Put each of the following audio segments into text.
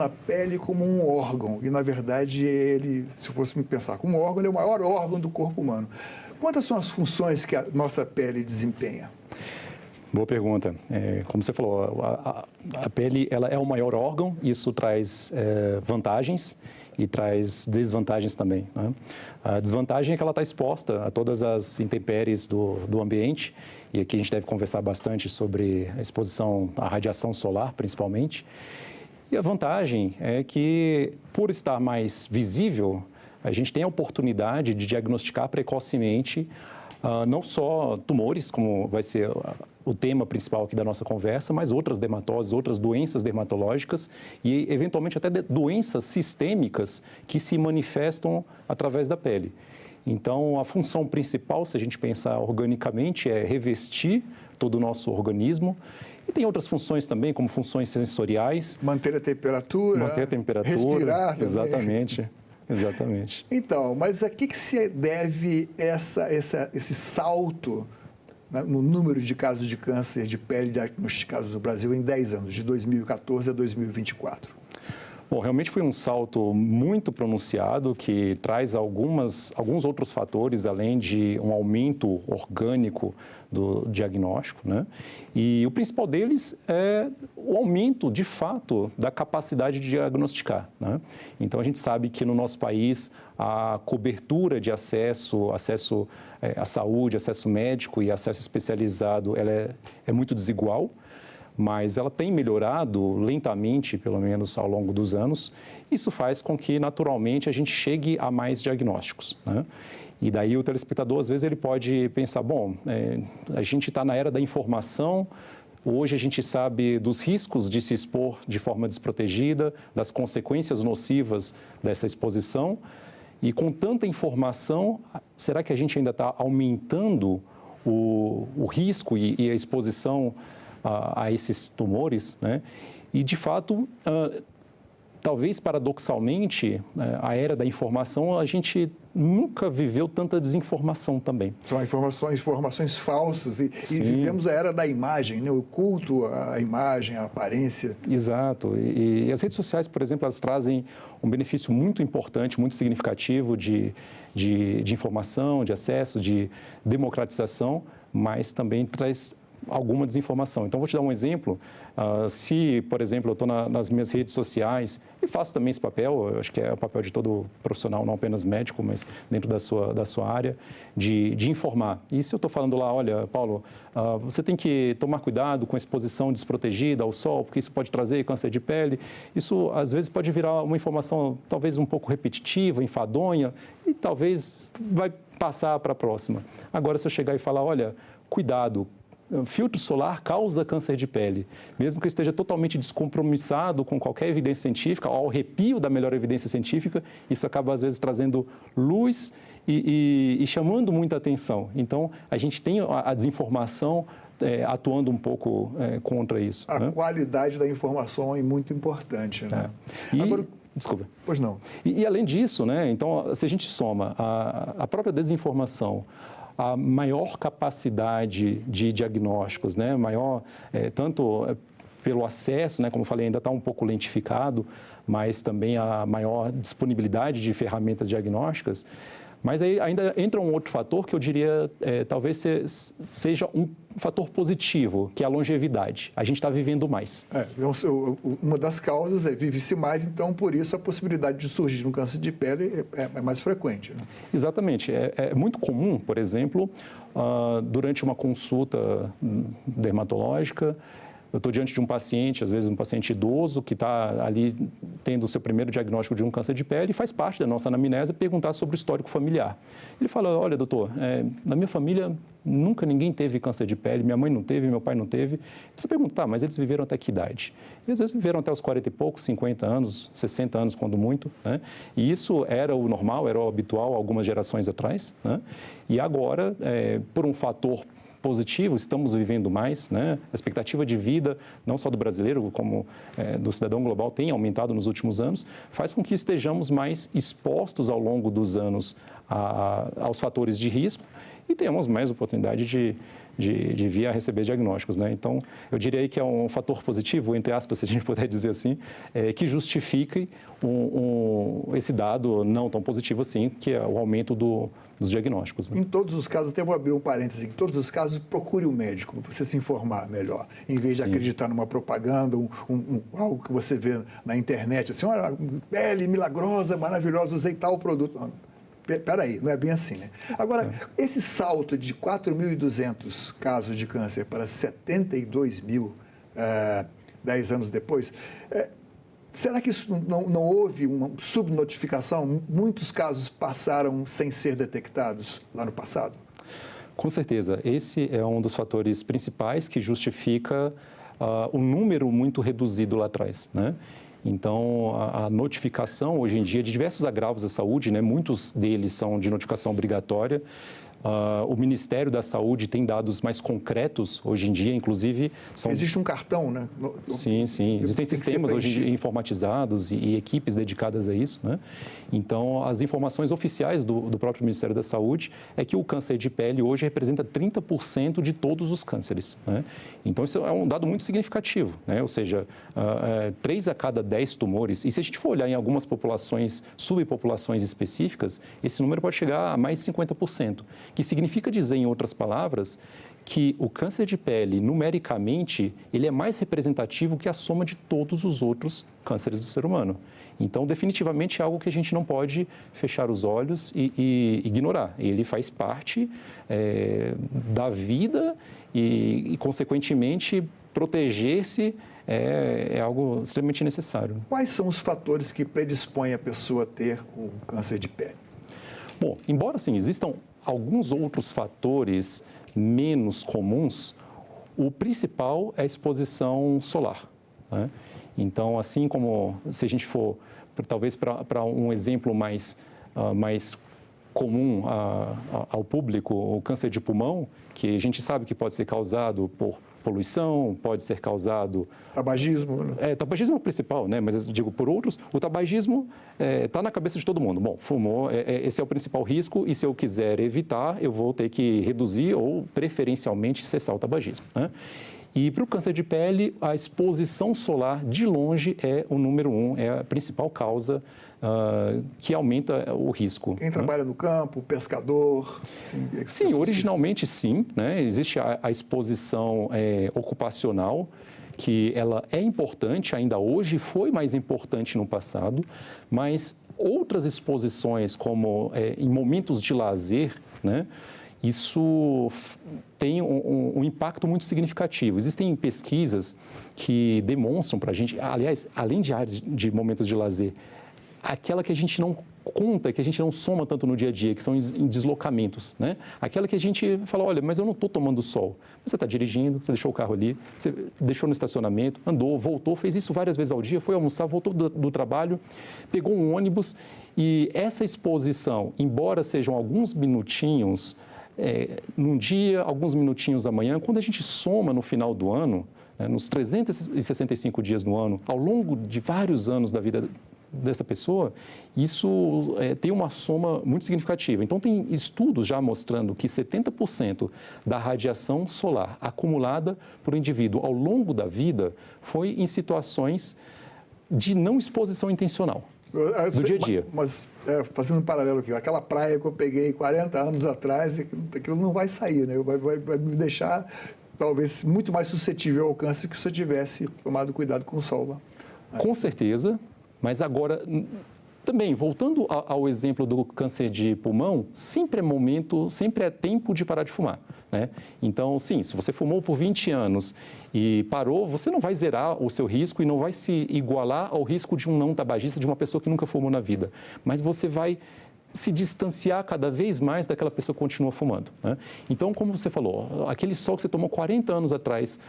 a pele como um órgão, e na verdade ele, se fosse pensar como órgão, ele é o maior órgão do corpo humano. Quantas são as funções que a nossa pele desempenha? Boa pergunta. Como você falou, a pele ela é o maior órgão, isso traz vantagens e traz desvantagens também, né? A desvantagem é que ela está exposta a todas as intempéries do ambiente, e aqui a gente deve conversar bastante sobre a exposição à radiação solar, principalmente. E a vantagem é que, por estar mais visível, a gente tem a oportunidade de diagnosticar precocemente não só tumores, como vai ser o tema principal aqui da nossa conversa, mas outras dermatoses, outras doenças dermatológicas e, eventualmente, até doenças sistêmicas que se manifestam através da pele. Então, a função principal, se a gente pensar organicamente, é revestir todo o nosso organismo. E tem outras funções também, como funções sensoriais. Manter a temperatura. Respirar também. Exatamente. Exatamente. Então, mas a que se deve esse salto, né, no número de casos de câncer de pele diagnosticados no Brasil em 10 anos, de 2014 a 2024? Bom, realmente foi um salto muito pronunciado que traz alguns outros fatores, além de um aumento orgânico do diagnóstico, né? E o principal deles é o aumento, de fato, da capacidade de diagnosticar, né? Então, a gente sabe que no nosso país a cobertura de acesso à saúde, acesso médico e acesso especializado, ela é muito desigual, mas ela tem melhorado lentamente, pelo menos ao longo dos anos. Isso faz com que, naturalmente, a gente chegue a mais diagnósticos, né? E daí o telespectador, às vezes, ele pode pensar, bom, a gente está na era da informação, hoje a gente sabe dos riscos de se expor de forma desprotegida, das consequências nocivas dessa exposição, e com tanta informação, será que a gente ainda está aumentando o risco e a exposição a esses tumores, né? E, de fato, talvez paradoxalmente, a era da informação, a gente nunca viveu tanta desinformação também. São informações falsas e vivemos a era da imagem, né? O culto à imagem, à aparência. Exato. E as redes sociais, por exemplo, elas trazem um benefício muito importante, muito significativo de informação, de acesso, de democratização, mas também traz alguma desinformação. Então, vou te dar um exemplo. Se, por exemplo, eu estou nas minhas redes sociais e faço também esse papel, eu acho que é o papel de todo profissional, não apenas médico, mas dentro da sua área, de informar. E se eu estou falando lá, olha, Paulo, você tem que tomar cuidado com a exposição desprotegida ao sol, porque isso pode trazer câncer de pele, isso às vezes pode virar uma informação talvez um pouco repetitiva, enfadonha, e talvez vai passar para a próxima. Agora, se eu chegar e falar, olha, cuidado, filtro solar causa câncer de pele. Mesmo que eu esteja totalmente descompromissado com qualquer evidência científica, ao arrepio da melhor evidência científica, isso acaba, às vezes, trazendo luz e chamando muita atenção. Então, a gente tem a desinformação atuando um pouco contra isso. A qualidade da informação é muito importante, né? Agora, desculpa. Pois não. E além disso, né, então, se a gente soma a própria desinformação, a maior capacidade de diagnósticos, né, tanto pelo acesso, né, como eu falei, ainda está um pouco lentificado, mas também a maior disponibilidade de ferramentas diagnósticas. Mas aí ainda entra um outro fator que eu diria talvez seja um fator positivo, que é a longevidade. A gente está vivendo mais. Uma das causas é vive-se mais, então por isso a possibilidade de surgir um câncer de pele é mais frequente, né? Exatamente. É muito comum, por exemplo, durante uma consulta dermatológica, eu estou diante de um paciente, às vezes um paciente idoso, que está ali tendo o seu primeiro diagnóstico de um câncer de pele e faz parte da nossa anamnese perguntar sobre o histórico familiar. Ele fala, olha, doutor, na minha família nunca ninguém teve câncer de pele, minha mãe não teve, meu pai não teve. Você pergunta, tá, mas eles viveram até que idade? E às vezes viveram até os 40 e poucos, 50 anos, 60 anos quando muito, né? E isso era o normal, era o habitual algumas gerações atrás, né? E agora, por um fator positivo, estamos vivendo mais, né? A expectativa de vida, não só do brasileiro, como do cidadão global, tem aumentado nos últimos anos, faz com que estejamos mais expostos ao longo dos anos aos fatores de risco e temos mais oportunidade de vir a receber diagnósticos, né? Então, eu diria aí que é um fator positivo, entre aspas, se a gente puder dizer assim, que justifique esse dado não tão positivo assim, que é o aumento dos diagnósticos. Né? Em todos os casos, até vou abrir um parênteses, em todos os casos, procure um médico para você se informar melhor, em vez de acreditar numa propaganda, algo que você vê na internet, assim, olha, pele milagrosa, maravilhosa, usei tal produto. Peraí, não é bem assim, né? Agora, esse salto de 4.200 casos de câncer para 72 mil 10 anos depois, será que isso não houve uma subnotificação? Muitos casos passaram sem ser detectados lá no passado? Com certeza. Esse é um dos fatores principais que justifica um número muito reduzido lá atrás, né? Então, a notificação, hoje em dia, de diversos agravos da saúde, né, muitos deles são de notificação obrigatória. O Ministério da Saúde tem dados mais concretos, hoje em dia, inclusive... Existe um cartão, né? Sim, sim. Existem sistemas hoje em dia informatizados e equipes dedicadas a isso, né? Então, as informações oficiais do próprio Ministério da Saúde é que o câncer de pele hoje representa 30% de todos os cânceres, né? Então, isso é um dado muito significativo, né? Ou seja, 3 a cada 10 tumores. E se a gente for olhar em algumas populações, subpopulações específicas, esse número pode chegar a mais de 50%. Que significa dizer, em outras palavras, que o câncer de pele, numericamente, ele é mais representativo que a soma de todos os outros cânceres do ser humano. Então, definitivamente, é algo que a gente não pode fechar os olhos e ignorar. Ele faz parte da vida e, consequentemente, proteger-se é algo extremamente necessário. Quais são os fatores que predispõem a pessoa a ter um câncer de pele? Bom, embora, sim, existam alguns outros fatores menos comuns, o principal é a exposição solar, né? Então, assim como se a gente for, talvez para um exemplo mais comum ao público, o câncer de pulmão, que a gente sabe que pode ser causado por poluição, pode ser causado... Tabagismo, né? Tabagismo é o principal, né? Mas eu digo por outros, o tabagismo está na cabeça de todo mundo. Bom, fumou, esse é o principal risco e se eu quiser evitar, eu vou ter que reduzir ou, preferencialmente, cessar o tabagismo, né? E para o câncer de pele, a exposição solar, de longe, é o número 1, é a principal causa que aumenta o risco. Quem trabalha no campo, pescador... Sim, originalmente sim, né? Existe a exposição ocupacional, que ela é importante ainda hoje, foi mais importante no passado, mas outras exposições, como em momentos de lazer, né? Isso tem um impacto muito significativo. Existem pesquisas que demonstram para a gente, aliás, além de áreas de momentos de lazer, aquela que a gente não conta, que a gente não soma tanto no dia a dia, que são em deslocamentos, né? Aquela que a gente fala, olha, mas eu não estou tomando sol. Você está dirigindo, você deixou o carro ali, você deixou no estacionamento, andou, voltou, fez isso várias vezes ao dia, foi almoçar, voltou do trabalho, pegou um ônibus e essa exposição, embora sejam alguns minutinhos num dia, alguns minutinhos amanhã, quando a gente soma no final do ano, nos 365 dias no ano, ao longo de vários anos da vida dessa pessoa, isso tem uma soma muito significativa. Então, tem estudos já mostrando que 70% da radiação solar acumulada por um indivíduo ao longo da vida foi em situações de não exposição intencional. Do dia a dia. Mas, fazendo um paralelo aqui, aquela praia que eu peguei 40 anos atrás, aquilo não vai sair, né? Vai me deixar, talvez, muito mais suscetível ao câncer que se eu tivesse tomado cuidado com o sol. Com certeza, mas agora, também, voltando ao exemplo do câncer de pulmão, sempre é tempo de parar de fumar, né? Então, sim, se você fumou por 20 anos e parou, você não vai zerar o seu risco e não vai se igualar ao risco de um não tabagista, de uma pessoa que nunca fumou na vida, mas você vai se distanciar cada vez mais daquela pessoa que continua fumando, né? Então, como você falou, aquele sol que você tomou 40 anos atrás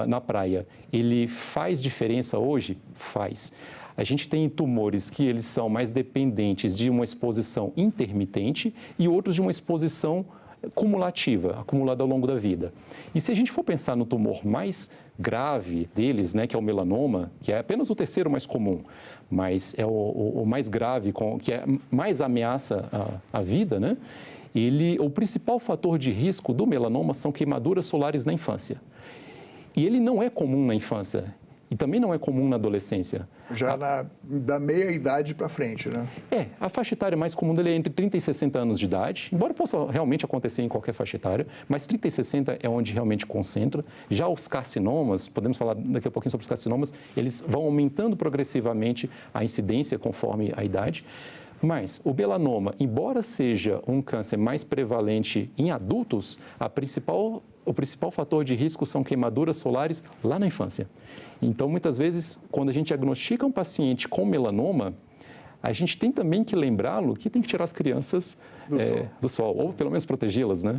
na praia, ele faz diferença hoje? Faz. A gente tem tumores que eles são mais dependentes de uma exposição intermitente e outros de uma exposição cumulativa, acumulada ao longo da vida. E se a gente for pensar no tumor mais grave deles, né, que é o melanoma, que é apenas o terceiro mais comum, mas é o mais grave, que é mais ameaça à vida, né? o principal fator de risco do melanoma são queimaduras solares na infância. E ele não é comum na infância e também não é comum na adolescência. Já da meia idade para frente, né? A faixa etária mais comum dele é entre 30 e 60 anos de idade, embora possa realmente acontecer em qualquer faixa etária, mas 30 e 60 é onde realmente concentra. Já os carcinomas, podemos falar daqui a pouquinho sobre os carcinomas, eles vão aumentando progressivamente a incidência conforme a idade. Mas o melanoma, embora seja um câncer mais prevalente em adultos, o principal fator de risco são queimaduras solares lá na infância. Então, muitas vezes, quando a gente diagnostica um paciente com melanoma, a gente tem também que lembrá-lo que tem que tirar as crianças do sol, ou pelo menos protegê-las, né?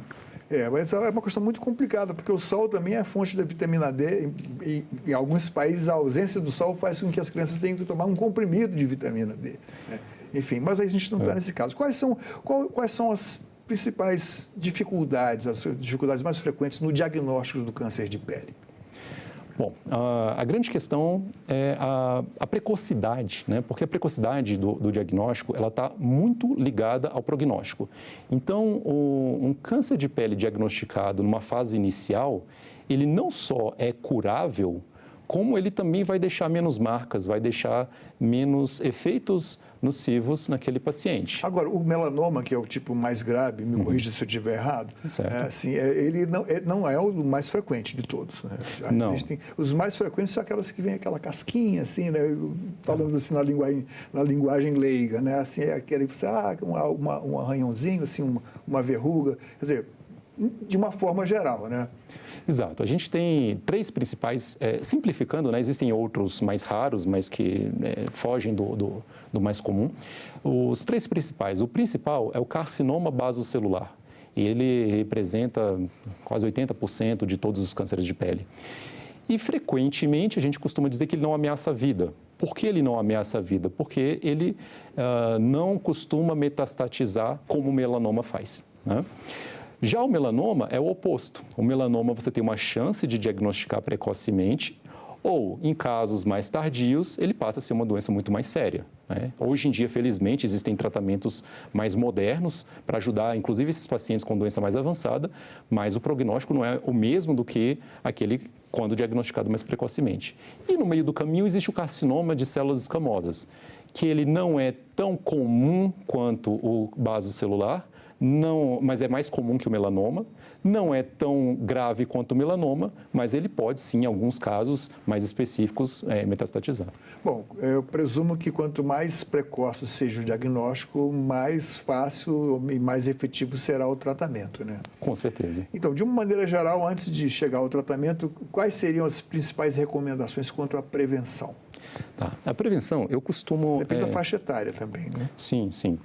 Mas é uma questão muito complicada, porque o sol também é fonte da vitamina D. Em alguns países, a ausência do sol faz com que as crianças tenham que tomar um comprimido de vitamina D, né? Enfim, mas aí a gente não está nesse caso. Quais são as principais dificuldades, as dificuldades mais frequentes no diagnóstico do câncer de pele? Bom, a grande questão é a precocidade, né? Porque a precocidade do diagnóstico ela está muito ligada ao prognóstico. Então, um câncer de pele diagnosticado numa fase inicial, ele não só é curável, como ele também vai deixar menos marcas, vai deixar menos efeitos nocivos naquele paciente. Agora, o melanoma, que é o tipo mais grave, me corrija se eu estiver errado, ele não é o mais frequente de todos, né? Não. Existem, os mais frequentes são aquelas que vêm aquela casquinha, assim, né? Falando assim na linguagem leiga, né? Assim, é aquele, um arranhãozinho, assim, uma verruga, quer dizer, de uma forma geral, né? Exato. A gente tem três principais, simplificando, né? Existem outros mais raros, mas que fogem do mais comum. Os três principais. O principal é o carcinoma basocelular. Ele representa quase 80% de todos os cânceres de pele. E, frequentemente, a gente costuma dizer que ele não ameaça a vida. Por que ele não ameaça a vida? Porque ele não costuma metastatizar como o melanoma faz, né? Já o melanoma é o oposto. O melanoma você tem uma chance de diagnosticar precocemente ou, em casos mais tardios, ele passa a ser uma doença muito mais séria, né? Hoje em dia, felizmente, existem tratamentos mais modernos para ajudar, inclusive, esses pacientes com doença mais avançada, mas o prognóstico não é o mesmo do que aquele quando diagnosticado mais precocemente. E no meio do caminho existe o carcinoma de células escamosas, que ele não é tão comum quanto o basocelular, mas é mais comum que o melanoma, não é tão grave quanto o melanoma, mas ele pode sim, em alguns casos mais específicos, metastatizar. Bom, eu presumo que quanto mais precoce seja o diagnóstico, mais fácil e mais efetivo será o tratamento, né? Com certeza. Então, de uma maneira geral, antes de chegar ao tratamento, quais seriam as principais recomendações quanto à prevenção? Tá. A prevenção, eu costumo... Depende da faixa etária também, né? Sim, sim.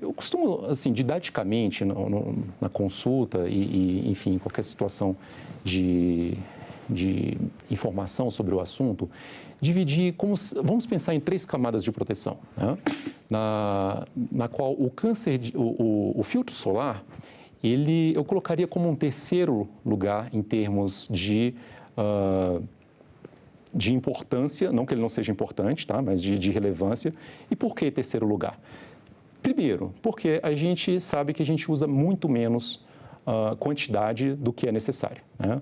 Eu costumo, assim, didaticamente, na consulta e, enfim, qualquer situação de informação sobre o assunto, dividir, vamos pensar em 3 camadas de proteção, né? Na qual o câncer, o filtro solar, eu colocaria como um terceiro lugar em termos de importância, não que ele não seja importante, tá? Mas de relevância. E por que terceiro lugar? Primeiro, porque a gente sabe que a gente usa muito menos quantidade do que é necessário, né?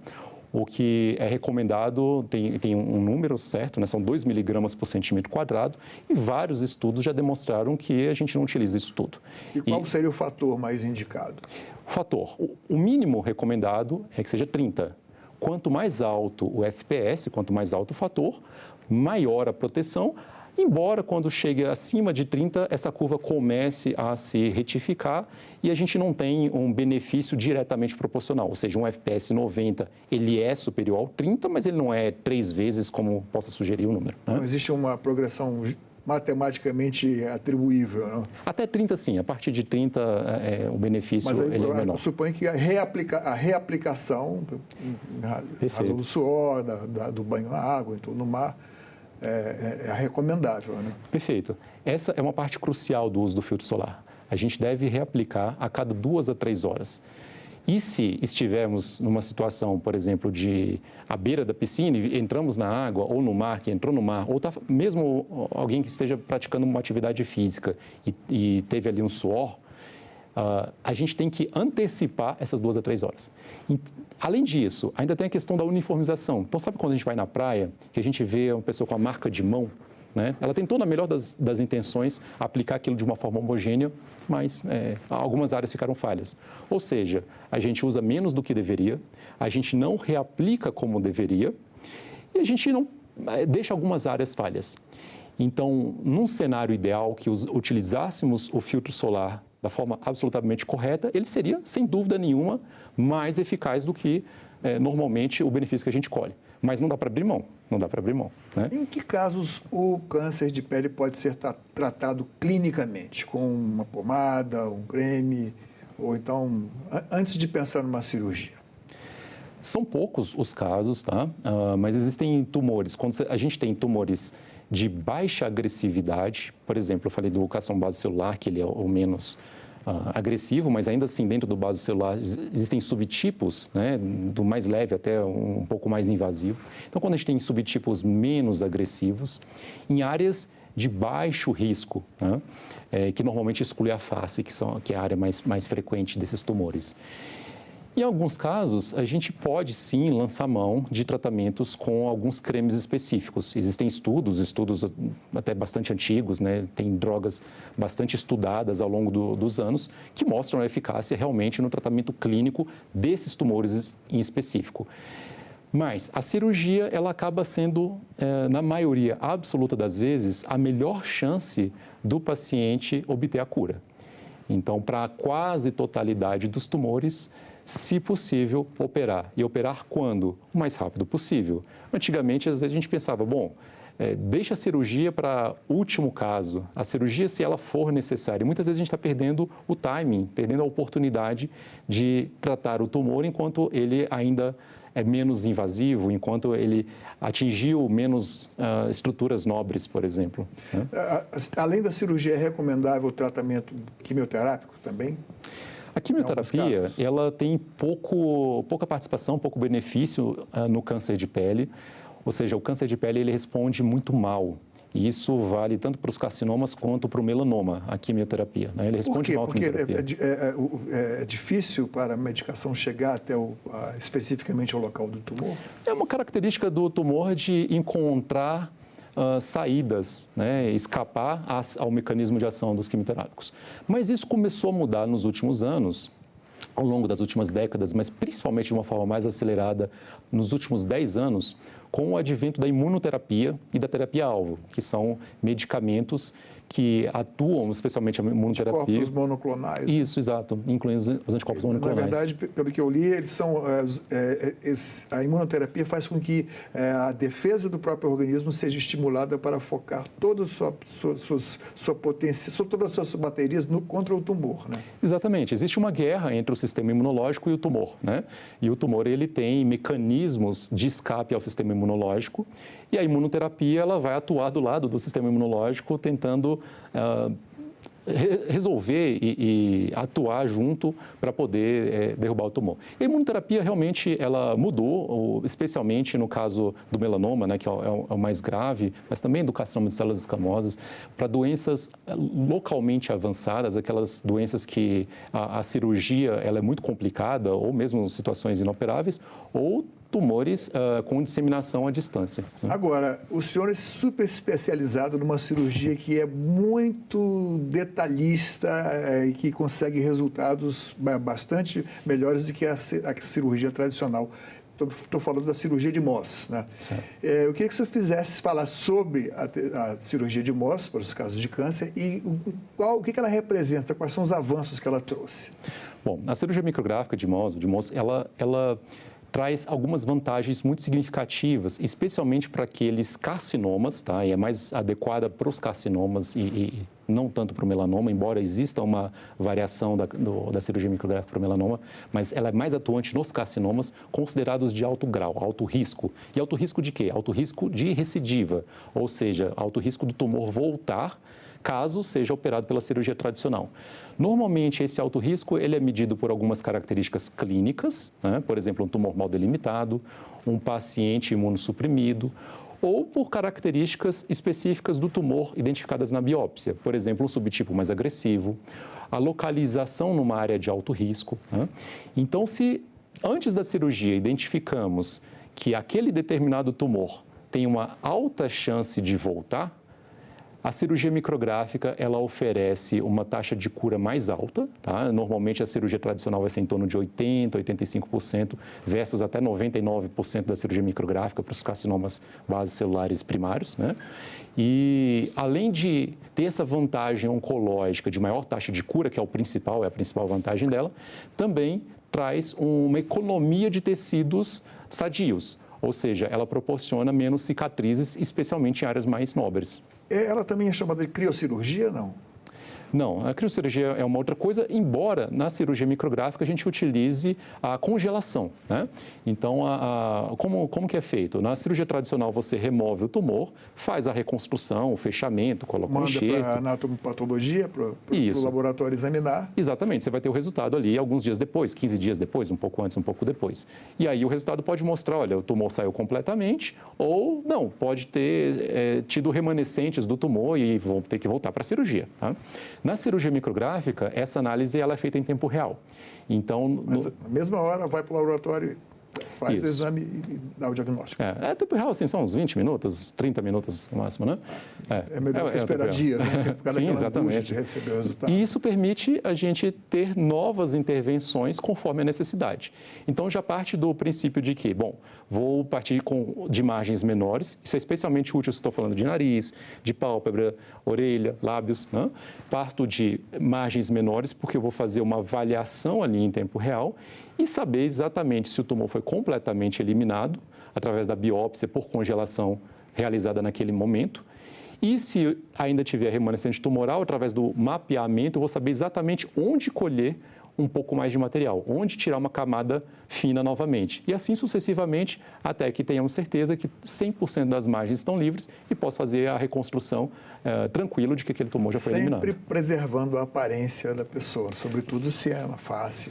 O que é recomendado tem um número certo, né? São 2 miligramas por centímetro quadrado, e vários estudos já demonstraram que a gente não utiliza isso tudo. E qual seria o fator mais indicado? O fator, o mínimo recomendado é que seja 30. Quanto mais alto o FPS, quanto mais alto o fator, maior a proteção, embora quando chega acima de 30, essa curva comece a se retificar e a gente não tem um benefício diretamente proporcional, ou seja, um FPS 90, ele é superior ao 30, mas ele não é 3 vezes como possa sugerir o número, né? Não existe uma progressão matematicamente atribuível, não? Até 30, sim. A partir de 30, o benefício mas aí, ele é menor. Supõe que a reaplicação, em razão do suor, do banho na água, então, no mar, é recomendável, né? Perfeito. Essa é uma parte crucial do uso do filtro solar. A gente deve reaplicar a cada 2 a 3 horas. E se estivermos numa situação, por exemplo, de à beira da piscina e entramos na água ou no mar, que entrou no mar, ou mesmo alguém que esteja praticando uma atividade física e teve ali um suor, a gente tem que antecipar essas 2 a 3 horas. Além disso, ainda tem a questão da uniformização. Então, sabe quando a gente vai na praia, que a gente vê uma pessoa com a marca de mão, né? Ela tentou, na melhor das intenções, aplicar aquilo de uma forma homogênea, mas algumas áreas ficaram falhas. Ou seja, a gente usa menos do que deveria, a gente não reaplica como deveria e a gente não deixa algumas áreas falhas. Então, num cenário ideal que utilizássemos o filtro solar da forma absolutamente correta, ele seria, sem dúvida nenhuma, mais eficaz do que normalmente o benefício que a gente colhe. Mas não dá para abrir mão, não dá para abrir mão. Né? Em que casos o câncer de pele pode ser tratado clinicamente? Com uma pomada, um creme, ou então, antes de pensar numa cirurgia? São poucos os casos, tá? Mas existem tumores. Quando a gente tem tumores de baixa agressividade, por exemplo, eu falei do carcinoma basocelular, que ele é o menos agressivo, mas ainda assim, dentro do basocelular, existem subtipos, né, do mais leve até um pouco mais invasivo. Então, quando a gente tem subtipos menos agressivos, em áreas de baixo risco, né, que normalmente exclui a face, que é a área mais frequente desses tumores. Em alguns casos, a gente pode sim lançar mão de tratamentos com alguns cremes específicos. Existem estudos até bastante antigos, né? Tem drogas bastante estudadas ao longo dos anos que mostram a eficácia realmente no tratamento clínico desses tumores em específico. Mas a cirurgia, ela acaba sendo, na maioria absoluta das vezes, a melhor chance do paciente obter a cura. Então, para a quase totalidade dos tumores, se possível, operar. E operar quando? O mais rápido possível. Antigamente, às vezes, a gente pensava, bom, deixa a cirurgia para último caso. A cirurgia, se ela for necessária. Muitas vezes a gente está perdendo o timing, perdendo a oportunidade de tratar o tumor enquanto ele ainda é menos invasivo, enquanto ele atingiu menos estruturas nobres, por exemplo. Né? Além da cirurgia, é recomendável o tratamento quimioterápico também? A quimioterapia, ela tem pouca participação, pouco benefício no câncer de pele, ou seja, o câncer de pele ele responde muito mal. E isso vale tanto para os carcinomas quanto para o melanoma, a quimioterapia. Né? Ele responde mal à quimioterapia. Porque é difícil para a medicação chegar até especificamente ao local do tumor? É uma característica do tumor de encontrar saídas, né, escapar ao mecanismo de ação dos quimioterápicos. Mas isso começou a mudar nos últimos anos, ao longo das últimas décadas, mas principalmente de uma forma mais acelerada nos últimos 10 anos, com o advento da imunoterapia e da terapia-alvo, que são medicamentos que atuam, especialmente a imunoterapia. Anticorpos monoclonais. Isso, exato, incluindo os anticorpos monoclonais. Na verdade, pelo que eu li, eles são, a imunoterapia faz com que a defesa do próprio organismo seja estimulada para focar toda sua potência, todas as suas baterias contra o tumor, né? Exatamente. Existe uma guerra entre o sistema imunológico e o tumor, né? E o tumor, ele tem mecanismos de escape ao sistema imunológico e a imunoterapia, ela vai atuar do lado do sistema imunológico, tentando resolver e atuar junto para poder derrubar o tumor. E a imunoterapia realmente ela mudou, especialmente no caso do melanoma, né, que é o mais grave, mas também do carcinoma de células escamosas, para doenças localmente avançadas, aquelas doenças que a cirurgia ela é muito complicada, ou mesmo situações inoperáveis, ou tumores com disseminação à distância. Né? Agora, o senhor é super especializado numa cirurgia que é muito detalhista e que consegue resultados bastante melhores do que a cirurgia tradicional. Estou falando da cirurgia de Mohs, né? Eu queria que o senhor falasse sobre a cirurgia de Mohs, para os casos de câncer, e o que ela representa, quais são os avanços que ela trouxe. Bom, a cirurgia micrográfica de Mohs, ela traz algumas vantagens muito significativas, especialmente para aqueles carcinomas, tá? E é mais adequada para os carcinomas e não tanto para o melanoma, embora exista uma variação da cirurgia micrográfica para o melanoma, mas ela é mais atuante nos carcinomas considerados de alto grau, alto risco. E alto risco de quê? Alto risco de recidiva, ou seja, alto risco do tumor voltar caso seja operado pela cirurgia tradicional. Normalmente, esse alto risco ele é medido por algumas características clínicas, né? Por exemplo, um tumor mal delimitado, um paciente imunossuprimido, ou por características específicas do tumor identificadas na biópsia, por exemplo, um subtipo mais agressivo, a localização numa área de alto risco, né? Então, se antes da cirurgia identificamos que aquele determinado tumor tem uma alta chance de voltar, a cirurgia micrográfica, ela oferece uma taxa de cura mais alta, tá? Normalmente a cirurgia tradicional vai ser em torno de 80%, 85%, versus até 99% da cirurgia micrográfica para os carcinomas basocelulares primários, né? E além de ter essa vantagem oncológica de maior taxa de cura, que é a principal vantagem dela, também traz uma economia de tecidos sadios, ou seja, ela proporciona menos cicatrizes, especialmente em áreas mais nobres. Ela também é chamada de criocirurgia, não? Não, a criocirurgia é uma outra coisa, embora na cirurgia micrográfica a gente utilize a congelação, né? Então, como que é feito? Na cirurgia tradicional você remove o tumor, faz a reconstrução, o fechamento, coloca um enxerto. Manda para a anatomopatologia, para o laboratório examinar. Exatamente, você vai ter o resultado ali alguns dias depois, 15 dias depois, um pouco antes, um pouco depois. E aí o resultado pode mostrar, olha, o tumor saiu completamente ou não, pode ter tido remanescentes do tumor e vão ter que voltar para a cirurgia, tá? Na cirurgia micrográfica, essa análise ela é feita em tempo real. Então, mas na mesma hora vai para o laboratório, faz o exame e dá o diagnóstico. Tempo real, assim, são uns 20 minutos, 30 minutos no máximo, né? É melhor que esperar dias, né? Ficar Sim, exatamente. De receber o resultado. E isso permite a gente ter novas intervenções conforme a necessidade. Então, já parte do princípio de que, bom, vou partir de margens menores, isso é especialmente útil se estou falando de nariz, de pálpebra, orelha, lábios, né? Parto de margens menores porque eu vou fazer uma avaliação ali em tempo real e saber exatamente se o tumor foi completamente eliminado através da biópsia por congelação realizada naquele momento. E se ainda tiver remanescente tumoral, através do mapeamento, eu vou saber exatamente onde colher um pouco mais de material, onde tirar uma camada fina novamente. E assim sucessivamente, até que tenhamos certeza que 100% das margens estão livres e posso fazer a reconstrução tranquilo de que aquele tumor já foi eliminado. Sempre preservando a aparência da pessoa, sobretudo se é na face.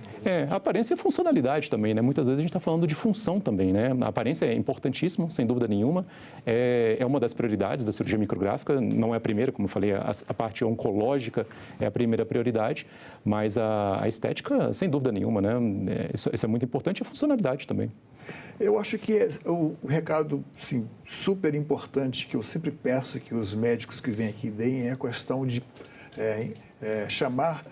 A aparência e funcionalidade também, né? Muitas vezes a gente está falando de função também, né? A aparência é importantíssima, sem dúvida nenhuma. É uma das prioridades da cirurgia micrográfica, não é a primeira, como eu falei, a parte oncológica é a primeira prioridade, mas a estética, sem dúvida nenhuma, né? Isso é muito importante, e a funcionalidade também. Eu acho que o recado assim, super importante que eu sempre peço que os médicos que vêm aqui deem é a questão de chamar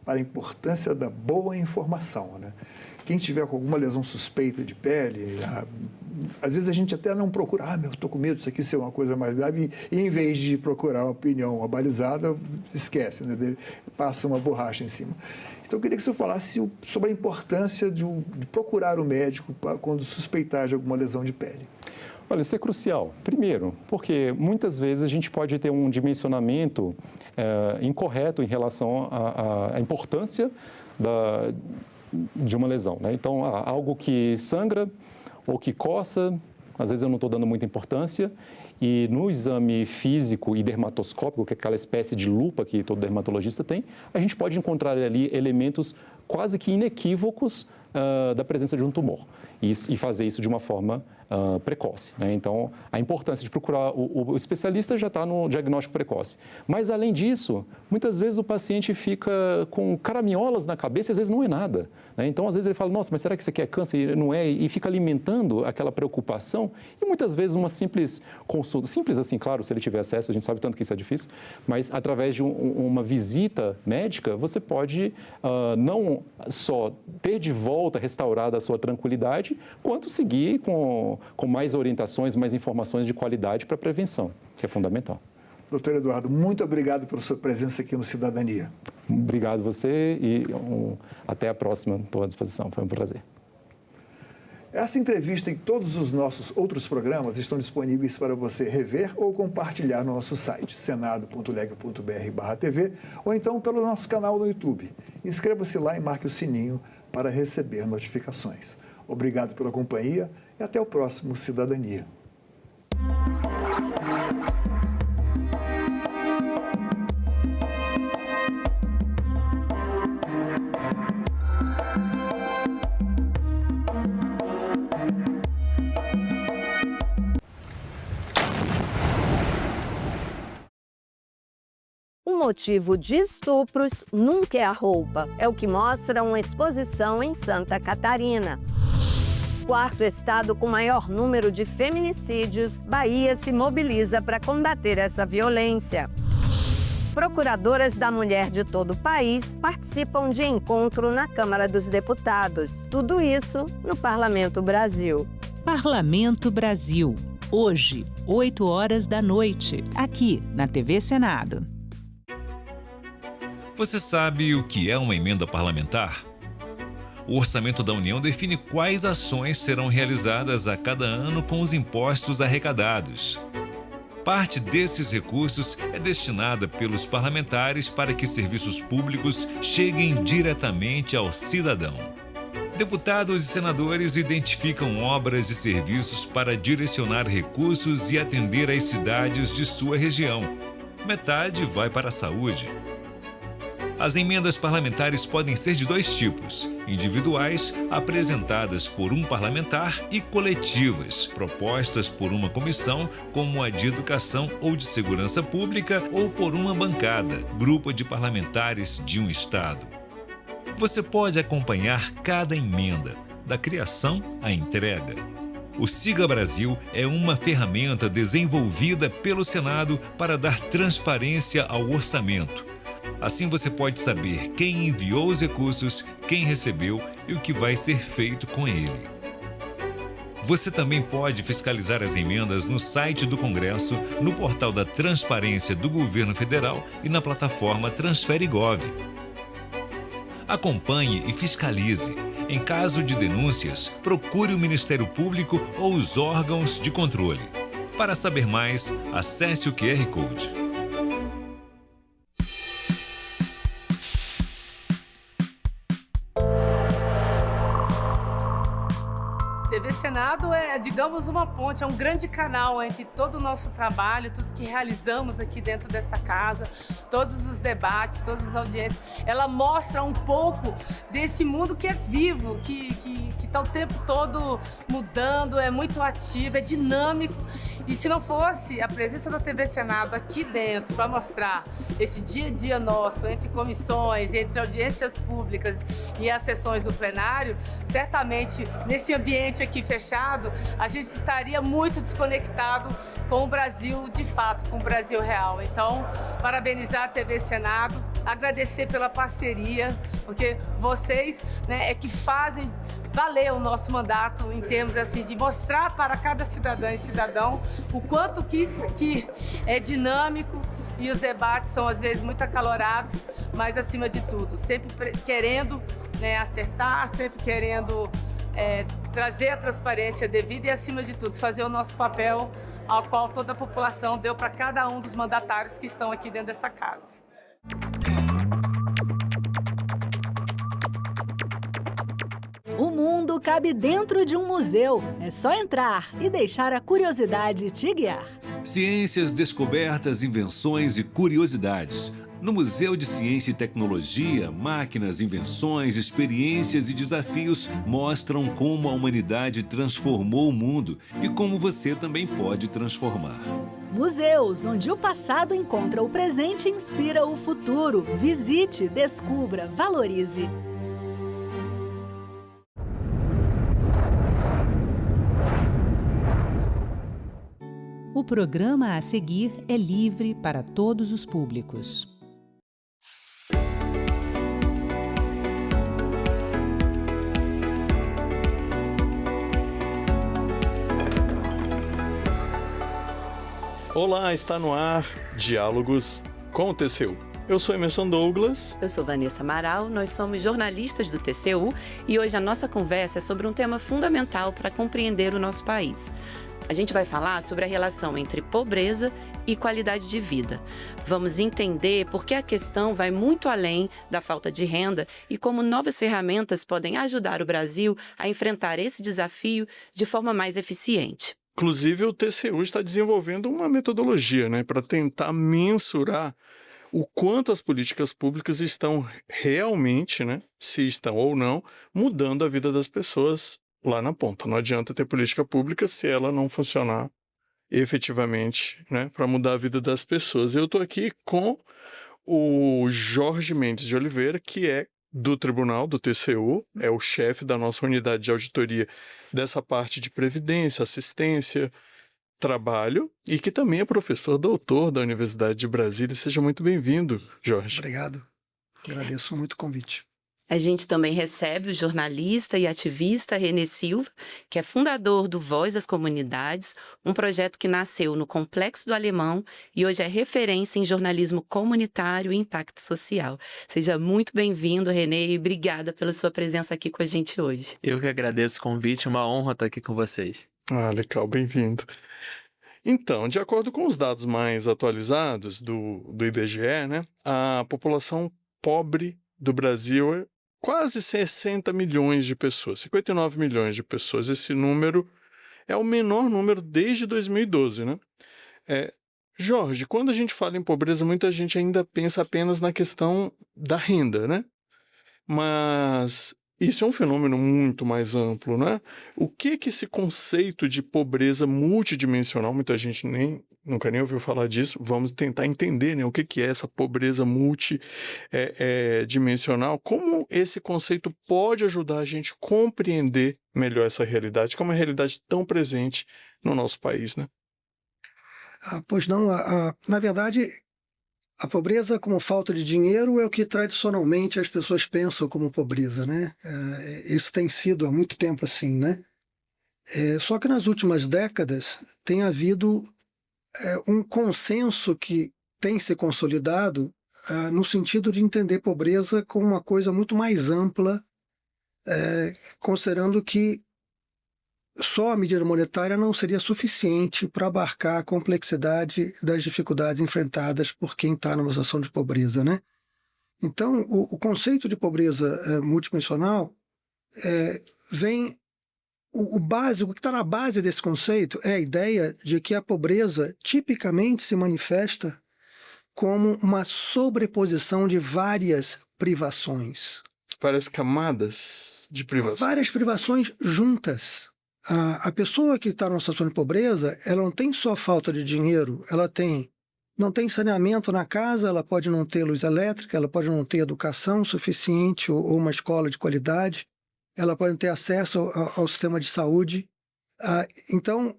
para a importância da boa informação, né? Quem tiver com alguma lesão suspeita de pele, às vezes a gente até não procura, estou com medo disso aqui ser uma coisa mais grave, e em vez de procurar uma opinião abalizada, esquece, né? Passa uma borracha em cima. Então, eu queria que o senhor falasse sobre a importância de procurar o médico quando suspeitar de alguma lesão de pele. Olha, isso é crucial. Primeiro, porque muitas vezes a gente pode ter um dimensionamento incorreto em relação à importância de uma lesão, né? Então, algo que sangra ou que coça, às vezes eu não estou dando muita importância, e no exame físico e dermatoscópico, que é aquela espécie de lupa que todo dermatologista tem, a gente pode encontrar ali elementos quase que inequívocos da presença de um tumor e fazer isso de uma forma precoce, né? Então, a importância de procurar o especialista já está no diagnóstico precoce. Mas, além disso, muitas vezes o paciente fica com caraminholas na cabeça e às vezes não é nada, né? Então, às vezes ele fala, nossa, mas será que isso aqui é câncer? E não é, e fica alimentando aquela preocupação. E muitas vezes uma simples consulta, simples assim, claro, se ele tiver acesso, a gente sabe tanto que isso é difícil, mas através de uma visita médica, você pode não só ter de volta restaurada a sua tranquilidade, quanto seguir com mais orientações, mais informações de qualidade para a prevenção, que é fundamental. Doutor Eduardo, muito obrigado pela sua presença aqui no Cidadania. Obrigado você e até a próxima, estou à disposição, foi um prazer. Essa entrevista e todos os nossos outros programas estão disponíveis para você rever ou compartilhar no nosso site, senado.leg.br/TV, ou então pelo nosso canal no YouTube. Inscreva-se lá e marque o sininho para receber notificações. Obrigado pela companhia e até o próximo Cidadania. O motivo de estupros nunca é a roupa. É o que mostra uma exposição em Santa Catarina. Quarto estado com maior número de feminicídios, Bahia se mobiliza para combater essa violência. Procuradoras da mulher de todo o país participam de encontro na Câmara dos Deputados. Tudo isso no Parlamento Brasil. Parlamento Brasil. Hoje, 20h, aqui na TV Senado. Você sabe o que é uma emenda parlamentar? O Orçamento da União define quais ações serão realizadas a cada ano com os impostos arrecadados. Parte desses recursos é destinada pelos parlamentares para que serviços públicos cheguem diretamente ao cidadão. Deputados e senadores identificam obras e serviços para direcionar recursos e atender às cidades de sua região. Metade vai para a saúde. As emendas parlamentares podem ser de dois tipos: individuais, apresentadas por um parlamentar, e coletivas, propostas por uma comissão, como a de Educação ou de Segurança Pública, ou por uma bancada, grupo de parlamentares de um estado. Você pode acompanhar cada emenda, da criação à entrega. O Siga Brasil é uma ferramenta desenvolvida pelo Senado para dar transparência ao orçamento. Assim você pode saber quem enviou os recursos, quem recebeu e o que vai ser feito com ele. Você também pode fiscalizar as emendas no site do Congresso, no portal da Transparência do Governo Federal e na plataforma TransfereGov. Acompanhe e fiscalize. Em caso de denúncias, procure o Ministério Público ou os órgãos de controle. Para saber mais, acesse o QR Code. TV Senado é, digamos, uma ponte, é um grande canal entre todo o nosso trabalho, tudo que realizamos aqui dentro dessa casa, todos os debates, todas as audiências. Ela mostra um pouco desse mundo que é vivo, que está o tempo todo mudando, é muito ativo, é dinâmico. E se não fosse a presença da TV Senado aqui dentro para mostrar esse dia a dia nosso, entre comissões, entre audiências públicas e as sessões do plenário, certamente nesse ambiente aqui fechado, a gente estaria muito desconectado com o Brasil de fato, com o Brasil real. Então, parabenizar a TV Senado, agradecer pela parceria, porque vocês, né, é que fazem valer o nosso mandato em termos assim, de mostrar para cada cidadã e cidadão o quanto que isso aqui é dinâmico e os debates são às vezes muito acalorados, mas acima de tudo, sempre querendo, né, acertar, sempre querendo trazer a transparência devida e, acima de tudo, fazer o nosso papel ao qual toda a população deu para cada um dos mandatários que estão aqui dentro dessa casa. O mundo cabe dentro de um museu. É só entrar e deixar a curiosidade te guiar. Ciências, descobertas, invenções e curiosidades. No Museu de Ciência e Tecnologia, máquinas, invenções, experiências e desafios mostram como a humanidade transformou o mundo e como você também pode transformar. Museus, onde o passado encontra o presente e inspira o futuro. Visite, descubra, valorize. O programa a seguir é livre para todos os públicos. Olá, está no ar Diálogos com o TCU. Eu sou Emerson Douglas. Eu sou Vanessa Amaral, nós somos jornalistas do TCU e hoje a nossa conversa é sobre um tema fundamental para compreender o nosso país. A gente vai falar sobre a relação entre pobreza e qualidade de vida. Vamos entender por que a questão vai muito além da falta de renda e como novas ferramentas podem ajudar o Brasil a enfrentar esse desafio de forma mais eficiente. Inclusive, o TCU está desenvolvendo uma metodologia, para tentar mensurar o quanto as políticas públicas estão realmente, se estão ou não, mudando a vida das pessoas lá na ponta. Não adianta ter política pública se ela não funcionar efetivamente, para mudar a vida das pessoas. Eu estou aqui com o Jorge Mendes de Oliveira, que é do Tribunal, do TCU, é o chefe da nossa unidade de auditoria dessa parte de previdência, assistência, trabalho, e que também é professor doutor da Universidade de Brasília. Seja muito bem-vindo, Jorge. Obrigado. Agradeço muito o convite. A gente também recebe o jornalista e ativista Renê Silva, que é fundador do Voz das Comunidades, um projeto que nasceu no Complexo do Alemão e hoje é referência em jornalismo comunitário e impacto social. Seja muito bem-vindo, Renê, e obrigada pela sua presença aqui com a gente hoje. Eu que agradeço o convite, uma honra estar aqui com vocês. Ah, legal, bem-vindo. Então, de acordo com os dados mais atualizados do IBGE, né, a população pobre do Brasil é quase 60 milhões de pessoas, 59 milhões de pessoas. Esse número é o menor número desde 2012, né? Jorge, quando a gente fala em pobreza, muita gente ainda pensa apenas na questão da renda, né? Mas isso é um fenômeno muito mais amplo, né? O que esse conceito de pobreza multidimensional, muita gente nunca nem ouviu falar disso, vamos tentar entender, né? O que é essa pobreza multidimensional, como esse conceito pode ajudar a gente a compreender melhor essa realidade, que é uma realidade tão presente no nosso país, né? Pois não, na verdade, a pobreza como falta de dinheiro é o que tradicionalmente as pessoas pensam como pobreza, né? Isso tem sido há muito tempo assim, né? Só que nas últimas décadas tem havido um consenso que tem se consolidado no sentido de entender pobreza como uma coisa muito mais ampla, considerando que só a medida monetária não seria suficiente para abarcar a complexidade das dificuldades enfrentadas por quem está numa situação de pobreza, né? Então, o conceito de pobreza multidimensional vem... O básico, o que está na base desse conceito é a ideia de que a pobreza tipicamente se manifesta como uma sobreposição de várias privações. Várias camadas de privações. Várias privações juntas. A pessoa que está numa situação de pobreza, ela não tem só falta de dinheiro, ela não tem saneamento na casa, ela pode não ter luz elétrica, ela pode não ter educação suficiente ou uma escola de qualidade, ela pode não ter acesso ao sistema de saúde. Então,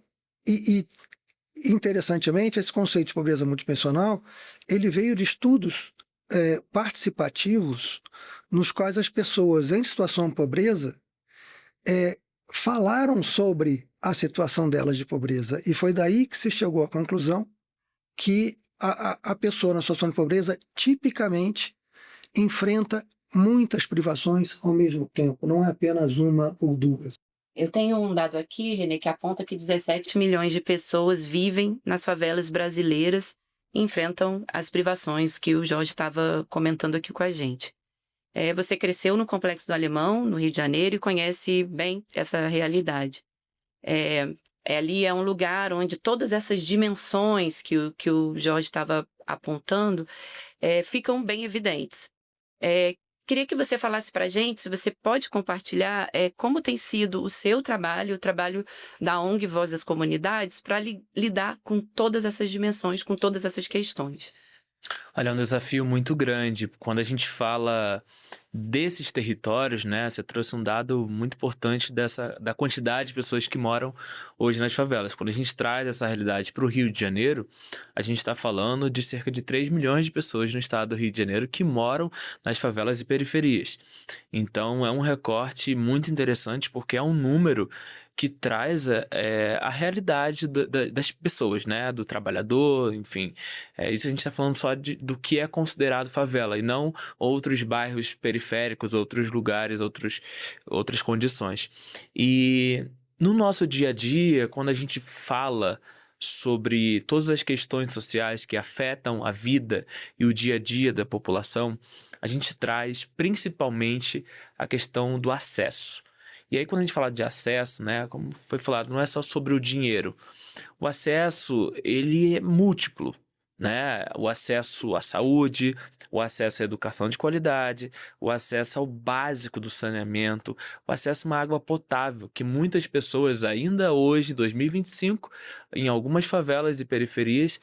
interessantemente, esse conceito de pobreza multidimensional, ele veio de estudos participativos nos quais as pessoas em situação de pobreza falaram sobre a situação delas de pobreza. E foi daí que se chegou à conclusão que a pessoa na situação de pobreza tipicamente enfrenta muitas privações ao mesmo tempo, não é apenas uma ou duas. Eu tenho um dado aqui, Renê, que aponta que 17 milhões de pessoas vivem nas favelas brasileiras e enfrentam as privações que o Jorge estava comentando aqui com a gente. Você cresceu no Complexo do Alemão, no Rio de Janeiro, e conhece bem essa realidade. Ali é um lugar onde todas essas dimensões que o Jorge estava apontando ficam bem evidentes. Queria que você falasse para a gente, se você pode compartilhar como tem sido o seu trabalho, o trabalho da ONG Voz das Comunidades, para lidar com todas essas dimensões, com todas essas questões. Olha, é um desafio muito grande. Quando a gente fala desses territórios, né, você trouxe um dado muito importante da quantidade de pessoas que moram hoje nas favelas. Quando a gente traz essa realidade para o Rio de Janeiro, a gente está falando de cerca de 3 milhões de pessoas no estado do Rio de Janeiro que moram nas favelas e periferias. Então, é um recorte muito interessante porque é um número que traz a realidade das pessoas, né? Do trabalhador, enfim. Isso a gente está falando só do que é considerado favela e não outros bairros periféricos, outros lugares, outras condições. E no nosso dia a dia, quando a gente fala sobre todas as questões sociais que afetam a vida e o dia a dia da população, a gente traz principalmente a questão do acesso. E aí, quando a gente fala de acesso, né, como foi falado, não é só sobre o dinheiro. O acesso, ele é múltiplo, né? O acesso à saúde, o acesso à educação de qualidade, o acesso ao básico do saneamento, o acesso a uma água potável, que muitas pessoas ainda hoje, em 2025, em algumas favelas e periferias,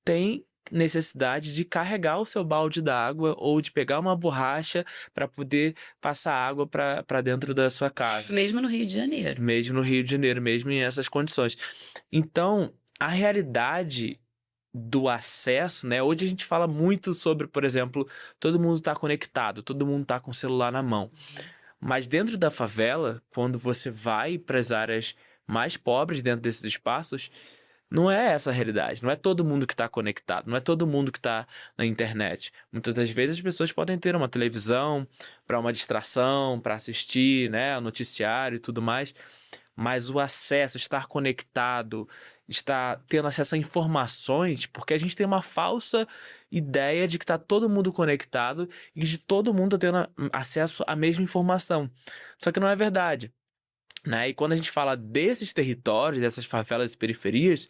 têm necessidade de carregar o seu balde d'água ou de pegar uma borracha para poder passar água para dentro da sua casa. Isso mesmo no Rio de Janeiro. Mesmo no Rio de Janeiro, mesmo em essas condições. Então, a realidade do acesso, né? Hoje a gente fala muito sobre, por exemplo, todo mundo está conectado, todo mundo está com o celular na mão. Mas dentro da favela, quando você vai para as áreas mais pobres dentro desses espaços, não é essa a realidade. Não é todo mundo que está conectado, não é todo mundo que está na internet. Muitas das vezes as pessoas podem ter uma televisão para uma distração, para assistir, né, o noticiário e tudo mais. Mas o acesso, estar conectado, estar tendo acesso a informações, porque a gente tem uma falsa ideia de que está todo mundo conectado e de todo mundo tendo acesso à mesma informação. Só que não é verdade, né? E quando a gente fala desses territórios, dessas favelas e periferias,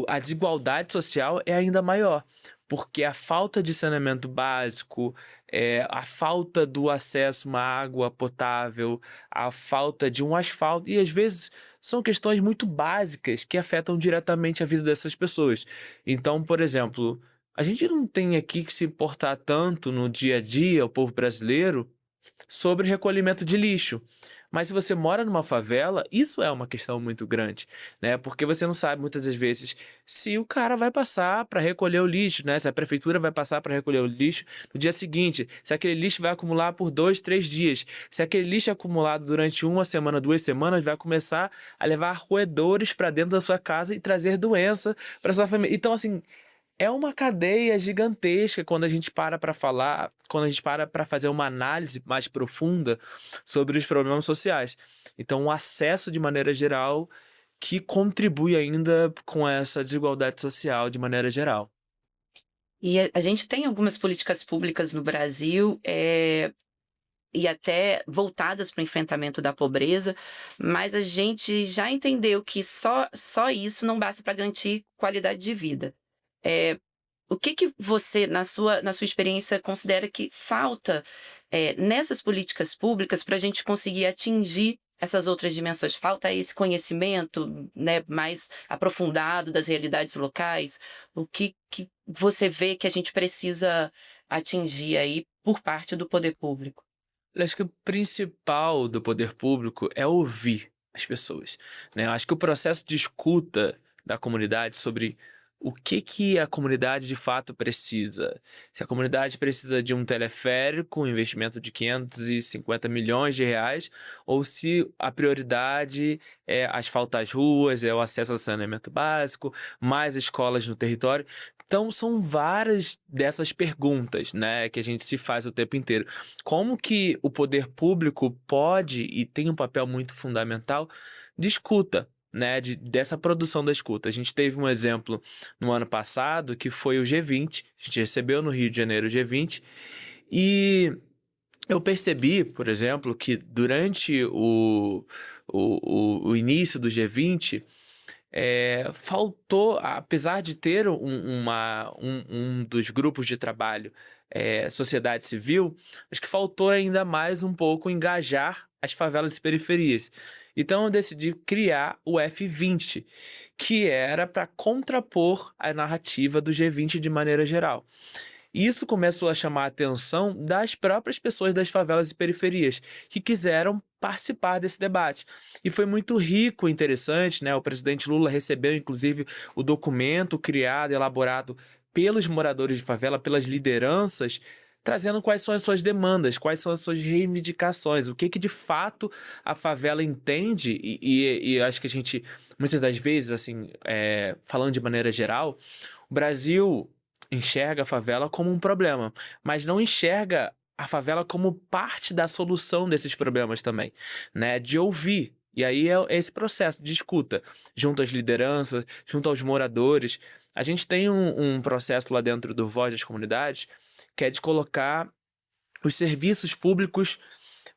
a desigualdade social é ainda maior, porque a falta de saneamento básico, a falta do acesso a uma água potável, a falta de um asfalto, e às vezes são questões muito básicas que afetam diretamente a vida dessas pessoas. Então, por exemplo, a gente não tem aqui que se importar tanto no dia a dia, o povo brasileiro, sobre recolhimento de lixo. Mas se você mora numa favela, isso é uma questão muito grande, né? Porque você não sabe muitas das vezes se o cara vai passar para recolher o lixo, né? Se a prefeitura vai passar para recolher o lixo no dia seguinte, se aquele lixo vai acumular por 2, 3 dias, se aquele lixo acumulado durante 1 semana, 2 semanas, vai começar a levar roedores para dentro da sua casa e trazer doença para sua família. Então, assim, é uma cadeia gigantesca quando a gente para falar, quando a gente para fazer uma análise mais profunda sobre os problemas sociais. Então, o acesso de maneira geral que contribui ainda com essa desigualdade social de maneira geral. E a gente tem algumas políticas públicas no Brasil e até voltadas para o enfrentamento da pobreza, mas a gente já entendeu que só isso não basta para garantir qualidade de vida. O que você, na sua experiência, considera que falta nessas políticas públicas para a gente conseguir atingir essas outras dimensões? Falta esse conhecimento, né, mais aprofundado das realidades locais? O que você vê que a gente precisa atingir aí por parte do poder público? Eu acho que o principal do poder público é ouvir as pessoas, né? Eu acho que o processo de escuta da comunidade sobre o que a comunidade de fato precisa. Se a comunidade precisa de um teleférico, um investimento de 550 milhões de reais, ou se a prioridade é asfaltar as ruas, é o acesso ao saneamento básico, mais escolas no território. Então, são várias dessas perguntas, né, que a gente se faz o tempo inteiro. Como que o poder público pode e tem um papel muito fundamental de escuta, né, dessa produção da escuta. A gente teve um exemplo no ano passado, que foi o G20. A gente recebeu no Rio de Janeiro o G20. E eu percebi, por exemplo, que durante o início do G20, faltou, apesar de ter um dos grupos de trabalho, sociedade civil, acho que faltou ainda mais um pouco engajar as favelas e periferias. Então eu decidi criar o F20, que era para contrapor a narrativa do G20 de maneira geral. Isso começou a chamar a atenção das próprias pessoas das favelas e periferias, que quiseram participar desse debate. E foi muito rico e interessante, né? O presidente Lula recebeu, inclusive, o documento criado, elaborado pelos moradores de favela, pelas lideranças, trazendo quais são as suas demandas, quais são as suas reivindicações, o que de fato a favela entende, e acho que a gente, muitas das vezes, assim, falando de maneira geral, o Brasil enxerga a favela como um problema, mas não enxerga a favela como parte da solução desses problemas também, né? De ouvir. E aí é esse processo de escuta, junto às lideranças, junto aos moradores. A gente tem um processo lá dentro do Voz das Comunidades, que é de colocar os serviços públicos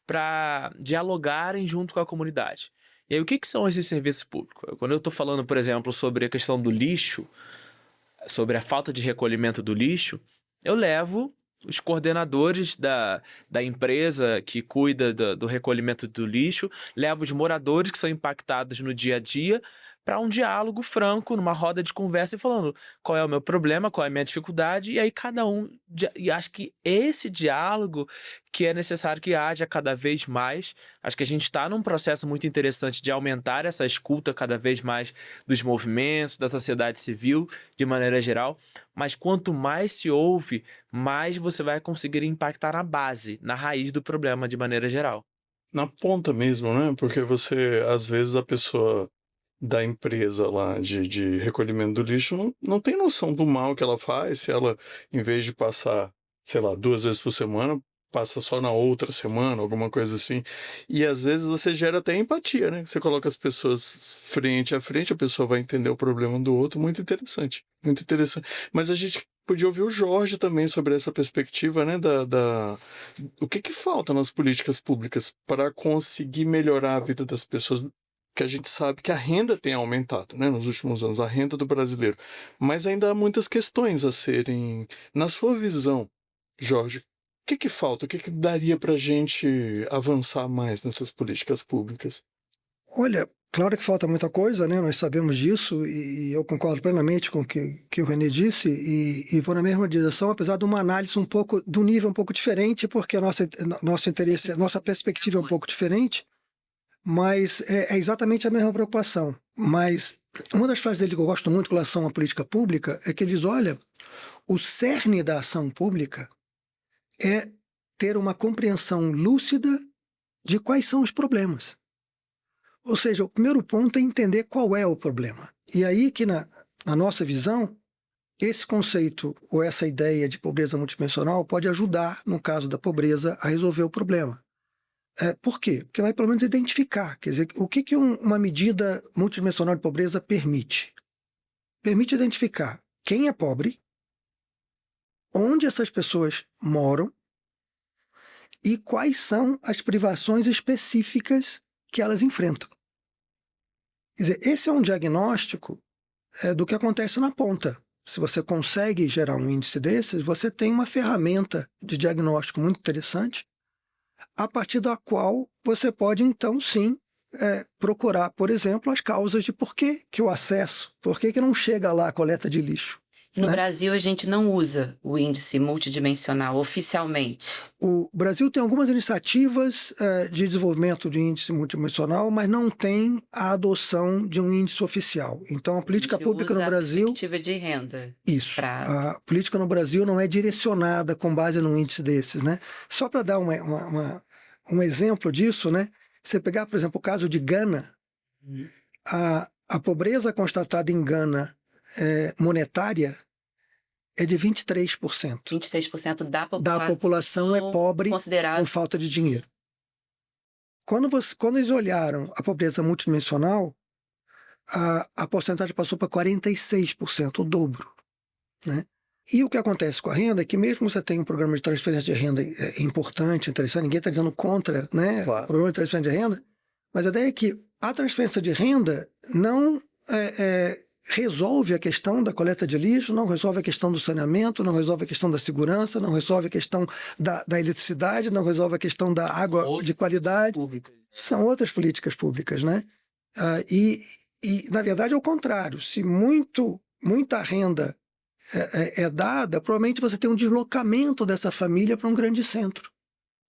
para dialogarem junto com a comunidade. E aí, o que são esses serviços públicos? Quando eu estou falando, por exemplo, sobre a questão do lixo, sobre a falta de recolhimento do lixo, eu levo os coordenadores da empresa que cuida do recolhimento do lixo, levo os moradores que são impactados no dia a dia para um diálogo franco, numa roda de conversa e falando qual é o meu problema, qual é a minha dificuldade, e aí cada um... E acho que esse diálogo que é necessário que haja cada vez mais. Acho que a gente está num processo muito interessante de aumentar essa escuta cada vez mais dos movimentos, da sociedade civil, de maneira geral, mas quanto mais se ouve, mais você vai conseguir impactar na base, na raiz do problema de maneira geral. Na ponta mesmo, né? Porque você, às vezes, a pessoa da empresa lá de recolhimento do lixo não tem noção do mal que ela faz, se ela, em vez de passar, sei lá, 2 vezes por semana, passa só na outra semana, alguma coisa assim. E às vezes você gera até empatia, né? Você coloca as pessoas frente a frente, a pessoa vai entender o problema do outro, muito interessante, muito interessante. Mas a gente podia ouvir o Jorge também sobre essa perspectiva, né, o que falta nas políticas públicas para conseguir melhorar a vida das pessoas, que a gente sabe que a renda tem aumentado, né, nos últimos anos, a renda do brasileiro, mas ainda há muitas questões a serem, na sua visão, Jorge, o que falta, o que daria para a gente avançar mais nessas políticas públicas? Olha, claro que falta muita coisa, né? Nós sabemos disso e eu concordo plenamente com o que o René disse e vou na mesma direção, apesar de uma análise do nível um pouco diferente, porque nosso interesse, nossa perspectiva é um pouco diferente, mas é exatamente a mesma preocupação. Mas uma das frases dele que eu gosto muito com relação à política pública é que ele diz, olha, o cerne da ação pública é ter uma compreensão lúcida de quais são os problemas. Ou seja, o primeiro ponto é entender qual é o problema. E aí que na nossa visão, esse conceito ou essa ideia de pobreza multidimensional pode ajudar, no caso da pobreza, a resolver o problema. Por quê? Porque vai pelo menos identificar, quer dizer, o que uma medida multidimensional de pobreza permite? Permite identificar quem é pobre, onde essas pessoas moram e quais são as privações específicas que elas enfrentam. Quer dizer, esse é um diagnóstico do que acontece na ponta. Se você consegue gerar um índice desses, você tem uma ferramenta de diagnóstico muito interessante, a partir da qual você pode, então, sim, procurar, por exemplo, as causas de por que o acesso, por que não chega lá a coleta de lixo. No Brasil, a gente não usa o índice multidimensional oficialmente. O Brasil tem algumas iniciativas de desenvolvimento de índice multidimensional, mas não tem a adoção de um índice oficial. Então, a política pública no Brasil... A perspectiva de renda. Isso. A política no Brasil não é direcionada com base num índice desses, né? Só para dar um exemplo disso, né? Você pegar, por exemplo, o caso de Gana, a pobreza constatada em Gana monetária é de 23%. 23% da população é pobre com falta de dinheiro. Quando eles olharam a pobreza multidimensional, a porcentagem passou para 46%, o dobro, né? E o que acontece com a renda é que mesmo você tem um programa de transferência de renda importante, interessante, ninguém está dizendo contra, né, claro, o programa de transferência de renda, mas a ideia é que a transferência de renda não resolve a questão da coleta de lixo, não resolve a questão do saneamento, não resolve a questão da segurança, não resolve a questão da eletricidade, não resolve a questão da água de qualidade. São outras políticas públicas, né? E, na verdade, é o contrário. Se muita renda é dada, provavelmente você tem um deslocamento dessa família para um grande centro.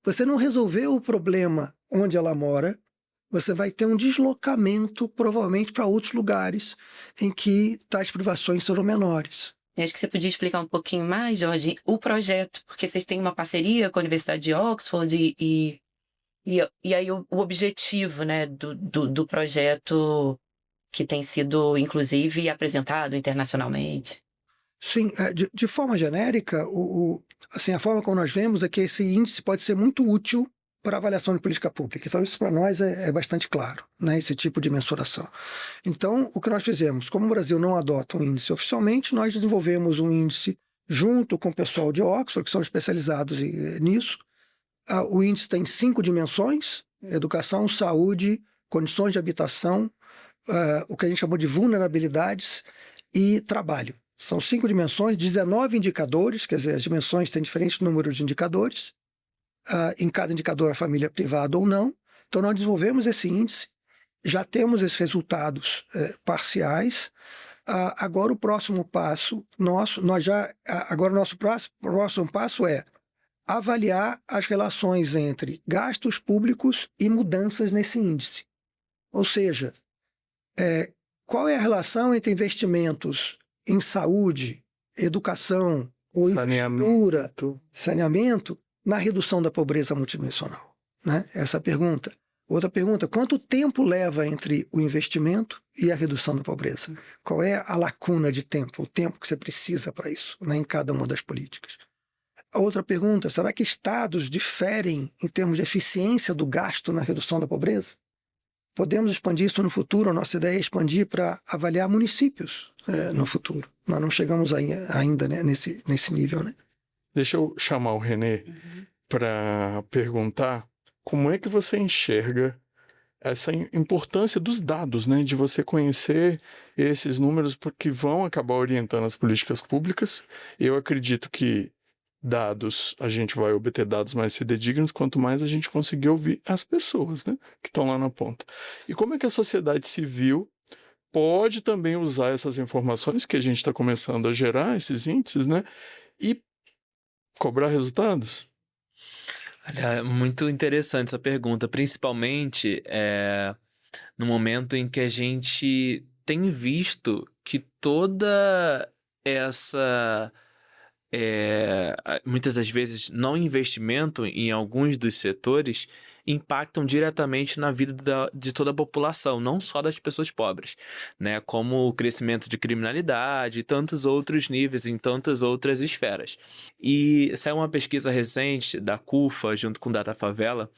Você não resolveu o problema onde ela mora, você vai ter um deslocamento, provavelmente, para outros lugares em que tais privações serão menores. Eu acho que você podia explicar um pouquinho mais, Jorge, o projeto, porque vocês têm uma parceria com a Universidade de Oxford e aí o objetivo, né, do projeto que tem sido, inclusive, apresentado internacionalmente. Sim, de forma genérica, assim, a forma como nós vemos é que esse índice pode ser muito útil para avaliação de política pública. Então, isso para nós é bastante claro, né, esse tipo de mensuração. Então, o que nós fizemos? Como o Brasil não adota um índice oficialmente, nós desenvolvemos um índice junto com o pessoal de Oxford, que são especializados nisso. O índice tem 5 dimensões: educação, saúde, condições de habitação, o que a gente chamou de vulnerabilidades e trabalho. São 5 dimensões, 19 indicadores, quer dizer, as dimensões têm diferentes números de indicadores. Em cada indicador a família é privada ou não. Então nós desenvolvemos esse índice já temos esses resultados parciais. Agora o próximo passo agora o nosso próximo passo é avaliar as relações entre gastos públicos e mudanças nesse índice. Ou seja, qual é a relação entre investimentos em saúde, educação ou infraestrutura, saneamento, na redução da pobreza multidimensional? Né? Essa é a pergunta. Outra pergunta, quanto tempo leva entre o investimento e a redução da pobreza? Qual é a lacuna de tempo, o tempo que você precisa para isso, né, em cada uma das políticas? A outra pergunta, será que estados diferem em termos de eficiência do gasto na redução da pobreza? Podemos expandir isso no futuro? A nossa ideia é expandir para avaliar municípios no futuro. Nós não chegamos ainda, né, nesse nível. Né? Deixa eu chamar o René para perguntar como é que você enxerga essa importância dos dados, né? De você conhecer esses números porque vão acabar orientando as políticas públicas. Eu acredito que a gente vai obter dados mais fidedignos quanto mais a gente conseguir ouvir as pessoas, né? Que estão lá na ponta. E como é que a sociedade civil pode também usar essas informações que a gente está começando a gerar, esses índices, né? E cobrar resultados? Olha, muito interessante essa pergunta, principalmente no momento em que a gente tem visto que toda essa, muitas das vezes, não investimento em alguns dos setores impactam diretamente na vida de toda a população, não só das pessoas pobres, né? Como o crescimento de criminalidade e tantos outros níveis em tantas outras esferas. E saiu uma pesquisa recente da CUFA, junto com o Datafavela,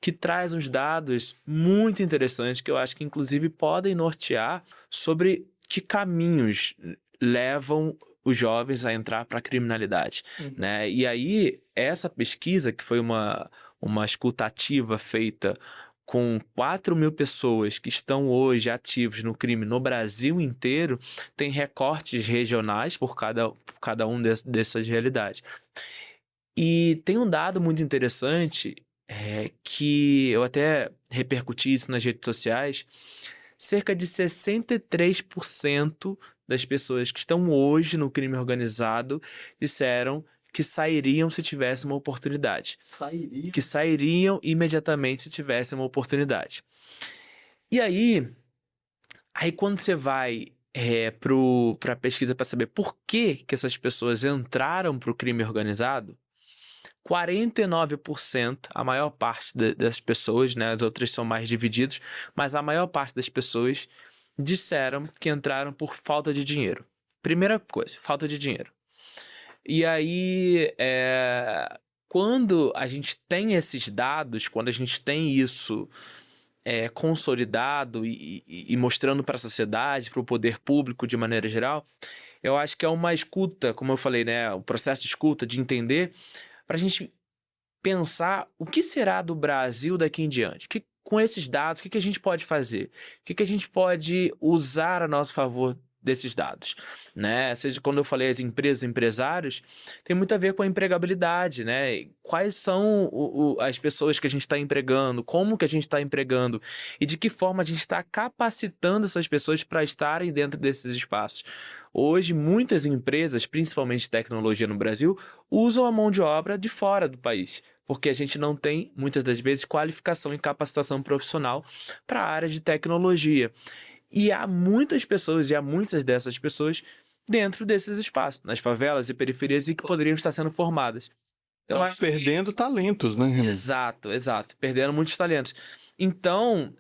que traz uns dados muito interessantes que eu acho que, inclusive, podem nortear sobre que caminhos levam os jovens a entrar para a criminalidade, né? E aí, essa pesquisa, que foi uma escutativa feita com 4.000 pessoas que estão hoje ativos no crime no Brasil inteiro, tem recortes regionais por cada um dessas realidades. E tem um dado muito interessante, que eu até repercuti isso nas redes sociais, cerca de 63% das pessoas que estão hoje no crime organizado disseram que sairiam se tivesse uma oportunidade. Que sairiam imediatamente se tivesse uma oportunidade. E aí quando você vai para a pesquisa para saber por que essas pessoas entraram para o crime organizado, 49%, a maior parte das pessoas, né, as outras são mais divididos, mas a maior parte das pessoas disseram que entraram por falta de dinheiro. Primeira coisa, falta de dinheiro. E aí, quando a gente tem esses dados, quando a gente tem isso consolidado e mostrando para a sociedade, para o poder público de maneira geral, eu acho que é uma escuta, como eu falei, né, o processo de escuta, de entender, para a gente pensar o que será do Brasil daqui em diante. Com esses dados, o que a gente pode fazer? O que a gente pode usar a nosso favor desses dados, né? Seja, quando eu falei as empresas, empresários, tem muito a ver com a empregabilidade, né? Quais são as pessoas que a gente está empregando, como que a gente está empregando e de que forma a gente está capacitando essas pessoas para estarem dentro desses espaços. Hoje, muitas empresas, principalmente de tecnologia no Brasil, usam a mão de obra de fora do país, porque a gente não tem, muitas das vezes, qualificação e capacitação profissional para a área de tecnologia. E há muitas pessoas, e há muitas dessas pessoas dentro desses espaços, nas favelas e periferias, e que poderiam estar sendo formadas. Então, perdendo talentos, né, Renan? Exato. Perdendo muitos talentos. Então,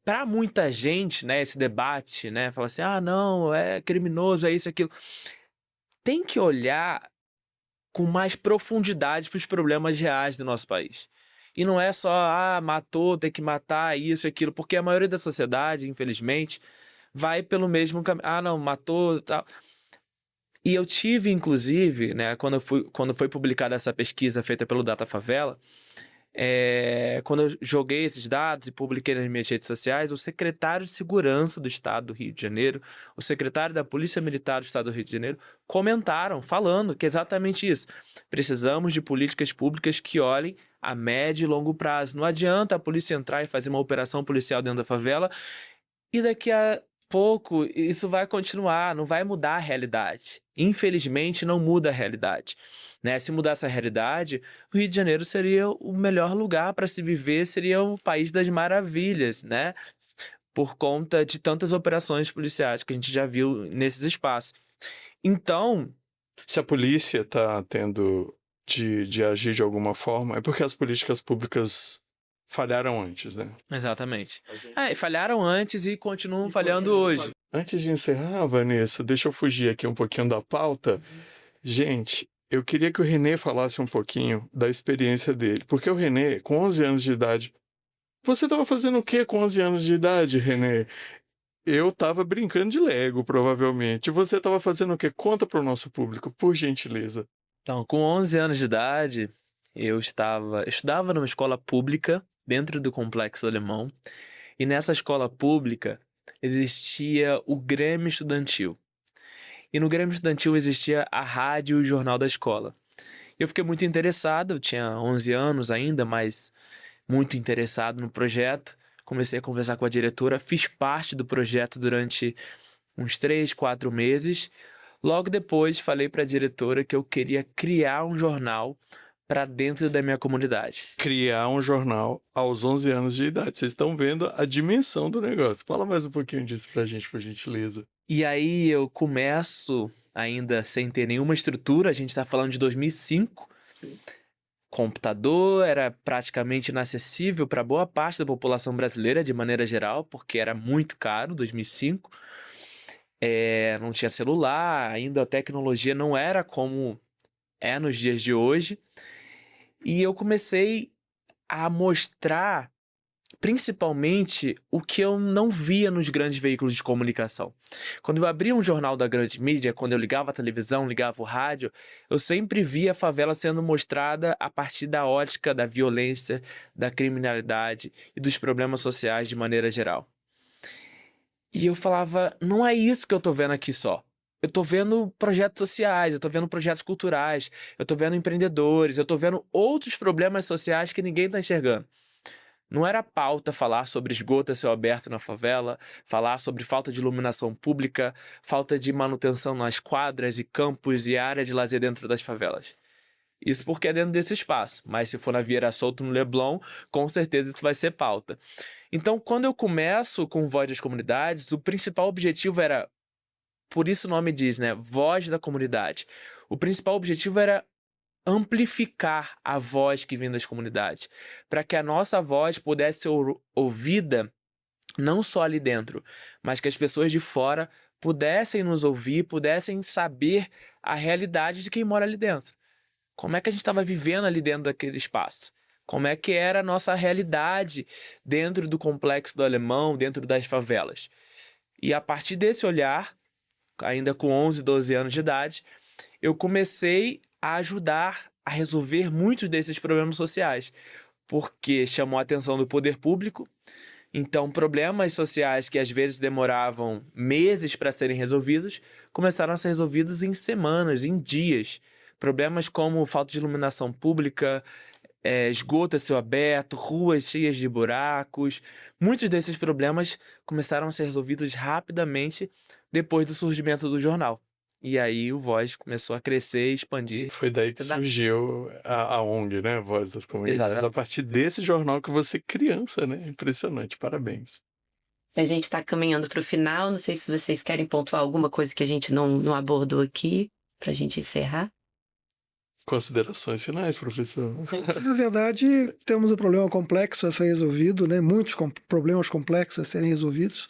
para muita gente, né, esse debate, né, fala assim, não, é criminoso, é isso, é aquilo. Tem que olhar com mais profundidade para os problemas reais do nosso país. E não é só, matou, tem que matar, isso e aquilo, porque a maioria da sociedade, infelizmente, vai pelo mesmo caminho. Não, matou, tal. E eu tive, inclusive, né, quando foi publicada essa pesquisa feita pelo Datafavela, quando eu joguei esses dados e publiquei nas minhas redes sociais, o secretário de Segurança do Estado do Rio de Janeiro, o secretário da Polícia Militar do Estado do Rio de Janeiro, comentaram, falando que é exatamente isso. Precisamos de políticas públicas que olhem a médio e longo prazo. Não adianta a polícia entrar e fazer uma operação policial dentro da favela e daqui a pouco isso vai continuar, não vai mudar a realidade. Infelizmente, não muda a realidade. Né? Se mudasse a realidade, o Rio de Janeiro seria o melhor lugar para se viver, seria o país das maravilhas, né? Por conta de tantas operações policiais que a gente já viu nesses espaços. Então... Se a polícia está tendo de agir de alguma forma, é porque as políticas públicas falharam antes, né? Exatamente. Falharam antes e continuam falhando hoje. Antes de encerrar, Vanessa, deixa eu fugir aqui um pouquinho da pauta. Gente, eu queria que o René falasse um pouquinho da experiência dele. Porque o René, com 11 anos de idade... Você estava fazendo o quê com 11 anos de idade, René? Eu estava brincando de Lego, provavelmente. Você estava fazendo o quê? Conta para o nosso público, por gentileza. Então, com 11 anos de idade, eu estudava numa escola pública dentro do Complexo Alemão. E nessa escola pública existia o Grêmio Estudantil. E no Grêmio Estudantil existia a rádio e o jornal da escola. Eu fiquei muito interessado, eu tinha 11 anos ainda, mas muito interessado no projeto. Comecei a conversar com a diretora, fiz parte do projeto durante uns 3, 4 meses. Logo depois, falei para a diretora que eu queria criar um jornal para dentro da minha comunidade. Criar um jornal aos 11 anos de idade. Vocês estão vendo a dimensão do negócio. Fala mais um pouquinho disso pra gente, por gentileza. E aí eu começo, ainda sem ter nenhuma estrutura, a gente está falando de 2005. Computador era praticamente inacessível para boa parte da população brasileira, de maneira geral, porque era muito caro, 2005. Não tinha celular, ainda a tecnologia não era como é nos dias de hoje. E eu comecei a mostrar, principalmente, o que eu não via nos grandes veículos de comunicação. Quando eu abria um jornal da grande mídia, quando eu ligava a televisão, ligava o rádio, eu sempre via a favela sendo mostrada a partir da ótica da violência, da criminalidade e dos problemas sociais de maneira geral. E eu falava, não é isso que eu tô vendo aqui só. Eu tô vendo projetos sociais, eu tô vendo projetos culturais, eu tô vendo empreendedores, eu tô vendo outros problemas sociais que ninguém tá enxergando. Não era pauta falar sobre esgoto a céu aberto na favela, falar sobre falta de iluminação pública, falta de manutenção nas quadras e campos e área de lazer dentro das favelas. Isso porque é dentro desse espaço, mas se for na Vieira Solto, no Leblon, com certeza isso vai ser pauta. Então, quando eu começo com Voz das Comunidades, o principal objetivo era, por isso o nome diz, né, Voz da Comunidade. O principal objetivo era amplificar a voz que vem das comunidades, para que a nossa voz pudesse ser ouvida não só ali dentro, mas que as pessoas de fora pudessem nos ouvir, pudessem saber a realidade de quem mora ali dentro. Como é que a gente estava vivendo ali dentro daquele espaço? Como é que era a nossa realidade dentro do Complexo do Alemão, dentro das favelas? E a partir desse olhar, ainda com 11, 12 anos de idade, eu comecei a ajudar a resolver muitos desses problemas sociais, porque chamou a atenção do poder público. Então, problemas sociais que às vezes demoravam meses para serem resolvidos, começaram a ser resolvidos em semanas, em dias. Problemas como falta de iluminação pública, esgoto a céu aberto, ruas cheias de buracos. Muitos desses problemas começaram a ser resolvidos rapidamente depois do surgimento do jornal. E aí o Voz começou a crescer e expandir. Foi daí que surgiu a ONG, né? Voz das Comunidades. A partir desse jornal que você criança, né? Impressionante, parabéns. A gente está caminhando para o final, não sei se vocês querem pontuar alguma coisa que a gente não abordou aqui, para a gente encerrar. Considerações finais, professor? Na verdade, temos um problema complexo a ser resolvido, né? Muitos problemas complexos a serem resolvidos.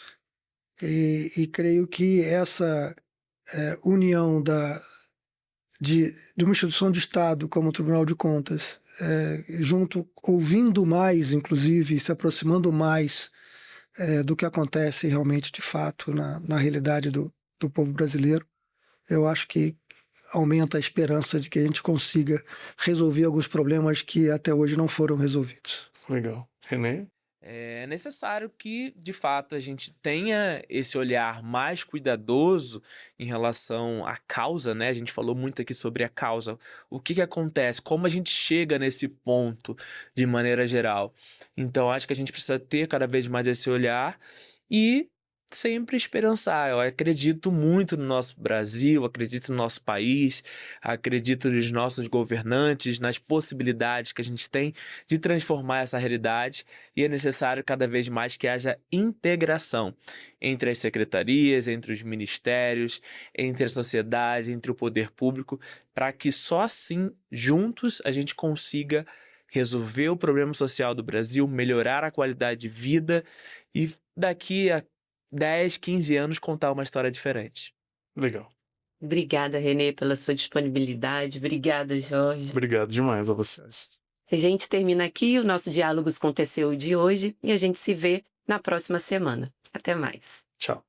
E creio que essa união de uma instituição de Estado como o Tribunal de Contas, junto, ouvindo mais, inclusive, se aproximando mais do que acontece realmente, de fato, na realidade do povo brasileiro, eu acho que aumenta a esperança de que a gente consiga resolver alguns problemas que até hoje não foram resolvidos. Legal. René? É necessário que, de fato, a gente tenha esse olhar mais cuidadoso em relação à causa, né? A gente falou muito aqui sobre a causa. O que acontece? Como a gente chega nesse ponto de maneira geral? Então, acho que a gente precisa ter cada vez mais esse olhar e sempre esperançar. Eu acredito muito no nosso Brasil, acredito no nosso país, acredito nos nossos governantes, nas possibilidades que a gente tem de transformar essa realidade, e é necessário cada vez mais que haja integração entre as secretarias, entre os ministérios, entre a sociedade, entre o poder público, para que só assim, juntos, a gente consiga resolver o problema social do Brasil, melhorar a qualidade de vida e daqui a 10, 15 anos contar uma história diferente. Legal. Obrigada, Renê, pela sua disponibilidade. Obrigada, Jorge. Obrigado demais a vocês. A gente termina aqui o nosso Diálogos com o TCU de hoje e a gente se vê na próxima semana. Até mais. Tchau.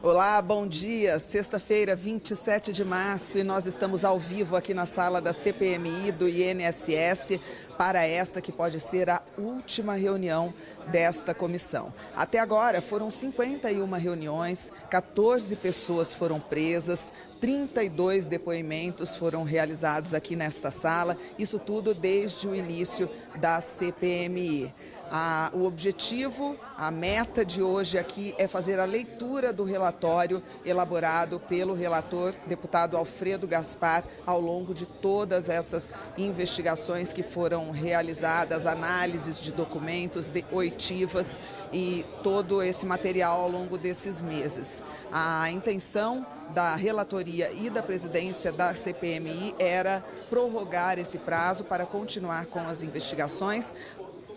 Olá, bom dia. Sexta-feira, 27 de março, e nós estamos ao vivo aqui na sala da CPMI do INSS para esta que pode ser a última reunião desta comissão. Até agora foram 51 reuniões, 14 pessoas foram presas, 32 depoimentos foram realizados aqui nesta sala, isso tudo desde o início da CPMI. O objetivo, a meta de hoje aqui é fazer a leitura do relatório elaborado pelo relator, deputado Alfredo Gaspar, ao longo de todas essas investigações que foram realizadas, análises de documentos, de oitivas e todo esse material ao longo desses meses. A intenção da relatoria e da presidência da CPMI era prorrogar esse prazo para continuar com as investigações.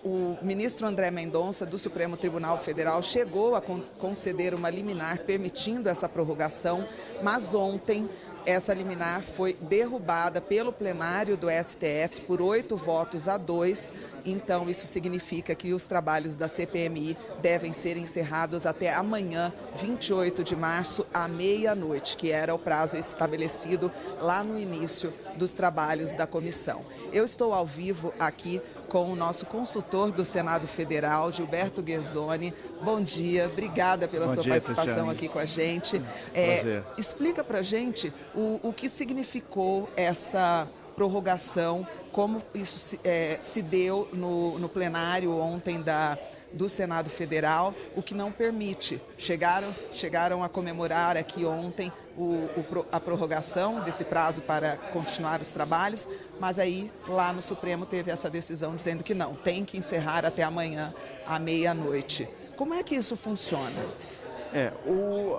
O ministro André Mendonça, do Supremo Tribunal Federal, chegou a conceder uma liminar permitindo essa prorrogação, mas ontem essa liminar foi derrubada pelo plenário do STF por 8-2. Então, isso significa que os trabalhos da CPMI devem ser encerrados até amanhã, 28 de março, à meia-noite, que era o prazo estabelecido lá no início dos trabalhos da comissão. Eu estou ao vivo aqui com o nosso consultor do Senado Federal, Gilberto Guerzoni. Bom dia, obrigada pela sua participação aqui com a gente. Explica para a gente o que significou essa prorrogação, como isso se deu no plenário ontem do Senado Federal, o que não permite. Chegaram a comemorar aqui ontem a prorrogação desse prazo para continuar os trabalhos, mas aí lá no Supremo teve essa decisão dizendo que não, tem que encerrar até amanhã à meia-noite. Como é que isso funciona?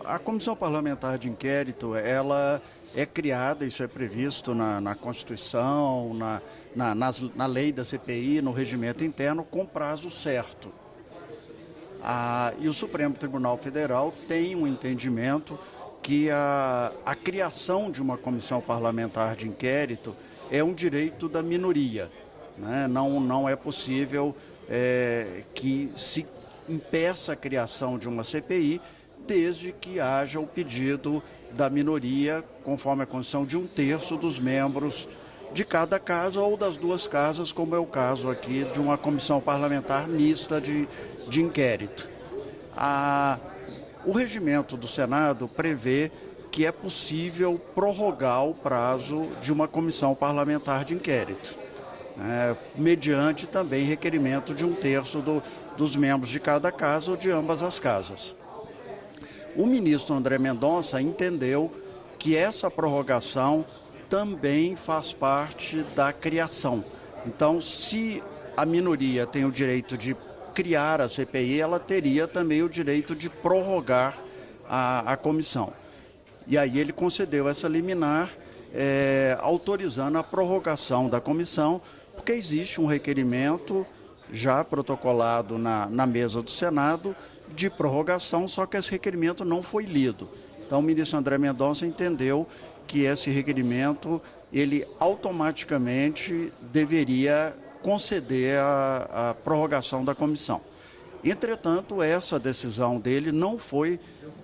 A Comissão Parlamentar de Inquérito, ela é criada, isso é previsto na Constituição, na lei da CPI, no regimento interno, com prazo certo. E o Supremo Tribunal Federal tem um entendimento que a criação de uma comissão parlamentar de inquérito é um direito da minoria, né? Não é possível que se impeça a criação de uma CPI desde que haja o pedido da minoria, conforme a Constituição, de 1/3 dos membros de cada casa ou das duas casas, como é o caso aqui de uma comissão parlamentar mista de inquérito. O regimento do Senado prevê que é possível prorrogar o prazo de uma comissão parlamentar de inquérito, mediante também requerimento de 1/3 dos membros de cada casa ou de ambas as casas. O ministro André Mendonça entendeu que essa prorrogação também faz parte da criação. Então, se a minoria tem o direito de criar a CPI, ela teria também o direito de prorrogar a comissão. E aí ele concedeu essa liminar, autorizando a prorrogação da comissão Porque existe um requerimento já protocolado na mesa do Senado de prorrogação, só que esse requerimento não foi lido. Então o ministro André Mendonça entendeu que esse requerimento, ele automaticamente deveria conceder a prorrogação da comissão. Entretanto, essa decisão dele não foi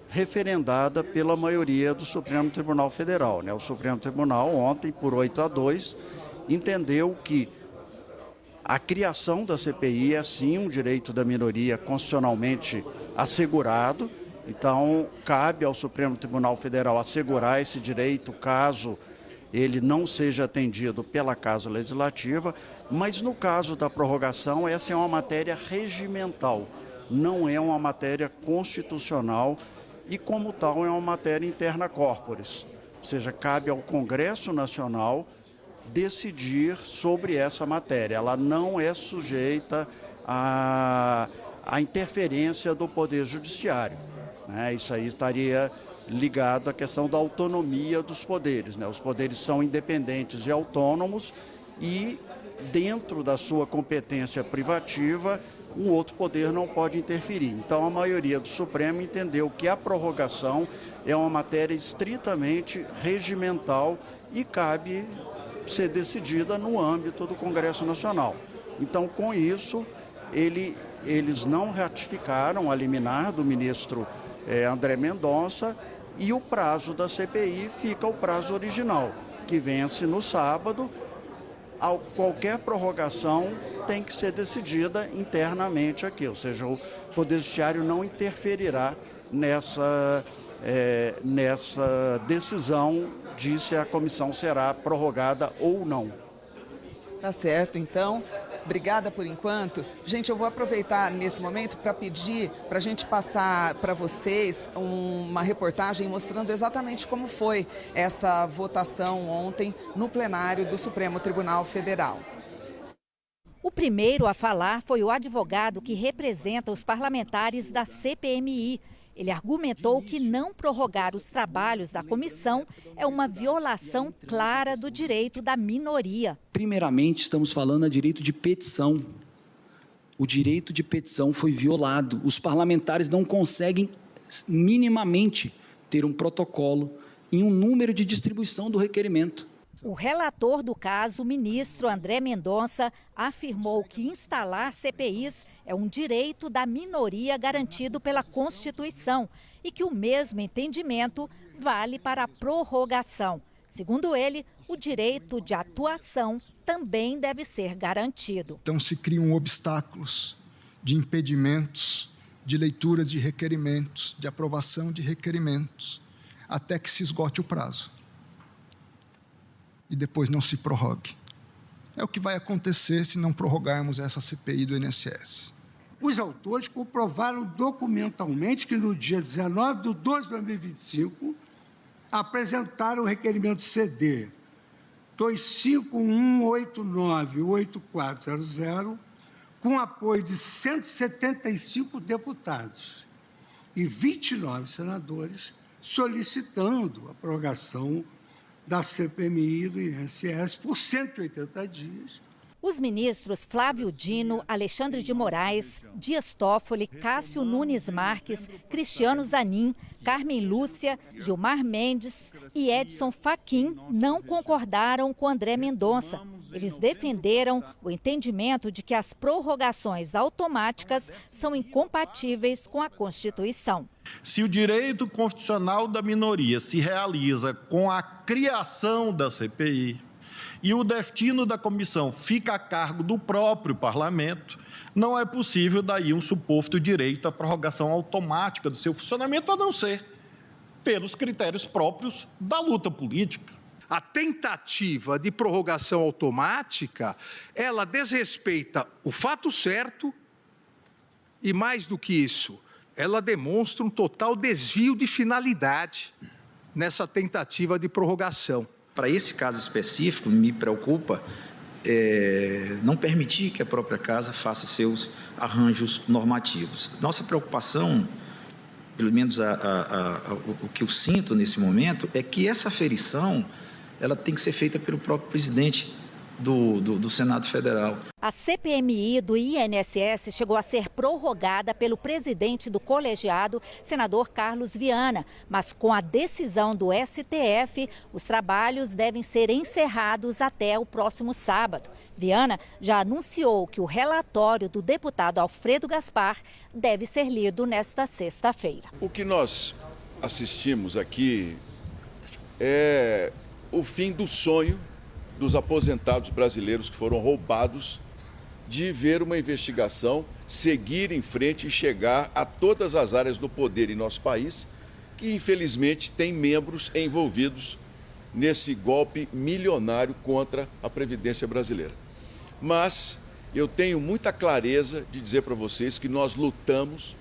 referendada pela maioria do Supremo Tribunal Federal, né? O Supremo Tribunal, ontem, por 8-2, entendeu que a criação da CPI é, sim, um direito da minoria constitucionalmente assegurado. Então, cabe ao Supremo Tribunal Federal assegurar esse direito caso ele não seja atendido pela Casa Legislativa, mas no caso da prorrogação, essa é uma matéria regimental, não é uma matéria constitucional e, como tal, é uma matéria interna corporis, ou seja, cabe ao Congresso Nacional decidir sobre essa matéria. Ela não é sujeita à interferência do Poder Judiciário, né? Isso aí estaria ligado à questão da autonomia dos poderes, né? Os poderes são independentes e autônomos e, dentro da sua competência privativa, um outro poder não pode interferir. Então, a maioria do Supremo entendeu que a prorrogação é uma matéria estritamente regimental e cabe ser decidida no âmbito do Congresso Nacional. Então, com isso, eles não ratificaram a liminar do ministro André Mendonça e o prazo da CPI fica o prazo original, que vence no sábado. Qualquer prorrogação tem que ser decidida internamente aqui, ou seja, o Poder Judiciário não interferirá nessa decisão de se a comissão será prorrogada ou não. Tá certo, então. Obrigada por enquanto. Gente, eu vou aproveitar nesse momento para pedir para a gente passar para vocês uma reportagem mostrando exatamente como foi essa votação ontem no plenário do Supremo Tribunal Federal. O primeiro a falar foi o advogado que representa os parlamentares da CPMI. Ele argumentou que não prorrogar os trabalhos da comissão é uma violação clara do direito da minoria. Primeiramente, estamos falando a direito de petição. O direito de petição foi violado. Os parlamentares não conseguem minimamente ter um protocolo em um número de distribuição do requerimento. O relator do caso, o ministro André Mendonça, afirmou que instalar CPIs é um direito da minoria garantido pela Constituição e que o mesmo entendimento vale para a prorrogação. Segundo ele, o direito de atuação também deve ser garantido. Então se criam obstáculos de impedimentos, de leituras de requerimentos, de aprovação de requerimentos, até que se esgote o prazo. E depois não se prorrogue. É o que vai acontecer se não prorrogarmos essa CPI do INSS. Os autores comprovaram documentalmente que no dia 19/2 de 2025 apresentaram o requerimento CD 251898400 com apoio de 175 deputados e 29 senadores solicitando a prorrogação da CPMI e do INSS por 180 dias. Os ministros Flávio Dino, Alexandre de Moraes, Dias Toffoli, Cássio Nunes Marques, Cristiano Zanin, Carmen Lúcia, Gilmar Mendes e Edson Fachin não concordaram com André Mendonça. Eles defenderam o entendimento de que as prorrogações automáticas são incompatíveis com a Constituição. Se o direito constitucional da minoria se realiza com a criação da CPI, e o destino da comissão fica a cargo do próprio parlamento, não é possível daí um suposto direito à prorrogação automática do seu funcionamento, a não ser pelos critérios próprios da luta política. A tentativa de prorrogação automática, ela desrespeita o fato certo e, mais do que isso, ela demonstra um total desvio de finalidade nessa tentativa de prorrogação. Para esse caso específico, me preocupa não permitir que a própria casa faça seus arranjos normativos. Nossa preocupação, pelo menos o que eu sinto nesse momento, é que essa aferição ela tem que ser feita pelo próprio presidente do Senado Federal. A CPMI do INSS chegou a ser prorrogada pelo presidente do colegiado, senador Carlos Viana, mas com a decisão do STF, os trabalhos devem ser encerrados até o próximo sábado. Viana já anunciou que o relatório do deputado Alfredo Gaspar deve ser lido nesta sexta-feira. O que nós assistimos aqui é o fim do sonho dos aposentados brasileiros que foram roubados de ver uma investigação seguir em frente e chegar a todas as áreas do poder em nosso país, que infelizmente tem membros envolvidos nesse golpe milionário contra a Previdência brasileira. Mas eu tenho muita clareza de dizer para vocês que nós lutamos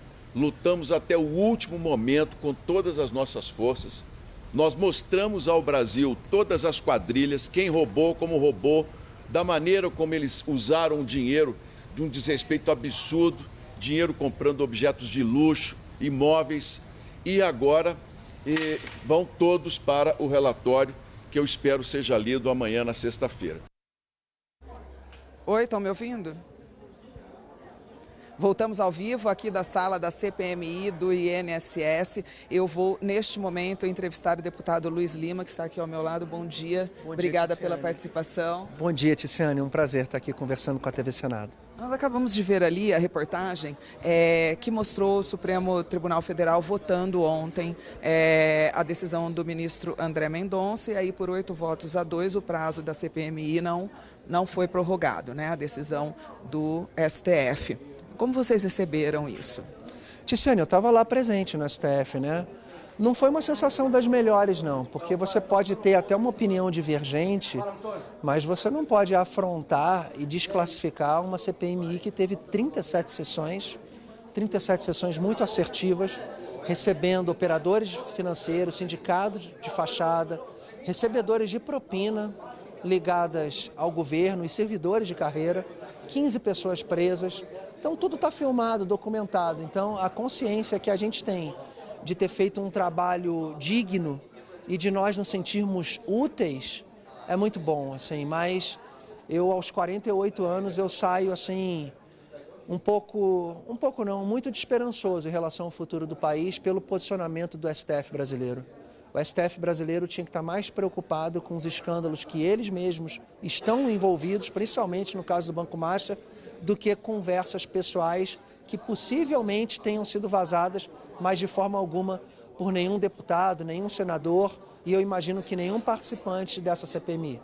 até o último momento com todas as nossas forças. Nós mostramos ao Brasil todas as quadrilhas, quem roubou, como roubou, da maneira como eles usaram o dinheiro de um desrespeito absurdo, dinheiro comprando objetos de luxo, imóveis, e agora vão todos para o relatório que eu espero seja lido amanhã na sexta-feira. Oi, estão me ouvindo? Voltamos ao vivo aqui da sala da CPMI do INSS. Eu vou, neste momento, entrevistar o deputado Luiz Lima, que está aqui ao meu lado. Bom dia. Obrigada pela participação. Bom dia, Ticiane. Um prazer estar aqui conversando com a TV Senado. Nós acabamos de ver ali a reportagem que mostrou o Supremo Tribunal Federal votando ontem a decisão do ministro André Mendonça, e aí por 8-2 o prazo da CPMI não foi prorrogado, né? A decisão do STF. Como vocês receberam isso? Ticiane, eu estava lá presente no STF, né? Não foi uma sensação das melhores, não, porque você pode ter até uma opinião divergente, mas você não pode afrontar e desclassificar uma CPMI que teve 37 sessões muito assertivas, recebendo operadores financeiros, sindicatos de fachada, recebedores de propina ligadas ao governo e servidores de carreira, 15 pessoas presas. Então, tudo está filmado, documentado. Então, a consciência que a gente tem de ter feito um trabalho digno e de nós nos sentirmos úteis é muito bom, assim. Mas eu, aos 48 anos, eu saio, assim, muito desesperançoso em relação ao futuro do país pelo posicionamento do STF brasileiro. O STF brasileiro tinha que estar mais preocupado com os escândalos que eles mesmos estão envolvidos, principalmente no caso do Banco Master, do que conversas pessoais que possivelmente tenham sido vazadas, mas de forma alguma por nenhum deputado, nenhum senador e eu imagino que nenhum participante dessa CPMI.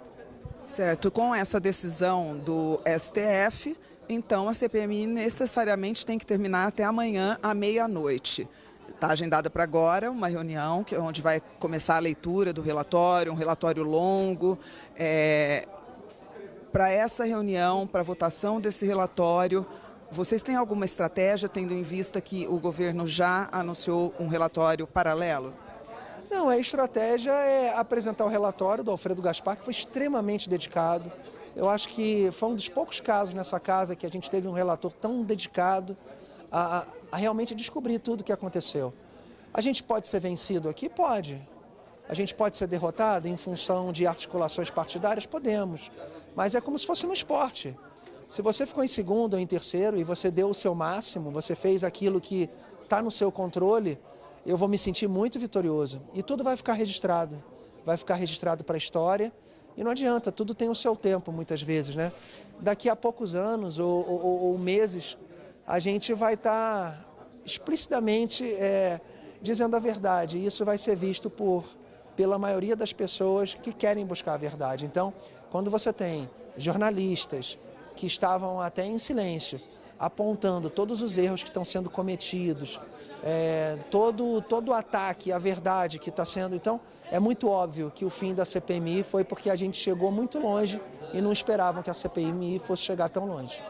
Certo, com essa decisão do STF, então a CPMI necessariamente tem que terminar até amanhã à meia-noite. Está agendada para agora uma reunião onde vai começar a leitura do relatório, um relatório longo. Para essa reunião, para a votação desse relatório, vocês têm alguma estratégia, tendo em vista que o governo já anunciou um relatório paralelo? Não, a estratégia é apresentar o relatório do Alfredo Gaspar, que foi extremamente dedicado. Eu acho que foi um dos poucos casos nessa casa que a gente teve um relator tão dedicado a realmente descobrir tudo o que aconteceu. A gente pode ser vencido aqui? Pode. A gente pode ser derrotado em função de articulações partidárias? Podemos. Mas é como se fosse no esporte. Se você ficou em segundo ou em terceiro e você deu o seu máximo, você fez aquilo que está no seu controle, eu vou me sentir muito vitorioso. E tudo vai ficar registrado. Vai ficar registrado para a história. E não adianta, tudo tem o seu tempo muitas vezes, né? Daqui a poucos anos ou meses, a gente vai estar explicitamente dizendo a verdade. E isso vai ser visto pela maioria das pessoas que querem buscar a verdade. Então, quando você tem jornalistas que estavam até em silêncio, apontando todos os erros que estão sendo cometidos, todo o ataque à verdade que está sendo... Então, é muito óbvio que o fim da CPMI foi porque a gente chegou muito longe e não esperavam que a CPMI fosse chegar tão longe.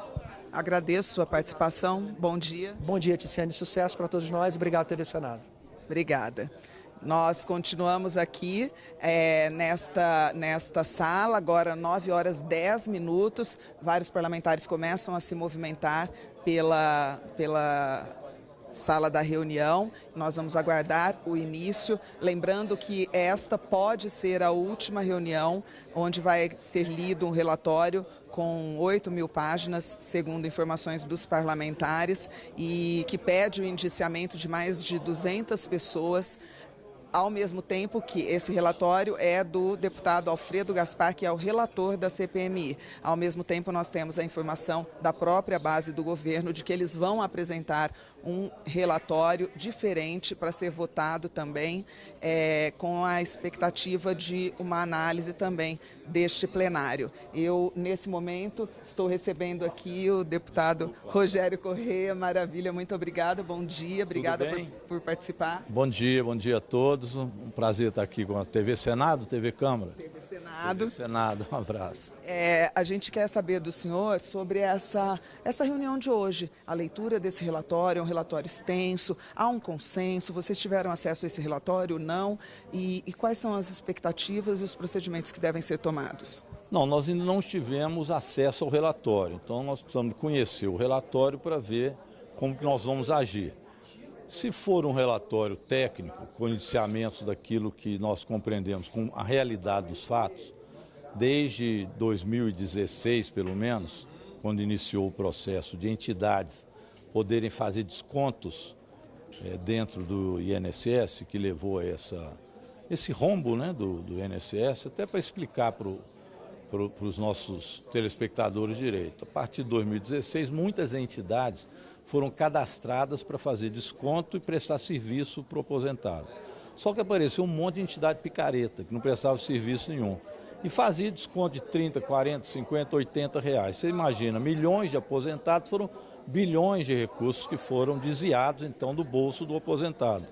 Agradeço sua participação. Bom dia. Bom dia, Ticiane. Sucesso para todos nós. Obrigado, TV Senado. Obrigada. Nós continuamos aqui nesta sala, agora 9h10. Vários parlamentares começam a se movimentar sala da reunião. Nós vamos aguardar o início, lembrando que esta pode ser a última reunião onde vai ser lido um relatório com 8.000 páginas, segundo informações dos parlamentares, e que pede o indiciamento de mais de 200 pessoas, ao mesmo tempo que esse relatório é do deputado Alfredo Gaspar, que é o relator da CPMI. Ao mesmo tempo, nós temos a informação da própria base do governo de que eles vão apresentar um relatório diferente para ser votado também, com a expectativa de uma análise também deste plenário. Eu, nesse momento, estou recebendo aqui o deputado Rogério Corrêa. Maravilha, muito obrigada, bom dia, obrigada por participar. Bom dia a todos, um prazer estar aqui com a TV Senado, TV Câmara. TV Senado. TV Senado, um abraço. A gente quer saber do senhor sobre essa reunião de hoje, a leitura desse relatório, é um relatório extenso, há um consenso, vocês tiveram acesso a esse relatório, não? E quais são as expectativas e os procedimentos que devem ser tomados? Não, nós ainda não tivemos acesso ao relatório, então nós precisamos conhecer o relatório para ver como que nós vamos agir. Se for um relatório técnico, com indiciamentos daquilo que nós compreendemos com a realidade dos fatos, desde 2016, pelo menos, quando iniciou o processo de entidades poderem fazer descontos dentro do INSS, que levou a esse rombo, né, do INSS, até para explicar para os nossos telespectadores direito. A partir de 2016, muitas entidades foram cadastradas para fazer desconto e prestar serviço para o aposentado. Só que apareceu um monte de entidade picareta, que não prestava serviço nenhum. E fazia desconto de 30, 40, 50, 80 reais. Você imagina, milhões de aposentados, foram bilhões de recursos que foram desviados, então, do bolso do aposentado.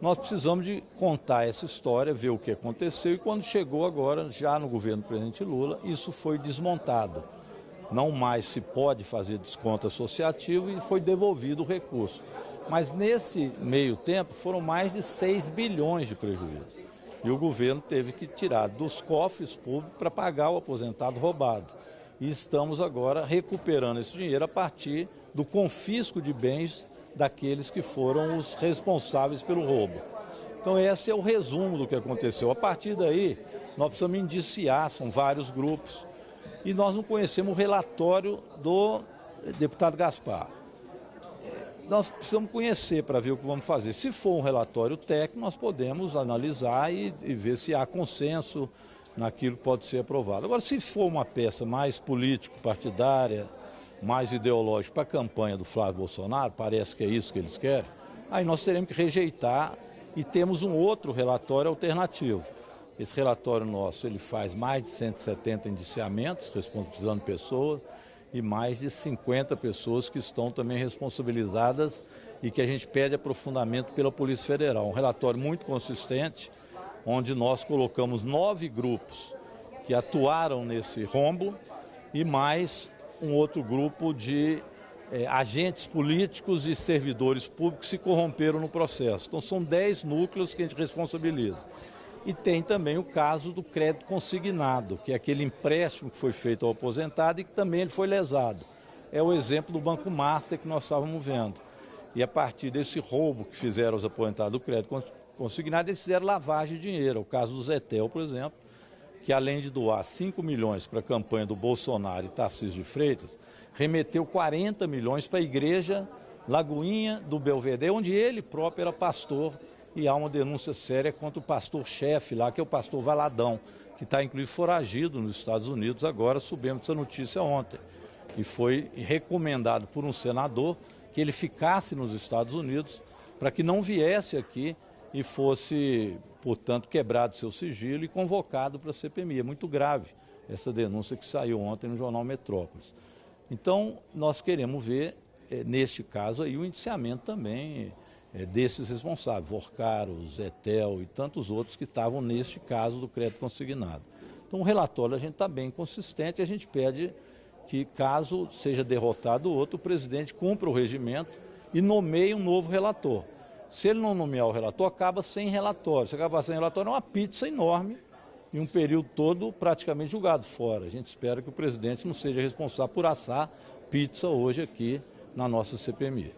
Nós precisamos de contar essa história, ver o que aconteceu, e quando chegou agora, já no governo do presidente Lula, isso foi desmontado. Não mais se pode fazer desconto associativo e foi devolvido o recurso. Mas nesse meio tempo foram mais de 6 bilhões de prejuízo. E o governo teve que tirar dos cofres públicos para pagar o aposentado roubado. E estamos agora recuperando esse dinheiro a partir do confisco de bens daqueles que foram os responsáveis pelo roubo. Então esse é o resumo do que aconteceu. A partir daí, nós precisamos indiciar, são vários grupos, e nós não conhecemos o relatório do deputado Gaspar. Nós precisamos conhecer para ver o que vamos fazer. Se for um relatório técnico, nós podemos analisar e ver se há consenso naquilo que pode ser aprovado. Agora, se for uma peça mais político-partidária, mais ideológica para a campanha do Flávio Bolsonaro, parece que é isso que eles querem, aí nós teremos que rejeitar e temos um outro relatório alternativo. Esse relatório nosso, ele faz mais de 170 indiciamentos, responsabilizando pessoas, e mais de 50 pessoas que estão também responsabilizadas e que a gente pede aprofundamento pela Polícia Federal. Um relatório muito consistente, onde nós colocamos 9 grupos que atuaram nesse rombo e mais um outro grupo de agentes políticos e servidores públicos que se corromperam no processo. Então são 10 núcleos que a gente responsabiliza. E tem também o caso do crédito consignado, que é aquele empréstimo que foi feito ao aposentado e que também ele foi lesado. É o exemplo do Banco Master que nós estávamos vendo. E a partir desse roubo que fizeram os aposentados do crédito consignado, eles fizeram lavagem de dinheiro. O caso do Zetel, por exemplo, que além de doar 5 milhões para a campanha do Bolsonaro e Tarcísio de Freitas, remeteu 40 milhões para a igreja Lagoinha do Belvedere, onde ele próprio era pastor. E há uma denúncia séria contra o pastor-chefe lá, que é o pastor Valadão, que está inclusive foragido nos Estados Unidos agora, soubemos essa notícia ontem. E foi recomendado por um senador que ele ficasse nos Estados Unidos para que não viesse aqui e fosse, portanto, quebrado seu sigilo e convocado para a CPMI. É muito grave essa denúncia que saiu ontem no jornal Metrópolis. Então, nós queremos ver, neste caso aí, o indiciamento também desses responsáveis, Vorcaro, Zetel e tantos outros que estavam neste caso do crédito consignado. Então o relatório a gente está bem consistente e a gente pede que, caso seja derrotado o outro, o presidente cumpra o regimento e nomeie um novo relator. Se ele não nomear o relator, acaba sem relatório. Se acabar sem relatório, é uma pizza enorme e um período todo praticamente julgado fora. A gente espera que o presidente não seja responsável por assar pizza hoje aqui na nossa CPMI.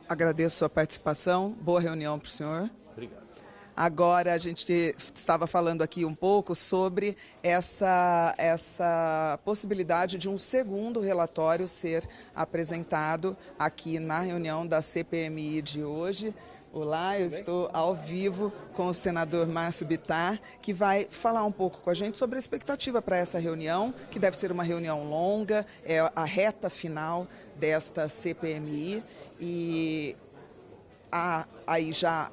Agradeço a participação. Boa reunião para o senhor. Obrigado. Agora, a gente estava falando aqui um pouco sobre essa possibilidade de um segundo relatório ser apresentado aqui na reunião da CPMI de hoje. Olá, eu estou ao vivo com o senador Márcio Bittar, que vai falar um pouco com a gente sobre a expectativa para essa reunião, que deve ser uma reunião longa, é a reta final desta CPMI, e há aí já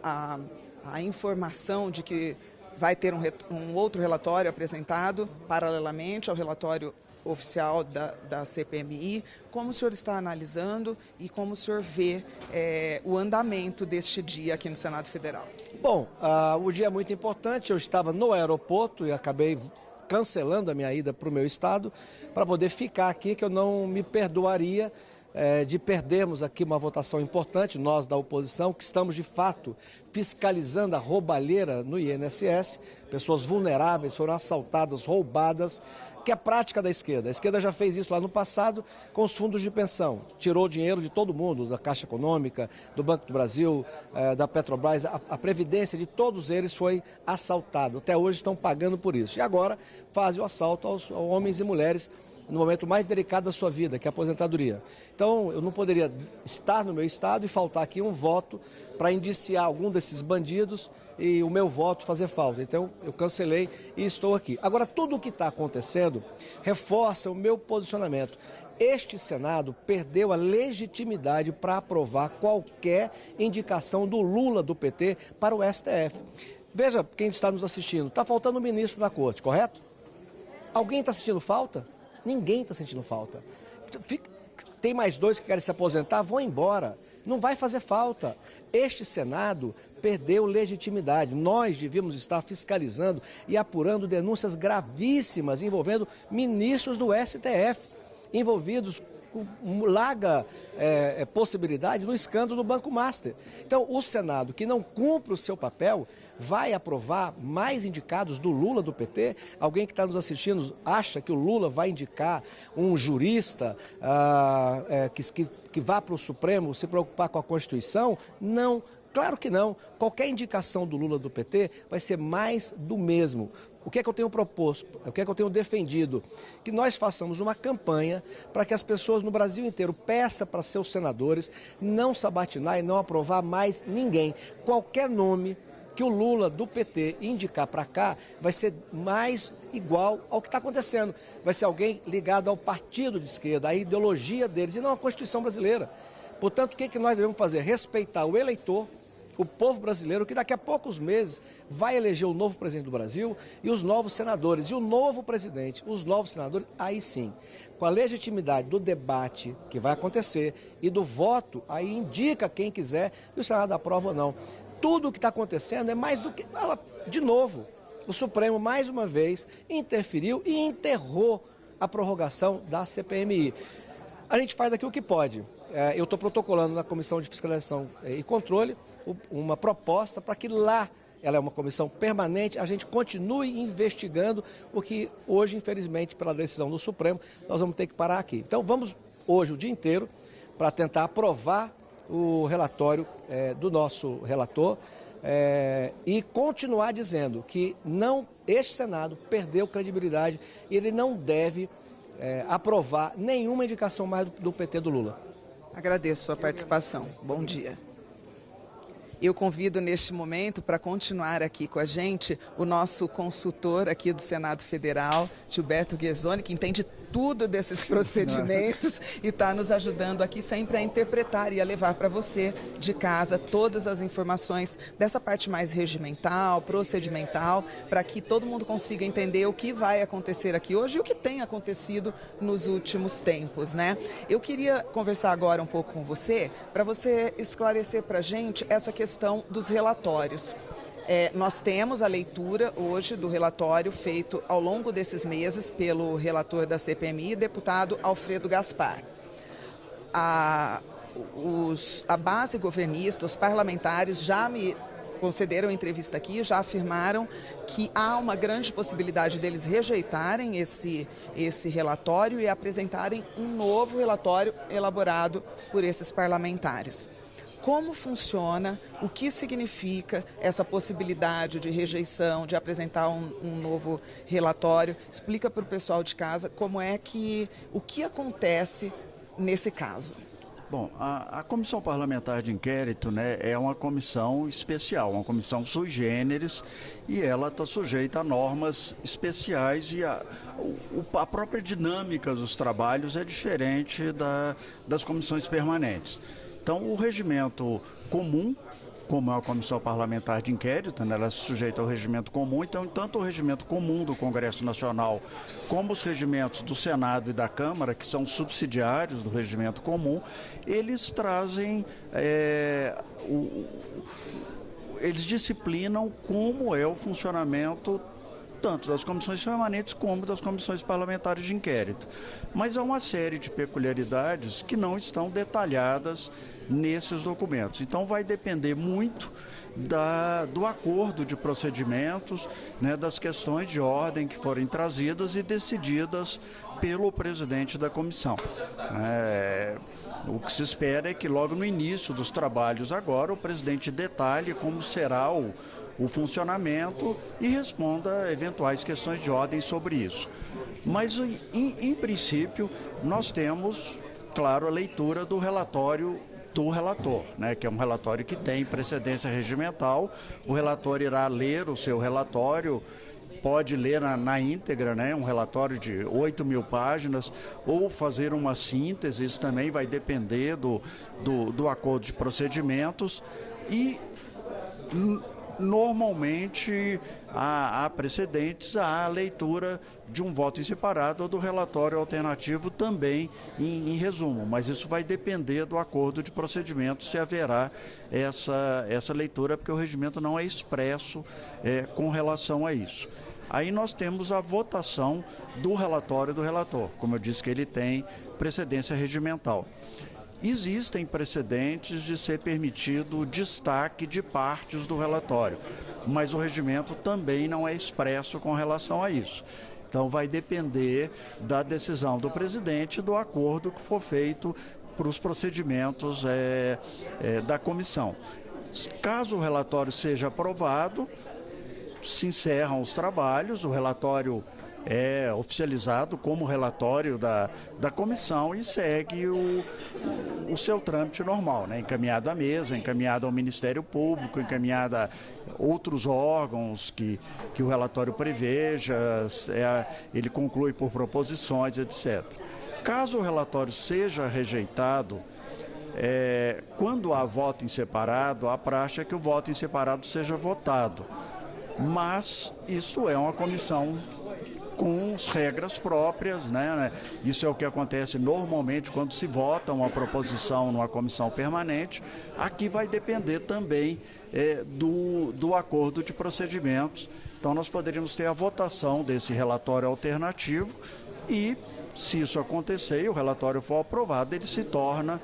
a informação de que vai ter um outro relatório apresentado paralelamente ao relatório oficial da CPMI. Como o senhor está analisando e como o senhor vê o andamento deste dia aqui no Senado Federal? Bom, o dia é muito importante. Eu estava no aeroporto e acabei cancelando a minha ida para o meu estado para poder ficar aqui, que eu não me perdoaria de perdermos aqui uma votação importante, nós da oposição, que estamos de fato fiscalizando a roubalheira no INSS. Pessoas vulneráveis foram assaltadas, roubadas, que é a prática da esquerda. A esquerda já fez isso lá no passado com os fundos de pensão. Tirou dinheiro de todo mundo, da Caixa Econômica, do Banco do Brasil, da Petrobras. A previdência de todos eles foi assaltada. Até hoje estão pagando por isso. E agora fazem o assalto aos homens e mulheres no momento mais delicado da sua vida, que é a aposentadoria. Então, eu não poderia estar no meu estado e faltar aqui um voto para indiciar algum desses bandidos e o meu voto fazer falta. Então, eu cancelei e estou aqui. Agora, tudo o que está acontecendo reforça o meu posicionamento. Este Senado perdeu a legitimidade para aprovar qualquer indicação do Lula, do PT, para o STF. Veja quem está nos assistindo. Está faltando um ministro na corte, correto? Alguém está sentindo falta? Ninguém está sentindo falta. Tem mais dois que querem se aposentar, vão embora. Não vai fazer falta. Este Senado perdeu legitimidade. Nós devíamos estar fiscalizando e apurando denúncias gravíssimas envolvendo ministros do STF, envolvidos com larga possibilidade no escândalo do Banco Master. Então, o Senado, que não cumpre o seu papel, vai aprovar mais indicados do Lula, do PT? Alguém que está nos assistindo acha que o Lula vai indicar um jurista que vá para o Supremo se preocupar com a Constituição? Não, claro que não. Qualquer indicação do Lula, do PT, vai ser mais do mesmo. O que é que eu tenho proposto? O que é que eu tenho defendido? Que nós façamos uma campanha para que as pessoas no Brasil inteiro peçam para seus senadores não sabatinar e não aprovar mais ninguém. Qualquer nome que o Lula do PT indicar para cá vai ser mais igual ao que está acontecendo. Vai ser alguém ligado ao partido de esquerda, à ideologia deles e não à Constituição brasileira. Portanto, o que nós devemos fazer? Respeitar o eleitor, o povo brasileiro, que daqui a poucos meses vai eleger o novo presidente do Brasil e os novos senadores. E o novo presidente, os novos senadores, aí sim, com a legitimidade do debate que vai acontecer e do voto, aí indica quem quiser e o Senado aprova ou não. Tudo o que está acontecendo é mais do que... De novo, o Supremo, mais uma vez, interferiu e enterrou a prorrogação da CPMI. A gente faz aqui o que pode. Eu estou protocolando na Comissão de Fiscalização e Controle uma proposta para que lá, ela é uma comissão permanente, a gente continue investigando o que hoje, infelizmente, pela decisão do Supremo, nós vamos ter que parar aqui. Então vamos hoje o dia inteiro para tentar aprovar o relatório do nosso relator e continuar dizendo que este Senado perdeu credibilidade e ele não deve aprovar nenhuma indicação mais do PT do Lula. Agradeço a participação. Bom dia. Eu convido neste momento para continuar aqui com a gente o nosso consultor aqui do Senado Federal, Gilberto Ghezoni, que entende tudo desses procedimentos e está nos ajudando aqui sempre a interpretar e a levar para você de casa todas as informações dessa parte mais regimental, procedimental, para que todo mundo consiga entender o que vai acontecer aqui hoje e o que tem acontecido nos últimos tempos, né? Eu queria conversar agora um pouco com você, para você esclarecer para a gente essa questão dos relatórios. Nós temos a leitura hoje do relatório feito ao longo desses meses pelo relator da CPMI, deputado Alfredo Gaspar. A base governista, os parlamentares já me concederam entrevista aqui, já afirmaram que há uma grande possibilidade deles rejeitarem esse relatório e apresentarem um novo relatório elaborado por esses parlamentares. como funciona, o que significa essa possibilidade de rejeição, de apresentar um novo relatório. Explica para o pessoal de casa o que acontece nesse caso. Bom, a Comissão Parlamentar de Inquérito, né, é uma comissão especial, uma comissão sui generis, e ela está sujeita a normas especiais e a própria dinâmica dos trabalhos é diferente das comissões permanentes. Então, o regimento comum, como é a Comissão Parlamentar de Inquérito, né, ela se sujeita ao regimento comum, então, tanto o regimento comum do Congresso Nacional como os regimentos do Senado e da Câmara, que são subsidiários do regimento comum, eles trazem, eles disciplinam como é o funcionamento tanto das comissões permanentes como das comissões parlamentares de inquérito. Mas há uma série de peculiaridades que não estão detalhadas nesses documentos. Então vai depender muito do acordo de procedimentos, né, das questões de ordem que forem trazidas e decididas pelo presidente da comissão. O que se espera é que logo no início dos trabalhos agora o presidente detalhe como será o funcionamento e responda eventuais questões de ordem sobre isso. Mas, em princípio, nós temos, claro, a leitura do relatório do relator, né, que é um relatório que tem precedência regimental. O relator irá ler o seu relatório, pode ler na íntegra, né, um relatório de 8.000 páginas, ou fazer uma síntese, isso também vai depender do acordo de procedimentos. E normalmente há precedentes à leitura de um voto em separado ou do relatório alternativo também em resumo, mas isso vai depender do acordo de procedimento se haverá essa leitura, porque o regimento não é expresso com relação a isso. Aí nós temos a votação do relatório do relator, como eu disse que ele tem precedência regimental. Existem precedentes de ser permitido o destaque de partes do relatório, mas o regimento também não é expresso com relação a isso. Então vai depender da decisão do presidente e do acordo que for feito para os procedimentos da comissão. Caso o relatório seja aprovado, se encerram os trabalhos, o relatório é oficializado como relatório da comissão e segue o seu trâmite normal, né? Encaminhado à mesa, encaminhado ao Ministério Público, encaminhado a outros órgãos que o relatório preveja, ele conclui por proposições, etc. Caso o relatório seja rejeitado, quando há voto em separado, a praxe é que o voto em separado seja votado. Mas isso é uma comissão com as regras próprias, né? Isso é o que acontece normalmente quando se vota uma proposição numa comissão permanente. Aqui vai depender também do acordo de procedimentos. Então nós poderíamos ter a votação desse relatório alternativo e, se isso acontecer e o relatório for aprovado, ele se torna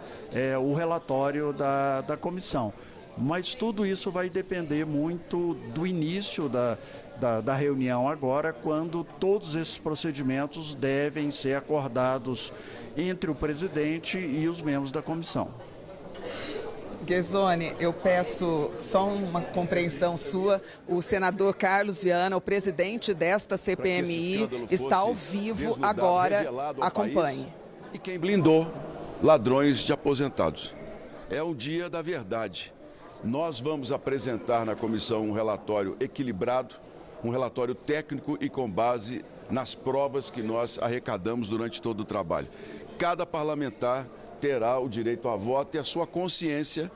o relatório da comissão. Mas tudo isso vai depender muito do início da reunião agora, quando todos esses procedimentos devem ser acordados entre o presidente e os membros da comissão. Guerzoni, eu peço só uma compreensão sua. O senador Carlos Viana, o presidente desta CPMI, está ao vivo agora. Acompanhe. E quem blindou ladrões de aposentados. É o dia da verdade. Nós vamos apresentar na comissão um relatório equilibrado, um relatório técnico e com base nas provas que nós arrecadamos durante todo o trabalho. Cada parlamentar terá o direito a voto e a sua consciência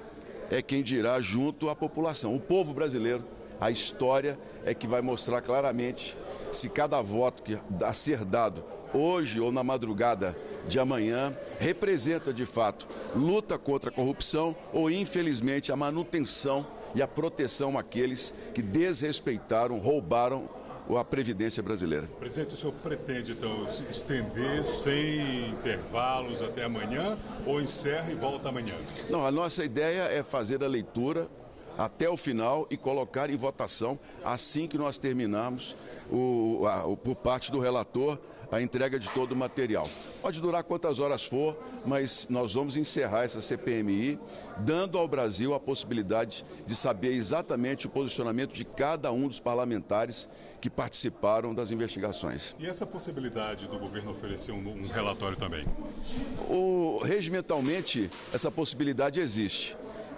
é quem dirá junto à população. O povo brasileiro, a história é que vai mostrar claramente se cada voto que a ser dado hoje ou na madrugada de amanhã representa de fato luta contra a corrupção ou infelizmente a manutenção e a proteção àqueles que desrespeitaram, roubaram a Previdência brasileira. Presidente, o senhor pretende, então, se estender sem intervalos até amanhã ou encerra e volta amanhã? Não, a nossa ideia é fazer a leitura até o final e colocar em votação assim que nós terminarmos, por parte do relator, a entrega de todo o material. Pode durar quantas horas for, mas nós vamos encerrar essa CPMI, dando ao Brasil a possibilidade de saber exatamente o posicionamento de cada um dos parlamentares que participaram das investigações. E essa possibilidade do governo oferecer um relatório também? Regimentalmente, essa possibilidade existe.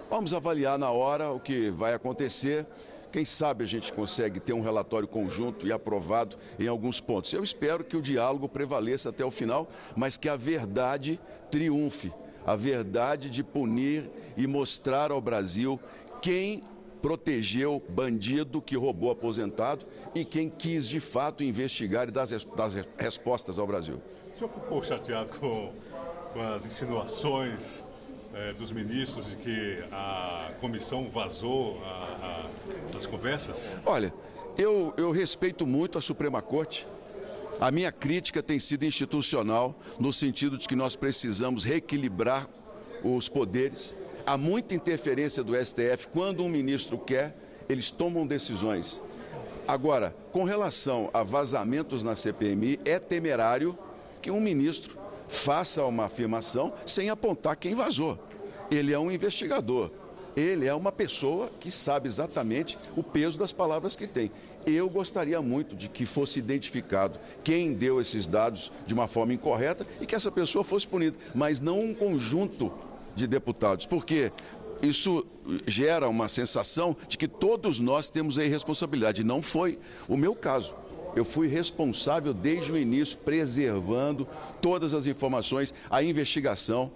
Vamos avaliar na hora o que vai acontecer. Quem sabe a gente consegue ter um relatório conjunto e aprovado em alguns pontos. Eu espero que o diálogo prevaleça até o final, mas que a verdade triunfe. A verdade de punir e mostrar ao Brasil quem protegeu bandido que roubou aposentado e quem quis de fato investigar e dar respostas ao Brasil. O senhor ficou chateado com as insinuações dos ministros de que a comissão vazou as conversas? Olha, eu respeito muito a Suprema Corte. A minha crítica tem sido institucional, no sentido de que nós precisamos reequilibrar os poderes. Há muita interferência do STF. Quando um ministro quer, eles tomam decisões. Agora, com relação a vazamentos na CPMI, é temerário que um ministro faça uma afirmação sem apontar quem vazou. Ele é um investigador. Ele é uma pessoa que sabe exatamente o peso das palavras que tem. Eu gostaria muito de que fosse identificado quem deu esses dados de uma forma incorreta e que essa pessoa fosse punida, mas não um conjunto de deputados, porque isso gera uma sensação de que todos nós temos a irresponsabilidade. Não foi o meu caso. Eu fui responsável desde o início, preservando todas as informações, a investigação.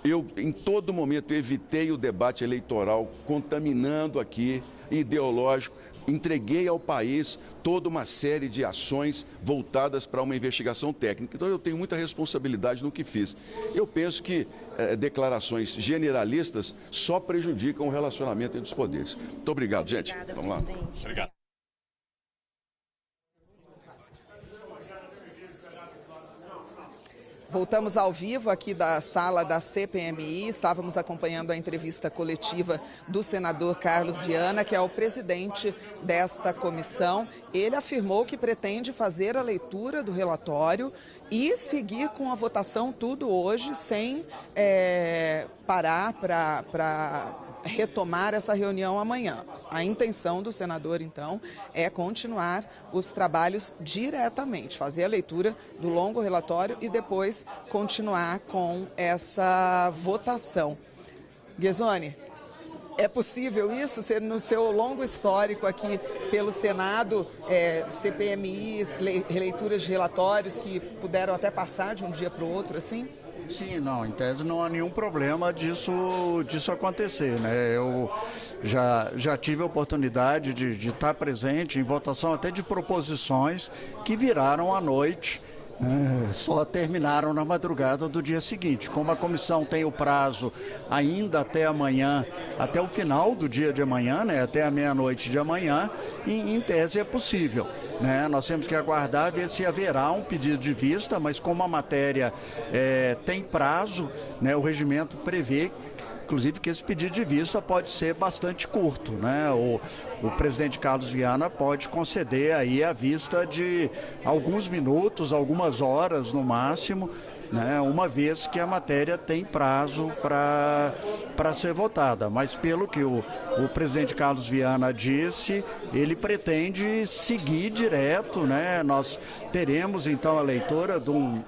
Eu, em todo momento, evitei o debate eleitoral, contaminando aqui, ideológico. Entreguei ao país toda uma série de ações voltadas para uma investigação técnica. Então, eu tenho muita responsabilidade no que fiz. Eu penso que declarações generalistas só prejudicam o relacionamento entre os poderes. Muito obrigado, gente. Obrigada, vamos lá. presidente. Obrigado. Voltamos ao vivo aqui da sala da CPMI, estávamos acompanhando a entrevista coletiva do senador Carlos Viana, que é o presidente desta comissão. Ele afirmou que pretende fazer a leitura do relatório e seguir com a votação tudo hoje, sem parar para retomar essa reunião amanhã. A intenção do senador, então, é continuar os trabalhos diretamente, fazer a leitura do longo relatório e depois continuar com essa votação. Guezzoni, é possível isso? No seu longo histórico aqui pelo Senado, CPMIs, leituras de relatórios que puderam até passar de um dia para o outro, assim? Sim, não, em tese não há nenhum problema disso acontecer, né? Eu já tive a oportunidade de estar presente em votação até de proposições que viraram à noite, só terminaram na madrugada do dia seguinte. Como a comissão tem o prazo ainda até amanhã, até o final do dia de amanhã, né, até a meia-noite de amanhã, em tese é possível, né? Nós temos que aguardar, ver se haverá um pedido de vista, mas como a matéria tem prazo, né, o regimento prevê, inclusive, que esse pedido de vista pode ser bastante curto, né? O presidente Carlos Viana pode conceder aí a vista de alguns minutos, algumas horas no máximo, né? Uma vez que a matéria tem prazo para ser votada. Mas pelo que o presidente Carlos Viana disse, ele pretende seguir direto, né? Nós teremos então a leitura de um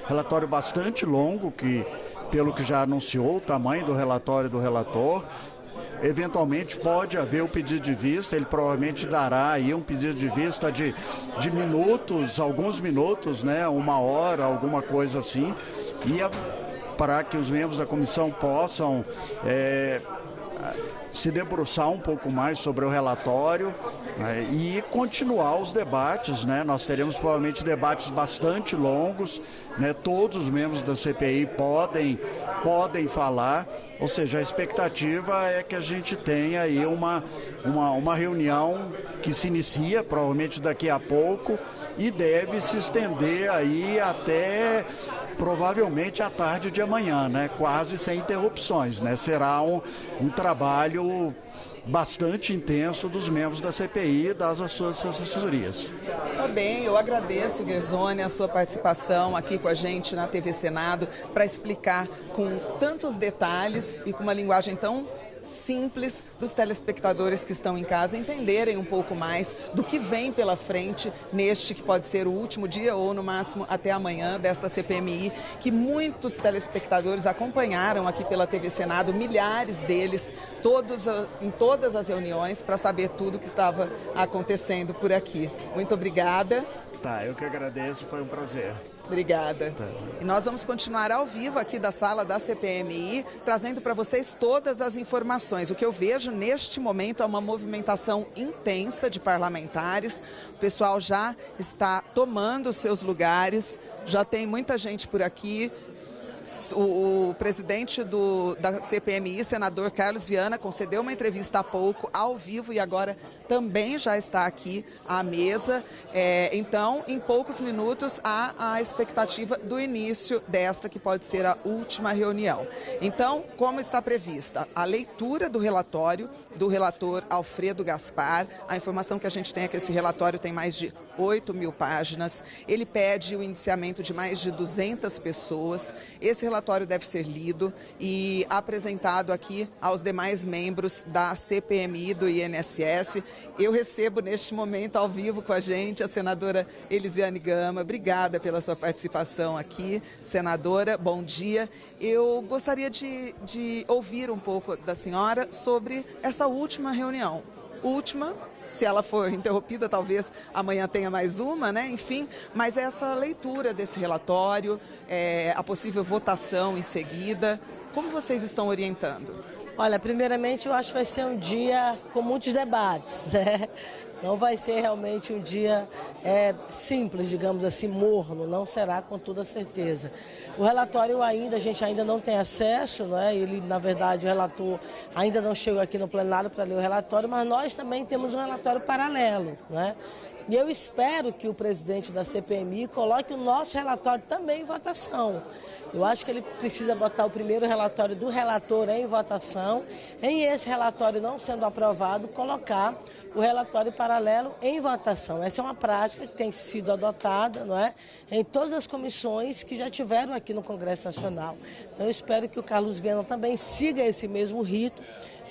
relatório bastante longo, que pelo que já anunciou o tamanho do relatório do relator. Eventualmente pode haver o pedido de vista, ele provavelmente dará aí um pedido de vista de minutos, alguns minutos, né, uma hora, alguma coisa assim, e para que os membros da comissão possam se debruçar um pouco mais sobre o relatório, né, e continuar os debates, né? Nós teremos provavelmente debates bastante longos, né? Todos os membros da CPI podem falar, ou seja, a expectativa é que a gente tenha aí uma reunião que se inicia provavelmente daqui a pouco e deve se estender aí até provavelmente à tarde de amanhã, né? Quase sem interrupções, né? Será um trabalho bastante intenso dos membros da CPI e das suas assessorias. Tá bem, eu agradeço, Guerzoni, a sua participação aqui com a gente na TV Senado para explicar com tantos detalhes e com uma linguagem tão simples para os telespectadores que estão em casa entenderem um pouco mais do que vem pela frente neste que pode ser o último dia ou no máximo até amanhã desta CPMI, que muitos telespectadores acompanharam aqui pela TV Senado, milhares deles, todos em todas as reuniões para saber tudo o que estava acontecendo por aqui. Muito obrigada. Tá, eu que agradeço, foi um prazer. Obrigada. E nós vamos continuar ao vivo aqui da sala da CPMI, trazendo para vocês todas as informações. O que eu vejo neste momento é uma movimentação intensa de parlamentares. O pessoal já está tomando os seus lugares, já tem muita gente por aqui. O presidente da CPMI, senador Carlos Viana, concedeu uma entrevista há pouco, ao vivo, e agora também já está aqui à mesa. Então, em poucos minutos, há a expectativa do início desta, que pode ser a última reunião. Então, como está prevista? A leitura do relatório do relator Alfredo Gaspar. A informação que a gente tem é que esse relatório tem mais de 8.000 páginas. Ele pede o indiciamento de mais de 200 pessoas. Esse relatório deve ser lido e apresentado aqui aos demais membros da CPMI do INSS. Eu recebo neste momento ao vivo com a gente a senadora Elisiane Gama. Obrigada pela sua participação aqui, senadora. Bom dia. Eu gostaria de ouvir um pouco da senhora sobre essa última reunião. Se ela for interrompida, talvez amanhã tenha mais uma, né? Enfim, mas essa leitura desse relatório, a possível votação em seguida, como vocês estão orientando? Olha, primeiramente eu acho que vai ser um dia com muitos debates, né? Não vai ser realmente um dia simples, digamos assim, morno, não será com toda certeza. O relatório a gente ainda não tem acesso, né? Ele, na verdade, o relator ainda não chegou aqui no plenário para ler o relatório, mas nós também temos um relatório paralelo, né? E eu espero que o presidente da CPMI coloque o nosso relatório também em votação. Eu acho que ele precisa botar o primeiro relatório do relator em votação, em esse relatório não sendo aprovado, colocar o relatório paralelo em votação. Essa é uma prática que tem sido adotada, não é, em todas as comissões que já tiveram aqui no Congresso Nacional. Então, eu espero que o Carlos Viana também siga esse mesmo rito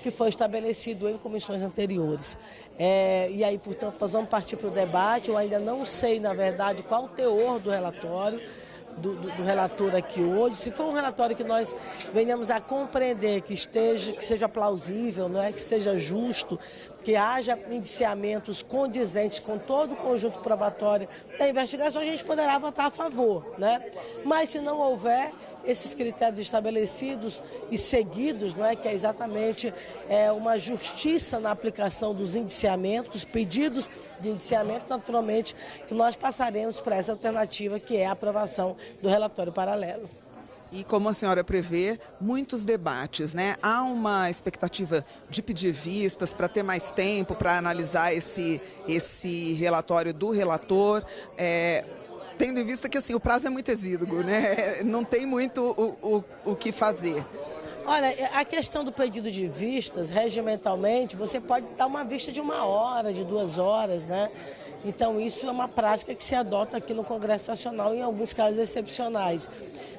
que foi estabelecido em comissões anteriores. E aí, portanto, nós vamos partir para o debate. Eu ainda não sei, na verdade, qual o teor do relatório, do relator aqui hoje. Se for um relatório que nós venhamos a compreender, que seja plausível, não é, que seja justo, que haja indiciamentos condizentes com todo o conjunto probatório da investigação, a gente poderá votar a favor, né? Mas se não houver esses critérios estabelecidos e seguidos, não é, que é exatamente uma justiça na aplicação dos indiciamentos, dos pedidos de indiciamento, naturalmente, que nós passaremos para essa alternativa, que é a aprovação do relatório paralelo. E como a senhora prevê, muitos debates, né? Há uma expectativa de pedir vistas para ter mais tempo para analisar esse relatório do relator, tendo em vista que assim, o prazo é muito exíguo, né? Não tem muito o que fazer. Olha, a questão do pedido de vistas, regimentalmente, você pode dar uma vista de 1 hora, de 2 horas, né? Então, isso é uma prática que se adota aqui no Congresso Nacional em alguns casos excepcionais.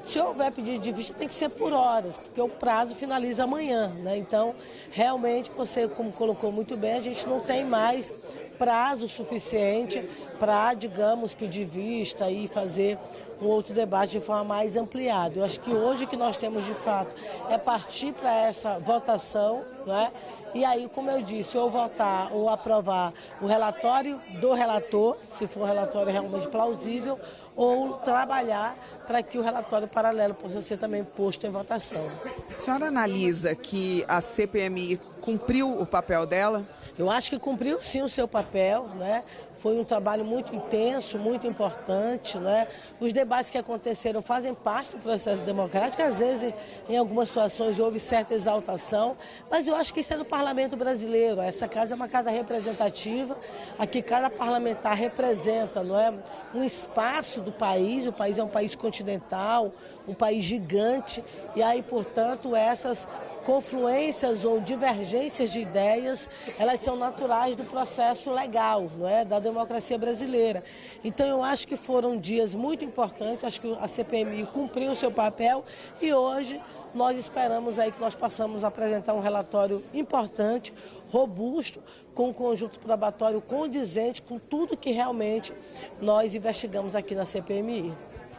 Se houver pedido de vista, tem que ser por horas, porque o prazo finaliza amanhã, né? Então, realmente, você, como colocou muito bem, a gente não tem mais prazo suficiente para, digamos, pedir vista e fazer um outro debate de forma mais ampliada. Eu acho que hoje o que nós temos, de fato, é partir para essa votação, né? E aí, como eu disse, ou votar ou aprovar o relatório do relator, se for um relatório realmente plausível, ou trabalhar para que o relatório paralelo possa ser também posto em votação. A senhora analisa que a CPMI cumpriu o papel dela? Eu acho que cumpriu sim o seu papel, né? Foi um trabalho muito intenso, muito importante, né? Os debates que aconteceram fazem parte do processo democrático, às vezes em algumas situações houve certa exaltação, mas eu acho que isso é do parlamento brasileiro. Essa casa é uma casa representativa, aqui cada parlamentar representa, não é, um espaço do país. O país é um país continental, um país gigante, e aí, portanto, essas confluências ou divergências de ideias, elas são naturais do processo legal, não é? Da democracia brasileira. Então eu acho que foram dias muito importantes, acho que a CPMI cumpriu o seu papel e hoje nós esperamos aí que nós possamos apresentar um relatório importante, robusto, com um conjunto probatório condizente com tudo que realmente nós investigamos aqui na CPMI.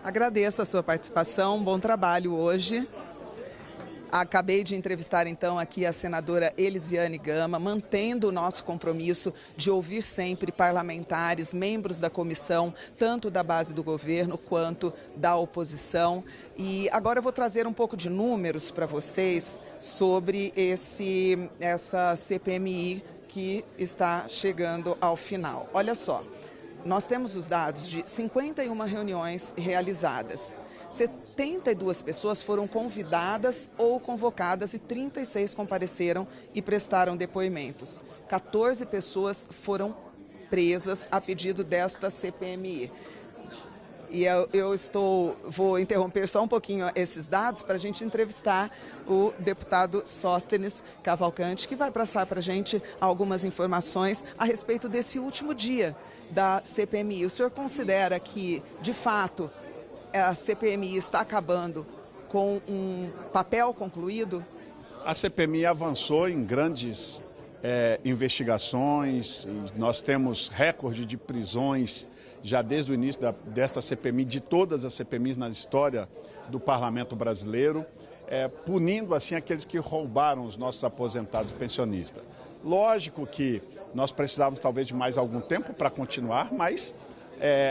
Agradeço a sua participação, bom trabalho hoje. Acabei de entrevistar, então, aqui a senadora Elisiane Gama, mantendo o nosso compromisso de ouvir sempre parlamentares, membros da comissão, tanto da base do governo quanto da oposição. E agora eu vou trazer um pouco de números para vocês sobre essa CPMI que está chegando ao final. Olha só, nós temos os dados de 51 reuniões realizadas. 72 pessoas foram convidadas ou convocadas e 36 compareceram e prestaram depoimentos. 14 pessoas foram presas a pedido desta CPMI. E vou interromper só um pouquinho esses dados para a gente entrevistar o deputado Sóstenes Cavalcante, que vai passar para a gente algumas informações a respeito desse último dia da CPMI. O senhor considera que, de fato, a CPMI está acabando com um papel concluído? A CPMI avançou em grandes investigações, e nós temos recorde de prisões já desde o início desta CPMI, de todas as CPMIs na história do Parlamento brasileiro, punindo assim aqueles que roubaram os nossos aposentados e pensionistas. Lógico que nós precisávamos talvez de mais algum tempo para continuar, mas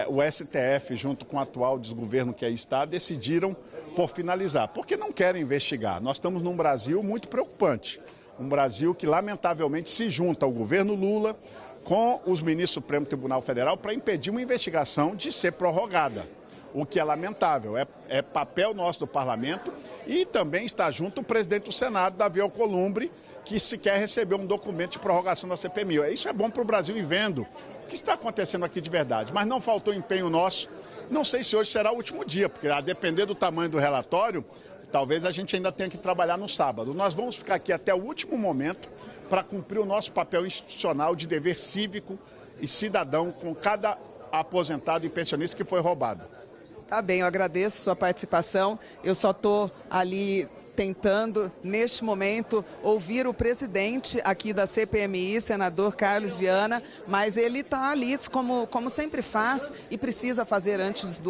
o STF, junto com o atual desgoverno que aí está, decidiram por finalizar, porque não querem investigar. Nós estamos num Brasil muito preocupante, um Brasil que lamentavelmente se junta ao governo Lula com os ministros do Supremo Tribunal Federal para impedir uma investigação de ser prorrogada, o que é lamentável. É papel nosso do Parlamento e também está junto o presidente do Senado, Davi Alcolumbre, que sequer recebeu um documento de prorrogação da CPMI. Isso é bom para o Brasil ir vendo o que está acontecendo aqui de verdade, mas não faltou empenho nosso. Não sei se hoje será o último dia, porque a depender do tamanho do relatório, talvez a gente ainda tenha que trabalhar no sábado. Nós vamos ficar aqui até o último momento para cumprir o nosso papel institucional de dever cívico e cidadão com cada aposentado e pensionista que foi roubado. Tá bem, eu agradeço sua participação. Eu só estou ali tentando, neste momento, ouvir o presidente aqui da CPMI, senador Carlos Viana, mas ele está ali, como sempre faz, e precisa fazer antes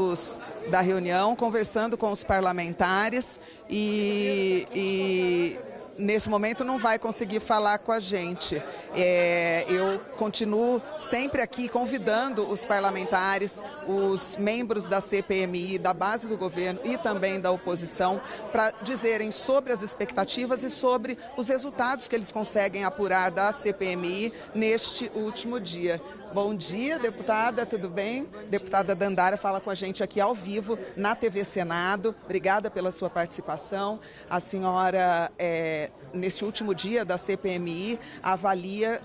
da reunião, conversando com os parlamentares e nesse momento não vai conseguir falar com a gente. Eu continuo sempre aqui convidando os parlamentares, os membros da CPMI, da base do governo e também da oposição, para dizerem sobre as expectativas e sobre os resultados que eles conseguem apurar da CPMI neste último dia. Bom dia, deputada, tudo bem? Deputada Dandara fala com a gente aqui ao vivo na TV Senado. Obrigada pela sua participação. A senhora, nesse último dia da CPMI, avalia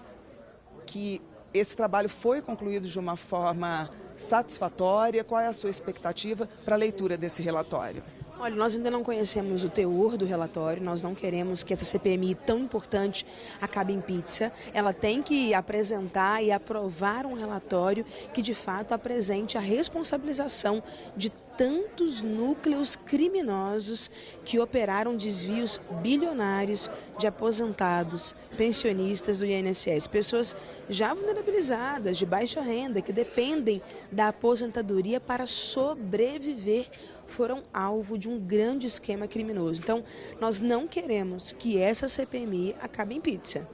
que esse trabalho foi concluído de uma forma satisfatória. Qual é a sua expectativa para a leitura desse relatório? Olha, nós ainda não conhecemos o teor do relatório, nós não queremos que essa CPMI tão importante acabe em pizza. Ela tem que apresentar e aprovar um relatório que, de fato, apresente a responsabilização de tantos núcleos criminosos que operaram desvios bilionários de aposentados, pensionistas do INSS, pessoas já vulnerabilizadas, de baixa renda, que dependem da aposentadoria para sobreviver, foram alvo de um grande esquema criminoso. Então, nós não queremos que essa CPMI acabe em pizza.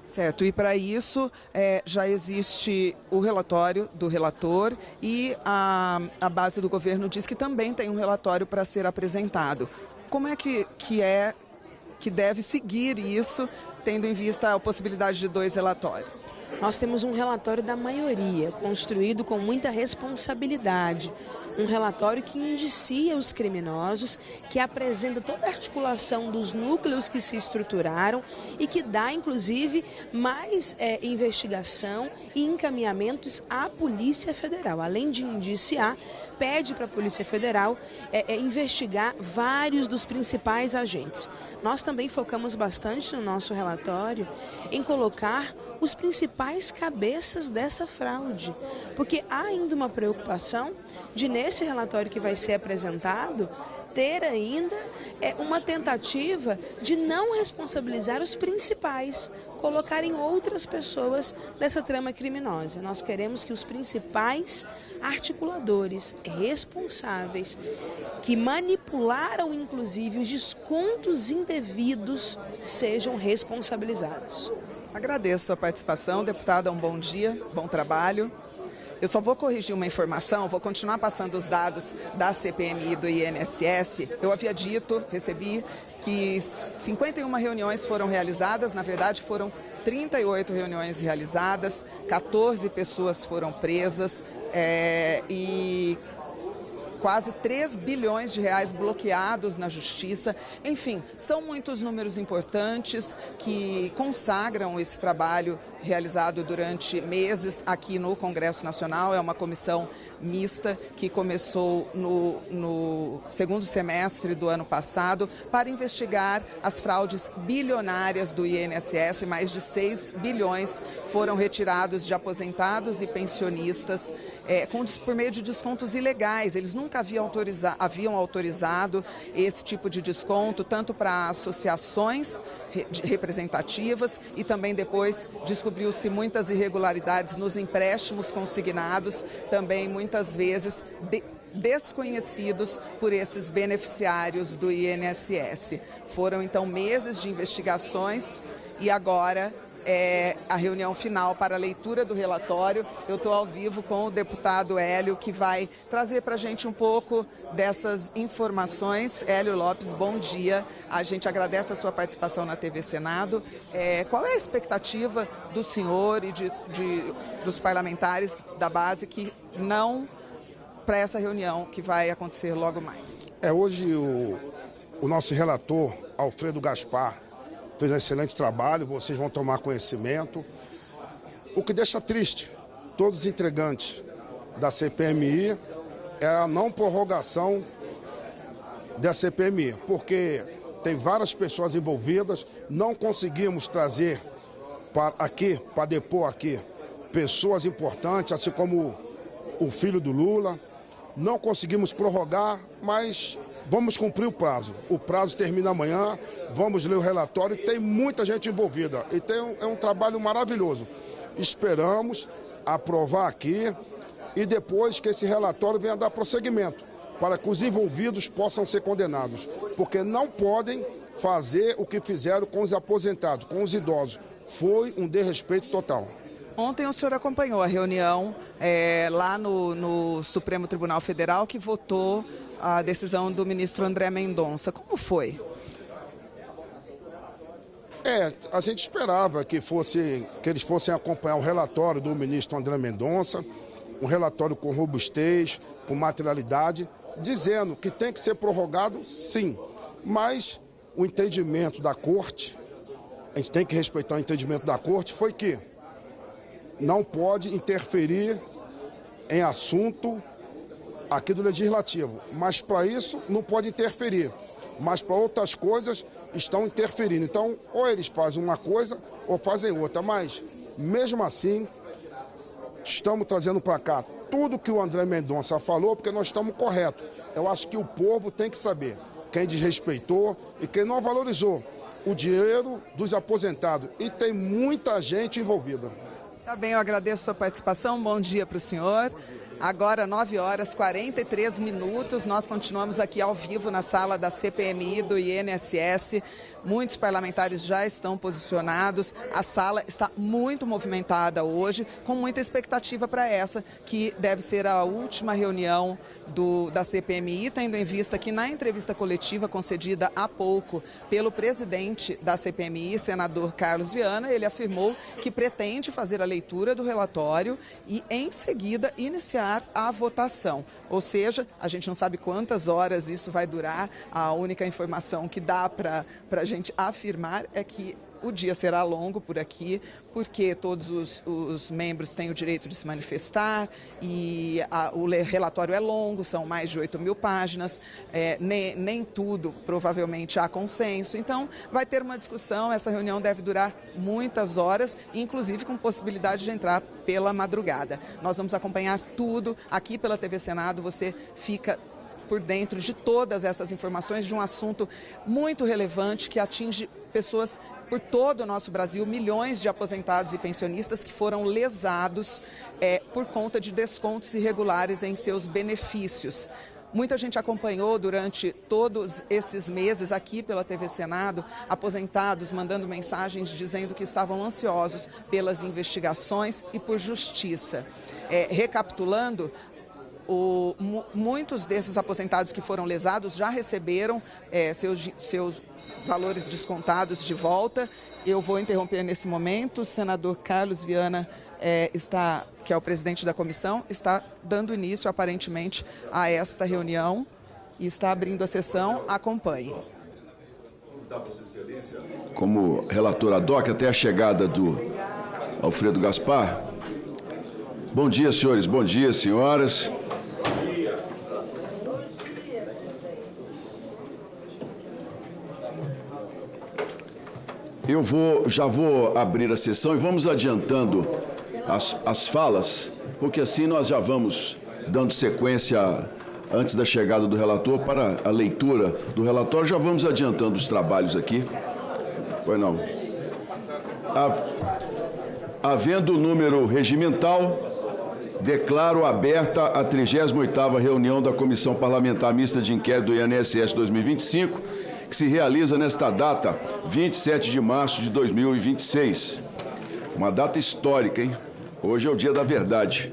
Certo, e para isso já existe o relatório do relator e a base do governo diz que também tem um relatório para ser apresentado. Como é que deve seguir isso, tendo em vista a possibilidade de 2 relatórios? Nós temos um relatório da maioria, construído com muita responsabilidade. Um relatório que indicia os criminosos, que apresenta toda a articulação dos núcleos que se estruturaram e que dá, inclusive, mais investigação e encaminhamentos à Polícia Federal. Além de indiciar, pede para a Polícia Federal investigar vários dos principais agentes. Nós também focamos bastante no nosso relatório em colocar os principais cabeças dessa fraude, porque há ainda uma preocupação de, nesse relatório que vai ser apresentado, ter ainda uma tentativa de não responsabilizar os principais, colocarem outras pessoas dessa trama criminosa. Nós queremos que os principais articuladores responsáveis, que manipularam inclusive os descontos indevidos, sejam responsabilizados. Agradeço a participação, deputada, um bom dia, bom trabalho. Eu só vou corrigir uma informação, vou continuar passando os dados da CPMI e do INSS. Eu havia dito, recebi, que 51 reuniões foram realizadas, na verdade foram 38 reuniões realizadas, 14 pessoas foram presas e quase 3 bilhões de reais bloqueados na Justiça. Enfim, são muitos números importantes que consagram esse trabalho realizado durante meses aqui no Congresso Nacional. É uma comissão mista que começou no segundo semestre do ano passado para investigar as fraudes bilionárias do INSS. Mais de 6 bilhões foram retirados de aposentados e pensionistas por meio de descontos ilegais. Eles nunca haviam autorizado esse tipo de desconto, tanto para associações representativas e também depois descobriu-se muitas irregularidades nos empréstimos consignados, também muitas vezes desconhecidos por esses beneficiários do INSS. Foram então meses de investigações e agora a reunião final para a leitura do relatório. Eu estou ao vivo com o deputado Hélio, que vai trazer para a gente um pouco dessas informações. Hélio Lopes, bom dia. A gente agradece a sua participação na TV Senado. Qual é a expectativa do senhor e dos parlamentares da base para essa reunião que vai acontecer logo mais? Hoje o nosso relator, Alfredo Gaspar, fez um excelente trabalho, vocês vão tomar conhecimento. O que deixa triste todos os integrantes da CPMI é a não prorrogação da CPMI, porque tem várias pessoas envolvidas, não conseguimos trazer para depor aqui pessoas importantes, assim como o filho do Lula. Não conseguimos prorrogar, mas vamos cumprir o prazo. O prazo termina amanhã, vamos ler o relatório, tem muita gente envolvida e é um trabalho maravilhoso. Esperamos aprovar aqui e depois que esse relatório venha dar prosseguimento, para que os envolvidos possam ser condenados, porque não podem fazer o que fizeram com os aposentados, com os idosos. Foi um desrespeito total. Ontem o senhor acompanhou a reunião lá no Supremo Tribunal Federal, que votou a decisão do ministro André Mendonça. Como foi? A gente esperava que eles fossem acompanhar o relatório do ministro André Mendonça, um relatório com robustez, com materialidade, dizendo que tem que ser prorrogado, sim. Mas o entendimento da Corte, a gente tem que respeitar o entendimento da Corte, foi que não pode interferir em assunto aqui do Legislativo, mas para isso não pode interferir, mas para outras coisas estão interferindo. Então, ou eles fazem uma coisa ou fazem outra, mas mesmo assim estamos trazendo para cá tudo que o André Mendonça falou, porque nós estamos corretos. Eu acho que o povo tem que saber quem desrespeitou e quem não valorizou o dinheiro dos aposentados, e tem muita gente envolvida. Tá bem, eu agradeço a sua participação, bom dia para o senhor. Agora, 9h43, nós continuamos aqui ao vivo na sala da CPMI do INSS. Muitos parlamentares já estão posicionados. A sala está muito movimentada hoje, com muita expectativa para essa, que deve ser a última reunião da CPMI, tendo em vista que na entrevista coletiva concedida há pouco pelo presidente da CPMI, senador Carlos Viana, ele afirmou que pretende fazer a leitura do relatório e, em seguida, iniciar a votação. Ou seja, a gente não sabe quantas horas isso vai durar. A única informação que dá para a gente afirmar é que o dia será longo por aqui, porque todos os membros têm o direito de se manifestar e o relatório é longo, são mais de 8.000 páginas, nem tudo provavelmente há consenso. Então vai ter uma discussão, essa reunião deve durar muitas horas, inclusive com possibilidade de entrar pela madrugada. Nós vamos acompanhar tudo aqui pela TV Senado, você fica por dentro de todas essas informações de um assunto muito relevante que atinge pessoas por todo o nosso Brasil, milhões de aposentados e pensionistas que foram lesados por conta de descontos irregulares em seus benefícios. Muita gente acompanhou durante todos esses meses aqui pela TV Senado, aposentados mandando mensagens dizendo que estavam ansiosos pelas investigações e por justiça. Recapitulando, muitos desses aposentados que foram lesados já receberam seus valores descontados de volta. Eu vou interromper nesse momento. O senador Carlos Viana, que é o presidente da comissão, está dando início, aparentemente, a esta reunião e está abrindo a sessão. Acompanhe. Como relator ad hoc, até a chegada do Alfredo Gaspar. Bom dia, senhores. Bom dia, senhoras. Eu já vou abrir a sessão e vamos adiantando as falas, porque assim nós já vamos dando sequência antes da chegada do relator para a leitura do relatório. Já vamos adiantando os trabalhos aqui. Pois não. Havendo o número regimental, declaro aberta a 38ª reunião da Comissão Parlamentar Mista de Inquérito do INSS 2025, que se realiza nesta data, 27 de março de 2026. Uma data histórica, hein? Hoje é o dia da verdade.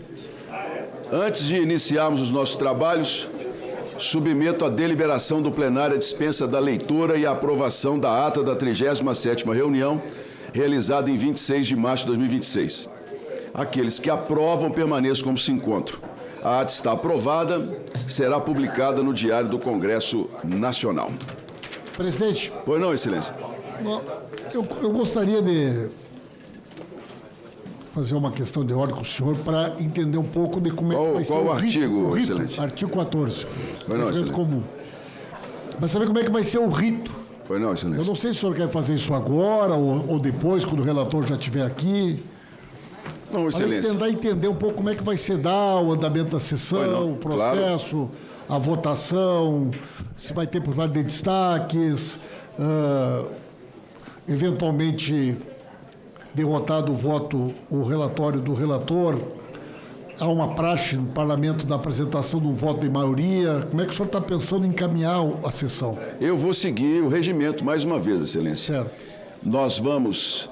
Antes de iniciarmos os nossos trabalhos, submeto à deliberação do plenário a dispensa da leitura e a aprovação da ata da 37ª reunião, realizada em 26 de março de 2026. Aqueles que aprovam permaneçam como se encontram. A ata está aprovada, será publicada no Diário do Congresso Nacional. Presidente. Pois não, Excelência. Eu gostaria de fazer uma questão de ordem com o senhor para entender um pouco de como é que vai ser o artigo, rito, Excelência? Artigo 14. Pois não, Excelência. Comum. Mas saber como é que vai ser o rito. Pois não, Excelência. Eu não sei se o senhor quer fazer isso agora ou depois, quando o relator já estiver aqui. Não, Excelência. Para tentar entender um pouco como é que vai ser o andamento da sessão, o processo, a votação, se vai ter possibilidade de destaques, eventualmente derrotado o voto, o relatório do relator, há uma praxe no parlamento da apresentação de um voto de maioria. Como é que o senhor está pensando em encaminhar a sessão? Eu vou seguir o regimento mais uma vez, Excelência. Certo. Nós vamos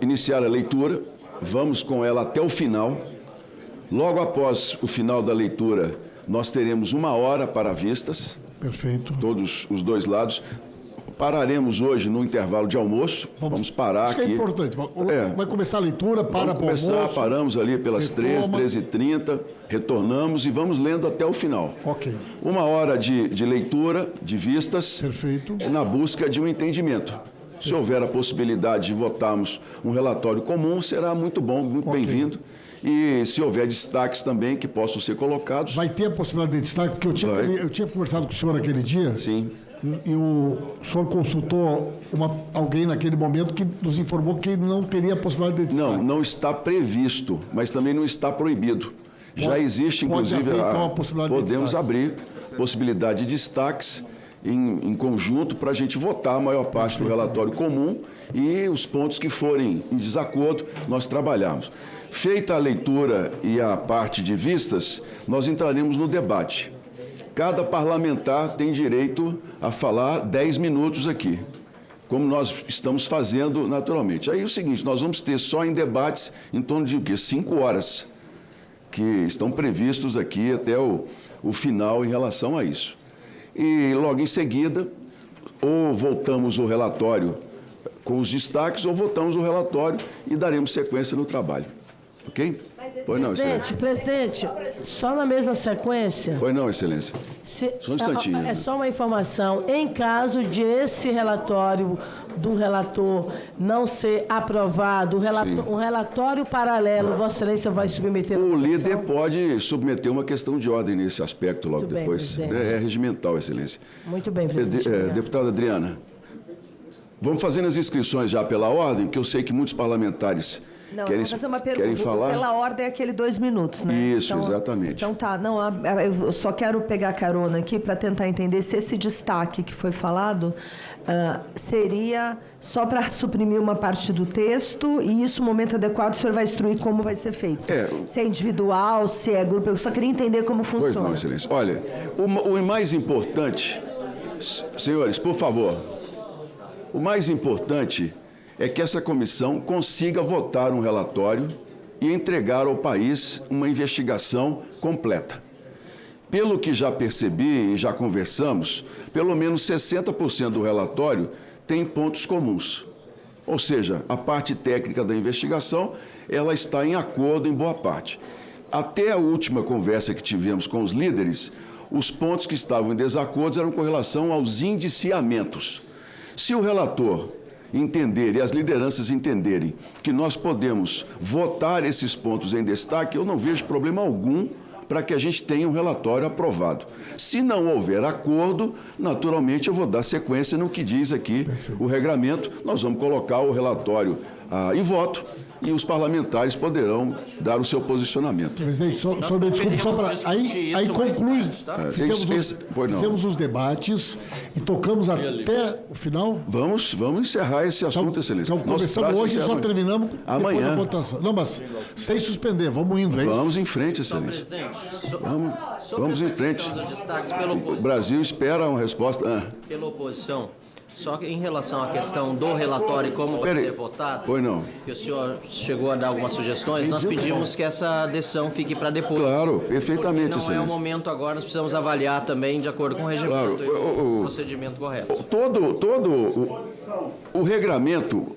iniciar a leitura, vamos com ela até o final. Logo após o final da leitura, nós teremos 1 hora para vistas. Perfeito. Todos os dois lados. Pararemos hoje no intervalo de almoço. Vamos parar aqui. Isso é importante. Vai começar a leitura, para o almoço. Paramos ali pelas 13h30, retornamos e vamos lendo até o final. Ok. 1 hora de leitura, de vistas. Perfeito. Na busca de um entendimento. Se houver a possibilidade de votarmos um relatório comum, será muito bom, muito bem-vindo. E se houver destaques também que possam ser colocados... Vai ter a possibilidade de destaque, porque eu tinha conversado com o senhor aquele dia. Sim. E o senhor consultou alguém naquele momento que nos informou que não teria a possibilidade de destaque. Não está previsto, mas também não está proibido. Já existe, inclusive, então, a possibilidade podemos de abrir possibilidade de destaques em conjunto para a gente votar a maior parte do relatório comum e os pontos que forem em desacordo, nós trabalhamos. Feita a leitura e a parte de vistas, nós entraremos no debate. Cada parlamentar tem direito a falar 10 minutos aqui, como nós estamos fazendo naturalmente. Aí é o seguinte, nós vamos ter só em debates em torno de o quê? 5 horas, que estão previstos aqui até o final em relação a isso. E logo em seguida, ou votamos o relatório com os destaques, ou votamos o relatório e daremos sequência no trabalho. Ok? Pois não, Excelência. Presidente, só na mesma sequência? Pois não, Excelência. Só um instantinho. É só uma informação. Em caso de esse relatório do relator não ser aprovado, um relatório paralelo, Vossa Excelência vai submeter... O líder pode submeter uma questão de ordem nesse aspecto logo depois. É regimental, Excelência. Muito bem, presidente. Deputada Adriana, vamos fazendo as inscrições já pela ordem, que eu sei que muitos parlamentares... Não, eu vou fazer uma pergunta. Querem falar? Pela ordem é aquele 2 minutos, né? Isso, então, exatamente. Então tá, não, eu só quero pegar carona aqui para tentar entender se esse destaque que foi falado seria só para suprimir uma parte do texto e isso, no momento adequado, o senhor vai instruir como vai ser feito. Se é individual, se é grupo, eu só queria entender como funciona. Pois não, Excelência. Olha, o mais importante, senhores, por favor, o mais importante é que essa comissão consiga votar um relatório e entregar ao país uma investigação completa. Pelo que já percebi e já conversamos, pelo menos 60% do relatório tem pontos comuns. Ou seja, a parte técnica da investigação, ela está em acordo em boa parte. Até a última conversa que tivemos com os líderes, os pontos que estavam em desacordo eram com relação aos indiciamentos. Se o relator entender e as lideranças entenderem que nós podemos votar esses pontos em destaque, eu não vejo problema algum para que a gente tenha um relatório aprovado. Se não houver acordo, naturalmente eu vou dar sequência no que diz aqui o regramento. Nós vamos colocar o relatório em voto e os parlamentares poderão dar o seu posicionamento. Presidente, só me desculpe, só para... Aí conclui... Fizemos os debates e tocamos até o final? Vamos encerrar esse assunto, Excelência. Então, começamos hoje e só terminamos depois da votação. Não, mas sem suspender, vamos indo, é isso? Vamos em frente, Excelência. Vamos em frente. O Brasil espera uma resposta... Pela oposição. Só que em relação à questão do relatório e como vai ser votado, pois não. Que o senhor chegou a dar algumas sugestões, nós pedimos que essa decisão fique para depois. Claro, perfeitamente, Excelência. Não é o momento agora, nós precisamos avaliar também de acordo com o regimento e o procedimento correto. Todo o regramento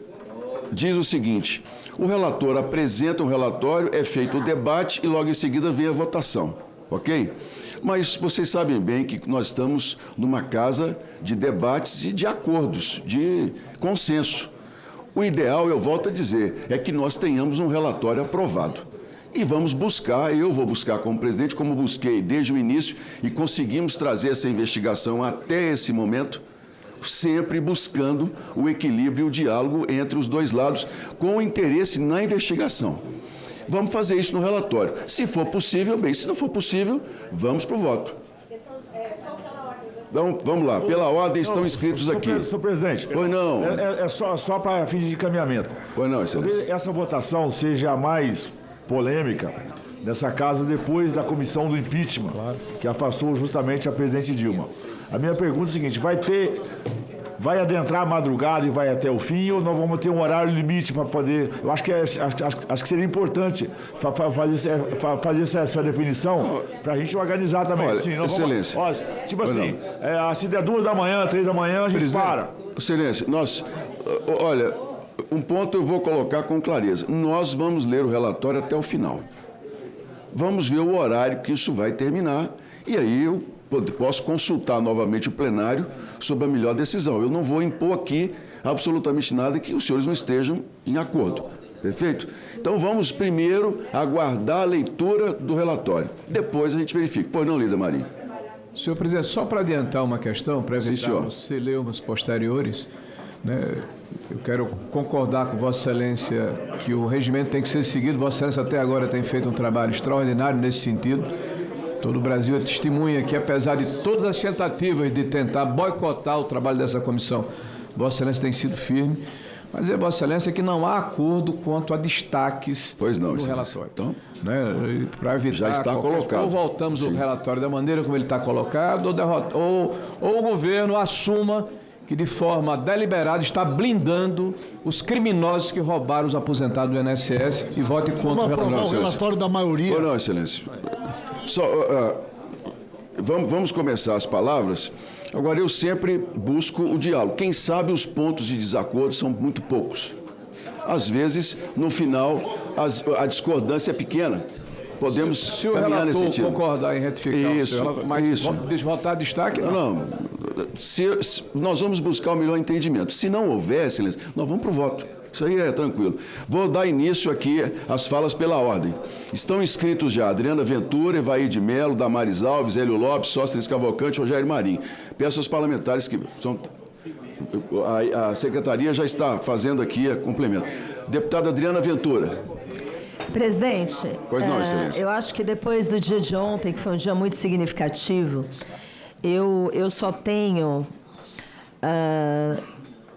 diz o seguinte: o relator apresenta um relatório, é feito o debate e logo em seguida vem a votação, ok? Mas vocês sabem bem que nós estamos numa casa de debates e de acordos, de consenso. O ideal, eu volto a dizer, é que nós tenhamos um relatório aprovado. E vamos buscar, eu vou buscar como presidente, como busquei desde o início, e conseguimos trazer essa investigação até esse momento, sempre buscando o equilíbrio e o diálogo entre os dois lados, com interesse na investigação. Vamos fazer isso no relatório. Se for possível, bem. Se não for possível, vamos para o voto. Então, vamos lá. Pela ordem estão inscritos aqui. Senhor presidente. Pois não. É só para fim de encaminhamento. Pois não, Excelência. Talvez essa votação seja a mais polêmica nessa casa depois da comissão do impeachment, que afastou justamente a presidente Dilma. A minha pergunta é a seguinte: vai adentrar a madrugada e vai até o fim, ou nós vamos ter um horário limite para poder... Eu acho que seria importante fazer essa definição para a gente organizar também. Olha, assim, Excelência. Se der 2 da manhã, 3 da manhã, a gente para. Excelência, olha, um ponto eu vou colocar com clareza. Nós vamos ler o relatório até o final. Vamos ver o horário que isso vai terminar e aí eu posso consultar novamente o plenário sobre a melhor decisão. Eu não vou impor aqui absolutamente nada que os senhores não estejam em acordo. Perfeito? Então vamos primeiro aguardar a leitura do relatório. Depois a gente verifica. Pois não, líder Marinho? Senhor presidente, só para adiantar uma questão, para evitarmos celeumas posteriores, né, eu quero concordar com Vossa Excelência que o regimento tem que ser seguido. Vossa Excelência até agora tem feito um trabalho extraordinário nesse sentido. Todo o Brasil é testemunha que, apesar de todas as tentativas de tentar boicotar o trabalho dessa comissão, Vossa Excelência tem sido firme. Mas Vossa Excelência que não há acordo quanto a destaques do relatório. Então, né, para evitar já está colocado. Ou voltamos o relatório da maneira como ele está colocado, ou o governo assuma que de forma deliberada está blindando os criminosos que roubaram os aposentados do INSS e vote contra o relatório. O relatório da maioria. Não, Excelência. Vamos começar as palavras. Agora, eu sempre busco o diálogo. Quem sabe os pontos de desacordo são muito poucos. Às vezes, no final, a discordância é pequena. Podemos caminhar nesse sentido. Se o relator concordar em retificar isso, mas votar destaque, não. Nós vamos buscar o melhor entendimento. Se não houver, Excelência, nós vamos para o voto. Isso aí é tranquilo. Vou dar início aqui às falas pela ordem. Estão inscritos já Adriana Ventura, Evair de Mello, Damares Alves, Hélio Lopes, Sóstenes Cavalcante, Rogério Marinho. Peço aos parlamentares que são... A secretaria já está fazendo aqui a complemento. Deputada Adriana Ventura. Presidente, pois não, Excelência. Eu acho que depois do dia de ontem, que foi um dia muito significativo, eu só tenho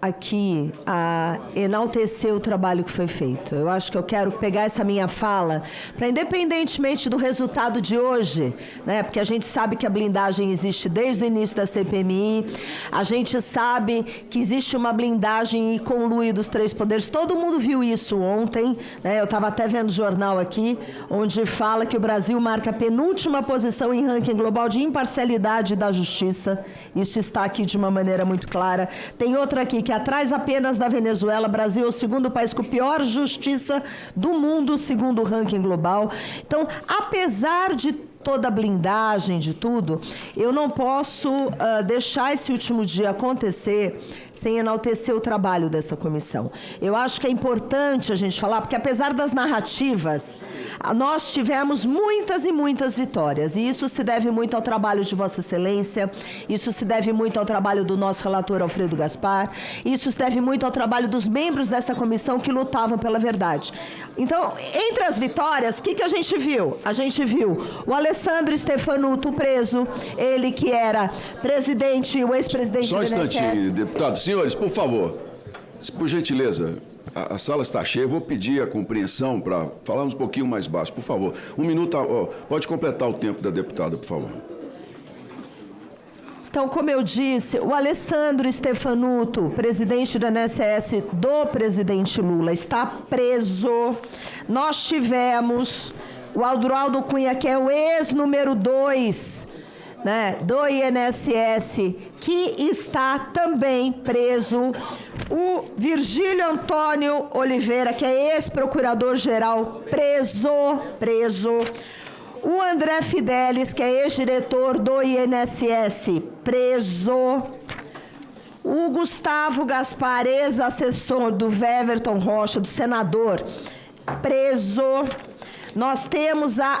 aqui a enaltecer o trabalho que foi feito. Eu acho que eu quero pegar essa minha fala para, independentemente do resultado de hoje, né, porque a gente sabe que a blindagem existe desde o início da CPMI, a gente sabe que existe uma blindagem e conluio dos três poderes. Todo mundo viu isso ontem, né? Eu estava até vendo o jornal aqui, onde fala que o Brasil marca a penúltima posição em ranking global de imparcialidade da justiça. Isso está aqui de uma maneira muito clara. Tem outra aqui que atrás apenas da Venezuela, Brasil é o segundo país com pior justiça do mundo, segundo o ranking global. Então, apesar de toda a blindagem, de tudo, eu não posso deixar esse último dia acontecer sem enaltecer o trabalho dessa comissão. Eu acho que é importante a gente falar, porque apesar das narrativas, nós tivemos muitas e muitas vitórias, e isso se deve muito ao trabalho de Vossa Excelência, isso se deve muito ao trabalho do nosso relator Alfredo Gaspar, isso se deve muito ao trabalho dos membros dessa comissão que lutavam pela verdade. Então, entre as vitórias, o que a gente viu? A gente viu o Alessandro Stefanuto preso, ele que era presidente, o ex-presidente do INSS. Só um instantinho, deputado. Senhores, por favor, por gentileza, a sala está cheia, eu vou pedir a compreensão para falarmos um pouquinho mais baixo, por favor. Um minuto, pode completar o tempo da deputada, por favor. Então, como eu disse, o Alessandro Stefanuto, presidente do INSS do presidente Lula, está preso. Nós tivemos o Aldo Cunha, que é o ex-número 2, né, do INSS, que está também preso. O Virgílio Antônio Oliveira, que é ex-procurador-geral, preso. O André Fidelis, que é ex-diretor do INSS, preso. O Gustavo Gaspar, ex-assessor do Weverton Rocha, do senador, preso. Nós temos a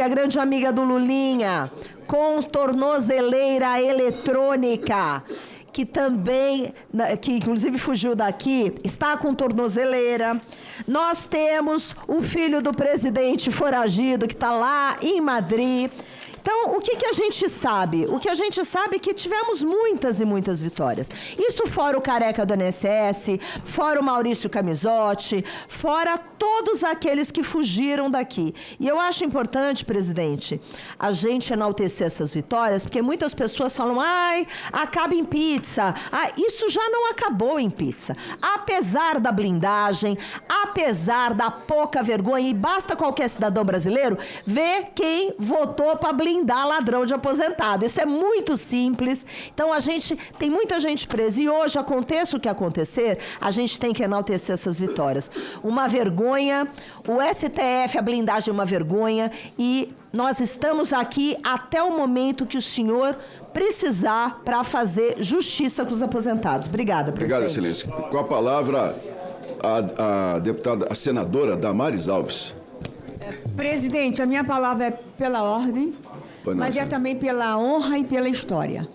grande amiga do Lulinha, com tornozeleira eletrônica, que também, que inclusive fugiu daqui, está com tornozeleira. Nós temos o filho do presidente foragido, que está lá em Madrid. Então, o que a gente sabe? O que a gente sabe é que tivemos muitas e muitas vitórias. Isso fora o careca do INSS, fora o Maurício Camisotti, fora todos aqueles que fugiram daqui. E eu acho importante, presidente, a gente enaltecer essas vitórias, porque muitas pessoas falam, acaba em pizza. Isso já não acabou em pizza. Apesar da blindagem, apesar da pouca vergonha, e basta qualquer cidadão brasileiro ver quem votou para blindar ladrão de aposentado. Isso é muito simples. Então, tem muita gente presa. E hoje, aconteça o que acontecer, a gente tem que enaltecer essas vitórias. Uma vergonha, o STF, a blindagem é uma vergonha, e nós estamos aqui até o momento que o senhor precisar para fazer justiça com os aposentados. Obrigada, presidente. Obrigado, Excelência. Com a palavra, a senadora Damares Alves. Presidente, a minha palavra é pela ordem, mas é também pela honra e pela história.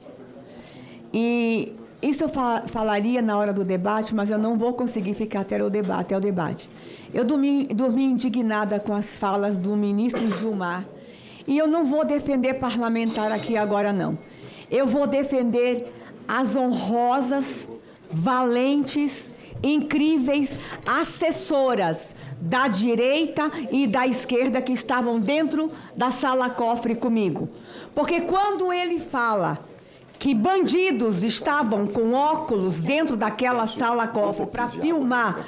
E isso eu falaria na hora do debate, mas eu não vou conseguir ficar até o debate. Eu dormi indignada com as falas do ministro Gilmar. E eu não vou defender parlamentar aqui agora, não. Eu vou defender as honrosas, valentes, incríveis assessoras da direita e da esquerda que estavam dentro da sala cofre comigo. Porque quando ele fala que bandidos estavam com óculos dentro daquela sala cofre para filmar,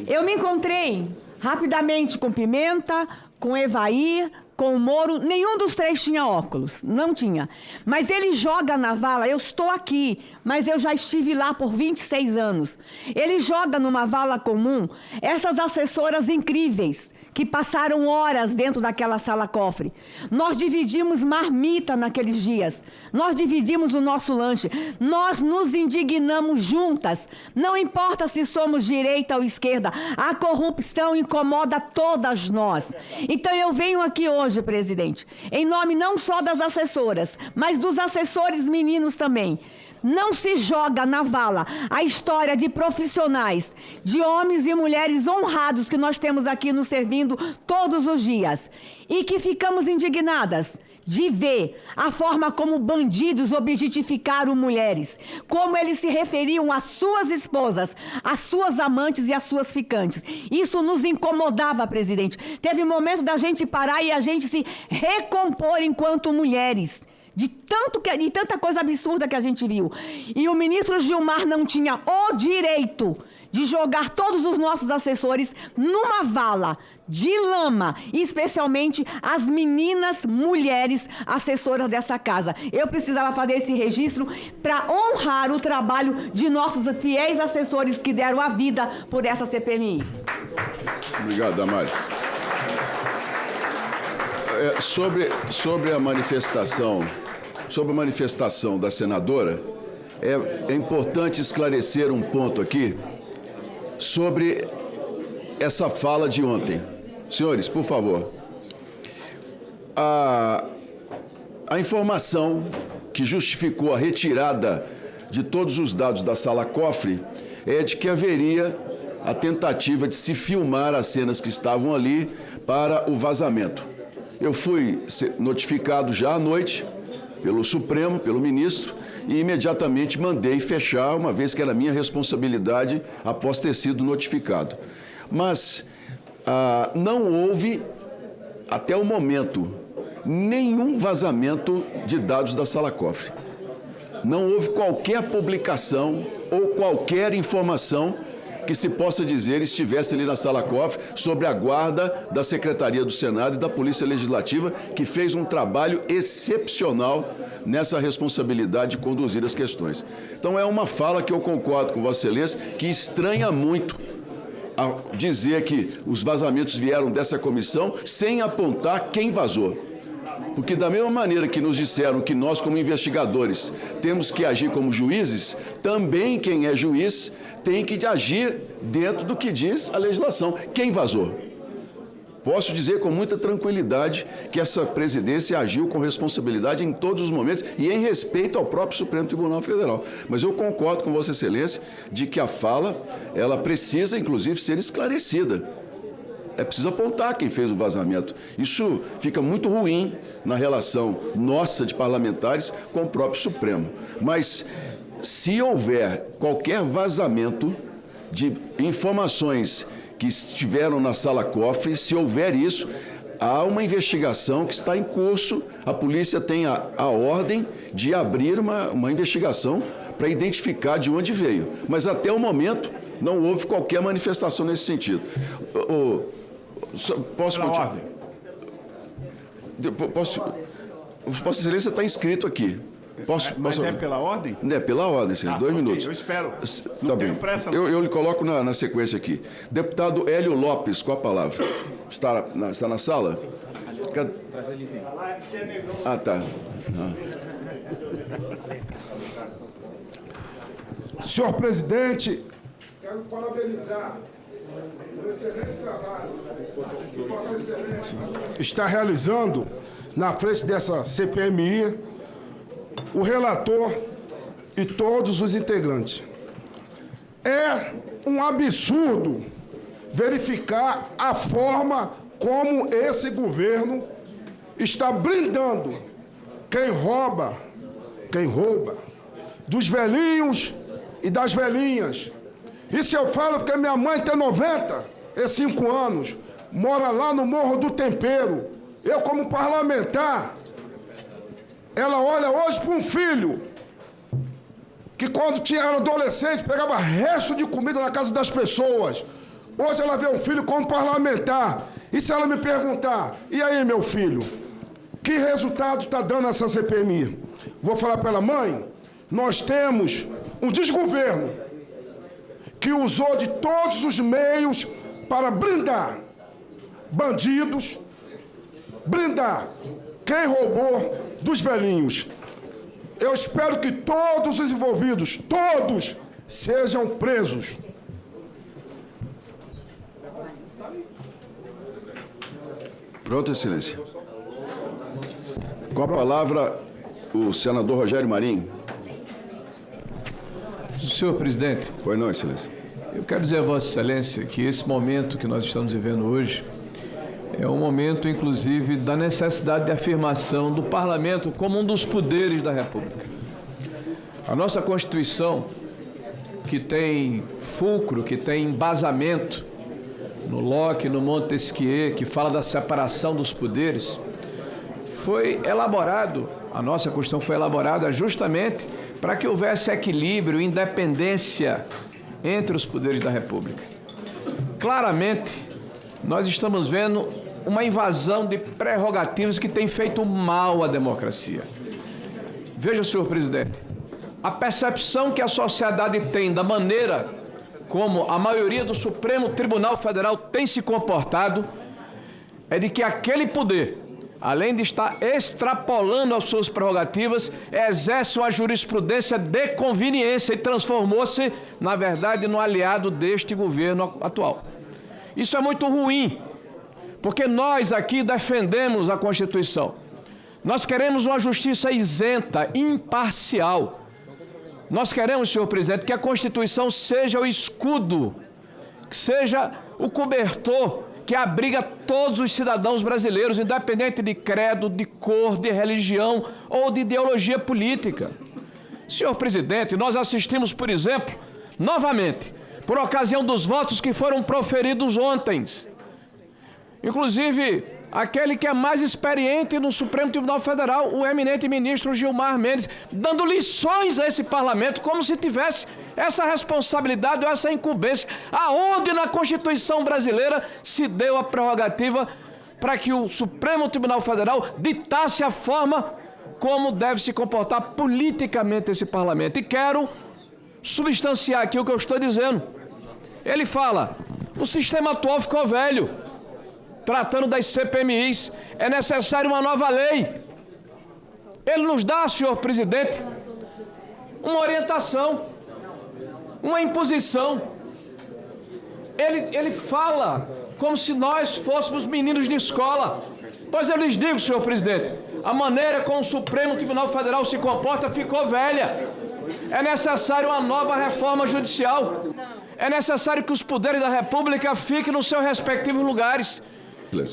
eu me encontrei rapidamente com Pimenta, com Evair, com o Moro, nenhum dos três tinha óculos, não tinha. Mas ele joga na vala, eu estou aqui, mas eu já estive lá por 26 anos. Ele joga numa vala comum essas assessoras incríveis, que passaram horas dentro daquela sala cofre. Nós dividimos marmita naqueles dias, nós dividimos o nosso lanche, nós nos indignamos juntas. Não importa se somos direita ou esquerda, a corrupção incomoda todas nós. Então eu venho aqui hoje, presidente, em nome não só das assessoras, mas dos assessores meninos também. Não se joga na vala a história de profissionais, de homens e mulheres honrados que nós temos aqui nos servindo todos os dias. E que ficamos indignadas de ver a forma como bandidos objetificaram mulheres, como eles se referiam às suas esposas, às suas amantes e às suas ficantes. Isso nos incomodava, presidente. Teve momento da gente parar e a gente se recompor enquanto mulheres. De tanta coisa absurda que a gente viu. E o ministro Gilmar não tinha o direito de jogar todos os nossos assessores numa vala de lama, especialmente as meninas mulheres assessoras dessa casa. Eu precisava fazer esse registro para honrar o trabalho de nossos fiéis assessores que deram a vida por essa CPMI. Obrigado, Damares. Sobre a manifestação da senadora, é importante esclarecer um ponto aqui sobre essa fala de ontem. Senhores, por favor. A informação que justificou a retirada de todos os dados da sala cofre é de que haveria a tentativa de se filmar as cenas que estavam ali para o vazamento. Eu fui notificado já à noite pelo Supremo, pelo ministro, e imediatamente mandei fechar, uma vez que era minha responsabilidade após ter sido notificado. Mas não houve, até o momento, nenhum vazamento de dados da sala cofre. Não houve qualquer publicação ou qualquer informação que se possa dizer estivesse ali na sala cofre sob a guarda da Secretaria do Senado e da Polícia Legislativa, que fez um trabalho excepcional nessa responsabilidade de conduzir as questões. Então é uma fala que eu concordo com Vossa Excelência, que estranha muito a dizer que os vazamentos vieram dessa comissão sem apontar quem vazou. Porque da mesma maneira que nos disseram que nós, como investigadores, temos que agir como juízes, também quem é juiz tem que agir dentro do que diz a legislação. Quem vazou? Posso dizer com muita tranquilidade que essa presidência agiu com responsabilidade em todos os momentos e em respeito ao próprio Supremo Tribunal Federal. Mas eu concordo com Vossa Excelência de que a fala, ela precisa, inclusive, ser esclarecida. É preciso apontar quem fez o vazamento. Isso fica muito ruim na relação nossa de parlamentares com o próprio Supremo. Mas se houver qualquer vazamento de informações que estiveram na sala cofre, se houver isso, há uma investigação que está em curso. A polícia tem a ordem de abrir uma investigação para identificar de onde veio. Mas até o momento não houve qualquer manifestação nesse sentido. Posso continuar? Vossa Excelência está inscrito aqui. Mas é pela ordem? É pela ordem, senhor. 2 minutos. Eu espero. Não tá tenho bem. pressa. Eu lhe coloco na sequência aqui. Deputado Hélio Lopes, com a palavra. Está na sala? Ah, tá. Senhor presidente, quero parabenizar o excelente trabalho que Vossa Excelência está realizando na frente dessa CPMI, o relator e todos os integrantes. É um absurdo verificar a forma como esse governo está blindando quem rouba dos velhinhos e das velhinhas. Isso eu falo porque minha mãe tem 95 anos, mora lá no Morro do Tempero. Eu, como parlamentar, ela olha hoje para um filho que quando era adolescente pegava resto de comida na casa das pessoas. Hoje ela vê um filho como parlamentar. E se ela me perguntar, e aí, meu filho, que resultado está dando essa CPMI? Vou falar para ela, mãe, nós temos um desgoverno que usou de todos os meios para blindar bandidos, blindar quem roubou dos velhinhos. Eu espero que todos os envolvidos, todos, sejam presos. Pronto, Excelência. Com a palavra, o senador Rogério Marinho. Senhor presidente. Pois não, Excelência. Eu quero dizer a Vossa Excelência que esse momento que nós estamos vivendo hoje é um momento, inclusive, da necessidade de afirmação do Parlamento como um dos poderes da República. A nossa Constituição, que tem fulcro, que tem embasamento no Locke, no Montesquieu, que fala da separação dos poderes, foi elaborado, a nossa Constituição foi elaborada justamente para que houvesse equilíbrio e independência entre os poderes da República. Claramente, nós estamos vendo uma invasão de prerrogativas que tem feito mal à democracia. Veja, senhor presidente, a percepção que a sociedade tem da maneira como a maioria do Supremo Tribunal Federal tem se comportado é de que aquele poder, além de estar extrapolando as suas prerrogativas, exerce uma jurisprudência de conveniência e transformou-se, na verdade, no aliado deste governo atual. Isso é muito ruim, porque nós aqui defendemos a Constituição. Nós queremos uma justiça isenta, imparcial. Nós queremos, senhor presidente, que a Constituição seja o escudo, que seja o cobertor que abriga todos os cidadãos brasileiros, independente de credo, de cor, de religião ou de ideologia política. Senhor presidente, nós assistimos, por exemplo, novamente, por ocasião dos votos que foram proferidos ontem, inclusive aquele que é mais experiente no Supremo Tribunal Federal, o eminente ministro Gilmar Mendes, dando lições a esse parlamento como se tivesse essa responsabilidade ou essa incumbência. Aonde na Constituição brasileira se deu a prerrogativa para que o Supremo Tribunal Federal ditasse a forma como deve se comportar politicamente esse parlamento? E quero substanciar aqui o que eu estou dizendo. Ele fala, o sistema atual ficou velho. Tratando das CPMIs, é necessário uma nova lei. Ele nos dá, senhor presidente, uma orientação, uma imposição. Ele fala como se nós fôssemos meninos de escola. Pois eu lhes digo, senhor presidente, a maneira como o Supremo Tribunal Federal se comporta ficou velha. É necessário uma nova reforma judicial. É necessário que os poderes da República fiquem nos seus respectivos lugares.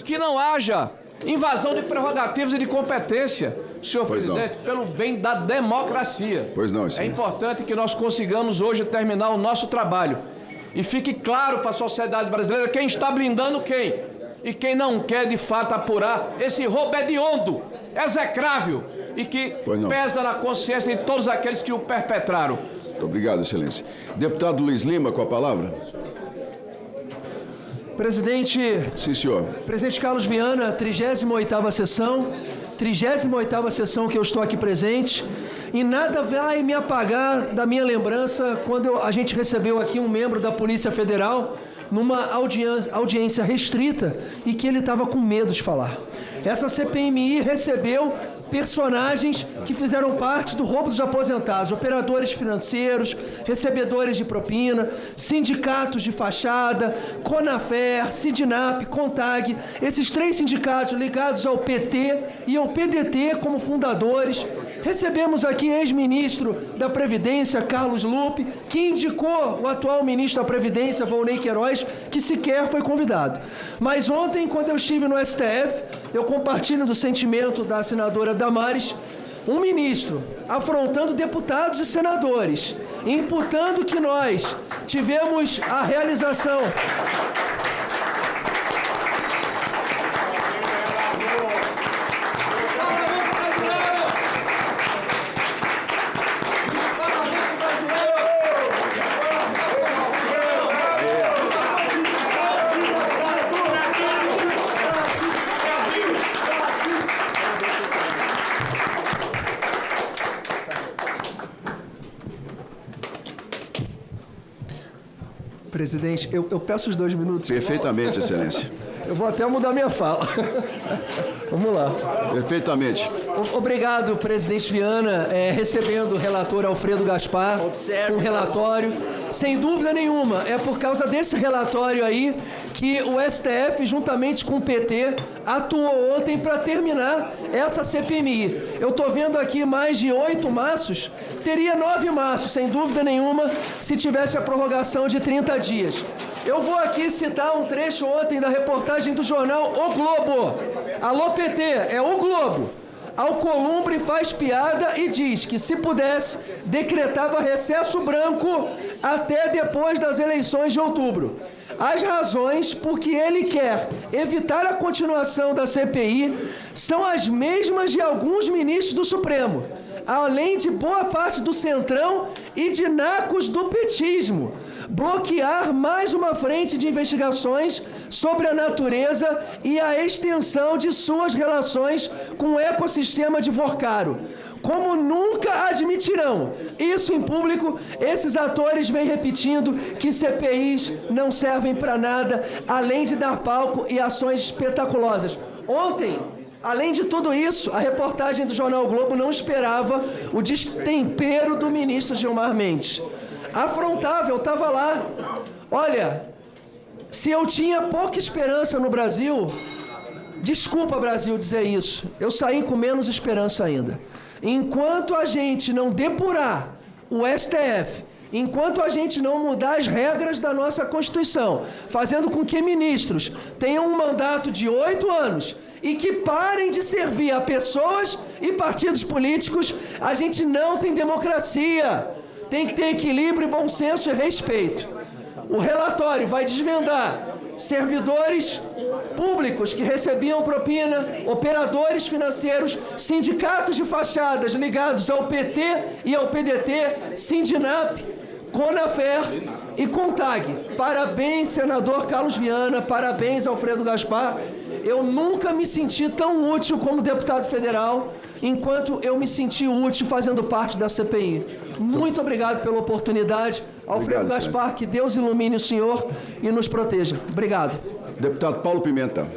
Que não haja invasão de prerrogativas e de competência, senhor presidente, pelo bem da democracia. Pois não, é importante que nós consigamos hoje terminar o nosso trabalho e fique claro para a sociedade brasileira quem está blindando quem e quem não quer de fato apurar esse roubo hediondo, execrável e que pesa na consciência de todos aqueles que o perpetraram. Muito obrigado, Excelência. Deputado Luiz Lima, com a palavra. Presidente... Sim, senhor. Presidente Carlos Viana, 38ª sessão que eu estou aqui presente, e nada vai me apagar da minha lembrança quando a gente recebeu aqui um membro da Polícia Federal numa audiência restrita e que ele estava com medo de falar. Essa CPMI recebeu personagens que fizeram parte do roubo dos aposentados, operadores financeiros, recebedores de propina, sindicatos de fachada, Conafer, Sidnap, Contag, esses 3 sindicatos ligados ao PT e ao PDT como fundadores, Recebemos aqui ex-ministro da Previdência, Carlos Lupe, que indicou o atual ministro da Previdência, Volney Queiroz, que sequer foi convidado. Mas ontem, quando eu estive no STF, eu compartilho do sentimento da senadora Damares, um ministro afrontando deputados e senadores, imputando que nós tivemos a realização... Presidente, eu peço os 2 minutos. Perfeitamente, Excelência. Eu vou até mudar minha fala. Vamos lá. Perfeitamente. Obrigado, presidente Viana, recebendo o relator Alfredo Gaspar, um relatório. Sem dúvida nenhuma, é por causa desse relatório aí que o STF, juntamente com o PT, atuou ontem para terminar essa CPMI. Eu estou vendo aqui mais de 8 maços, teria 9 maços, sem dúvida nenhuma, se tivesse a prorrogação de 30 dias. Eu vou aqui citar um trecho ontem da reportagem do jornal O Globo. Alô, PT, é O Globo. Alcolumbre faz piada e diz que, se pudesse, decretava recesso branco até depois das eleições de outubro. As razões por que ele quer evitar a continuação da CPI são as mesmas de alguns ministros do Supremo, além de boa parte do Centrão e de nacos do petismo. Bloquear mais uma frente de investigações sobre a natureza e a extensão de suas relações com o ecossistema de Vorcaro. Como nunca admitirão isso em público, esses atores vêm repetindo que CPIs não servem para nada, além de dar palco e ações espetaculosas. Ontem, além de tudo isso, a reportagem do jornal o Globo não esperava o destempero do ministro Gilmar Mendes. Afrontável, estava lá. Olha, se eu tinha pouca esperança no Brasil, desculpa, Brasil, dizer isso, eu saí com menos esperança ainda. Enquanto a gente não depurar o STF, enquanto a gente não mudar as regras da nossa Constituição, fazendo com que ministros tenham um mandato de 8 anos e que parem de servir a pessoas e partidos políticos, a gente não tem democracia. Tem que ter equilíbrio, bom senso e respeito. O relatório vai desvendar servidores públicos que recebiam propina, operadores financeiros, sindicatos de fachadas ligados ao PT e ao PDT, Sindinap, Conafer e Contag. Parabéns, senador Carlos Viana, parabéns, Alfredo Gaspar. Eu nunca me senti tão útil como deputado federal, enquanto eu me senti útil fazendo parte da CPI. Muito obrigado pela oportunidade. Alfredo Gaspar, que Deus ilumine o senhor e nos proteja. Obrigado. Deputado Paulo Pimenta.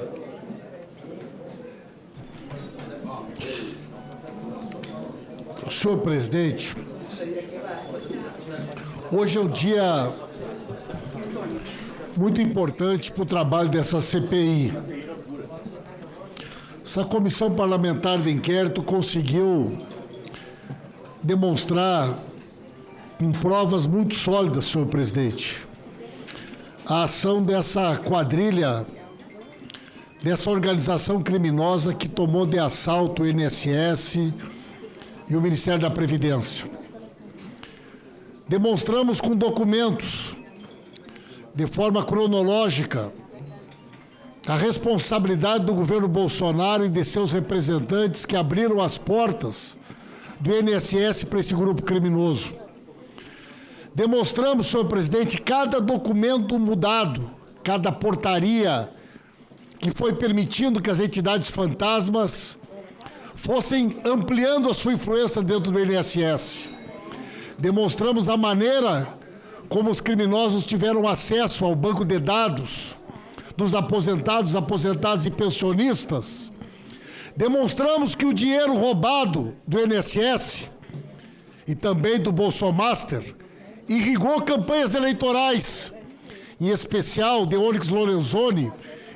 Senhor presidente, hoje é um dia muito importante para o trabalho dessa CPI. Essa comissão parlamentar de inquérito conseguiu demonstrar com provas muito sólidas, senhor presidente, a ação dessa quadrilha, dessa organização criminosa que tomou de assalto o INSS e o Ministério da Previdência. Demonstramos com documentos, de forma cronológica, a responsabilidade do governo Bolsonaro e de seus representantes que abriram as portas do INSS para esse grupo criminoso. Demonstramos, senhor presidente, cada documento mudado, cada portaria que foi permitindo que as entidades fantasmas fossem ampliando a sua influência dentro do INSS. Demonstramos a maneira como os criminosos tiveram acesso ao banco de dados dos aposentados, aposentadas e pensionistas. Demonstramos que o dinheiro roubado do INSS e também do Bolsomaster irrigou campanhas eleitorais, em especial de Onyx Lorenzoni,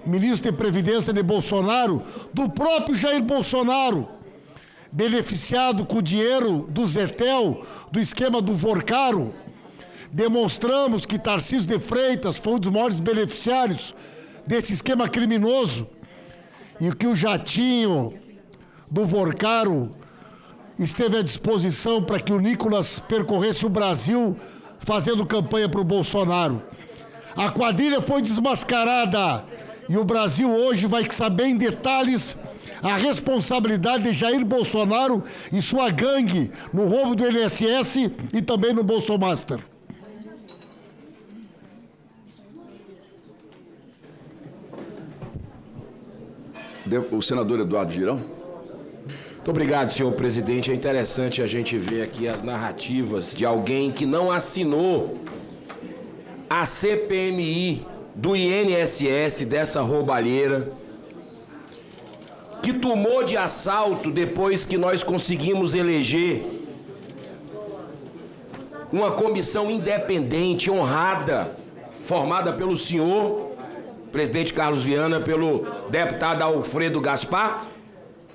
ministro de Previdência de Bolsonaro, do próprio Jair Bolsonaro. beneficiado com o dinheiro do Zetel, do esquema do Vorcaro. Demonstramos que Tarcísio de Freitas foi um dos maiores beneficiários desse esquema criminoso e que o jatinho do Vorcaro esteve à disposição para que o Nicolas percorresse o Brasil fazendo campanha para o Bolsonaro. A quadrilha foi desmascarada e o Brasil hoje vai saber em detalhes a responsabilidade de Jair Bolsonaro e sua gangue no roubo do INSS e também no Bolsomaster. O senador Eduardo Girão. Muito obrigado, senhor presidente. É interessante a gente ver aqui as narrativas de alguém que não assinou a CPMI do INSS, dessa roubalheira, que tomou de assalto depois que nós conseguimos eleger uma comissão independente, honrada, formada pelo senhor presidente Carlos Viana, pelo deputado Alfredo Gaspar,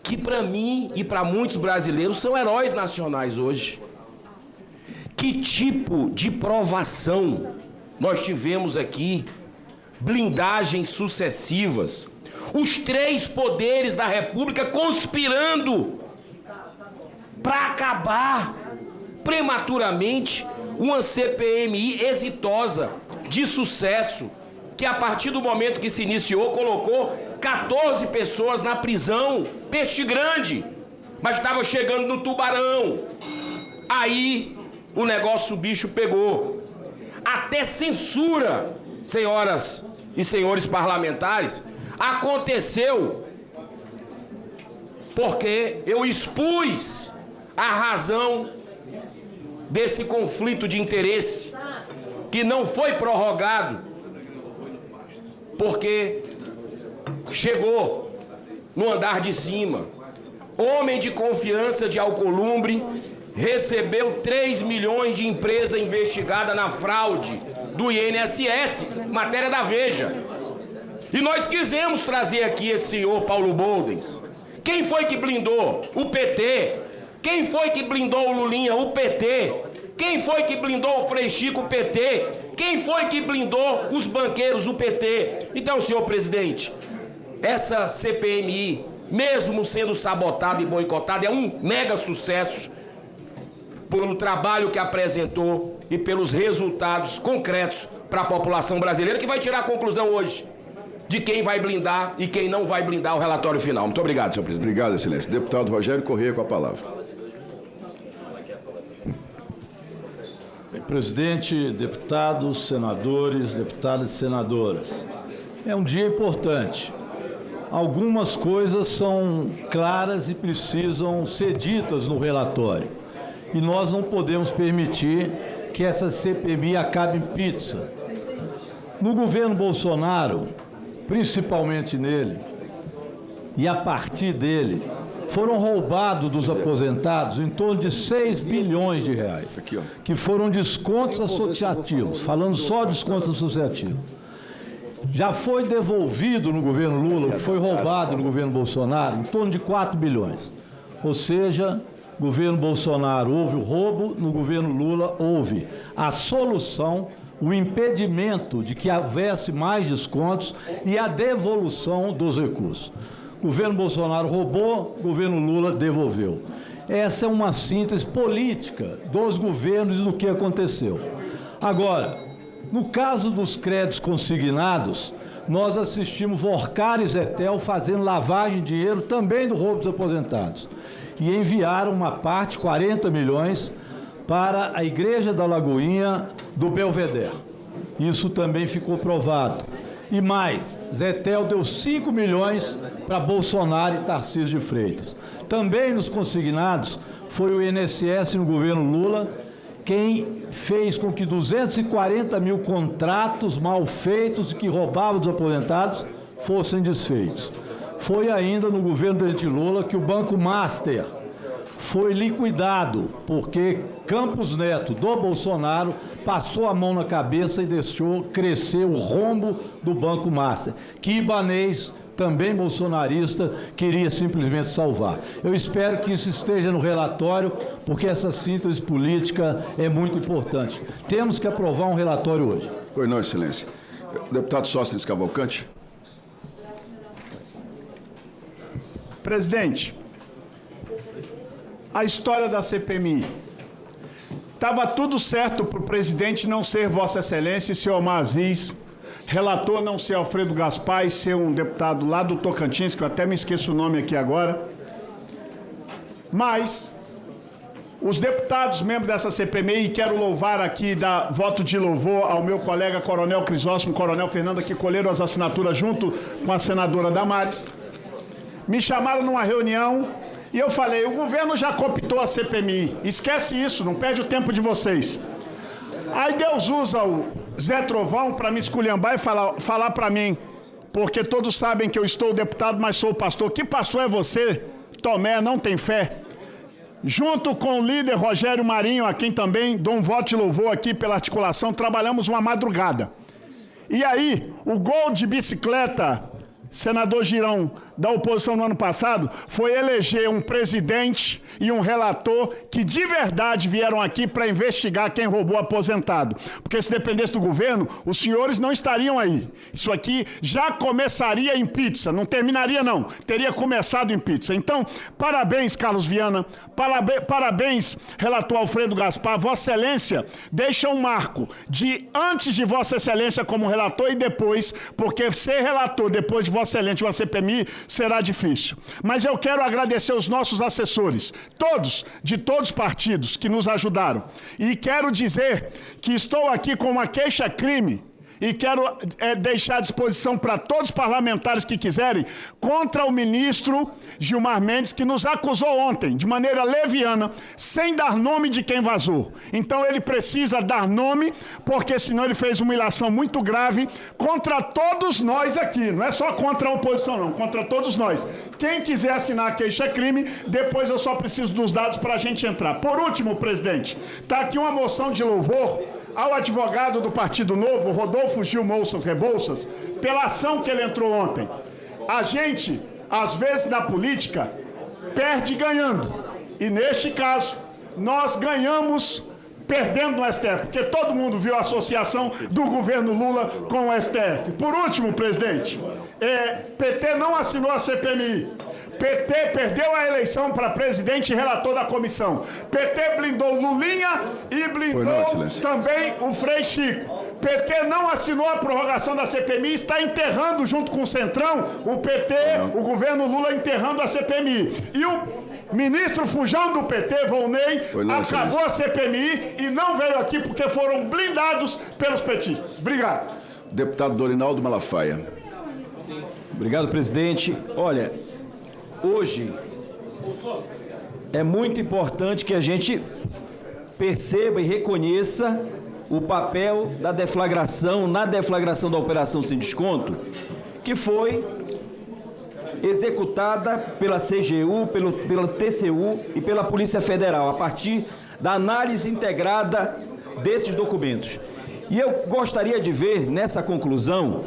que para mim e para muitos brasileiros são heróis nacionais hoje. Que tipo de provação nós tivemos aqui? Blindagens sucessivas, os três poderes da República conspirando para acabar prematuramente uma CPMI exitosa, de sucesso, que a partir do momento que se iniciou, colocou 14 pessoas na prisão, peixe grande, mas estava chegando no Tubarão. Aí o negócio, o bicho pegou. Até censura, senhoras e senhores parlamentares, aconteceu porque eu expus a razão desse conflito de interesse, que não foi prorrogado, porque chegou no andar de cima. Homem de confiança de Alcolumbre recebeu 3 milhões de empresa investigada na fraude do INSS, matéria da Veja. E nós quisemos trazer aqui esse senhor Paulo Boldens. Quem foi que blindou? O PT. Quem foi que blindou o Lulinha? O PT. Quem foi que blindou o Frei Chico? O PT. Quem foi que blindou os banqueiros? O PT. Então, senhor presidente, essa CPMI, mesmo sendo sabotada e boicotada, é um mega sucesso pelo trabalho que apresentou e pelos resultados concretos para a população brasileira, que vai tirar a conclusão hoje de quem vai blindar e quem não vai blindar o relatório final. Muito obrigado, senhor presidente. Obrigado, excelência. Deputado Rogério Corrêa com a palavra. Presidente, deputados, senadores, deputadas e senadoras, é um dia importante. Algumas coisas são claras e precisam ser ditas no relatório. E nós não podemos permitir que essa CPMI acabe em pizza. No governo Bolsonaro, principalmente nele, e a partir dele, foram roubados dos aposentados em torno de 6 bilhões de reais, que foram descontos associativos, falando só de descontos associativos. Já foi devolvido no governo Lula, o que foi roubado no governo Bolsonaro, em torno de 4 bilhões. Ou seja, no governo Bolsonaro houve o roubo, no governo Lula houve a solução, o impedimento de que houvesse mais descontos e a devolução dos recursos. O governo Bolsonaro roubou, o governo Lula devolveu. Essa é uma síntese política dos governos e do que aconteceu. Agora, no caso dos créditos consignados, nós assistimos Vorcaro e Zetel fazendo lavagem de dinheiro também do roubo dos aposentados. E enviaram uma parte, 40 milhões, para a Igreja da Lagoinha do Belvedere. Isso também ficou provado. E mais, Zetel deu 5 milhões para Bolsonaro e Tarcísio de Freitas. Também nos consignados foi o INSS no governo Lula quem fez com que 240 mil contratos mal feitos que roubavam dos aposentados fossem desfeitos. Foi ainda no governo do presidente Lula que o Banco Master foi liquidado, porque Campos Neto, do Bolsonaro, passou a mão na cabeça e deixou crescer o rombo do Banco Master, que Ibanez também bolsonarista, queria simplesmente salvar. Eu espero que isso esteja no relatório, porque essa síntese política é muito importante. Temos que aprovar um relatório hoje. Pois não, Excelência. Deputado Sóstenes Cavalcante. Presidente, a história da CPMI. Estava tudo certo para o presidente não ser Vossa Excelência e senhor Omar Aziz, relator não ser Alfredo Gaspar e ser um deputado lá do Tocantins, que eu até me esqueço o nome aqui agora. Mas os deputados membros dessa CPMI, e quero louvar aqui, dar voto de louvor ao meu colega Coronel Crisóstomo, Coronel Fernando, que colheram as assinaturas junto com a senadora Damares, me chamaram numa reunião e eu falei, o governo já cooptou a CPMI, esquece isso, não perde o tempo de vocês. Aí Deus usa o Zé Trovão para me esculhambar e falar para mim, porque todos sabem que eu estou deputado, mas sou pastor. Que pastor é você, Tomé, não tem fé? Junto com o líder Rogério Marinho, a quem também dou um voto de louvor aqui pela articulação, trabalhamos uma madrugada. E aí, o gol de bicicleta, senador Girão, da oposição no ano passado, foi eleger um presidente e um relator que de verdade vieram aqui para investigar quem roubou aposentado. Porque se dependesse do governo, os senhores não estariam aí. Isso aqui já começaria em pizza, não terminaria não, teria começado em pizza. Então, parabéns, Carlos Viana, parabéns, relator Alfredo Gaspar, Vossa Excelência deixa um marco de antes de Vossa Excelência como relator e depois, porque ser relator depois de Vossa Excelência uma CPMI será difícil. Mas eu quero agradecer os nossos assessores, todos, de todos os partidos que nos ajudaram. E quero dizer que estou aqui com uma queixa-crime e quero deixar à disposição para todos os parlamentares que quiserem, contra o ministro Gilmar Mendes, que nos acusou ontem, de maneira leviana, sem dar nome de quem vazou. Então ele precisa dar nome, porque senão ele fez uma ilação muito grave contra todos nós aqui, não é só contra a oposição não, contra todos nós. Quem quiser assinar a queixa-crime, depois eu só preciso dos dados para a gente entrar. Por último, presidente, está aqui uma moção de louvor ao advogado do Partido Novo, Rodolfo Gil Moças Rebouças, pela ação que ele entrou ontem. A gente, às vezes, na política, perde ganhando. E, neste caso, nós ganhamos perdendo no STF, porque todo mundo viu a associação do governo Lula com o STF. Por último, presidente, PT não assinou a CPMI. PT perdeu a eleição para presidente e relator da comissão. PT blindou Lulinha e blindou também o Frei Chico. PT não assinou a prorrogação da CPMI, está enterrando junto com o Centrão, o PT, o governo Lula enterrando a CPMI. E o ministro Fujão do PT, Volney, acabou a CPMI e não veio aqui porque foram blindados pelos petistas. Obrigado. Deputado Dorinaldo Malafaia. Obrigado, presidente. Olha, hoje é muito importante que a gente perceba e reconheça o papel da deflagração, na deflagração da Operação Sem Desconto, que foi executada pela CGU, pela TCU e pela Polícia Federal, a partir da análise integrada desses documentos. E eu gostaria de ver nessa conclusão,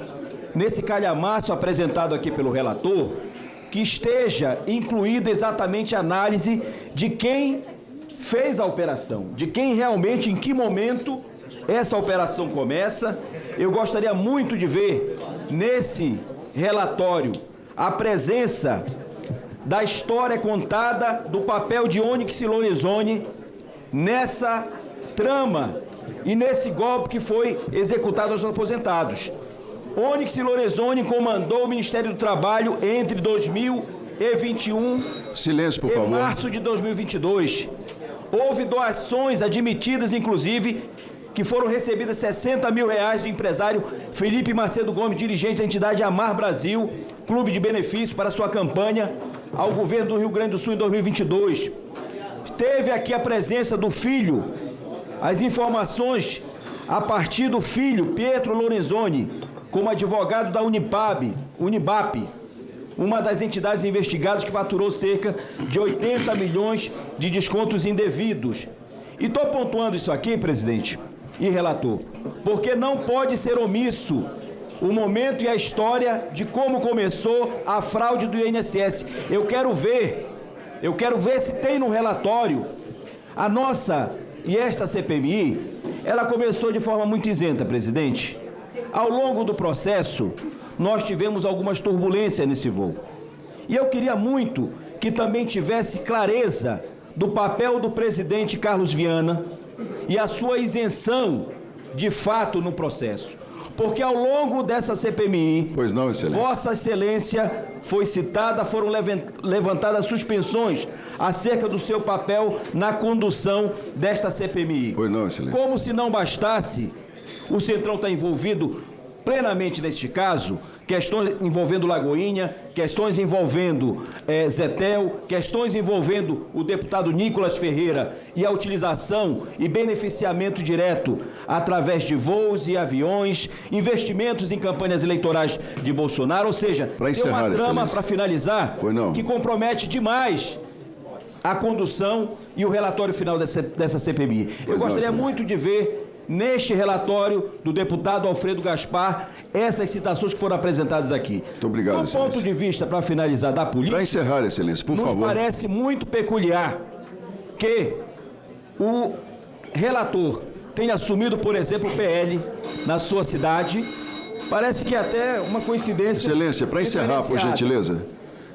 nesse calhamaço apresentado aqui pelo relator, que esteja incluído exatamente a análise de quem fez a operação, de quem realmente, em que momento essa operação começa. Eu gostaria muito de ver nesse relatório a presença da história contada do papel de Onyx Lorenzoni nessa trama e nesse golpe que foi executado aos aposentados. Onyx Lorenzoni comandou o Ministério do Trabalho entre 2021 Silêncio, por e favor. março de 2022. Houve doações admitidas, inclusive, que foram recebidas R$60 mil do empresário Felipe Macedo Gomes, dirigente da entidade Amar Brasil, clube de benefícios para sua campanha ao governo do Rio Grande do Sul em 2022. Teve aqui a presença do filho, as informações a partir do filho, Pietro Lorenzoni, como advogado da Unibap, uma das entidades investigadas que faturou cerca de 80 milhões de descontos indevidos. E estou pontuando isso aqui, presidente e relator, porque não pode ser omisso o momento e a história de como começou a fraude do INSS. Eu quero ver se tem no relatório a nossa e esta CPMI, ela começou de forma muito isenta, presidente. Ao longo do processo, nós tivemos algumas turbulências nesse voo. E eu queria muito que também tivesse clareza do papel do presidente Carlos Viana e a sua isenção de fato no processo. Porque ao longo dessa CPMI, pois não, Excelência, Vossa Excelência foi citada, foram levantadas suspensões acerca do seu papel na condução desta CPMI. Pois não, Excelência. Como se não bastasse, o Centrão está envolvido plenamente neste caso, questões envolvendo Lagoinha, questões envolvendo Zetel, questões envolvendo o deputado Nicolas Ferreira e a utilização e beneficiamento direto através de voos e aviões, investimentos em campanhas eleitorais de Bolsonaro, ou seja, tem uma trama para finalizar que compromete demais a condução e o relatório final dessa CPMI. Eu gostaria muito de ver neste relatório do deputado Alfredo Gaspar, essas citações que foram apresentadas aqui. Muito obrigado, do ponto de vista, para finalizar, da política... Para encerrar, Excelência, por favor. Nos parece muito peculiar que o relator tenha assumido, por exemplo, o PL na sua cidade. Parece que é até uma coincidência... Excelência, para encerrar, por gentileza...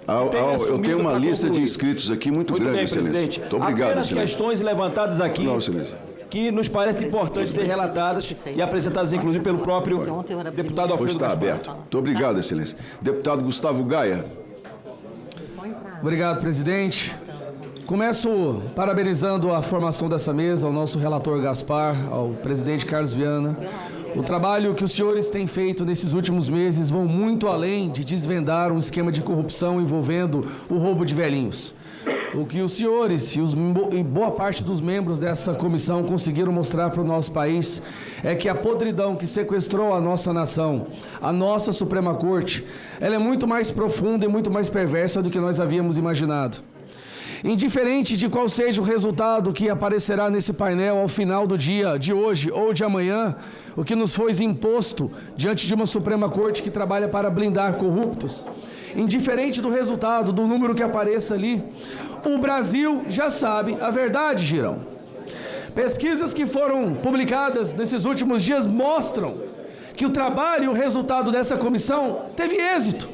eu tenho uma lista de inscritos aqui muito grande, bem, Excelência. Presidente. Muito obrigado, Apenas Excelência. Questões levantadas aqui... Não, Excelência. Que nos parece importante ser relatadas e apresentadas, inclusive, pelo próprio deputado Alfredo Está Gaspar. aberto. Muito obrigado, Excelência. Deputado Gustavo Gaia. Obrigado, presidente. Começo parabenizando a formação dessa mesa, ao nosso relator Gaspar, ao presidente Carlos Viana. O trabalho que os senhores têm feito nesses últimos meses vão muito além de desvendar um esquema de corrupção envolvendo o roubo de velhinhos. O que os senhores e boa parte dos membros dessa comissão conseguiram mostrar para o nosso país é que a podridão que sequestrou a nossa nação, a nossa Suprema Corte, ela é muito mais profunda e muito mais perversa do que nós havíamos imaginado. Indiferente de qual seja o resultado que aparecerá nesse painel ao final do dia de hoje ou de amanhã, o que nos foi imposto diante de uma Suprema Corte que trabalha para blindar corruptos, indiferente do resultado, do número que apareça ali, o Brasil já sabe a verdade, Girão. Pesquisas que foram publicadas nesses últimos dias mostram que o trabalho e o resultado dessa comissão teve êxito.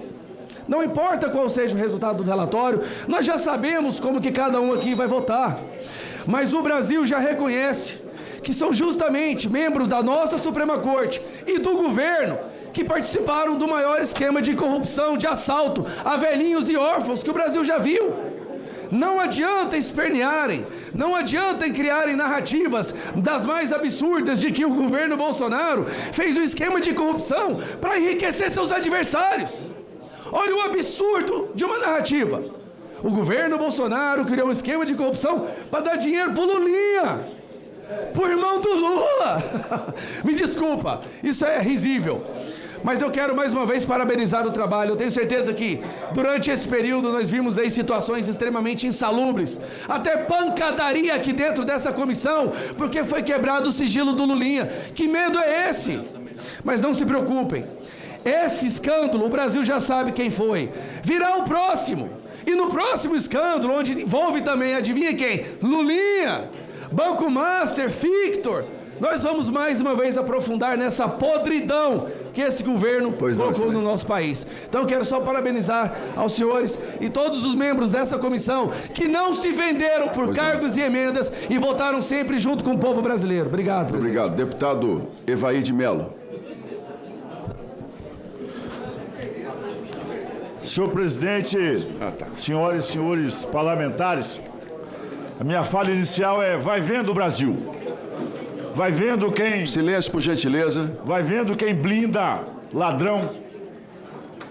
Não importa qual seja o resultado do relatório, nós já sabemos como que cada um aqui vai votar. Mas o Brasil já reconhece que são justamente membros da nossa Suprema Corte e do governo que participaram do maior esquema de corrupção, de assalto a velhinhos e órfãos que o Brasil já viu. Não adianta espernearem, não adianta criarem narrativas das mais absurdas de que o governo Bolsonaro fez um esquema de corrupção para enriquecer seus adversários. Olha o absurdo de uma narrativa. O governo Bolsonaro criou um esquema de corrupção para dar dinheiro para o Lulinha, para o irmão do Lula. Me desculpa, isso é risível. Mas eu quero mais uma vez parabenizar o trabalho. Eu tenho certeza que durante esse período nós vimos aí situações extremamente insalubres. Até pancadaria aqui dentro dessa comissão, porque foi quebrado o sigilo do Lulinha. Que medo é esse? Mas não se preocupem. Esse escândalo, o Brasil já sabe quem foi. Virá o próximo. E no próximo escândalo, onde envolve também, adivinha quem? Lulinha, Banco Master, Victor. Nós vamos mais uma vez aprofundar nessa podridão que esse governo colocou no nosso país. Então eu quero só parabenizar aos senhores e todos os membros dessa comissão que não se venderam por cargos e emendas e votaram sempre junto com o povo brasileiro. Obrigado, presidente. Obrigado. Deputado Evaí de Mello. Senhor presidente, senhoras e senhores parlamentares, a minha fala inicial é: vai vendo o Brasil. Vai vendo quem... Silêncio, por gentileza. Vai vendo quem blinda ladrão.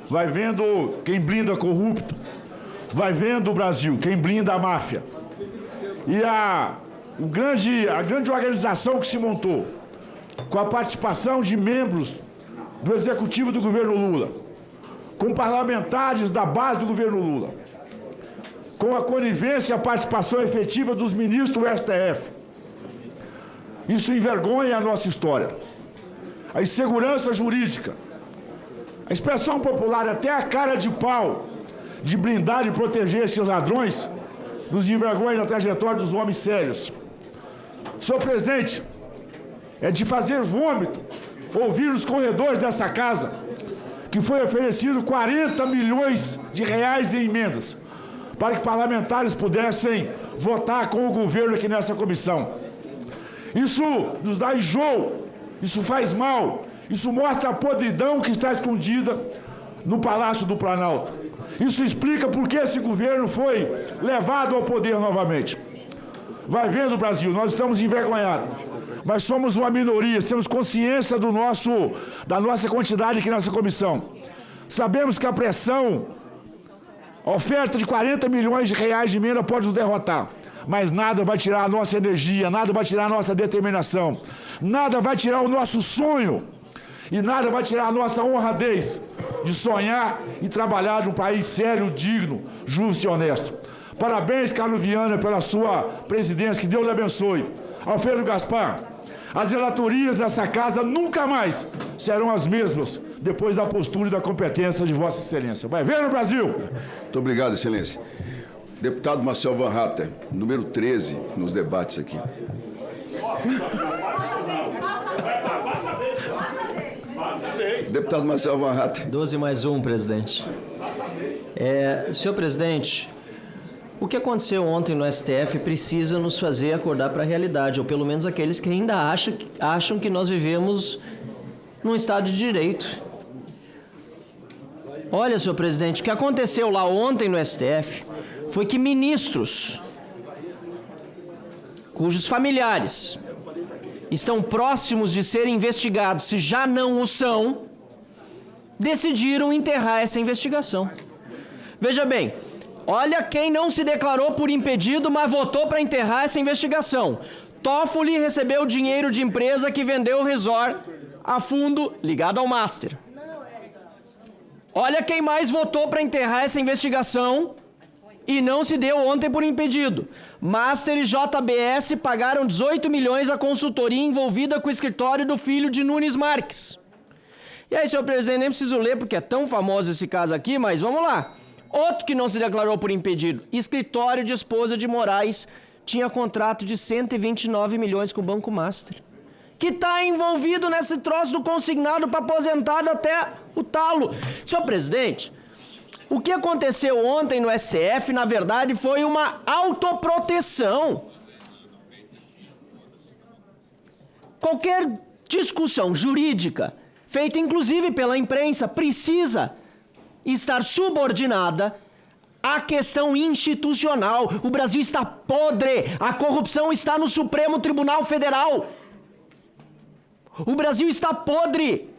Vai vendo quem blinda corrupto. Vai vendo o Brasil, quem blinda a máfia. E a grande organização que se montou, com a participação de membros do executivo do governo Lula, com parlamentares da base do governo Lula, com a conivência e a participação efetiva dos ministros do STF. Isso envergonha a nossa história. A insegurança jurídica, A expressão popular, até a cara de pau de blindar e proteger esses ladrões, nos envergonha na trajetória dos homens sérios. Senhor presidente, é de fazer vômito ouvir nos corredores desta casa que foi oferecido 40 milhões de reais em emendas para que parlamentares pudessem votar com o governo aqui nessa comissão. Isso nos dá enjoo, isso faz mal, isso mostra a podridão que está escondida no Palácio do Planalto. Isso explica por que esse governo foi levado ao poder novamente. Vai vendo, Brasil, nós estamos envergonhados, mas somos uma minoria, temos consciência da nossa quantidade aqui nessa comissão. Sabemos que a pressão, a oferta de 40 milhões de reais de emenda pode nos derrotar, mas nada vai tirar a nossa energia, nada vai tirar a nossa determinação, nada vai tirar o nosso sonho e nada vai tirar a nossa honradez de sonhar e trabalhar num país sério, digno, justo e honesto. Parabéns, Carlos Viana, pela sua presidência, que Deus lhe abençoe. Alfredo Gaspar, as relatorias dessa casa nunca mais serão as mesmas depois da postura e da competência de Vossa Excelência. Vai ver no Brasil! Muito obrigado, Excelência. Deputado Marcel Van Hatten, número 13 nos debates aqui. Deputado Marcel Van Hatten. 12 mais 1, presidente. Senhor presidente, o que aconteceu ontem no STF precisa nos fazer acordar para a realidade, ou pelo menos aqueles que ainda acham que nós vivemos num Estado de Direito. Olha, senhor presidente, o que aconteceu lá ontem no STF foi que ministros cujos familiares estão próximos de serem investigados, se já não o são, decidiram enterrar essa investigação. Veja bem, olha quem não se declarou por impedido, mas votou para enterrar essa investigação. Toffoli recebeu dinheiro de empresa que vendeu o resort a fundo ligado ao Master. Olha quem mais votou para enterrar essa investigação e não se deu ontem por impedido. Master e JBS pagaram 18 milhões à consultoria envolvida com o escritório do filho de Nunes Marques. E aí, senhor presidente, nem preciso ler porque é tão famoso esse caso aqui, mas vamos lá. Outro que não se declarou por impedido, escritório de esposa de Moraes, tinha contrato de 129 milhões com o Banco Master, que está envolvido nesse troço do consignado para aposentado até o talo. Senhor presidente, o que aconteceu ontem no STF, na verdade, foi uma autoproteção. Qualquer discussão jurídica, feita inclusive pela imprensa, precisa estar subordinada à questão institucional. O Brasil está podre, a corrupção está no Supremo Tribunal Federal. O Brasil está podre.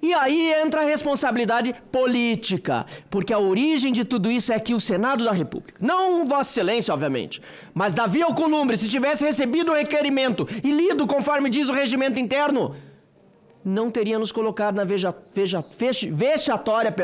E aí entra a responsabilidade política, porque a origem de tudo isso é que o Senado da República, não Vossa Excelência, obviamente, mas Davi Alcolumbre, se tivesse recebido o requerimento e lido conforme diz o regimento interno, não teria nos colocado na vexatória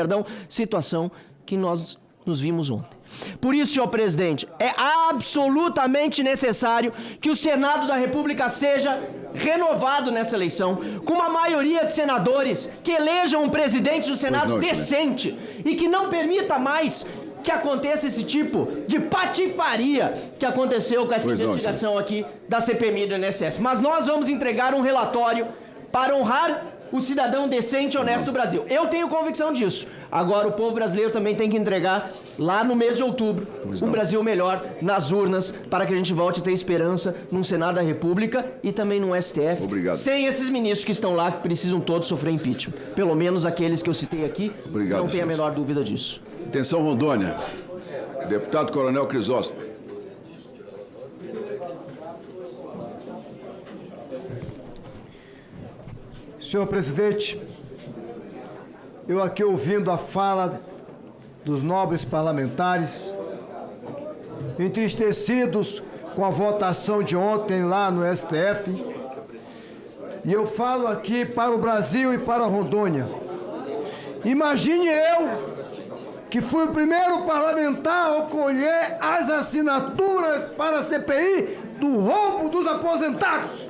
situação que nós nos vimos ontem. Por isso, senhor presidente, é absolutamente necessário que o Senado da República seja renovado nessa eleição, com uma maioria de senadores que elejam um presidente do Senado decente e que não permita mais que aconteça esse tipo de patifaria que aconteceu com essa investigação aqui da CPMI do INSS. Mas nós vamos entregar um relatório para honrar o cidadão decente e honesto do Brasil. Eu tenho convicção disso. Agora o povo brasileiro também tem que entregar lá no mês de outubro um Brasil melhor nas urnas para que a gente volte a ter esperança num Senado da República e também no STF. Obrigado. Sem esses ministros que estão lá que precisam todos sofrer impeachment. Pelo menos aqueles que eu citei aqui. Obrigado, não tem a menor dúvida disso. Atenção, Rondônia. Deputado Coronel Crisóstomo. Senhor presidente, eu aqui ouvindo a fala dos nobres parlamentares, entristecidos com a votação de ontem lá no STF, e eu falo aqui para o Brasil e para Rondônia. Imagine eu, que fui o primeiro parlamentar a colher as assinaturas para a CPI do roubo dos aposentados.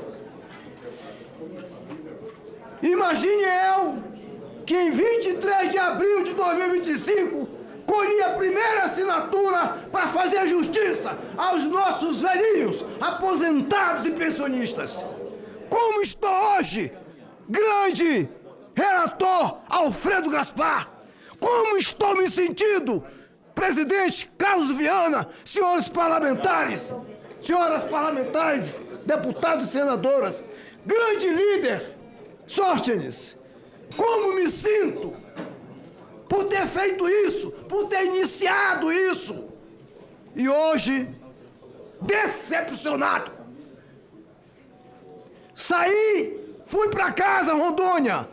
Imagine eu, que em 23 de abril de 2025 colhi a primeira assinatura para fazer justiça aos nossos velhinhos, aposentados e pensionistas. Como estou hoje, grande relator Alfredo Gaspar? Como estou me sentindo, presidente Carlos Viana, senhores parlamentares, senhoras parlamentares, deputados e senadoras, grande líder Sóstenes, como me sinto por ter feito isso, por ter iniciado isso, e hoje, decepcionado. Saí, fui para casa, Rondônia.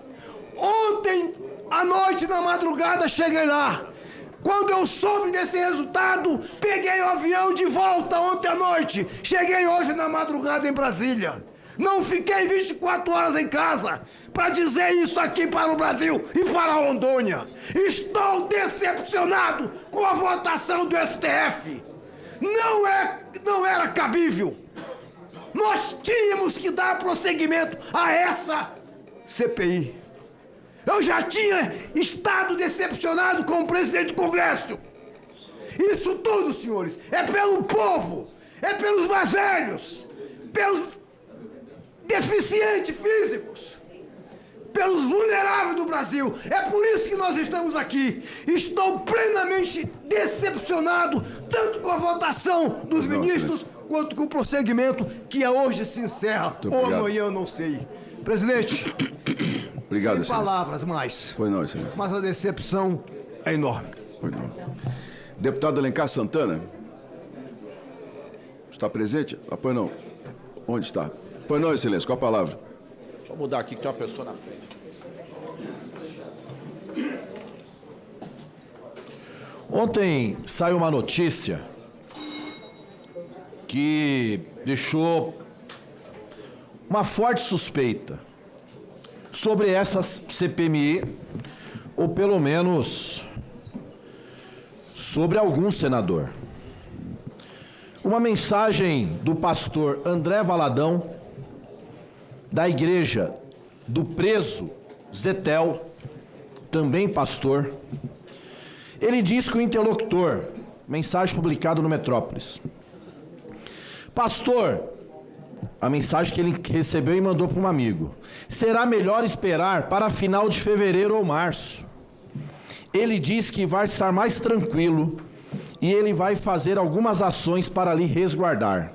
Ontem à noite, na madrugada, cheguei lá. Quando eu soube desse resultado, peguei o avião de volta ontem à noite. Cheguei hoje na madrugada em Brasília. Não fiquei 24 horas em casa para dizer isso aqui para o Brasil e para Rondônia. Estou decepcionado com a votação do STF. Não era cabível. Nós tínhamos que dar prosseguimento a essa CPI. Eu já tinha estado decepcionado com o presidente do Congresso. Isso tudo, senhores, é pelo povo, é pelos mais velhos, pelos deficientes físicos, pelos vulneráveis do Brasil. É por isso que nós estamos aqui. Estou plenamente decepcionado, tanto com a votação dos ministros, quanto com o prosseguimento que hoje se encerra, ou amanhã, eu não sei. Presidente, obrigado, sem palavras mais. Pois não, excelência. Mas a decepção é enorme. Pois não. Deputado Alencar Santana, está presente? Ah, pois não. Onde está? Pois não, excelência, com a palavra. Vou mudar aqui que tem uma pessoa na frente. Ontem saiu uma notícia que deixou uma forte suspeita sobre essa CPMI, ou pelo menos sobre algum senador. Uma mensagem do pastor André Valadão, da igreja do preso Zetel, também pastor. Ele diz que o interlocutor, mensagem publicada no Metrópolis: pastor, a mensagem que ele recebeu e mandou para um amigo: será melhor esperar para final de fevereiro ou março. Ele diz que vai estar mais tranquilo e ele vai fazer algumas ações para lhe resguardar.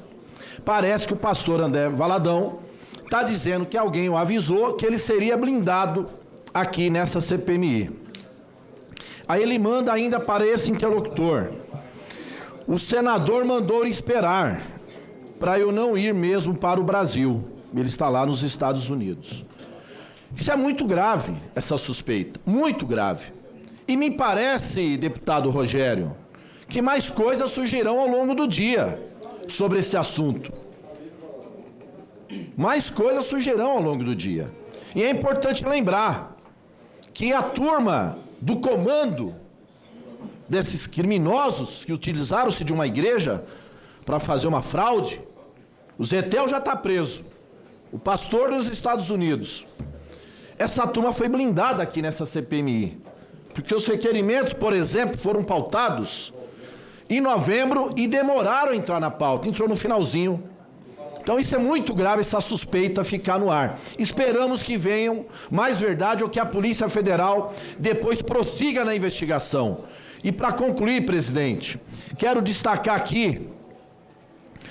Parece que o pastor André Valadão está dizendo que alguém o avisou que ele seria blindado aqui nessa CPMI. Aí ele manda ainda para esse interlocutor: o senador mandou esperar para eu não ir mesmo para o Brasil. Ele está lá nos Estados Unidos. Isso é muito grave, essa suspeita, muito grave. E me parece, deputado Rogério, que mais coisas surgirão ao longo do dia sobre esse assunto. Mais coisas surgirão ao longo do dia. E é importante lembrar que a turma do comando desses criminosos que utilizaram-se de uma igreja para fazer uma fraude, o Zetel já está preso, o pastor dos Estados Unidos. Essa turma foi blindada aqui nessa CPMI, porque os requerimentos, por exemplo, foram pautados em novembro e demoraram a entrar na pauta, entrou no finalzinho. Então isso é muito grave, essa suspeita ficar no ar. Esperamos que venham mais verdade ou que a Polícia Federal depois prossiga na investigação. E para concluir, presidente, quero destacar aqui...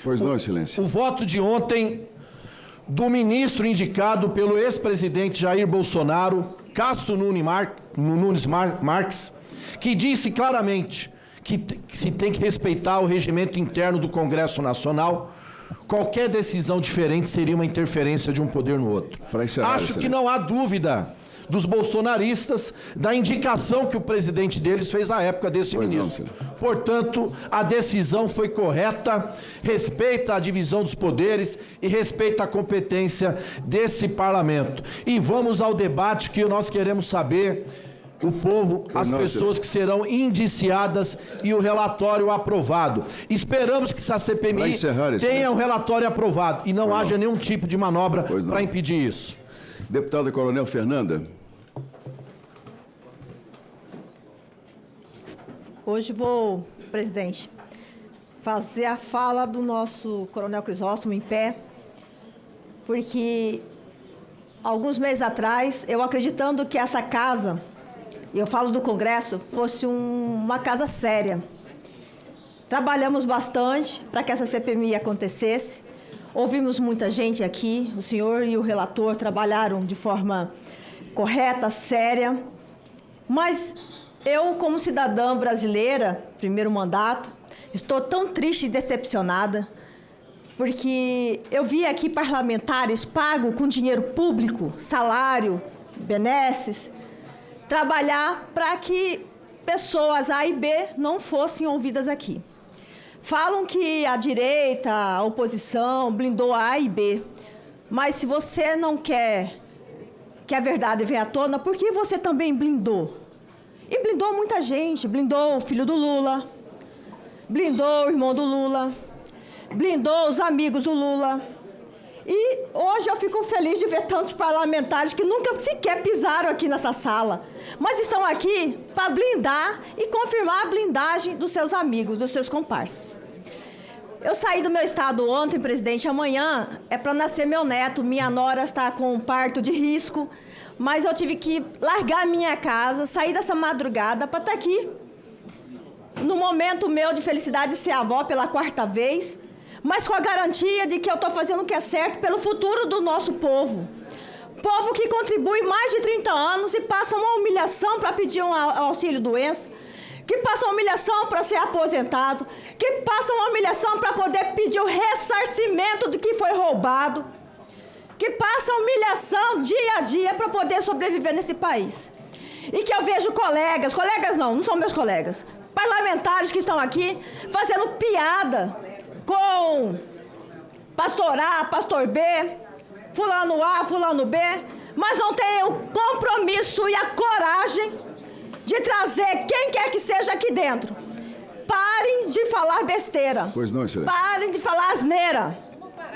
Pois não, excelência. O voto de ontem do ministro indicado pelo ex-presidente Jair Bolsonaro, Cássio Nunes Marques, que disse claramente que se tem que respeitar o regimento interno do Congresso Nacional. Qualquer decisão diferente seria uma interferência de um poder no outro. Acho que não há dúvida dos bolsonaristas da indicação que o presidente deles fez à época desse ministro. Portanto, a decisão foi correta, respeita a divisão dos poderes e respeita a competência desse parlamento. E vamos ao debate que nós queremos saber, o povo, as pessoas que serão indiciadas e o relatório aprovado. Esperamos que essa CPMI tenha um relatório aprovado e não haja nenhum tipo de manobra para impedir isso. Deputada Coronel Fernanda. Hoje vou, presidente, fazer a fala do nosso Coronel Crisóstomo em pé, porque alguns meses atrás, eu acreditando que essa casa, e eu falo do Congresso, fosse uma casa séria. Trabalhamos bastante para que essa CPMI acontecesse. Ouvimos muita gente aqui, o senhor e o relator trabalharam de forma correta, séria. Mas eu, como cidadã brasileira, primeiro mandato, estou tão triste e decepcionada, porque eu vi aqui parlamentares pagos com dinheiro público, salário, benesses, trabalhar para que pessoas A e B não fossem ouvidas aqui. Falam que a direita, a oposição, blindou A e B. Mas se você não quer que a verdade venha à tona, por que você também blindou? E blindou muita gente. Blindou o filho do Lula, blindou o irmão do Lula, blindou os amigos do Lula. E hoje eu fico feliz de ver tantos parlamentares que nunca sequer pisaram aqui nessa sala, mas estão aqui para blindar e confirmar a blindagem dos seus amigos, dos seus comparsas. Eu saí do meu estado ontem, presidente, amanhã é para nascer meu neto, minha nora está com um parto de risco, mas eu tive que largar a minha casa, sair dessa madrugada para estar aqui, no momento meu de felicidade de ser avó pela 4ª vez, mas com a garantia de que eu estou fazendo o que é certo pelo futuro do nosso povo. Povo que contribui mais de 30 anos e passa uma humilhação para pedir um auxílio-doença, que passa uma humilhação para ser aposentado, que passa uma humilhação para poder pedir o ressarcimento do que foi roubado, que passa humilhação dia a dia para poder sobreviver nesse país. E que eu vejo colegas não são meus colegas, parlamentares que estão aqui fazendo piada com pastor A, pastor B, fulano A, fulano B, mas não tem o compromisso e a coragem de trazer quem quer que seja aqui dentro. Parem de falar besteira. Pois não, excelência. Parem de falar asneira.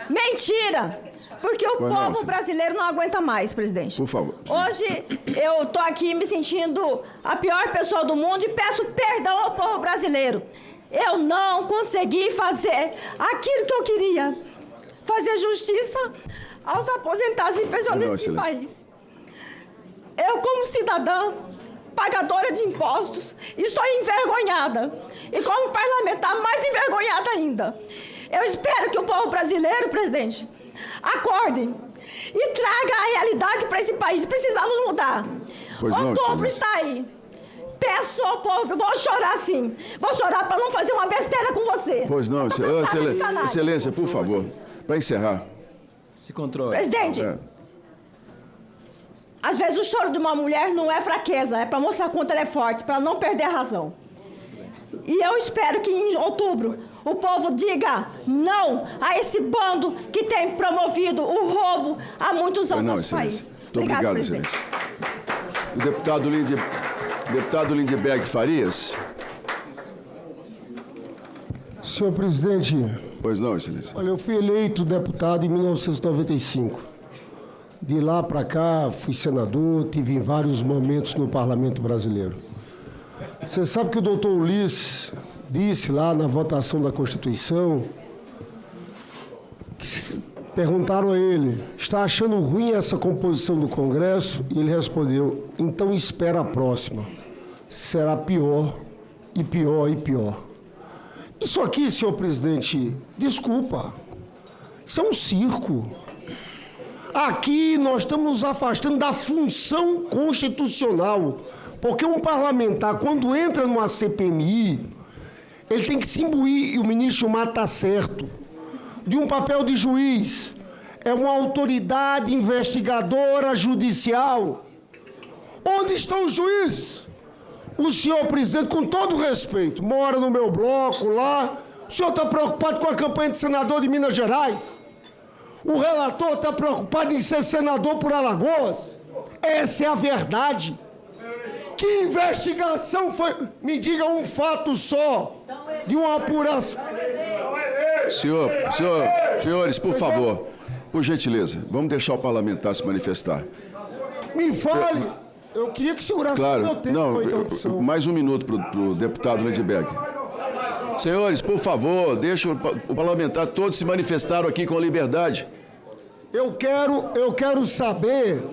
Mentira. Porque o povo brasileiro não aguenta mais, presidente. Por favor. Hoje eu estou aqui me sentindo a pior pessoa do mundo e peço perdão ao povo brasileiro. Eu não consegui fazer aquilo que eu queria. Fazer justiça aos aposentados e pensionistas desse país. Eu, como cidadã, pagadora de impostos, estou envergonhada. E como parlamentar, mais envergonhada ainda. Eu espero que o povo brasileiro, presidente, acorde e traga a realidade para esse país. Precisamos mudar. Outubro está aí. Peço ao povo, vou chorar sim. Vou chorar para não fazer uma besteira com você. Pois não, excelência, por favor, para encerrar. Se controle. Presidente, às vezes o choro de uma mulher não é fraqueza, é para mostrar quanto ela é forte, para não perder a razão. E eu espero que em outubro o povo diga não a esse bando que tem promovido o roubo há muitos anos no nosso país. Muito obrigado, excelência. O deputado Lindbergh Farias. Senhor presidente. Pois não, excelência. Olha, eu fui eleito deputado em 1995. De lá para cá, fui senador, tive em vários momentos no Parlamento Brasileiro. Você sabe que o doutor Ulisses disse lá na votação da Constituição, que perguntaram a ele, está achando ruim essa composição do Congresso? E ele respondeu, então espera a próxima. Será pior, e pior, e pior. Isso aqui, senhor presidente, desculpa, isso é um circo. Aqui nós estamos nos afastando da função constitucional, porque um parlamentar, quando entra numa CPMI, ele tem que se imbuir, e o ministro Gilmar está certo, de um papel de juiz. É uma autoridade investigadora judicial. Onde estão os juízes? O senhor presidente, com todo respeito, mora no meu bloco lá, o senhor está preocupado com a campanha de senador de Minas Gerais? O relator está preocupado em ser senador por Alagoas? Essa é a verdade. Que investigação foi? Me diga um fato só de uma apuração. Senhores, por favor, por gentileza, vamos deixar o parlamentar se manifestar. Me fale. Eu queria que segurasse claro. meu tempo. Não, mais um minuto para o deputado Lindbergh. Senhores, por favor, deixa o parlamentar, todos se manifestaram aqui com liberdade. Eu quero saber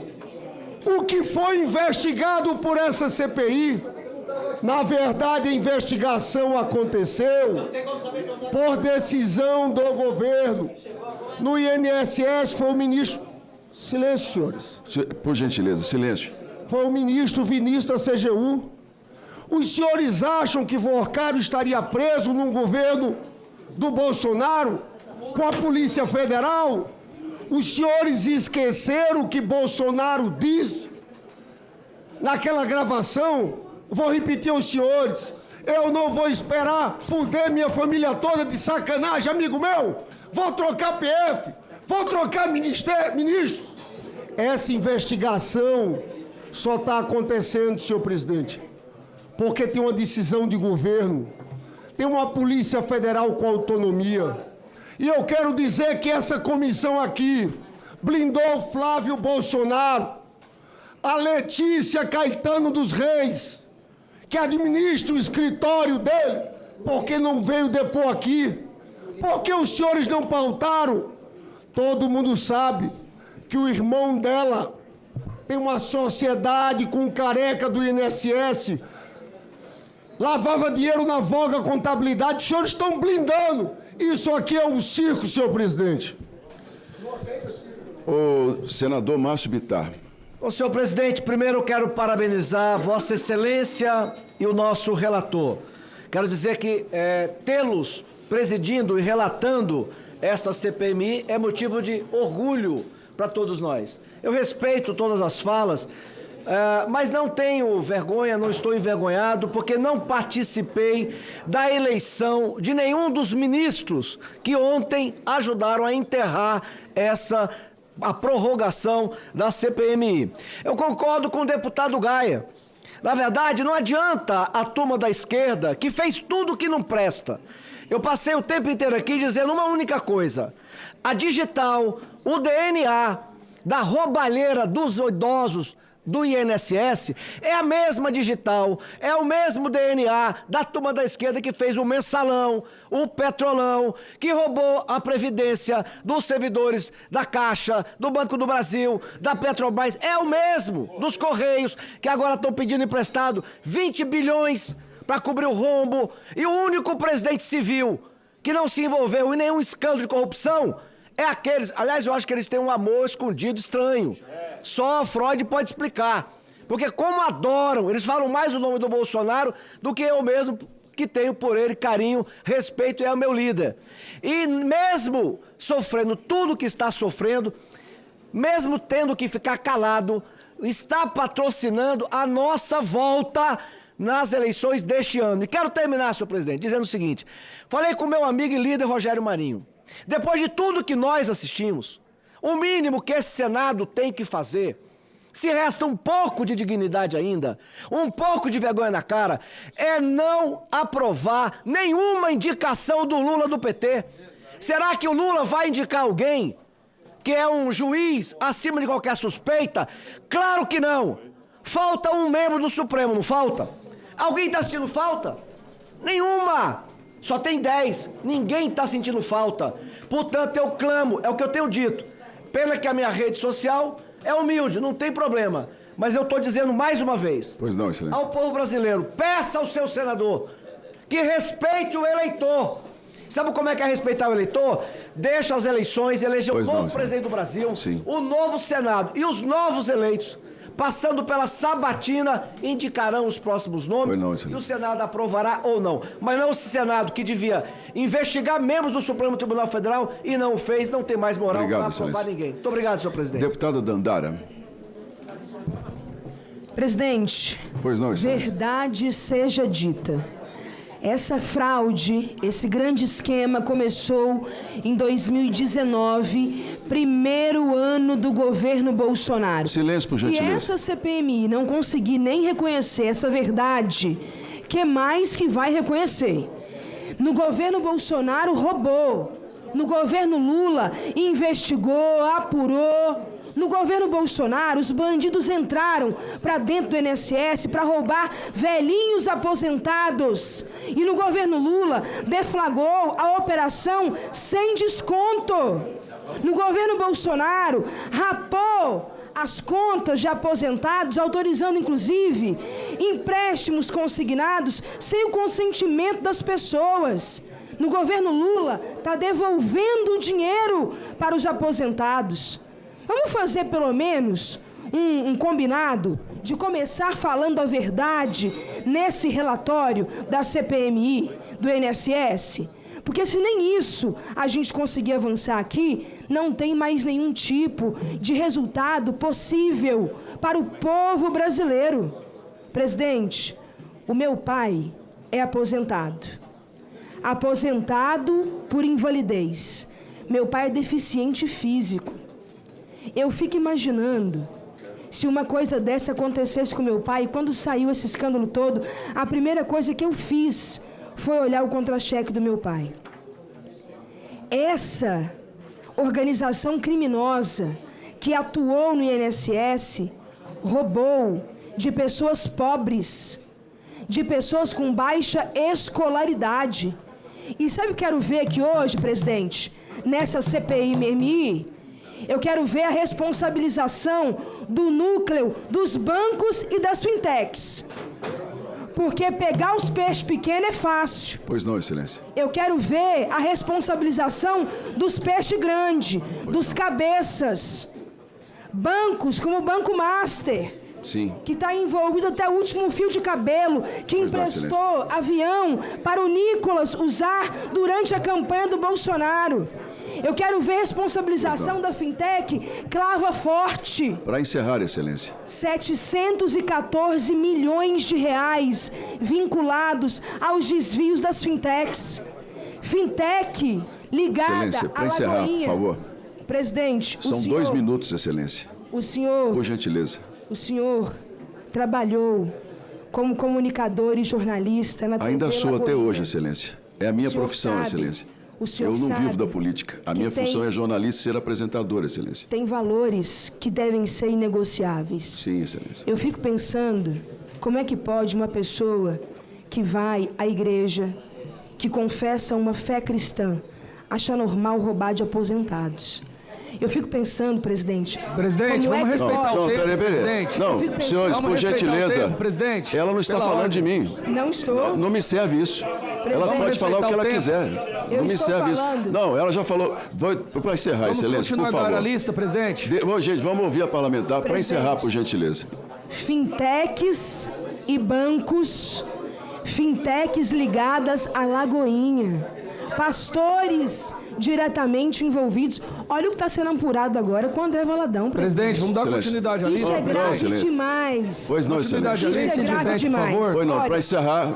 o que foi investigado por essa CPI. Na verdade, a investigação aconteceu por decisão do governo. No INSS foi o ministro... Silêncio, senhores. Por gentileza, silêncio. Foi o ministro Vinícius da CGU. Os senhores acham que Vorcaro estaria preso num governo do Bolsonaro com a Polícia Federal? Os senhores esqueceram o que Bolsonaro disse naquela gravação? Vou repetir aos senhores. Eu não vou esperar fuder minha família toda de sacanagem, amigo meu. Vou trocar PF, vou trocar ministro. Essa investigação só está acontecendo, senhor presidente, porque tem uma decisão de governo, tem uma Polícia Federal com autonomia. E eu quero dizer que essa comissão aqui blindou Flávio Bolsonaro, a Letícia Caetano dos Reis, que administra o escritório dele, porque não veio depor aqui, porque os senhores não pautaram. Todo mundo sabe que o irmão dela tem uma sociedade com um careca do INSS, lavava dinheiro na Voga Contabilidade. Os senhores estão blindando. Isso aqui é um circo, senhor presidente. O senador Márcio Bittar. Ô, senhor presidente, primeiro eu quero parabenizar Vossa Excelência e o nosso relator. Quero dizer que tê-los presidindo e relatando essa CPMI é motivo de orgulho para todos nós. Eu respeito todas as falas, mas não tenho vergonha, não estou envergonhado, porque não participei da eleição de nenhum dos ministros que ontem ajudaram a enterrar a prorrogação da CPMI. Eu concordo com o deputado Gaia. Na verdade, não adianta a turma da esquerda, que fez tudo que não presta. Eu passei o tempo inteiro aqui dizendo uma única coisa. A digital, o DNA da roubalheira dos idosos do INSS é a mesma digital, é o mesmo DNA da turma da esquerda que fez o mensalão, o petrolão, que roubou a previdência dos servidores da Caixa, do Banco do Brasil, da Petrobras. É o mesmo dos Correios, que agora estão pedindo emprestado 20 bilhões para cobrir o rombo. E o único presidente civil que não se envolveu em nenhum escândalo de corrupção é aqueles... Aliás, eu acho que eles têm um amor escondido estranho. Só Freud pode explicar. Porque como adoram, eles falam mais o nome do Bolsonaro do que eu mesmo, que tenho por ele carinho, respeito, e é o meu líder. E mesmo sofrendo tudo que está sofrendo, mesmo tendo que ficar calado, está patrocinando a nossa volta nas eleições deste ano. E quero terminar, senhor presidente, dizendo o seguinte. Falei com meu amigo e líder Rogério Marinho. Depois de tudo que nós assistimos, o mínimo que esse Senado tem que fazer, se resta um pouco de dignidade ainda, um pouco de vergonha na cara, é não aprovar nenhuma indicação do Lula do PT. Será que o Lula vai indicar alguém que é um juiz acima de qualquer suspeita? Claro que não. Falta um membro do Supremo, não falta? Alguém está sentindo falta? Nenhuma. Só tem 10. Ninguém está sentindo falta. Portanto, eu clamo, é o que eu tenho dito. Pena que a minha rede social é humilde, não tem problema. Mas eu estou dizendo mais uma vez. Pois não, excelência. Ao povo brasileiro, peça ao seu senador que respeite o eleitor. Sabe como é que é respeitar o eleitor? Deixa as eleições, eleger o novo presidente do Brasil, o novo Senado e os novos eleitos, passando pela sabatina, indicarão os próximos nomes e o Senado aprovará ou não. Mas não esse Senado que devia investigar membros do Supremo Tribunal Federal e não o fez, não tem mais moral para aprovar ninguém. Muito obrigado, senhor presidente. Deputada Dandara. Presidente, pois não, verdade seja dita. Essa fraude, esse grande esquema começou em 2019, primeiro ano do governo Bolsonaro. Silêncio, por gentileza. Se essa CPMI não conseguir nem reconhecer essa verdade, que mais que vai reconhecer? No governo Bolsonaro roubou, no governo Lula investigou, apurou, No governo Bolsonaro, os bandidos entraram para dentro do INSS para roubar velhinhos aposentados. E no governo Lula, deflagrou a operação sem desconto. No governo Bolsonaro, rapou as contas de aposentados, autorizando, inclusive, empréstimos consignados sem o consentimento das pessoas. No governo Lula, está devolvendo o dinheiro para os aposentados. Vamos fazer, pelo menos, um combinado de começar falando a verdade nesse relatório da CPMI, do INSS? Porque se nem isso a gente conseguir avançar aqui, não tem mais nenhum tipo de resultado possível para o povo brasileiro. Presidente, o meu pai é aposentado. Aposentado por invalidez. Meu pai é deficiente físico. Eu fico imaginando se uma coisa dessa acontecesse com meu pai, quando saiu esse escândalo todo, a primeira coisa que eu fiz foi olhar o contra-cheque do meu pai. Essa organização criminosa que atuou no INSS roubou de pessoas pobres, de pessoas com baixa escolaridade. E sabe o que eu quero ver aqui hoje, presidente? Nessa CPI-MMI, eu quero ver a responsabilização do núcleo dos bancos e das fintechs. Porque pegar os peixes pequenos é fácil. Pois não, Excelência. Eu quero ver a responsabilização dos peixes grandes, dos cabeças. Bancos como o Banco Master. Sim. Que está envolvido até o último fio de cabelo, que emprestou avião para o Nicolas usar durante a campanha do Bolsonaro. Eu quero ver a responsabilização da fintech Clava Forte. Para encerrar, Excelência. 714 milhões de reais vinculados aos desvios das fintechs. Fintech ligada Excelência, para à encerrar, Lagoinha. por favor. Presidente, São 2 minutos, Excelência. O senhor... Por gentileza. O senhor trabalhou como comunicador e jornalista na TV Ainda sou até Lagoinha. hoje, Excelência. É a minha profissão, sabe, Excelência. o senhor Eu não sabe vivo da política. A minha tem- função é jornalista e ser apresentador, Excelência. Tem valores que devem ser inegociáveis. Sim, Excelência. Eu fico pensando, como é que pode uma pessoa que vai à igreja, que confessa uma fé cristã, achar normal roubar de aposentados? Eu fico pensando, presidente... Presidente, como vamos é que respeitar pode- o tempo, Peraí. presidente. Não, Eu fico pensando- senhores, por Vamos respeitar o gentileza. tempo, presidente. Ela não está Pela falando de ordem. mim. Não estou. Não me serve isso. Ela Vamos pode falar o que respeitar ela o tempo. quiser. Eu Não me estou serve isso. falando. Não, ela já falou. Para encerrar, Vamos Excelência, por continuar favor. a lista, presidente. Gente, vamos ouvir a parlamentar para Presidente. encerrar, por gentileza. Fintechs e bancos, fintechs ligadas à Lagoinha, pastores diretamente envolvidos. Olha o que está sendo apurado agora com o André Valadão, Presidente, vamos dar Excelência. continuidade à lista. Isso é Não, grave Excelência. demais. Pois não, Continuidade Excelência. à Isso lista, é grave presidente, por demais. favor. Pois não, Olha, para encerrar,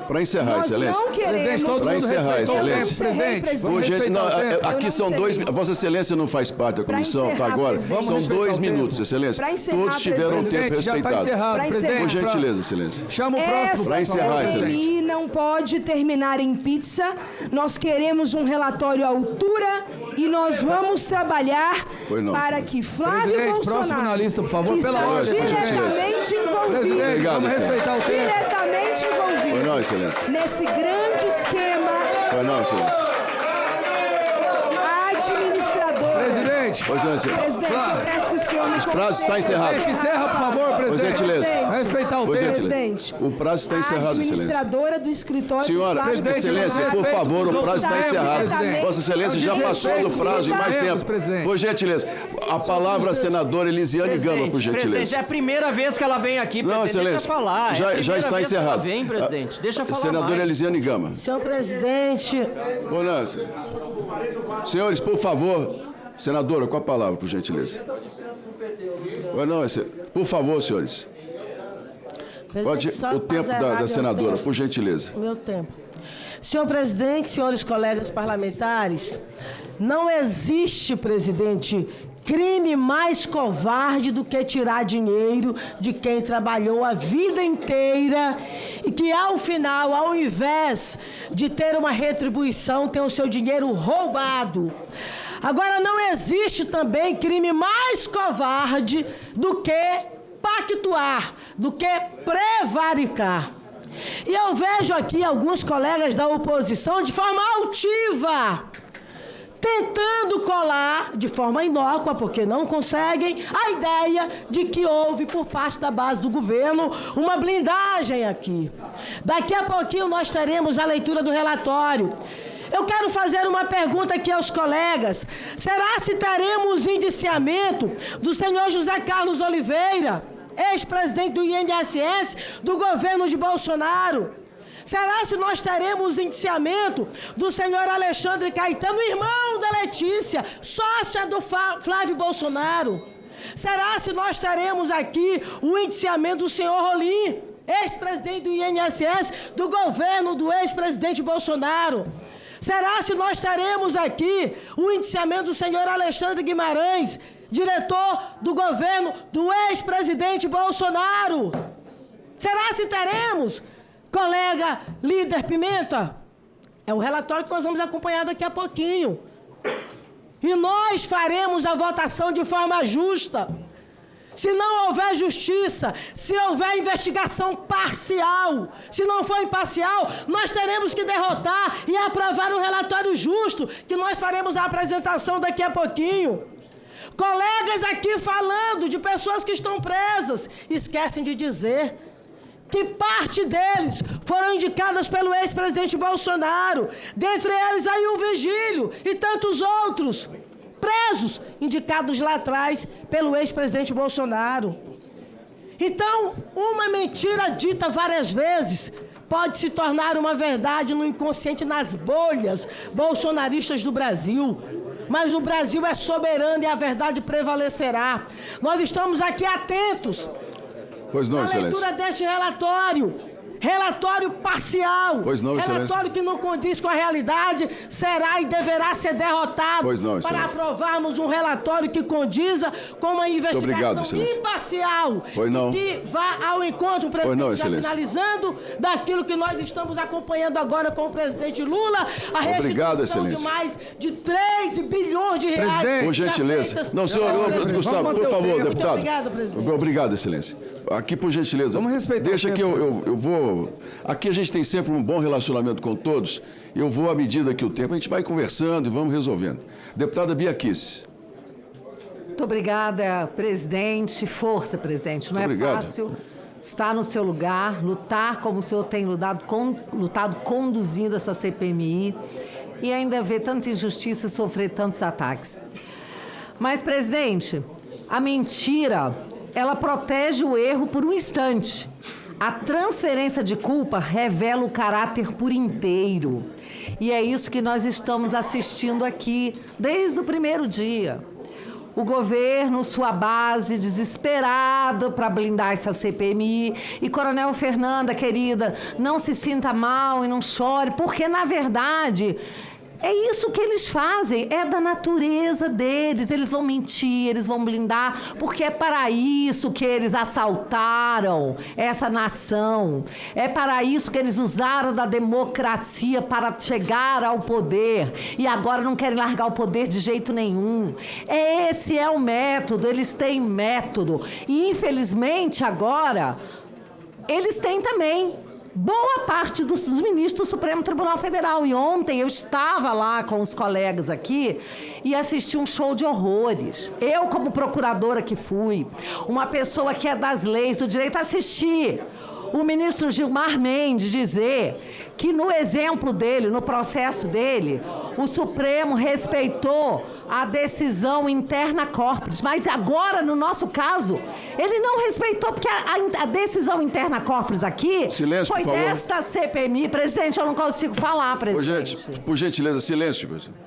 nós Excelência. não queremos... Presidente, todo Pra mundo encerrar, respeitou o tempo, Excelência. presidente. Ô, Vamos gente, respeitar não, o tempo. aqui Eu são não 2 sei. Vossa Excelência não faz parte da Pra comissão, tá encerrar, agora? presidente. São Vamos 2 respeitar o minutos, tempo. Excelência. Pra encerrar, Todos tiveram um tempo Presidente, já está respeitado. encerrado, Pra presidente. Por encerrar. gentileza, Excelência. Chama o próximo. Essa Pra encerrar, CPI não pode terminar em pizza. Nós queremos um relatório à altura e nós vamos trabalhar Pois não, para senhor. que Flávio Presidente, próximo Bolsonaro, na lista, por favor, que pela está ordem, por diretamente envolvido, Presidente, Obrigado, vamos Excelência. respeitar o tempo. diretamente envolvido Pois não, Excelência. nesse grande esquema Pois não, Excelência. administrador. Presidente. Pois não, Excelência. Presidente, eu peço que o senhor me prazo está encerrado. Presidente, encerra, por favor, Por presidente. gentileza. Vamos respeitar o Por tempo. gentileza. Presidente. O prazo está encerrado, A Excelência. administradora do escritório Senhora, do Flávio Presidente, Excelência, por respeito favor, os o prazo está outros encerrado. tempos, Vossa Excelência já passou do prazo em mais tempo. Presidente. Por gentileza, a palavra à senadora Elisiane Gama, por Presidente, gentileza. é a primeira vez que ela vem aqui, Não, presidente. Deixa Excelência, eu falar. É a já primeira está vez que ela encerrado. vem, presidente. Deixa eu falar Senadora mais. Elisiane Gama. Senhor presidente, Ô, Nancy. Senhores, por favor, senadora, com a palavra, por gentileza. Ô, não, por favor, senhores. Pode, só o tempo pra da zerar senadora, meu tempo. por gentileza. o meu tempo. Senhor presidente, senhores colegas parlamentares, não existe, presidente, crime mais covarde do que tirar dinheiro de quem trabalhou a vida inteira e que, ao final, ao invés de ter uma retribuição, tem o seu dinheiro roubado. Agora, não existe também crime mais covarde do que pactuar, do que prevaricar. E eu vejo aqui alguns colegas da oposição de forma altiva, tentando colar de forma inócua, porque não conseguem, a ideia de que houve por parte da base do governo uma blindagem aqui. Daqui a pouquinho nós teremos a leitura do relatório. Eu quero fazer uma pergunta aqui aos colegas. Será se teremos indiciamento do senhor José Carlos Oliveira, ex-presidente do INSS do governo de Bolsonaro? Será se nós teremos indiciamento do senhor Alexandre Caetano, irmão da Letícia, sócia do Flávio Bolsonaro? Será se nós teremos aqui o indiciamento do senhor Rolim, ex-presidente do INSS do governo do ex-presidente Bolsonaro? Será se nós teremos aqui o indiciamento do senhor Alexandre Guimarães, diretor do governo do ex-presidente Bolsonaro? Será se teremos, colega líder Pimenta? É o relatório que nós vamos acompanhar daqui a pouquinho. E nós faremos a votação de forma justa. Se não houver justiça, se houver investigação parcial, se não for imparcial, nós teremos que derrotar e aprovar um relatório justo, que nós faremos a apresentação daqui a pouquinho. Colegas aqui falando de pessoas que estão presas, esquecem de dizer que parte deles foram indicadas pelo ex-presidente Bolsonaro, dentre eles aí o Vigílio e tantos outros, presos, indicados lá atrás pelo ex-presidente Bolsonaro. Então, uma mentira dita várias vezes pode se tornar uma verdade no inconsciente nas bolhas bolsonaristas do Brasil. Mas o Brasil é soberano e a verdade prevalecerá. Nós estamos aqui atentos à leitura deste relatório. Relatório parcial. Pois não, relatório que não condiz com a realidade será e deverá ser derrotado para aprovarmos um relatório que condiza com uma investigação imparcial que vá ao encontro, presidente, já finalizando, daquilo que nós estamos acompanhando agora com o presidente Lula, a restituição de mais de 3 bilhões de reais. Presidente, por gentileza. Não, senhor, Gustavo, por favor, deputado. Obrigado, presidente. Obrigado, excelência. Aqui, por gentileza. Vamos respeitar. Deixa que eu vou. Aqui a gente tem sempre um bom relacionamento com todos. Eu vou, à medida que o tempo, a gente vai conversando e vamos resolvendo. Deputada Bia Kicis. Muito obrigada, presidente. Força, presidente. Não é fácil estar no seu lugar, lutar como o senhor tem lutado conduzindo essa CPMI e ainda ver tanta injustiça e sofrer tantos ataques. Mas, presidente, a mentira, ela protege o erro por um instante. A transferência de culpa revela o caráter por inteiro. E é isso que nós estamos assistindo aqui desde o primeiro dia. O governo, sua base, desesperado para blindar essa CPMI. E, Coronel Fernanda, querida, não se sinta mal e não chore, porque, na verdade, é isso que eles fazem, é da natureza deles. Eles vão mentir, eles vão blindar, porque é para isso que eles assaltaram essa nação. É para isso que eles usaram da democracia para chegar ao poder. E agora não querem largar o poder de jeito nenhum. Esse é o método, eles têm método. E, infelizmente, agora, eles têm também boa parte dos ministros do Supremo Tribunal Federal. E ontem eu estava lá com os colegas aqui e assisti um show de horrores. Eu, como procuradora que fui, uma pessoa que é das leis, do direito, assisti o ministro Gilmar Mendes dizer que no exemplo dele, no processo dele, o Supremo respeitou a decisão interna corporis, mas agora, no nosso caso, ele não respeitou, porque a decisão interna corporis aqui silêncio, foi desta CPMI. Presidente, eu não consigo falar, presidente. Por gentileza, silêncio, presidente.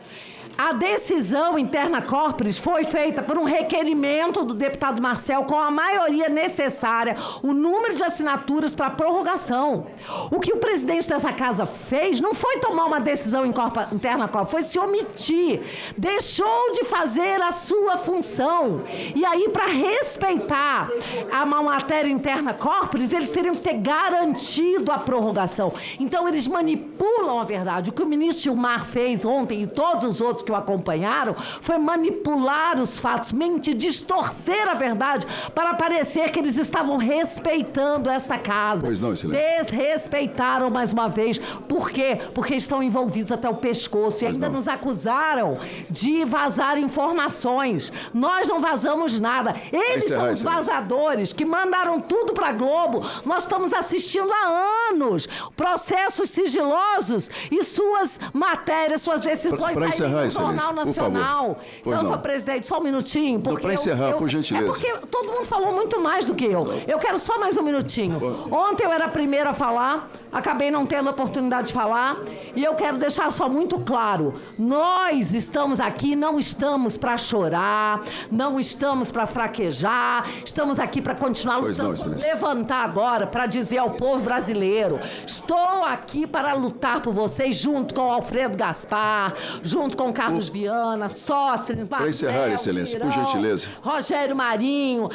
A decisão interna corporis foi feita por um requerimento do deputado Marcel com a maioria necessária, o número de assinaturas para prorrogação. O que o presidente dessa casa fez não foi tomar uma decisão interna corporis, foi se omitir. Deixou de fazer a sua função. E aí, para respeitar a matéria interna corporis, eles teriam que ter garantido a prorrogação. Então, eles manipulam a verdade. O que o ministro Gilmar fez ontem e todos os outros que o acompanharam foi manipular os fatos, mentir, distorcer a verdade para parecer que eles estavam respeitando esta casa. Pois não, Excelência. Desrespeitaram mais uma vez. Por quê? Porque estão envolvidos até o pescoço e ainda nos acusaram de vazar informações. Nós não vazamos nada. Eles são os vazadores que mandaram tudo para a Globo. Nós estamos assistindo há anos processos sigilosos e suas matérias, suas decisões saírem no Jornal Nacional. Então, senhor presidente, só um minutinho. Para encerrar, por gentileza. É porque todo mundo falou muito mais do que eu. Eu quero só mais um minutinho. Ontem eu era a primeira a falar, acabei não tendo a oportunidade de falar, e eu quero deixar só muito claro. Nós estamos aqui, não estamos para chorar, não estamos para fraquejar, estamos aqui para continuar lutando, levantar agora para dizer ao povo brasileiro, estou aqui para lutar por vocês, junto com o Alfredo Gaspar, junto com o Carlos Viana, Sóstenes, para encerrar, Excelência, por gentileza. Rogério Marinho,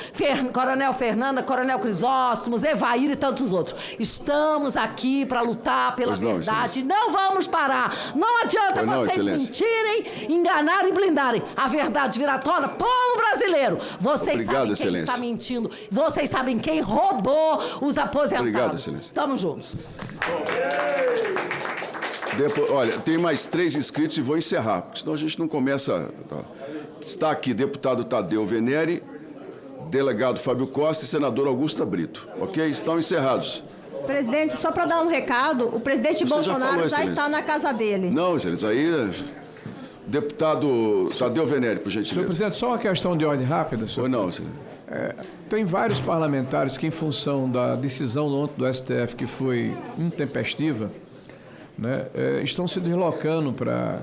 Coronel Fernanda, Coronel Crisóstomos, Evair e tantos outros. Estamos aqui para lutar pela verdade. Não vamos parar. Não adianta vocês mentirem, enganarem e blindarem. A verdade virá à tona. Povo brasileiro, vocês sabem quem está mentindo. Vocês sabem quem roubou os aposentados. Obrigado, Excelência. Tamo juntos. Olha, tem mais 3 inscritos e vou encerrar, porque senão a gente não começa... Está aqui deputado Tadeu Venere, delegado Fábio Costa e senador Augusta Brito. Ok? Estão encerrados. Presidente, só para dar um recado, o presidente Bolsonaro já está na casa dele. Não, Excelência, aí... Deputado Tadeu Venere, por gentileza. Senhor presidente, só uma questão de ordem rápida, senhor. Ou não, Excelência. Tem vários parlamentares que, em função da decisão ontem do STF, que foi intempestiva, né, estão se deslocando para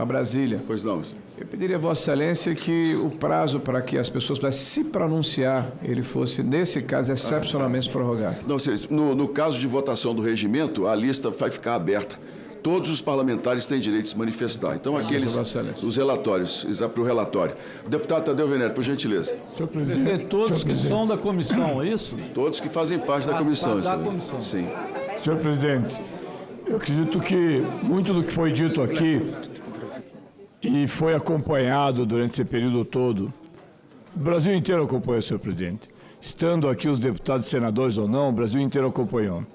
Brasília. Pois não. Eu pediria a Vossa Excelência que o prazo para que as pessoas pudessem se pronunciar, ele fosse, nesse caso, excepcionalmente prorrogado. Não, no caso de votação do regimento, a lista vai ficar aberta. Todos os parlamentares têm direito de se manifestar. Então, aqueles, os relatórios, para o relatório. O deputado Tadeu Venere, por gentileza. Senhor presidente, todos que são da comissão, é isso? Todos que fazem parte da comissão. Da comissão. Sim. Senhor presidente, eu acredito que muito do que foi dito aqui e foi acompanhado durante esse período todo, o Brasil inteiro acompanhou, senhor presidente. Estando aqui os deputados e senadores ou não, o Brasil inteiro acompanhou.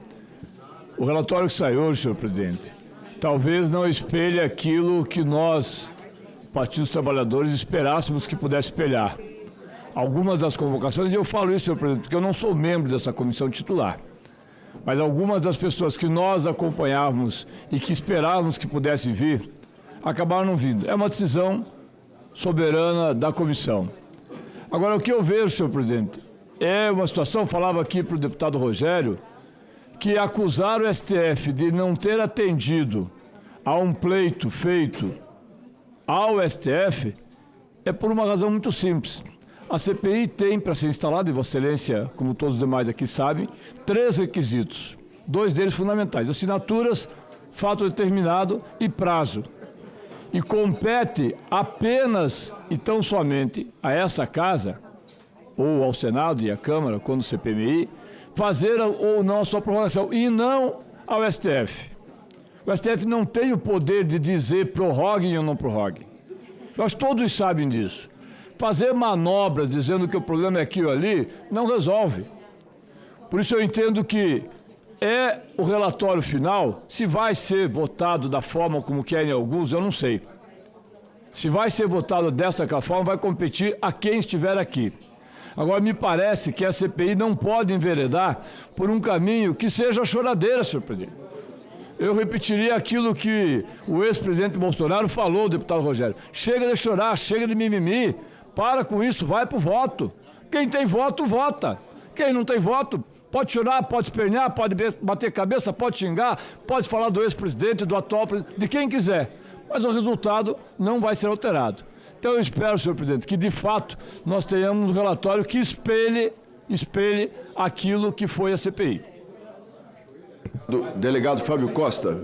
O relatório que saiu hoje, senhor presidente, talvez não espelhe aquilo que nós, Partidos Trabalhadores, esperássemos que pudesse espelhar. Algumas das convocações, e eu falo isso, senhor presidente, porque eu não sou membro dessa comissão titular, mas algumas das pessoas que nós acompanhávamos e que esperávamos que pudessem vir, acabaram não vindo. É uma decisão soberana da comissão. Agora, o que eu vejo, senhor presidente, é uma situação, falava aqui para o deputado Rogério, que acusar o STF de não ter atendido a um pleito feito ao STF é por uma razão muito simples. A CPI tem, para ser instalada, e Vossa Excelência, como todos os demais aqui sabem, 3 requisitos. 2 deles fundamentais: assinaturas, fato determinado e prazo. E compete apenas e tão somente a essa Casa, ou ao Senado e à Câmara, quando o CPMI, fazer ou não a sua prorrogação, e não ao STF. O STF não tem o poder de dizer prorroguem ou não prorroguem. Nós todos sabem disso. Fazer manobras dizendo que o problema é aqui ou ali, não resolve. Por isso eu entendo que é o relatório final, se vai ser votado da forma como querem alguns, eu não sei. Se vai ser votado desta forma, vai competir a quem estiver aqui. Agora, me parece que a CPI não pode enveredar por um caminho que seja choradeira, senhor presidente. Eu repetiria aquilo que o ex-presidente Bolsonaro falou, deputado Rogério. Chega de chorar, chega de mimimi, para com isso, vai pro voto. Quem tem voto, vota. Quem não tem voto, pode chorar, pode espernear, pode bater cabeça, pode xingar, pode falar do ex-presidente, do atual presidente, de quem quiser. Mas o resultado não vai ser alterado. Então eu espero, senhor presidente, que de fato nós tenhamos um relatório que espelhe aquilo que foi a CPI. Delegado Fábio Costa.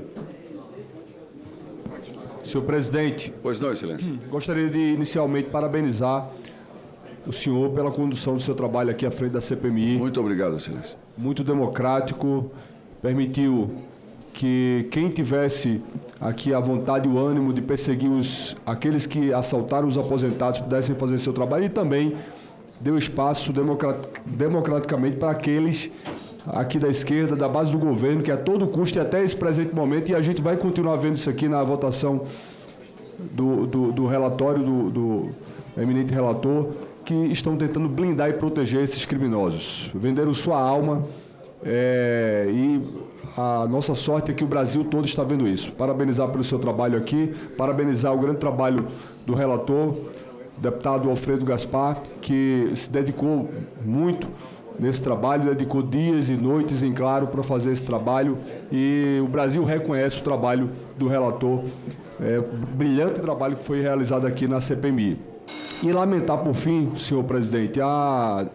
Senhor presidente. Pois não, excelência. Gostaria de inicialmente parabenizar o senhor pela condução do seu trabalho aqui à frente da CPMI. Muito obrigado, excelência. Muito democrático, permitiu que quem tivesse aqui a vontade e o ânimo de perseguir aqueles que assaltaram os aposentados pudessem fazer seu trabalho, e também deu espaço democraticamente para aqueles aqui da esquerda, da base do governo, que a todo custo e até esse presente momento, e a gente vai continuar vendo isso aqui na votação do relatório do eminente relator, que estão tentando blindar e proteger esses criminosos. Venderam sua alma, e a nossa sorte é que o Brasil todo está vendo isso. Parabenizar pelo seu trabalho aqui, parabenizar o grande trabalho do relator, deputado Alfredo Gaspar, que se dedicou muito nesse trabalho, dedicou dias e noites, em claro, para fazer esse trabalho, e o Brasil reconhece o trabalho do relator, o brilhante trabalho que foi realizado aqui na CPMI. E lamentar, por fim, senhor presidente, a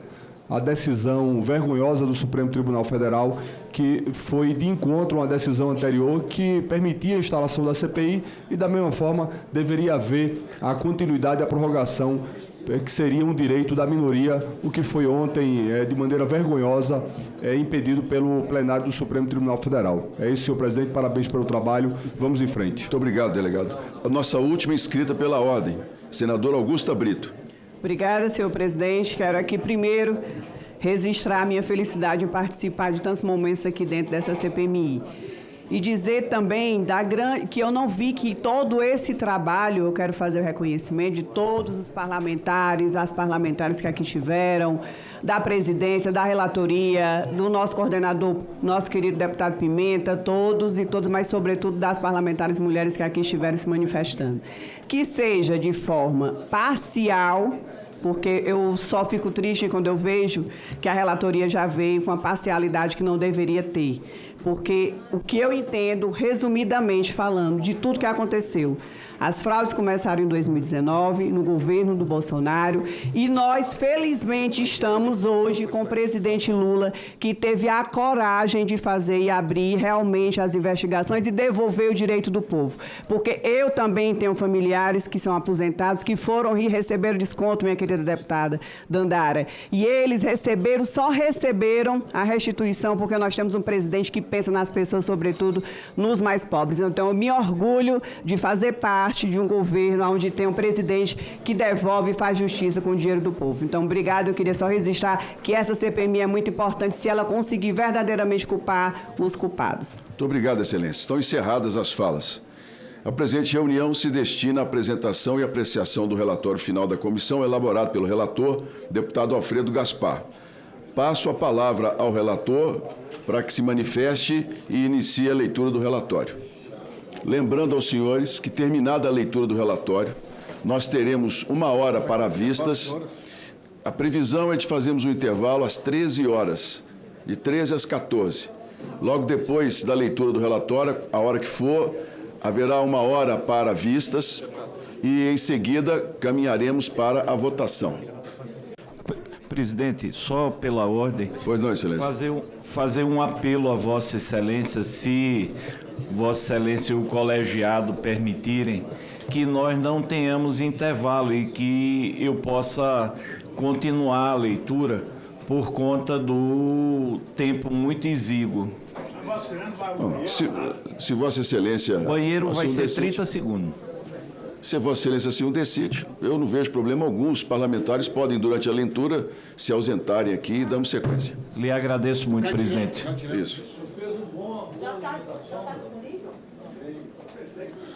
decisão vergonhosa do Supremo Tribunal Federal, que foi de encontro a uma decisão anterior que permitia a instalação da CPI, e da mesma forma deveria haver a continuidade e a prorrogação, que seria um direito da minoria, o que foi ontem, de maneira vergonhosa, impedido pelo plenário do Supremo Tribunal Federal. É isso, senhor presidente, parabéns pelo trabalho, vamos em frente. Muito obrigado, delegado. A nossa última inscrita pela ordem, senadora Augusta Brito. Obrigada, senhor presidente. Quero aqui primeiro registrar a minha felicidade em participar de tantos momentos aqui dentro dessa CPMI. E dizer também que eu não vi que todo esse trabalho, eu quero fazer o reconhecimento de todos os parlamentares, as parlamentares que aqui estiveram, da presidência, da relatoria, do nosso coordenador, nosso querido deputado Pimenta, todos e todas, mas sobretudo das parlamentares mulheres que aqui estiveram se manifestando. Que seja de forma parcial, porque eu só fico triste quando eu vejo que a relatoria já veio com a parcialidade que não deveria ter. Porque o que eu entendo, resumidamente falando, de tudo que aconteceu, as fraudes começaram em 2019, no governo do Bolsonaro, e nós, felizmente, estamos hoje com o presidente Lula, que teve a coragem de fazer e abrir realmente as investigações e devolver o direito do povo. Porque eu também tenho familiares que são aposentados, que foram e receberam desconto, minha querida deputada Dandara, e eles só receberam a restituição porque nós temos um presidente que pensa nas pessoas, sobretudo nos mais pobres. Então, eu me orgulho de fazer parte de um governo onde tem um presidente que devolve e faz justiça com o dinheiro do povo. Então, obrigado. Eu queria só registrar que essa CPMI é muito importante se ela conseguir verdadeiramente culpar os culpados. Muito obrigado, excelência. Estão encerradas as falas. A presente reunião se destina à apresentação e apreciação do relatório final da comissão, elaborado pelo relator, deputado Alfredo Gaspar. Passo a palavra ao relator para que se manifeste e inicie a leitura do relatório. Lembrando aos senhores que, terminada a leitura do relatório, nós teremos 1 hora para vistas. A previsão é de fazermos um intervalo às 13 horas, de 13 às 14. Logo depois da leitura do relatório, a hora que for, haverá 1 hora para vistas e, em seguida, caminharemos para a votação. Presidente, só pela ordem... Pois não, excelência. Fazer um apelo a Vossa Excelência, se Vossa Excelência e o colegiado permitirem, que nós não tenhamos intervalo e que eu possa continuar a leitura por conta do tempo muito exíguo. Bom, se Vossa Excelência... O banheiro vai ser decide, 30 segundos. Se Vossa Excelência assim o decide, eu não vejo problema algum. Os parlamentares podem, durante a leitura, se ausentarem aqui e damos sequência. Lhe agradeço muito, presidente. Isso.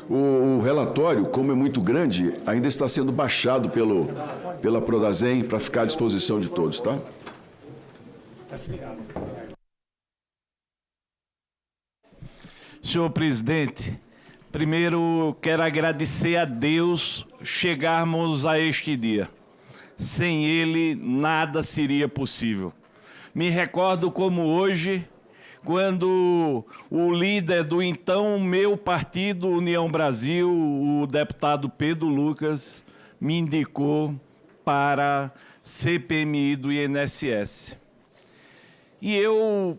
O relatório, como é muito grande, ainda está sendo baixado pela Prodasem para ficar à disposição de todos, tá? Senhor presidente, primeiro quero agradecer a Deus chegarmos a este dia. Sem Ele, nada seria possível. Me recordo como hoje, quando o líder do então meu partido, União Brasil, o deputado Pedro Lucas, me indicou para CPMI do INSS. E eu,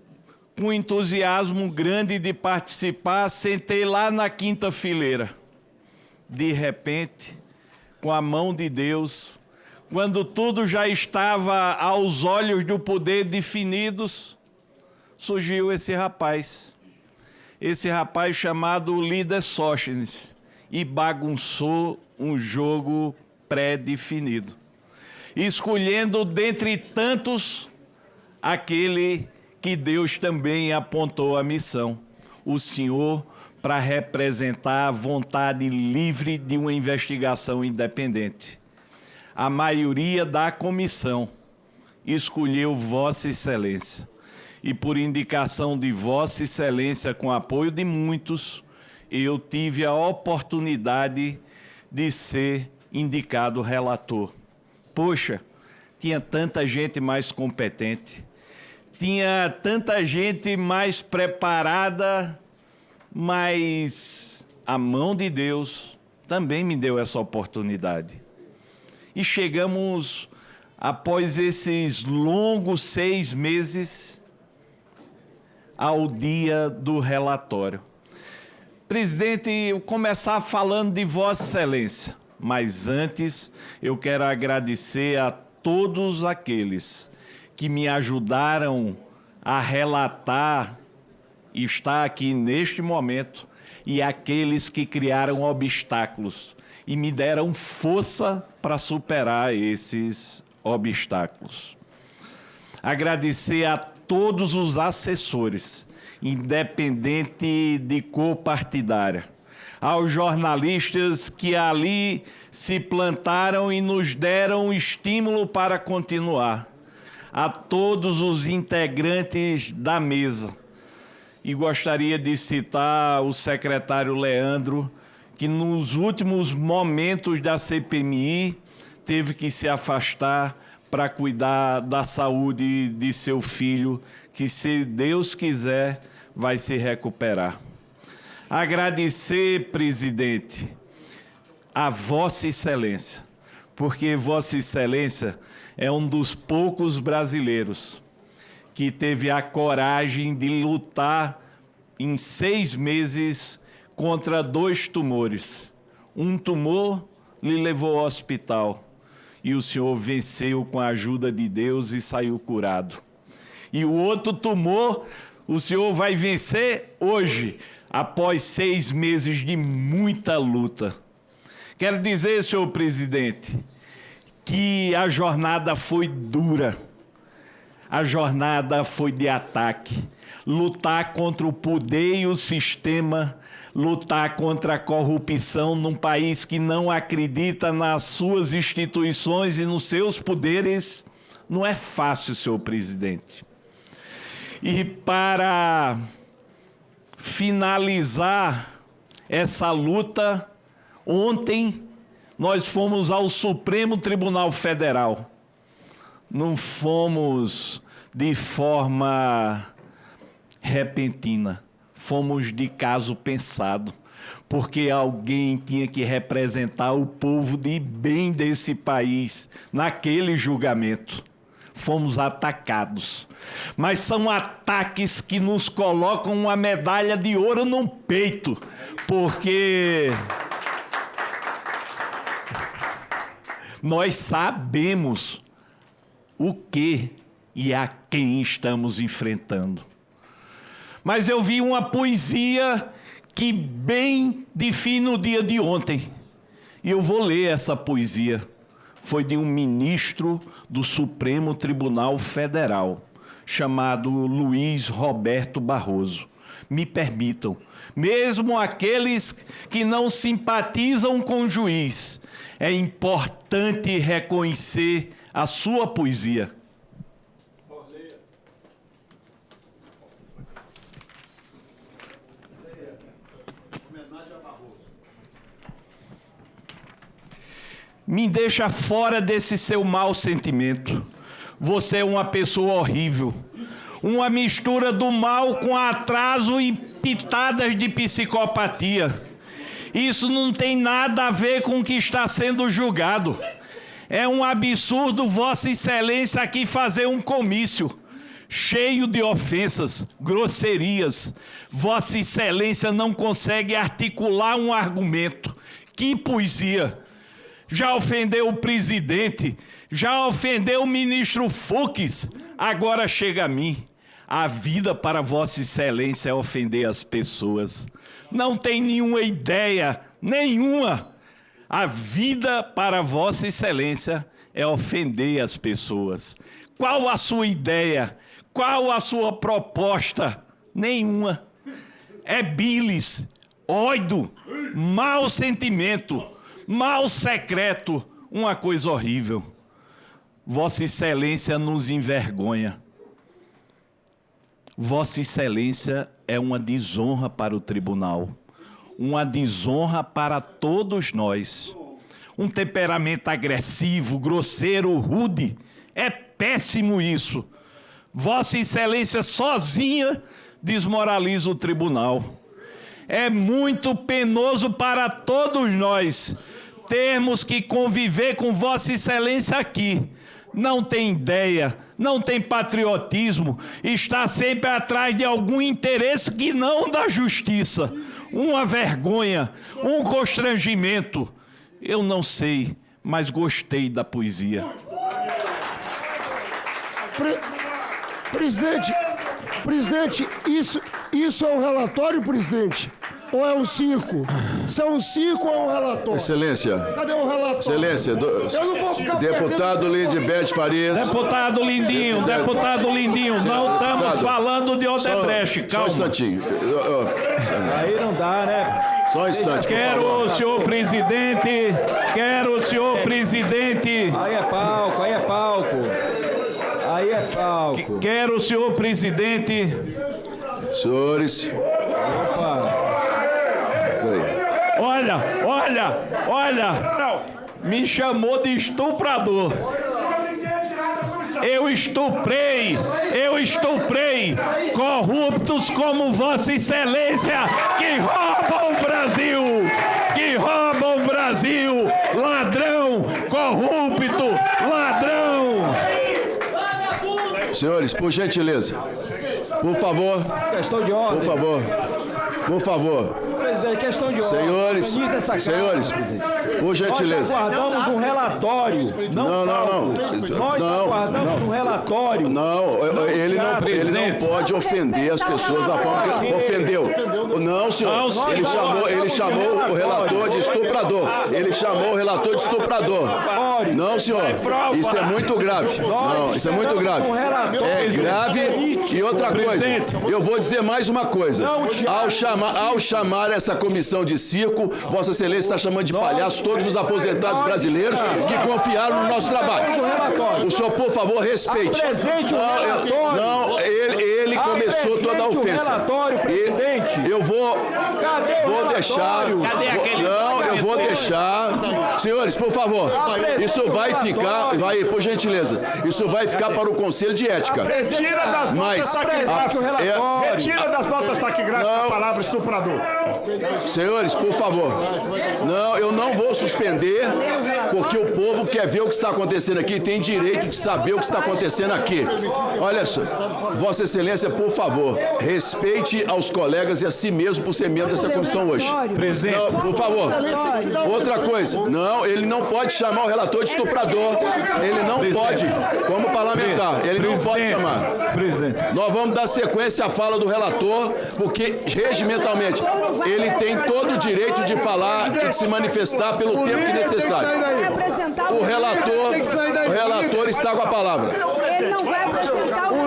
com entusiasmo grande de participar, sentei lá na quinta fileira. De repente, com a mão de Deus, quando tudo já estava aos olhos do poder definidos, surgiu esse rapaz. esse rapaz chamado líder Sóstenes e bagunçou um jogo pré-definido, escolhendo dentre tantos aquele que Deus também apontou a missão, o senhor, para representar a vontade livre de uma investigação independente. A maioria da comissão escolheu Vossa Excelência. E por indicação de Vossa Excelência, com apoio de muitos, eu tive a oportunidade de ser indicado relator. Poxa, tinha tanta gente mais competente, tinha tanta gente mais preparada, mas a mão de Deus também me deu essa oportunidade. E chegamos, após esses longos 6 meses, ao dia do relatório. Presidente, eu começar falando de Vossa Excelência, mas antes eu quero agradecer a todos aqueles que me ajudaram a relatar e estar aqui neste momento, e aqueles que criaram obstáculos e me deram força para superar esses obstáculos. Agradecer a todos os assessores, independente de cor partidária, aos jornalistas que ali se plantaram e nos deram estímulo para continuar, a todos os integrantes da mesa. E gostaria de citar o secretário Leandro, que nos últimos momentos da CPMI teve que se afastar para cuidar da saúde de seu filho, que, se Deus quiser, vai se recuperar. Agradecer, presidente, a Vossa Excelência, porque Vossa Excelência é um dos poucos brasileiros que teve a coragem de lutar em 6 meses contra 2 tumores. Um tumor lhe levou ao hospital e o senhor venceu com a ajuda de Deus e saiu curado. E o outro tumor o senhor vai vencer hoje, após 6 meses de muita luta. Quero dizer, senhor presidente, que a jornada foi dura. A jornada foi de ataque, lutar contra o poder e o sistema, lutar contra a corrupção num país que não acredita nas suas instituições e nos seus poderes, não é fácil, senhor presidente. E para finalizar essa luta, ontem nós fomos ao Supremo Tribunal Federal. Não fomos de forma repentina, fomos de caso pensado, porque alguém tinha que representar o povo de bem desse país naquele julgamento. Fomos atacados, mas são ataques que nos colocam uma medalha de ouro no peito, porque nós sabemos o que e a quem estamos enfrentando. Mas eu vi uma poesia que bem define o dia de ontem. E eu vou ler essa poesia. Foi de um ministro do Supremo Tribunal Federal, chamado Luiz Roberto Barroso. Me permitam, mesmo aqueles que não simpatizam com o juiz, é importante reconhecer a sua poesia. Me deixa fora desse seu mau sentimento. Você é uma pessoa horrível. Uma mistura do mal com atraso e pitadas de psicopatia. Isso não tem nada a ver com o que está sendo julgado. É um absurdo Vossa Excelência aqui fazer um comício cheio de ofensas, grosserias. Vossa Excelência não consegue articular um argumento. Que poesia! Já ofendeu o presidente, já ofendeu o ministro Fux, agora chega a mim. A vida para Vossa Excelência é ofender as pessoas. Não tem nenhuma ideia, nenhuma. A vida para Vossa Excelência é ofender as pessoas. Qual a sua ideia? Qual a sua proposta? Nenhuma. É bilis, ódio, mau sentimento, mal secreto, uma coisa horrível. Vossa Excelência nos envergonha. Vossa Excelência é uma desonra para o tribunal, uma desonra para todos nós. Um temperamento agressivo, grosseiro, rude, é péssimo isso. Vossa Excelência sozinha desmoraliza o tribunal. É muito penoso para todos nós termos que conviver com Vossa Excelência aqui. Não tem ideia, não tem patriotismo, está sempre atrás de algum interesse que não da justiça. Uma vergonha, um constrangimento. Eu não sei, mas gostei da poesia. Presidente, isso é um relatório, presidente? Ou é um circo? Se é um circo ou é um relatório? Excelência. Cadê o relatório? Excelência. Eu não vou ficar Deputado Lindibete Farias. Deputado Lindinho, não estamos falando de Odebrecht, calma. Só um instantinho. Aí não dá, né? Só um instante, Quero o senhor presidente. Aí é palco. Aí é palco. Quero o senhor presidente. Senhores. Opa. Olha, me chamou de estuprador. Eu estuprei corruptos como Vossa Excelência que roubam o Brasil, ladrão, corrupto, ladrão. Senhores, por gentileza, por favor. Questão de ordem. Por favor. Presidente, questão de ordem. Senhores, por gentileza. Nós aguardamos um relatório. Não. Nós aguardamos um relatório. Ele não pode ofender as pessoas da forma que ofendeu. Não, senhor. Ele chamou o relator de estuprador. Não, senhor. Isso é muito grave. Não, isso é muito grave. É grave. E outra coisa, eu vou dizer mais uma coisa. Ao chamar essa comissão de circo, Vossa Excelência está chamando de palhaço todos os aposentados brasileiros que confiaram no nosso trabalho. O senhor, por favor, respeite. Não, ele começou toda a ofensa. Eu vou deixar. Não, eu vou deixar. Senhores, por favor, isso vai ficar, por gentileza, isso vai ficar para o Conselho de Ética. Retira das notas taquigráficas a palavra estuprador. Senhores, por favor. Não, eu não vou suspender, porque o povo quer ver o que está acontecendo aqui e tem direito de saber o que está acontecendo aqui. Olha só, Vossa Excelência, por favor, respeite aos colegas e a si mesmo por ser membro dessa comissão hoje. Presidente. Não, por favor. Outra coisa, não, ele não pode chamar o relator de estuprador. Ele não pode, como parlamentar, ele não pode chamar. Nós vamos dar sequência à fala do relator, porque regimentalmente ele tem todo o direito de falar e de se manifestar pelo tempo que necessário. O relator está com a palavra. Ele não vai apresentar o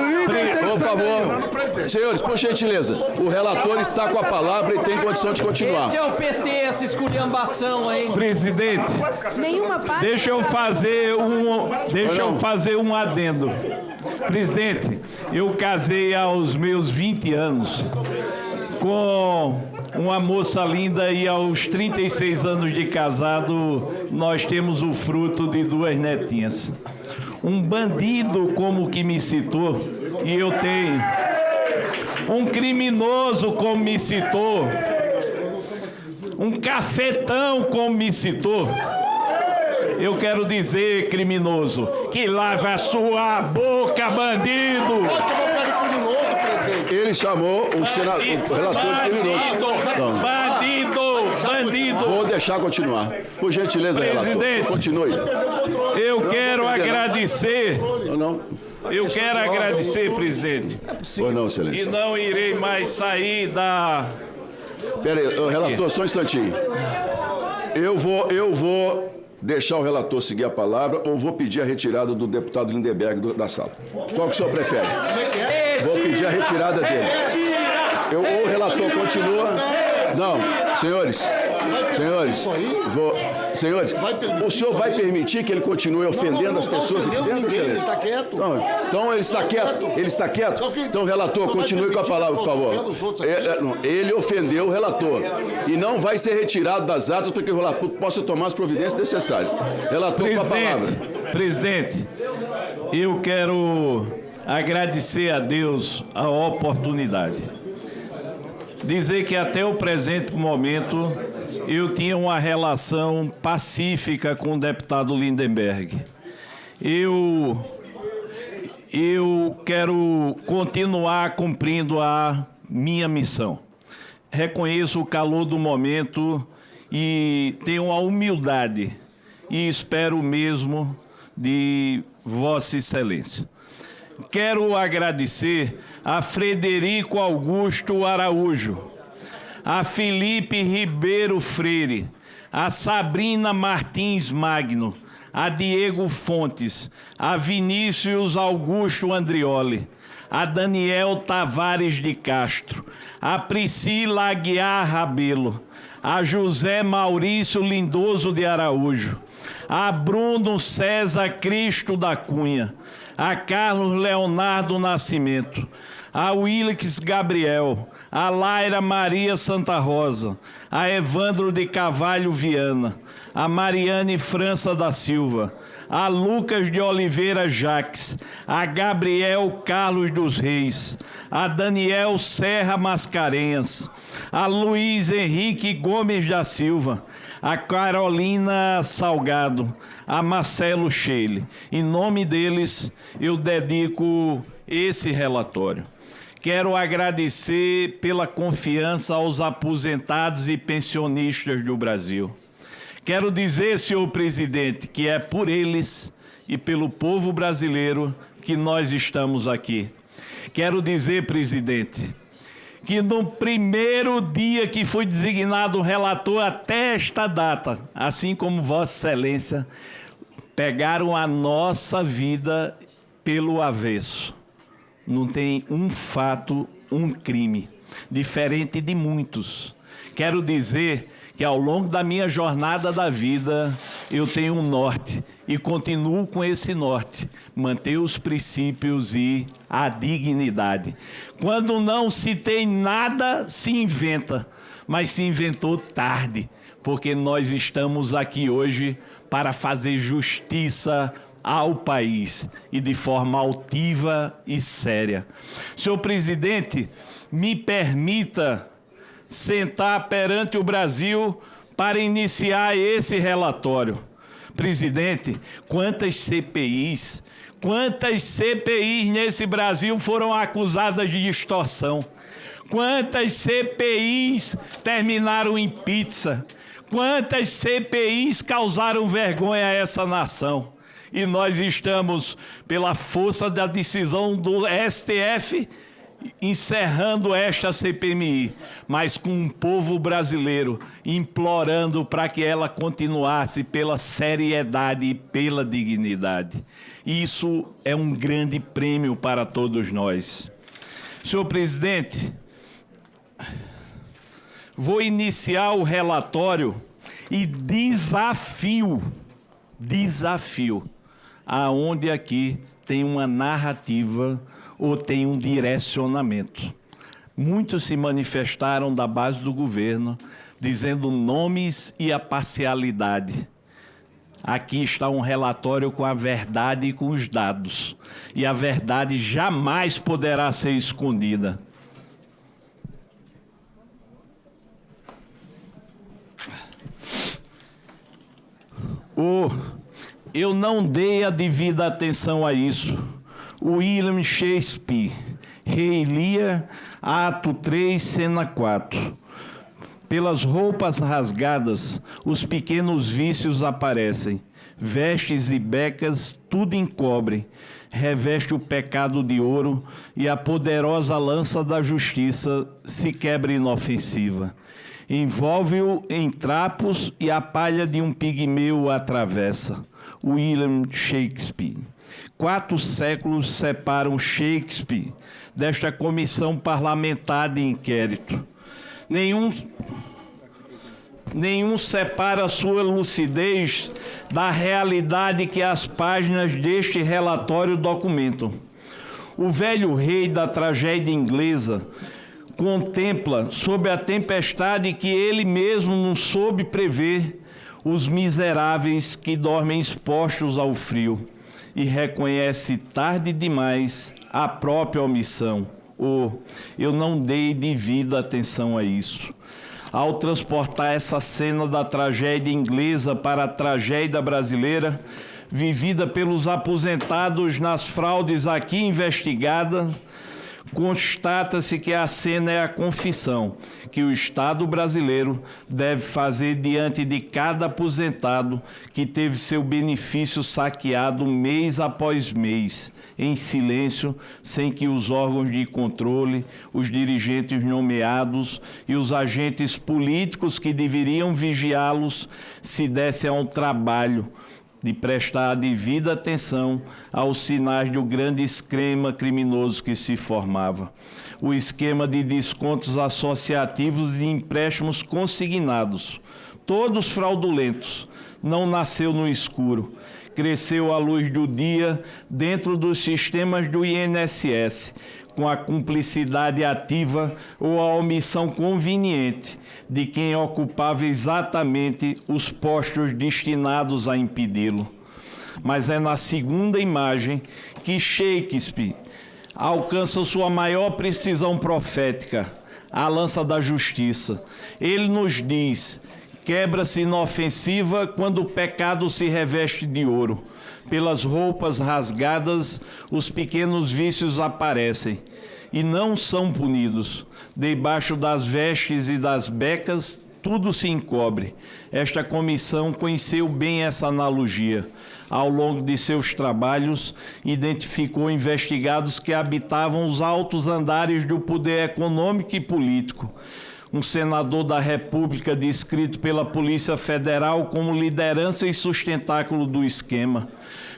Por favor, senhores, por gentileza, o relator está com a palavra e tem condição de continuar. Esse é o PT, essa esculhambação, hein? Presidente, deixa eu fazer um adendo. Presidente, eu casei aos meus 20 anos com uma moça linda e aos 36 anos de casado nós temos o fruto de 2 netinhas. Um bandido como que me citou, e eu tenho um criminoso como me citou, um cafetão como me citou. Eu quero dizer, criminoso, que lave a sua boca, bandido! Ele chamou o relator de criminoso. Bandido! Vou deixar continuar. Por gentileza, presidente, relator, continue. Eu quero agradecer Eu quero agradecer, presidente. Ou não, excelência? E não irei mais sair da... Espera aí, relator, só um instantinho. Eu vou deixar o relator seguir a palavra ou vou pedir a retirada do deputado Lindenberg da sala. Qual que o senhor prefere? Vou pedir a retirada dele. Ou o relator continua... Não, senhores, o senhor vai permitir que ele continue ofendendo as pessoas aqui dentro, excelência? Ele está quieto. Então ele está quieto? Então, relator, continue com a palavra, por favor. Ele ofendeu o relator e não vai ser retirado das atas para que o relator possa tomar as providências necessárias. Relator, com a palavra. Presidente, eu quero agradecer a Deus a oportunidade. Dizer que até o presente momento eu tinha uma relação pacífica com o deputado Lindenberg. Eu quero continuar cumprindo a minha missão. Reconheço o calor do momento e tenho a humildade e espero mesmo de Vossa Excelência. Quero agradecer a Frederico Augusto Araújo, a Felipe Ribeiro Freire, a Sabrina Martins Magno, a Diego Fontes, a Vinícius Augusto Andrioli, a Daniel Tavares de Castro, a Priscila Aguiar Rabelo, a José Maurício Lindoso de Araújo, a Bruno César Cristo da Cunha, a Carlos Leonardo Nascimento, a Wilix Gabriel, a Laira Maria Santa Rosa, a Evandro de Carvalho Viana, a Mariane França da Silva, a Lucas de Oliveira Jaques, a Gabriel Carlos dos Reis, a Daniel Serra Mascarenhas, a Luiz Henrique Gomes da Silva, a Carolina Salgado, a Marcelo Scheele. Em nome deles, eu dedico esse relatório. Quero agradecer pela confiança aos aposentados e pensionistas do Brasil. Quero dizer, senhor presidente, que é por eles e pelo povo brasileiro que nós estamos aqui. Quero dizer, presidente, que no primeiro dia que foi designado o relator até esta data, assim como Vossa Excelência, pegaram a nossa vida pelo avesso. Não tem um fato, um crime, diferente de muitos. Quero dizer que ao longo da minha jornada da vida, eu tenho um norte e continuo com esse norte, manter os princípios e a dignidade. Quando não se tem nada, se inventa, mas se inventou tarde, porque nós estamos aqui hoje para fazer justiça ao país e de forma altiva e séria. Senhor presidente, me permita sentar perante o Brasil para iniciar esse relatório. Presidente, quantas CPIs nesse Brasil foram acusadas de extorsão? Quantas CPIs terminaram em pizza? Quantas CPIs causaram vergonha a essa nação? E nós estamos, pela força da decisão do STF, encerrando esta CPMI, mas com um povo brasileiro implorando para que ela continuasse pela seriedade e pela dignidade. Isso é um grande prêmio para todos nós. Senhor presidente, vou iniciar o relatório e desafio aonde aqui tem uma narrativa ou tem um direcionamento. Muitos se manifestaram da base do governo, dizendo nomes e a parcialidade. Aqui está um relatório com a verdade e com os dados. E a verdade jamais poderá ser escondida. Eu não dei a devida atenção a isso. William Shakespeare, Rei Lear, ato 3, cena 4. Pelas roupas rasgadas, os pequenos vícios aparecem. vestes e becas, tudo encobre, reveste o pecado de ouro, e a poderosa lança da justiça se quebra inofensiva. Envolve-o em trapos e a palha de um pigmeu o atravessa. William Shakespeare. 4 séculos separam Shakespeare desta comissão parlamentar de inquérito. Nenhum separa sua lucidez da realidade que as páginas deste relatório documentam. O velho rei da tragédia inglesa contempla, sob a tempestade que ele mesmo não soube prever, os miseráveis que dormem expostos ao frio, e reconhece tarde demais a própria omissão. Eu não dei devida atenção a isso. Ao transportar essa cena da tragédia inglesa para a tragédia brasileira, vivida pelos aposentados nas fraudes aqui investigadas, constata-se que a cena é a confissão que o Estado brasileiro deve fazer diante de cada aposentado que teve seu benefício saqueado mês após mês, em silêncio, sem que os órgãos de controle, os dirigentes nomeados e os agentes políticos que deveriam vigiá-los se dessem ao trabalho de prestar a devida atenção aos sinais do grande esquema criminoso que se formava. O esquema de descontos associativos e empréstimos consignados, todos fraudulentos, não nasceu no escuro. Cresceu à luz do dia dentro dos sistemas do INSS, com a cumplicidade ativa ou a omissão conveniente de quem ocupava exatamente os postos destinados a impedi-lo. Mas é na segunda imagem que Shakespeare alcança sua maior precisão profética, a lança da justiça. Ele nos diz: quebra-se inofensiva quando o pecado se reveste de ouro. Pelas roupas rasgadas, os pequenos vícios aparecem e não são punidos. Debaixo das vestes e das becas, tudo se encobre. Esta comissão conheceu bem essa analogia. Ao longo de seus trabalhos, identificou investigados que habitavam os altos andares do poder econômico e político. Um senador da República descrito pela Polícia Federal como liderança e sustentáculo do esquema.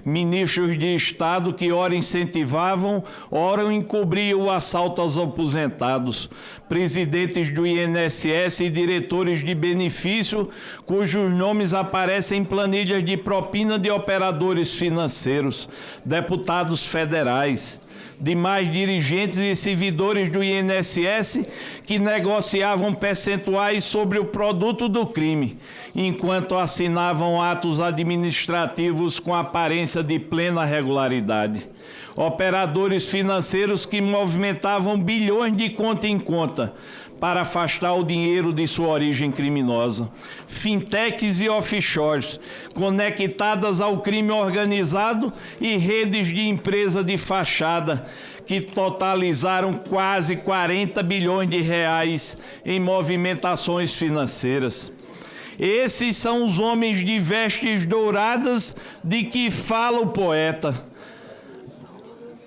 Ministros de Estado que ora incentivavam, ora encobriam o assalto aos aposentados. Presidentes do INSS e diretores de benefício, cujos nomes aparecem em planilhas de propina de operadores financeiros. Deputados federais. Demais dirigentes e servidores do INSS que negociavam percentuais sobre o produto do crime, enquanto assinavam atos administrativos com aparência de plena regularidade. Operadores financeiros que movimentavam bilhões de conta em conta para afastar o dinheiro de sua origem criminosa. Fintechs e offshores, conectadas ao crime organizado, e redes de empresa de fachada, que totalizaram quase 40 bilhões de reais em movimentações financeiras. Esses são os homens de vestes douradas de que fala o poeta.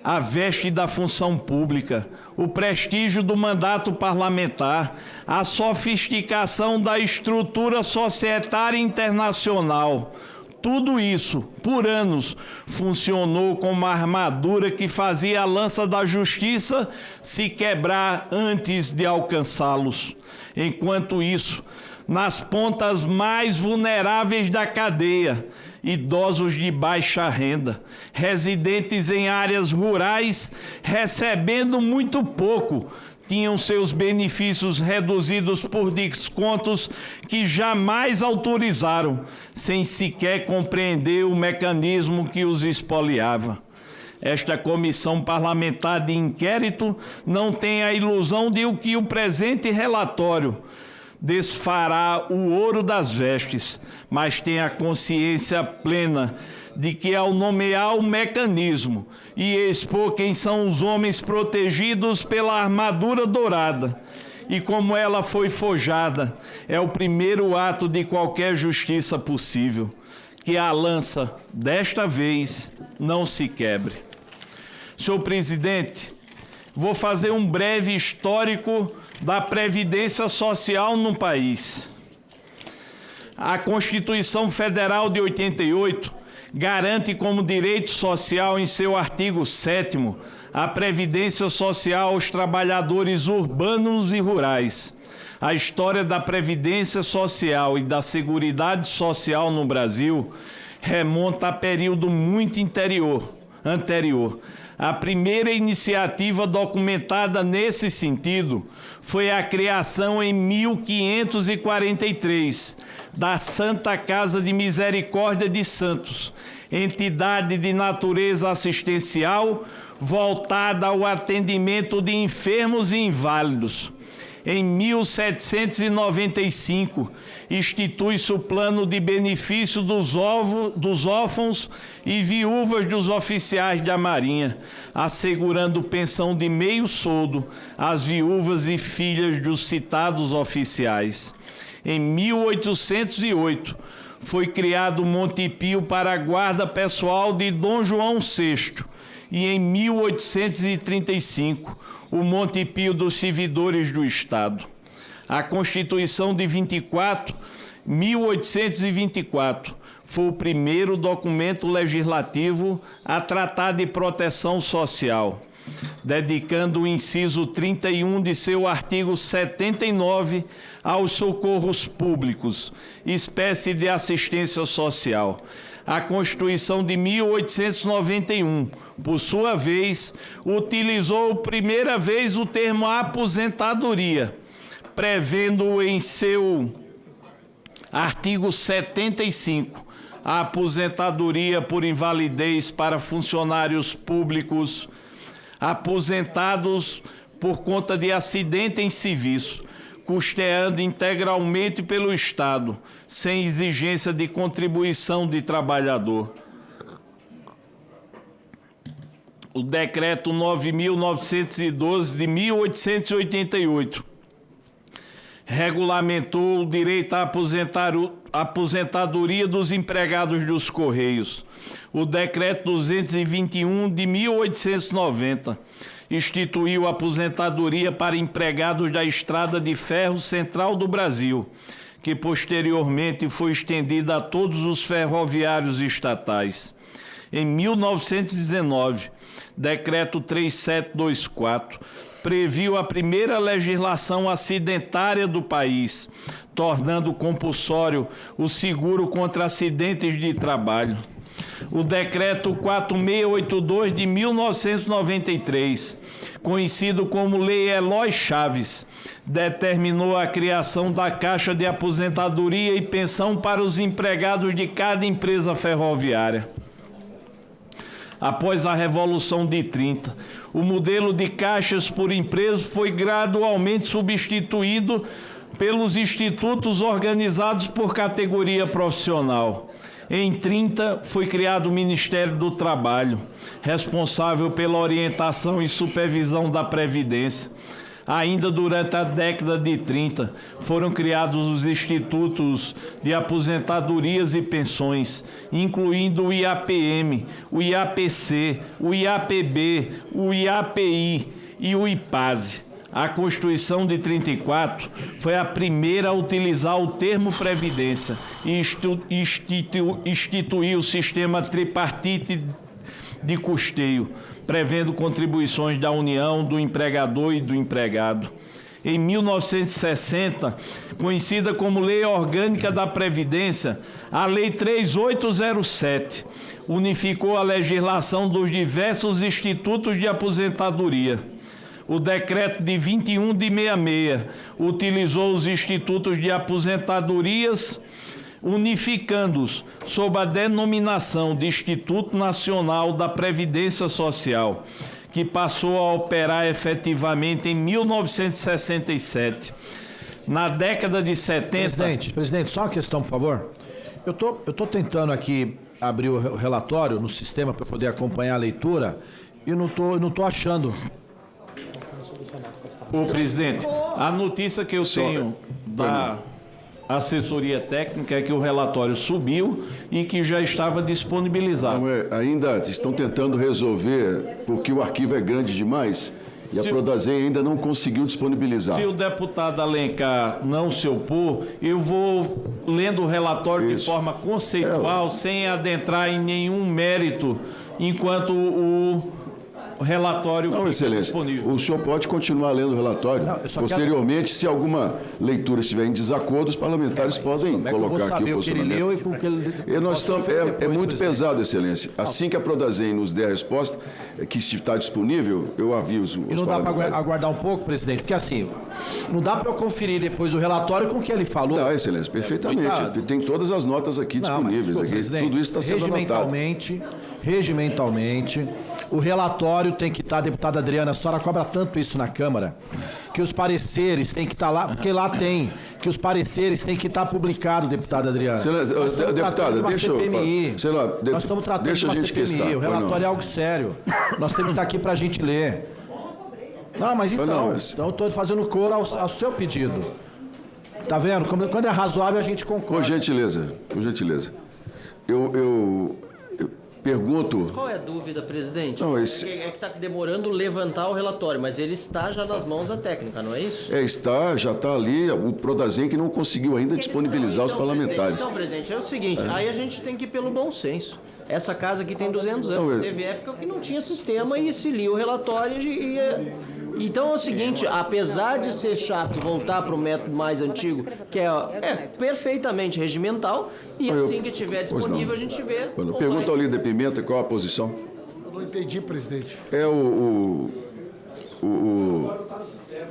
A veste da função pública, o prestígio do mandato parlamentar, a sofisticação da estrutura societária internacional. Tudo isso, por anos, funcionou como uma armadura que fazia a lança da justiça se quebrar antes de alcançá-los. Enquanto isso, nas pontas mais vulneráveis da cadeia, idosos de baixa renda, residentes em áreas rurais, recebendo muito pouco, tinham seus benefícios reduzidos por descontos que jamais autorizaram, sem sequer compreender o mecanismo que os expoliava. Esta comissão parlamentar de inquérito não tem a ilusão de que o presente relatório desfará o ouro das vestes, mas tem a consciência plena de que, ao nomear o mecanismo e expor quem são os homens protegidos pela armadura dourada e como ela foi forjada, é o primeiro ato de qualquer justiça possível. que a lança, desta vez, não se quebre. Senhor presidente, vou fazer um breve histórico da Previdência Social no país. A Constituição Federal de 88 garante como direito social, em seu artigo 7º, a Previdência Social aos trabalhadores urbanos e rurais. A história da Previdência Social e da Seguridade Social no Brasil remonta a período muito anterior. A primeira iniciativa documentada nesse sentido foi a criação em 1543 da Santa Casa de Misericórdia de Santos, entidade de natureza assistencial voltada ao atendimento de enfermos e inválidos. Em 1795, institui-se o Plano de Benefício dos órfãos e viúvas dos oficiais da Marinha, assegurando pensão de meio soldo às viúvas e filhas dos citados oficiais. Em 1808, foi criado o Monte Pio para a guarda pessoal de Dom João VI, e em 1835, o Monte Pio dos Servidores do Estado. A Constituição de 1824, foi o primeiro documento legislativo a tratar de proteção social, dedicando o inciso 31 de seu artigo 79 aos socorros públicos, espécie de assistência social. A Constituição de 1891, por sua vez, utilizou primeira vez o termo aposentadoria, prevendo em seu artigo 75 a aposentadoria por invalidez para funcionários públicos aposentados por conta de acidente em serviço, custeando integralmente pelo Estado, sem exigência de contribuição de trabalhador. O Decreto 9.912 de 1888 regulamentou o direito à aposentadoria dos empregados dos Correios. O Decreto 221 de 1890 instituiu a aposentadoria para empregados da Estrada de Ferro Central do Brasil, que posteriormente foi estendida a todos os ferroviários estatais. Em 1919, Decreto 3724 previu a primeira legislação acidentária do país, tornando compulsório o seguro contra acidentes de trabalho. O Decreto 4682 de 1993, conhecido como Lei Eloy Chaves, determinou a criação da Caixa de Aposentadoria e Pensão para os empregados de cada empresa ferroviária. Após a Revolução de 30, o modelo de caixas por empresa foi gradualmente substituído pelos institutos organizados por categoria profissional. Em 30, foi criado o Ministério do Trabalho, responsável pela orientação e supervisão da Previdência. Ainda durante a década de 30, foram criados os Institutos de Aposentadorias e Pensões, incluindo o IAPM, o IAPC, o IAPB, o IAPI e o IPASE. A Constituição de 34 foi a primeira a utilizar o termo Previdência e instituiu o sistema tripartite de custeio, prevendo contribuições da União, do empregador e do empregado. Em 1960, conhecida como Lei Orgânica da Previdência, a Lei 3807 unificou a legislação dos diversos institutos de aposentadoria. O Decreto de 21 de 66 utilizou os institutos de aposentadorias, unificando-os sob a denominação de Instituto Nacional da Previdência Social, que passou a operar efetivamente em 1967. Na década de 70... Presidente, só uma questão, por favor. Eu tô tentando aqui abrir o relatório no sistema para poder acompanhar a leitura e não tô achando. Ô, presidente, a notícia que eu tenho da assessoria técnica é que o relatório subiu e que já estava disponibilizado. Não, ainda estão tentando resolver, porque o arquivo é grande demais e a Prodazem ainda não conseguiu disponibilizar. Se o deputado Alencar não se opor, eu vou lendo o relatório de forma conceitual, sem adentrar em nenhum mérito, enquanto o relatório não, Excelência, disponível. O senhor pode continuar lendo o relatório. Não, posteriormente, se alguma leitura estiver em desacordo, os parlamentares podem colocar aqui o posicionamento. É muito pesado, Excelência. Assim que a Prodazem nos der a resposta, que está disponível, eu aviso. E não dá para aguardar um pouco, presidente? Porque assim, não dá para eu conferir depois o relatório com o que ele falou. Dá, Excelência, perfeitamente. Tem todas as notas aqui disponíveis. Tudo isso está sendo anotado. Regimentalmente, o relatório tem que estar, deputada Adriana, a senhora cobra tanto isso na Câmara, que os pareceres têm que estar lá, porque lá tem, que os pareceres têm que estar publicados, deputada Adriana. Deputada, deixa eu... Nós estamos tratando de uma CPMI, o relatório é algo sério. Nós temos que estar aqui para a gente ler. Não, mas então eu estou fazendo coro ao seu pedido. Tá vendo? Quando é razoável, a gente concorda. Por gentileza. Eu pergunto... Mas qual é a dúvida, presidente? Não, É que está demorando levantar o relatório, mas ele está já nas mãos da técnica, não é isso? Já está ali, o Prodazem que não conseguiu ainda disponibilizar os parlamentares. Então, presidente, é o seguinte, aí a gente tem que ir pelo bom senso. Essa casa aqui tem 200 anos, teve época que não tinha sistema e se lia o relatório Então é o seguinte, apesar de ser chato voltar para o método mais antigo, que é perfeitamente regimental, e assim que tiver disponível a gente vê. Pergunta ao líder Pimenta qual a posição. Eu não entendi, presidente.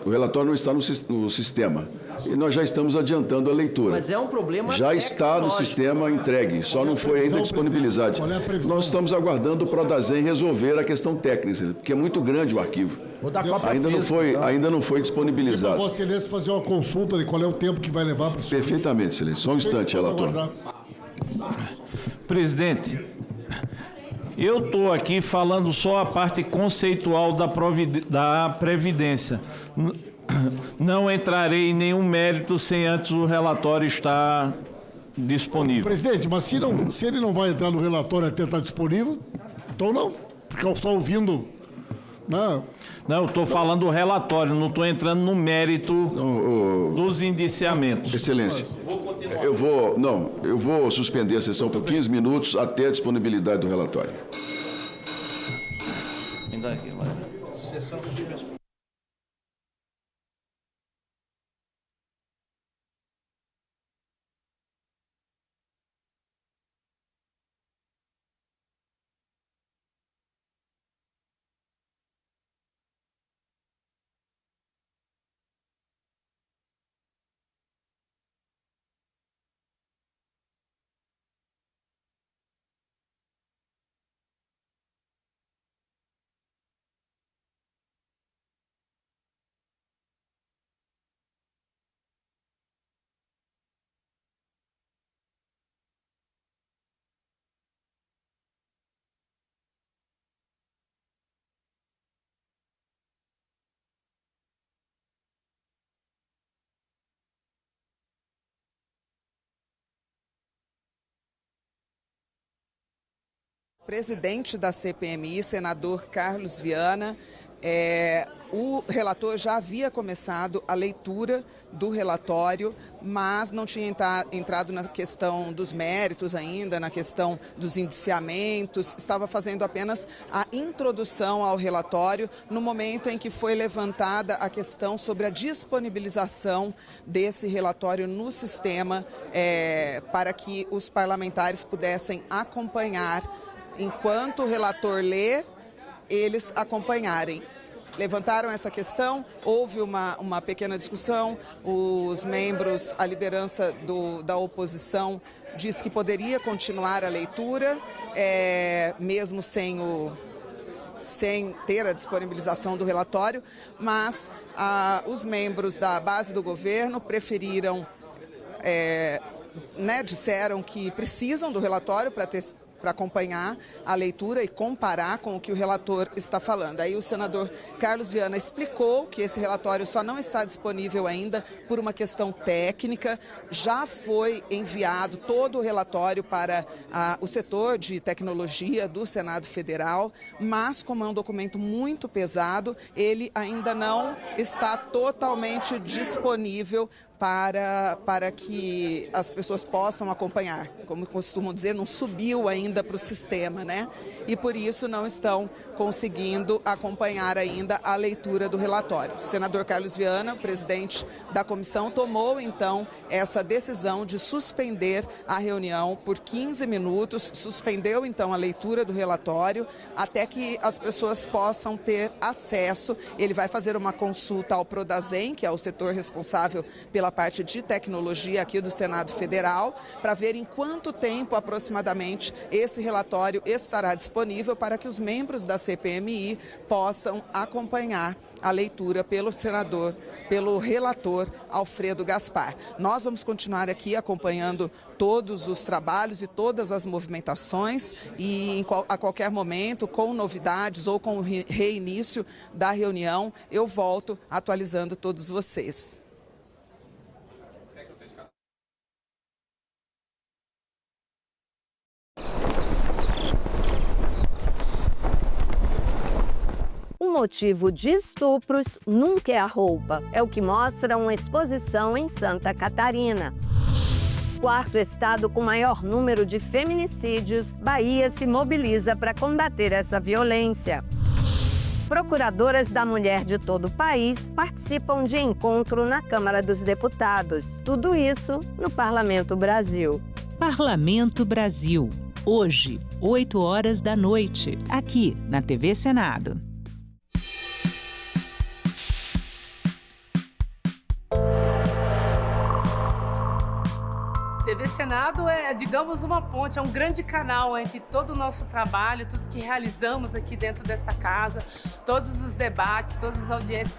O relatório não está no sistema. E nós já estamos adiantando a leitura. Mas é um problema já está no sistema entregue, só não foi ainda disponibilizado. Nós estamos aguardando o Prodazem resolver a questão técnica, porque é muito grande o arquivo. Ainda não foi disponibilizado. Para Vossa Excelência fazer uma consulta de qual é o tempo que vai levar para isso. Perfeitamente, Excelência. Só um instante, relator. Presidente, eu estou aqui falando só a parte conceitual da Previdência. Não entrarei em nenhum mérito sem antes o relatório estar disponível. Presidente, mas se ele não vai entrar no relatório até estar disponível, então não. Ficar só ouvindo... Não, eu estou falando do relatório, não estou entrando no mérito dos indiciamentos. Excelência, eu vou suspender a sessão por 15 minutos até a disponibilidade do relatório. Sessão Presidente da CPMI, senador Carlos Viana, o relator já havia começado a leitura do relatório, mas não tinha entrado na questão dos méritos ainda, na questão dos indiciamentos, estava fazendo apenas a introdução ao relatório no momento em que foi levantada a questão sobre a disponibilização desse relatório no sistema para que os parlamentares pudessem acompanhar. Enquanto o relator lê, eles acompanharem. Levantaram essa questão, houve uma pequena discussão, os membros, a liderança da oposição disse que poderia continuar a leitura, mesmo sem ter a disponibilização do relatório, mas os membros da base do governo preferiram, disseram que precisam do relatório para ter para acompanhar a leitura e comparar com o que o relator está falando. Aí o senador Carlos Viana explicou que esse relatório só não está disponível ainda por uma questão técnica. Já foi enviado todo o relatório para o setor de tecnologia do Senado Federal, mas como é um documento muito pesado, ele ainda não está totalmente disponível para que as pessoas possam acompanhar. Como costumam dizer, não subiu ainda para o sistema, né? E por isso não estão conseguindo acompanhar ainda a leitura do relatório. O senador Carlos Viana, presidente da comissão, tomou então essa decisão de suspender a reunião por 15 minutos, suspendeu então a leitura do relatório até que as pessoas possam ter acesso. Ele vai fazer uma consulta ao Prodazem, que é o setor responsável pela parte de tecnologia aqui do Senado Federal, para ver em quanto tempo aproximadamente esse relatório estará disponível para que os membros da CPMI possam acompanhar a leitura pelo relator Alfredo Gaspar. Nós vamos continuar aqui acompanhando todos os trabalhos e todas as movimentações e a qualquer momento, com novidades ou com o reinício da reunião, eu volto atualizando todos vocês. O motivo de estupros nunca é a roupa. É o que mostra uma exposição em Santa Catarina. Quarto estado com maior número de feminicídios, Bahia se mobiliza para combater essa violência. Procuradoras da mulher de todo o país participam de encontro na Câmara dos Deputados. Tudo isso no Parlamento Brasil. Parlamento Brasil. Hoje, 20h, aqui na TV Senado. TV Senado é, digamos, uma ponte, é um grande canal entre todo o nosso trabalho, tudo que realizamos aqui dentro dessa casa, todos os debates, todas as audiências.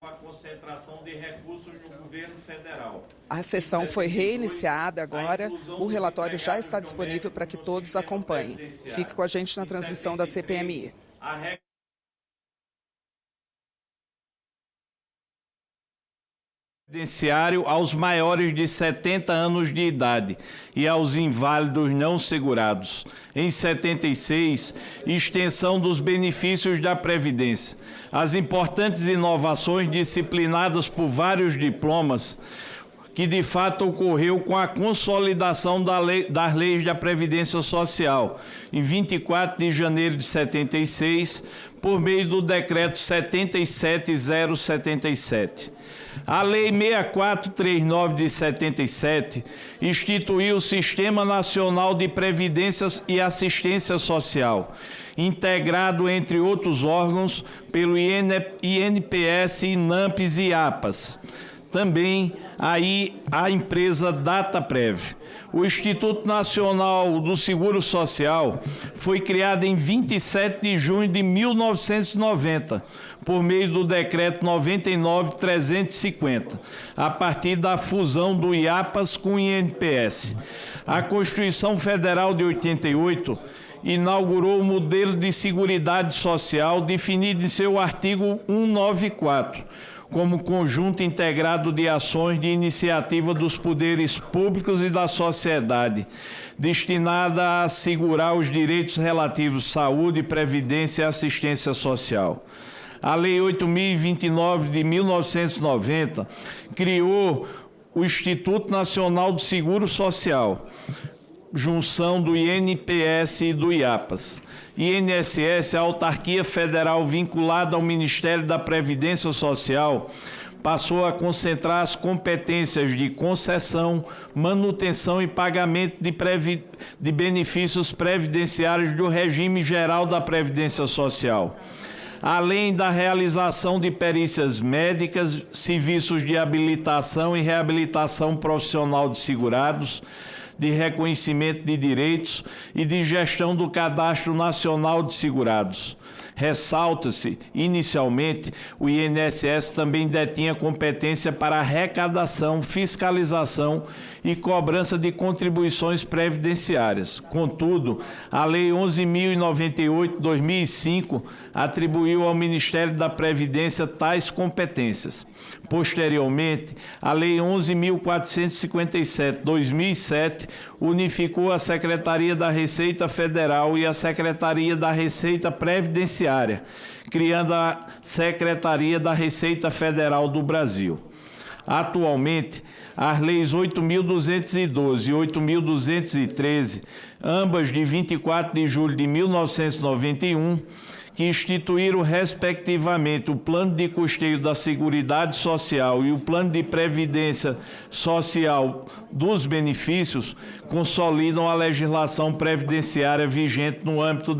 A concentração de recursos no governo federal. A sessão foi reiniciada agora, o relatório já está disponível para que todos acompanhem. Fique com a gente na transmissão da CPMI. Previdenciário aos maiores de 70 anos de idade e aos inválidos não segurados. Em 76, extensão dos benefícios da Previdência. As importantes inovações disciplinadas por vários diplomas que de fato ocorreu com a consolidação das leis da Previdência Social, em 24 de janeiro de 76, por meio do Decreto 77.077. A Lei 6439 de 77 instituiu o Sistema Nacional de Previdência e Assistência Social, integrado, entre outros órgãos, pelo INPS, INAMPS e APAS. Também aí a empresa Dataprev. O Instituto Nacional do Seguro Social foi criado em 27 de junho de 1990, por meio do Decreto 99.350, a partir da fusão do IAPAS com o INPS. A Constituição Federal de 88 inaugurou o modelo de seguridade social definido em seu artigo 194, como conjunto integrado de ações de iniciativa dos poderes públicos e da sociedade, destinada a assegurar os direitos relativos à saúde, previdência e assistência social. A Lei 8.029 de 1990 criou o Instituto Nacional do Seguro Social, junção do INPS e do IAPAS. INSS, a autarquia federal vinculada ao Ministério da Previdência Social, passou a concentrar as competências de concessão, manutenção e pagamento de benefícios previdenciários do regime geral da Previdência Social, além da realização de perícias médicas, serviços de habilitação e reabilitação profissional de segurados, de reconhecimento de direitos e de gestão do Cadastro Nacional de Segurados. Ressalta-se, inicialmente, o INSS também detinha competência para arrecadação, fiscalização e cobrança de contribuições previdenciárias. Contudo, a Lei 11.098/2005 atribuiu ao Ministério da Previdência tais competências. Posteriormente, a Lei 11.457/2007 unificou a Secretaria da Receita Federal e a Secretaria da Receita Previdenciária, criando a Secretaria da Receita Federal do Brasil. Atualmente, as leis 8.212 e 8.213, ambas de 24 de julho de 1991, que instituíram, respectivamente, o Plano de Custeio da Seguridade Social e o Plano de Previdência Social dos Benefícios, consolidam a legislação previdenciária vigente no âmbito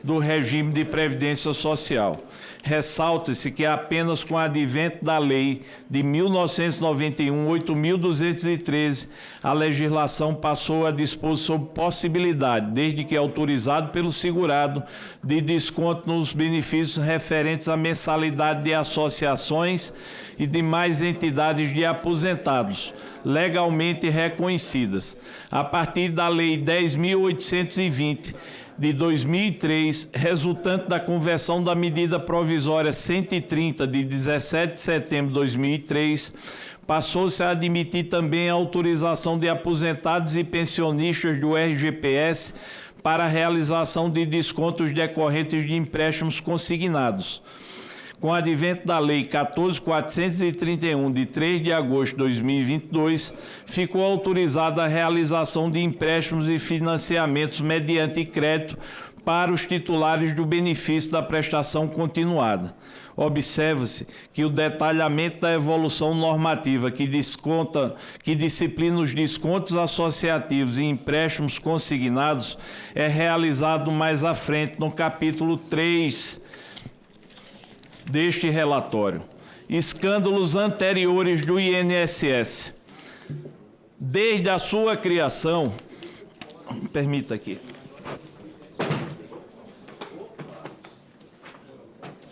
do regime de previdência social. Ressalta-se que apenas com o advento da Lei de 1991, 8.213, a legislação passou a dispor sobre possibilidade, desde que autorizado pelo segurado, de desconto nos benefícios referentes à mensalidade de associações e demais entidades de aposentados, legalmente reconhecidas. A partir da Lei 10.820, de 2003, resultante da conversão da medida provisória 130 de 17 de setembro de 2003, passou-se a admitir também a autorização de aposentados e pensionistas do RGPS para a realização de descontos decorrentes de empréstimos consignados. Com o advento da Lei 14.431, de 3 de agosto de 2022, ficou autorizada a realização de empréstimos e financiamentos mediante crédito para os titulares do benefício da prestação continuada. Observa-se que o detalhamento da evolução normativa que disciplina os descontos associativos e empréstimos consignados é realizado mais à frente no capítulo 3 deste relatório. Escândalos anteriores do INSS. Desde a sua criação, permita aqui.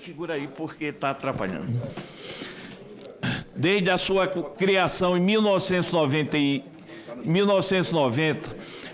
Segura aí porque está atrapalhando. Desde a sua criação em 1990,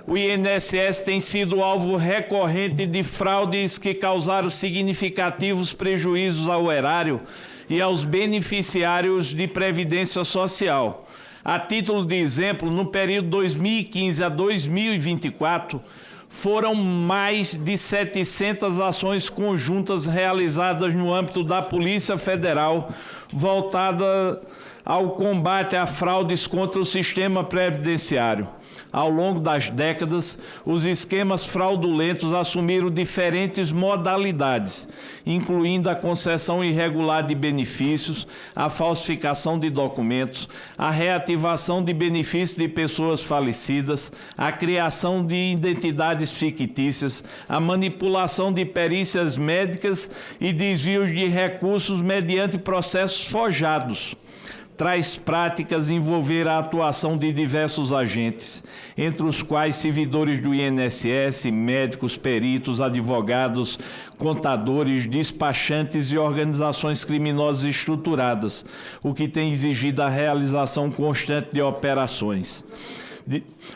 o INSS tem sido alvo recorrente de fraudes que causaram significativos prejuízos ao erário e aos beneficiários de previdência social. A título de exemplo, no período 2015 a 2024, foram mais de 700 ações conjuntas realizadas no âmbito da Polícia Federal, voltada ao combate a fraudes contra o sistema previdenciário. Ao longo das décadas, os esquemas fraudulentos assumiram diferentes modalidades, incluindo a concessão irregular de benefícios, a falsificação de documentos, a reativação de benefícios de pessoas falecidas, a criação de identidades fictícias, a manipulação de perícias médicas e desvios de recursos mediante processos forjados. Tais práticas envolveram a atuação de diversos agentes, entre os quais servidores do INSS, médicos, peritos, advogados, contadores, despachantes e organizações criminosas estruturadas, o que tem exigido a realização constante de operações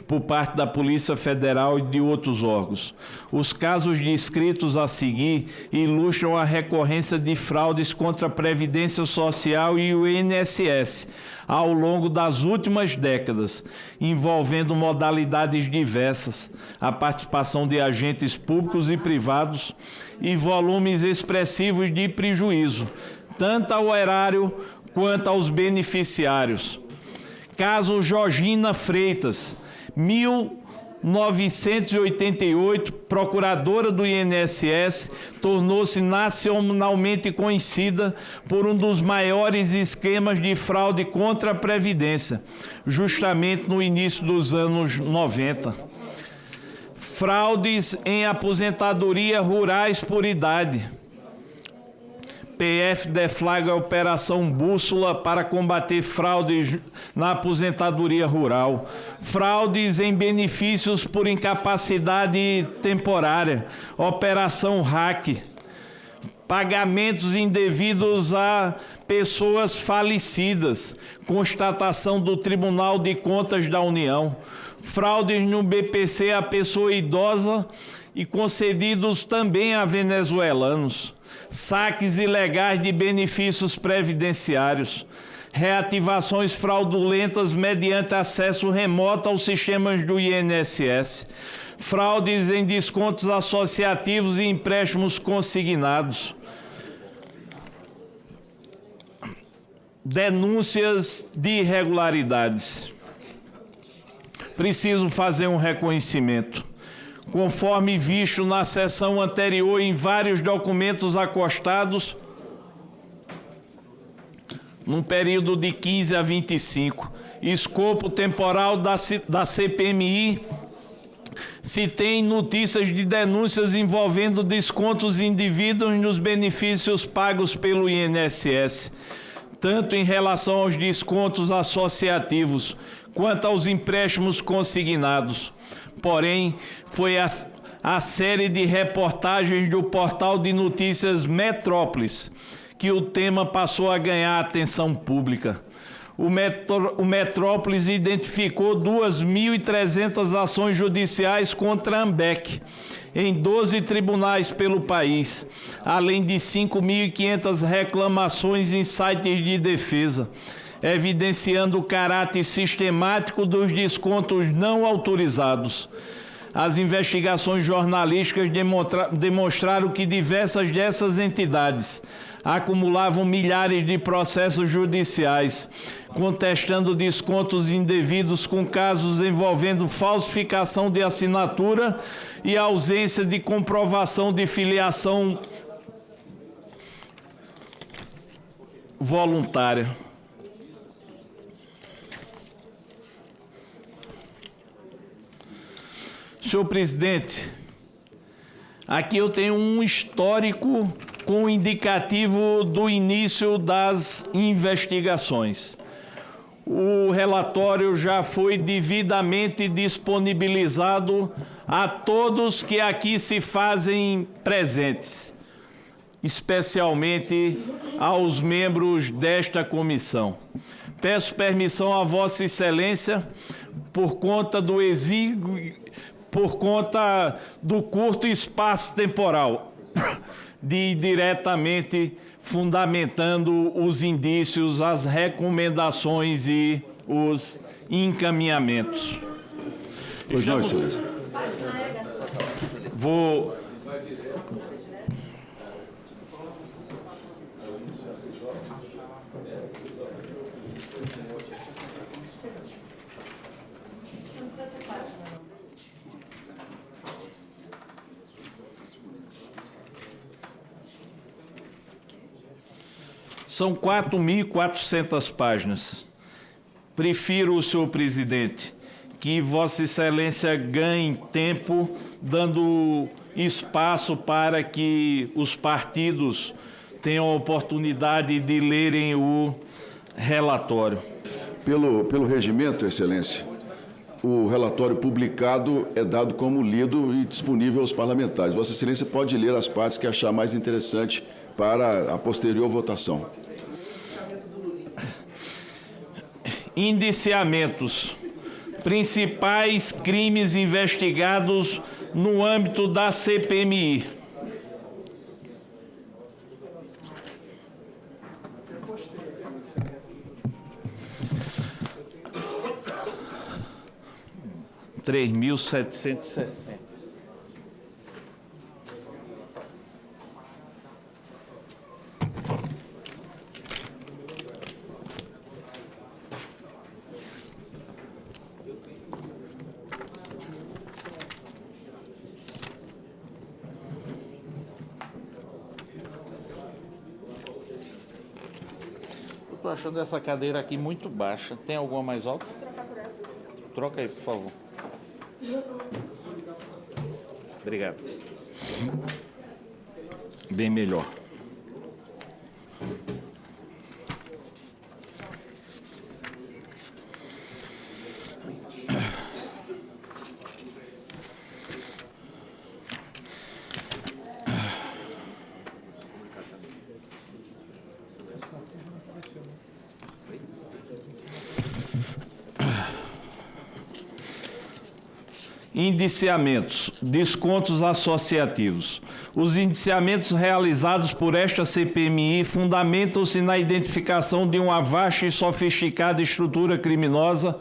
por parte da Polícia Federal e de outros órgãos. Os casos descritos a seguir ilustram a recorrência de fraudes contra a Previdência Social e o INSS ao longo das últimas décadas, envolvendo modalidades diversas, a participação de agentes públicos e privados e volumes expressivos de prejuízo, tanto ao erário quanto aos beneficiários. Caso Georgina Freitas, 1988, procuradora do INSS, tornou-se nacionalmente conhecida por um dos maiores esquemas de fraude contra a Previdência, justamente no início dos anos 90. Fraudes em aposentadoria rurais por idade. PF deflagra a Operação Bússola para combater fraudes na aposentadoria rural, fraudes em benefícios por incapacidade temporária, Operação RAC, pagamentos indevidos a pessoas falecidas, constatação do Tribunal de Contas da União, fraudes no BPC a pessoa idosa e concedidos também a venezuelanos, saques ilegais de benefícios previdenciários, reativações fraudulentas mediante acesso remoto aos sistemas do INSS, fraudes em descontos associativos e empréstimos consignados, denúncias de irregularidades. Preciso fazer um reconhecimento. Conforme visto na sessão anterior em vários documentos acostados, num período de 15 a 25, escopo temporal da CPMI, se tem notícias de denúncias envolvendo descontos indevidos nos benefícios pagos pelo INSS, tanto em relação aos descontos associativos quanto aos empréstimos consignados. Porém, foi a série de reportagens do portal de notícias Metrópolis que o tema passou a ganhar atenção pública. O Metrópolis identificou 2.300 ações judiciais contra a AMBEC em 12 tribunais pelo país, além de 5.500 reclamações em sites de defesa, evidenciando o caráter sistemático dos descontos não autorizados. As investigações jornalísticas demonstraram que diversas dessas entidades acumulavam milhares de processos judiciais, contestando descontos indevidos com casos envolvendo falsificação de assinatura e ausência de comprovação de filiação voluntária. Senhor presidente, aqui eu tenho um histórico com o indicativo do início das investigações. O relatório já foi devidamente disponibilizado a todos que aqui se fazem presentes, especialmente aos membros desta comissão. Peço permissão a Vossa Excelência, por conta do curto espaço temporal, de ir diretamente fundamentando os indícios, as recomendações e os encaminhamentos. Pois não, Excelência. São 4.400 páginas. Prefiro, senhor presidente, que Vossa Excelência ganhe tempo, dando espaço para que os partidos tenham a oportunidade de lerem o relatório. Pelo regimento, Excelência, o relatório publicado é dado como lido e disponível aos parlamentares. Vossa Excelência pode ler as partes que achar mais interessante para a posterior votação. Indiciamentos. Principais crimes investigados no âmbito da CPMI. R$ 3.760. Estou achando essa cadeira aqui muito baixa. Tem alguma mais alta? Troca aí, por favor. Obrigado. Bem melhor. Indiciamentos, descontos associativos. Os indiciamentos realizados por esta CPMI fundamentam-se na identificação de uma vasta e sofisticada estrutura criminosa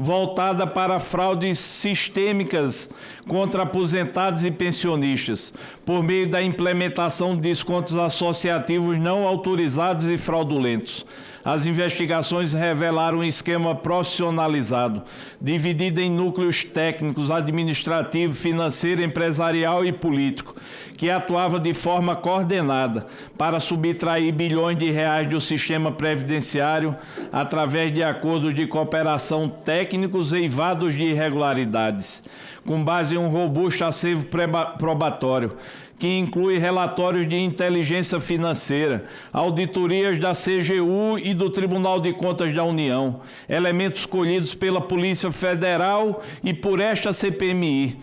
voltada para fraudes sistêmicas contra aposentados e pensionistas, por meio da implementação de descontos associativos não autorizados e fraudulentos. As investigações revelaram um esquema profissionalizado, dividido em núcleos técnicos, administrativo, financeiro, empresarial e político, que atuava de forma coordenada para subtrair bilhões de reais do sistema previdenciário através de acordos de cooperação técnicos eivados de irregularidades, com base em um robusto acervo probatório, que inclui relatórios de inteligência financeira, auditorias da CGU e do Tribunal de Contas da União, elementos colhidos pela Polícia Federal e por esta CPMI.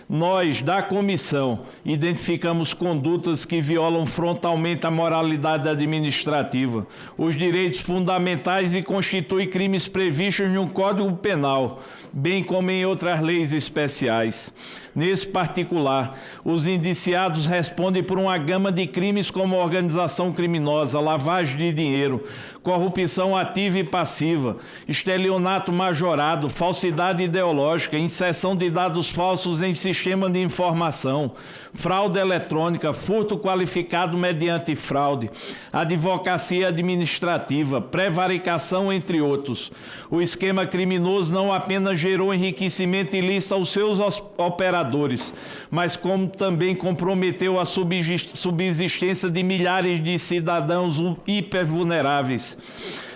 Nós, da comissão, identificamos condutas que violam frontalmente a moralidade administrativa, os direitos fundamentais e constituem crimes previstos no Código Penal, bem como em outras leis especiais. Nesse particular, os indiciados respondem por uma gama de crimes como organização criminosa, lavagem de dinheiro, corrupção ativa e passiva, estelionato majorado, falsidade ideológica, inserção de dados falsos em sistema de informação, fraude eletrônica, furto qualificado mediante fraude, advocacia administrativa, prevaricação, entre outros. O esquema criminoso não apenas gerou enriquecimento ilícito aos seus operadores, mas como também comprometeu a subsistência de milhares de cidadãos hipervulneráveis,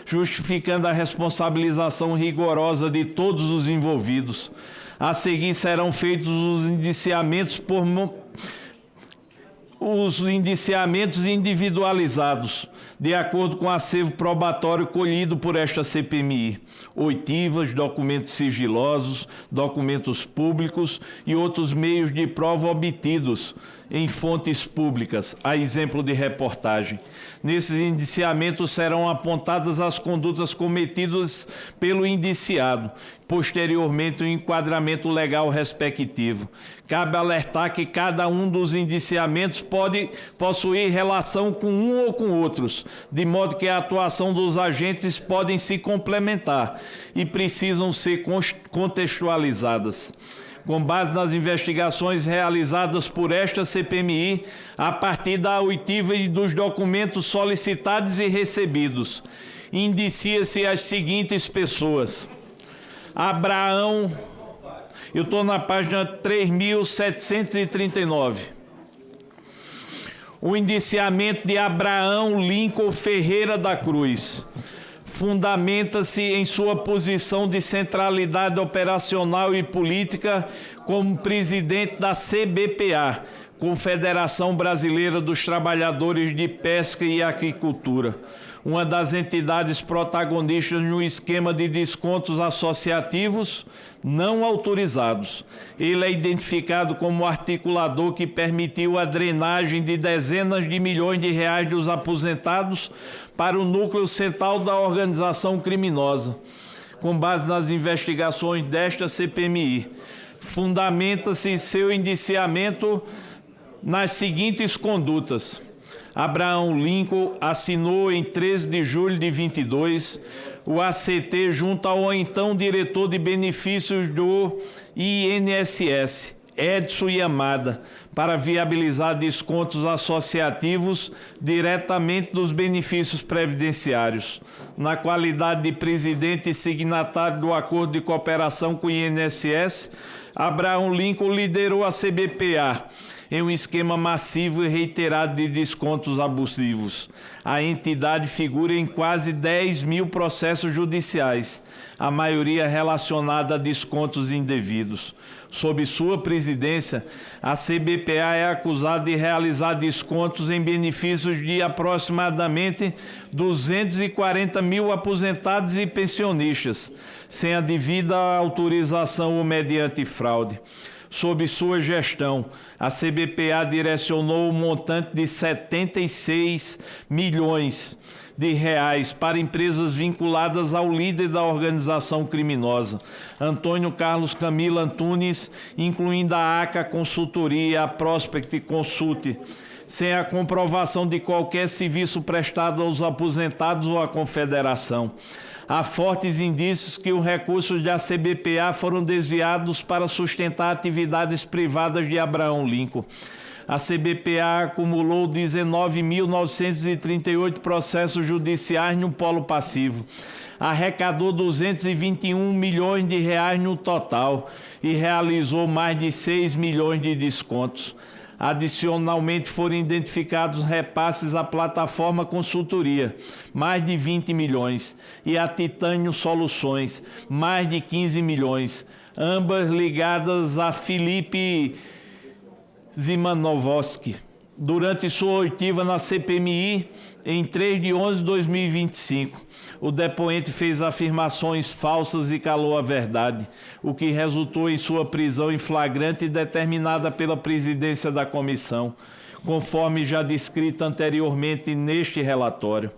justificando a responsabilização rigorosa de todos os envolvidos. A seguir serão feitos os indiciamentos individualizados, de acordo com o acervo probatório colhido por esta CPMI, oitivas, documentos sigilosos, documentos públicos e outros meios de prova obtidos em fontes públicas, a exemplo de reportagem. Nesses indiciamentos serão apontadas as condutas cometidas pelo indiciado, posteriormente o enquadramento legal respectivo. Cabe alertar que cada um dos indiciamentos pode possuir relação com um ou com outros, de modo que a atuação dos agentes podem se complementar e precisam ser contextualizadas. Com base nas investigações realizadas por esta CPMI, a partir da oitiva e dos documentos solicitados e recebidos, indicia-se as seguintes pessoas: Abraão, eu estou na página 3.739. O indiciamento de Abraão Lincoln Ferreira da Cruz fundamenta-se em sua posição de centralidade operacional e política como presidente da CBPA, Confederação Brasileira dos Trabalhadores de Pesca e Aquicultura, uma das entidades protagonistas no esquema de descontos associativos não autorizados. Ele é identificado como o articulador que permitiu a drenagem de dezenas de milhões de reais dos aposentados para o núcleo central da organização criminosa. Com base nas investigações desta CPMI, fundamenta-se seu indiciamento nas seguintes condutas: Abraão Lincoln assinou em 13 de julho de 22 o ACT junto ao então diretor de benefícios do INSS, Edson Yamada, para viabilizar descontos associativos diretamente dos benefícios previdenciários. Na qualidade de presidente e signatário do acordo de cooperação com o INSS, Abraão Lincoln liderou a CBPA em um esquema massivo e reiterado de descontos abusivos. A entidade figura em quase 10 mil processos judiciais, a maioria relacionada a descontos indevidos. Sob sua presidência, a CBPA é acusada de realizar descontos em benefícios de aproximadamente 240 mil aposentados e pensionistas, sem a devida autorização ou mediante fraude. sob sua gestão. A CBPA direcionou um montante de 76 milhões de reais para empresas vinculadas ao líder da organização criminosa, Antônio Carlos Camilo Antunes, incluindo a ACA Consultoria e a Prospect Consult, sem a comprovação de qualquer serviço prestado aos aposentados ou à confederação. Há fortes indícios que os recursos da CBPA foram desviados para sustentar atividades privadas de Abraão Lincoln. A CBPA acumulou 19.938 processos judiciais no polo passivo. Arrecadou 221 milhões de reais no total e realizou mais de 6 milhões de descontos. Adicionalmente, foram identificados repasses à plataforma Consultoria, mais de 20 milhões, e a Titânio Soluções, mais de 15 milhões, ambas ligadas a Felipe Zimanovski. Durante sua oitiva na CPMI, em 3 de 11 de 2025, o depoente fez afirmações falsas e calou a verdade, o que resultou em sua prisão em flagrante determinada pela presidência da comissão, conforme já descrito anteriormente neste relatório.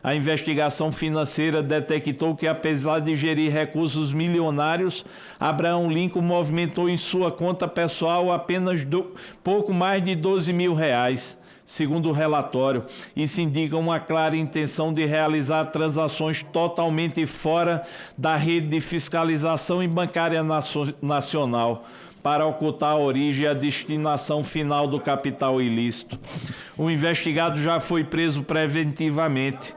A investigação financeira detectou que, apesar de gerir recursos milionários, Abraão Lincoln movimentou em sua conta pessoal apenas pouco mais de 12 mil reais. Segundo o relatório, isso indica uma clara intenção de realizar transações totalmente fora da rede de fiscalização e bancária nacional, para ocultar a origem e a destinação final do capital ilícito. O investigado já foi preso preventivamente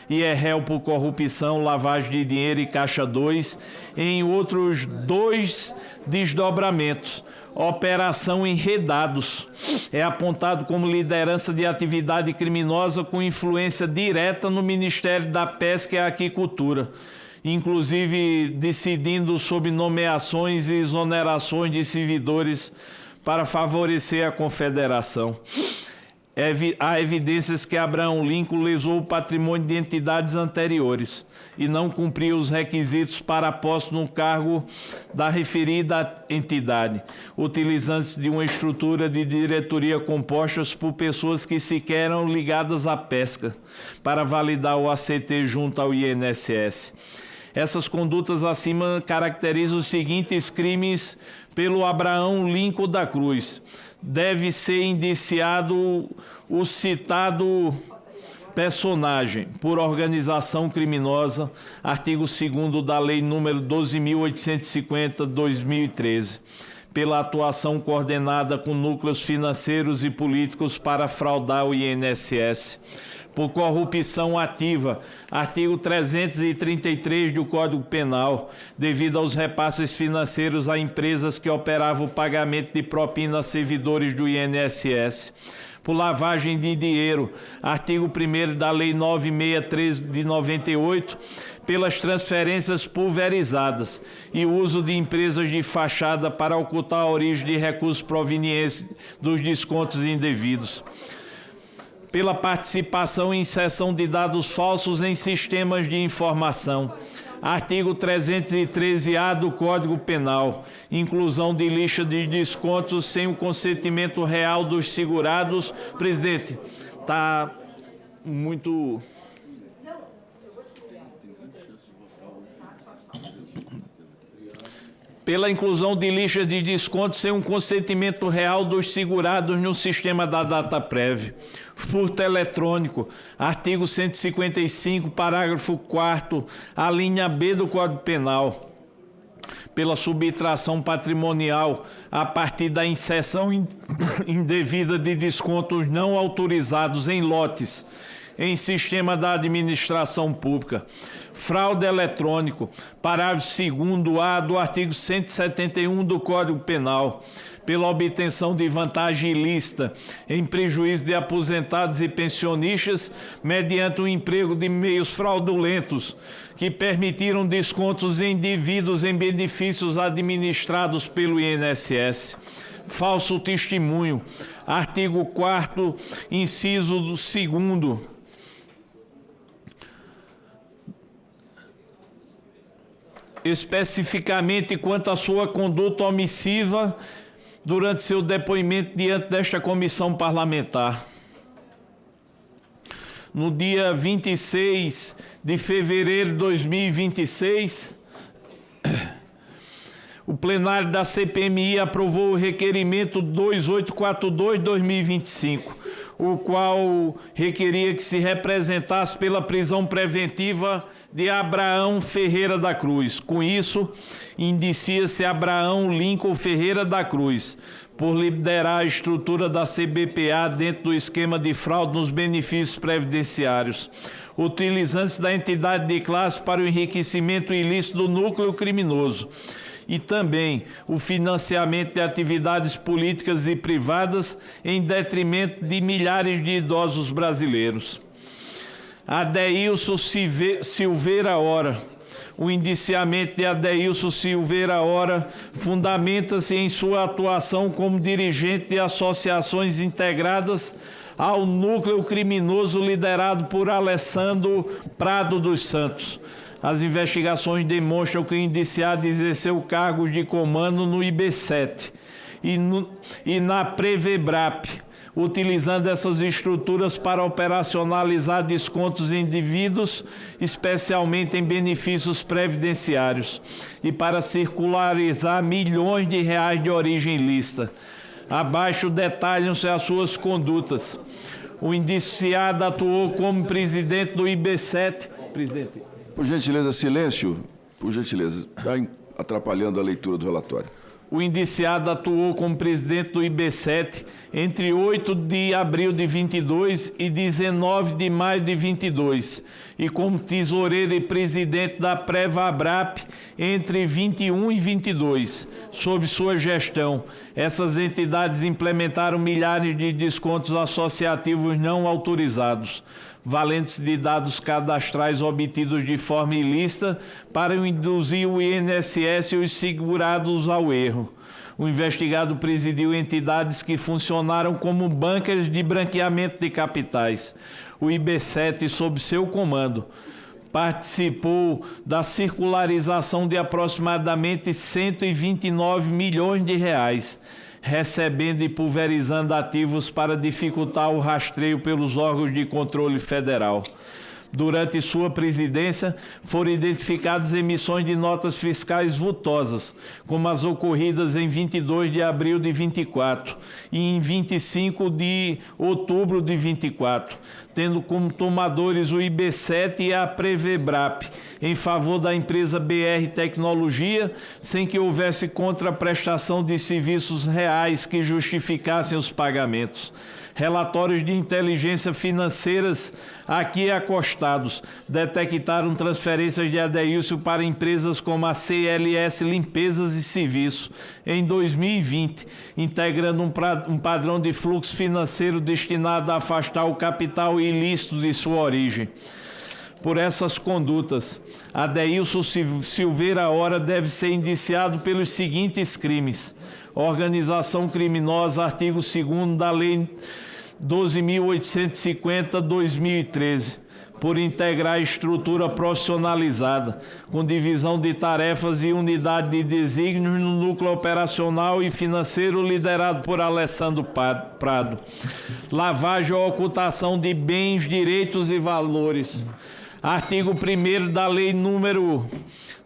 e é réu por corrupção, lavagem de dinheiro e Caixa 2 em outros 2 desdobramentos. Operação Enredados. É apontado como liderança de atividade criminosa com influência direta no Ministério da Pesca e Aquicultura, inclusive decidindo sobre nomeações e exonerações de servidores para favorecer a confederação. Há evidências que Abraão Lincoln lesou o patrimônio de entidades anteriores e não cumpriu os requisitos para posse no cargo da referida entidade, utilizando-se de uma estrutura de diretoria composta por pessoas que sequer eram ligadas à pesca, para validar o ACT junto ao INSS. Essas condutas acima caracterizam os seguintes crimes pelo Abraão Lincoln da Cruz. Deve ser indiciado o citado personagem por organização criminosa, artigo 2º da Lei nº 12.850/2013, pela atuação coordenada com núcleos financeiros e políticos para fraudar o INSS. Por corrupção ativa, artigo 333 do Código Penal, devido aos repasses financeiros a empresas que operavam o pagamento de propina a servidores do INSS. Por lavagem de dinheiro, artigo 1º da Lei 9613 de 98, pelas transferências pulverizadas e uso de empresas de fachada para ocultar a origem de recursos provenientes dos descontos indevidos. Pela participação em cessão de dados falsos em sistemas de informação. Artigo 313-A do Código Penal, inclusão de lista de descontos sem o consentimento real dos segurados. Presidente, está muito... Pela inclusão de lista de descontos sem um consentimento real dos segurados no sistema da DataPrev. Furto eletrônico, artigo 155, parágrafo 4º, a linha B do Código Penal. Pela subtração patrimonial a partir da inserção indevida de descontos não autorizados em lotes em sistema da administração pública. Fraude eletrônico, parágrafo 2º-A do artigo 171 do Código Penal, pela obtenção de vantagem ilícita em prejuízo de aposentados e pensionistas mediante o emprego de meios fraudulentos que permitiram descontos indevidos em benefícios administrados pelo INSS. Falso testemunho, artigo 4º, inciso 2º. Especificamente quanto à sua conduta omissiva durante seu depoimento diante desta comissão parlamentar. No dia 26 de fevereiro de 2026, o plenário da CPMI aprovou o requerimento 2842/2025, o qual requeria que se representasse pela prisão preventiva de Abraão Ferreira da Cruz. Com isso, indicia-se Abraão Lincoln Ferreira da Cruz por liderar a estrutura da CBPA dentro do esquema de fraude nos benefícios previdenciários, utilizando-se da entidade de classe para o enriquecimento ilícito do núcleo criminoso, e também o financiamento de atividades políticas e privadas em detrimento de milhares de idosos brasileiros. Adeilson Silveira Hora. O indiciamento de Adeilson Silveira Hora fundamenta-se em sua atuação como dirigente de associações integradas ao núcleo criminoso liderado por Alessandro Prado dos Santos. As investigações demonstram que o indiciado exerceu cargos de comando no IB7 e na Prevebrap, utilizando essas estruturas para operacionalizar descontos em indivíduos, especialmente em benefícios previdenciários, e para circularizar milhões de reais de origem ilícita. Abaixo detalham-se as suas condutas. O indiciado atuou como presidente do IB7. Presidente. Por gentileza, silêncio. Por gentileza, está atrapalhando a leitura do relatório. O indiciado atuou como presidente do IB7 entre 8 de abril de 22 e 19 de maio de 22 e como tesoureiro e presidente da Prevabrap entre 21 e 22. Sob sua gestão, essas entidades implementaram milhares de descontos associativos não autorizados, valendo-se de dados cadastrais obtidos de forma ilícita para induzir o INSS e os segurados ao erro. O investigado presidiu entidades que funcionaram como bancas de branqueamento de capitais. O IB7, sob seu comando, participou da circularização de aproximadamente 129 milhões de reais, recebendo e pulverizando ativos para dificultar o rastreio pelos órgãos de controle federal. Durante sua presidência, foram identificadas emissões de notas fiscais vultosas, como as ocorridas em 22 de abril de 24 e em 25 de outubro de 24, tendo como tomadores o IB7 e a Prevebrap, em favor da empresa BR Tecnologia, sem que houvesse contraprestação de serviços reais que justificassem os pagamentos. Relatórios de inteligência financeiras aqui acostados detectaram transferências de Adeilson para empresas como a CLS Limpezas e Serviços em 2020, integrando um padrão de fluxo financeiro destinado a afastar o capital ilícito de sua origem. Por essas condutas, Adeilson Silveira Hora deve ser indiciado pelos seguintes crimes: organização criminosa, artigo 2º da Lei 12.850/2013, por integrar estrutura profissionalizada, com divisão de tarefas e unidade de desígnios no núcleo operacional e financeiro liderado por Alessandro Prado. Lavagem ou ocultação de bens, direitos e valores. Artigo 1º da Lei número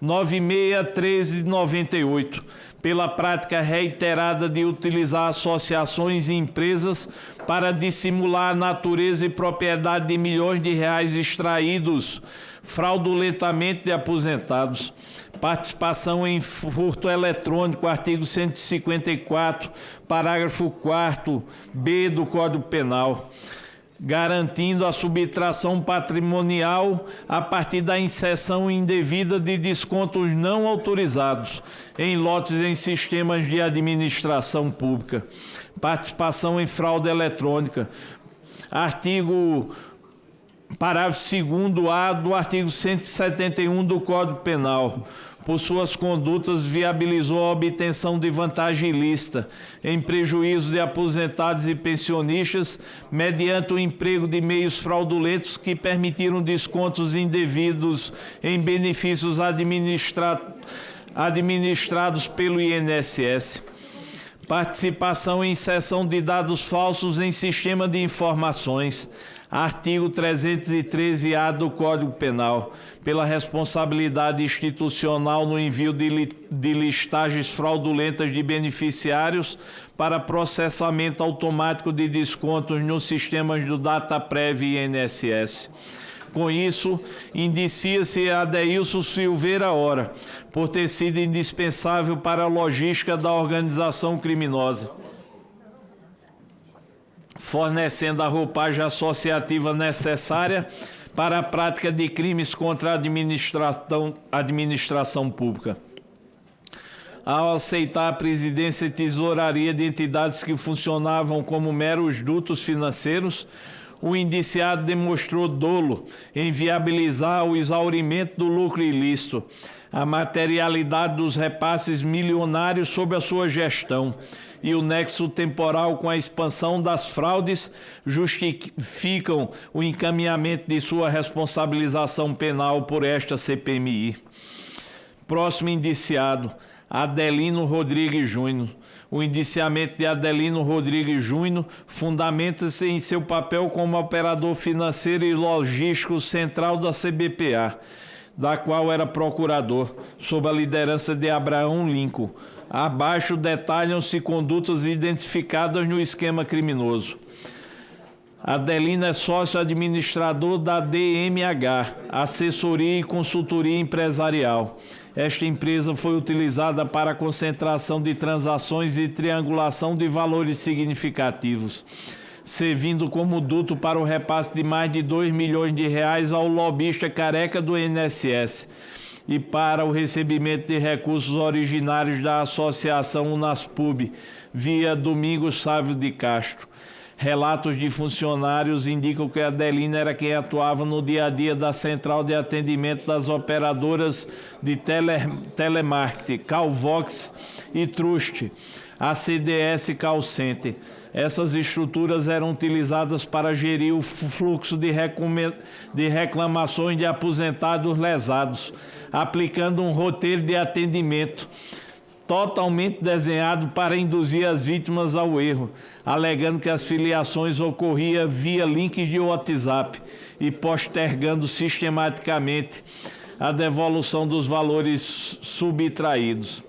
9613/98, pela prática reiterada de utilizar associações e empresas para dissimular a natureza e propriedade de milhões de reais extraídos fraudulentamente de aposentados. Participação em furto eletrônico, artigo 154, parágrafo 4º B do Código Penal, garantindo a subtração patrimonial a partir da inserção indevida de descontos não autorizados em lotes em sistemas de administração pública. Participação em fraude eletrônica. Parágrafo 2º-A do artigo 171 do Código Penal. Por suas condutas, viabilizou a obtenção de vantagem ilícita em prejuízo de aposentados e pensionistas mediante o emprego de meios fraudulentos que permitiram descontos indevidos em benefícios administrados pelo INSS. Participação em cessão de dados falsos em sistema de informações. Artigo 313-A do Código Penal, pela responsabilidade institucional no envio de listagens fraudulentas de beneficiários para processamento automático de descontos nos sistemas do Dataprev e INSS. Com isso, indicia-se Adeilson Silveira Ora, por ter sido indispensável para a logística da organização criminosa, fornecendo a roupagem associativa necessária para a prática de crimes contra a administração pública. Ao aceitar a presidência e tesouraria de entidades que funcionavam como meros dutos financeiros, o indiciado demonstrou dolo em viabilizar o exaurimento do lucro ilícito, a materialidade dos repasses milionários sob a sua gestão e o nexo temporal com a expansão das fraudes justificam o encaminhamento de sua responsabilização penal por esta CPMI. Próximo indiciado, Adelino Rodrigues Júnior. O indiciamento de Adelino Rodrigues Júnior fundamenta-se em seu papel como operador financeiro e logístico central da CBPA, da qual era procurador, sob a liderança de Abraão Lincoln. Abaixo detalham-se condutas identificadas no esquema criminoso. Adelino é sócio administrador da DMH, Assessoria e Consultoria Empresarial. Esta empresa foi utilizada para a concentração de transações e triangulação de valores significativos, servindo como duto para o repasse de mais de R$2 milhões ao lobista careca do INSS e para o recebimento de recursos originários da Associação Unaspub, via Domingos Sávio de Castro. Relatos de funcionários indicam que Adelino era quem atuava no dia a dia da central de atendimento das operadoras de telemarketing, Calvox e Trust, a CDS Call Center. Essas estruturas eram utilizadas para gerir o fluxo de reclamações de aposentados lesados, aplicando um roteiro de atendimento totalmente desenhado para induzir as vítimas ao erro, alegando que as filiações ocorriam via links de WhatsApp e postergando sistematicamente a devolução dos valores subtraídos.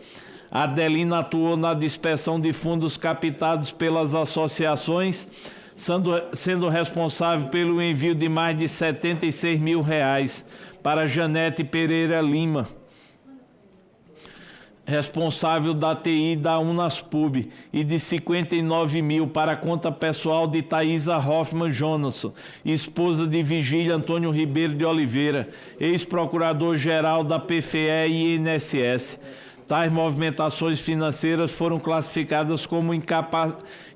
Adelino atuou na dispersão de fundos captados pelas associações, sendo responsável pelo envio de mais de R$76 mil para Janete Pereira Lima, responsável da TI da Unaspub, e de 59 mil para a conta pessoal de Thaisa Hoffmann Jonasson, esposa de Vigílio Antônio Ribeiro de Oliveira, ex-procurador-geral da PFE e INSS. Tais movimentações financeiras foram classificadas como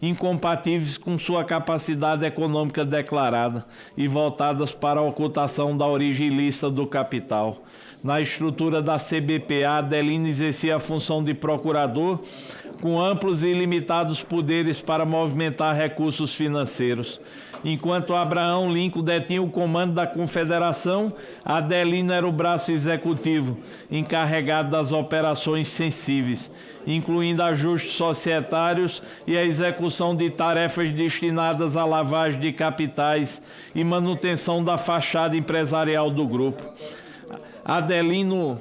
incompatíveis com sua capacidade econômica declarada e voltadas para a ocultação da origem ilícita do capital. Na estrutura da CBPA, Adelino exercia a função de procurador, com amplos e ilimitados poderes para movimentar recursos financeiros. Enquanto Abraão Lincoln detinha o comando da Confederação, Adelino era o braço executivo, encarregado das operações sensíveis, incluindo ajustes societários e a execução de tarefas destinadas à lavagem de capitais e manutenção da fachada empresarial do grupo. Adelino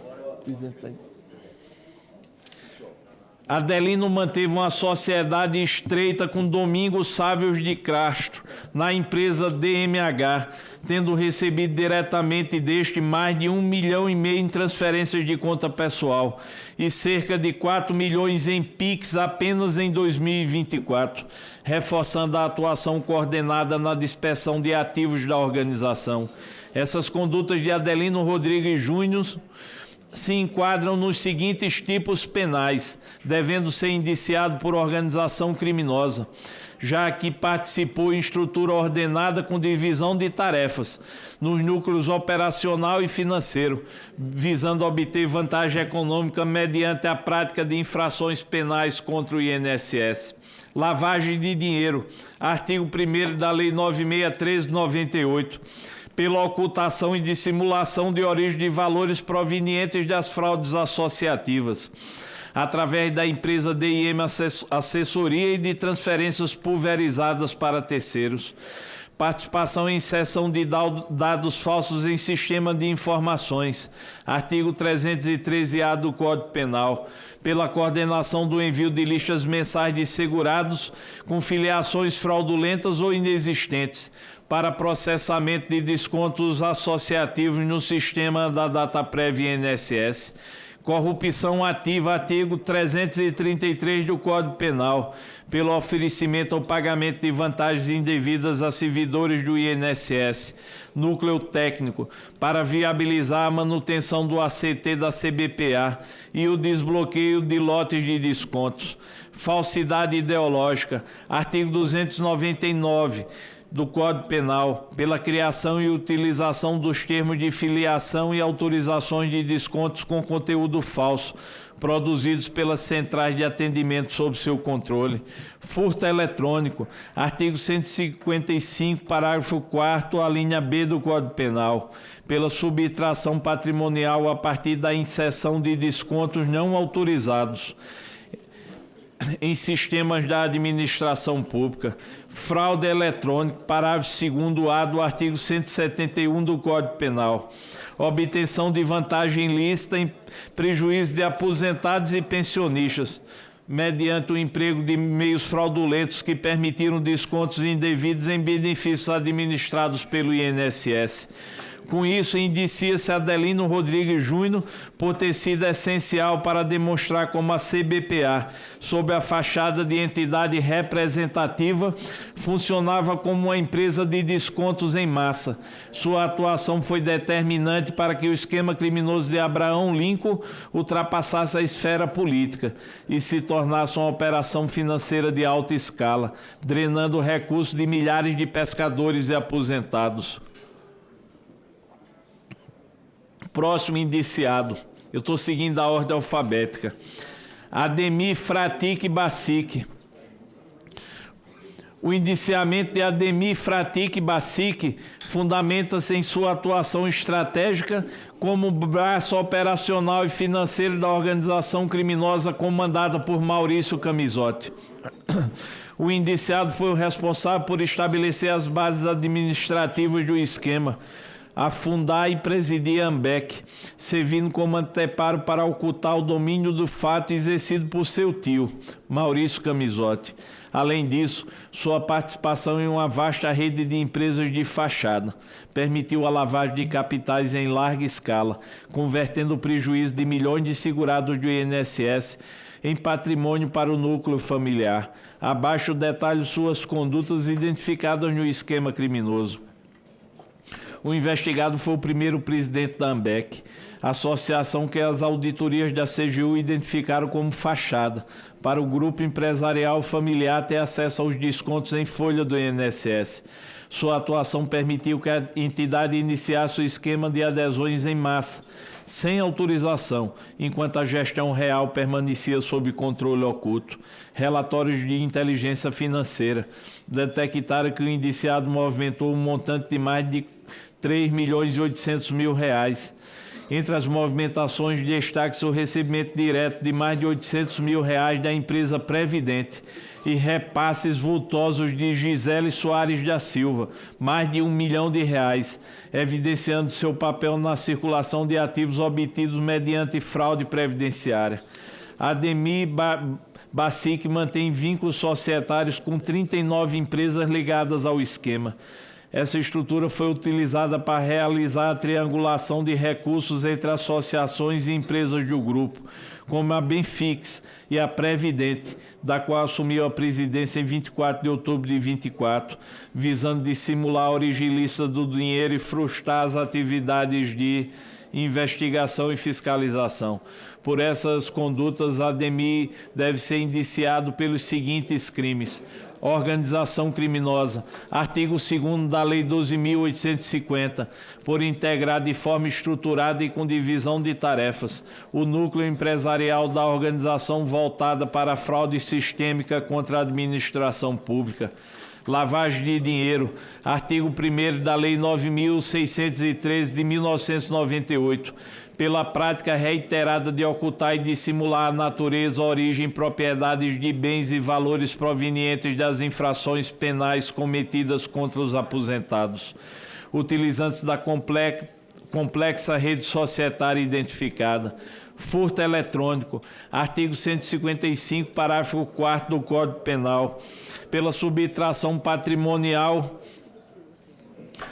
manteve uma sociedade estreita com Domingos Sávio de Castro, na empresa DMH, tendo recebido diretamente deste mais de R$1,5 milhão em transferências de conta pessoal e cerca de R$4 milhões em PIX apenas em 2024, reforçando a atuação coordenada na dispersão de ativos da organização. Essas condutas de Adelino Rodrigues Júnior se enquadram nos seguintes tipos penais, devendo ser indiciado por organização criminosa, já que participou em estrutura ordenada com divisão de tarefas nos núcleos operacional e financeiro, visando obter vantagem econômica mediante a prática de infrações penais contra o INSS. Lavagem de dinheiro, artigo 1º da Lei 9613/98. Pela ocultação e dissimulação de origem de valores provenientes das fraudes associativas. através da empresa DIM Assessoria e de transferências pulverizadas para terceiros. Participação em cessão de dados falsos em sistema de informações, artigo 313-A do Código Penal, pela coordenação do envio de listas mensais de segurados com filiações fraudulentas ou inexistentes, para processamento de descontos associativos no sistema da Dataprev INSS. Corrupção ativa, artigo 333 do Código Penal, pelo oferecimento ou pagamento de vantagens indevidas a servidores do INSS, núcleo técnico, para viabilizar a manutenção do ACT da CBPA e o desbloqueio de lotes de descontos. Falsidade ideológica, artigo 299 do Código Penal, pela criação e utilização dos termos de filiação e autorizações de descontos com conteúdo falso, produzidos pelas centrais de atendimento sob seu controle. Furto eletrônico, artigo 155, parágrafo 4º, a linha B do Código Penal, pela subtração patrimonial a partir da inserção de descontos não autorizados em sistemas da administração pública. Fraude eletrônica, parágrafo 2º-A do artigo 171 do Código Penal. Obtenção de vantagem ilícita em prejuízo de aposentados e pensionistas, mediante o emprego de meios fraudulentos que permitiram descontos indevidos em benefícios administrados pelo INSS. Com isso, indicia-se Adelino Rodrigues Júnior por ter sido essencial para demonstrar como a CBPA, sob a fachada de entidade representativa, funcionava como uma empresa de descontos em massa. Sua atuação foi determinante para que o esquema criminoso de Abraão Lincoln ultrapassasse a esfera política e se tornasse uma operação financeira de alta escala, drenando recursos de milhares de pescadores e aposentados. Próximo indiciado, eu estou seguindo a ordem alfabética. Ademir Fratic Bacic. O indiciamento de Ademir Fratic Bacic fundamenta-se em sua atuação estratégica como braço operacional e financeiro da organização criminosa comandada por Maurício Camisotti. O indiciado foi o responsável por estabelecer as bases administrativas do esquema, a fundar e presidir a AMBEC, servindo como anteparo para ocultar o domínio do fato exercido por seu tio, Maurício Camisotti. Além disso, sua participação em uma vasta rede de empresas de fachada permitiu a lavagem de capitais em larga escala, convertendo o prejuízo de milhões de segurados do INSS em patrimônio para o núcleo familiar. Abaixo detalho suas condutas identificadas no esquema criminoso. O investigado foi o primeiro presidente da AMBEC, associação que as auditorias da CGU identificaram como fachada para o grupo empresarial familiar ter acesso aos descontos em folha do INSS. Sua atuação permitiu que a entidade iniciasse o esquema de adesões em massa, sem autorização, enquanto a gestão real permanecia sob controle oculto. Relatórios de inteligência financeira detectaram que o indiciado movimentou um montante de mais de R$3.800.000. Entre as movimentações, destaque-se o recebimento direto de mais de R$800.000 da empresa Previdente e repasses vultosos de Gisele Soares da Silva, mais de R$1 milhão, evidenciando seu papel na circulação de ativos obtidos mediante fraude previdenciária. Ademir Bacic mantém vínculos societários com 39 empresas ligadas ao esquema. Essa estrutura foi utilizada para realizar a triangulação de recursos entre associações e empresas do grupo, como a Benfix e a Previdente, da qual assumiu a presidência em 24 de outubro de 24, visando dissimular a origem ilícita do dinheiro e frustrar as atividades de investigação e fiscalização. Por essas condutas, Ademir deve ser indiciado pelos seguintes crimes: organização criminosa, artigo 2º da Lei 12.850, por integrar de forma estruturada e com divisão de tarefas o núcleo empresarial da organização voltada para a fraude sistêmica contra a administração pública. lavagem de dinheiro, artigo 1º da Lei 9.613 de 1998, pela prática reiterada de ocultar e dissimular a natureza, origem, propriedades de bens e valores provenientes das infrações penais cometidas contra os aposentados, utilizando-se da complexa rede societária identificada. Furto eletrônico, artigo 155, parágrafo 4º do Código Penal, pela subtração patrimonial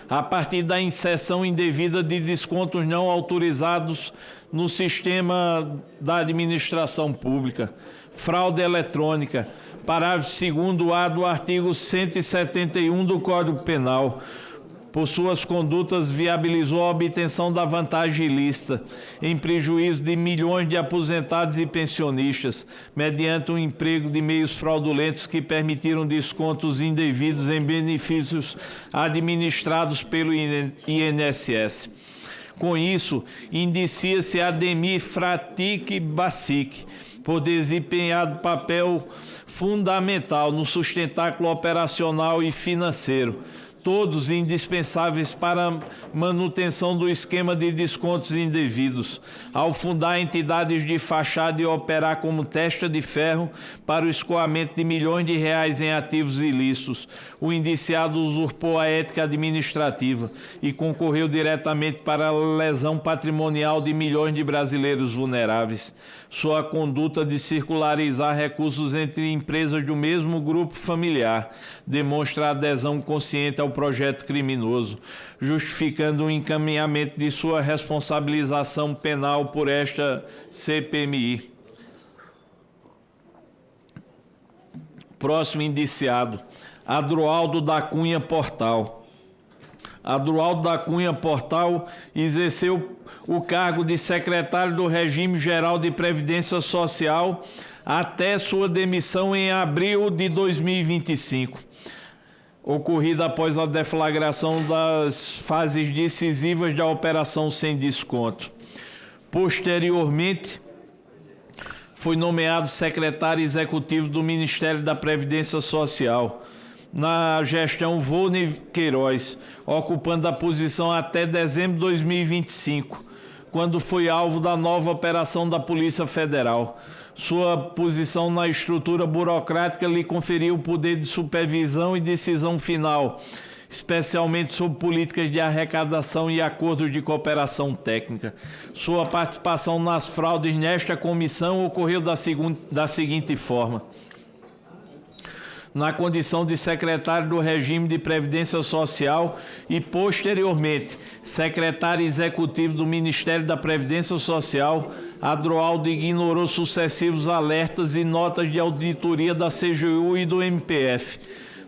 a partir da inserção indevida de descontos não autorizados no sistema da administração pública. Fraude eletrônica, parágrafo 2º-A do artigo 171 do Código Penal. Por suas condutas, viabilizou a obtenção da vantagem ilícita, em prejuízo de milhões de aposentados e pensionistas, mediante o emprego de meios fraudulentos que permitiram descontos indevidos em benefícios administrados pelo INSS. Com isso, indicia-se Ademir Fratic Bacic, por desempenhado papel fundamental no sustentáculo operacional e financeiro, todos indispensáveis para a manutenção do esquema de descontos indevidos, ao fundar entidades de fachada e operar como testa de ferro para o escoamento de milhões de reais em ativos ilícitos. O indiciado usurpou a ética administrativa e concorreu diretamente para a lesão patrimonial de milhões de brasileiros vulneráveis. Sua conduta de circularizar recursos entre empresas do mesmo grupo familiar demonstra adesão consciente ao projeto criminoso, justificando o encaminhamento de sua responsabilização penal por esta CPMI. Próximo indiciado, Adroaldo da Cunha Portal. Adroaldo da Cunha Portal exerceu o cargo de secretário do Regime Geral de Previdência Social até sua demissão em abril de 2025. Ocorrida após a deflagração das fases decisivas da operação sem desconto. Posteriormente, foi nomeado secretário executivo do Ministério da Previdência Social, na gestão Volney Queiroz, ocupando a posição até dezembro de 2025, quando foi alvo da nova operação da Polícia Federal. Sua posição na estrutura burocrática lhe conferiu o poder de supervisão e decisão final, especialmente sobre políticas de arrecadação e acordos de cooperação técnica. Sua participação nas fraudes nesta comissão ocorreu da seguinte forma: na condição de secretário do Regime de Previdência Social e, posteriormente, secretário executivo do Ministério da Previdência Social, Adroaldo ignorou sucessivos alertas e notas de auditoria da CGU e do MPF.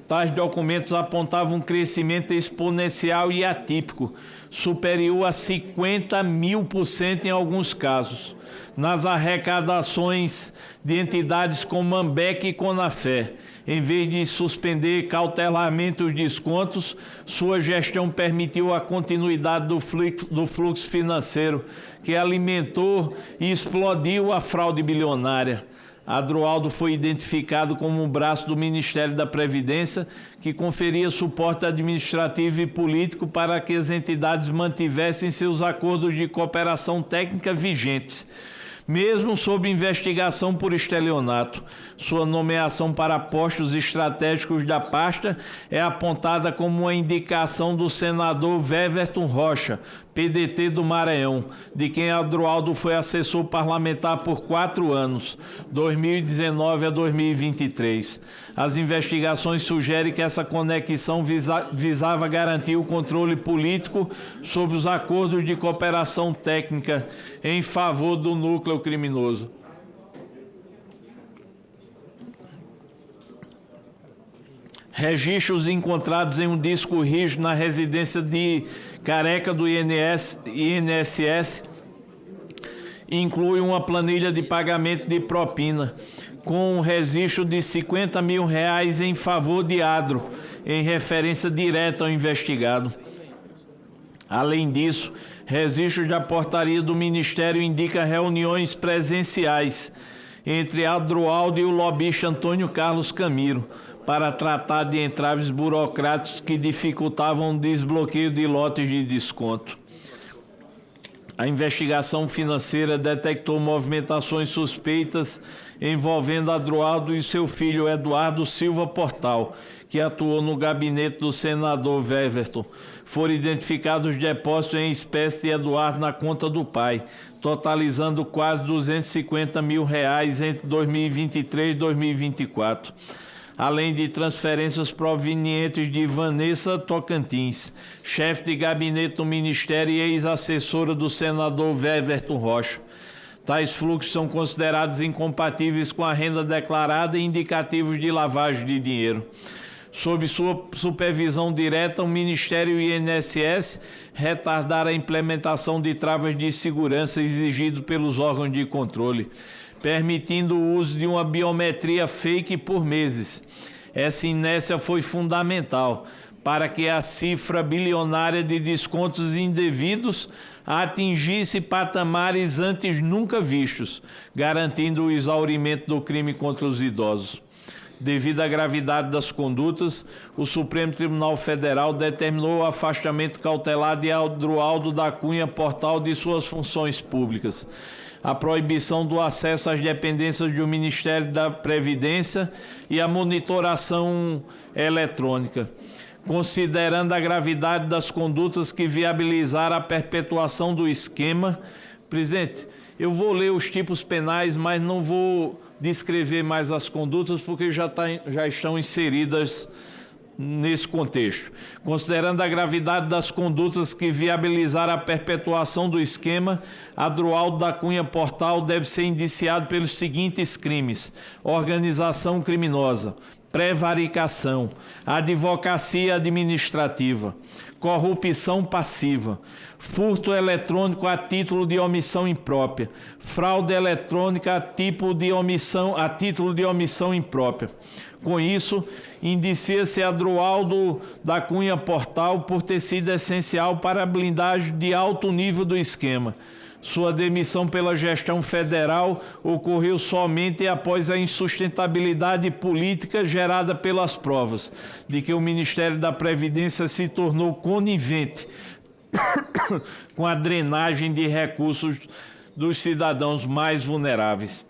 Tais documentos apontavam um crescimento exponencial e atípico, superior a 50.000% em alguns casos, nas arrecadações de entidades como Ambec e Conafé. Em vez de suspender cautelarmente os descontos, sua gestão permitiu a continuidade do fluxo financeiro, que alimentou e explodiu a fraude bilionária. Adroaldo foi identificado como um braço do Ministério da Previdência, que conferia suporte administrativo e político para que as entidades mantivessem seus acordos de cooperação técnica vigentes, mesmo sob investigação por estelionato. Sua nomeação para postos estratégicos da pasta é apontada como uma indicação do senador Weverton Rocha, PDT do Maranhão, de quem Adroaldo foi assessor parlamentar por 4 anos, 2019 a 2023. As investigações sugerem que essa conexão visava garantir o controle político sobre os acordos de cooperação técnica em favor do núcleo criminoso. Registros encontrados em um disco rígido na residência de Careca do INSS incluem uma planilha de pagamento de propina, com um registro de R$50 mil em favor de Adro, em referência direta ao investigado. Além disso, registros da portaria do Ministério indica reuniões presenciais entre Adroaldo e o lobista Antônio Carlos Camilo, para tratar de entraves burocráticos que dificultavam o desbloqueio de lotes de desconto. A investigação financeira detectou movimentações suspeitas envolvendo Adroaldo e seu filho Eduardo Silva Portal, que atuou no gabinete do senador Weverton. Foram identificados depósitos em espécie de Eduardo na conta do pai, totalizando quase R$250 mil entre 2023 e 2024. Além de transferências provenientes de Vanessa Tocantins, chefe de gabinete do Ministério e ex-assessora do senador Weverton Rocha. Tais fluxos são considerados incompatíveis com a renda declarada e indicativos de lavagem de dinheiro. Sob sua supervisão direta, o Ministério e o INSS retardaram a implementação de travas de segurança exigidas pelos órgãos de controle, permitindo o uso de uma biometria fake por meses. Essa inércia foi fundamental para que a cifra bilionária de descontos indevidos atingisse patamares antes nunca vistos, garantindo o exaurimento do crime contra os idosos. Devido à gravidade das condutas, o Supremo Tribunal Federal determinou o afastamento cautelar de Adroaldo da Cunha Portal de suas funções públicas, a proibição do acesso às dependências do Ministério da Previdência e a monitoração eletrônica. Considerando a gravidade das condutas que viabilizaram a perpetuação do esquema, presidente, eu vou ler os tipos penais, mas não vou descrever mais as condutas porque já estão inseridas nesse contexto. Considerando a gravidade das condutas que viabilizaram a perpetuação do esquema, Adroaldo da Cunha Portal deve ser indiciado pelos seguintes crimes: organização criminosa, prevaricação, advocacia administrativa, corrupção passiva, furto eletrônico a título de omissão imprópria, fraude eletrônica a título de omissão imprópria. Com isso, indicia-se Adroaldo da Cunha Portal por ter sido essencial para a blindagem de alto nível do esquema. Sua demissão pela gestão federal ocorreu somente após a insustentabilidade política gerada pelas provas de que o Ministério da Previdência se tornou conivente com a drenagem de recursos dos cidadãos mais vulneráveis.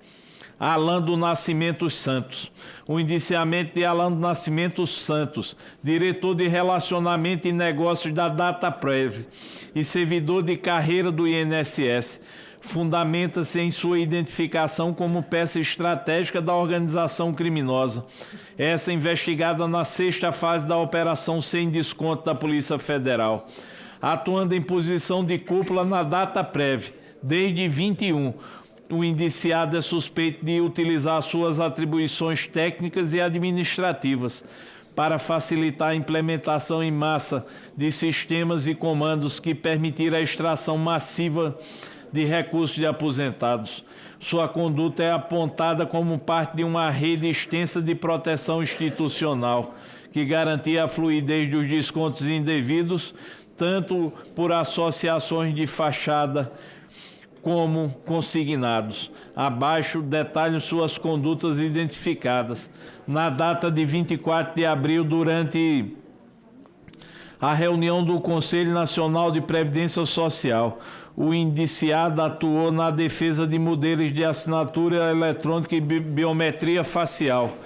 Alan do Nascimento Santos. O indiciamento de Alan do Nascimento Santos, diretor de Relacionamento e Negócios da Dataprev e servidor de carreira do INSS, fundamenta-se em sua identificação como peça estratégica da organização criminosa. Essa investigada na 6ª fase da Operação Sem Desconto da Polícia Federal, atuando em posição de cúpula na Dataprev desde 21. O indiciado é suspeito de utilizar suas atribuições técnicas e administrativas para facilitar a implementação em massa de sistemas e comandos que permitiram a extração massiva de recursos de aposentados. Sua conduta é apontada como parte de uma rede extensa de proteção institucional que garantia a fluidez dos descontos indevidos, tanto por associações de fachada como consignados. Abaixo detalham suas condutas identificadas. Na data de 24 de abril, durante a reunião do Conselho Nacional de Previdência Social, o indiciado atuou na defesa de modelos de assinatura eletrônica e biometria facial,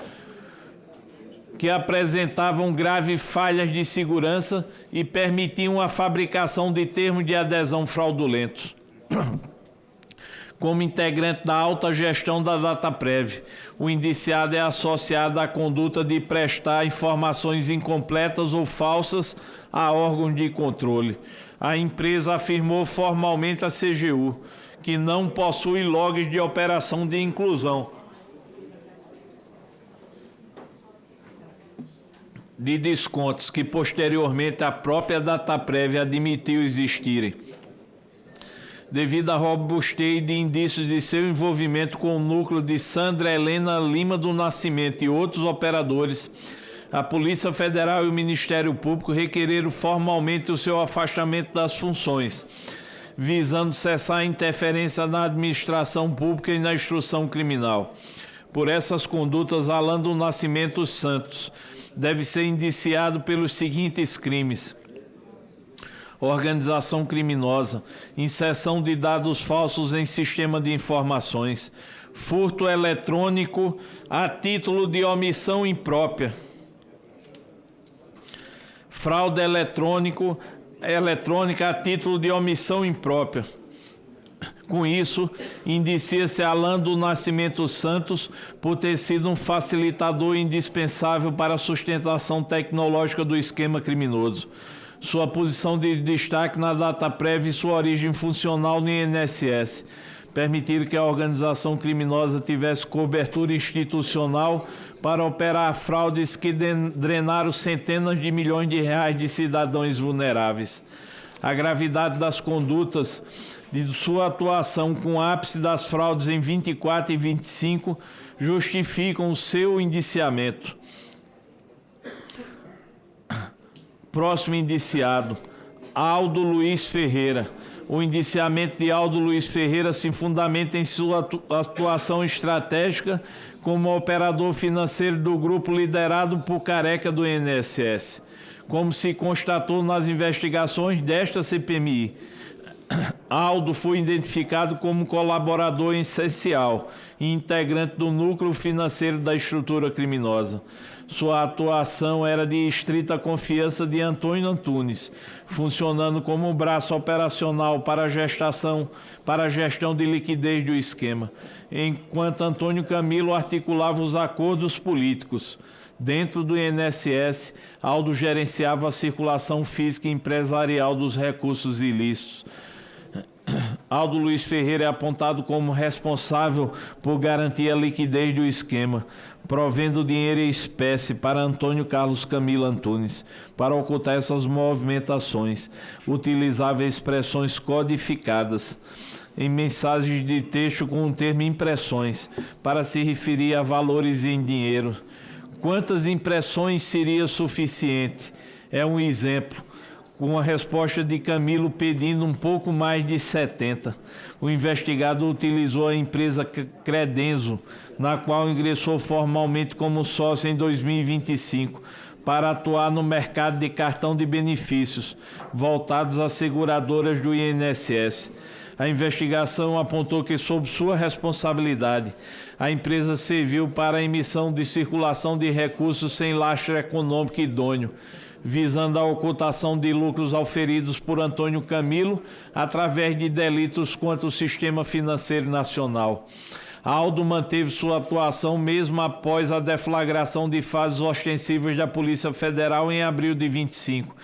que apresentavam graves falhas de segurança e permitiam a fabricação de termos de adesão fraudulentos. Como integrante da alta gestão da Dataprev, o indiciado é associado à conduta de prestar informações incompletas ou falsas a órgãos de controle. A empresa afirmou formalmente à CGU que não possui logs de operação de inclusão de descontos que posteriormente a própria Dataprev admitiu existirem. Devido à robustez de indícios de seu envolvimento com o núcleo de Sandra Helena Lima do Nascimento e outros operadores, a Polícia Federal e o Ministério Público requereram formalmente o seu afastamento das funções, visando cessar a interferência na administração pública e na instrução criminal. Por essas condutas, Alan do Nascimento Santos deve ser indiciado pelos seguintes crimes: organização criminosa, inserção de dados falsos em sistema de informações, furto eletrônico a título de omissão imprópria, fraude eletrônica a título de omissão imprópria. Com isso, indicia-se Alan do Nascimento Santos por ter sido um facilitador indispensável para a sustentação tecnológica do esquema criminoso. Sua posição de destaque na data prévia e sua origem funcional no INSS permitiram que a organização criminosa tivesse cobertura institucional para operar fraudes que drenaram centenas de milhões de reais de cidadãos vulneráveis. A gravidade das condutas de sua atuação com ápice das fraudes em 24 e 25 justificam o seu indiciamento. Próximo indiciado, Aldo Luiz Ferreira. O indiciamento de Aldo Luiz Ferreira se fundamenta em sua atuação estratégica como operador financeiro do grupo liderado por Careca do INSS. Como se constatou nas investigações desta CPMI, Aldo foi identificado como colaborador essencial e integrante do núcleo financeiro da estrutura criminosa. Sua atuação era de estrita confiança de Antônio Antunes, funcionando como braço operacional para a gestão de liquidez do esquema, enquanto Antônio Camilo articulava os acordos políticos. Dentro do INSS, Aldo gerenciava a circulação física e empresarial dos recursos ilícitos. Aldo Luiz Ferreira é apontado como responsável por garantir a liquidez do esquema, provendo dinheiro em espécie para Antônio Carlos Camilo Antunes. Para ocultar essas movimentações, utilizava expressões codificadas em mensagens de texto com o termo impressões, para se referir a valores em dinheiro. Quantas impressões seria suficiente? É um exemplo, com a resposta de Camilo pedindo um pouco mais de 70. O investigado utilizou a empresa Credenzo, na qual ingressou formalmente como sócio em 2025, para atuar no mercado de cartão de benefícios, voltados às seguradoras do INSS. A investigação apontou que, sob sua responsabilidade, a empresa serviu para a emissão de circulação de recursos sem lastro econômico idôneo, visando a ocultação de lucros auferidos por Antônio Camilo através de delitos contra o sistema financeiro nacional. Aldo manteve sua atuação mesmo após a deflagração de fases ostensivas da Polícia Federal em abril de 25,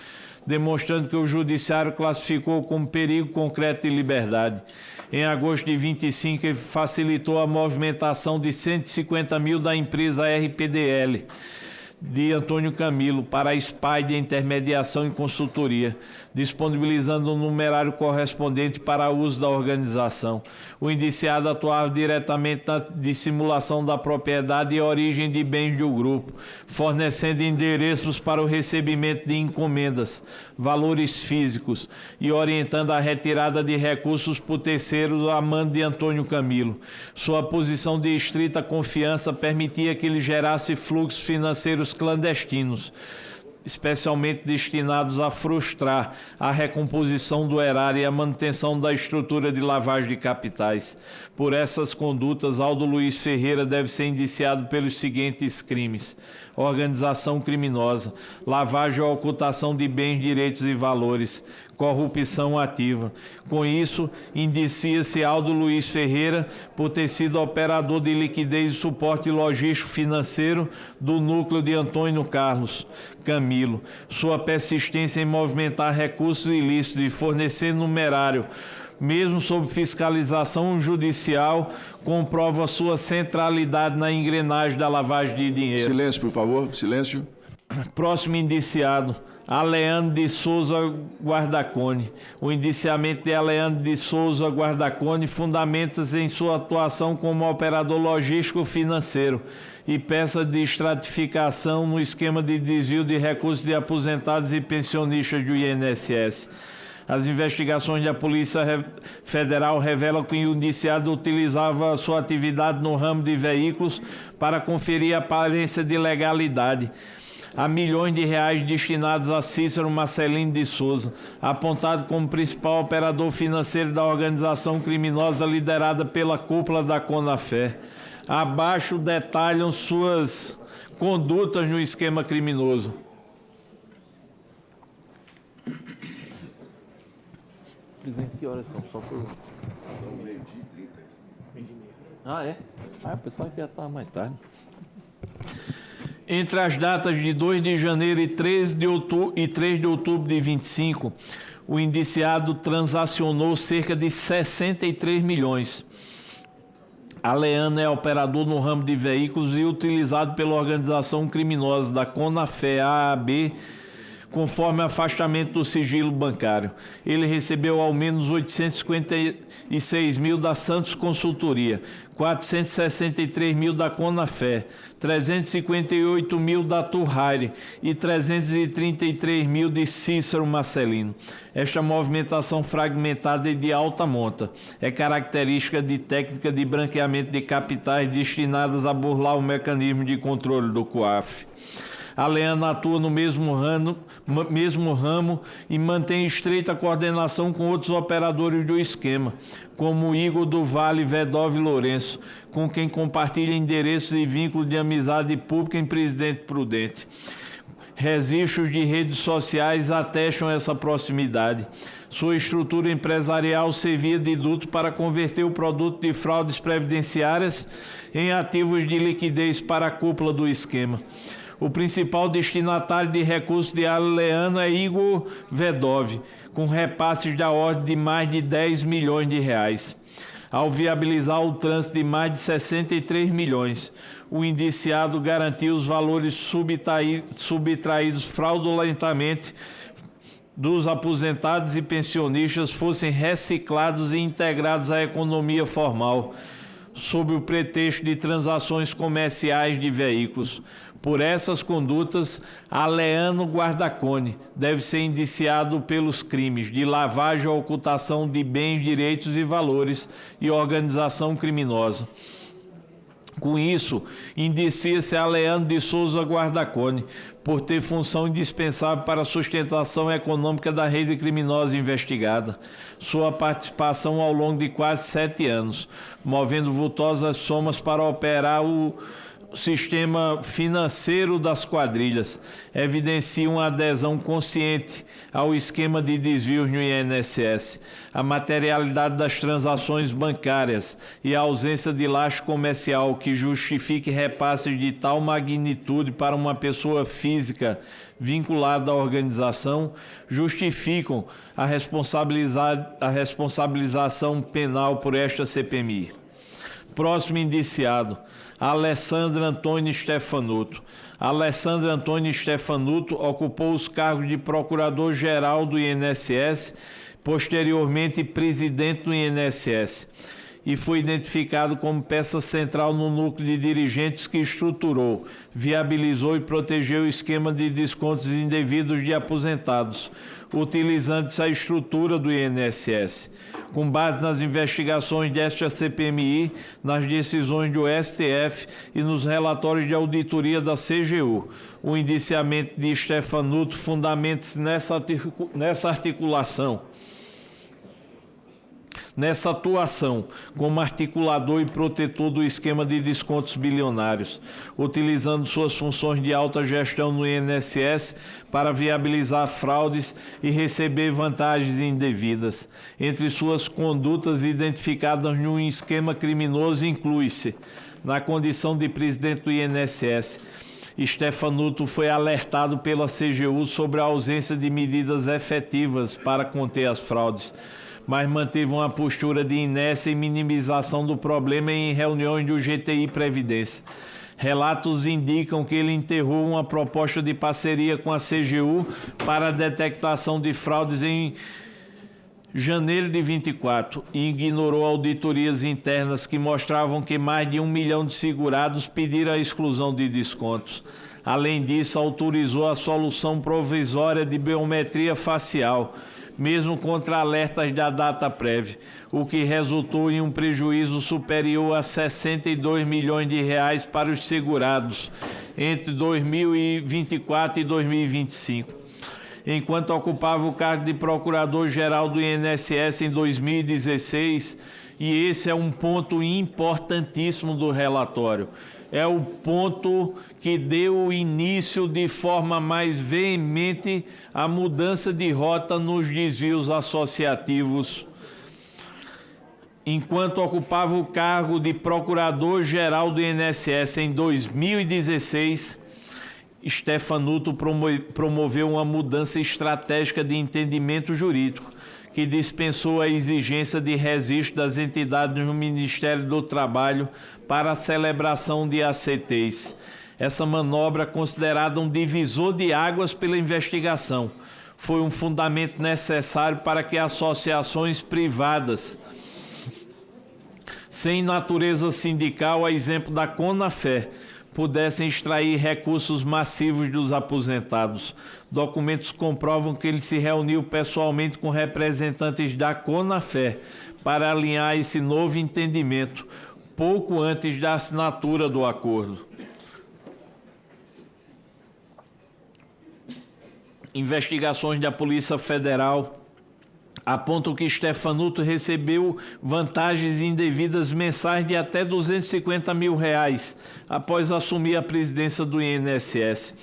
demonstrando que o Judiciário classificou como perigo concreto de liberdade. Em agosto de 25, ele facilitou a movimentação de 150 mil da empresa RPDL de Antônio Camilo para a SPY de intermediação e consultoria, disponibilizando um numerário correspondente para uso da organização. O indiciado atuava diretamente na dissimulação da propriedade e origem de bens do grupo, fornecendo endereços para o recebimento de encomendas, valores físicos e orientando a retirada de recursos por terceiros a mando de Antônio Camilo. Sua posição de estrita confiança permitia que ele gerasse fluxos financeiros clandestinos, especialmente destinados a frustrar a recomposição do erário e a manutenção da estrutura de lavagem de capitais. Por essas condutas, Aldo Luiz Ferreira deve ser indiciado pelos seguintes crimes: organização criminosa, lavagem ou ocultação de bens, direitos e valores, corrupção ativa. Com isso, indicia-se Aldo Luiz Ferreira por ter sido operador de liquidez e suporte logístico financeiro do núcleo de Antônio Carlos Camilo. Sua persistência em movimentar recursos ilícitos e fornecer numerário, mesmo sob fiscalização judicial, comprova sua centralidade na engrenagem da lavagem de dinheiro. Silêncio, por favor. Silêncio. Próximo indiciado, Aleandro de Souza Guardacone. O indiciamento de Aleandro de Souza Guardacone fundamenta-se em sua atuação como operador logístico financeiro e peça de estratificação no esquema de desvio de recursos de aposentados e pensionistas do INSS. As investigações da Polícia Federal revelam que o indiciado utilizava sua atividade no ramo de veículos para conferir a aparência de legalidade a milhões de reais destinados a Cícero Marcelino de Souza, apontado como principal operador financeiro da organização criminosa liderada pela cúpula da Conafé. Abaixo detalham suas condutas no esquema criminoso. Presidente, que horas são? Só por... meio-dia e 30. Ah, é? Ah, o pessoal que já estava mais tarde. Entre as datas de 2 de janeiro e 3 de outubro de 25, o indiciado transacionou cerca de 63 milhões. Aleano é operador no ramo de veículos e utilizado pela organização criminosa da Conafé AAB, conforme afastamento do sigilo bancário. Ele recebeu ao menos 856 mil da Santos Consultoria, 463 mil da Conafé, 358 mil da Turraire e 333 mil de Cícero Marcelino. Esta movimentação fragmentada e de alta monta é característica de técnica de branqueamento de capitais destinadas a burlar o mecanismo de controle do COAF. Aleano atua no mesmo ramo e mantém estreita coordenação com outros operadores do esquema, como Igor do Vale Vedov Lourenço, com quem compartilha endereços e vínculos de amizade pública em Presidente Prudente. Registros de redes sociais atestam essa proximidade. Sua estrutura empresarial servia de duto para converter o produto de fraudes previdenciárias em ativos de liquidez para a cúpula do esquema. O principal destinatário de recursos de Aleano é Igor Vedov, com repasses da ordem de mais de 10 milhões de reais. Ao viabilizar o trânsito de mais de 63 milhões, o indiciado garantiu os valores subtraídos fraudulentamente dos aposentados e pensionistas fossem reciclados e integrados à economia formal, sob o pretexto de transações comerciais de veículos. Por essas condutas, Aleano Guardacone deve ser indiciado pelos crimes de lavagem ou ocultação de bens, direitos e valores e organização criminosa. Com isso, indicia-se Aleano de Souza Guardacone por ter função indispensável para a sustentação econômica da rede criminosa investigada. Sua participação ao longo de quase 7 anos, movendo vultosas somas para operar o sistema financeiro das quadrilhas, evidencia uma adesão consciente ao esquema de desvios no INSS, a materialidade das transações bancárias e a ausência de lastro comercial que justifique repasses de tal magnitude para uma pessoa física vinculada à organização, justificam a responsabilização penal por esta CPMI. Próximo indiciado, Alessandro Antônio Stefanuto. Alessandro Antônio Stefanuto ocupou os cargos de Procurador-Geral do INSS, posteriormente presidente do INSS, e foi identificado como peça central no núcleo de dirigentes que estruturou, viabilizou e protegeu o esquema de descontos indevidos de aposentados, utilizando-se a estrutura do INSS. Com base nas investigações desta CPMI, nas decisões do STF e nos relatórios de auditoria da CGU, o indiciamento de Stefanuto fundamenta-se nessa articulação, nessa atuação como articulador e protetor do esquema de descontos bilionários, utilizando suas funções de alta gestão no INSS para viabilizar fraudes e receber vantagens indevidas. Entre suas condutas identificadas no esquema criminoso inclui-se, na condição de presidente do INSS, Stefanuto foi alertado pela CGU sobre a ausência de medidas efetivas para conter as fraudes, mas manteve uma postura de inércia e minimização do problema em reuniões do GTI Previdência. Relatos indicam que ele enterrou uma proposta de parceria com a CGU para a detectação de fraudes em janeiro de 24 e ignorou auditorias internas que mostravam que mais de 1 milhão de segurados pediram a exclusão de descontos. Além disso, autorizou a solução provisória de biometria facial, mesmo contra alertas da Dataprev, o que resultou em um prejuízo superior a 62 milhões de reais para os segurados entre 2024 e 2025. Enquanto ocupava o cargo de Procurador-Geral do INSS em 2016, e esse é um ponto importantíssimo do relatório. É o ponto que deu início de forma mais veemente à mudança de rota nos desvios associativos. Enquanto ocupava o cargo de Procurador-Geral do INSS em 2016, Stefanuto promoveu uma mudança estratégica de entendimento jurídico, que dispensou a exigência de registro das entidades no Ministério do Trabalho para a celebração de ACTs. Essa manobra, considerada um divisor de águas pela investigação, foi um fundamento necessário para que associações privadas, sem natureza sindical, a exemplo da Conafé, pudessem extrair recursos massivos dos aposentados. Documentos comprovam que ele se reuniu pessoalmente com representantes da Conafé para alinhar esse novo entendimento, pouco antes da assinatura do acordo. Investigações da Polícia Federal apontam que Stefanuto recebeu vantagens indevidas mensais de até R$250 mil após assumir a presidência do INSS,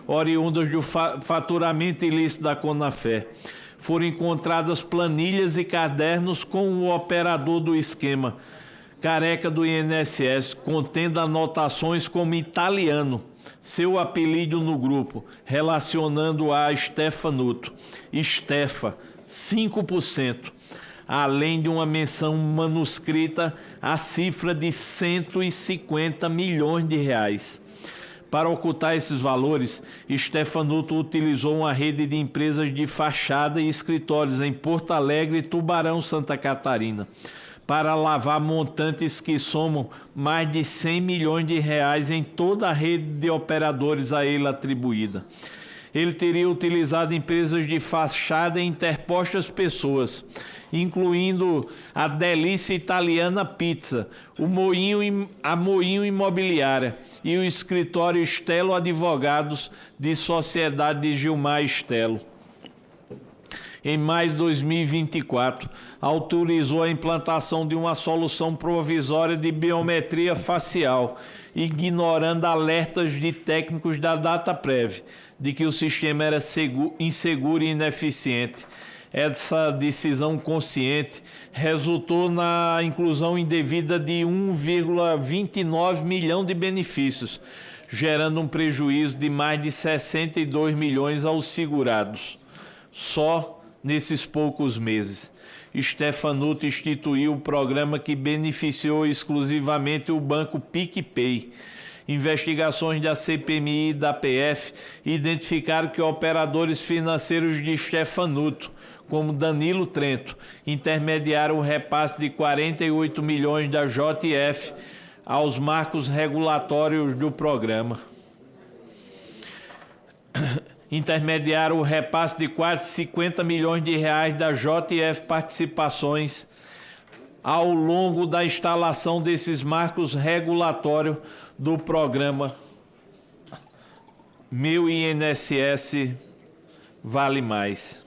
oriundas do faturamento ilícito da Conafé. Foram encontradas planilhas e cadernos com o operador do esquema, Careca do INSS, contendo anotações como italiano, seu apelido no grupo, relacionando a Stefanuto, Stefa, 5%, além de uma menção manuscrita à cifra de R$150 milhões. Para ocultar esses valores, Stefanuto utilizou uma rede de empresas de fachada e escritórios em Porto Alegre e Tubarão, Santa Catarina, para lavar montantes que somam mais de R$100 milhões em toda a rede de operadores a ele atribuída. Ele teria utilizado empresas de fachada e interpostas pessoas, incluindo a Delícia Italiana Pizza, a Moinho Imobiliária e o escritório Stelo Advogados de Sociedade de Gilmar Stelo. Em maio de 2024, autorizou a implantação de uma solução provisória de biometria facial, ignorando alertas de técnicos da Dataprev de que o sistema era inseguro e ineficiente. Essa decisão consciente resultou na inclusão indevida de 1,29 milhão de benefícios, gerando um prejuízo de mais de 62 milhões aos segurados. Só nesses poucos meses, Stefanuto instituiu o programa que beneficiou exclusivamente o banco PicPay. Investigações da CPMI e da PF identificaram que operadores financeiros de Stefanuto, como Danilo Trento, intermediaram o repasse de 48 milhões da JF aos marcos regulatórios do programa. Intermediaram o repasse de quase 50 milhões de reais da JF Participações ao longo da instalação desses marcos regulatórios do programa Meu INSS Vale Mais.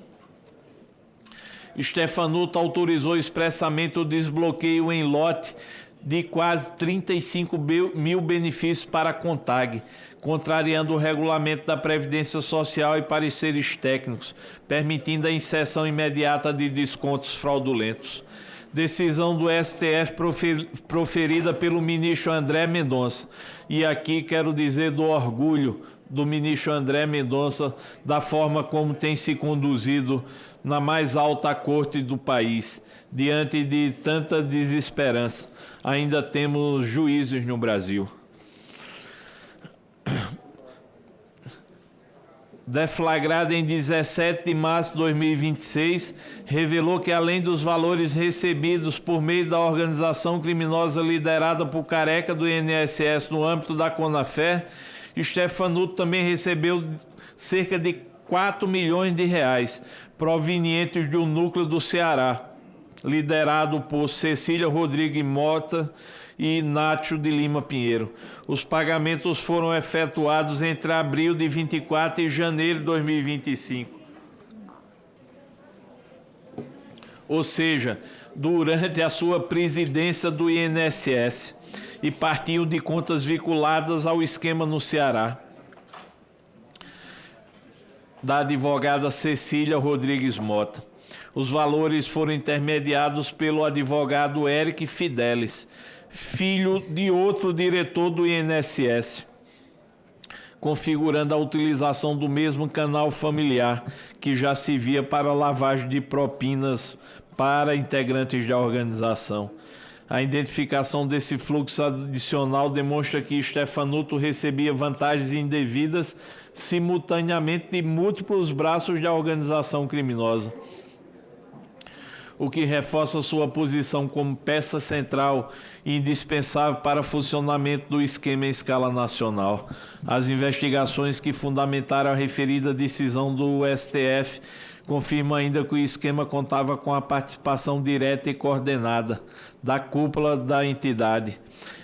Stefanuto autorizou expressamente o desbloqueio em lote de quase 35 mil benefícios para a CONTAG, contrariando o regulamento da Previdência Social e pareceres técnicos, permitindo a inserção imediata de descontos fraudulentos. Decisão do STF proferida pelo ministro André Mendonça. E aqui quero dizer do orgulho do ministro André Mendonça, da forma como tem se conduzido na mais alta corte do país. Diante de tanta desesperança, ainda temos juízes no Brasil. Deflagrada em 17 de março de 2026, revelou que, além dos valores recebidos por meio da organização criminosa liderada por Careca do INSS no âmbito da Conafé, Stefanuto também recebeu cerca de R$ 4 milhões provenientes do núcleo do Ceará, liderado por Cecília Rodrigues Mota e Nácio de Lima Pinheiro. Os pagamentos foram efetuados entre abril de 24 e janeiro de 2025. Ou seja, durante a sua presidência do INSS, e partiam de contas vinculadas ao esquema no Ceará, da advogada Cecília Rodrigues Mota. Os valores foram intermediados pelo advogado Eric Fidelis, filho de outro diretor do INSS, configurando a utilização do mesmo canal familiar que já se via para lavagem de propinas para integrantes da organização. A identificação desse fluxo adicional demonstra que Stefanuto recebia vantagens indevidas simultaneamente de múltiplos braços da organização criminosa, o que reforça sua posição como peça central e indispensável para o funcionamento do esquema em escala nacional. As investigações que fundamentaram a referida decisão do STF confirmam ainda que o esquema contava com a participação direta e coordenada da cúpula da entidade.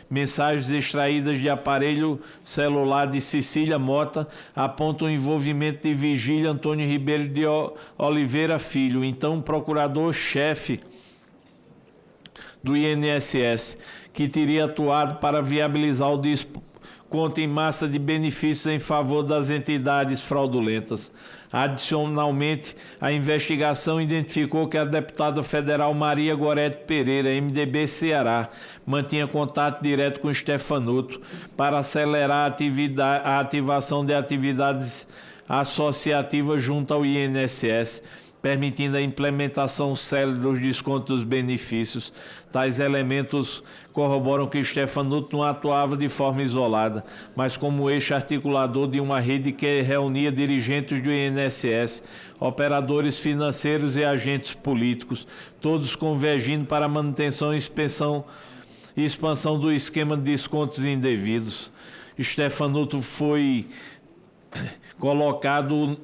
Mensagens extraídas de aparelho celular de Cecília Mota apontam o envolvimento de Vigílio Antônio Ribeiro de Oliveira Filho, então procurador-chefe do INSS, que teria atuado para viabilizar o desconto em massa de benefícios em favor das entidades fraudulentas. Adicionalmente, a investigação identificou que a deputada federal Maria Gorete Pereira, MDB Ceará, mantinha contato direto com Stefanuto para acelerar a ativação de atividades associativas junto ao INSS, permitindo a implementação célere dos descontos dos benefícios. Tais elementos corroboram que Stefanuto não atuava de forma isolada, mas como eixo articulador de uma rede que reunia dirigentes do INSS, operadores financeiros e agentes políticos, todos convergindo para a manutenção e expansão do esquema de descontos indevidos. Stefanuto foi colocado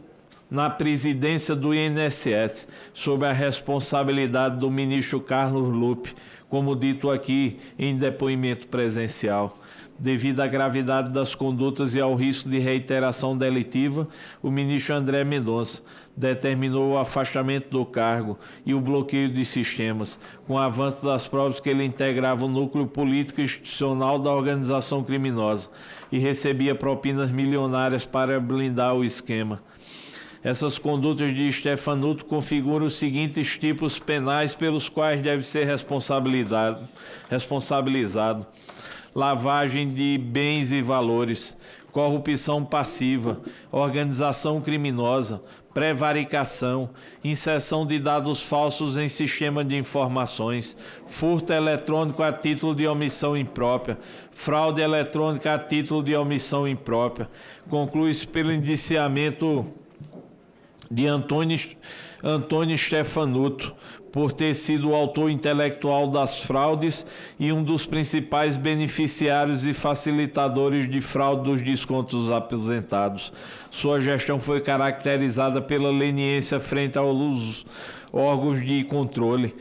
na presidência do INSS, sob a responsabilidade do ministro Carlos Lupe, como dito aqui em depoimento presencial. Devido à gravidade das condutas e ao risco de reiteração delitiva, o ministro André Mendonça determinou o afastamento do cargo e o bloqueio de sistemas, com o avanço das provas que ele integrava o núcleo político e institucional da organização criminosa e recebia propinas milionárias para blindar o esquema. Essas condutas de Stefanuto configuram os seguintes tipos penais pelos quais deve ser responsabilizado: lavagem de bens e valores, corrupção passiva, organização criminosa, prevaricação, inserção de dados falsos em sistema de informações, furto eletrônico a título de omissão imprópria, fraude eletrônica a título de omissão imprópria. Conclui-se pelo indiciamento de Antônio Stefanuto, por ter sido o autor intelectual das fraudes e um dos principais beneficiários e facilitadores de fraude dos descontos aposentados. Sua gestão foi caracterizada pela leniência frente aos órgãos de controle,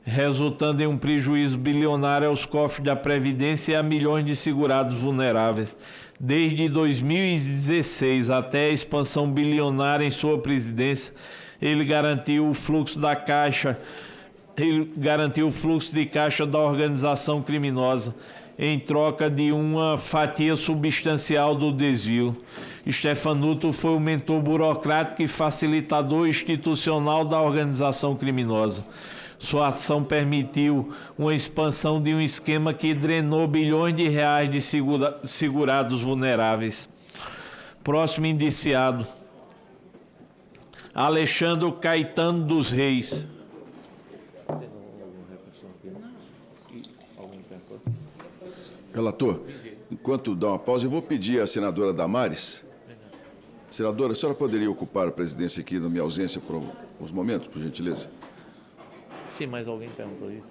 resultando em um prejuízo bilionário aos cofres da Previdência e a milhões de segurados vulneráveis. Desde 2016 até a expansão bilionária em sua presidência, ele garantiu o fluxo de caixa da organização criminosa, em troca de uma fatia substancial do desvio. Stefanuto foi o mentor burocrático e facilitador institucional da organização criminosa. Sua ação permitiu uma expansão de um esquema que drenou bilhões de reais de segurados vulneráveis. Próximo indiciado: Alexandre Caetano dos Reis. Relator, enquanto dá uma pausa, eu vou pedir à senadora Damares. Senadora, a senhora poderia ocupar a presidência aqui na minha ausência por uns momentos, por gentileza? Sim, mas alguém perguntou isso.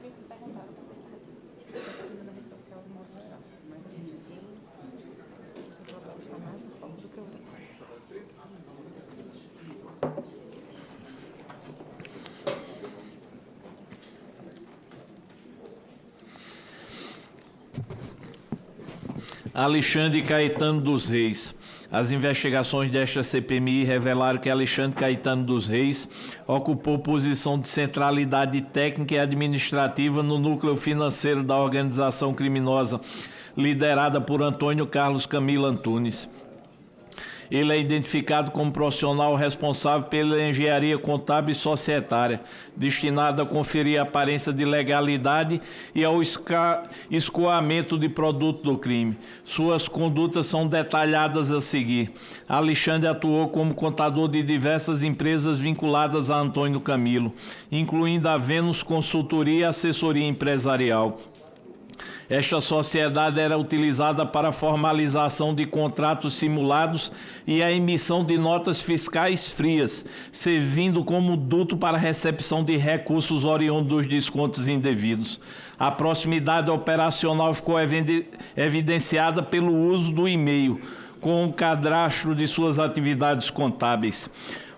Alexandre Caetano dos Reis. As investigações desta CPMI revelaram que Alexandre Caetano dos Reis ocupou posição de centralidade técnica e administrativa no núcleo financeiro da organização criminosa liderada por Antônio Carlos Camilo Antunes. Ele é identificado como profissional responsável pela engenharia contábil e societária, destinada a conferir a aparência de legalidade e ao escoamento de produto do crime. Suas condutas são detalhadas a seguir. Alexandre atuou como contador de diversas empresas vinculadas a Antônio Camilo, incluindo a Vênus Consultoria e Assessoria Empresarial. Esta sociedade era utilizada para a formalização de contratos simulados e a emissão de notas fiscais frias, servindo como duto para a recepção de recursos oriundos dos descontos indevidos. A proximidade operacional ficou evidenciada pelo uso do e-mail, com o cadastro de suas atividades contábeis.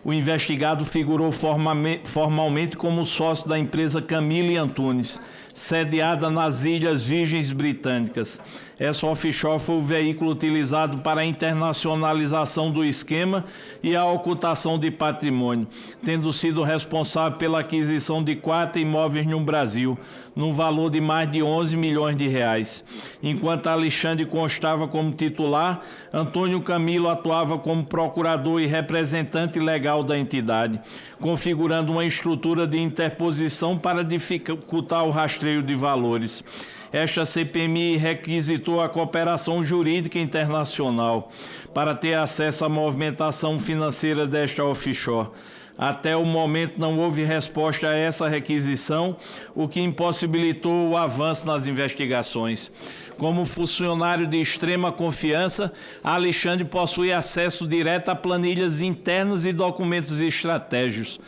O investigado figurou formalmente como sócio da empresa Camilo e Antunes, sediada nas Ilhas Virgens Britânicas. Essa offshore foi o veículo utilizado para a internacionalização do esquema e a ocultação de patrimônio, tendo sido responsável pela aquisição de 4 imóveis no Brasil, num valor de mais de 11 milhões de reais. Enquanto Alexandre constava como titular, Antônio Camilo atuava como procurador e representante legal da entidade, configurando uma estrutura de interposição para dificultar o rastreio de valores. Esta CPMI requisitou a cooperação jurídica internacional para ter acesso à movimentação financeira desta offshore. Até o momento não houve resposta a essa requisição, o que impossibilitou o avanço nas investigações. Como funcionário de extrema confiança, Alexandre possui acesso direto a planilhas internas e documentos estratégicos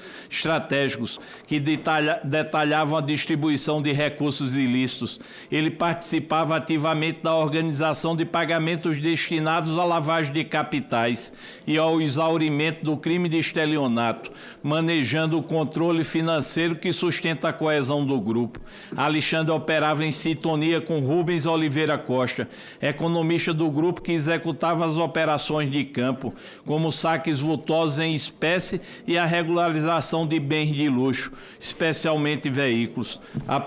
que detalhavam a distribuição de recursos ilícitos. Ele participava ativamente da organização de pagamentos destinados à lavagem de capitais e ao exaurimento do crime de estelionato, manejando o controle financeiro que sustenta a coesão do grupo. Alexandre operava em sintonia com Rubens Oliveira Costa, economista do grupo que executava as operações de campo, como saques vultosos em espécie e a regularização de bens de luxo, especialmente veículos. A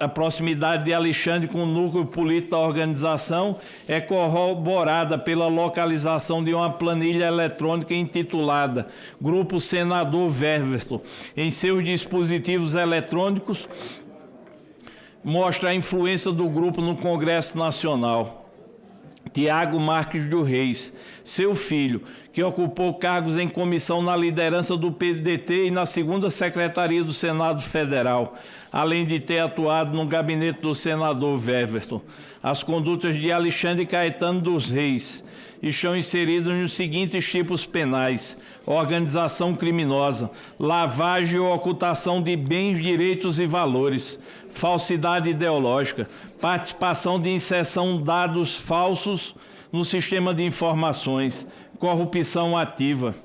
proximidade de Alexandre com o núcleo político da organização é corroborada pela localização de uma planilha eletrônica intitulada Grupo Senador Ververton. Em seus dispositivos eletrônicos, mostra a influência do grupo no Congresso Nacional. Tiago Marques do Reis, seu filho, que ocupou cargos em comissão na liderança do PDT e na 2ª Secretaria do Senado Federal, além de ter atuado no gabinete do senador Ververton. As condutas de Alexandre Caetano dos Reis estão inseridas nos seguintes tipos penais: organização criminosa, lavagem ou ocultação de bens, direitos e valores, falsidade ideológica, participação de inserção de dados falsos no sistema de informações, corrupção ativa.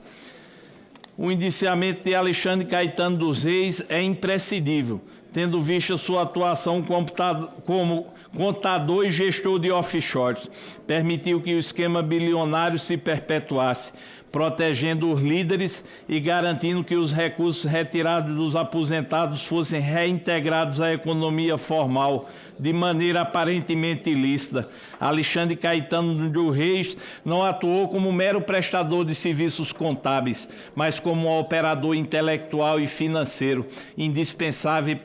O indiciamento de Alexandre Caetano dos Reis é imprescindível, tendo visto sua atuação como contador e gestor de offshores. Permitiu que o esquema bilionário se perpetuasse, protegendo os líderes e garantindo que os recursos retirados dos aposentados fossem reintegrados à economia formal, de maneira aparentemente ilícita. Alexandre Caetano dos Reis não atuou como mero prestador de serviços contábeis, mas como um operador intelectual e financeiro, indispensável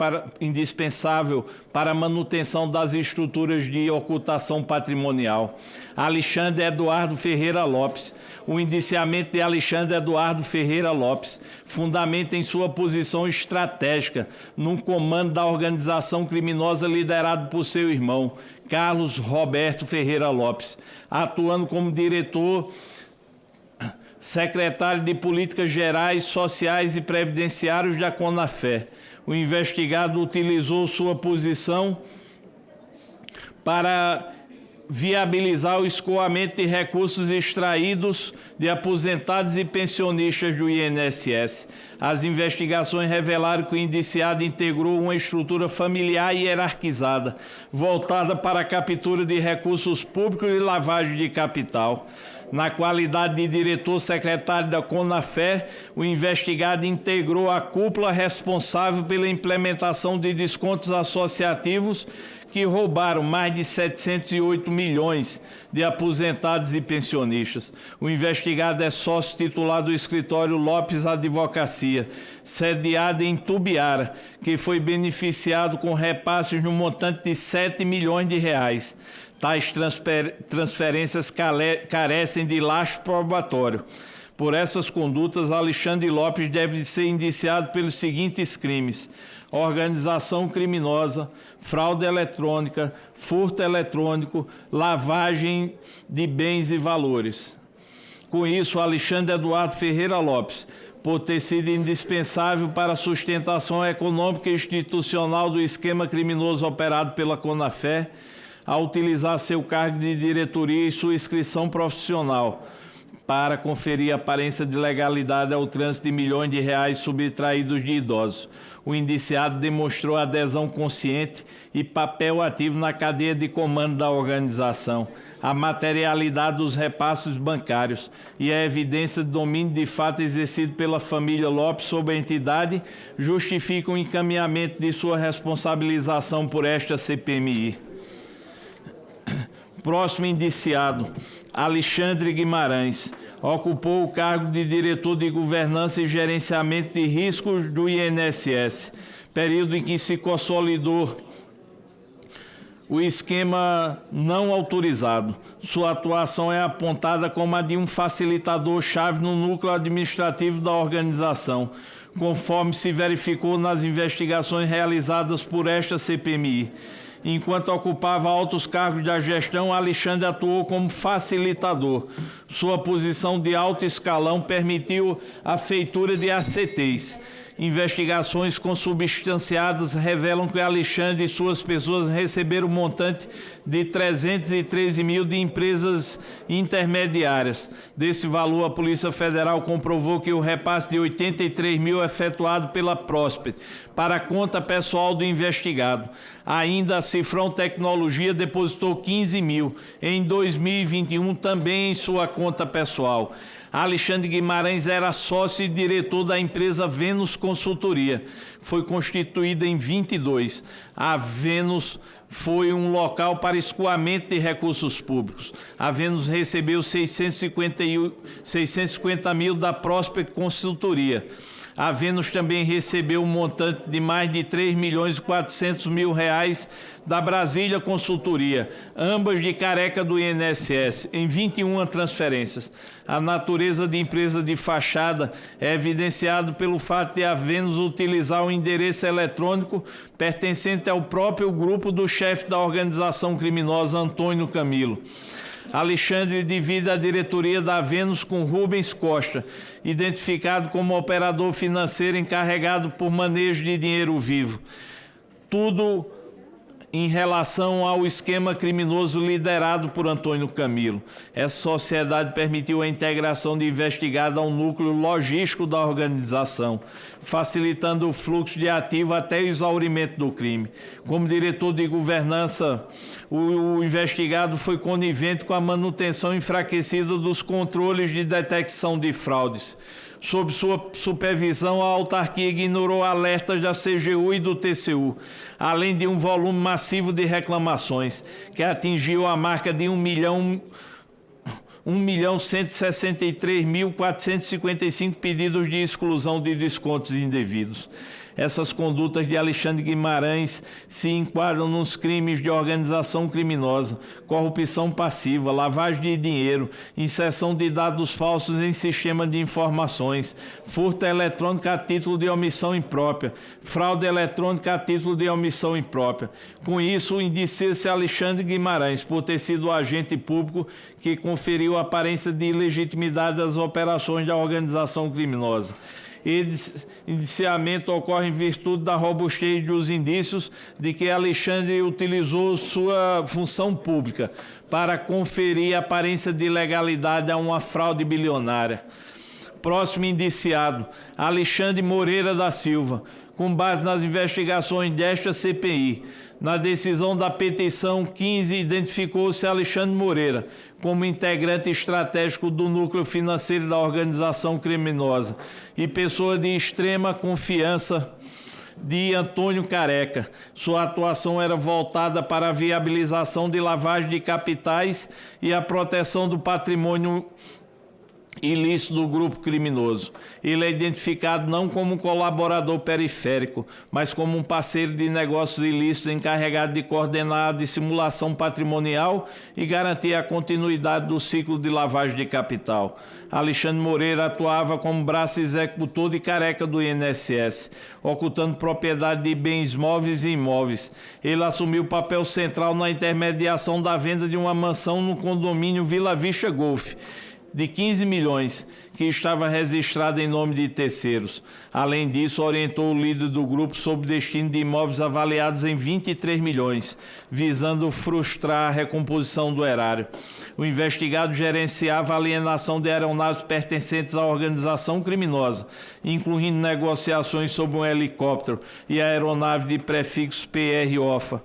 para a manutenção das estruturas de ocultação patrimonial. Alexandre Eduardo Ferreira Lopes. O indiciamento de Alexandre Eduardo Ferreira Lopes fundamenta em sua posição estratégica no comando da organização criminosa liderada por seu irmão, Carlos Roberto Ferreira Lopes, atuando como diretor, secretário de Políticas Gerais, Sociais e Previdenciários da Conafé. O investigado utilizou sua posição para viabilizar o escoamento de recursos extraídos de aposentados e pensionistas do INSS. As investigações revelaram que o indiciado integrou uma estrutura familiar e hierarquizada, voltada para a captura de recursos públicos e lavagem de capital. Na qualidade de diretor-secretário da CONAFÉ, o investigado integrou a cúpula responsável pela implementação de descontos associativos que roubaram mais de 708 milhões de aposentados e pensionistas. O investigado é sócio titular do escritório Lopes Advocacia, sediado em Tubiara, que foi beneficiado com repasses no montante de 7 milhões de reais. Tais transferências carecem de lastro probatório. Por essas condutas, Alexandre Lopes deve ser indiciado pelos seguintes crimes: organização criminosa, fraude eletrônica, furto eletrônico, lavagem de bens e valores. Com isso, Alexandre Eduardo Ferreira Lopes, por ter sido indispensável para a sustentação econômica e institucional do esquema criminoso operado pela CONAFÉ, a utilizar seu cargo de diretoria e sua inscrição profissional para conferir aparência de legalidade ao trânsito de milhões de reais subtraídos de idosos. O indiciado demonstrou adesão consciente e papel ativo na cadeia de comando da organização, a materialidade dos repasses bancários e a evidência de domínio de fato exercido pela família Lopes sobre a entidade justificam o encaminhamento de sua responsabilização por esta CPMI. Próximo indiciado, Alexandre Guimarães, ocupou o cargo de diretor de governança e gerenciamento de riscos do INSS, período em que se consolidou o esquema não autorizado. Sua atuação é apontada como a de um facilitador-chave no núcleo administrativo da organização, conforme se verificou nas investigações realizadas por esta CPMI. Enquanto ocupava altos cargos da gestão, Alexandre atuou como facilitador. Sua posição de alto escalão permitiu a feitura de ACTs. Investigações consubstanciadas revelam que Alexandre e suas pessoas receberam um montante de 313 mil de empresas intermediárias. Desse valor, a Polícia Federal comprovou que o repasse de 83 mil efetuado pela Prosper para a conta pessoal do investigado. Ainda a Cifrão Tecnologia depositou 15 mil em 2021 também em sua conta pessoal. Alexandre Guimarães era sócio e diretor da empresa Vênus Consultoria. Foi constituída em 22. A Vênus foi um local para escoamento de recursos públicos. A Vênus recebeu 650 mil da Prosper Consultoria. A Vênus também recebeu um montante de mais de 3 milhões e 400 mil reais da Brasília Consultoria, ambas de careca do INSS, em 21 transferências. A natureza de empresa de fachada é evidenciado pelo fato de a Vênus utilizar o endereço eletrônico pertencente ao próprio grupo do chefe da organização criminosa, Antônio Camilo. Alexandre divide a diretoria da Vênus com Rubens Costa, identificado como operador financeiro encarregado por manejo de dinheiro vivo. Tudo em relação ao esquema criminoso liderado por Antônio Camilo. Essa sociedade permitiu a integração de investigado ao núcleo logístico da organização, facilitando o fluxo de ativo até o exaurimento do crime. Como diretor de governança, o investigado foi conivente com a manutenção enfraquecida dos controles de detecção de fraudes. Sob sua supervisão, a autarquia ignorou alertas da CGU e do TCU, além de um volume massivo de reclamações, que atingiu a marca de 1.163.455 pedidos de exclusão de descontos indevidos. Essas condutas de Alexandre Guimarães se enquadram nos crimes de organização criminosa, corrupção passiva, lavagem de dinheiro, inserção de dados falsos em sistema de informações, furto eletrônico a título de omissão imprópria, fraude eletrônica a título de omissão imprópria. Com isso, indicia-se Alexandre Guimarães por ter sido o agente público que conferiu a aparência de ilegitimidade das operações da organização criminosa. Esse indiciamento ocorre em virtude da robustez dos indícios de que Alexandre utilizou sua função pública para conferir aparência de legalidade a uma fraude bilionária. Próximo indiciado, Alexandre Moreira da Silva, com base nas investigações desta CPI. Na decisão da petição 15, identificou-se Alexandre Moreira como integrante estratégico do núcleo financeiro da organização criminosa e pessoa de extrema confiança de Antônio Careca. Sua atuação era voltada para a viabilização de lavagem de capitais e a proteção do patrimônio ilícito do grupo criminoso. Ele é identificado não como um colaborador periférico, mas como um parceiro de negócios ilícitos encarregado de coordenar a dissimulação patrimonial e garantir a continuidade do ciclo de lavagem de capital. Alexandre Moreira atuava como braço executor de Careca do INSS, ocultando propriedade de bens móveis e imóveis. Ele assumiu papel central na intermediação da venda de uma mansão no condomínio Vila Vista Golf, de 15 milhões, que estava registrado em nome de terceiros. Além disso, orientou o líder do grupo sobre o destino de imóveis avaliados em 23 milhões, visando frustrar a recomposição do erário. O investigado gerenciava a alienação de aeronaves pertencentes à organização criminosa, incluindo negociações sobre um helicóptero e a aeronave de prefixo PR-OFA.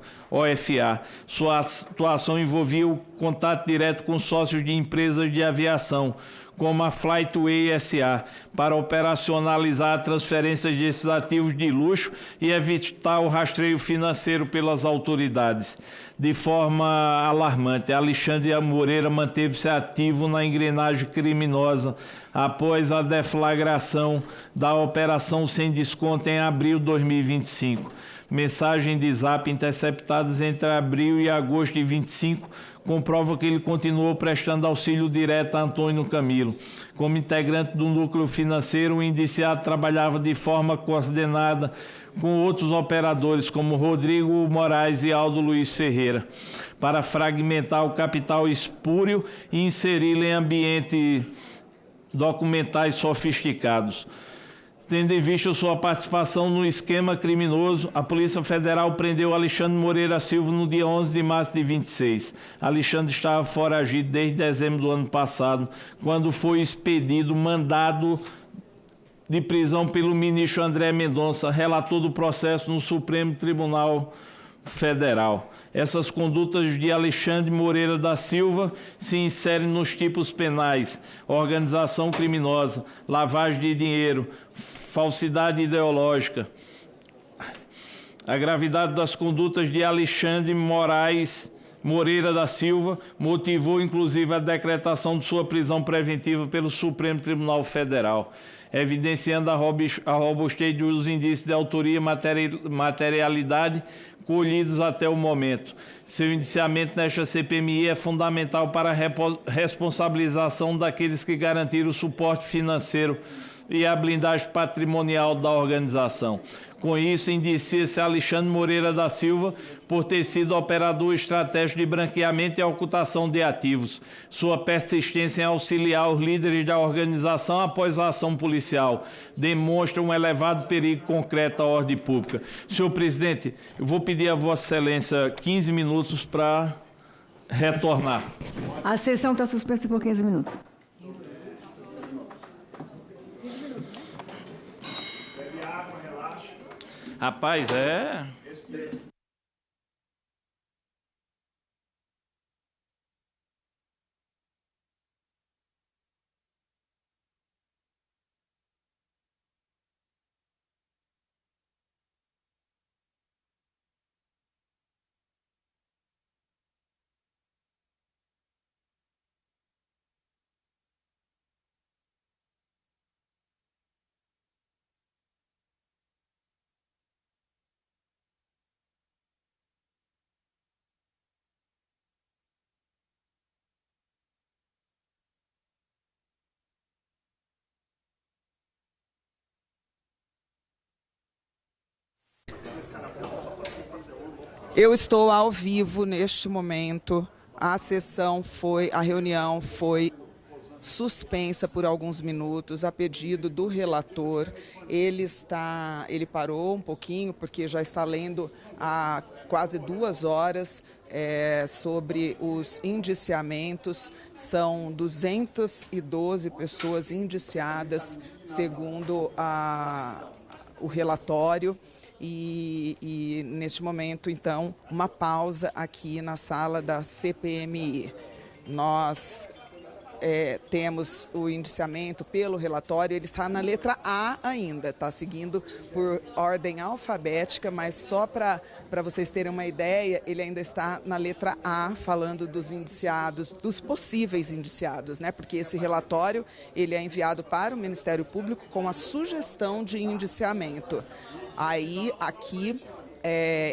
Sua atuação envolvia o contato direto com sócios de empresas de aviação, como a Flightway SA, para operacionalizar a transferência desses ativos de luxo e evitar o rastreio financeiro pelas autoridades. De forma alarmante, Alexandre Moreira manteve-se ativo na engrenagem criminosa após a deflagração da Operação Sem Desconto em abril de 2025. Mensagens de zap interceptadas entre abril e agosto de 25 comprova que ele continuou prestando auxílio direto a Antônio Camilo. Como integrante do núcleo financeiro, o indiciado trabalhava de forma coordenada com outros operadores, como Rodrigo Moraes e Aldo Luiz Ferreira, para fragmentar o capital espúrio e inseri-lo em ambientes documentais sofisticados. Tendo em vista sua participação no esquema criminoso, a Polícia Federal prendeu Alexandre Moreira Silva no dia 11 de março de 26. Alexandre estava foragido desde dezembro do ano passado, quando foi expedido mandado de prisão pelo ministro André Mendonça, relator do processo no Supremo Tribunal Federal. Essas condutas de Alexandre Moreira da Silva se inserem nos tipos penais: organização criminosa, lavagem de dinheiro, falsidade ideológica. A gravidade das condutas de Alexandre Moreira da Silva motivou inclusive a decretação de sua prisão preventiva pelo Supremo Tribunal Federal, evidenciando a robustez dos indícios de autoria e materialidade colhidos até o momento. Seu indiciamento nesta CPMI é fundamental para a responsabilização daqueles que garantiram o suporte financeiro e a blindagem patrimonial da organização. Com isso, indicia-se Alexandre Moreira da Silva por ter sido operador estratégico de branqueamento e ocultação de ativos. Sua persistência em auxiliar os líderes da organização após a ação policial demonstra um elevado perigo concreto à ordem pública. Senhor presidente, eu vou pedir a Vossa Excelência 15 minutos para retornar. A sessão está suspensa por 15 minutos. Rapaz, é... Eu estou ao vivo neste momento. A reunião foi suspensa por alguns minutos a pedido do relator. Ele parou um pouquinho porque já está lendo há quase 2 horas sobre os indiciamentos. São 212 pessoas indiciadas, segundo o relatório. E neste momento, então, uma pausa aqui na sala da CPMI. Nós temos o indiciamento pelo relatório, ele está na letra A ainda, está seguindo por ordem alfabética, mas só para vocês terem uma ideia, ele ainda está na letra A, falando dos indiciados, dos possíveis indiciados, né? Porque esse relatório ele é enviado para o Ministério Público com a sugestão de indiciamento. Aí, aqui,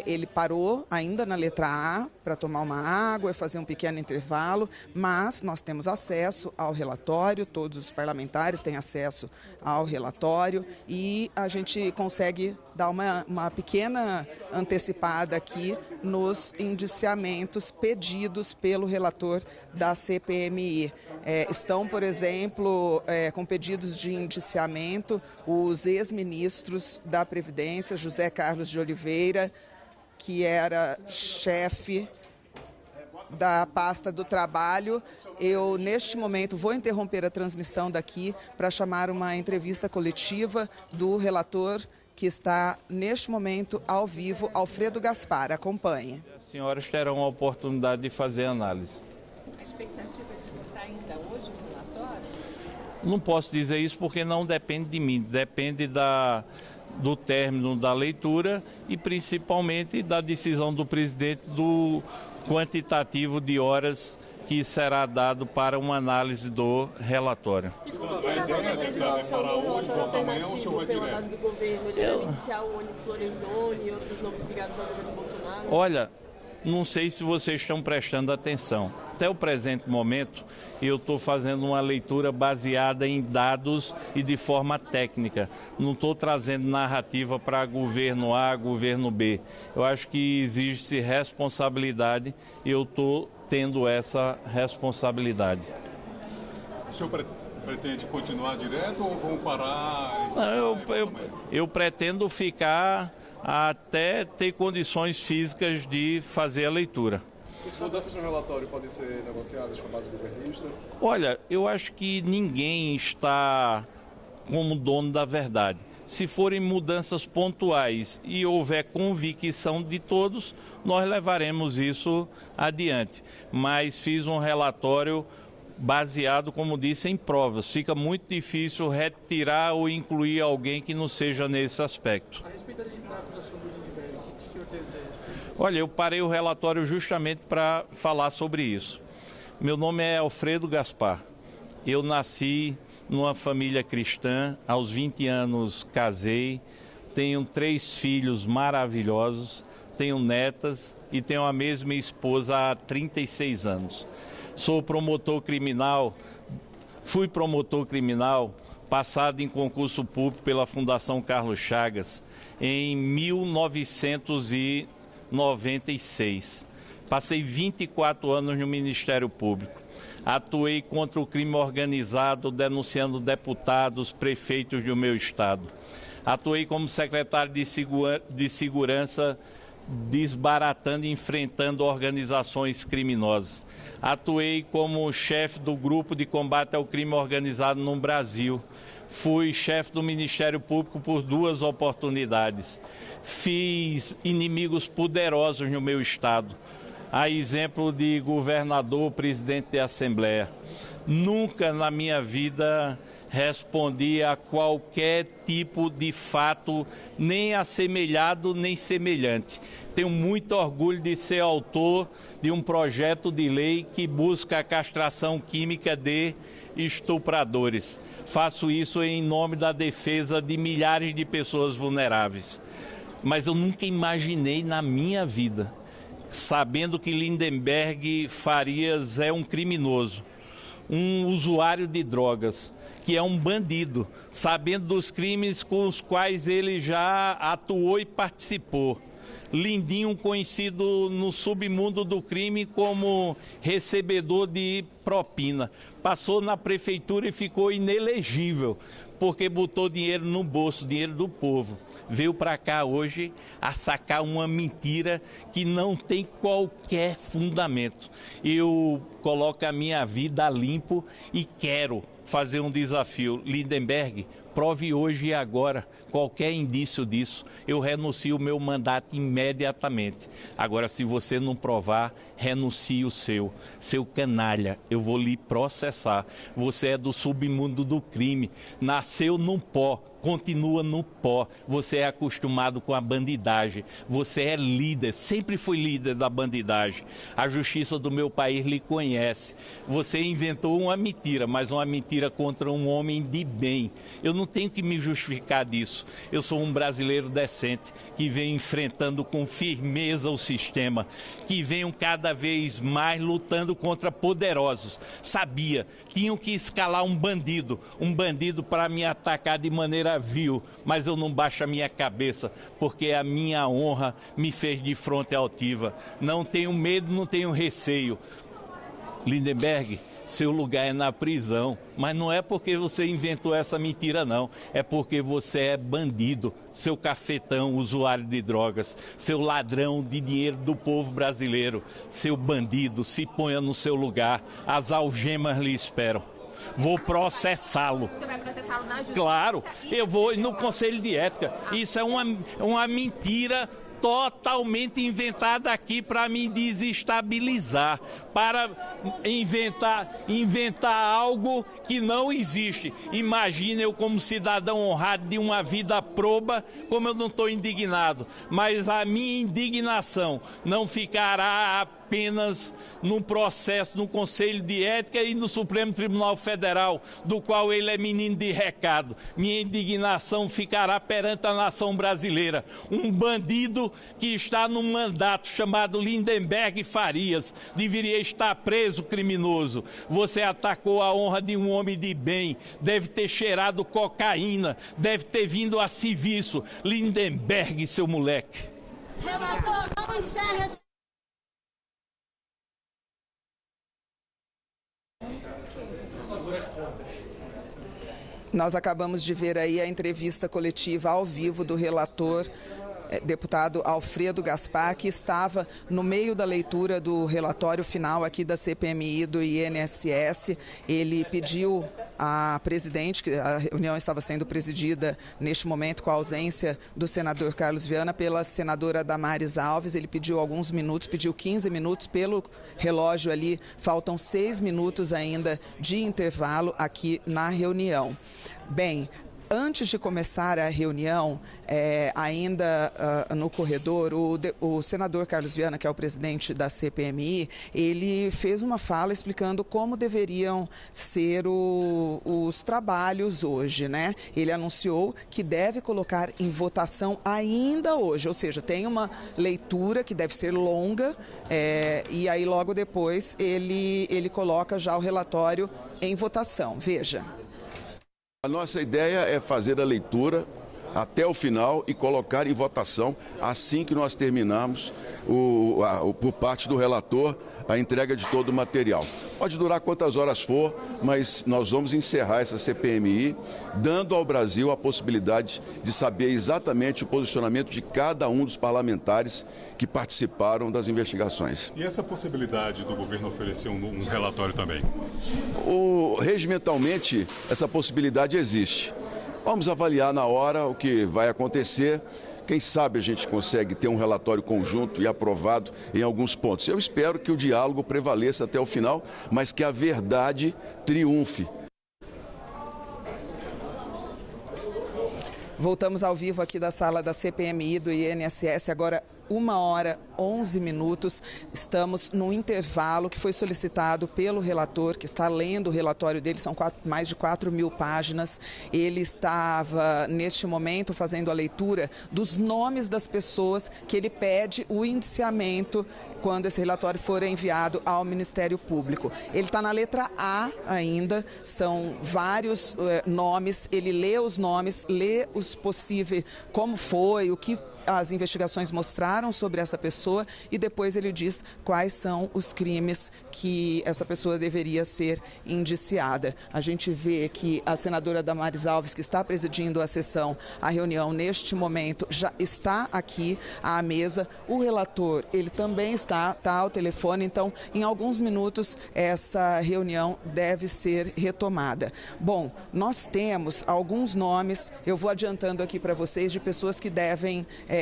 ele parou ainda na letra A para tomar uma água e fazer um pequeno intervalo, mas nós temos acesso ao relatório, todos os parlamentares têm acesso ao relatório e a gente consegue dar uma pequena antecipada aqui nos indiciamentos pedidos pelo relator da CPMI. Estão, por exemplo, com pedidos de indiciamento os ex-ministros da Previdência, José Carlos de Oliveira, que era chefe da pasta do trabalho. Eu, neste momento, vou interromper a transmissão daqui para chamar uma entrevista coletiva do relator que está, neste momento, ao vivo, Alfredo Gaspar. Acompanhe. As senhoras terão a oportunidade de fazer análise. A expectativa de votar ainda hoje no relatório? Não posso dizer isso porque não depende de mim, depende do término da leitura e principalmente da decisão do presidente do quantitativo de horas que será dado para uma análise do relatório. Você está com a apresentação do relatório alternativo pela base do governo? Ele deve iniciar o Onyx Lorenzoni e outros nomes ligados ao governo Bolsonaro? Olha, não sei se vocês estão prestando atenção. Até o presente momento, eu estou fazendo uma leitura baseada em dados e de forma técnica. Não estou trazendo narrativa para governo A, governo B. Eu acho que exige-se responsabilidade e eu estou tendo essa responsabilidade. O senhor pretende continuar direto ou vão parar? Não, eu pretendo ficar até ter condições físicas de fazer a leitura. As mudanças no relatório podem ser negociadas com a base governista? Olha, eu acho que ninguém está como dono da verdade. Se forem mudanças pontuais e houver convicção de todos, nós levaremos isso adiante. Mas fiz um relatório baseado, como disse, em provas. Fica muito difícil retirar ou incluir alguém que não seja nesse aspecto. A respeito da acusação do Lindbergh, o que o senhor tem a dizer? Olha, eu parei o relatório justamente para falar sobre isso. Meu nome é Alfredo Gaspar. Eu nasci numa família cristã, aos 20 anos casei, tenho 3 filhos maravilhosos, tenho netas e tenho a mesma esposa há 36 anos. Sou promotor criminal, fui promotor criminal, passado em concurso público pela Fundação Carlos Chagas em 1996. Passei 24 anos no Ministério Público. Atuei contra o crime organizado, denunciando deputados, prefeitos do meu estado. Atuei como secretário de Segurança, desbaratando e enfrentando organizações criminosas. Atuei como chefe do Grupo de Combate ao Crime Organizado no Brasil. Fui chefe do Ministério Público por 2 oportunidades. Fiz inimigos poderosos no meu estado. A exemplo de governador, presidente da Assembleia. Nunca na minha vida respondi a qualquer tipo de fato, nem assemelhado, nem semelhante. Tenho muito orgulho de ser autor de um projeto de lei que busca a castração química de estupradores. Faço isso em nome da defesa de milhares de pessoas vulneráveis. Mas eu nunca imaginei na minha vida, sabendo que Lindenberg Farias é um criminoso, um usuário de drogas, que é um bandido, sabendo dos crimes com os quais ele já atuou e participou. Lindinho, conhecido no submundo do crime como recebedor de propina. Passou na prefeitura e ficou inelegível, porque botou dinheiro no bolso, dinheiro do povo. Veio para cá hoje a sacar uma mentira que não tem qualquer fundamento. Eu coloco a minha vida limpo e quero fazer um desafio. Lindenberg, prove hoje e agora qualquer indício disso, eu renuncio o meu mandato imediatamente. Agora, se você não provar, renuncie o seu canalha, eu vou lhe processar. Você é do submundo do crime, nasceu num pó, continua no pó, você é acostumado com a bandidagem, você é líder, sempre foi líder da bandidagem. A justiça do meu país lhe conhece. Você inventou uma mentira, mas uma mentira contra um homem de bem. Eu não tenho que me justificar disso. Eu sou um brasileiro decente, que vem enfrentando com firmeza o sistema, que venham cada vez mais lutando contra poderosos. Sabia, tinham que escalar um bandido para me atacar de maneira vil, mas eu não baixo a minha cabeça, porque a minha honra me fez de fronte altiva. Não tenho medo, não tenho receio. Lindenberg, seu lugar é na prisão, mas não é porque você inventou essa mentira, não. É porque você é bandido, seu cafetão, usuário de drogas, seu ladrão de dinheiro do povo brasileiro, seu bandido, se ponha no seu lugar, as algemas lhe esperam. Vou processá-lo. Você vai processá-lo na justiça? Claro, eu vou no Conselho de Ética. Isso é uma mentira totalmente inventada aqui para me desestabilizar, para inventar algo que não existe. Imagina eu como cidadão honrado de uma vida proba, como eu não estou indignado. Mas a minha indignação não ficará apenas num processo no Conselho de Ética e no Supremo Tribunal Federal, do qual ele é menino de recado. Minha indignação ficará perante a nação brasileira. Um bandido que está num mandato chamado Lindenberg Farias deveria estar preso, criminoso. Você atacou a honra de um homem de bem, deve ter cheirado cocaína, deve ter vindo a serviço. Lindenberg, seu moleque. Relator, não encerra. Nós acabamos de ver aí a entrevista coletiva ao vivo do relator, deputado Alfredo Gaspar, que estava no meio da leitura do relatório final aqui da CPMI do INSS. Ele pediu à presidente, que a reunião estava sendo presidida neste momento com a ausência do senador Carlos Viana pela senadora Damares Alves. Ele pediu alguns minutos, pediu 15 minutos pelo relógio ali. Faltam 6 minutos ainda de intervalo aqui na reunião. Bem, antes de começar a reunião, ainda no corredor, o senador Carlos Viana, que é o presidente da CPMI, ele fez uma fala explicando como deveriam ser os trabalhos hoje, né? Ele anunciou que deve colocar em votação ainda hoje, ou seja, tem uma leitura que deve ser longa, e aí logo depois ele coloca já o relatório em votação. Veja. A nossa ideia é fazer a leitura até o final e colocar em votação assim que nós terminarmos, por parte do relator, a entrega de todo o material. Pode durar quantas horas for, mas nós vamos encerrar essa CPMI, dando ao Brasil a possibilidade de saber exatamente o posicionamento de cada um dos parlamentares que participaram das investigações. E essa possibilidade do governo oferecer um relatório também? Regimentalmente, essa possibilidade existe. Vamos avaliar na hora o que vai acontecer. Quem sabe a gente consegue ter um relatório conjunto e aprovado em alguns pontos. Eu espero que o diálogo prevaleça até o final, mas que a verdade triunfe. Voltamos ao vivo aqui da sala da CPMI do INSS, agora 1h11. Estamos no intervalo que foi solicitado pelo relator, que está lendo o relatório dele, são mais de 4.000 páginas. Ele estava, neste momento, fazendo a leitura dos nomes das pessoas que ele pede o indiciamento quando esse relatório for enviado ao Ministério Público. Ele está na letra A ainda, são vários nomes, ele lê os nomes, lê os possíveis, como foi, o que as investigações mostraram sobre essa pessoa e depois ele diz quais são os crimes que essa pessoa deveria ser indiciada. A gente vê que a senadora Damares Alves, que está presidindo a reunião neste momento, já está aqui à mesa. O relator, ele também está ao telefone, então em alguns minutos essa reunião deve ser retomada. Bom, nós temos alguns nomes, eu vou adiantando aqui para vocês, de pessoas que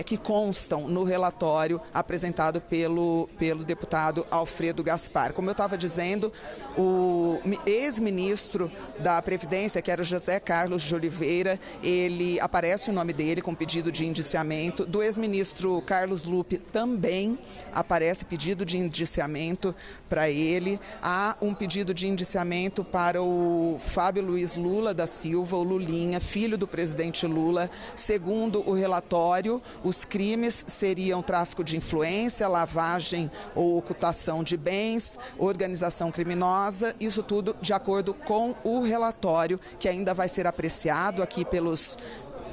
que constam no relatório apresentado pelo deputado Alfredo Gaspar. Como eu estava dizendo, o ex-ministro da Previdência, que era o José Carlos de Oliveira, aparece o nome dele com pedido de indiciamento. Do ex-ministro Carlos Lupe também aparece pedido de indiciamento para ele. Há um pedido de indiciamento para o Fábio Luiz Lula da Silva, o Lulinha, filho do presidente Lula. Segundo o relatório, os crimes seriam tráfico de influência, lavagem ou ocultação de bens, organização criminosa, isso tudo de acordo com o relatório, que ainda vai ser apreciado aqui pelos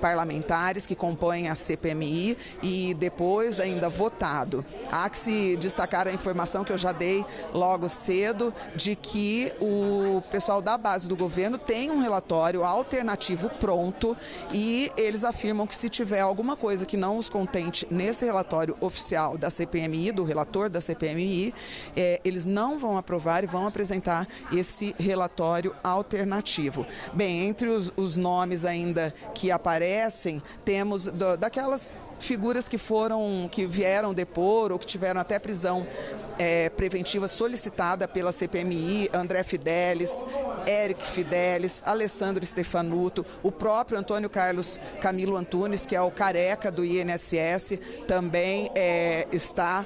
parlamentares que compõem a CPMI e depois ainda votado. Há que se destacar a informação que eu já dei logo cedo de que o pessoal da base do governo tem um relatório alternativo pronto e eles afirmam que se tiver alguma coisa que não os contente nesse relatório oficial da CPMI, do relator da CPMI, eles não vão aprovar e vão apresentar esse relatório alternativo. Bem, entre os nomes ainda que aparecem, temos daquelas figuras que vieram depor ou que tiveram até prisão preventiva solicitada pela CPMI, André Fidelis, Éric Fidelis, Alessandro Stefanuto, o próprio Antônio Carlos Camilo Antunes, que é o careca do INSS, também está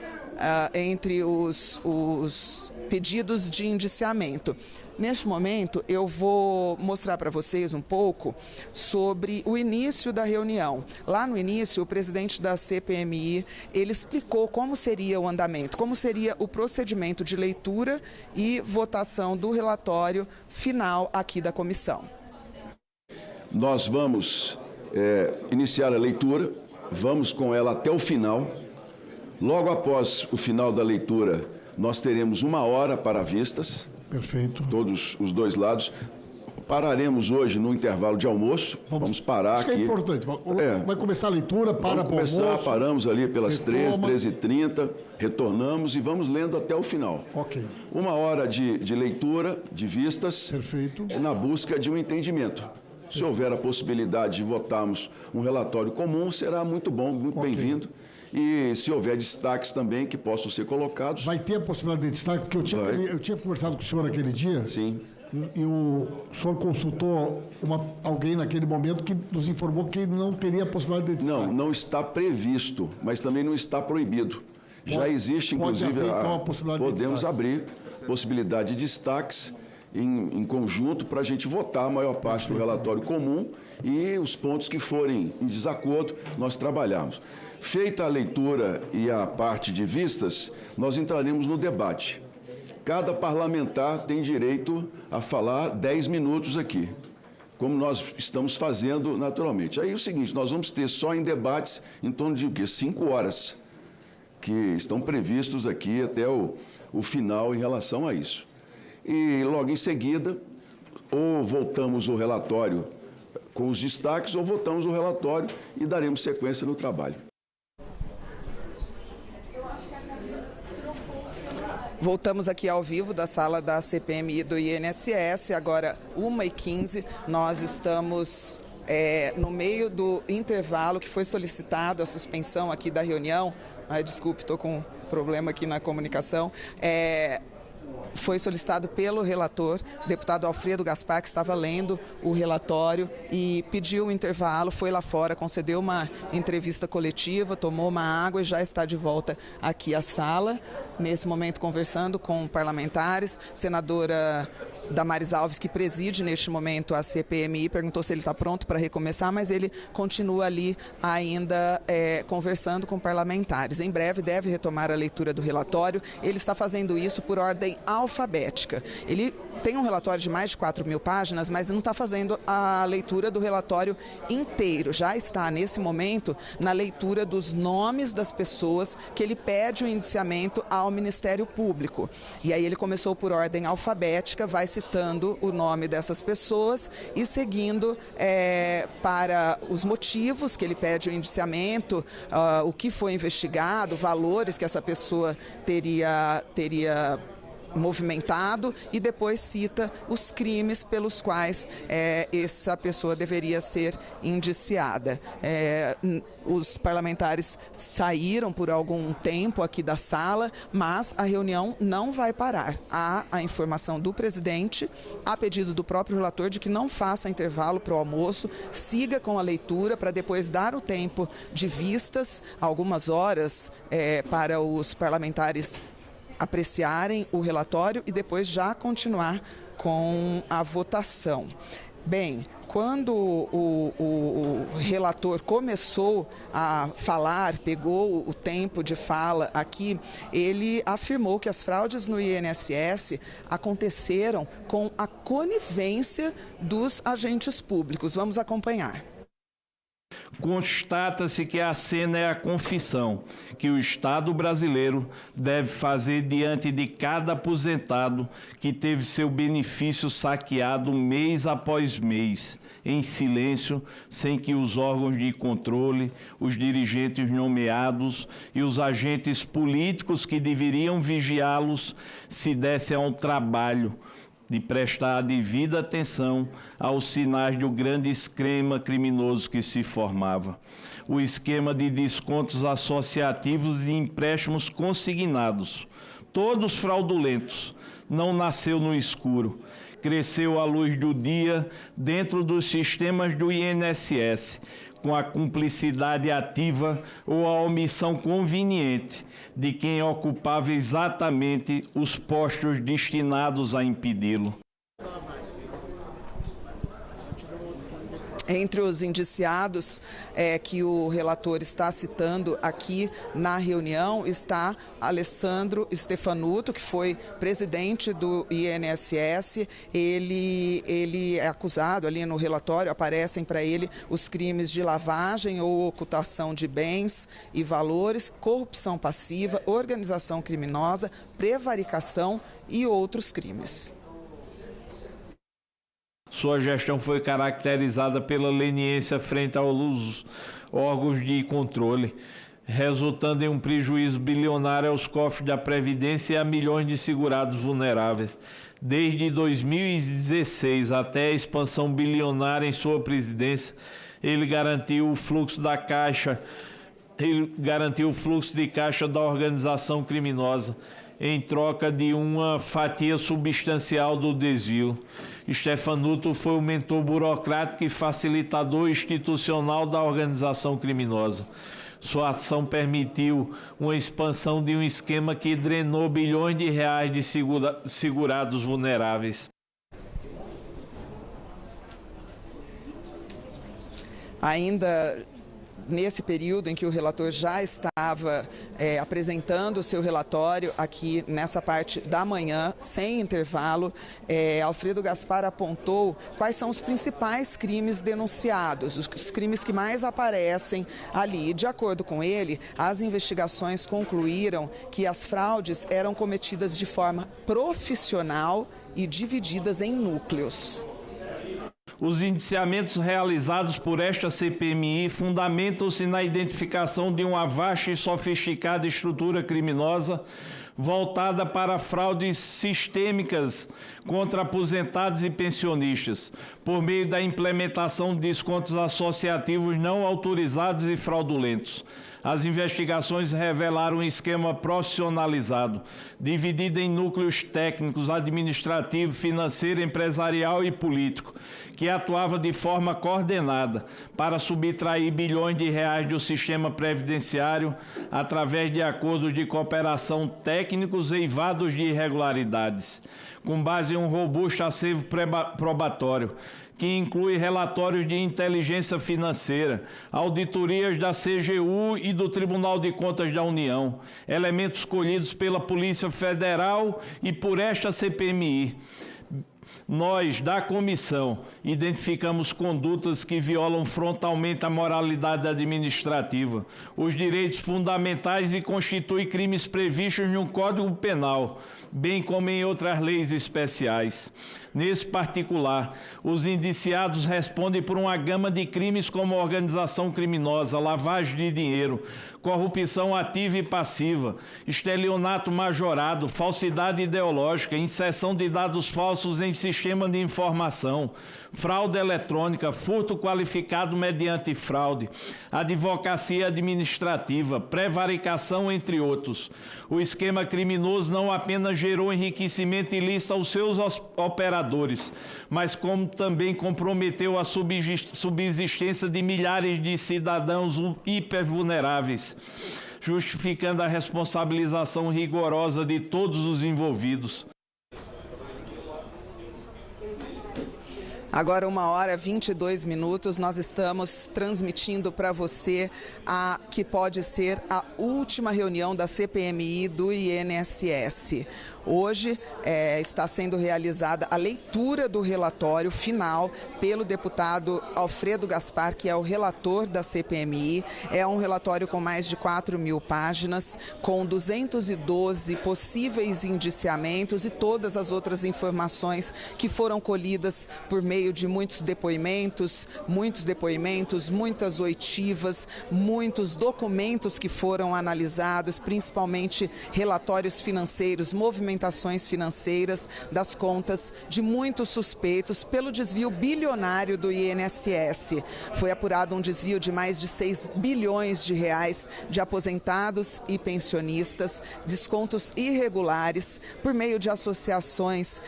entre os pedidos de indiciamento. Neste momento, eu vou mostrar para vocês um pouco sobre o início da reunião. Lá no início, o presidente da CPMI, ele explicou como seria o andamento, como seria o procedimento de leitura e votação do relatório final aqui da comissão. Nós vamos iniciar a leitura, vamos com ela até o final. Logo após o final da leitura, nós teremos 1 hora para vistas. Perfeito. Todos os dois lados. Pararemos hoje no intervalo de almoço. Vamos parar aqui. Isso é importante. Vai começar a leitura, para o almoço. Paramos ali pelas 13h30, retornamos e vamos lendo até o final. Ok. 1 hora de leitura, de vistas. Perfeito. Na busca de um entendimento. Se houver a possibilidade de votarmos um relatório comum, será muito bom, muito bem-vindo. E se houver destaques também que possam ser colocados... Vai ter a possibilidade de destaque, porque eu tinha conversado com o senhor aquele dia. Sim. E o senhor consultou alguém naquele momento que nos informou que não teria a possibilidade de destaque. Não está previsto, mas também não está proibido. Já existe, inclusive, então, a possibilidade podemos de abrir possibilidade de destaques em conjunto para a gente votar a maior parte do relatório comum e os pontos que forem em desacordo, nós trabalhamos. Feita a leitura e a parte de vistas, nós entraremos no debate. Cada parlamentar tem direito a falar 10 minutos aqui, como nós estamos fazendo naturalmente. Aí é o seguinte, nós vamos ter só em debates em torno de 5 horas, que estão previstos aqui até o final em relação a isso. E logo em seguida, ou voltamos o relatório com os destaques, ou votamos o relatório e daremos sequência no trabalho. Voltamos aqui ao vivo da sala da CPMI do INSS, agora 1h15, nós estamos no meio do intervalo que foi solicitado a suspensão aqui da reunião. Desculpe, estou com um problema aqui na comunicação. Foi solicitado pelo relator, deputado Alfredo Gaspar, que estava lendo o relatório e pediu um intervalo, foi lá fora, concedeu uma entrevista coletiva, tomou uma água e já está de volta aqui à sala, nesse momento conversando com parlamentares. Senadora Damares Alves, que preside neste momento a CPMI, perguntou se ele está pronto para recomeçar, mas ele continua ali ainda conversando com parlamentares. Em breve deve retomar a leitura do relatório. Ele está fazendo isso por ordem alfabética. Ele tem um relatório de mais de 4.000 páginas, mas não está fazendo a leitura do relatório inteiro. Já está, nesse momento, na leitura dos nomes das pessoas que ele pede o indiciamento ao Ministério Público. E aí ele começou por ordem alfabética, vai citando o nome dessas pessoas e seguindo para os motivos que ele pede o indiciamento, o que foi investigado, valores que essa pessoa teria movimentado, e depois cita os crimes pelos quais essa pessoa deveria ser indiciada. Os parlamentares saíram por algum tempo aqui da sala, mas a reunião não vai parar. Há a informação do presidente, a pedido do próprio relator, de que não faça intervalo para o almoço, siga com a leitura para depois dar o tempo de vistas, algumas horas, para os parlamentares apreciarem o relatório e depois já continuar com a votação. Bem, quando o relator começou a falar, pegou o tempo de fala aqui, ele afirmou que as fraudes no INSS aconteceram com a conivência dos agentes públicos. Vamos acompanhar. Constata-se que a cena é a confissão que o Estado brasileiro deve fazer diante de cada aposentado que teve seu benefício saqueado mês após mês, em silêncio, sem que os órgãos de controle, os dirigentes nomeados e os agentes políticos que deveriam vigiá-los se dessem ao trabalho de prestar a devida atenção aos sinais do grande esquema criminoso que se formava. O esquema de descontos associativos e empréstimos consignados, todos fraudulentos, não nasceu no escuro. Cresceu à luz do dia dentro dos sistemas do INSS, com a cumplicidade ativa ou a omissão conveniente de quem ocupava exatamente os postos destinados a impedi-lo. Entre os indiciados que o relator está citando aqui na reunião está Alessandro Stefanuto, que foi presidente do INSS. Ele é acusado, ali no relatório aparecem para ele os crimes de lavagem ou ocultação de bens e valores, corrupção passiva, organização criminosa, prevaricação e outros crimes. Sua gestão foi caracterizada pela leniência frente aos órgãos de controle, resultando em um prejuízo bilionário aos cofres da Previdência e a milhões de segurados vulneráveis. Desde 2016 até a expansão bilionária em sua presidência, ele garantiu o fluxo de caixa da organização criminosa, em troca de uma fatia substancial do desvio. Stefanuto foi o mentor burocrático e facilitador institucional da organização criminosa. Sua ação permitiu uma expansão de um esquema que drenou bilhões de reais de segurados vulneráveis. Ainda nesse período em que o relator já estava apresentando o seu relatório aqui nessa parte da manhã, sem intervalo, Alfredo Gaspar apontou quais são os principais crimes denunciados, os crimes que mais aparecem ali. De acordo com ele, as investigações concluíram que as fraudes eram cometidas de forma profissional e divididas em núcleos. Os indiciamentos realizados por esta CPMI fundamentam-se na identificação de uma vasta e sofisticada estrutura criminosa voltada para fraudes sistêmicas contra aposentados e pensionistas, por meio da implementação de descontos associativos não autorizados e fraudulentos. As investigações revelaram um esquema profissionalizado, dividido em núcleos técnicos, administrativo, financeiro, empresarial e político, que atuava de forma coordenada para subtrair bilhões de reais do sistema previdenciário através de acordos de cooperação técnica técnicos eivados de irregularidades, com base em um robusto acervo probatório, que inclui relatórios de inteligência financeira, auditorias da CGU e do Tribunal de Contas da União, elementos colhidos pela Polícia Federal e por esta CPMI. Nós, da comissão, identificamos condutas que violam frontalmente a moralidade administrativa, os direitos fundamentais e constituem crimes previstos no Código Penal, bem como em outras leis especiais. Nesse particular, os indiciados respondem por uma gama de crimes como organização criminosa, lavagem de dinheiro, corrupção ativa e passiva, estelionato majorado, falsidade ideológica, inserção de dados falsos em sistema de informação, fraude eletrônica, furto qualificado mediante fraude, advocacia administrativa, prevaricação, entre outros. O esquema criminoso não apenas gerou enriquecimento ilícito aos seus operadores, mas como também comprometeu a subsistência de milhares de cidadãos hipervulneráveis, justificando a responsabilização rigorosa de todos os envolvidos. Agora, 1h22, nós estamos transmitindo para você a que pode ser a última reunião da CPMI do INSS. Hoje está sendo realizada a leitura do relatório final pelo deputado Alfredo Gaspar, que é o relator da CPMI. É um relatório com mais de 4.000 páginas, com 212 possíveis indiciamentos e todas as outras informações que foram colhidas por meio de muitos depoimentos, muitas oitivas, muitos documentos que foram analisados, principalmente relatórios financeiros, movimentações financeiras das contas de muitos suspeitos pelo desvio bilionário do INSS. Foi apurado um desvio de mais de 6 bilhões de reais de aposentados e pensionistas, descontos irregulares por meio de associações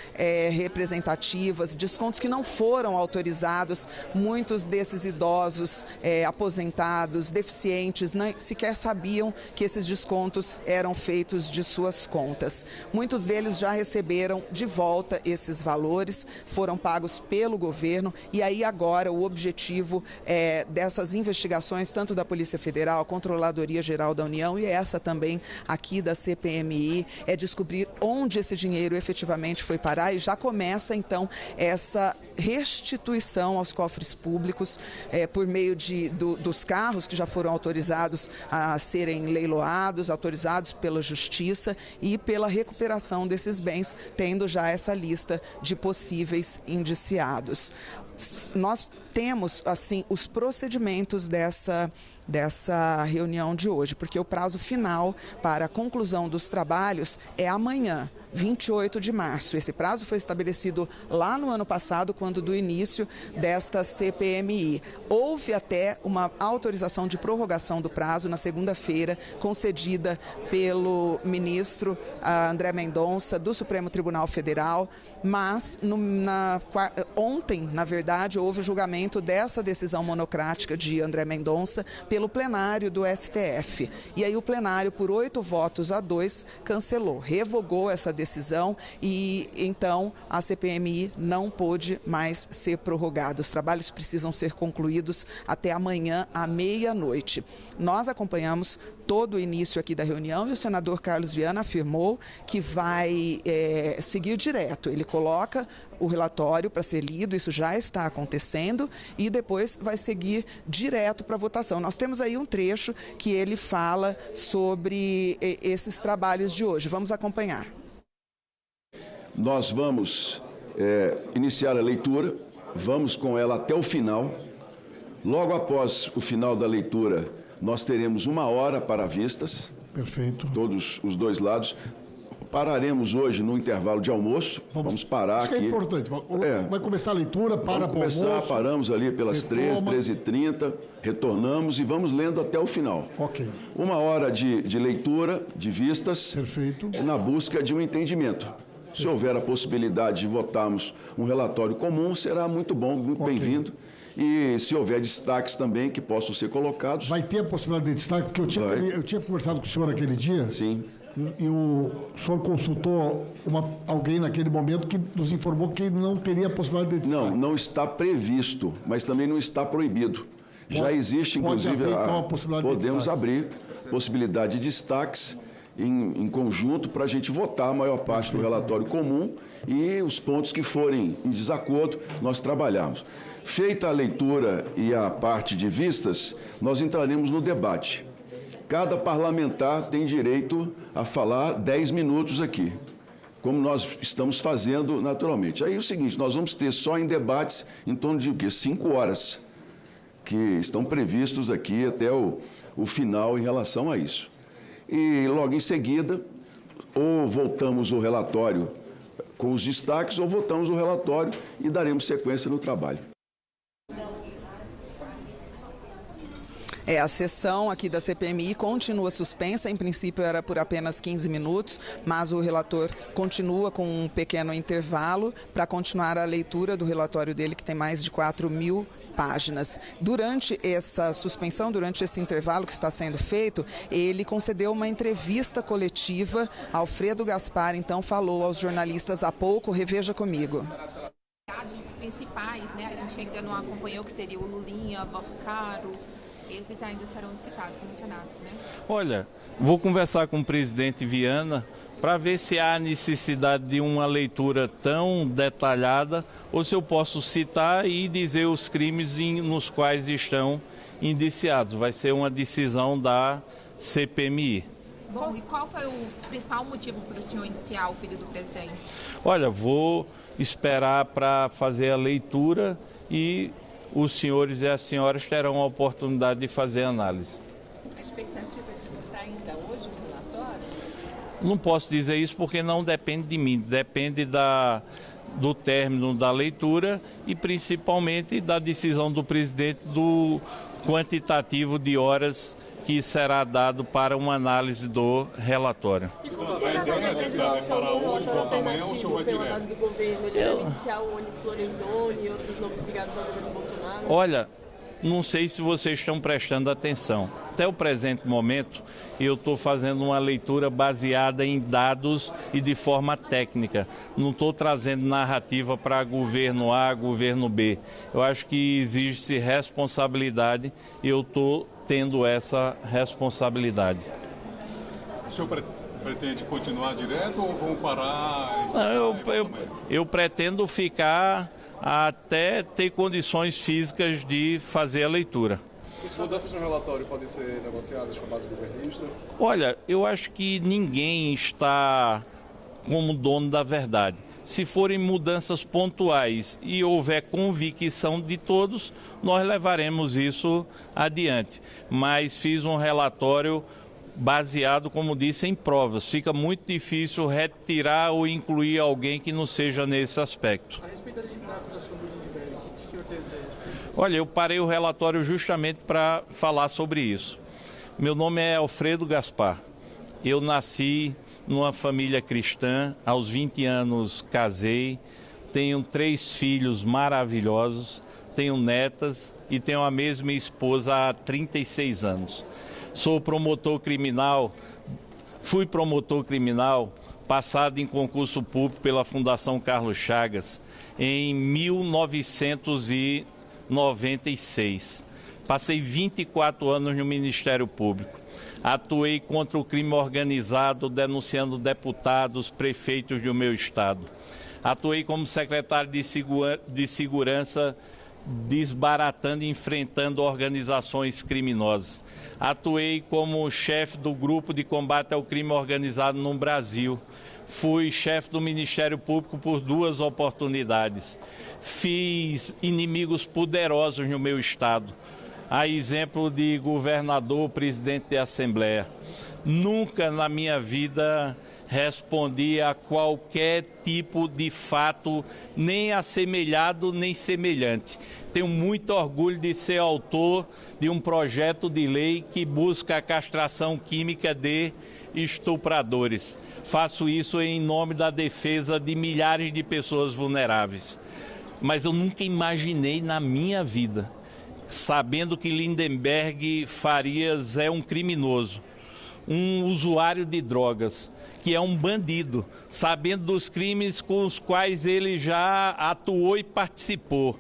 representativas, descontos que não foram autorizados. Muitos desses idosos, aposentados, deficientes, sequer sabiam que esses descontos eram feitos de suas contas. Muitos deles já receberam de volta esses valores, foram pagos pelo governo, e aí agora o objetivo dessas investigações, tanto da Polícia Federal, Controladoria Geral da União e essa também aqui da CPMI, é descobrir onde esse dinheiro efetivamente foi parar, e já começa então essa restituição aos cofres públicos por meio dos carros que já foram autorizados a serem leiloados, autorizados pela Justiça, e pela recuperação desses bens, tendo já essa lista de possíveis indiciados. Nós temos, assim, os procedimentos dessa reunião de hoje, porque o prazo final para a conclusão dos trabalhos é amanhã, 28 de março. Esse prazo foi estabelecido lá no ano passado, quando do início desta CPMI. Houve até uma autorização de prorrogação do prazo na segunda-feira, concedida pelo ministro André Mendonça, do Supremo Tribunal Federal, mas ontem, na verdade, houve o julgamento dessa decisão monocrática de André Mendonça pelo plenário do STF. E aí o plenário, por 8-2, cancelou, revogou essa decisão, e então a CPMI não pôde mais ser prorrogada. Os trabalhos precisam ser concluídos até amanhã à meia-noite. Nós acompanhamos todo o início aqui da reunião e o senador Carlos Viana afirmou que vai seguir direto. Ele coloca o relatório para ser lido, isso já está acontecendo, e depois vai seguir direto para a votação. Nós temos aí um trecho que ele fala sobre esses trabalhos de hoje. Vamos acompanhar. Nós vamos iniciar a leitura, vamos com ela até o final. Logo após o final da leitura, nós teremos 1 hora para vistas. Perfeito. Todos os dois lados. Pararemos hoje no intervalo de almoço. Vamos parar aqui. Isso é importante. Vai começar a leitura, para o almoço. Paramos ali pelas 13h30, retornamos e vamos lendo até o final. Ok. 1 hora de leitura, de vistas. Perfeito. Na busca de um entendimento. Se houver a possibilidade de votarmos um relatório comum, será muito bom, muito bem-vindo. E se houver destaques também que possam ser colocados. Vai ter a possibilidade de destaque, porque eu tinha conversado com o senhor aquele dia. Sim. E o senhor consultou alguém naquele momento que nos informou que não teria possibilidade de destaque. Não está previsto, mas também não está proibido. Já existe, inclusive, podemos abrir possibilidade de destaques em conjunto para a gente votar a maior parte do relatório comum e os pontos que forem em desacordo, nós trabalhamos. Feita a leitura e a parte de vistas, nós entraremos no debate. Cada parlamentar tem direito a falar 10 minutos aqui, como nós estamos fazendo naturalmente. Aí é o seguinte, nós vamos ter só em debates em torno de 5 horas, que estão previstos aqui até o final em relação a isso. E logo em seguida, ou votamos o relatório com os destaques, ou votamos o relatório e daremos sequência no trabalho. A sessão aqui da CPMI continua suspensa, em princípio era por apenas 15 minutos, mas o relator continua com um pequeno intervalo para continuar a leitura do relatório dele, que tem mais de 4.000 páginas. Durante essa suspensão, durante esse intervalo que está sendo feito, ele concedeu uma entrevista coletiva. Alfredo Gaspar, então, falou aos jornalistas há pouco, reveja comigo. As principais, né, a gente ainda não acompanhou, que seria o Lulinha, Borcaro. Esses ainda serão citados, mencionados, né? Olha, vou conversar com o presidente Viana para ver se há necessidade de uma leitura tão detalhada ou se eu posso citar e dizer os crimes nos quais estão indiciados. Vai ser uma decisão da CPMI. Bom, e qual foi o principal motivo para o senhor indiciar o filho do presidente? Olha, vou esperar para fazer a leitura e os senhores e as senhoras terão a oportunidade de fazer a análise. A expectativa é de votar ainda hoje o relatório? Não posso dizer isso porque não depende de mim, depende do término da leitura e principalmente da decisão do presidente do quantitativo de horas que será dado para uma análise do relatório. Desculpa, o senhor está dando a apresentação do relatório alternativo pela base do governo? Ele deve iniciar o Onyx Lorenzoni e outros nomes ligados ao governo Bolsonaro? Olha, não sei se vocês estão prestando atenção. Até o presente momento, eu estou fazendo uma leitura baseada em dados e de forma técnica. Não estou trazendo narrativa para governo A, governo B. Eu acho que exige-se responsabilidade e eu estou tendo essa responsabilidade. O senhor pretende continuar direto ou vão parar? Não, eu pretendo ficar até ter condições físicas de fazer a leitura. As mudanças no relatório podem ser negociadas com a base governista? Olha, eu acho que ninguém está como dono da verdade. Se forem mudanças pontuais e houver convicção de todos, nós levaremos isso adiante. Mas fiz um relatório baseado, como disse, em provas. Fica muito difícil retirar ou incluir alguém que não seja nesse aspecto. A respeito da liminar da saúde de Libéria, o que o senhor tem a dizer? Olha, eu parei o relatório justamente para falar sobre isso. Meu nome é Alfredo Gaspar. Eu nasci numa família cristã, aos 20 anos casei, tenho 3 filhos maravilhosos, tenho netas e tenho a mesma esposa há 36 anos. Sou promotor criminal, fui promotor criminal, passado em concurso público pela Fundação Carlos Chagas em 1996. Passei 24 anos no Ministério Público. Atuei contra o crime organizado, denunciando deputados, prefeitos do meu estado. Atuei como secretário de Segurança, desbaratando e enfrentando organizações criminosas. Atuei como chefe do Grupo de Combate ao Crime Organizado no Brasil. Fui chefe do Ministério Público por 2 oportunidades. Fiz inimigos poderosos no meu estado. A exemplo de governador, presidente da Assembleia. Nunca na minha vida respondi a qualquer tipo de fato, nem assemelhado, nem semelhante. Tenho muito orgulho de ser autor de um projeto de lei que busca a castração química de estupradores. Faço isso em nome da defesa de milhares de pessoas vulneráveis. Mas eu nunca imaginei na minha vida, sabendo que Lindenberg Farias é um criminoso, um usuário de drogas, que é um bandido, sabendo dos crimes com os quais ele já atuou e participou.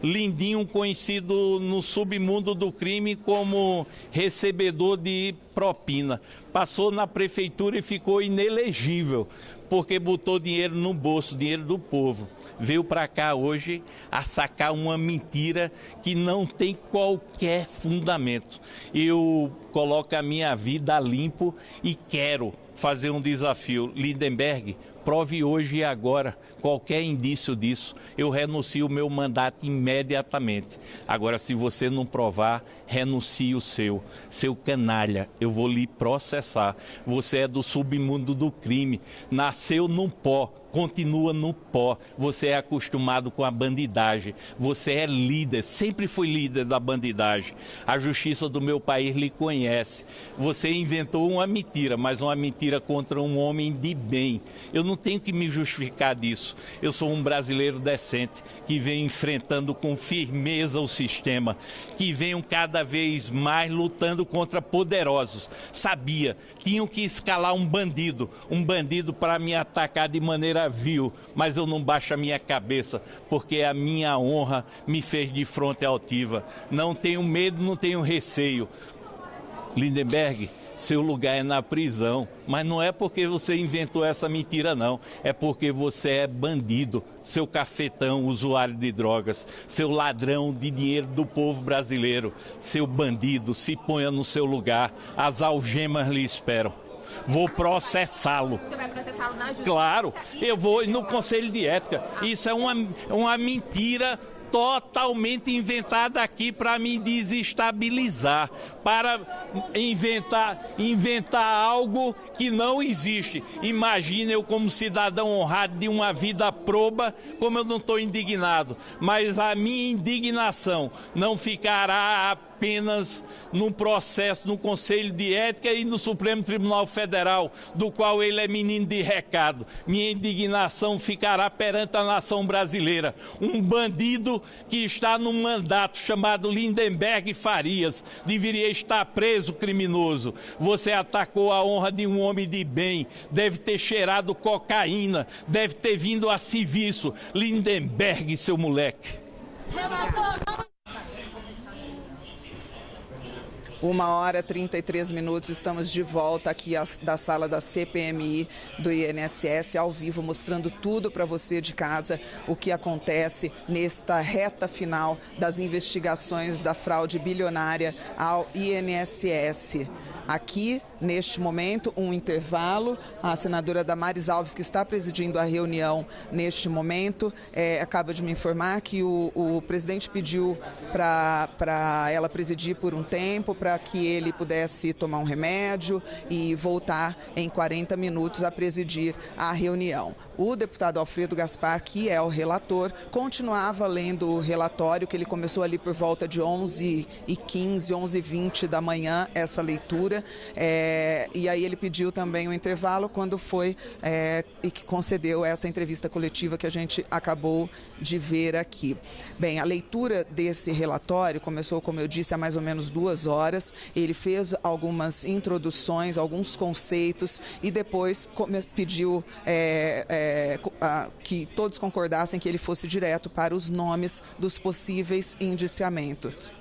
Lindinho, conhecido no submundo do crime como recebedor de propina. Passou na prefeitura e ficou inelegível, porque botou dinheiro no bolso, dinheiro do povo. Veio para cá hoje a sacar uma mentira que não tem qualquer fundamento. Eu coloco a minha vida a limpo e quero fazer um desafio. Lindenberg, prove hoje e agora qualquer indício disso, eu renuncio o meu mandato imediatamente. Agora, se você não provar, renuncie o seu canalha, eu vou lhe processar. Você é do submundo do crime, nasceu num pó, continua no pó, você é acostumado com a bandidagem, você é líder, sempre foi líder da bandidagem. A justiça do meu país lhe conhece. Você inventou uma mentira, mas uma mentira contra um homem de bem. Eu não tenho que me justificar disso. Eu sou um brasileiro decente, que vem enfrentando com firmeza o sistema, que venho cada vez mais lutando contra poderosos. Sabia, tinham que escalar um bandido para me atacar de maneira vil, mas eu não baixo a minha cabeça, porque a minha honra me fez de fronte altiva. Não tenho medo, não tenho receio. Lindenberg, seu lugar é na prisão, mas não é porque você inventou essa mentira, não. É porque você é bandido, seu cafetão, usuário de drogas, seu ladrão de dinheiro do povo brasileiro, seu bandido, se ponha no seu lugar, as algemas lhe esperam. Vou processá-lo. Você vai processá-lo na justiça? Claro, eu vou no Conselho de Ética. Isso é uma mentira totalmente inventada aqui para me desestabilizar, para inventar algo que não existe. Imagina eu como cidadão honrado de uma vida proba, como eu não estou indignado, mas a minha indignação não ficará apenas num processo no Conselho de Ética e no Supremo Tribunal Federal, do qual ele é menino de recado. Minha indignação ficará perante a nação brasileira. Um bandido que está num mandato chamado Lindenberg Farias deveria estar preso, criminoso. Você atacou a honra de um homem de bem, deve ter cheirado cocaína, deve ter vindo a serviço. Lindenberg, seu moleque. 1h33, estamos de volta aqui da sala da CPMI do INSS, ao vivo, mostrando tudo para você de casa, o que acontece nesta reta final das investigações da fraude bilionária ao INSS. Aqui, neste momento, um intervalo. A senadora Damares Alves, que está presidindo a reunião neste momento, acaba de me informar que o presidente pediu para ela presidir por um tempo, para que ele pudesse tomar um remédio e voltar em 40 minutos a presidir a reunião. O deputado Alfredo Gaspar, que é o relator, continuava lendo o relatório, que ele começou ali por volta de 11h15, 11h20 da manhã, essa leitura. E aí ele pediu também um intervalo quando foi e que concedeu essa entrevista coletiva que a gente acabou de ver aqui. Bem, a leitura desse relatório começou, como eu disse, há mais ou menos 2 horas. Ele fez algumas introduções, alguns conceitos e depois pediu que todos concordassem que ele fosse direto para os nomes dos possíveis indiciamentos.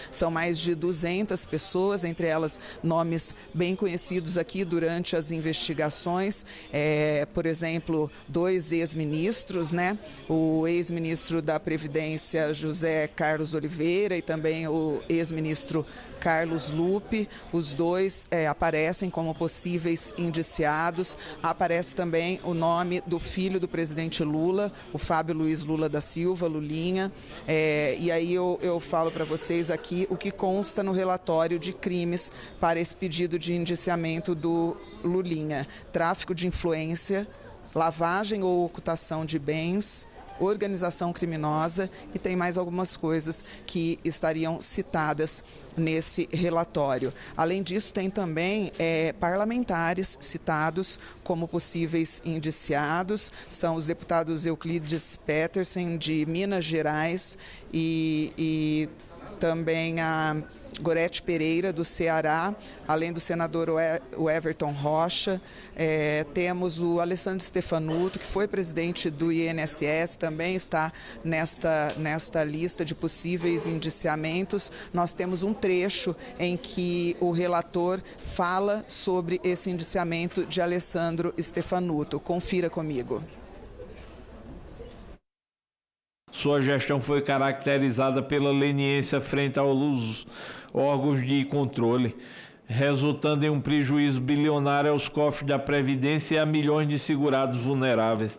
São mais de 200 pessoas, entre elas nomes bem conhecidos aqui durante as investigações. Por exemplo, 2 ex-ministros, né? O ex-ministro da Previdência, José Carlos Oliveira, e também o ex-ministro Carlos Lupe. Os dois aparecem como possíveis indiciados. Aparece também o nome do filho do presidente Lula, o Fábio Luiz Lula da Silva, Lulinha. E aí eu falo para vocês aqui o que consta no relatório de crimes para esse pedido de indiciamento do Lulinha: tráfico de influência, lavagem ou ocultação de bens, organização criminosa, e tem mais algumas coisas que estariam citadas nesse relatório. Além disso, tem também parlamentares citados como possíveis indiciados. São os deputados Euclides Petersen, de Minas Gerais, e também a Gorete Pereira, do Ceará, além do senador o Everton Rocha. Temos o Alessandro Stefanuto, que foi presidente do INSS, também está nesta lista de possíveis indiciamentos. Nós temos um trecho em que o relator fala sobre esse indiciamento de Alessandro Stefanuto. Confira comigo. Sua gestão foi caracterizada pela leniência frente aos órgãos de controle, resultando em um prejuízo bilionário aos cofres da Previdência e a milhões de segurados vulneráveis.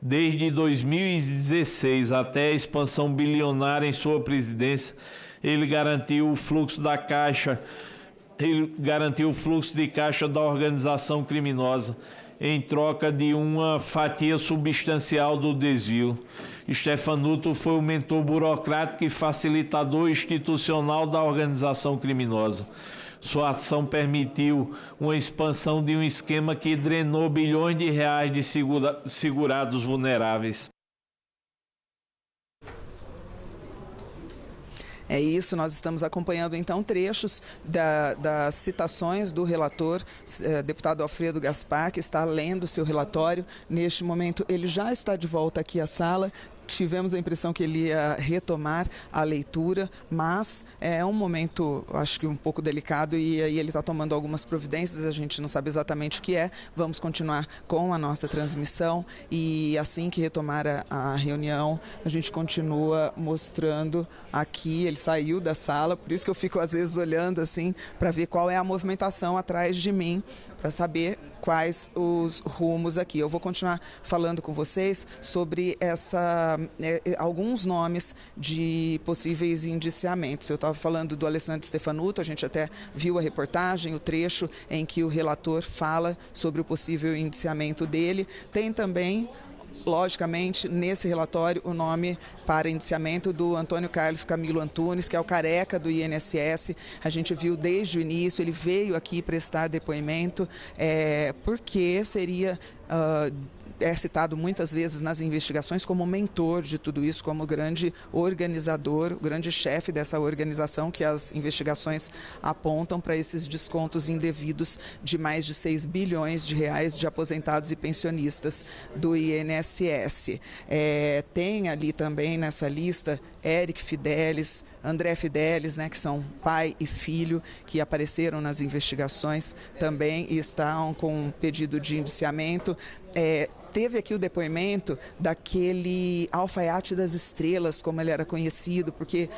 Desde 2016 até a expansão bilionária em sua presidência, ele garantiu o fluxo de caixa da organização criminosa, em troca de uma fatia substancial do desvio. Stefanuto foi o mentor burocrático e facilitador institucional da organização criminosa. Sua ação permitiu uma expansão de um esquema que drenou bilhões de reais de segurados vulneráveis. É isso, nós estamos acompanhando então trechos das citações do relator, deputado Alfredo Gaspar, que está lendo seu relatório. Neste momento ele já está de volta aqui à sala. Tivemos a impressão que ele ia retomar a leitura, mas é um momento, acho que um pouco delicado, e aí ele está tomando algumas providências, a gente não sabe exatamente o que é. Vamos continuar com a nossa transmissão e assim que retomar a reunião, a gente continua mostrando aqui. Ele saiu da sala, por isso que eu fico às vezes olhando assim, para ver qual é a movimentação atrás de mim, para saber quais os rumos aqui. Eu vou continuar falando com vocês sobre alguns nomes de possíveis indiciamentos. Eu estava falando do Alessandro Stefanuto, a gente até viu a reportagem, o trecho em que o relator fala sobre o possível indiciamento dele. Tem também, logicamente, nesse relatório, o nome para indiciamento do Antônio Carlos Camilo Antunes, que é o careca do INSS. A gente viu desde o início, ele veio aqui prestar depoimento, porque seria... é citado muitas vezes nas investigações como mentor de tudo isso, como grande organizador, grande chefe dessa organização que as investigações apontam para esses descontos indevidos de mais de 6 bilhões de reais de aposentados e pensionistas do INSS. Tem ali também nessa lista Eric Fidelis, André Fidelis, que são pai e filho, que apareceram nas investigações também e estão com pedido de indiciamento. Teve aqui o depoimento daquele alfaiate das estrelas, como ele era conhecido, porque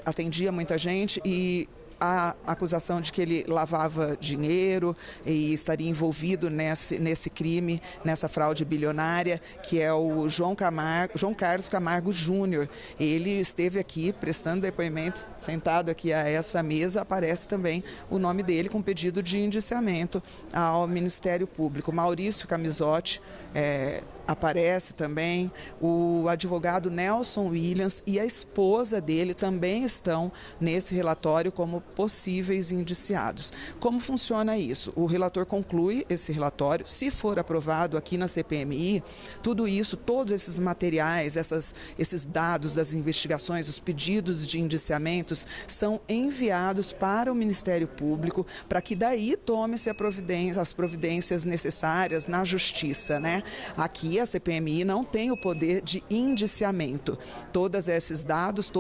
atendia muita gente, e a acusação de que ele lavava dinheiro e estaria envolvido nesse crime, nessa fraude bilionária, que é o João Carlos Camargo Júnior. Ele esteve aqui prestando depoimento, sentado aqui a essa mesa. Aparece também o nome dele com pedido de indiciamento ao Ministério Público. Maurício Camisotti aparece também, o advogado Nelson Williams e a esposa dele também estão nesse relatório como possíveis indiciados. Como funciona isso? O relator conclui esse relatório, se for aprovado aqui na CPMI, tudo isso, todos esses materiais, esses dados das investigações, os pedidos de indiciamentos são enviados para o Ministério Público, para que daí tome-se as providências necessárias na Justiça, Aqui a CPMI não tem o poder de indiciamento. Todos esses dados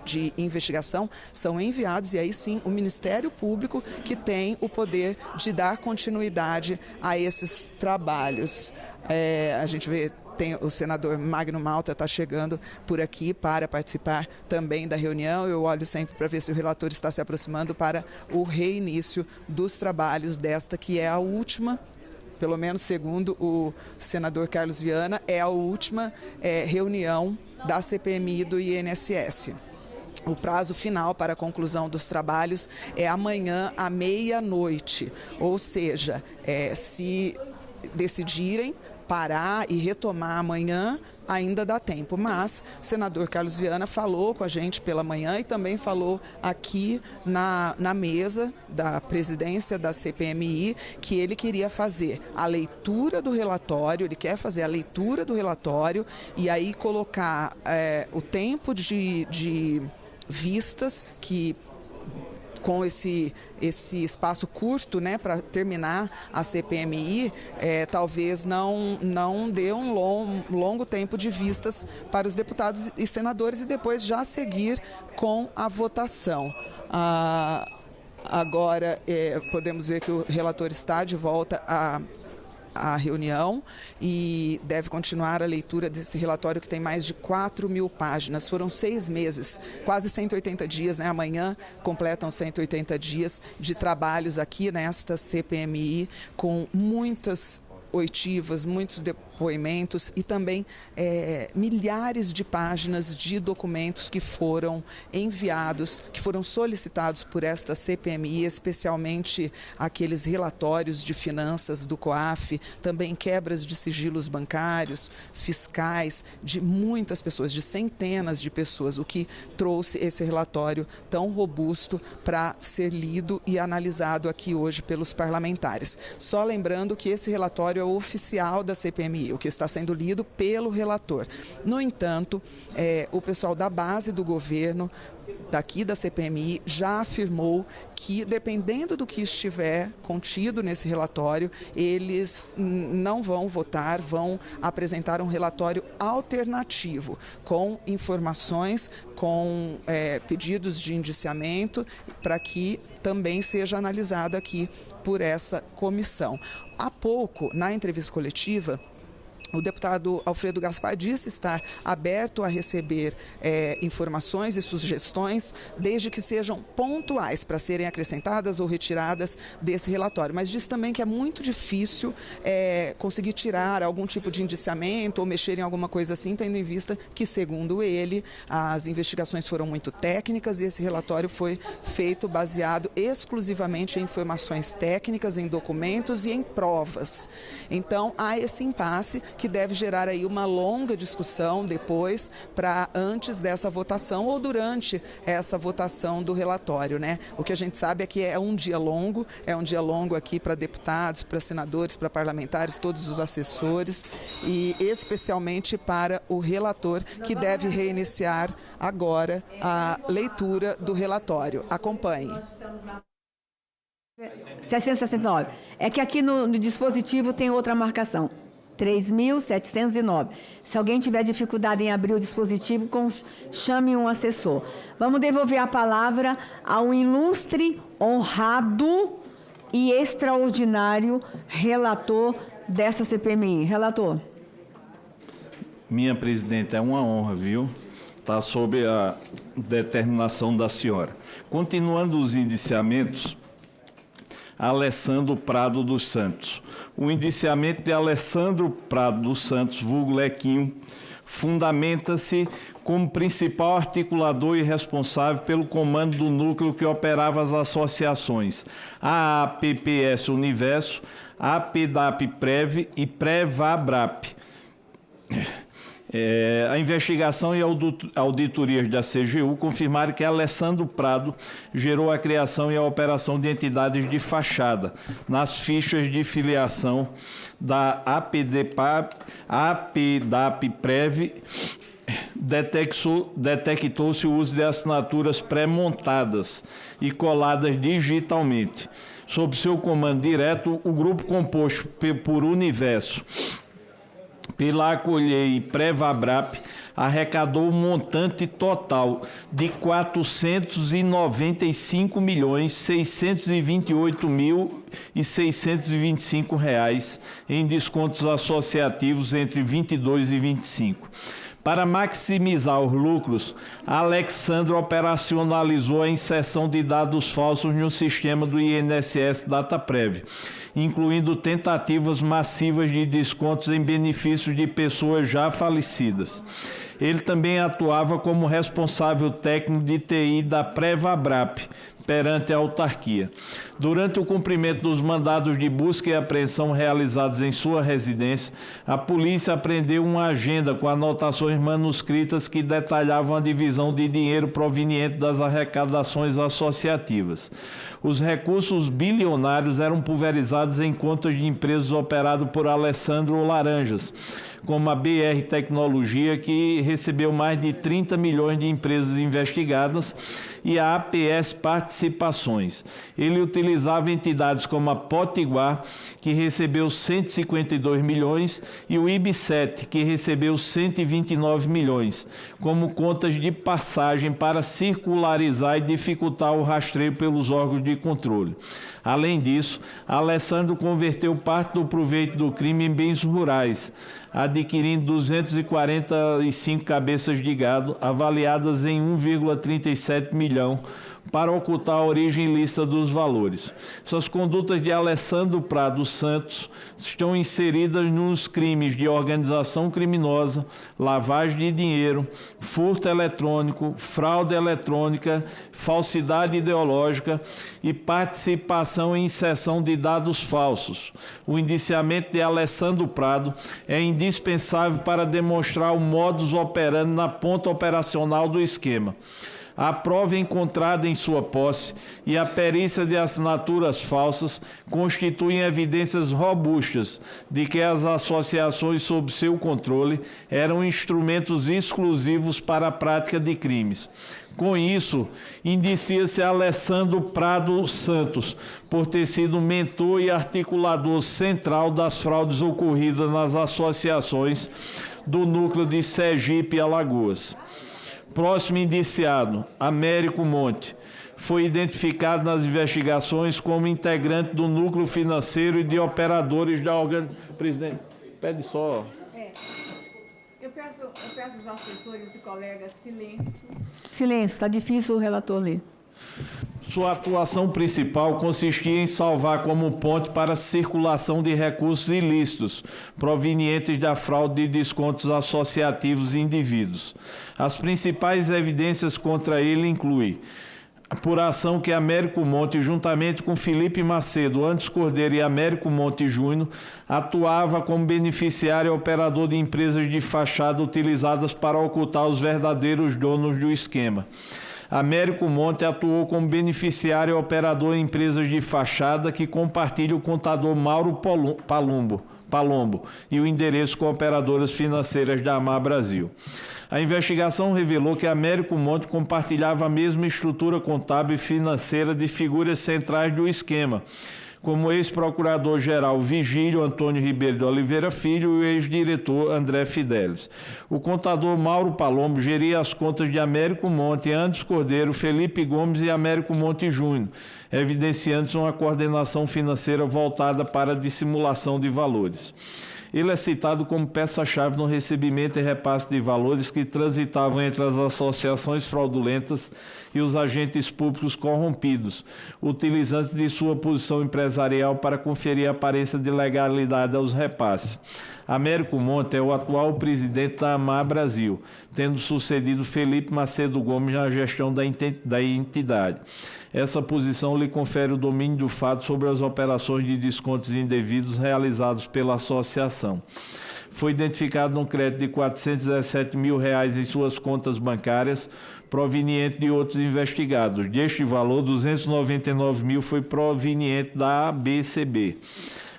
de investigação são enviados, e aí sim o Ministério Público que tem o poder de dar continuidade a esses trabalhos. A gente vê, tem o senador Magno Malta está chegando por aqui para participar também da reunião. Eu olho sempre para ver se o relator está se aproximando para o reinício dos trabalhos desta, que é a última, pelo menos segundo o senador Carlos Viana, é a última reunião da CPMI do INSS. O prazo final para a conclusão dos trabalhos é amanhã à meia-noite, ou seja, se decidirem parar e retomar amanhã, ainda dá tempo, mas o senador Carlos Viana falou com a gente pela manhã e também falou aqui na mesa da presidência da CPMI que ele queria fazer a leitura do relatório, ele quer fazer a leitura do relatório e aí colocar o tempo de vistas que com esse espaço curto, né, para terminar a CPMI, talvez não dê um longo tempo de vistas para os deputados e senadores e depois já seguir com a votação. Agora, podemos ver que o relator está de volta à reunião e deve continuar a leitura desse relatório que tem mais de 4.000 páginas. Foram 6 meses, quase 180 dias, né? Amanhã completam 180 dias de trabalhos aqui nesta CPMI, com muitas oitivas, muitos depoimentos e também milhares de páginas de documentos que foram enviados, que foram solicitados por esta CPMI, especialmente aqueles relatórios de finanças do COAF, também quebras de sigilos bancários, fiscais, de muitas pessoas, de centenas de pessoas, o que trouxe esse relatório tão robusto para ser lido e analisado aqui hoje pelos parlamentares. Só lembrando que esse relatório é oficial da CPMI, o que está sendo lido pelo relator. No entanto, o pessoal da base do governo, daqui da CPMI, já afirmou que, dependendo do que estiver contido nesse relatório, eles não vão votar, vão apresentar um relatório alternativo, com informações, com pedidos de indiciamento, para que também seja analisado aqui por essa comissão. Há pouco, na entrevista coletiva, o deputado Alfredo Gaspar disse estar aberto a receber informações e sugestões, desde que sejam pontuais, para serem acrescentadas ou retiradas desse relatório. Mas disse também que é muito difícil conseguir tirar algum tipo de indiciamento ou mexer em alguma coisa assim, tendo em vista que, segundo ele, as investigações foram muito técnicas e esse relatório foi feito baseado exclusivamente em informações técnicas, em documentos e em provas. Então, há esse impasse que deve gerar aí uma longa discussão depois, para antes dessa votação ou durante essa votação do relatório, né? O que a gente sabe é que é um dia longo aqui para deputados, para senadores, para parlamentares, todos os assessores e especialmente para o relator, que deve reiniciar agora a leitura do relatório. Acompanhe. 769. É que aqui no dispositivo tem outra marcação. 3.709. Se alguém tiver dificuldade em abrir o dispositivo, chame um assessor. Vamos devolver a palavra ao ilustre, honrado e extraordinário relator dessa CPMI. Relator. Minha presidenta, é uma honra, viu? Está sob a determinação da senhora. Continuando os indiciamentos, Alessandro Prado dos Santos. O indiciamento de Alessandro Prado dos Santos, vulgo Lequinho, fundamenta-se como principal articulador e responsável pelo comando do núcleo que operava as associações AAPPS Universo, APDAP Prev e Prevabrap. A investigação e auditorias da CGU confirmaram que Alessandro Prado gerou a criação e a operação de entidades de fachada nas fichas de filiação da APDAP Prev. Detectou-se o uso de assinaturas pré-montadas e coladas digitalmente. Sob seu comando direto, o grupo composto por Universo, pela Acolher e Prevabrap, arrecadou um montante total de R$ 495.628.625 em descontos associativos entre 22 e 25. Para maximizar os lucros, Alexandre operacionalizou a inserção de dados falsos no sistema do INSS DataPrev, incluindo tentativas massivas de descontos em benefícios de pessoas já falecidas. Ele também atuava como responsável técnico de TI da Prevabrap perante a autarquia. Durante o cumprimento dos mandados de busca e apreensão realizados em sua residência, a polícia apreendeu uma agenda com anotações manuscritas que detalhavam a divisão de dinheiro proveniente das arrecadações associativas. Os recursos bilionários eram pulverizados em contas de empresas operadas por Alessandro Laranjas, como a BR Tecnologia, que recebeu mais de 30 milhões de empresas investigadas, e a APS Participações. Ele utilizava entidades como a Potiguar, que recebeu 152 milhões, e o IB7, que recebeu 129 milhões, como contas de passagem para circularizar e dificultar o rastreio pelos órgãos de controle. Além disso, Alessandro converteu parte do proveito do crime em bens rurais, adquirindo 245 cabeças de gado, avaliadas em 1,37 milhão, para ocultar a origem ilícita dos valores. Essas condutas de Alessandro Prado Santos estão inseridas nos crimes de organização criminosa, lavagem de dinheiro, furto eletrônico, fraude eletrônica, falsidade ideológica e participação em cessão de dados falsos. O indiciamento de Alessandro Prado é indispensável para demonstrar o modus operandi na ponta operacional do esquema. A prova encontrada em sua posse e a perícia de assinaturas falsas constituem evidências robustas de que as associações sob seu controle eram instrumentos exclusivos para a prática de crimes. Com isso, indicia-se Alessandro Prado Santos por ter sido mentor e articulador central das fraudes ocorridas nas associações do núcleo de Sergipe e Alagoas. Próximo indiciado, Américo Monte, foi identificado nas investigações como integrante do núcleo financeiro e de operadores da organização. Presidente, pede só. Eu peço aos assessores e colegas silêncio. Silêncio, está difícil o relator ler. Sua atuação principal consistia em salvar como ponte para a circulação de recursos ilícitos provenientes da fraude de descontos associativos de indivíduos. As principais evidências contra ele incluem por ação que Américo Monte, juntamente com Felipe Macedo, Antes Cordeiro e Américo Monte Júnior, atuava como beneficiário e operador de empresas de fachada utilizadas para ocultar os verdadeiros donos do esquema. Américo Monte atuou como beneficiário e operador em empresas de fachada que compartilha o contador Mauro Palombo e o endereço com operadoras financeiras da AMAR Brasil. A investigação revelou que Américo Monte compartilhava a mesma estrutura contábil e financeira de figuras centrais do esquema, como o ex-procurador-geral Vigílio Antônio Ribeiro de Oliveira Filho e o ex-diretor André Fidelis. O contador Mauro Palombo geria as contas de Américo Monte, Andes Cordeiro, Felipe Gomes e Américo Monte Júnior, evidenciando uma coordenação financeira voltada para a dissimulação de valores. Ele é citado como peça-chave no recebimento e repasse de valores que transitavam entre as associações fraudulentas e os agentes públicos corrompidos, utilizando de sua posição empresarial para conferir aparência de legalidade aos repasses. Américo Monte é o atual presidente da AMAR Brasil, tendo sucedido Felipe Macedo Gomes na gestão da entidade. Essa posição lhe confere o domínio do fato sobre as operações de descontos indevidos realizados pela associação. Foi identificado um crédito de R$ 417 mil em suas contas bancárias, proveniente de outros investigados. Deste valor, 299 mil foi proveniente da ABCB.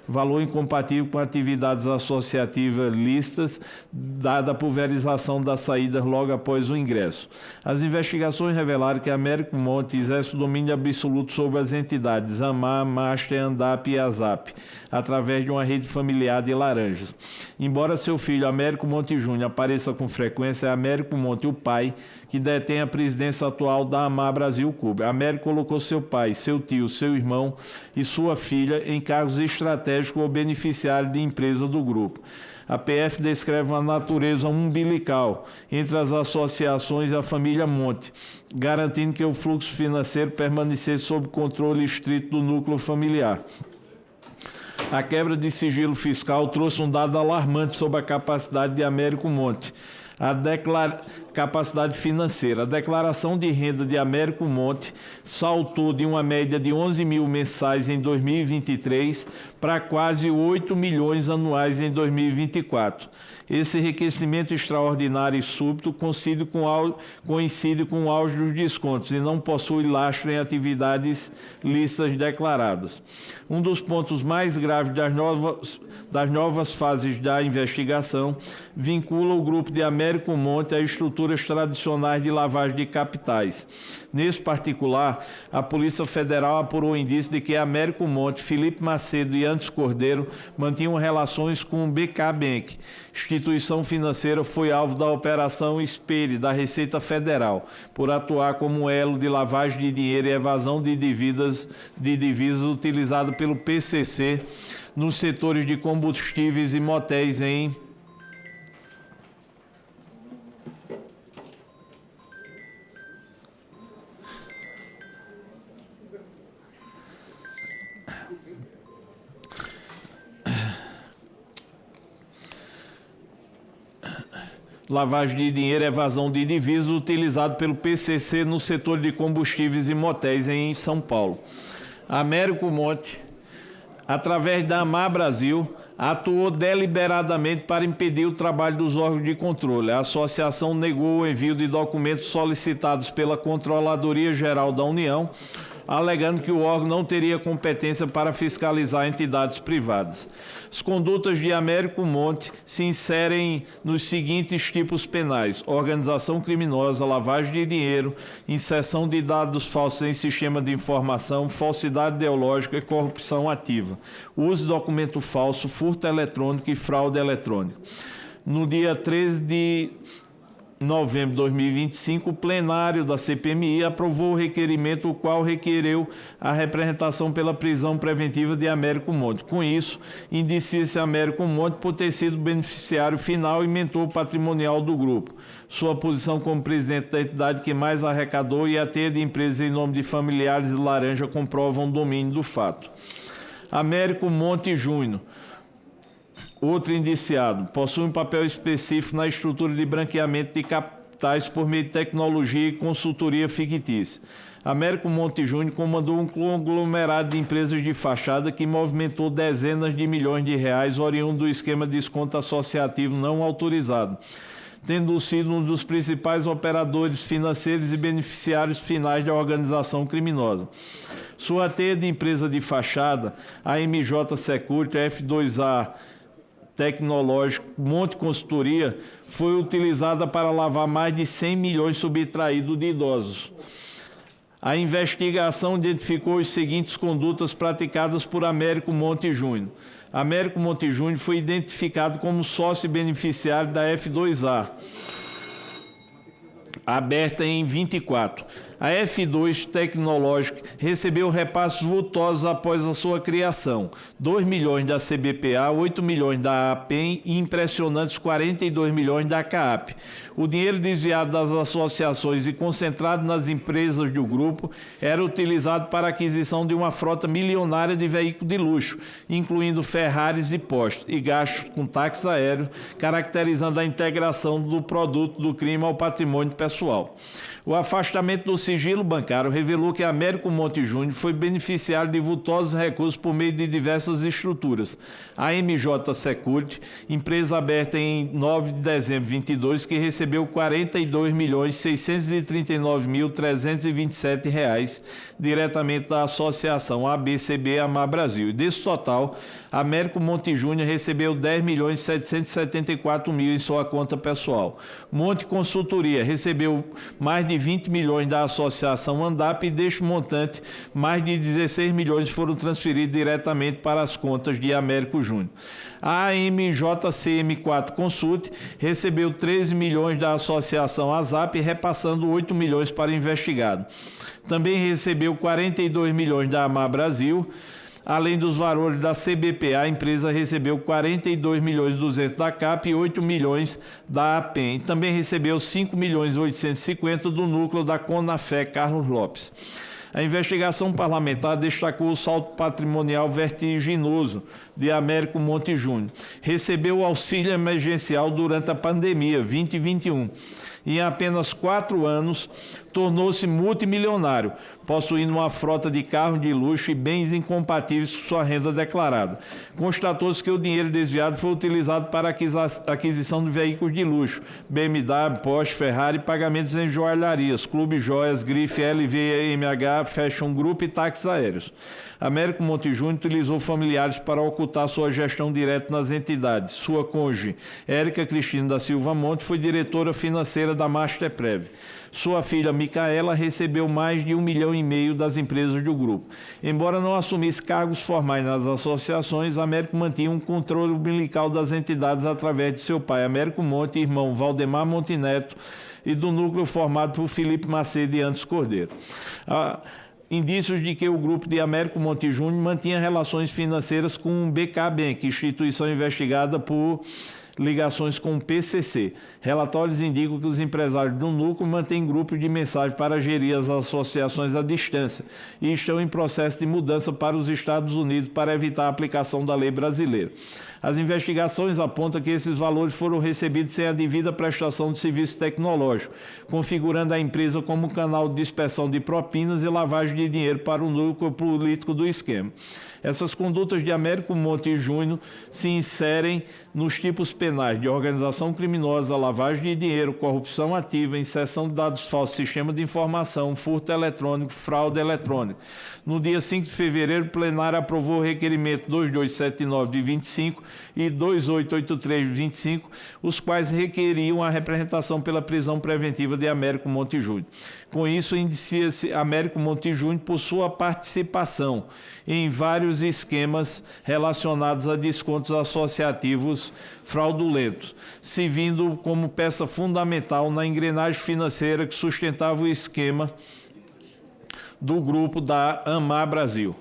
Valor incompatível com atividades associativas lícitas, dada a pulverização das saídas logo após o ingresso. As investigações revelaram que Américo Monte exerce o domínio absoluto sobre as entidades AMAR, Master, ANDAP e ASAP, através de uma rede familiar de laranjas. Embora seu filho Américo Monte Júnior apareça com frequência, é Américo Monte, o pai, que detém a presidência atual da AMAR Brasil Cuba. Américo colocou seu pai, seu tio, seu irmão e sua filha em cargos estratégicos ou beneficiário de empresa do grupo. A PF descreve uma natureza umbilical entre as associações e a família Monte, garantindo que o fluxo financeiro permanecesse sob controle estrito do núcleo familiar. A quebra de sigilo fiscal trouxe um dado alarmante sobre a capacidade de Américo Monte. capacidade financeira. A declaração de renda de Américo Monte saltou de uma média de 11 mil mensais em 2023 para quase 8 milhões anuais em 2024. Esse enriquecimento extraordinário e súbito coincide com o auge dos descontos e não possui lastro em atividades lícitas declaradas. Um dos pontos mais graves das novas fases da investigação vincula o grupo de Américo Monte a estruturas tradicionais de lavagem de capitais. Nesse particular, a Polícia Federal apurou indício de que Américo Monte, Felipe Macedo e Antes Cordeiro mantinham relações com o BK Bank. Instituição financeira foi alvo da Operação Espelho da Receita Federal, por atuar como elo de lavagem de dinheiro e evasão de divisas utilizado pelo PCC nos setores de combustíveis e motéis em lavagem de dinheiro e evasão de divisas utilizado pelo PCC no setor de combustíveis e motéis em São Paulo. Américo Monte, através da AMAR Brasil, atuou deliberadamente para impedir o trabalho dos órgãos de controle. A associação negou o envio de documentos solicitados pela Controladoria Geral da União, alegando que o órgão não teria competência para fiscalizar entidades privadas. As condutas de Américo Monte se inserem nos seguintes tipos penais: organização criminosa, lavagem de dinheiro, inserção de dados falsos em sistema de informação, falsidade ideológica e corrupção ativa, uso de documento falso, furto eletrônico e fraude eletrônica. No dia 13 de novembro de 2025, o plenário da CPMI aprovou o requerimento, o qual requereu a representação pela prisão preventiva de Américo Monte. Com isso, indicia-se Américo Monte por ter sido beneficiário final e mentor patrimonial do grupo. Sua posição como presidente da entidade que mais arrecadou e a teia de empresas em nome de familiares de Laranja comprovam o domínio do fato. Américo Monte Júnior, outro indiciado, possui um papel específico na estrutura de branqueamento de capitais por meio de tecnologia e consultoria fictícia. Américo Monte Júnior comandou um conglomerado de empresas de fachada que movimentou dezenas de milhões de reais oriundo do esquema de desconto associativo não autorizado, tendo sido um dos principais operadores financeiros e beneficiários finais da organização criminosa. Sua teia de empresa de fachada, a MJ Security, F2A Tecnológico, Monte Consultoria, foi utilizada para lavar mais de 100 milhões subtraídos de idosos. A investigação identificou as seguintes condutas praticadas por Américo Monte Júnior. Américo Monte Júnior foi identificado como sócio beneficiário da F2A, aberta em 24. A F2 Tecnológico recebeu repasses vultosos após a sua criação: 2 milhões da CBPA, 8 milhões da APEM e impressionantes 42 milhões da CAAP. O dinheiro desviado das associações e concentrado nas empresas do grupo era utilizado para a aquisição de uma frota milionária de veículos de luxo, incluindo Ferraris e Porsche, e gastos com táxis aéreos, caracterizando a integração do produto do crime ao patrimônio pessoal. O afastamento do sigilo bancário revelou que Américo Monte Júnior foi beneficiário de vultosos recursos por meio de diversas estruturas. A MJ Security, empresa aberta em 9 de dezembro de 2022, que recebeu R$ 42.639.327 diretamente da associação ABCB AMAR Brasil. E desse total, Américo Monte Júnior recebeu R$ 10.774.000 em sua conta pessoal. Monte Consultoria recebeu mais de 20 milhões da associação ANDAP e deste montante, mais de 16 milhões foram transferidos diretamente para as contas de Américo Júnior. A MJCM4 Consult recebeu 13 milhões da associação ASAP, repassando 8 milhões para o investigado. Também recebeu 42 milhões da AMAR Brasil. Além dos valores da CBPA, a empresa recebeu 42.200.000 da CAP e 8 milhões da APEM. Também recebeu 5.850.000 do núcleo da Conafé Carlos Lopes. A investigação parlamentar destacou o salto patrimonial vertiginoso de Américo Monte Júnior. Recebeu o auxílio emergencial durante a pandemia 2021. E em apenas 4 anos, tornou-se multimilionário, possuindo uma frota de carros de luxo e bens incompatíveis com sua renda declarada. Constatou-se que o dinheiro desviado foi utilizado para a aquisição de veículos de luxo, BMW, Porsche, Ferrari, pagamentos em joalharias, Clube Joias, Grife, LVMH, Fashion Group e táxis aéreos. Américo Monte Júnior utilizou familiares para ocultar sua gestão direta nas entidades. Sua cônjuge, Érica Cristina da Silva Monte, foi diretora financeira da Masterprev. Sua filha, Micaela, recebeu mais de 1,5 milhão das empresas do grupo. Embora não assumisse cargos formais nas associações, Américo mantinha um controle umbilical das entidades através de seu pai, Américo Monte, irmão Valdemar Monte Neto, e do núcleo formado por Felipe Macedo e Antes Cordeiro. Indícios de que o grupo de Américo Monte Júnior mantinha relações financeiras com o BK Bank, instituição investigada por ligações com o PCC. Relatórios indicam que os empresários do núcleo mantêm grupos de mensagem para gerir as associações à distância e estão em processo de mudança para os Estados Unidos para evitar a aplicação da lei brasileira. As investigações apontam que esses valores foram recebidos sem a devida prestação de serviço tecnológico, configurando a empresa como canal de dispersão de propinas e lavagem de dinheiro para o núcleo político do esquema. Essas condutas de Américo Monte Júnior se inserem nos tipos penais de organização criminosa, lavagem de dinheiro, corrupção ativa, inserção de dados falsos, sistema de informação, furto eletrônico, fraude eletrônica. No dia 5 de fevereiro, o plenário aprovou o requerimento 2279 de 25 e 2883 de 25, os quais requeriam a representação pela prisão preventiva de Américo Monte Júnior. Com isso, indicia-se Américo Monte Júnior por sua participação em vários esquemas relacionados a descontos associativos fraudulentos, servindo como peça fundamental na engrenagem financeira que sustentava o esquema do grupo da Amar Brasil.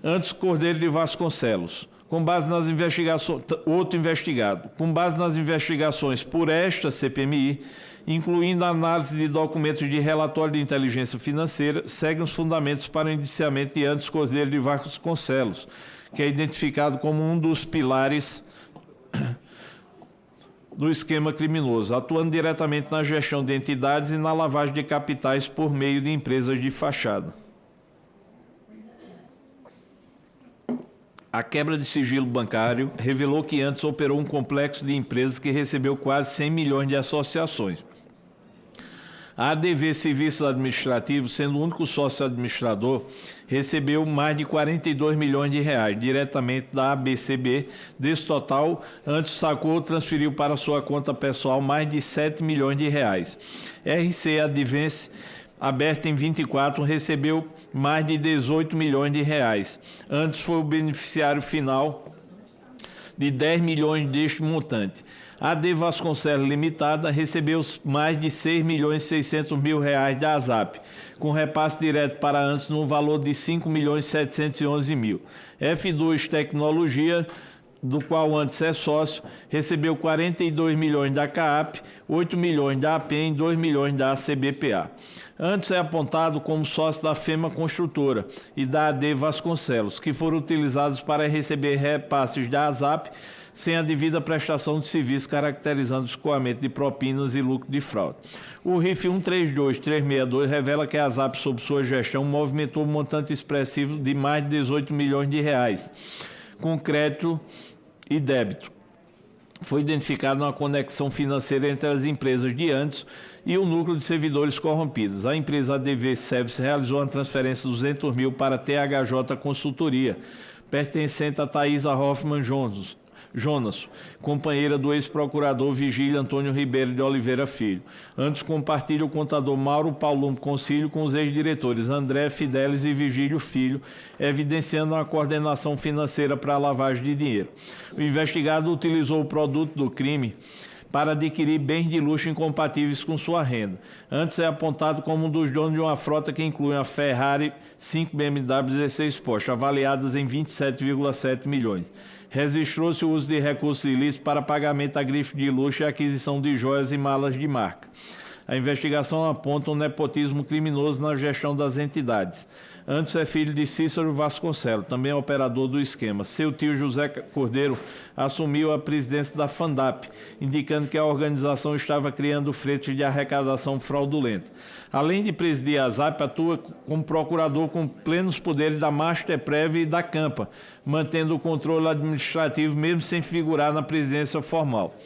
Antes Cordeiro de Vasconcelos. Com base nas investigações, outro investigado, com base nas investigações por esta CPMI, incluindo a análise de documentos de relatório de inteligência financeira, seguem os fundamentos para o indiciamento de Antes Cordeiro de Vasconcelos, que é identificado como um dos pilares do esquema criminoso, atuando diretamente na gestão de entidades e na lavagem de capitais por meio de empresas de fachada. A quebra de sigilo bancário revelou que Antes operou um complexo de empresas que recebeu quase 100 milhões de associações. A ADV Serviços Administrativos, sendo o único sócio administrador, recebeu mais de 42 milhões de reais diretamente da ABCB. Desse total, Antes sacou ou transferiu para sua conta pessoal mais de 7 milhões de reais. RC Advance, aberta em 24, recebeu mais de 18 milhões de reais. Antes foi o beneficiário final de 10 milhões deste montante. A AD Vasconcelos Limitada recebeu mais de 6 milhões e 600 mil reais da ASAP, com repasse direto para Antes no valor de 5 milhões e 711 mil. F2 Tecnologia, do qual Antes é sócio, recebeu 42 milhões da CAAP, 8 milhões da APEM e 2 milhões da ACBPA. Antes é apontado como sócio da FEMA Construtora e da AD Vasconcelos, que foram utilizados para receber repasses da ASAP sem a devida prestação de serviço, caracterizando o escoamento de propinas e lucro de fraude. O RIF 132362 revela que a ASAP, sob sua gestão, movimentou um montante expressivo de mais de 18 milhões de reais, com crédito e débito. Foi identificada uma conexão financeira entre as empresas de Antes e o núcleo de servidores corrompidos. A empresa ADV Service realizou uma transferência de 200 mil para a THJ Consultoria, pertencente a Thaisa Hoffmann Jonas, companheira do ex-procurador Vigílio Antônio Ribeiro de Oliveira Filho. Antes compartilha o contador Mauro Paulum Concílio com os ex-diretores André Fidelis e Vigílio Filho, evidenciando uma coordenação financeira para a lavagem de dinheiro. O investigado utilizou o produto do crime para adquirir bens de luxo incompatíveis com sua renda. Antes é apontado como um dos donos de uma frota que inclui uma Ferrari, 5 BMW 16 Porsche, avaliadas em 27,7 milhões. Registrou-se o uso de recursos ilícitos para pagamento a grife de luxo e aquisição de joias e malas de marca. A investigação aponta um nepotismo criminoso na gestão das entidades. Antes é filho de Cícero Vasconcelos, também operador do esquema. Seu tio José Cordeiro assumiu a presidência da FANDAP, indicando que a organização estava criando fretes de arrecadação fraudulenta. Além de presidir a ZAP, atua como procurador com plenos poderes da Masterprev e da Campa, mantendo o controle administrativo mesmo sem figurar na presidência formal.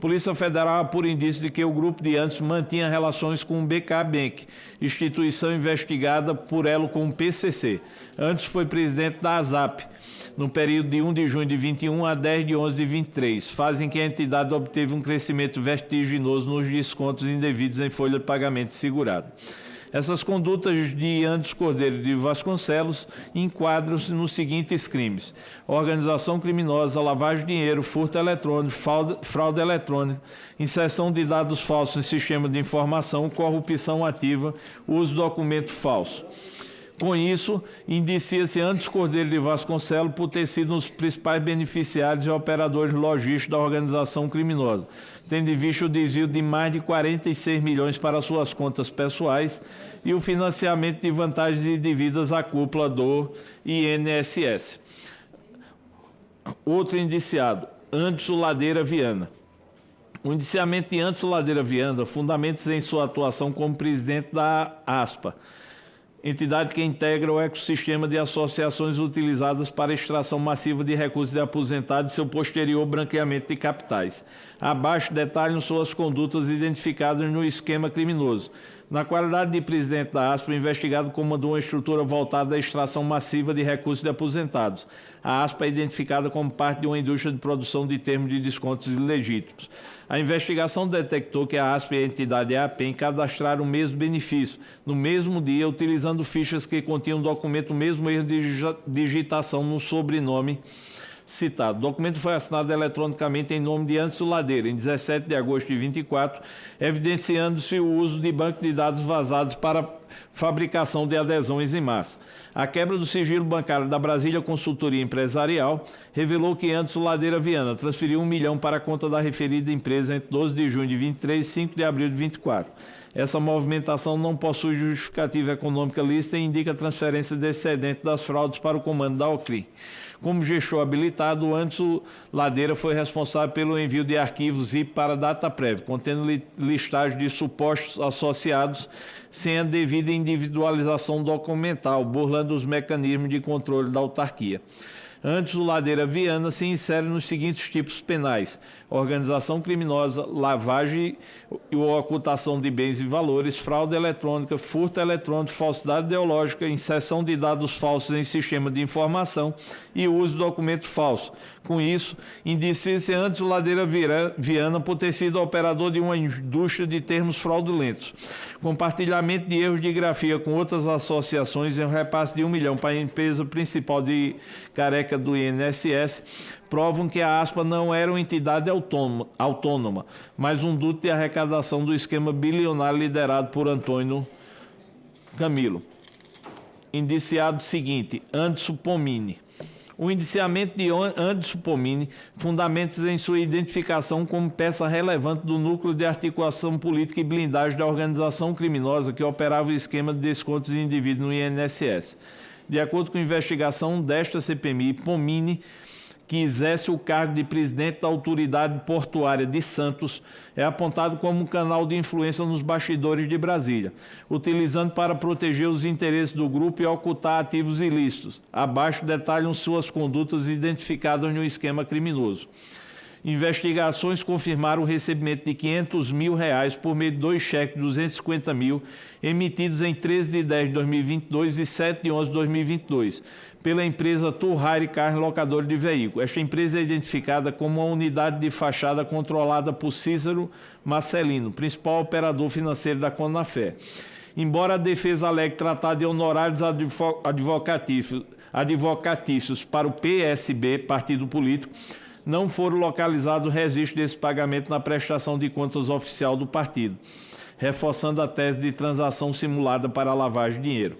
Polícia Federal apura indícios de que o grupo de Anderson mantinha relações com o BK Bank, instituição investigada por elo com o PCC. Anderson foi presidente da ASAP no período de 1 de junho de 21 a 10 de 11 de 23, fase em que a entidade obteve um crescimento vertiginoso nos descontos indevidos em folha de pagamento segurado. Essas condutas de Anderson Cordeiro de Vasconcelos enquadram-se nos seguintes crimes: organização criminosa, lavagem de dinheiro, furto eletrônico, fraude eletrônica, inserção de dados falsos em sistema de informação, corrupção ativa, uso de documento falso. Com isso, indicia-se Anderson Cordeiro de Vasconcelos por ter sido um dos principais beneficiários e operadores logísticos da organização criminosa, tendo em vista o desvio de mais de 46 milhões para suas contas pessoais e o financiamento de vantagens indevidas à cúpula do INSS. Outro indiciado, Anderson Ladeira Viana. O indiciamento de Anderson Ladeira Viana fundamenta-se em sua atuação como presidente da ASPA, entidade que integra o ecossistema de associações utilizadas para a extração massiva de recursos de aposentados e seu posterior branqueamento de capitais. Abaixo detalham suas condutas identificadas no esquema criminoso. Na qualidade de presidente da ASPA, o investigado comandou uma estrutura voltada à extração massiva de recursos de aposentados. A ASPA é identificada como parte de uma indústria de produção de termos de descontos ilegítimos. A investigação detectou que a ASPA e a entidade EAPEM cadastraram o mesmo benefício, no mesmo dia, utilizando fichas que continham documento, o mesmo erro de digitação no sobrenome citado. O documento foi assinado eletronicamente em nome de Anderson Ladeira, em 17 de agosto de 24, evidenciando-se o uso de banco de dados vazados para fabricação de adesões em massa. A quebra do sigilo bancário da Brasília Consultoria Empresarial revelou que Anderson Ladeira Viana transferiu 1 milhão para a conta da referida empresa entre 12 de junho de 23 e 5 de abril de 24. Essa movimentação não possui justificativa econômica lícita e indica a transferência de excedente das fraudes para o comando da OCRIM. Como gestor habilitado, Anderson Ladeira foi responsável pelo envio de arquivos ZIP para a DataPrev, contendo listagem de supostos associados sem a devida individualização documental, burlando os mecanismos de controle da autarquia. Anderson Ladeira Viana se insere nos seguintes tipos penais: organização criminosa, lavagem ou ocultação de bens e valores, fraude eletrônica, furto eletrônico, falsidade ideológica, inserção de dados falsos em sistema de informação e uso de documento falso. Com isso, indicia-se Anderson Ladeira Viana por ter sido operador de uma indústria de termos fraudulentos. Compartilhamento de erros de grafia com outras associações em um repasse de 1 milhão para a empresa principal de Careca do INSS provam que a ASPA não era uma entidade autônoma, mas um duto de arrecadação do esquema bilionário liderado por Antônio Camilo. Indiciado seguinte, Anderson Pomini. O indiciamento de Anderson Pomini fundamenta-se em sua identificação como peça relevante do núcleo de articulação política e blindagem da organização criminosa que operava o esquema de descontos indivíduos no INSS. De acordo com a investigação desta CPMI, Pomini, que exerce o cargo de presidente da Autoridade Portuária de Santos, é apontado como um canal de influência nos bastidores de Brasília, utilizando para proteger os interesses do grupo e ocultar ativos ilícitos. Abaixo detalham suas condutas identificadas no esquema criminoso. Investigações confirmaram o recebimento de R$500 mil por meio de 2 cheques de 250 mil emitidos em 13 de 10 de 2022 e 7 de 11 de 2022 pela empresa Turraire Carros Locador de Veículos. Esta empresa é identificada como uma unidade de fachada controlada por Cícero Marcelino, principal operador financeiro da Conafé. Embora a defesa alegue tratar de honorários advocatícios para o PSB, partido político, não foram localizados registros desse pagamento na prestação de contas oficial do partido, reforçando a tese de transação simulada para a lavagem de dinheiro.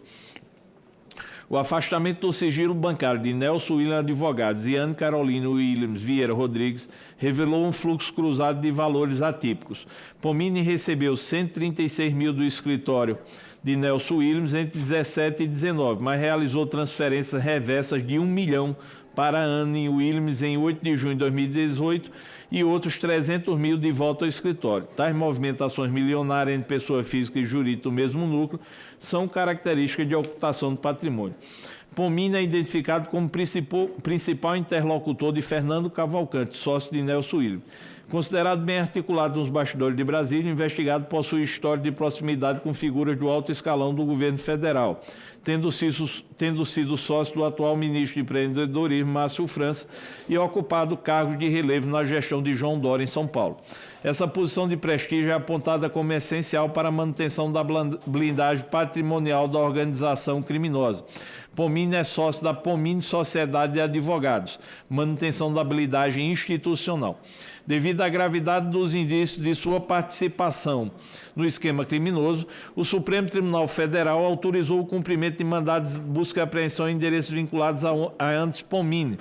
O afastamento do sigilo bancário de Nelson Williams Advogados e Anne Carolina Williams Vieira Rodrigues revelou um fluxo cruzado de valores atípicos. Pomini recebeu 136 mil do escritório de Nelson Williams entre 17 e 19, mas realizou transferências reversas de 1 milhão para Anne Williams em 8 de junho de 2018 e outros 300 mil de volta ao escritório. Tais movimentações milionárias entre pessoa física e jurídica do mesmo núcleo são características de ocultação do patrimônio. Pomini é identificado como principal interlocutor de Fernando Cavalcante, sócio de Nelson Williams. Considerado bem articulado nos bastidores de Brasília, o investigado possui história de proximidade com figuras do alto escalão do governo federal, tendo sido sócio do atual ministro de Empreendedorismo, Márcio França, e ocupado cargos de relevo na gestão de João Dória, em São Paulo. Essa posição de prestígio é apontada como essencial para a manutenção da blindagem patrimonial da organização criminosa. Pomini é sócio da Pomini Sociedade de Advogados, manutenção da blindagem institucional. Devido à gravidade dos indícios de sua participação no esquema criminoso, o Supremo Tribunal Federal autorizou o cumprimento de mandados de busca e apreensão em endereços vinculados a Anderson Pomini,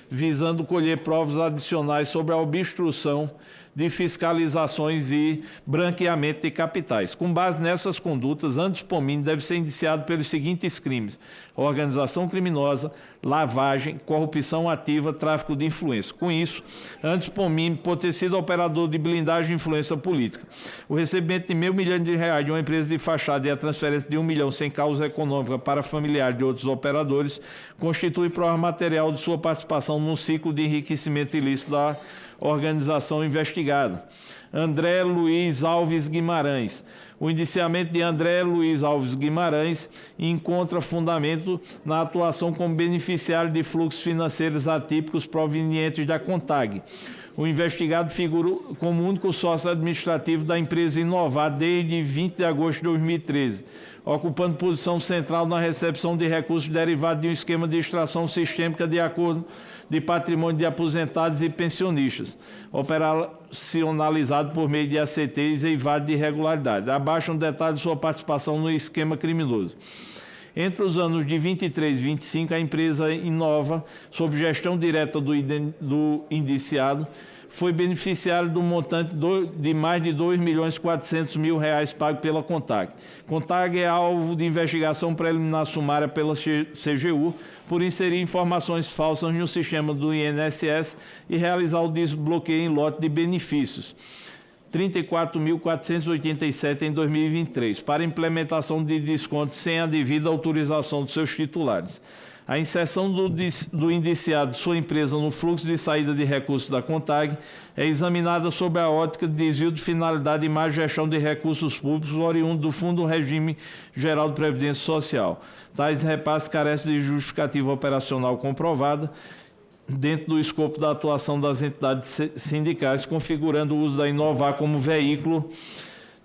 visando colher provas adicionais sobre a obstrução de fiscalizações e branqueamento de capitais. Com base nessas condutas, Anderson Pomini deve ser indiciado pelos seguintes crimes: organização criminosa, lavagem, corrupção ativa, tráfico de influência. Com isso, Anderson Pomini pode ter sido operador de blindagem de influência política. O recebimento de R$500 milhões de uma empresa de fachada e a transferência de R$1 milhão sem causa econômica para familiares de outros operadores constitui prova material de sua participação no ciclo de enriquecimento ilícito da organização investigada. André Luiz Alves Guimarães. O indiciamento de André Luiz Alves Guimarães encontra fundamento na atuação como beneficiário de fluxos financeiros atípicos provenientes da CONTAG. O investigado figura como único sócio administrativo da empresa Inovar desde 20 de agosto de 2013, ocupando posição central na recepção de recursos derivados de um esquema de extração sistêmica de acordo de patrimônio de aposentados e pensionistas, operacionalizado por meio de ACTs e evado de irregularidade. Abaixo um detalhe de sua participação no esquema criminoso. Entre os anos de 23 e 25, a empresa Inova, sob gestão direta do indiciado, foi beneficiário do montante de mais de R$2.400.000 pago pela CONTAG. CONTAG é alvo de investigação preliminar sumária pela CGU por inserir informações falsas no sistema do INSS e realizar o desbloqueio em lote de benefícios. 34.487 em 2023, para implementação de descontos sem a devida autorização dos seus titulares. A inserção do indiciado de sua empresa no fluxo de saída de recursos da CONTAG é examinada sob a ótica de desvio de finalidade e má gestão de recursos públicos oriundo do Fundo Regime Geral de Previdência Social. Tais repasses carecem de justificativa operacional comprovada dentro do escopo da atuação das entidades sindicais, configurando o uso da Inovar como veículo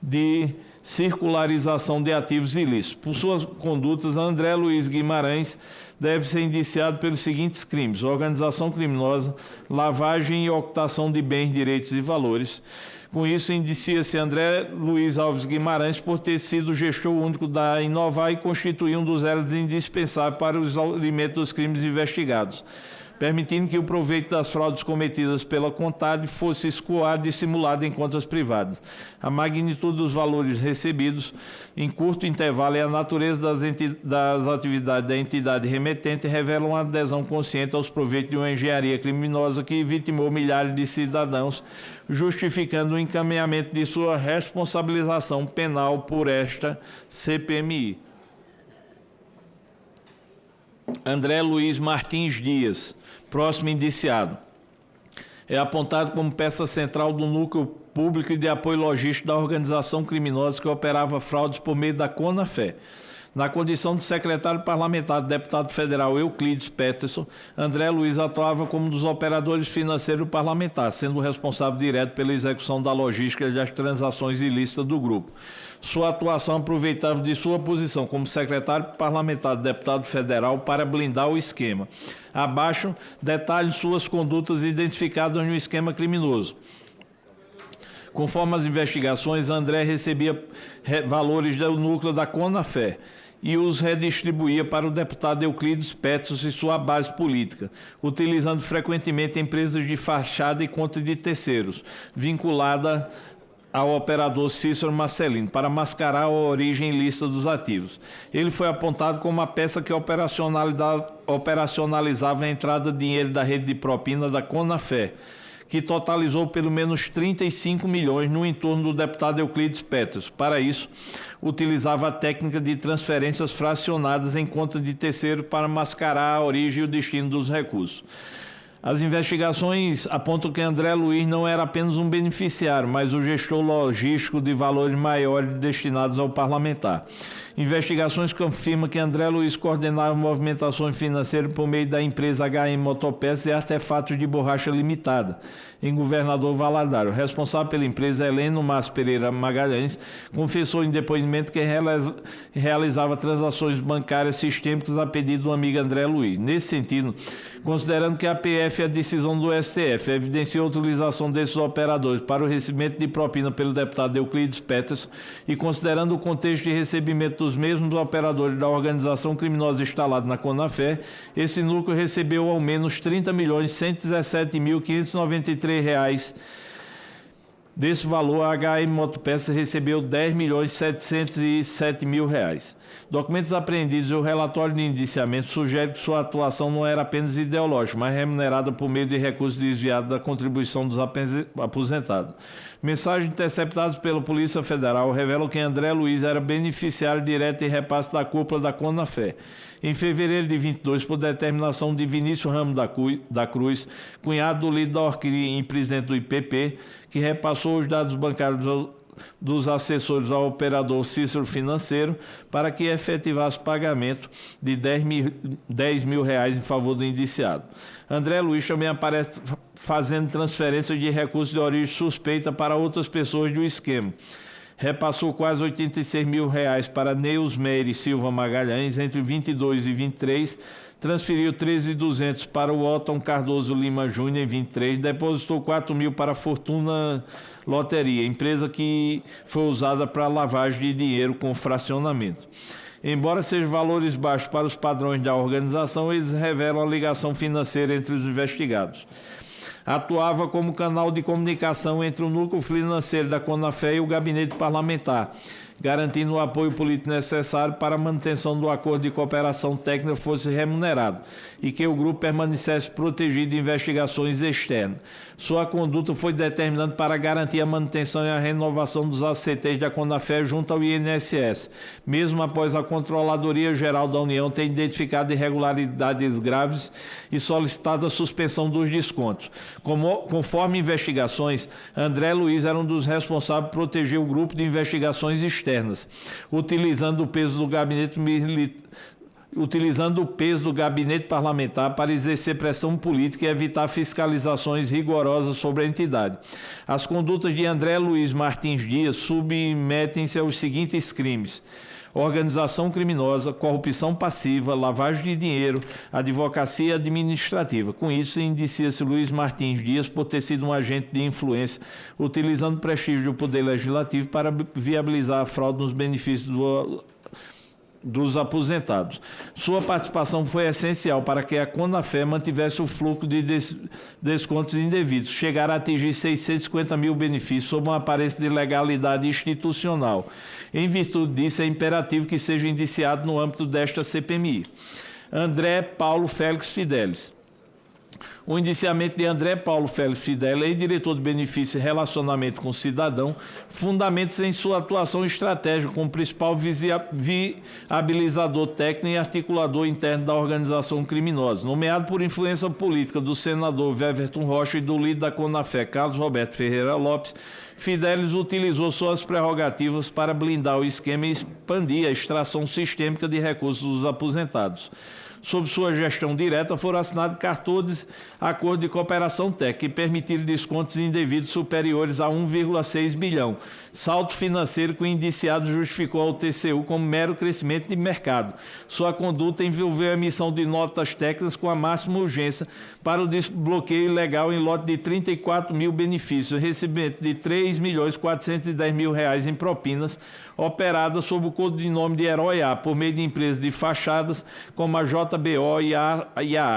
de circularização de ativos ilícitos. Por suas condutas, André Luiz Guimarães deve ser indiciado pelos seguintes crimes: organização criminosa, lavagem e ocultação de bens, direitos e valores. Com isso, indicia-se André Luiz Alves Guimarães por ter sido gestor único da Inovar e constituir um dos elos indispensáveis para o exaurimento dos crimes investigados, permitindo que o proveito das fraudes cometidas pela CONTAG fosse escoado e simulado em contas privadas. A magnitude dos valores recebidos em curto intervalo e a natureza das atividades da entidade remetente revelam uma adesão consciente aos proveitos de uma engenharia criminosa que vitimou milhares de cidadãos, justificando o encaminhamento de sua responsabilização penal por esta CPMI. André Luiz Martins Dias, próximo indiciado, é apontado como peça central do núcleo público e de apoio logístico da organização criminosa que operava fraudes por meio da Conafé. Na condição de secretário parlamentar do deputado federal Euclides Peterson, André Luiz atuava como um dos operadores financeiros parlamentares, sendo responsável direto pela execução da logística das transações ilícitas do grupo. Sua atuação aproveitava de sua posição como secretário parlamentar do deputado federal para blindar o esquema. Abaixo, detalhe suas condutas identificadas no esquema criminoso. Conforme as investigações, André recebia valores do núcleo da Conafé e os redistribuía para o deputado Euclides Petros e sua base política, utilizando frequentemente empresas de fachada e conta de terceiros, vinculada ao operador Cícero Marcelino, para mascarar a origem ilícita dos ativos. Ele foi apontado como a peça que operacionalizava a entrada de dinheiro da rede de propina da Conafé, que totalizou pelo menos 35 milhões no entorno do deputado Euclides Petros. Para isso, utilizava a técnica de transferências fracionadas em conta de terceiro para mascarar a origem e o destino dos recursos. As investigações apontam que André Luiz não era apenas um beneficiário, mas o gestor logístico de valores maiores destinados ao parlamentar. Investigações confirmam que André Luiz coordenava movimentações financeiras por meio da empresa HM Motopeças e Artefatos de Borracha Limitada, em Governador Valadares. O responsável pela empresa, Heleno Márcio Pereira Magalhães, confessou em depoimento que realizava transações bancárias sistêmicas a pedido do amigo André Luiz. Nesse sentido, considerando que a PF é a decisão do STF, evidenciou a utilização desses operadores para o recebimento de propina pelo deputado Euclides Petros e considerando o contexto de recebimento dos mesmos operadores da organização criminosa instalada na Conafé, esse núcleo recebeu ao menos R$ 30.117.593. Desse valor, a HM Motopeças recebeu R$ 10.707.000. Documentos apreendidos e o relatório de indiciamento sugerem que sua atuação não era apenas ideológica, mas remunerada por meio de recursos desviados da contribuição dos aposentados. Mensagens interceptadas pela Polícia Federal revelam que André Luiz era beneficiário direto e repasse da cúpula da Conafé. Em fevereiro de 22, por determinação de Vinícius Ramos da Cruz, cunhado do líder da Orquídea e presidente do IPP, que repassou os dados bancários dos assessores ao operador Cícero Financeiro para que efetivasse pagamento de R$ 10 mil em favor do indiciado. André Luiz também aparece fazendo transferências de recursos de origem suspeita para outras pessoas do esquema. Repassou quase R$ 86 mil para Neusmeire Silva Magalhães entre 22 e 23, transferiu 13.200 para o Otton Cardoso Lima Júnior em 23, depositou 4 mil para a Fortuna Loteria, empresa que foi usada para lavagem de dinheiro com fracionamento. Embora sejam valores baixos para os padrões da organização, eles revelam a ligação financeira entre os investigados. Atuava como canal de comunicação entre o núcleo financeiro da Conafé e o gabinete parlamentar, garantindo o apoio político necessário para a manutenção do acordo de cooperação técnica fosse remunerado e que o grupo permanecesse protegido de investigações externas. Sua conduta foi determinante para garantir a manutenção e a renovação dos ACTs da Conafé junto ao INSS, mesmo após a Controladoria Geral da União ter identificado irregularidades graves e solicitado a suspensão dos descontos. Conforme investigações, André Luiz era um dos responsáveis por proteger o grupo de investigações externas, utilizando o peso do gabinete parlamentar para exercer pressão política e evitar fiscalizações rigorosas sobre a entidade. As condutas de André Luiz Martins Dias submetem-se aos seguintes crimes: organização criminosa, corrupção passiva, lavagem de dinheiro, advocacia administrativa. Com isso, indicia-se Luiz Martins Dias por ter sido um agente de influência, utilizando o prestígio do Poder Legislativo para viabilizar a fraude nos benefícios dos aposentados. Sua participação foi essencial para que a Conafé mantivesse o fluxo de descontos indevidos, chegar a atingir 650 mil benefícios sob uma aparência de legalidade institucional. Em virtude disso, é imperativo que seja indiciado no âmbito desta CPMI. André Paulo Félix Fidelis. O indiciamento de André Paulo Félix Fidelis, ex-diretor de benefício e relacionamento com o cidadão, fundamenta-se em sua atuação estratégica como principal viabilizador técnico e articulador interno da organização criminosa. Nomeado por influência política do senador Weverton Rocha e do líder da Conafé, Carlos Roberto Ferreira Lopes, Fidelis utilizou suas prerrogativas para blindar o esquema e expandir a extração sistêmica de recursos dos aposentados. sob sua gestão direta, foram assinados 14 acordos de cooperação técnica que permitiram descontos indevidos superiores a 1,6 bilhão. Salto financeiro que o indiciado justificou ao TCU como mero crescimento de mercado. Sua conduta envolveu a emissão de notas técnicas com a máxima urgência para o desbloqueio ilegal em lote de 34 mil benefícios, recebimento de R$ 3.410.000 em propinas, operada sob o codinome de Herói A, por meio de empresas de fachadas como a JBO e a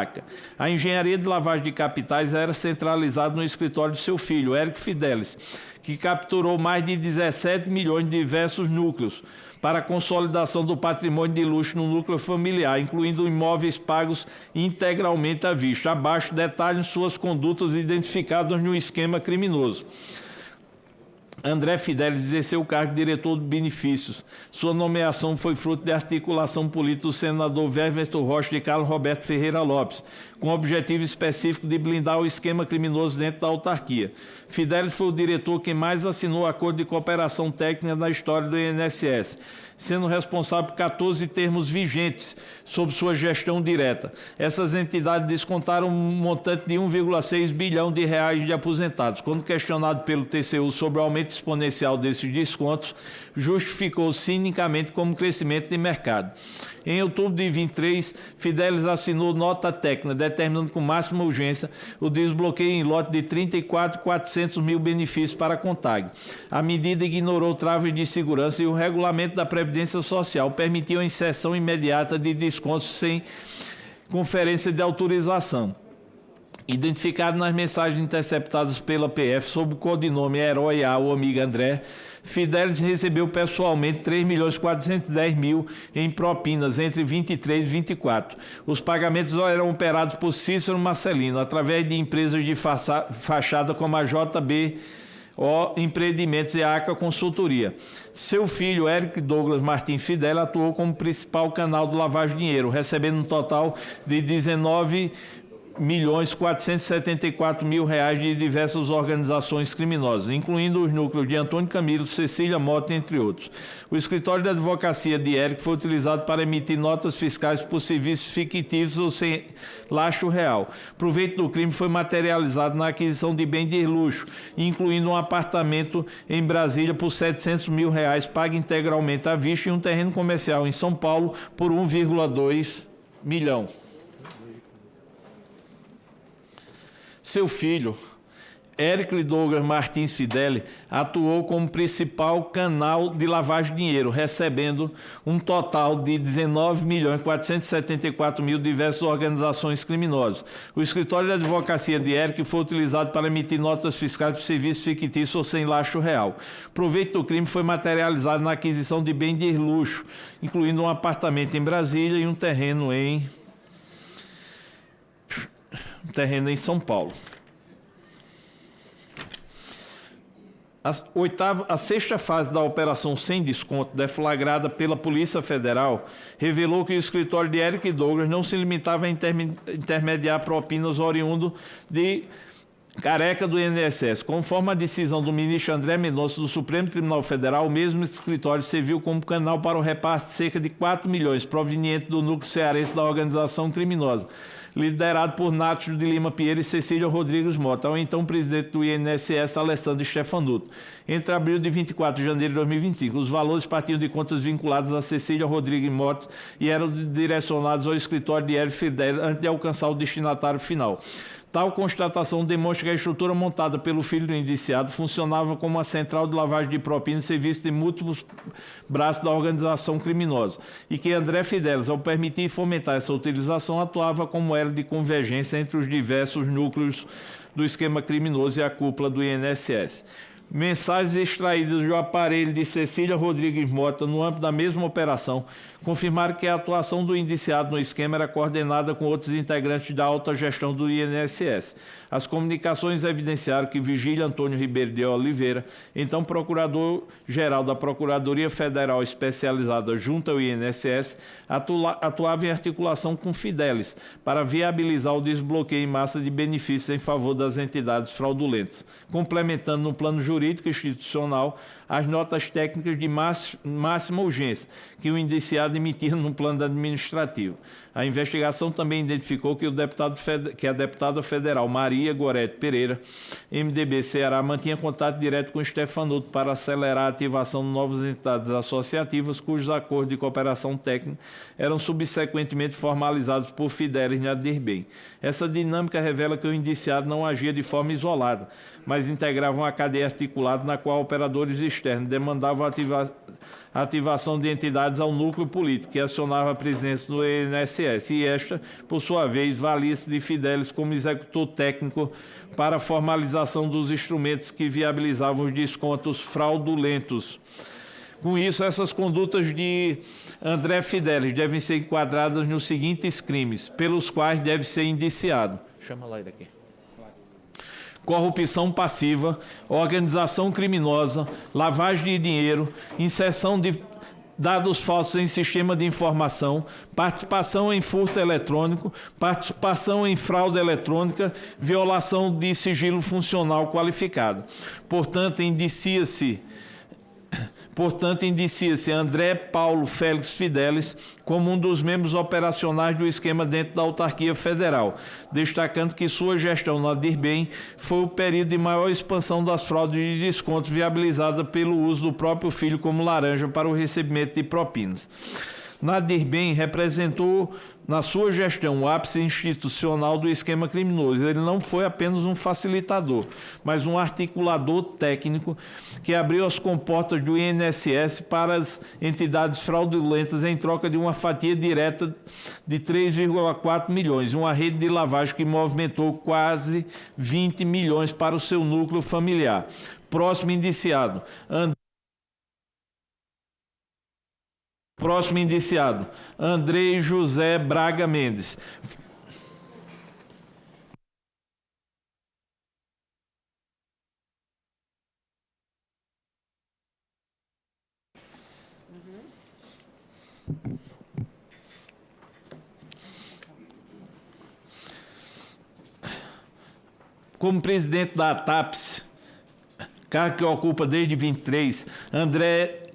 ACA. A engenharia de lavagem de capitais era centralizada no escritório de seu filho, Érico Fidelis, que capturou mais de 17 milhões de diversos núcleos para a consolidação do patrimônio de luxo no núcleo familiar, incluindo imóveis pagos integralmente à vista. Abaixo detalham suas condutas identificadas no esquema criminoso. André Fidelis exerceu o cargo de diretor de benefícios. Sua nomeação foi fruto de articulação política do senador Ververto Rocha de Carlos Roberto Ferreira Lopes, com o objetivo específico de blindar o esquema criminoso dentro da autarquia. Fidelis foi o diretor que mais assinou o acordo de cooperação técnica na história do INSS, sendo responsável por 14 termos vigentes sob sua gestão direta. Essas entidades descontaram um montante de 1,6 bilhão de reais de aposentados. Quando questionado pelo TCU sobre o aumento exponencial desses descontos, justificou cinicamente como crescimento de mercado. Em outubro de 23, Fidelis assinou nota técnica, determinando com máxima urgência o desbloqueio em lote de 34.400 mil benefícios para a CONTAG. A medida ignorou travas de segurança e o regulamento da Previdência Social permitiu a inserção imediata de descontos sem conferência de autorização. Identificado nas mensagens interceptadas pela PF sob o codinome Herói A, o amigo André, Fidelis recebeu pessoalmente R$ 3.410.000 em propinas entre 23 e 24. Os pagamentos eram operados por Cícero Marcelino, através de empresas de fachada como a JB Empreendimentos e a ACA Consultoria. Seu filho, Érico Douglas Martins Fidelis, atuou como principal canal de lavagem de dinheiro, recebendo um total de R$19.474.000 de diversas organizações criminosas, incluindo os núcleos de Antônio Camilo, Cecília Mota, entre outros. O escritório de advocacia de Érico foi utilizado para emitir notas fiscais por serviços fictícios ou sem lastro real. Proveito do crime foi materializado na aquisição de bens de luxo, incluindo um apartamento em Brasília por R$700.000, pago integralmente à vista, e um terreno comercial em São Paulo por 1,2 milhão. Seu filho, Érico Douglas Martins Fidelis, atuou como principal canal de lavagem de dinheiro, recebendo um total de R$19.474.000 de diversas organizações criminosas. O escritório de advocacia de Érico foi utilizado para emitir notas fiscais por serviços fictícios ou sem lastro real. Proveito do crime foi materializado na aquisição de bens de luxo, incluindo um apartamento em Brasília e um terreno em São Paulo. A sexta fase da Operação Sem Desconto, deflagrada pela Polícia Federal, revelou que o escritório de Érico Douglas não se limitava a intermediar propinas oriundo de careca do INSS. Conforme a decisão do ministro André Mendonça do Supremo Tribunal Federal, o mesmo escritório serviu como canal para o repasse de cerca de 4 milhões proveniente do núcleo cearense da organização criminosa, liderado por Nacho de Lima Pinheiro e Cecília Rodrigues Mota, ao então presidente do INSS, Alessandro Stefanuto. Entre abril de 24 de janeiro de 2025, os valores partiam de contas vinculadas a Cecília Rodrigues Mota e eram direcionados ao escritório de Érico Fidelis antes de alcançar o destinatário final. Tal constatação demonstra que a estrutura montada pelo filho do indiciado funcionava como uma central de lavagem de propina e serviço de múltiplos braços da organização criminosa, e que André Fidelis, ao permitir e fomentar essa utilização, atuava como elo de convergência entre os diversos núcleos do esquema criminoso e a cúpula do INSS. Mensagens extraídas do aparelho de Cecília Rodrigues Mota no âmbito da mesma operação confirmaram que a atuação do indiciado no esquema era coordenada com outros integrantes da alta gestão do INSS. As comunicações evidenciaram que Vigílio Antônio Ribeiro de Oliveira, então procurador-geral da Procuradoria Federal especializada junto ao INSS, atuava em articulação com Fidelis para viabilizar o desbloqueio em massa de benefícios em favor das entidades fraudulentas, complementando no plano jurídico jurídica institucional as notas técnicas de máxima urgência que o indiciado emitia no plano administrativo. A investigação também identificou que a deputada federal Maria Gorete Pereira, MDB Ceará, mantinha contato direto com Stefanuto para acelerar a ativação de novas entidades associativas cujos acordos de cooperação técnica eram subsequentemente formalizados por Fidelis Nadir. Essa dinâmica revela que o indiciado não agia de forma isolada, mas integrava uma cadeia articulada na qual operadores externos demandavam a ativação de entidades ao núcleo político, que acionava a presidência do INSS, e esta, por sua vez, valia-se de Fidelis como executor técnico para a formalização dos instrumentos que viabilizavam os descontos fraudulentos. Com isso, essas condutas de André Fidelis devem ser enquadradas nos seguintes crimes, pelos quais deve ser indiciado. Chama lá ele aqui. Corrupção passiva, organização criminosa, lavagem de dinheiro, inserção de dados falsos em sistema de informação, participação em furto eletrônico, participação em fraude eletrônica, violação de sigilo funcional qualificado. Portanto, indicia-se André Paulo Félix Fidelis como um dos membros operacionais do esquema dentro da autarquia federal, destacando que sua gestão na Dirbem foi o período de maior expansão das fraudes de descontos viabilizada pelo uso do próprio filho como laranja para o recebimento de propinas. Nadir Bem representou, na sua gestão, o ápice institucional do esquema criminoso. Ele não foi apenas um facilitador, mas um articulador técnico que abriu as comportas do INSS para as entidades fraudulentas em troca de uma fatia direta de 3,4 milhões, uma rede de lavagem que movimentou quase 20 milhões para o seu núcleo familiar. Próximo indiciado, Andrei José Braga Mendes. Como presidente da ATAPS, cargo que ocupa desde 23,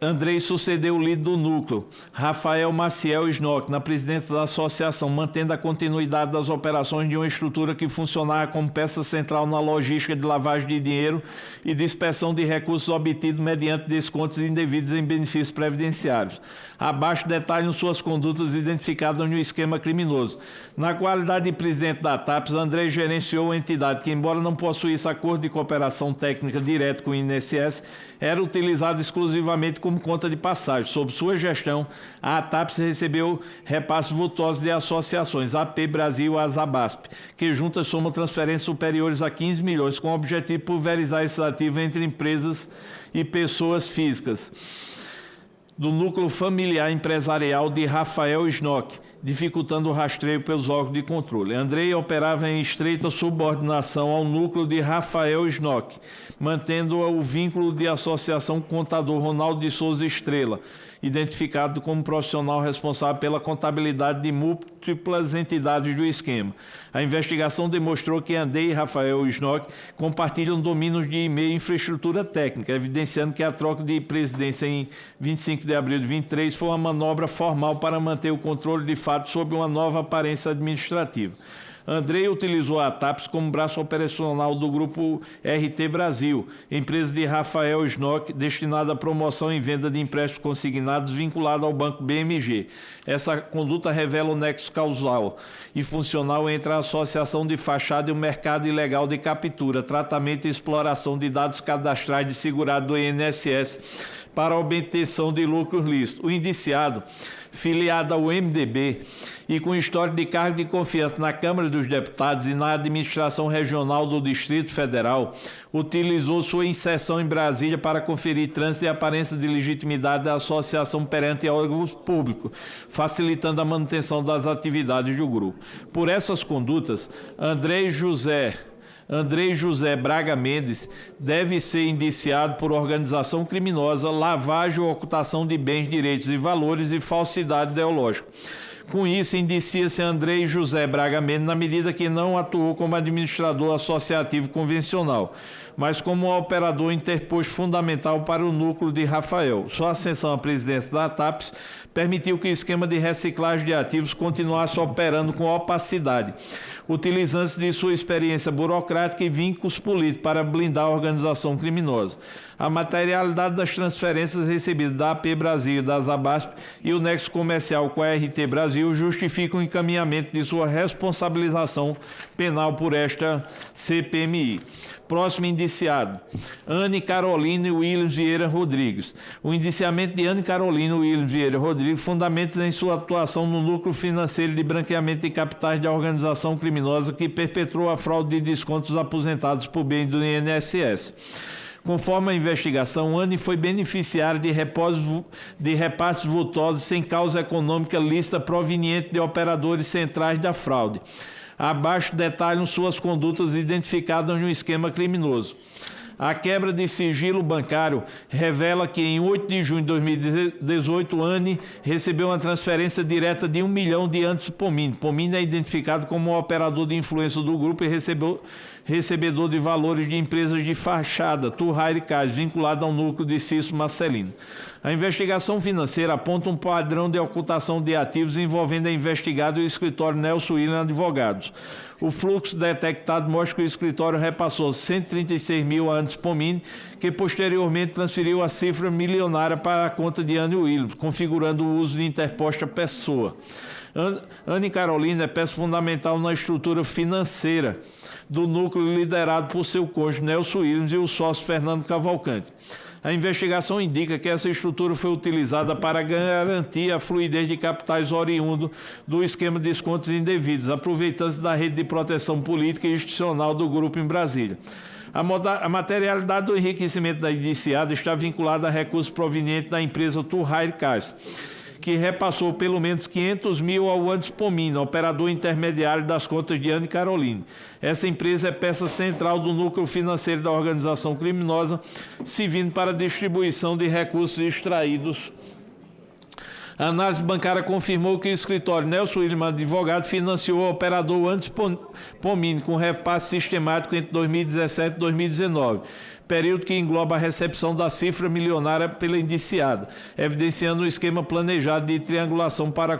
Andrei sucedeu o líder do núcleo, Rafael Maciel Snock, na presidência da associação, mantendo a continuidade das operações de uma estrutura que funcionava como peça central na logística de lavagem de dinheiro e dispersão de recursos obtidos mediante descontos indevidos em benefícios previdenciários. Abaixo detalham suas condutas identificadas no esquema criminoso. Na qualidade de presidente da TAPS, André gerenciou a entidade que, embora não possuísse acordo de cooperação técnica direto com o INSS, era utilizada exclusivamente como conta de passagem. Sob sua gestão, a ATAPS recebeu repasses vultosos de associações, AP Brasil e Azabasp, que juntas somam transferências superiores a 15 milhões, com o objetivo de pulverizar esses ativos entre empresas e pessoas físicas. Do núcleo familiar empresarial de Rafael Snock, dificultando o rastreio pelos órgãos de controle. Andrei operava em estreita subordinação ao núcleo de Rafael Snock, mantendo o vínculo de associação com o contador Ronaldo de Souza Estrela, identificado como profissional responsável pela contabilidade de múltiplas entidades do esquema. A investigação demonstrou que Andrei e Rafael Snock compartilham domínios de e-mail e infraestrutura técnica, evidenciando que a troca de presidência em 25 de abril de 23 foi uma manobra formal para manter o controle de fato sob uma nova aparência administrativa. Andrei utilizou a TAPS como braço operacional do grupo RT Brasil, empresa de Rafael Snock, destinada à promoção e venda de empréstimos consignados vinculada ao Banco BMG. Essa conduta revela o nexo causal e funcional entre a associação de fachada e o mercado ilegal de captura, tratamento e exploração de dados cadastrais de segurado do INSS para a obtenção de lucros lícitos. O indiciado, filiado ao MDB e com histórico de cargo de confiança na Câmara dos Deputados e na Administração Regional do Distrito Federal, utilizou sua inserção em Brasília para conferir trânsito e aparência de legitimidade da associação perante órgãos públicos, facilitando a manutenção das atividades do grupo. Por essas condutas, Andrei José Braga Mendes deve ser indiciado por organização criminosa, lavagem ou ocultação de bens, direitos e valores e falsidade ideológica. Com isso, indicia-se Andrei José Braga Mendes na medida que não atuou como administrador associativo convencional, mas como um operador interposto fundamental para o núcleo de Rafael. Sua ascensão à presidência da TAPES permitiu que o esquema de reciclagem de ativos continuasse operando com opacidade, utilizando-se de sua experiência burocrática e vínculos políticos para blindar a organização criminosa. A materialidade das transferências recebidas da AP Brasil e da Zabasp e o nexo comercial com a RT Brasil justificam o encaminhamento de sua responsabilização penal por esta CPMI. Próximo indiciado, Anne Carolina Williams Vieira Rodrigues. O indiciamento de Anne Carolina Williams Vieira Rodrigues fundamenta em sua atuação no núcleo financeiro de branqueamento de capitais da organização criminosa que perpetrou a fraude de descontos aposentados por bem do INSS. Conforme a investigação, Anne foi beneficiária de repasses vultosos sem causa econômica lícita proveniente de operadores centrais da fraude. Abaixo detalham suas condutas identificadas no esquema criminoso. A quebra de sigilo bancário revela que em 8 de junho de 2018, Anne recebeu uma transferência direta de 1 milhão de antes Pomini. Pomini é identificado como um operador de influência do grupo e recebedor de valores de empresas de fachada, Turraire Cais, vinculado ao núcleo de Cício Marcelino. A investigação financeira aponta um padrão de ocultação de ativos envolvendo a investigada e o escritório Nelson William Advogados. O fluxo detectado mostra que o escritório repassou 136 mil a antes Pomini, que posteriormente transferiu a cifra milionária para a conta de Anne Williams, configurando o uso de interposta pessoa. Anne Carolina é peça fundamental na estrutura financeira do núcleo liderado por seu cônjuge Nelson Williams e o sócio Fernando Cavalcante. A investigação indica que essa estrutura foi utilizada para garantir a fluidez de capitais oriundo do esquema de descontos indevidos, aproveitando-se da rede de proteção política e institucional do grupo em Brasília. A materialidade do enriquecimento da indiciada está vinculada a recursos provenientes da empresa Turraire Cais, que repassou pelo menos 500 mil ao Antes Pomini, operador intermediário das contas de Anne Carolina. Essa empresa é peça central do núcleo financeiro da organização criminosa, servindo para a distribuição de recursos extraídos. A análise bancária confirmou que o escritório Nelson William Advogado financiou o operador Antes Pomini com repasse sistemático entre 2017 e 2019. Período que engloba a recepção da cifra milionária pela indiciada, evidenciando um esquema planejado de triangulação para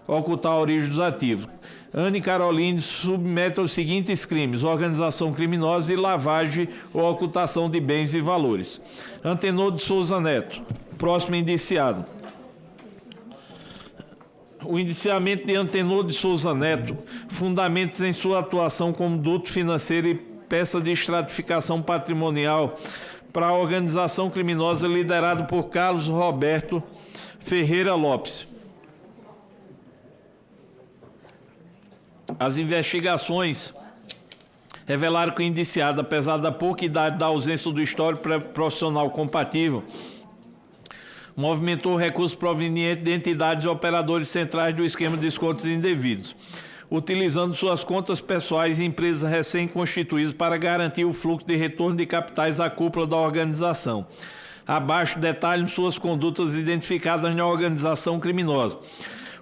ocultar a origem dos ativos. Anne Carolina submete aos seguintes crimes: organização criminosa e lavagem ou ocultação de bens e valores. Antenor de Souza Neto, próximo indiciado. O indiciamento de Antenor de Souza Neto fundamenta-se em sua atuação como duto financeiro e peça de estratificação patrimonial para a organização criminosa liderada por Carlos Roberto Ferreira Lopes. As investigações revelaram que o indiciado, apesar da pouca idade e da ausência do histórico profissional compatível, movimentou recursos provenientes de entidades e operadores centrais do esquema de descontos indevidos, utilizando suas contas pessoais e empresas recém-constituídas para garantir o fluxo de retorno de capitais à cúpula da organização. Abaixo detalham suas condutas identificadas na organização criminosa.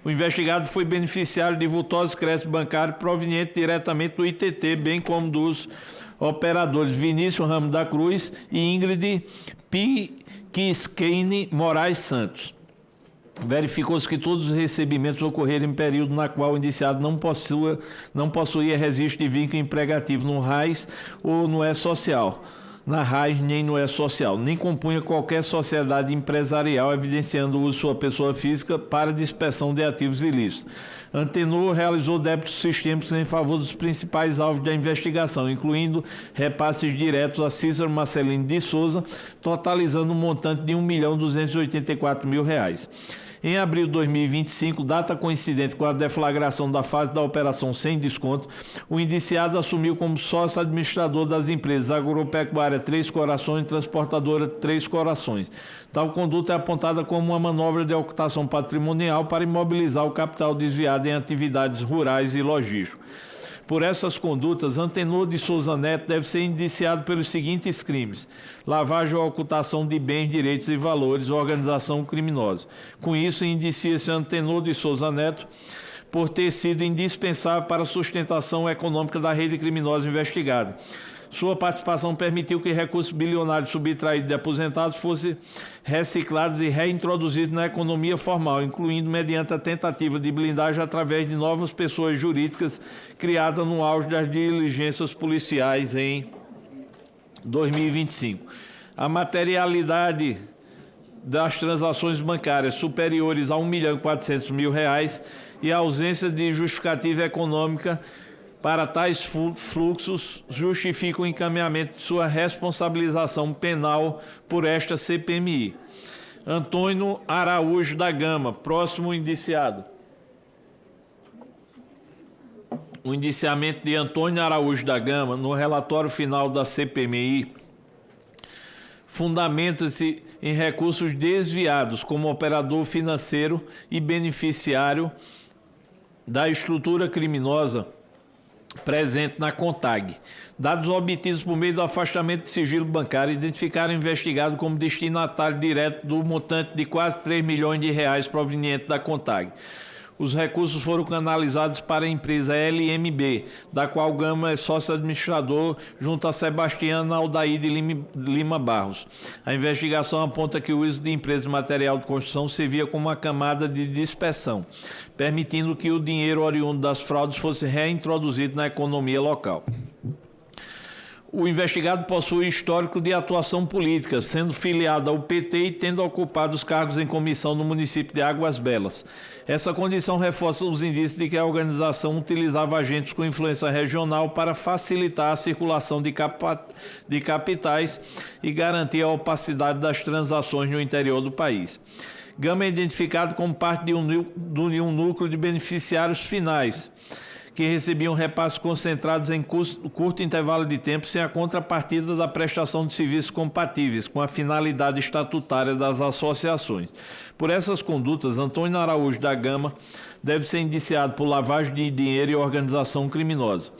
O investigado foi beneficiário de vultosos créditos bancários provenientes diretamente do ITT, bem como dos operadores Vinícius Ramos da Cruz e Ingrid Piquisquene Moraes Santos. Verificou-se que todos os recebimentos ocorreram em período na qual o indiciado não possuía registro de vínculo empregativo no RAIS ou no E-Social, na RAIS nem no E-Social, nem compunha qualquer sociedade empresarial, evidenciando o uso de sua pessoa física para dispersão de ativos ilícitos. Antenor realizou débitos sistêmicos em favor dos principais alvos da investigação, incluindo repasses diretos a Cícero Marcelino de Souza, totalizando um montante de R$ 1.284.000. Em abril de 2025, data coincidente com a deflagração da fase da operação sem desconto, o indiciado assumiu como sócio administrador das empresas Agropecuária Três Corações e Transportadora Três Corações. Tal conduta é apontada como uma manobra de ocultação patrimonial para imobilizar o capital desviado em atividades rurais e logísticas. Por essas condutas, Antenor de Souza Neto deve ser indiciado pelos seguintes crimes: lavagem ou ocultação de bens, direitos e valores, organização criminosa. Com isso, indicia-se Antenor de Souza Neto por ter sido indispensável para a sustentação econômica da rede criminosa investigada. Sua participação permitiu que recursos bilionários subtraídos de aposentados fossem reciclados e reintroduzidos na economia formal, incluindo mediante a tentativa de blindagem através de novas pessoas jurídicas criadas no auge das diligências policiais em 2025. A materialidade das transações bancárias superiores a R$ 1.400.000 e a ausência de justificativa econômica para tais fluxos justificam o encaminhamento de sua responsabilização penal por esta CPMI. Antônio Araújo da Gama, próximo indiciado. O indiciamento de Antônio Araújo da Gama, no relatório final da CPMI, fundamenta-se em recursos desviados como operador financeiro e beneficiário da estrutura criminosa presente na CONTAG. Dados obtidos por meio do afastamento de sigilo bancário identificaram o investigado como destinatário direto do montante de quase R$ 3 milhões proveniente da CONTAG. Os recursos foram canalizados para a empresa LMB, da qual Gama é sócio administrador, junto a Sebastiana Aldair de Lima Barros. A investigação aponta que o uso de empresas de material de construção servia como uma camada de dispersão, permitindo que o dinheiro oriundo das fraudes fosse reintroduzido na economia local. O investigado possui histórico de atuação política, sendo filiado ao PT e tendo ocupado os cargos em comissão no município de Águas Belas. Essa condição reforça os indícios de que a organização utilizava agentes com influência regional para facilitar a circulação de capitais e garantir a opacidade das transações no interior do país. Gama é identificado como parte de um núcleo de beneficiários finais, que recebiam repasses concentrados em curto intervalo de tempo sem a contrapartida da prestação de serviços compatíveis com a finalidade estatutária das associações. Por essas condutas, Antônio Araújo da Gama deve ser indiciado por lavagem de dinheiro e organização criminosa.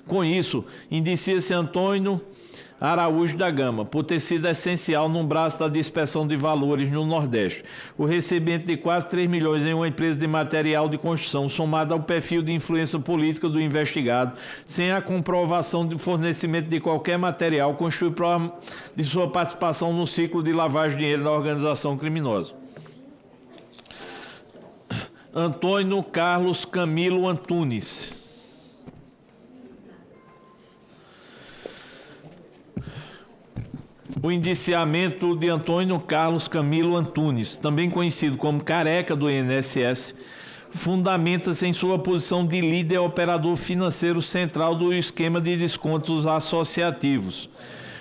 Com isso, indicia-se Antônio Araújo da Gama, por ter sido essencial num braço da dispersão de valores no Nordeste. O recebimento de quase 3 milhões em uma empresa de material de construção, somado ao perfil de influência política do investigado, sem a comprovação de fornecimento de qualquer material, constitui prova de sua participação no ciclo de lavagem de dinheiro da organização criminosa. Antônio Carlos Camilo Antunes. O indiciamento de Antônio Carlos Camilo Antunes, também conhecido como Careca do INSS, fundamenta-se em sua posição de líder operador financeiro central do esquema de descontos associativos.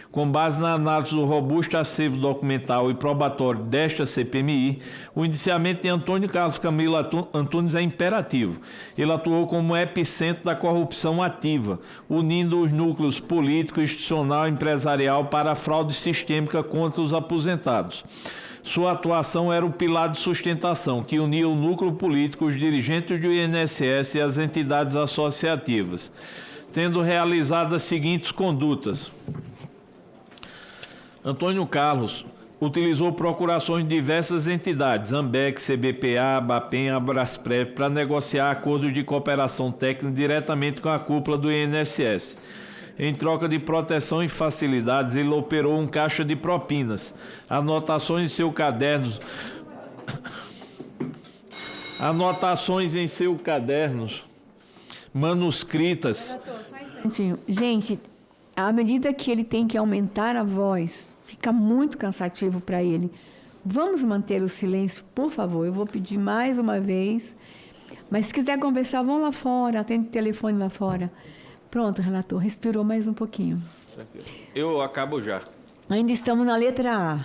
Com base na análise do robusto acervo documental e probatório desta CPMI, o indiciamento de Antônio Carlos Camilo Antunes é imperativo. Ele atuou como epicentro da corrupção ativa, unindo os núcleos político, institucional e empresarial para a fraude sistêmica contra os aposentados. Sua atuação era o pilar de sustentação, que unia o núcleo político, os dirigentes do INSS e as entidades associativas, tendo realizado as seguintes condutas. Antônio Carlos utilizou procurações de diversas entidades, AMBEC, CBPA, ABAPEM, Abrasprev, para negociar acordos de cooperação técnica diretamente com a cúpula do INSS. Em troca de proteção e facilidades, ele operou um caixa de propinas, anotações em seu caderno, manuscritas. Gente, à medida que ele tem que aumentar a voz, fica muito cansativo para ele. Vamos manter o silêncio, por favor. Eu vou pedir mais uma vez. Mas se quiser conversar, vão lá fora, atende o telefone lá fora. Pronto, relator, respirou mais um pouquinho. Eu acabo já. Ainda estamos na letra A.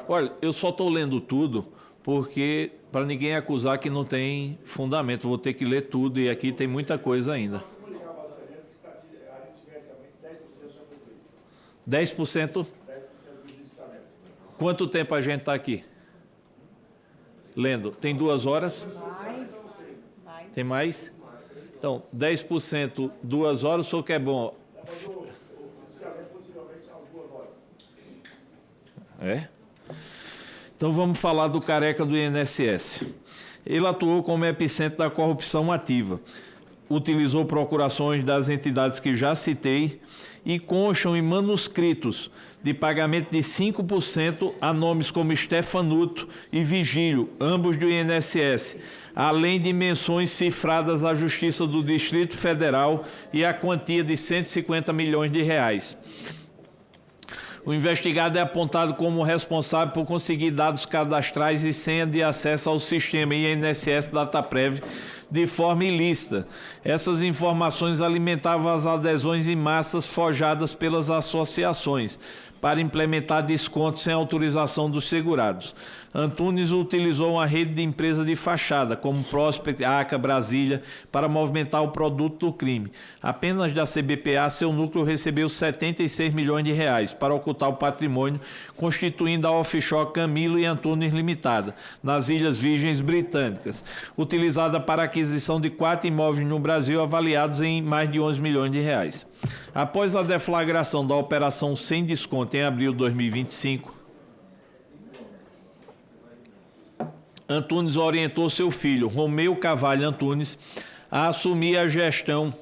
Olha, eu só estou lendo tudo porque, para ninguém acusar que não tem fundamento, vou ter que ler tudo e aqui tem muita coisa ainda. 10%? Quanto tempo a gente está aqui? Lendo, tem 2 horas? Tem mais? Então, 10%, 2 horas, o senhor quer bom? É? Então vamos falar do careca do INSS. Ele atuou como epicentro da corrupção ativa. Utilizou procurações das entidades que já citei e constam em manuscritos de pagamento de 5% a nomes como Stefanuto e Vigílio, ambos do INSS, além de menções cifradas à Justiça do Distrito Federal e a quantia de 150 milhões de reais. O investigado é apontado como responsável por conseguir dados cadastrais e senha de acesso ao sistema INSS Dataprev de forma ilícita. Essas informações alimentavam as adesões em massas forjadas pelas associações para implementar descontos sem autorização dos segurados. Antunes utilizou uma rede de empresas de fachada, como Prospect, ACA, Brasília, para movimentar o produto do crime. Apenas da CBPA, seu núcleo recebeu 76 milhões de reais para ocultar o patrimônio, constituindo a offshore Camilo e Antunes Limitada, nas Ilhas Virgens Britânicas, utilizada para a aquisição de 4 imóveis no Brasil, avaliados em mais de 11 milhões de reais. Após a deflagração da operação sem desconto em abril de 2025, Antunes orientou seu filho, Romeu Carvalho Antunes, a assumir a gestão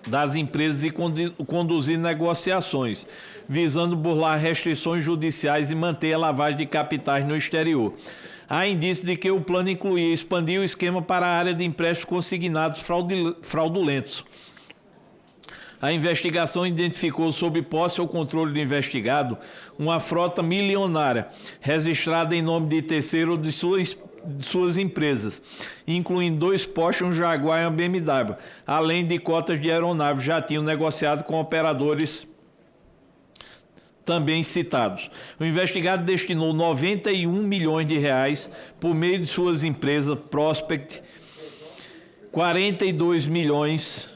das empresas e conduzir negociações, visando burlar restrições judiciais e manter a lavagem de capitais no exterior. Há indícios de que o plano incluía expandir o esquema para a área de empréstimos consignados fraudulentos. A investigação identificou, sob posse ou controle do investigado, uma frota milionária, registrada em nome de terceiro de suas empresas, incluindo 2 Porsche, um Jaguar e uma BMW, além de cotas de aeronaves já tinham negociado com operadores também citados. O investigado destinou 91 milhões de reais por meio de suas empresas Prospect, 42 milhões,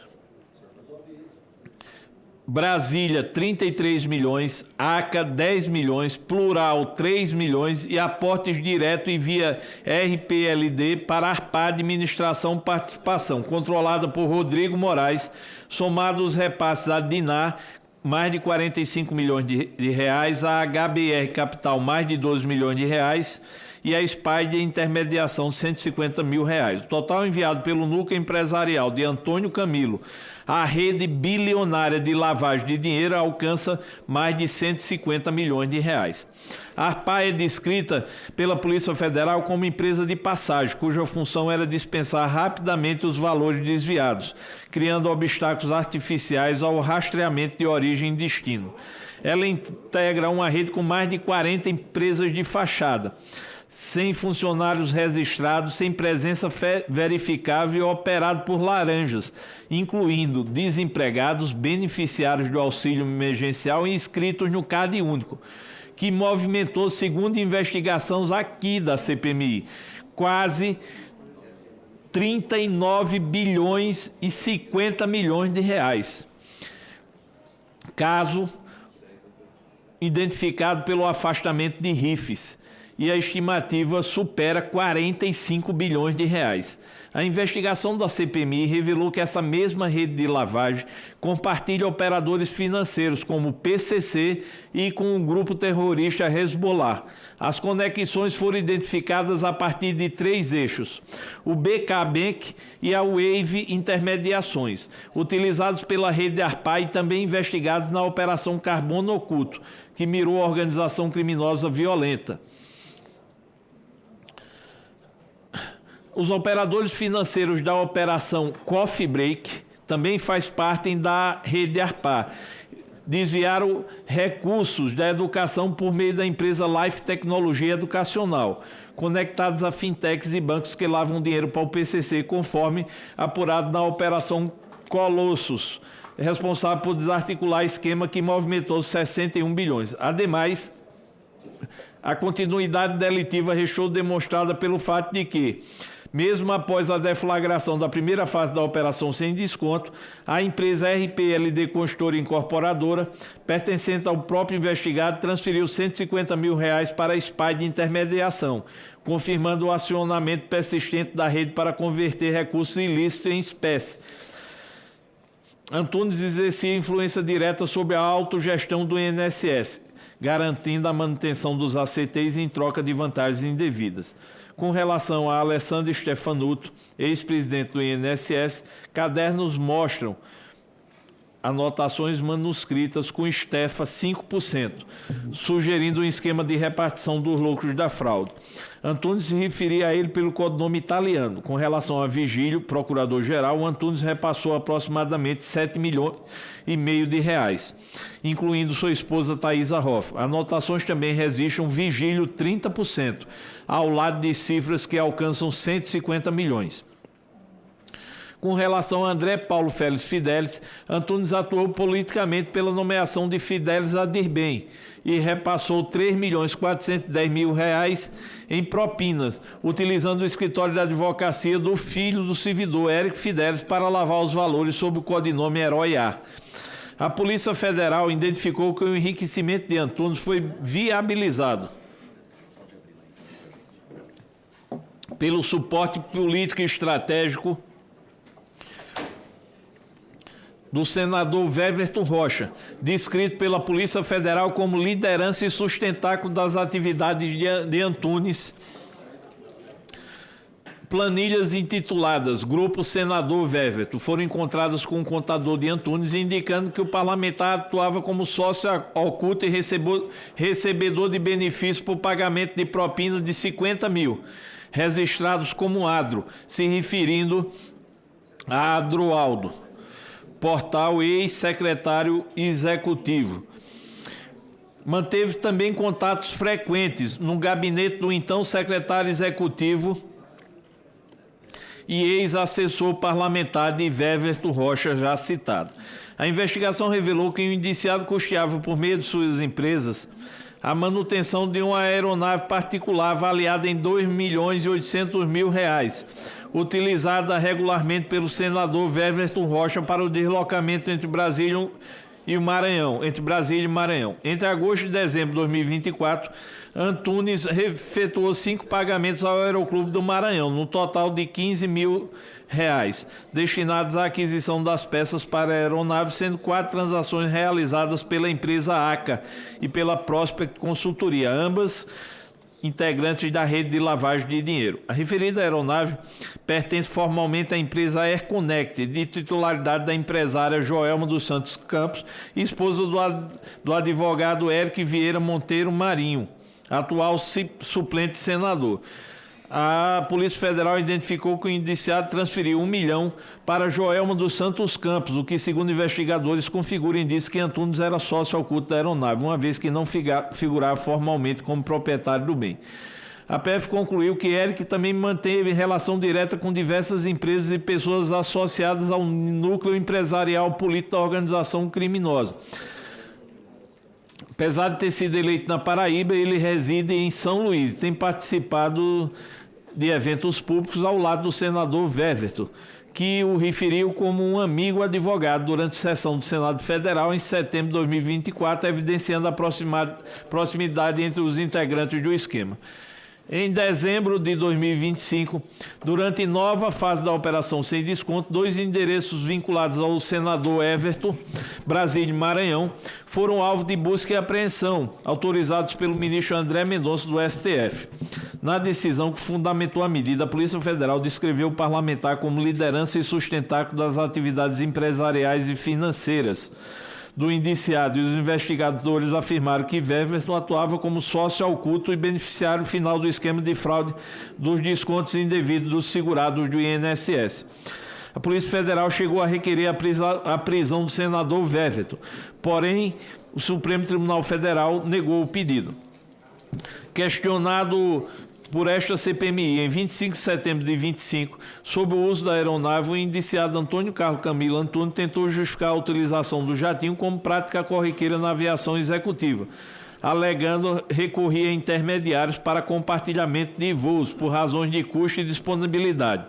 Brasília, 33 milhões, ACA, 10 milhões, Plural, 3 milhões e aportes direto e via RPLD para a ARPA Administração Participação, controlada por Rodrigo Moraes, somados os repasses a Dinar, mais de 45 milhões de reais, a HBR Capital, mais de 12 milhões de reais, e a SPY de intermediação, 150 mil reais. O total enviado pelo núcleo empresarial de Antônio Camilo, a rede bilionária de lavagem de dinheiro, alcança mais de 150 milhões de reais. A ARPA é descrita pela Polícia Federal como empresa de passagem, cuja função era dispensar rapidamente os valores desviados, criando obstáculos artificiais ao rastreamento de origem e destino. Ela integra uma rede com mais de 40 empresas de fachada, sem funcionários registrados, sem presença verificável e operado por laranjas, incluindo desempregados, beneficiários do auxílio emergencial e inscritos no CAD único, que movimentou, segundo investigações aqui da CPMI, quase 39 bilhões e 50 milhões de reais. Caso identificado pelo afastamento de rifes, e a estimativa supera 45 bilhões de reais. A investigação da CPMI revelou que essa mesma rede de lavagem compartilha operadores financeiros como o PCC e com o grupo terrorista Hezbollah. As conexões foram identificadas a partir de 3 eixos: o BK Bank e a Wave Intermediações, utilizados pela rede ARPA e também investigados na Operação Carbono Oculto, que mirou a organização criminosa violenta. Os operadores financeiros da Operação Coffee Break também faz parte da rede ARPA. Desviaram recursos da educação por meio da empresa Life Tecnologia Educacional, conectados a fintechs e bancos que lavam dinheiro para o PCC, conforme apurado na Operação Colossus, responsável por desarticular esquema que movimentou 61 bilhões. Ademais, a continuidade delitiva restou demonstrada pelo fato de que Mesmo após a deflagração da primeira fase da operação sem desconto, a empresa RPLD Consultoria Incorporadora, pertencente ao próprio investigado, transferiu R$150 mil para a SPY de intermediação, confirmando o acionamento persistente da rede para converter recursos ilícitos em espécie. Antunes exercia influência direta sobre a autogestão do INSS, garantindo a manutenção dos ACTs em troca de vantagens indevidas. Com relação a Alessandro Stefanuto, ex-presidente do INSS, cadernos mostram anotações manuscritas com estefa 5%, sugerindo um esquema de repartição dos lucros da fraude. Antunes se referia a ele pelo codinome italiano. Com relação a Vigílio, procurador-geral, Antunes repassou aproximadamente R$7,5 milhões, incluindo sua esposa Thaisa Hoff. Anotações também registram Vigílio 30%, ao lado de cifras que alcançam 150 milhões. Com relação a André Paulo Félix Fidelis, Antunes atuou politicamente pela nomeação de Fidelis Adirbem e repassou R$3.410.000 em propinas, utilizando o escritório de advocacia do filho do servidor, Érico Fidelis, para lavar os valores sob o codinome Herói A. A Polícia Federal identificou que o enriquecimento de Antunes foi viabilizado pelo suporte político e estratégico do senador Weverton Rocha, descrito pela Polícia Federal como liderança e sustentáculo das atividades de Antunes. Planilhas intituladas Grupo Senador Weverton foram encontradas com o contador de Antunes, indicando que o parlamentar atuava como sócio oculto e recebedor de benefícios por pagamento de propina de 50 mil, registrados como Adro, se referindo a Adroaldo, portal ex-secretário executivo. Manteve também contatos frequentes no gabinete do então secretário executivo e ex-assessor parlamentar de Weverton Rocha, já citado. A investigação revelou que o indiciado custeava, por meio de suas empresas, a manutenção de uma aeronave particular avaliada em R$2.800.000, utilizada regularmente pelo senador Weverton Rocha para o deslocamento entre Brasília e Maranhão. Entre agosto e dezembro de 2024, Antunes efetuou 5 pagamentos ao Aeroclube do Maranhão, no total de R$15 mil, destinados à aquisição das peças para a aeronave, sendo 4 transações realizadas pela empresa ACA e pela Prospect Consultoria, ambas integrantes da rede de lavagem de dinheiro. A referida aeronave pertence formalmente à empresa Airconnect, de titularidade da empresária Joelma dos Santos Campos, esposa do advogado Érico Vieira Monteiro Marinho, atual suplente senador. A Polícia Federal identificou que o indiciado transferiu R$1 milhão para Joelma dos Santos Campos, o que, segundo investigadores, configura indício que Antunes era sócio oculto da aeronave, uma vez que não figurava formalmente como proprietário do bem. A PF concluiu que Érico também manteve relação direta com diversas empresas e pessoas associadas ao núcleo empresarial político da organização criminosa. Apesar de ter sido eleito na Paraíba, ele reside em São Luís e tem participado de eventos públicos ao lado do senador Weverton, que o referiu como um amigo advogado durante a sessão do Senado Federal em setembro de 2024, evidenciando a proximidade entre os integrantes do esquema. Em dezembro de 2025, durante nova fase da operação sem desconto, 2 endereços vinculados ao senador Weverton, Brasília e Maranhão, foram alvo de busca e apreensão, autorizados pelo ministro André Mendonça do STF. Na decisão que fundamentou a medida, a Polícia Federal descreveu o parlamentar como liderança e sustentáculo das atividades empresariais e financeiras do indiciado, e os investigadores afirmaram que Weverton atuava como sócio oculto e beneficiário final do esquema de fraude dos descontos indevidos dos segurados do INSS. A Polícia Federal chegou a requerer a prisão do senador Weverton, porém o Supremo Tribunal Federal negou o pedido. Questionado por esta CPMI, em 25 de setembro de 2025, sob o uso da aeronave, o indiciado Antônio Carlos Camilo Antunes tentou justificar a utilização do jatinho como prática corriqueira na aviação executiva, alegando recorrer a intermediários para compartilhamento de voos por razões de custo e disponibilidade.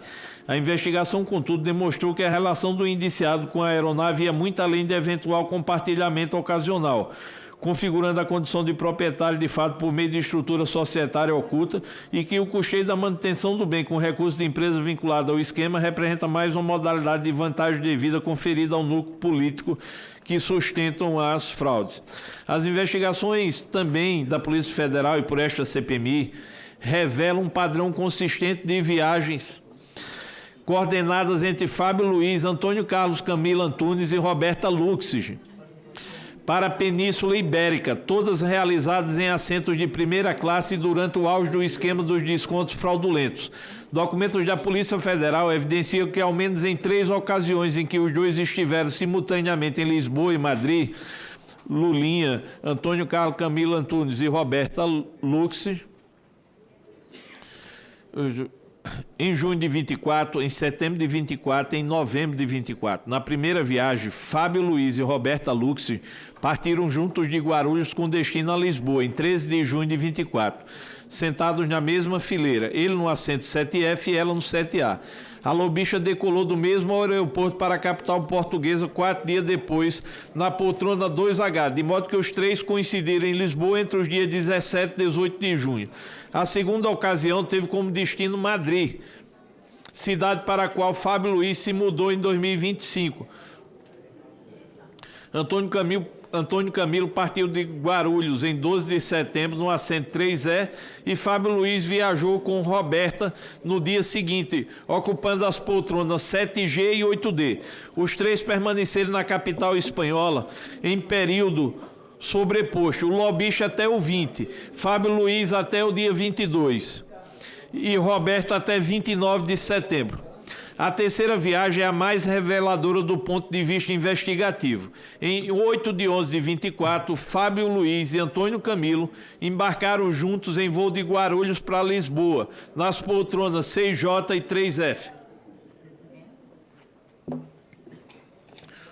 A investigação, contudo, demonstrou que a relação do indiciado com a aeronave ia muito além de eventual compartilhamento ocasional, configurando a condição de proprietário de fato por meio de estrutura societária oculta e que o custeio da manutenção do bem com recursos de empresa vinculada ao esquema representa mais uma modalidade de vantagem devida conferida ao núcleo político que sustentam as fraudes. As investigações também da Polícia Federal e por esta CPMI revelam um padrão consistente de viagens coordenadas entre Fábio Luiz, Antônio Carlos Camilo Antunes e Roberta Luxig para a Península Ibérica, todas realizadas em assentos de primeira classe durante o auge do esquema dos descontos fraudulentos. Documentos da Polícia Federal evidenciam que, ao menos em 3 ocasiões em que os dois estiveram simultaneamente em Lisboa e Madrid, Lulinha, Antônio Carlos Camilo Antunes e Roberta Luxig, em junho de 24, em setembro de 24 e em novembro de 24. Na primeira viagem, Fábio Luiz e Roberta Luxig partiram juntos de Guarulhos com destino a Lisboa, em 13 de junho de 24, sentados na mesma fileira, ele no assento 7F e ela no 7A. A lobista decolou do mesmo aeroporto para a capital portuguesa 4 dias depois, na poltrona 2H, de modo que os três coincidiram em Lisboa entre os dias 17 e 18 de junho. A segunda ocasião teve como destino Madrid, cidade para a qual Fábio Luiz se mudou em 2025. Antônio Camilo partiu de Guarulhos em 12 de setembro no assento 3E e Fábio Luiz viajou com Roberta no dia seguinte, ocupando as poltronas 7G e 8D. Os três permaneceram na capital espanhola em período sobreposto, o lobista até o 20, Fábio Luiz até o dia 22 e Roberta até 29 de setembro. A terceira viagem é a mais reveladora do ponto de vista investigativo. Em 8 de 11 de 24, Fábio Luiz e Antônio Camilo embarcaram juntos em voo de Guarulhos para Lisboa, nas poltronas 6J e 3F.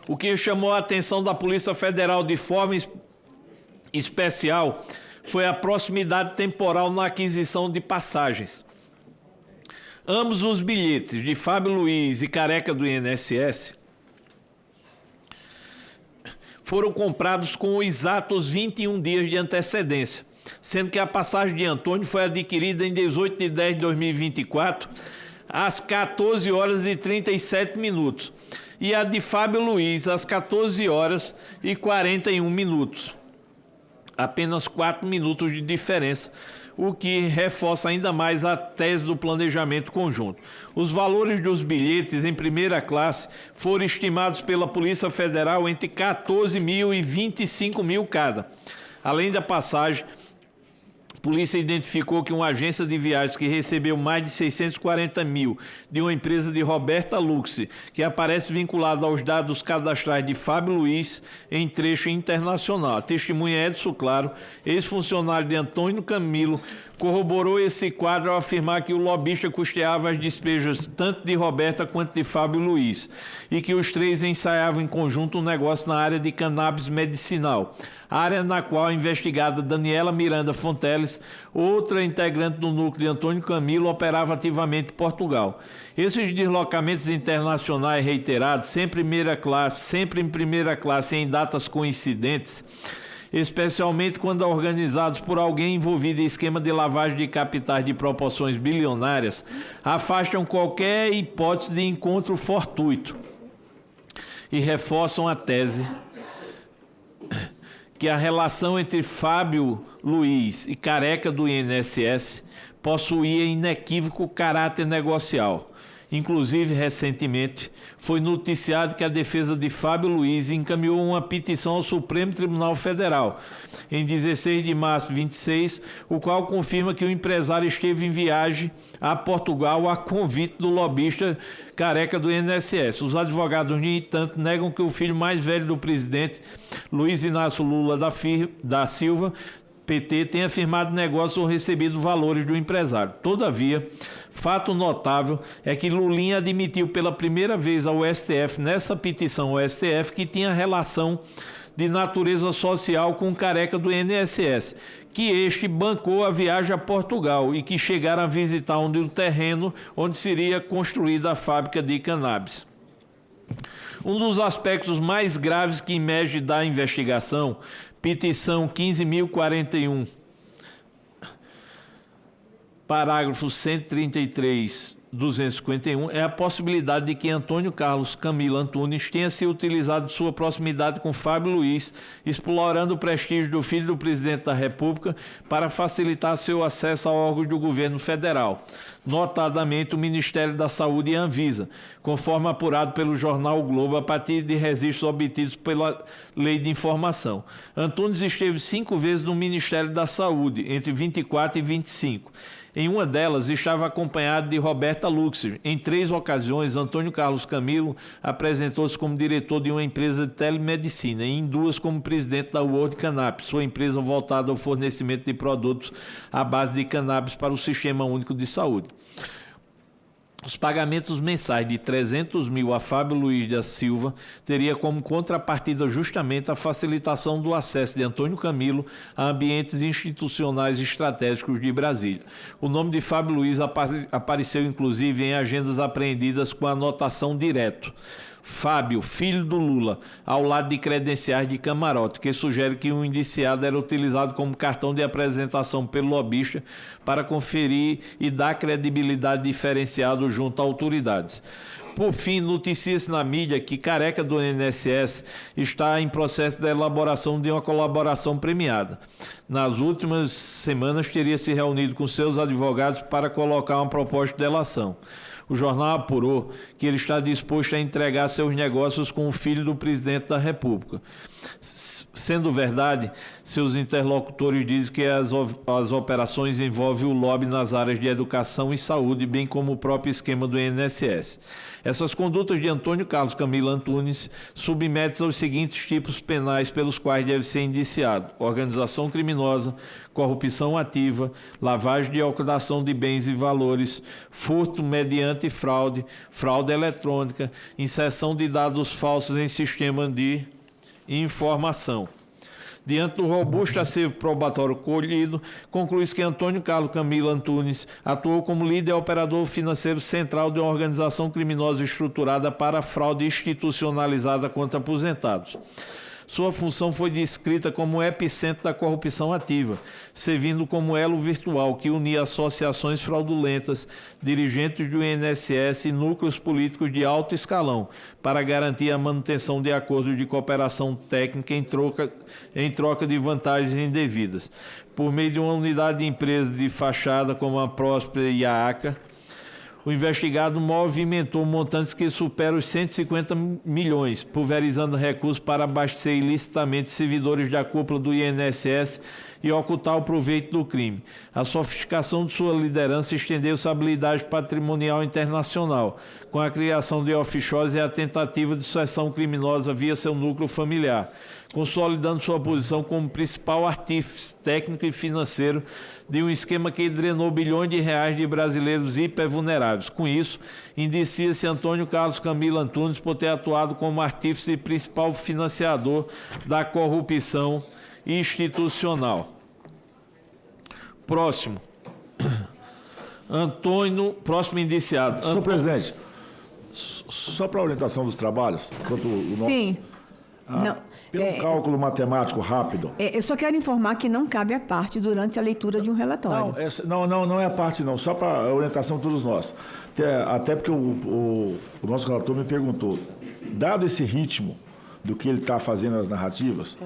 O que chamou a atenção da Polícia Federal de forma especial foi a proximidade temporal na aquisição de passagens. Ambos os bilhetes de Fábio Luiz e Careca do INSS foram comprados com exatos 21 dias de antecedência, sendo que a passagem de Antônio foi adquirida em 18 de 10 de 2024, às 14 horas e 37 minutos, e a de Fábio Luiz às 14 horas e 41 minutos. Apenas 4 minutos de diferença, o que reforça ainda mais a tese do planejamento conjunto. Os valores dos bilhetes em primeira classe foram estimados pela Polícia Federal entre 14 mil e 25 mil cada. Além da passagem, a polícia identificou que uma agência de viagens que recebeu mais de 640 mil de uma empresa de Roberta Luxig, que aparece vinculada aos dados cadastrais de Fábio Luiz em trecho internacional. A testemunha Edson Claro, ex-funcionário de Antônio Camilo, corroborou esse quadro ao afirmar que o lobista custeava as despesas tanto de Roberta quanto de Fábio Luiz e que os três ensaiavam em conjunto um negócio na área de cannabis medicinal, área na qual a investigada Daniela Miranda Fonteles, outra integrante do núcleo de Antônio Camilo, operava ativamente em Portugal. Esses deslocamentos internacionais reiterados, sempre em primeira classe em datas coincidentes, especialmente quando organizados por alguém envolvido em esquema de lavagem de capitais de proporções bilionárias, afastam qualquer hipótese de encontro fortuito e reforçam a tese que a relação entre Fábio Luiz e Careca do INSS possuía inequívoco caráter negocial. Inclusive, recentemente, foi noticiado que a defesa de Fábio Luiz encaminhou uma petição ao Supremo Tribunal Federal, em 16 de março de 26, o qual confirma que o empresário esteve em viagem a Portugal a convite do lobista Careca do INSS. Os advogados, no entanto, negam que o filho mais velho do presidente, Luiz Inácio Lula da Silva, PT, tenha firmado negócio ou recebido valores do empresário. Todavia, fato notável é que Lulinha admitiu pela primeira vez ao STF, nessa petição ao STF, que tinha relação de natureza social com Careca do INSS, que este bancou a viagem a Portugal e que chegaram a visitar o terreno onde seria construída a fábrica de cannabis. Um dos aspectos mais graves que emerge da investigação, petição 15.041, parágrafo 133.251, é a possibilidade de que Antônio Carlos Camilo Antunes tenha se utilizado de sua proximidade com Fábio Luiz, explorando o prestígio do filho do presidente da República para facilitar seu acesso a órgãos do governo federal, notadamente o Ministério da Saúde e a Anvisa, conforme apurado pelo jornal o Globo a partir de registros obtidos pela Lei de Informação. Antunes esteve 5 vezes no Ministério da Saúde, entre 24 e 25. Em uma delas, estava acompanhado de Roberta Luxer. Em 3 ocasiões, Antônio Carlos Camilo apresentou-se como diretor de uma empresa de telemedicina e em 2 como presidente da World Cannabis, sua empresa voltada ao fornecimento de produtos à base de cannabis para o Sistema Único de Saúde. Os pagamentos mensais de 300 mil a Fábio Luiz da Silva teria como contrapartida justamente a facilitação do acesso de Antônio Camilo a ambientes institucionais estratégicos de Brasília. O nome de Fábio Luiz apareceu inclusive em agendas apreendidas com a anotação direto: Fábio, filho do Lula, ao lado de credenciais de camarote, que sugere que o indiciado era utilizado como cartão de apresentação pelo lobista para conferir e dar credibilidade diferenciada junto a autoridades. Por fim, noticia-se na mídia que Careca do INSS está em processo de elaboração de uma colaboração premiada. Nas últimas semanas, teria se reunido com seus advogados para colocar uma proposta de delação. O jornal apurou que ele está disposto a entregar seus negócios com o filho do presidente da República. Sendo verdade, seus interlocutores dizem que as operações envolvem o lobby nas áreas de educação e saúde, bem como o próprio esquema do INSS. Essas condutas de Antônio Carlos Camilo Antunes submetem-se aos seguintes tipos penais pelos quais deve ser indiciado: organização criminosa, corrupção ativa, lavagem de ocultação de bens e valores, furto mediante fraude, fraude eletrônica, inserção de dados falsos em sistema de informação. Diante do robusto acervo probatório colhido, conclui-se que Antônio Carlos Camilo Antunes atuou como líder e operador financeiro central de uma organização criminosa estruturada para fraude institucionalizada contra aposentados. Sua função foi descrita como o epicentro da corrupção ativa, servindo como elo virtual que unia associações fraudulentas, dirigentes do INSS e núcleos políticos de alto escalão, para garantir a manutenção de acordos de cooperação técnica em troca de vantagens indevidas. Por meio de uma unidade de empresas de fachada como a Próspera e a ACA, o investigado movimentou montantes que superam os 150 milhões, pulverizando recursos para abastecer ilicitamente servidores da cúpula do INSS e ocultar o proveito do crime. A sofisticação de sua liderança estendeu-se à habilidade patrimonial internacional, com a criação de offshores e a tentativa de sucessão criminosa via seu núcleo familiar, consolidando sua posição como principal artífice técnico e financeiro de um esquema que drenou bilhões de reais de brasileiros hipervulneráveis. Com isso, indicia-se Antônio Carlos Camilo Antunes por ter atuado como artífice e principal financiador da corrupção institucional. Próximo. Próximo indiciado. Senhor presidente, só para a orientação dos trabalhos, enquanto o Sim. Pelo cálculo matemático rápido. Eu só quero informar que não cabe a parte durante a leitura de um relatório. Não é a parte não, só para a orientação de todos nós. Até porque o nosso relator me perguntou, dado esse ritmo do que ele está fazendo nas narrativas,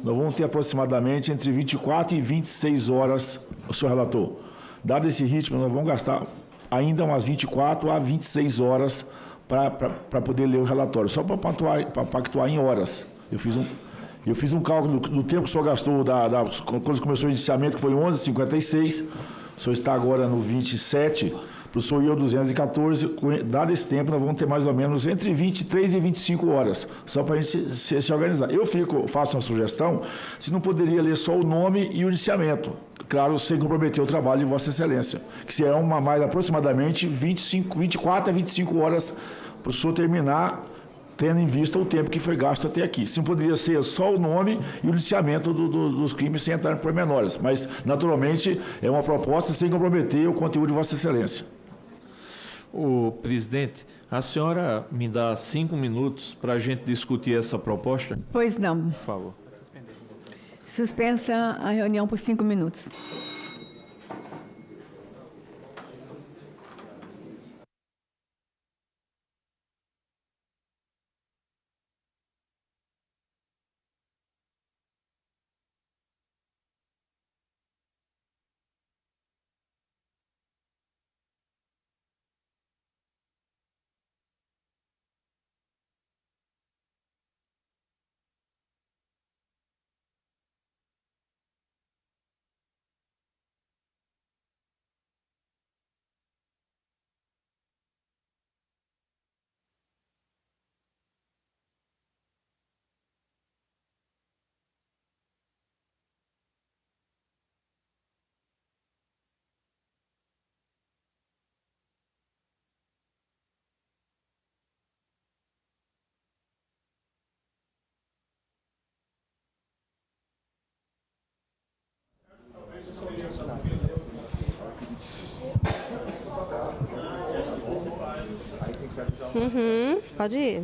nós vamos ter aproximadamente entre 24 e 26 horas, o senhor relator. Dado esse ritmo, nós vamos gastar ainda umas 24 a 26 horas para poder ler o relatório, só para pactuar em horas. Eu fiz um cálculo do tempo que o senhor gastou quando começou o iniciamento, que foi 11h56, o senhor está agora no 27, para o senhor ir ao 214, dado esse tempo, nós vamos ter mais ou menos entre 23 e 25 horas, só para a gente se organizar. Faço uma sugestão, se não poderia ler só o nome e o iniciamento, claro, sem comprometer o trabalho de Vossa Excelência, que será mais aproximadamente 24 a 25 horas para o senhor terminar tendo em vista o tempo que foi gasto até aqui. Sim, poderia ser só o nome e o liciamento dos crimes sem entrar em pormenores, mas, naturalmente, é uma proposta sem comprometer o conteúdo de Vossa Excelência. Ô, presidente, a senhora me dá 5 minutos para a gente discutir essa proposta? Pois não. Por favor. Suspensa a reunião por 5 minutos. Pode ir.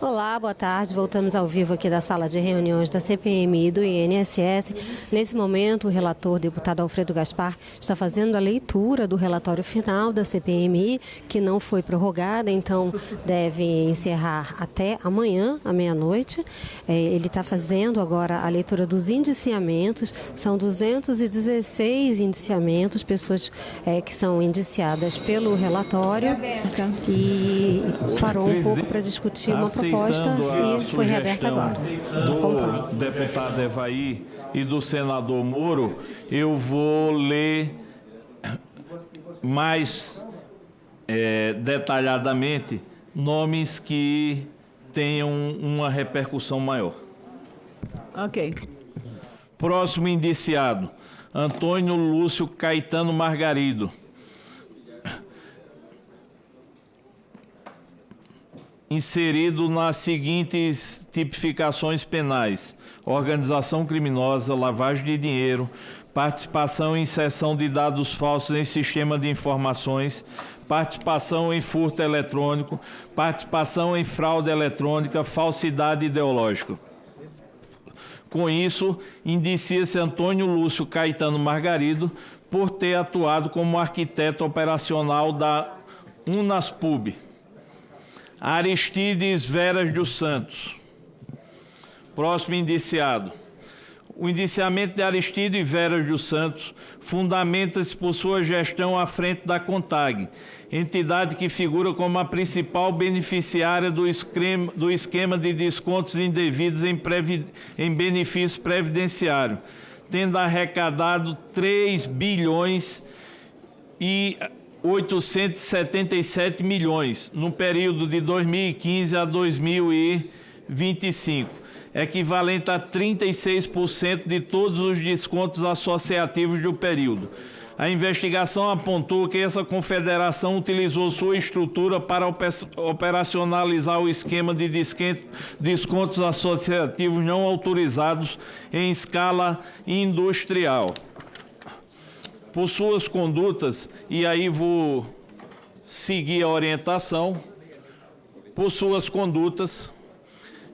Olá, boa tarde. Voltamos ao vivo aqui da sala de reuniões da CPMI e do INSS. Nesse momento, o relator, deputado Alfredo Gaspar, está fazendo a leitura do relatório final da CPMI, que não foi prorrogada, então deve encerrar até amanhã, à meia-noite. Ele está fazendo agora a leitura dos indiciamentos. São 216 indiciamentos, pessoas que são indiciadas pelo relatório. E parou um pouco para discutir uma proposta. E foi reaberta agora. Do deputado Evaí e do senador Moro, eu vou ler mais detalhadamente nomes que tenham uma repercussão maior. Ok. Próximo indiciado, Antônio Lúcio Caetano Margarido. Inserido nas seguintes tipificações penais: organização criminosa, lavagem de dinheiro, participação em cessão de dados falsos em sistema de informações, participação em furto eletrônico, participação em fraude eletrônica, falsidade ideológica. Com isso, indicia-se Antônio Lúcio Caetano Margarido por ter atuado como arquiteto operacional da Unaspub. Aristides Veras dos Santos. Próximo indiciado. O indiciamento de Aristides Veras dos Santos fundamenta-se por sua gestão à frente da CONTAG, entidade que figura como a principal beneficiária do esquema de descontos indevidos em benefício previdenciário, tendo arrecadado 3 bilhões e 877 milhões no período de 2015 a 2025, equivalente a 36% de todos os descontos associativos do período. A investigação apontou que essa confederação utilizou sua estrutura para operacionalizar o esquema de descontos associativos não autorizados em escala industrial. Por suas condutas, e aí vou seguir a orientação, por suas condutas,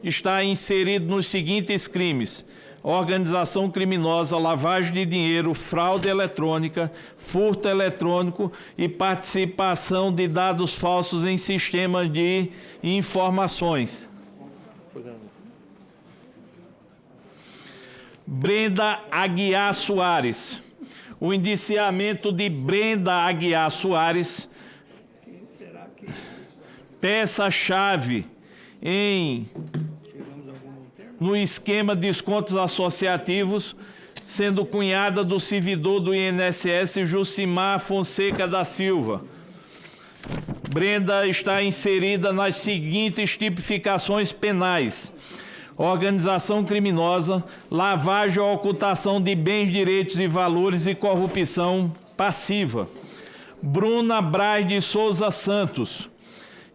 está inserido nos seguintes crimes: organização criminosa, lavagem de dinheiro, fraude eletrônica, furto eletrônico e participação de dados falsos em sistemas de informações. Brenda Aguiar Soares. O indiciamento de Brenda Aguiar Soares, peça-chave no esquema de descontos associativos, sendo cunhada do servidor do INSS Jucimar Fonseca da Silva. Brenda está inserida nas seguintes tipificações penais: organização criminosa, lavagem ou ocultação de bens, direitos e valores e corrupção passiva. Bruna Braz de Souza Santos,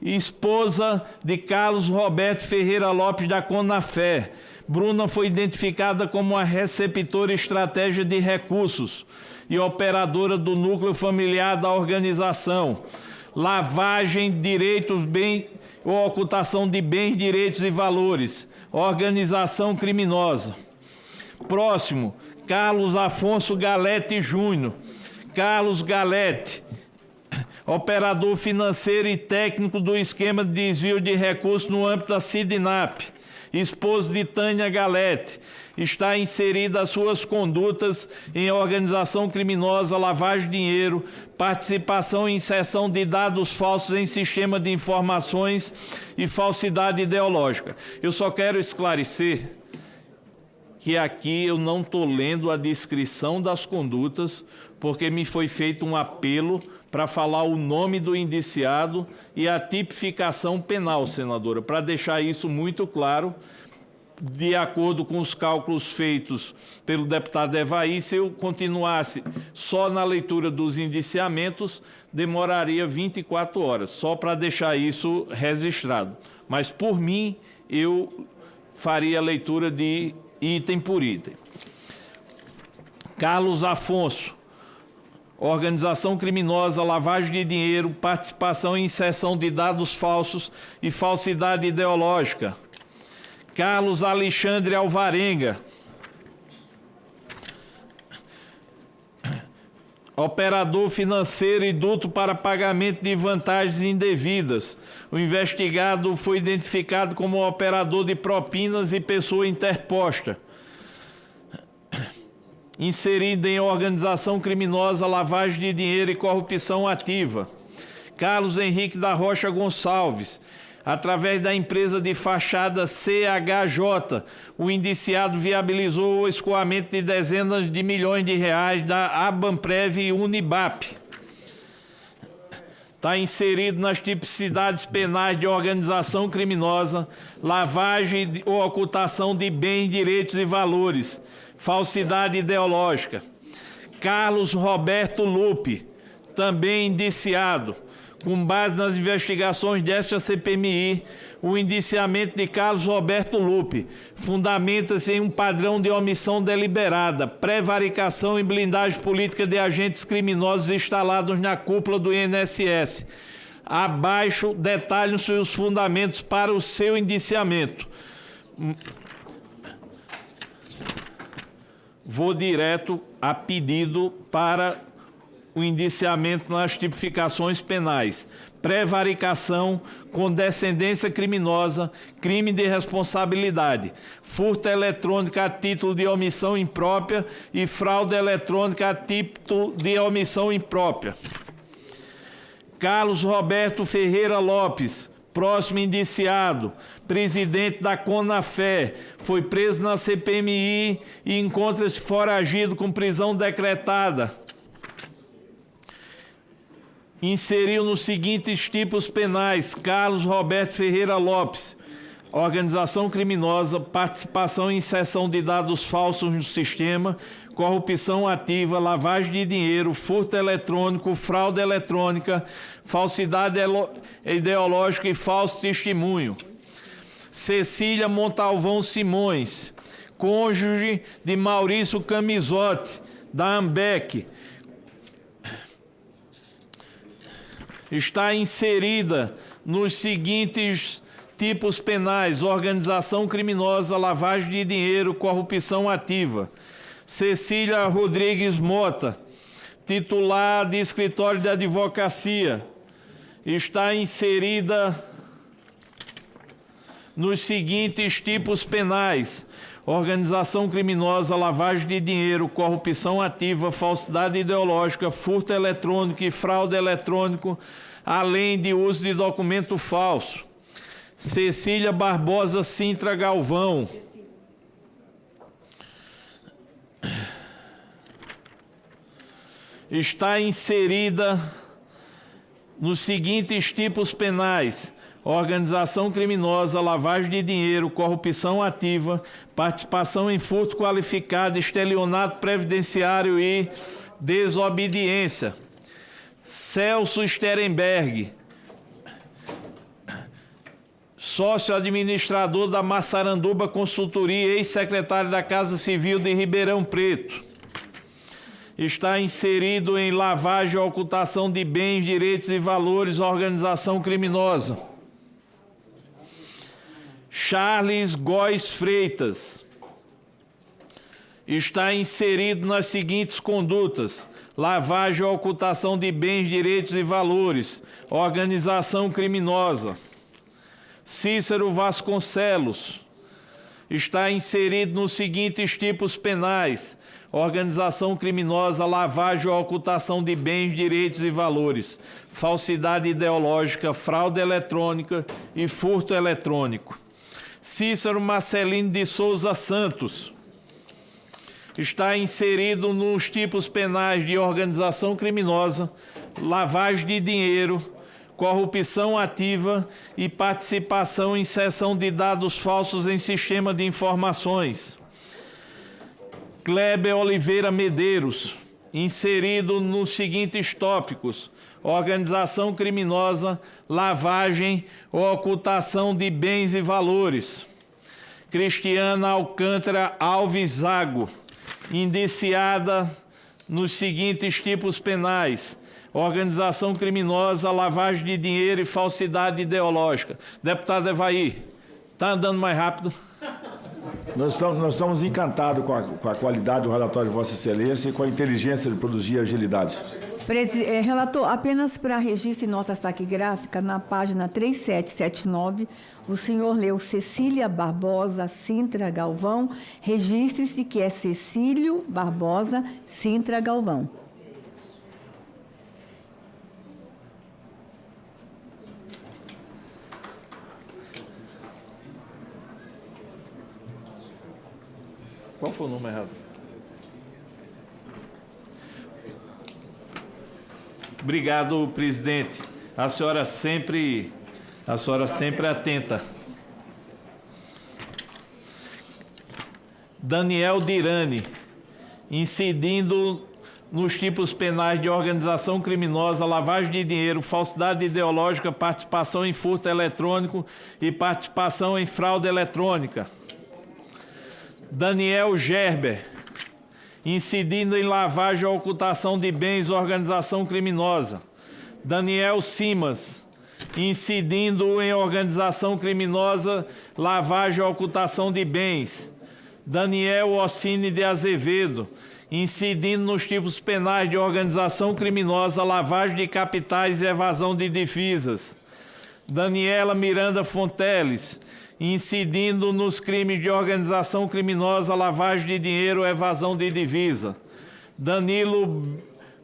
esposa de Carlos Roberto Ferreira Lopes da Conafé. Bruna foi identificada como a receptora estratégia de recursos e operadora do núcleo familiar da organização. Lavagem, direitos, bem ou ocultação de bens, direitos e valores. Organização criminosa. Próximo, Carlos Afonso Galete Júnior. Carlos Galete, operador financeiro e técnico do esquema de desvio de recursos no âmbito da Sidnap. Esposo de Tânia Galete. Está inserida as suas condutas em organização criminosa, lavagem de dinheiro, participação em inserção de dados falsos em sistema de informações e falsidade ideológica. Eu só quero esclarecer que aqui eu não estou lendo a descrição das condutas, porque me foi feito um apelo para falar o nome do indiciado e a tipificação penal, senadora, para deixar isso muito claro. De acordo com os cálculos feitos pelo deputado Evaí, se eu continuasse só na leitura dos indiciamentos, demoraria 24 horas, só para deixar isso registrado. Mas, por mim, eu faria a leitura de item por item. Carlos Afonso, organização criminosa, lavagem de dinheiro, participação em inserção de dados falsos e falsidade ideológica. Carlos Alexandre Alvarenga, operador financeiro e duto para pagamento de vantagens indevidas. O investigado foi identificado como operador de propinas e pessoa interposta. Inserido em organização criminosa, lavagem de dinheiro e corrupção ativa. Carlos Henrique da Rocha Gonçalves, através da empresa de fachada CHJ, o indiciado viabilizou o escoamento de dezenas de milhões de reais da Abanprev e Unibap. Está inserido nas tipicidades penais de organização criminosa, lavagem ou ocultação de bens, direitos e valores, falsidade ideológica. Carlos Roberto Lupe, também indiciado. Com base nas investigações desta CPMI, o indiciamento de Carlos Roberto Lupe fundamenta-se em um padrão de omissão deliberada, prevaricação e blindagem política de agentes criminosos instalados na cúpula do INSS. Abaixo detalham-se os fundamentos para o seu indiciamento. Vou direto a pedido para o indiciamento nas tipificações penais: prevaricação, condescendência criminosa, crime de responsabilidade, furto eletrônico a título de omissão imprópria e fraude eletrônica a título de omissão imprópria. Carlos Roberto Ferreira Lopes, próximo indiciado, presidente da Conafé, foi preso na CPMI e encontra-se foragido com prisão decretada. Inseriu nos seguintes tipos penais: Carlos Roberto Ferreira Lopes, organização criminosa, participação em inserção de dados falsos no sistema, corrupção ativa, lavagem de dinheiro, furto eletrônico, fraude eletrônica, falsidade ideológica e falso testemunho. Cecília Montalvão Simões, cônjuge de Maurício Camisotti, da Ambec, está inserida nos seguintes tipos penais: organização criminosa, lavagem de dinheiro, corrupção ativa. Cecília Rodrigues Mota, titular de escritório de advocacia, está inserida nos seguintes tipos penais: organização criminosa, lavagem de dinheiro, corrupção ativa, falsidade ideológica, furto eletrônico e fraude eletrônico, além de uso de documento falso. Cecília Barbosa Sintra Galvão, está inserida nos seguintes tipos penais: organização criminosa, lavagem de dinheiro, corrupção ativa, participação em furto qualificado, estelionato previdenciário e desobediência. Celso Sterenberg, sócio-administrador da Massaranduba Consultoria, ex-secretário da Casa Civil de Ribeirão Preto. Está inserido em lavagem ou ocultação de bens, direitos e valores, organização criminosa. Charles Góes Freitas está inserido nas seguintes condutas: lavagem ou ocultação de bens, direitos e valores, organização criminosa. Cícero Vasconcelos está inserido nos seguintes tipos penais: organização criminosa, lavagem ou ocultação de bens, direitos e valores, falsidade ideológica, fraude eletrônica e furto eletrônico. Cícero Marcelino de Souza Santos está inserido nos tipos penais de organização criminosa, lavagem de dinheiro, corrupção ativa e participação em cessão de dados falsos em sistema de informações. Kleber Oliveira Medeiros, inserido nos seguintes tópicos: organização criminosa, lavagem ou ocultação de bens e valores. Cristiana Alcântara Alves Zago, indiciada nos seguintes tipos penais: organização criminosa, lavagem de dinheiro e falsidade ideológica. Deputado Evair, está andando mais rápido? Nós estamos encantados com a qualidade do relatório de Vossa Excelência e com a inteligência de produzir agilidade. Relator, apenas para registro e notas taquigráficas, na página 3779, o senhor leu Cecília Barbosa Sintra Galvão. Registre-se que é Cecílio Barbosa Sintra Galvão. Qual foi o número errado? Obrigado, presidente. A senhora sempre atenta. Daniel Dirani, incidindo nos tipos penais de organização criminosa, lavagem de dinheiro, falsidade ideológica, participação em furto eletrônico e participação em fraude eletrônica. Daniel Gerber, incidindo em lavagem ou ocultação de bens, organização criminosa. Daniel Simas, incidindo em organização criminosa, lavagem ou ocultação de bens. Daniel Ossini de Azevedo, incidindo nos tipos penais de organização criminosa, lavagem de capitais e evasão de divisas. Daniela Miranda Fonteles, incidindo nos crimes de organização criminosa, lavagem de dinheiro, evasão de divisa. Danilo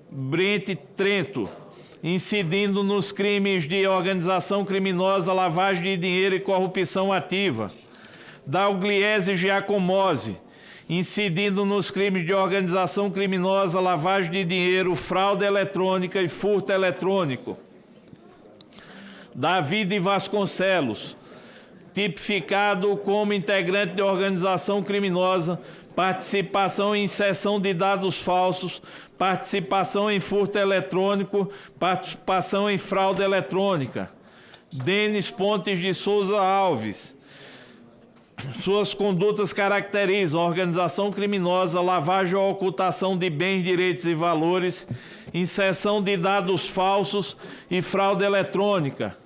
Brente Trento, incidindo nos crimes de organização criminosa, lavagem de dinheiro e corrupção ativa. Daugliese Giacomozzi, incidindo nos crimes de organização criminosa, lavagem de dinheiro, fraude eletrônica e furto eletrônico. David Vasconcelos, tipificado como integrante de organização criminosa, participação em cessão de dados falsos, participação em furto eletrônico, participação em fraude eletrônica. Denis Pontes de Souza Alves, suas condutas caracterizam organização criminosa, lavagem ou ocultação de bens, direitos e valores, inserção de dados falsos e fraude eletrônica.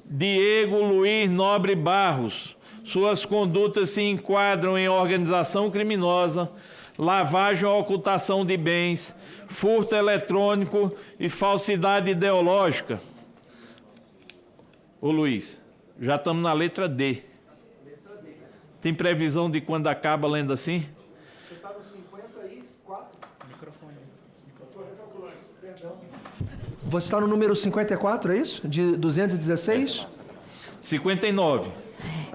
Diego Luiz Nobre Barros, suas condutas se enquadram em organização criminosa, lavagem ou ocultação de bens, furto eletrônico e falsidade ideológica. Ô Luiz, já estamos na letra D. Tem previsão de quando acaba lendo assim? Você está no 54? Microfone. Estou recalculando, perdão. Você está no número 54, é isso? De 216? 59.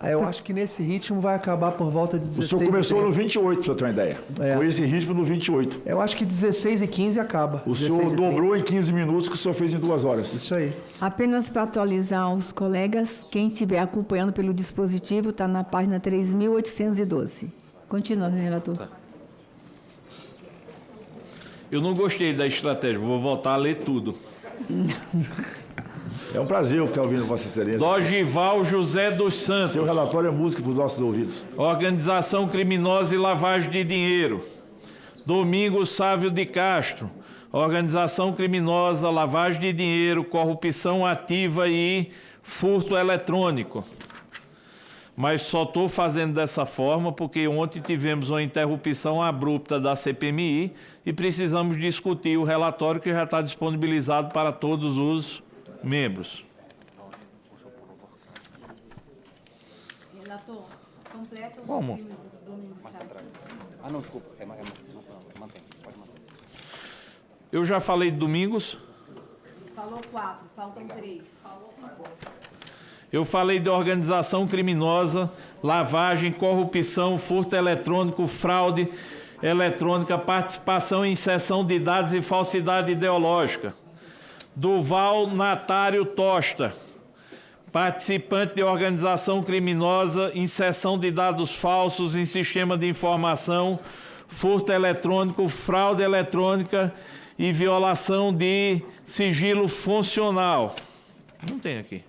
Eu acho que nesse ritmo vai acabar por volta de 16. O senhor começou no 28, para você ter uma ideia. Com esse ritmo no 28. Eu acho que 16 e 15 acaba. O senhor dobrou em 15 minutos, que o senhor fez em 2 horas. Isso aí. Apenas para atualizar os colegas, quem estiver acompanhando pelo dispositivo está na página 3.812. Continua, relator. Tá. Eu não gostei da estratégia, vou voltar a ler tudo. É um prazer eu ficar ouvindo Vossa Excelência. Dogival José dos Santos. Seu relatório é música para os nossos ouvidos. Organização criminosa e lavagem de dinheiro. Domingos Sávio de Castro. Organização criminosa, lavagem de dinheiro, corrupção ativa e furto eletrônico. Mas só estou fazendo dessa forma porque ontem tivemos uma interrupção abrupta da CPMI e precisamos discutir o relatório que já está disponibilizado para todos os membros. Relator, completa os Como? arquivos do Domingos Sávio. Ah, não, desculpa. Mantém, pode manter. Eu já falei de Domingos. Falou 4, faltam 3. Falou 4. Eu falei de organização criminosa, lavagem, corrupção, furto eletrônico, fraude eletrônica, participação em cessão de dados e falsidade ideológica. Duval Natário Tosta, participante de organização criminosa, inserção de dados falsos em sistema de informação, furto eletrônico, fraude eletrônica e violação de sigilo funcional. Não tem aqui.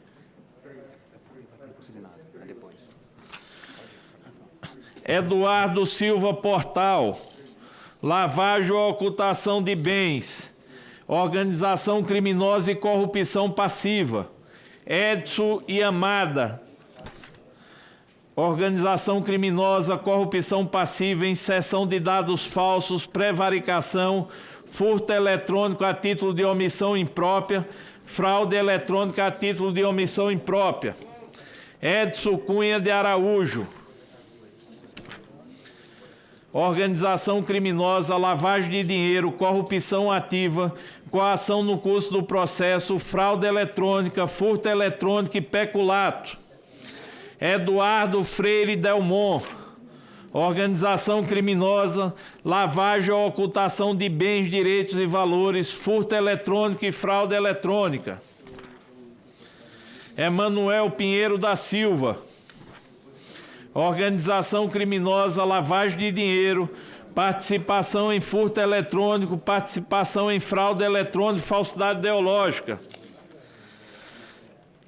Eduardo Silva Portal, lavagem ou ocultação de bens, organização criminosa e corrupção passiva. Edson Yamada, organização criminosa, corrupção passiva, inserção de dados falsos, prevaricação, furto eletrônico a título de omissão imprópria, fraude eletrônica a título de omissão imprópria. Edson Cunha de Araújo, organização criminosa, lavagem de dinheiro, corrupção ativa, coação no curso do processo, fraude eletrônica, furto eletrônico e peculato. Eduardo Freire Delmont, organização criminosa, lavagem ou ocultação de bens, direitos e valores, furto eletrônico e fraude eletrônica. Emanuel Pinheiro da Silva, organização criminosa, lavagem de dinheiro, participação em furto eletrônico, participação em fraude eletrônica e falsidade ideológica.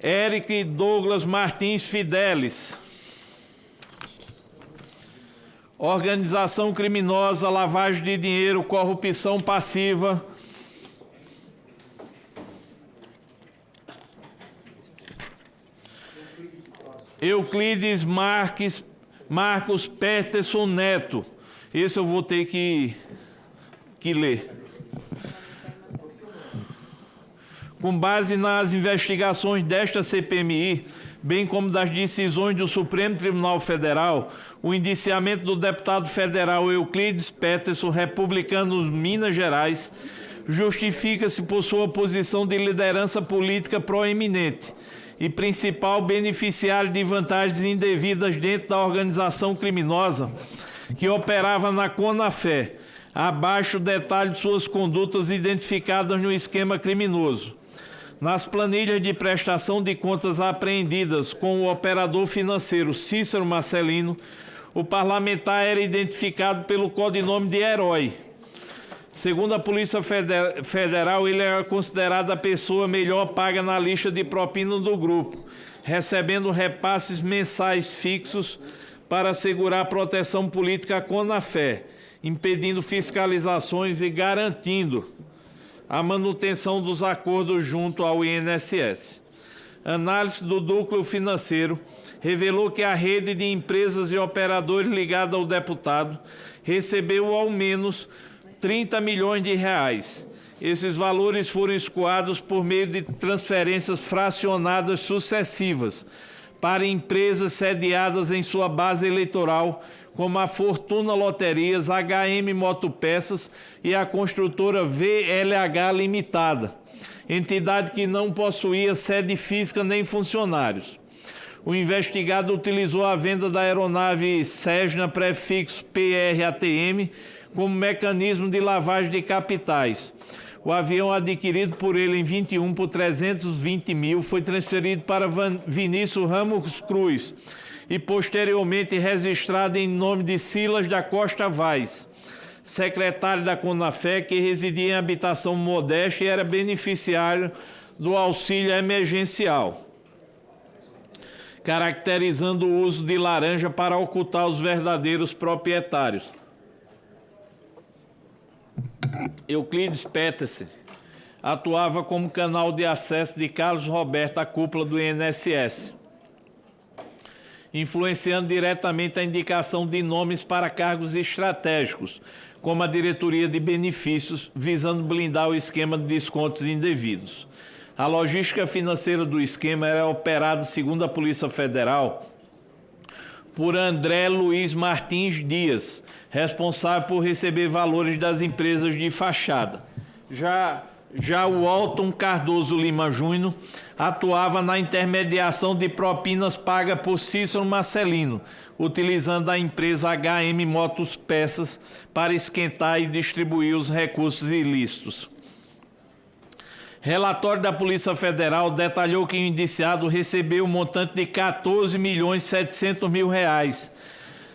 Eric Douglas Martins Fidelis, organização criminosa, lavagem de dinheiro, corrupção passiva. Euclides Marcos Peterson Neto. Esse eu vou ter que ler. Com base nas investigações desta CPMI, bem como das decisões do Supremo Tribunal Federal, o indiciamento do deputado federal Euclides Peterson, republicano Minas Gerais, justifica-se por sua posição de liderança política proeminente e principal beneficiário de vantagens indevidas dentro da organização criminosa que operava na Conafé. Abaixo o detalhe de suas condutas identificadas no esquema criminoso. Nas planilhas de prestação de contas apreendidas com o operador financeiro Cícero Marcelino, o parlamentar era identificado pelo codinome de Herói. Segundo a Polícia Federal, ele era considerado a pessoa melhor paga na lista de propina do grupo, recebendo repasses mensais fixos para assegurar a proteção política à Conafé, impedindo fiscalizações e garantindo a manutenção dos acordos junto ao INSS. Análise do núcleo financeiro revelou que a rede de empresas e operadores ligada ao deputado recebeu ao menos 30 milhões de reais. Esses valores foram escoados por meio de transferências fracionadas sucessivas para empresas sediadas em sua base eleitoral, como a Fortuna Loterias, HM Motopeças e a construtora VLH Limitada, entidade que não possuía sede física nem funcionários. O investigado utilizou a venda da aeronave Cessna prefixo PRATM como mecanismo de lavagem de capitais. O avião adquirido por ele em 21 por 320 mil foi transferido para Vinícius Ramos Cruz e posteriormente registrado em nome de Silas da Costa Vaz, secretário da Conafé, que residia em habitação modesta e era beneficiário do auxílio emergencial, caracterizando o uso de laranja para ocultar os verdadeiros proprietários. Euclides Petersen atuava como canal de acesso de Carlos Roberto à cúpula do INSS, influenciando diretamente a indicação de nomes para cargos estratégicos, como a diretoria de benefícios, visando blindar o esquema de descontos indevidos. A logística financeira do esquema era operada, segundo a Polícia Federal, por André Luiz Martins Dias, responsável por receber valores das empresas de fachada. Já o Walton Cardoso Lima Júnior atuava na intermediação de propinas pagas por Cícero Marcelino, utilizando a empresa HM Motos Peças para esquentar e distribuir os recursos ilícitos. Relatório da Polícia Federal detalhou que o indiciado recebeu um montante de R$ 14.700.000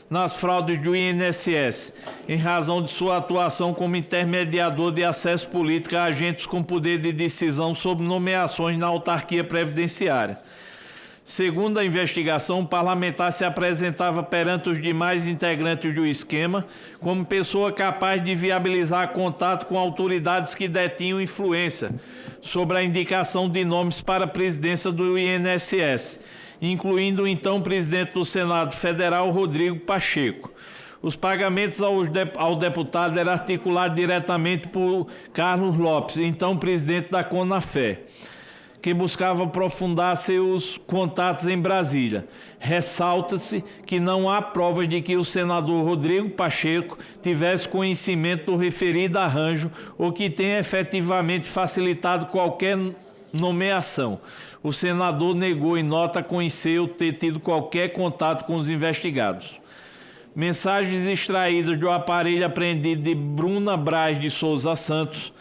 nas fraudes do INSS, em razão de sua atuação como intermediador de acesso político a agentes com poder de decisão sobre nomeações na autarquia previdenciária. Segundo a investigação, o parlamentar se apresentava perante os demais integrantes do esquema como pessoa capaz de viabilizar contato com autoridades que detinham influência sobre a indicação de nomes para a presidência do INSS, incluindo o então presidente do Senado Federal, Rodrigo Pacheco. Os pagamentos ao deputado eram articulados diretamente por Carlos Lopes, então presidente da Conafé, que buscava aprofundar seus contatos em Brasília. Ressalta-se que não há provas de que o senador Rodrigo Pacheco tivesse conhecimento do referido arranjo ou que tenha efetivamente facilitado qualquer nomeação. O senador negou em nota conhecer ou ter tido qualquer contato com os investigados. Mensagens extraídas do aparelho apreendido de Bruna Braz de Souza Santos,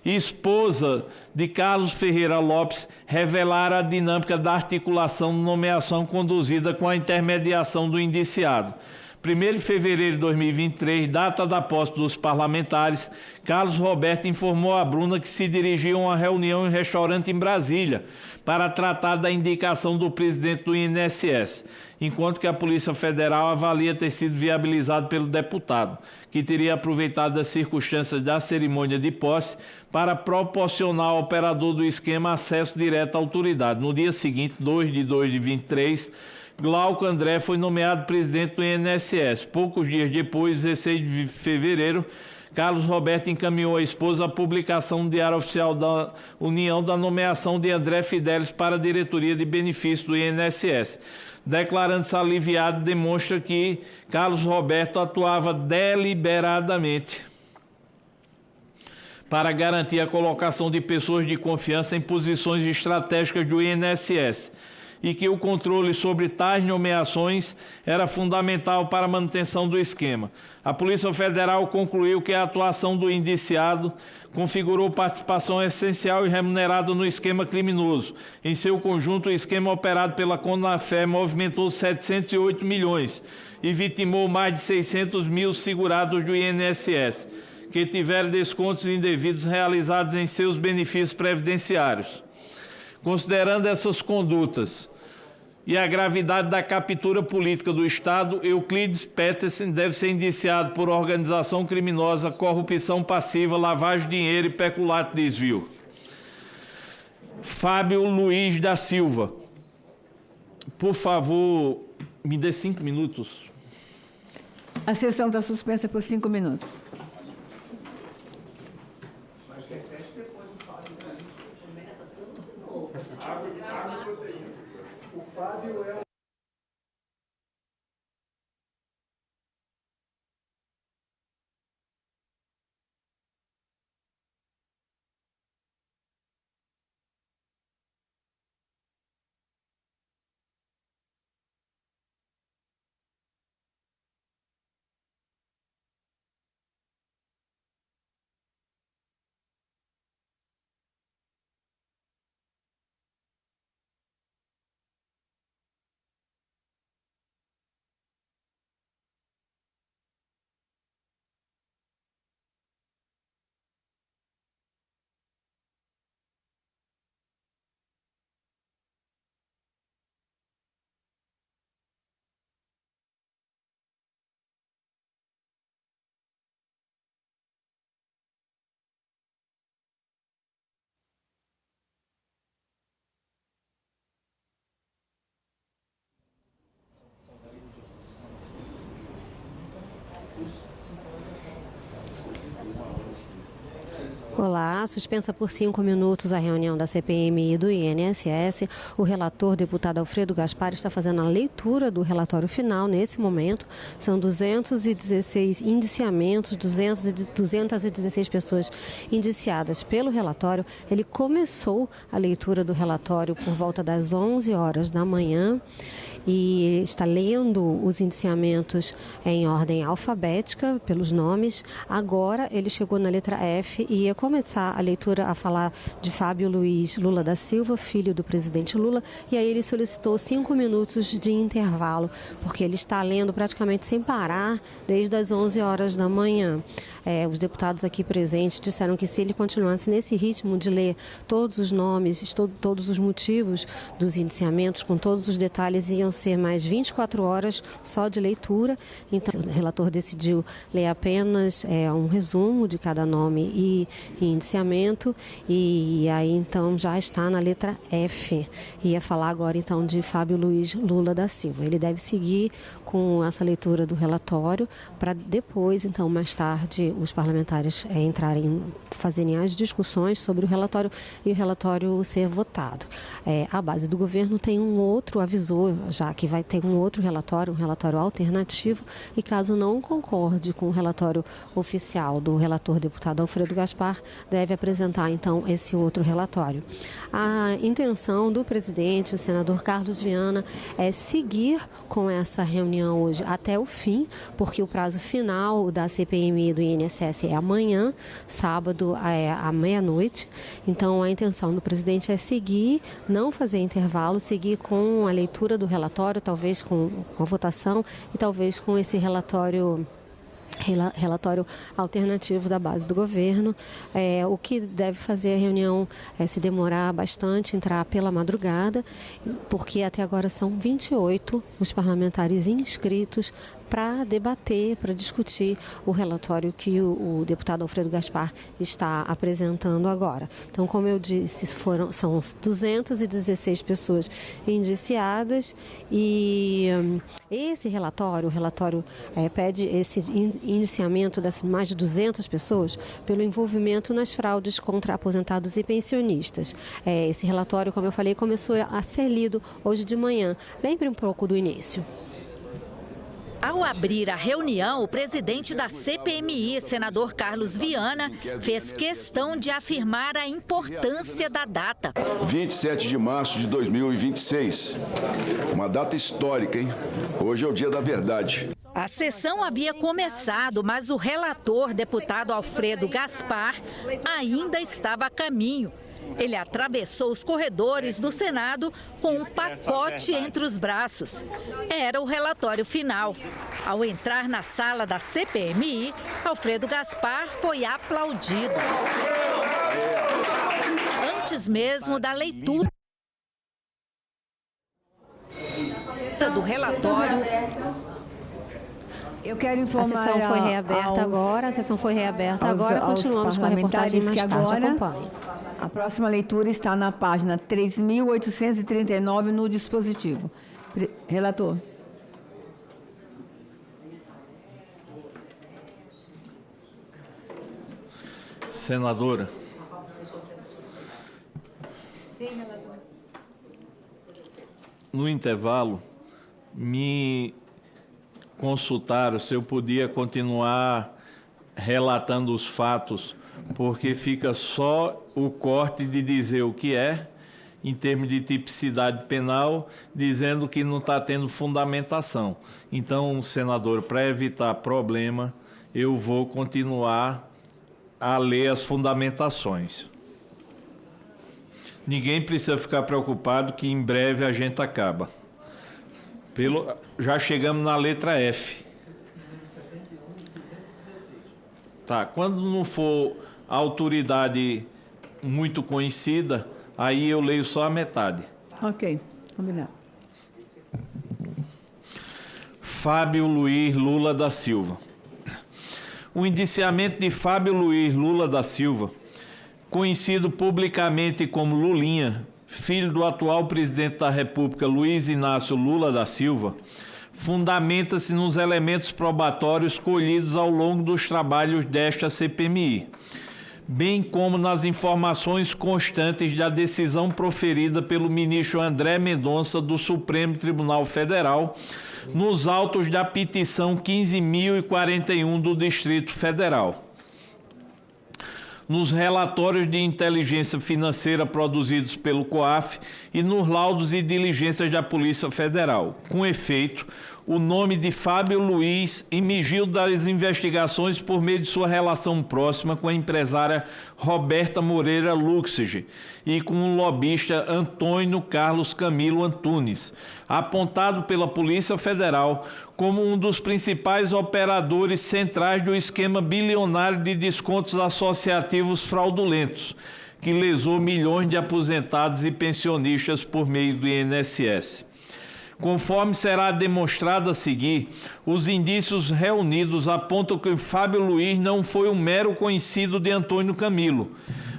esposa de Carlos Ferreira Lopes, revelaram a dinâmica da articulação de nomeação conduzida com a intermediação do indiciado. 1º de fevereiro de 2023, data da posse dos parlamentares, Carlos Roberto informou a Bruna que se dirigia a uma reunião em restaurante em Brasília para tratar da indicação do presidente do INSS, enquanto que a Polícia Federal avalia ter sido viabilizado pelo deputado, que teria aproveitado as circunstâncias da cerimônia de posse para proporcionar ao operador do esquema acesso direto à autoridade. No dia seguinte, 2 de 2 de 23, Glauco André foi nomeado presidente do INSS. Poucos dias depois, 16 de fevereiro, Carlos Roberto encaminhou à esposa a publicação no Diário Oficial da União da nomeação de André Fidelis para a diretoria de benefícios do INSS. Declarando-se aliviado, demonstra que Carlos Roberto atuava deliberadamente para garantir a colocação de pessoas de confiança em posições estratégicas do INSS e que o controle sobre tais nomeações era fundamental para a manutenção do esquema. A Polícia Federal concluiu que a atuação do indiciado configurou participação essencial e remunerada no esquema criminoso. Em seu conjunto, o esquema operado pela Conafé movimentou 708 milhões e vitimou mais de 600 mil segurados do INSS, que tiveram descontos indevidos realizados em seus benefícios previdenciários. Considerando essas condutas e a gravidade da captura política do Estado, Euclides Petersen deve ser indiciado por organização criminosa, corrupção passiva, lavagem de dinheiro e peculato desvio. Fábio Luiz da Silva. Por favor, me dê 5 minutos. A sessão está suspensa por 5 minutos. O Fábio é está suspensa por 5 minutos a reunião da CPMI e do INSS. O relator, deputado Alfredo Gaspar, está fazendo a leitura do relatório final nesse momento. São 216 indiciamentos, 216 pessoas indiciadas pelo relatório. Ele começou a leitura do relatório por volta das 11 horas da manhã e está lendo os indiciamentos em ordem alfabética, pelos nomes. Agora ele chegou na letra F e ia começar a leitura a falar de Fábio Luiz Lula da Silva, filho do presidente Lula, e aí ele solicitou 5 minutos de intervalo, porque ele está lendo praticamente sem parar desde as 11 horas da manhã. Os deputados aqui presentes disseram que se ele continuasse nesse ritmo de ler todos os nomes, todos os motivos dos indiciamentos, com todos os detalhes, iam ser mais 24 horas só de leitura. Então, o relator decidiu ler apenas um resumo de cada nome e indiciamento, e aí então já está na letra F. Ia falar agora então de Fábio Luiz Lula da Silva. Ele deve seguir com essa leitura do relatório para depois, então, mais tarde, os parlamentares fazerem as discussões sobre o relatório e o relatório ser votado. A base do governo tem avisou já que vai ter um outro relatório, um relatório alternativo, e caso não concorde com o relatório oficial do relator deputado Alfredo Gaspar, deve apresentar então esse outro relatório. A intenção do presidente, o senador Carlos Viana, é seguir com essa reunião hoje até o fim, porque o prazo final da CPMI do INSS é amanhã, sábado, à meia-noite. Então, a intenção do presidente é seguir, não fazer intervalo, seguir com a leitura do relatório, talvez com a votação e talvez com esse relatório alternativo da base do governo. O que deve fazer a reunião se demorar bastante, entrar pela madrugada, porque até agora são 28 os parlamentares inscritos para debater, para discutir o relatório que o deputado Alfredo Gaspar está apresentando agora. Então, como eu disse, são 216 pessoas indiciadas e esse relatório, pede esse indiciamento dessas mais de 200 pessoas pelo envolvimento nas fraudes contra aposentados e pensionistas. Esse relatório, como eu falei, começou a ser lido hoje de manhã. Lembre um pouco do início. Ao abrir a reunião, o presidente da CPMI, senador Carlos Viana, fez questão de afirmar a importância da data. 27 de março de 2026. Uma data histórica, hein? Hoje é o dia da verdade. A sessão havia começado, mas o relator, deputado Alfredo Gaspar, ainda estava a caminho. Ele atravessou os corredores do Senado com um pacote entre os braços. Era o relatório final. Ao entrar na sala da CPMI, Alfredo Gaspar foi aplaudido. Antes mesmo da leitura do relatório, eu quero informar. A sessão foi reaberta agora. Continuamos com a reportagem mais tarde. Acompanhe. A próxima leitura está na página 3.839 no dispositivo. Relator. Senadora. Sim, relator. No intervalo, me consultaram se eu podia continuar relatando os fatos, porque fica só o corte de dizer o que é, em termos de tipicidade penal, dizendo que não está tendo fundamentação. Então, senador, para evitar problema, eu vou continuar a ler as fundamentações. Ninguém precisa ficar preocupado que em breve a gente acaba. Já chegamos na letra F. Tá, quando não for autoridade muito conhecida, aí eu leio só a metade. Ok, combinado. Fábio Luiz Lula da Silva. O indiciamento de Fábio Luiz Lula da Silva, conhecido publicamente como Lulinha, filho do atual presidente da República, Luiz Inácio Lula da Silva, fundamenta-se nos elementos probatórios colhidos ao longo dos trabalhos desta CPMI. bem como nas informações constantes da decisão proferida pelo ministro André Mendonça do Supremo Tribunal Federal, nos autos da petição 15.041 do Distrito Federal, nos relatórios de inteligência financeira produzidos pelo COAF e nos laudos e diligências da Polícia Federal. Com efeito, o nome de Fábio Luiz emergiu das investigações por meio de sua relação próxima com a empresária Roberta Moreira Luxig e com o lobista Antônio Carlos Camilo Antunes, apontado pela Polícia Federal como um dos principais operadores centrais do esquema bilionário de descontos associativos fraudulentos, que lesou milhões de aposentados e pensionistas por meio do INSS. Conforme será demonstrado a seguir, os indícios reunidos apontam que Fábio Luiz não foi um mero conhecido de Antônio Camilo,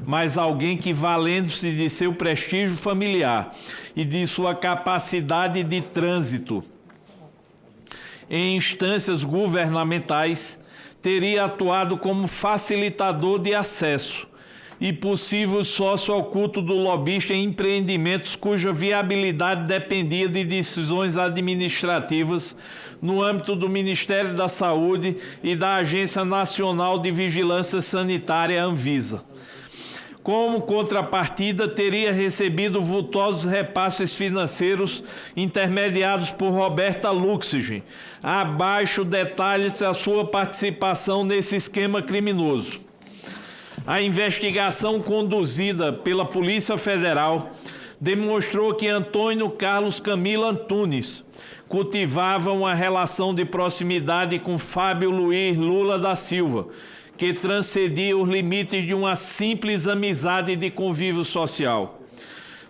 mas alguém que, valendo-se de seu prestígio familiar e de sua capacidade de trânsito em instâncias governamentais, teria atuado como facilitador de acesso e possível sócio oculto do lobista em empreendimentos cuja viabilidade dependia de decisões administrativas no âmbito do Ministério da Saúde e da Agência Nacional de Vigilância Sanitária, Anvisa. Como contrapartida, teria recebido vultosos repasses financeiros intermediados por Roberta Luxig. Abaixo detalha-se a sua participação nesse esquema criminoso. A investigação conduzida pela Polícia Federal demonstrou que Antônio Carlos Camilo Antunes cultivava uma relação de proximidade com Fábio Luiz Lula da Silva, que transcendia os limites de uma simples amizade de convívio social.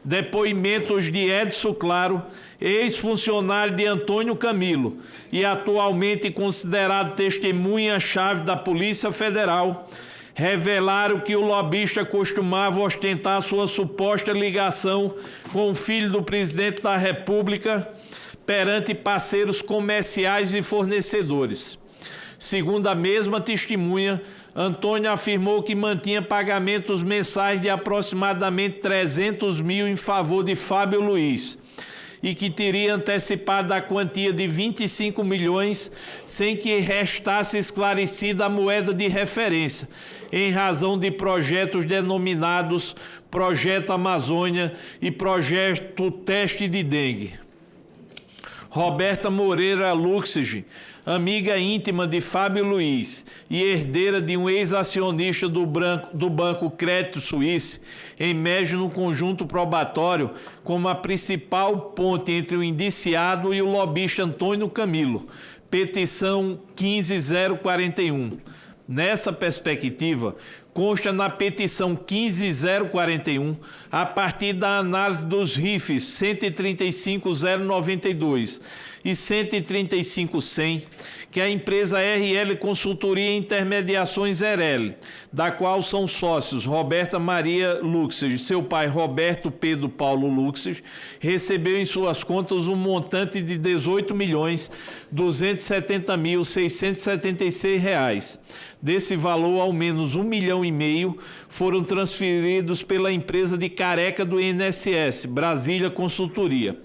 Depoimentos de Edson Claro, ex-funcionário de Antônio Camilo e atualmente considerado testemunha-chave da Polícia Federal, revelaram que o lobista costumava ostentar sua suposta ligação com o filho do presidente da República perante parceiros comerciais e fornecedores. Segundo a mesma testemunha, Antônio afirmou que mantinha pagamentos mensais de aproximadamente 300 mil em favor de Fábio Luiz e que teria antecipado a quantia de 25 milhões sem que restasse esclarecida a moeda de referência, em razão de projetos denominados Projeto Amazônia e Projeto Teste de Dengue. Roberta Moreira Luxig, amiga íntima de Fábio Luiz e herdeira de um ex-acionista do Banco Crédito Suíço, emerge no conjunto probatório como a principal ponte entre o indiciado e o lobista Antônio Camilo, petição 15.041. Nessa perspectiva, consta na petição 15.041, a partir da análise dos RIFs 135.092 e 135.100, que a empresa RL Consultoria e Intermediações RL, da qual são sócios Roberta Maria Luxig e seu pai Roberto Pedro Paulo Luxig, recebeu em suas contas um montante de R$ 18.270.676. Desse valor, ao menos R$ 1,5 milhão foram transferidos pela empresa de careca do INSS, Brasília Consultoria.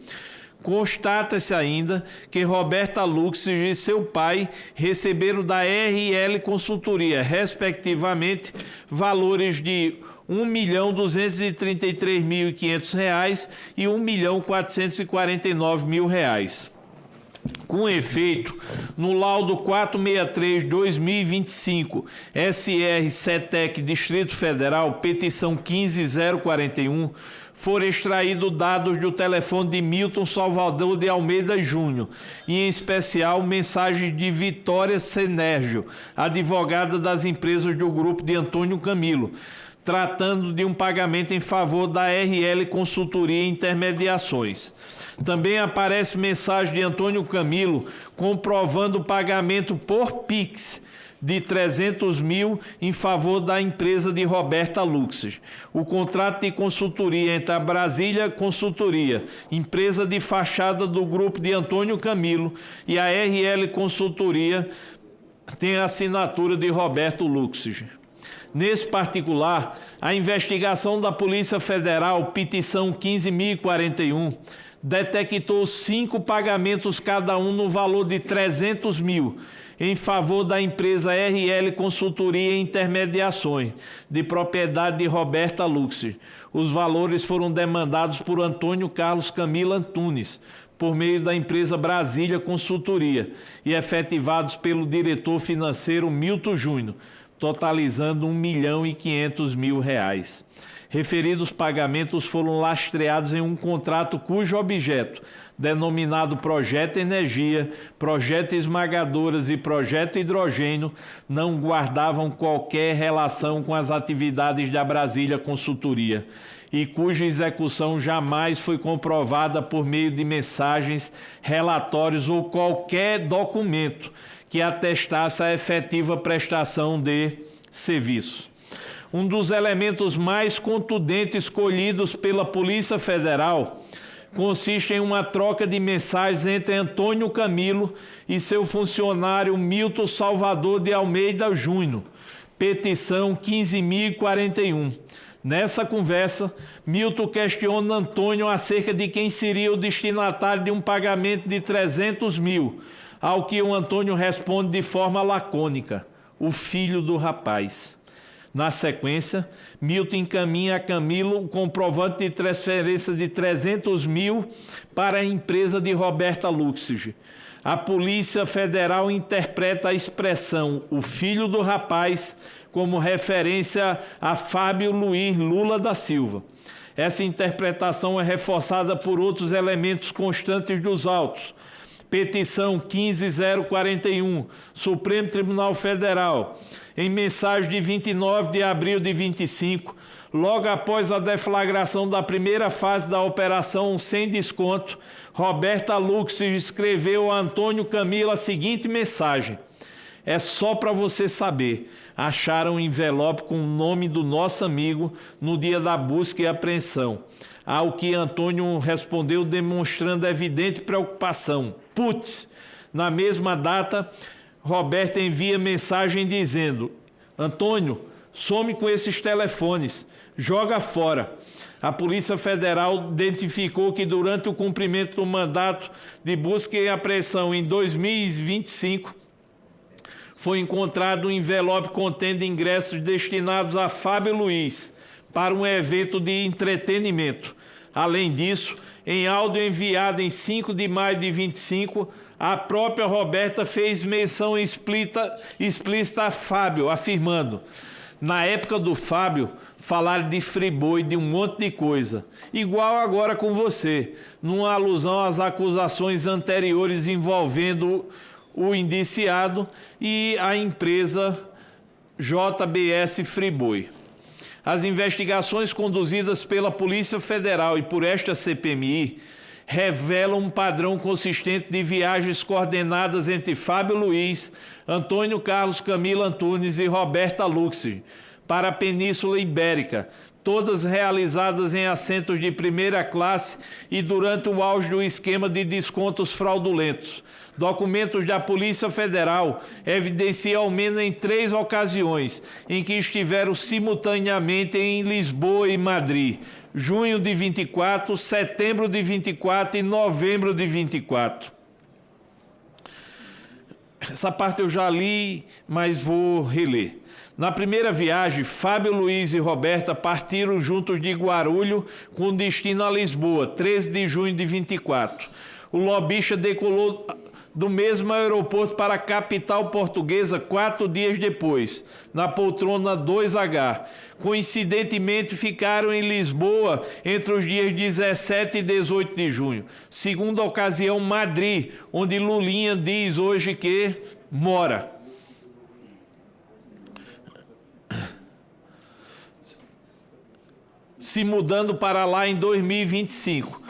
Constata-se ainda que Roberta Luxig e seu pai receberam da RL Consultoria, respectivamente, valores de R$ 1.233.500 e R$ 1.449.000. Com efeito, no laudo 463/2025, SR CETEC Distrito Federal, petição 15.041, foram extraídos dados do telefone de Milton Salvador de Almeida Júnior, e em especial mensagens de Vitória Senérgio, advogada das empresas do grupo de Antônio Camilo, tratando de um pagamento em favor da RL Consultoria e Intermediações. Também aparece mensagem de Antônio Camilo comprovando o pagamento por Pix de 300 mil em favor da empresa de Roberta Luxig. O contrato de consultoria entre a Brasília Consultoria, empresa de fachada do grupo de Antônio Camilo, e a RL Consultoria tem a assinatura de Roberto Luxig. Nesse particular, a investigação da Polícia Federal, petição 15.041, detectou 5 pagamentos cada um no valor de 300 mil, em favor da empresa RL Consultoria e Intermediações, de propriedade de Roberta Luxer. Os valores foram demandados por Antônio Carlos Camilo Antunes, por meio da empresa Brasília Consultoria, e efetivados pelo diretor financeiro Milton Júnior, totalizando R$ 1.500.000. Referidos pagamentos foram lastreados em um contrato cujo objeto, denominado Projeto Energia, Projeto Esmagadoras e Projeto Hidrogênio, não guardavam qualquer relação com as atividades da Brasília Consultoria e cuja execução jamais foi comprovada por meio de mensagens, relatórios ou qualquer documento que atestasse a efetiva prestação de serviço. Um dos elementos mais contundentes escolhidos pela Polícia Federal consiste em uma troca de mensagens entre Antônio Camilo e seu funcionário Milton Salvador de Almeida Júnior, petição 15.041. Nessa conversa, Milton questiona Antônio acerca de quem seria o destinatário de um pagamento de 300 mil, ao que o Antônio responde de forma lacônica: o filho do rapaz. Na sequência, Milton encaminha a Camilo o comprovante de transferência de 300 mil para a empresa de Roberta Luxer. A Polícia Federal interpreta a expressão "o filho do rapaz" como referência a Fábio Luiz Lula da Silva. Essa interpretação é reforçada por outros elementos constantes dos autos. Petição 15.041, Supremo Tribunal Federal, em mensagem de 29 de abril de 25, logo após a deflagração da primeira fase da operação sem desconto, Roberta Luxer escreveu a Antônio Camilo a seguinte mensagem: "É só para você saber, acharam um envelope com o nome do nosso amigo no dia da busca e apreensão." Ao que Antônio respondeu demonstrando evidente preocupação: "Putz!" Na mesma data, Roberta envia mensagem dizendo: "Antônio, some com esses telefones, joga fora." A Polícia Federal identificou que durante o cumprimento do mandato de busca e apreensão em 2025, foi encontrado um envelope contendo ingressos destinados a Fábio Luiz para um evento de entretenimento. Além disso, em áudio enviado em 5 de maio de 25, a própria Roberta fez menção explícita a Fábio, afirmando: "Na época do Fábio, falaram de Friboi, de um monte de coisa, igual agora com você", numa alusão às acusações anteriores envolvendo o indiciado e a empresa JBS Friboi. As investigações conduzidas pela Polícia Federal e por esta CPMI revelam um padrão consistente de viagens coordenadas entre Fábio Luiz, Antônio Carlos Camilo Antunes e Roberta Luxer para a Península Ibérica, todas realizadas em assentos de primeira classe e durante o auge do esquema de descontos fraudulentos. Documentos da Polícia Federal evidenciam ao menos em 3 ocasiões em que estiveram simultaneamente em Lisboa e Madrid: junho de 24, setembro de 24 e novembro de 24. Essa parte eu já li, mas vou reler. Na primeira viagem, Fábio Luiz e Roberta partiram juntos de Guarulhos com destino a Lisboa, 13 de junho de 24. O lobista decolou do mesmo aeroporto para a capital portuguesa 4 dias depois, na poltrona 2H. Coincidentemente, ficaram em Lisboa entre os dias 17 e 18 de junho. Segunda ocasião, Madrid, onde Lulinha diz hoje que mora. Se mudando para lá em 2025.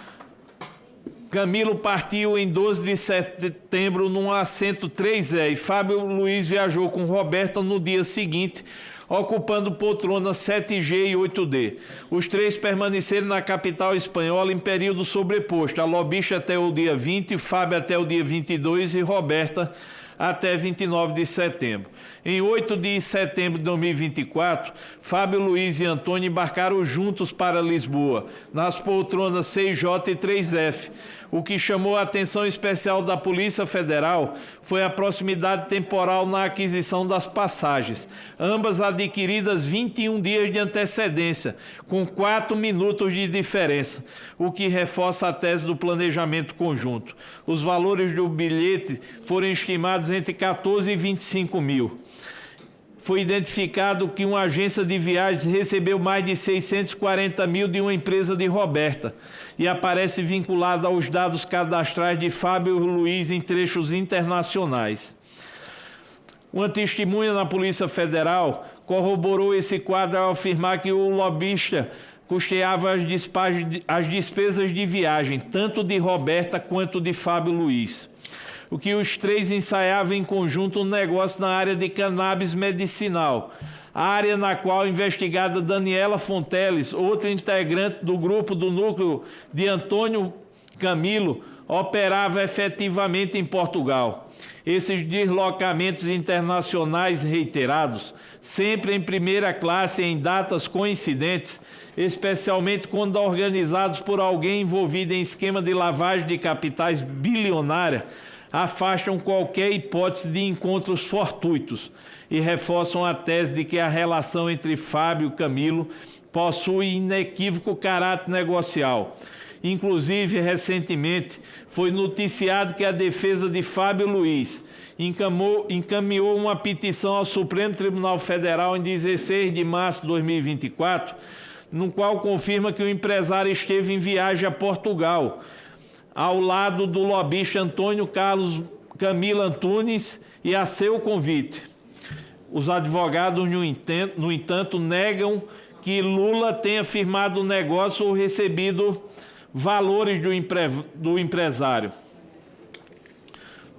Camilo partiu em 12 de setembro num assento 3E e Fábio Luiz viajou com Roberta no dia seguinte, ocupando poltronas 7G e 8D. Os 3 permaneceram na capital espanhola em período sobreposto. A lobista até o dia 20, Fábio até o dia 22 e Roberta até 29 de setembro. Em 8 de setembro de 2024, Fábio Luiz e Antônio embarcaram juntos para Lisboa, nas poltronas 6J e 3F. O que chamou a atenção especial da Polícia Federal foi a proximidade temporal na aquisição das passagens, ambas adquiridas 21 dias de antecedência, com 4 minutos de diferença, o que reforça a tese do planejamento conjunto. Os valores do bilhete foram estimados entre 14 e 25 mil. Foi identificado que uma agência de viagens recebeu mais de 640 mil de uma empresa de Roberta e aparece vinculada aos dados cadastrais de Fábio Luiz em trechos internacionais. Uma testemunha na Polícia Federal corroborou esse quadro ao afirmar que o lobista custeava as despesas de viagem, tanto de Roberta quanto de Fábio Luiz. O que os 3 ensaiavam em conjunto um negócio na área de cannabis medicinal, a área na qual a investigada Daniela Fonteles, outra integrante do grupo do núcleo de Antônio Camilo, operava efetivamente em Portugal. Esses deslocamentos internacionais reiterados, sempre em primeira classe em datas coincidentes, especialmente quando organizados por alguém envolvido em esquema de lavagem de capitais bilionária, afastam qualquer hipótese de encontros fortuitos e reforçam a tese de que a relação entre Fábio e Camilo possui inequívoco caráter negocial. Inclusive, recentemente, foi noticiado que a defesa de Fábio Luiz encaminhou uma petição ao Supremo Tribunal Federal em 16 de março de 2024, no qual confirma que o empresário esteve em viagem a Portugal, ao lado do lobista Antônio Carlos Camilo Antunes e a seu convite. Os advogados, no entanto, negam que Lula tenha firmado o negócio ou recebido valores do empresário.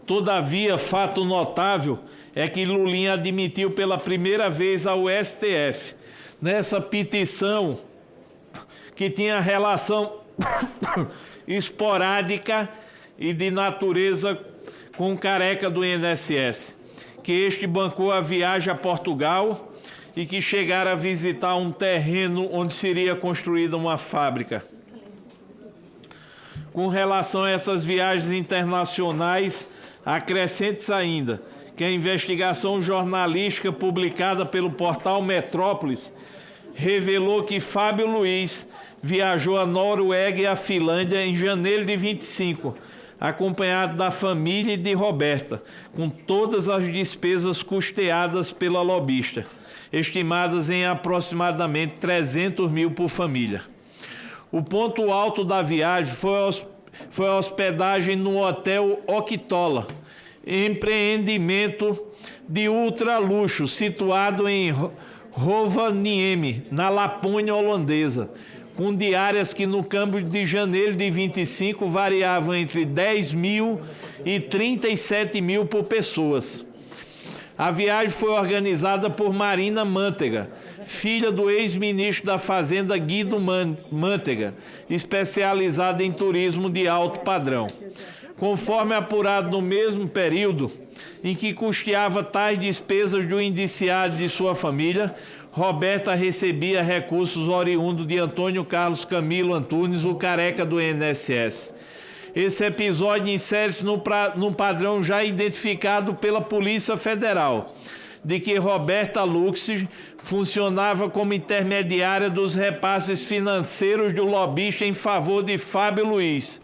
Todavia, fato notável é que Lulinha admitiu pela primeira vez ao STF, nessa petição, que tinha relação esporádica e de natureza com o careca do INSS, que este bancou a viagem a Portugal e que chegaram a visitar um terreno onde seria construída uma fábrica. Com relação a essas viagens internacionais, acrescente ainda que a investigação jornalística publicada pelo portal Metrópolis revelou que Fábio Luiz viajou à Noruega e à Finlândia em janeiro de 25, acompanhado da família e de Roberta, com todas as despesas custeadas pela lobista, estimadas em aproximadamente 300 mil por família. O ponto alto da viagem foi a hospedagem no Hotel Octola, empreendimento de ultraluxo situado em Rovaniemi, na Lapônia holandesa, com diárias que no câmbio de janeiro de 25 variavam entre 10 mil e 37 mil por pessoas. A viagem foi organizada por Marina Mantega, filha do ex-ministro da Fazenda Guido Mantega, especializada em turismo de alto padrão. Conforme apurado no mesmo período em que custeava tais despesas do indiciado e de sua família, Roberta recebia recursos oriundos de Antônio Carlos Camilo Antunes, o careca do INSS. Esse episódio insere-se no padrão já identificado pela Polícia Federal, de que Roberta Lux funcionava como intermediária dos repasses financeiros do lobista em favor de Fábio Luiz,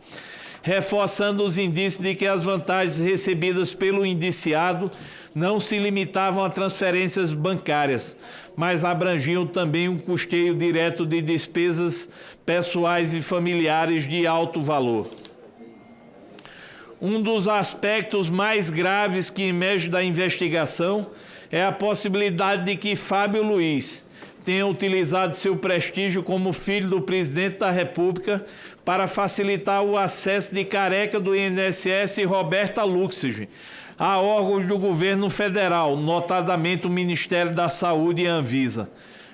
reforçando os indícios de que as vantagens recebidas pelo indiciado não se limitavam a transferências bancárias, mas abrangiam também um custeio direto de despesas pessoais e familiares de alto valor. Um dos aspectos mais graves que emerge da investigação é a possibilidade de que Fábio Luiz tenha utilizado seu prestígio como filho do presidente da República para facilitar o acesso de careca do INSS e Roberta Luxig a órgãos do governo federal, notadamente o Ministério da Saúde e a Anvisa.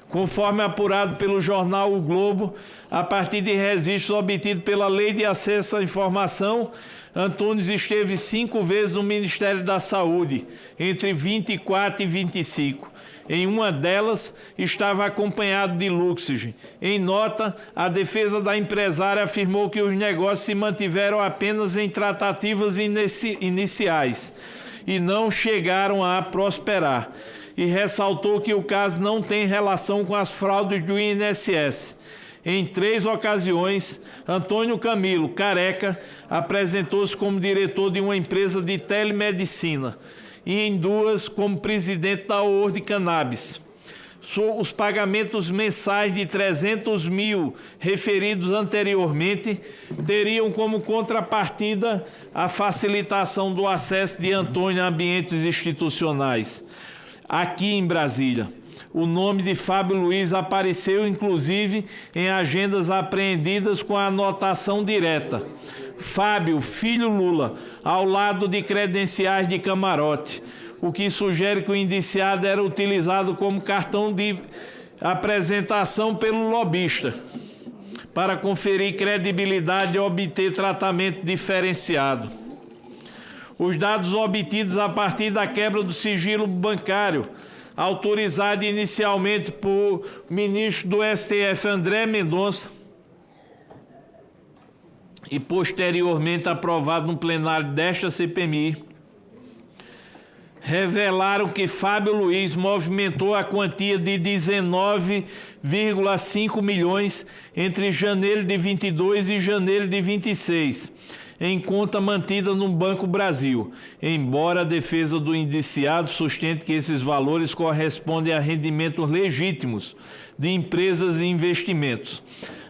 Conforme apurado pelo jornal O Globo, a partir de registros obtidos pela Lei de Acesso à Informação, Antunes esteve 5 vezes no Ministério da Saúde, entre 24 e 25. Em uma delas, estava acompanhado de Luxig. Em nota, a defesa da empresária afirmou que os negócios se mantiveram apenas em tratativas iniciais e não chegaram a prosperar. E ressaltou que o caso não tem relação com as fraudes do INSS. Em 3 ocasiões, Antônio Camilo, careca, apresentou-se como diretor de uma empresa de telemedicina e em 2 como presidente da World Cannabis. Os pagamentos mensais de 300 mil referidos anteriormente teriam como contrapartida a facilitação do acesso de Antônio a ambientes institucionais. Aqui em Brasília, o nome de Fábio Luiz apareceu, inclusive, em agendas apreendidas com a anotação direta. Fábio, filho Lula, ao lado de credenciais de camarote, o que sugere que o indiciado era utilizado como cartão de apresentação pelo lobista, para conferir credibilidade e obter tratamento diferenciado. Os dados obtidos a partir da quebra do sigilo bancário, autorizado inicialmente por ministro do STF André Mendonça e posteriormente aprovado no plenário desta CPMI, revelaram que Fábio Luiz movimentou a quantia de 19,5 milhões entre janeiro de 22 e janeiro de 26, em conta mantida no Banco Brasil, embora a defesa do indiciado sustente que esses valores correspondem a rendimentos legítimos de empresas e investimentos.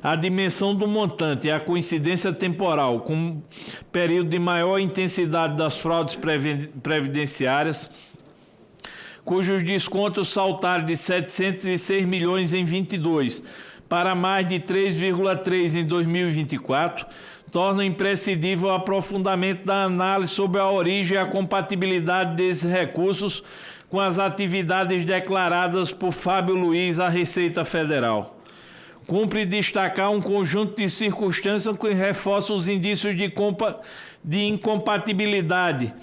A dimensão do montante e a coincidência temporal com o período de maior intensidade das fraudes previdenciárias, cujos descontos saltaram de 706 milhões em 22 para mais de 3,3 em 2024, torna imprescindível o aprofundamento da análise sobre a origem e a compatibilidade desses recursos com as atividades declaradas por Fábio Luiz à Receita Federal. Cumpre destacar um conjunto de circunstâncias que reforçam os indícios de incompatibilidade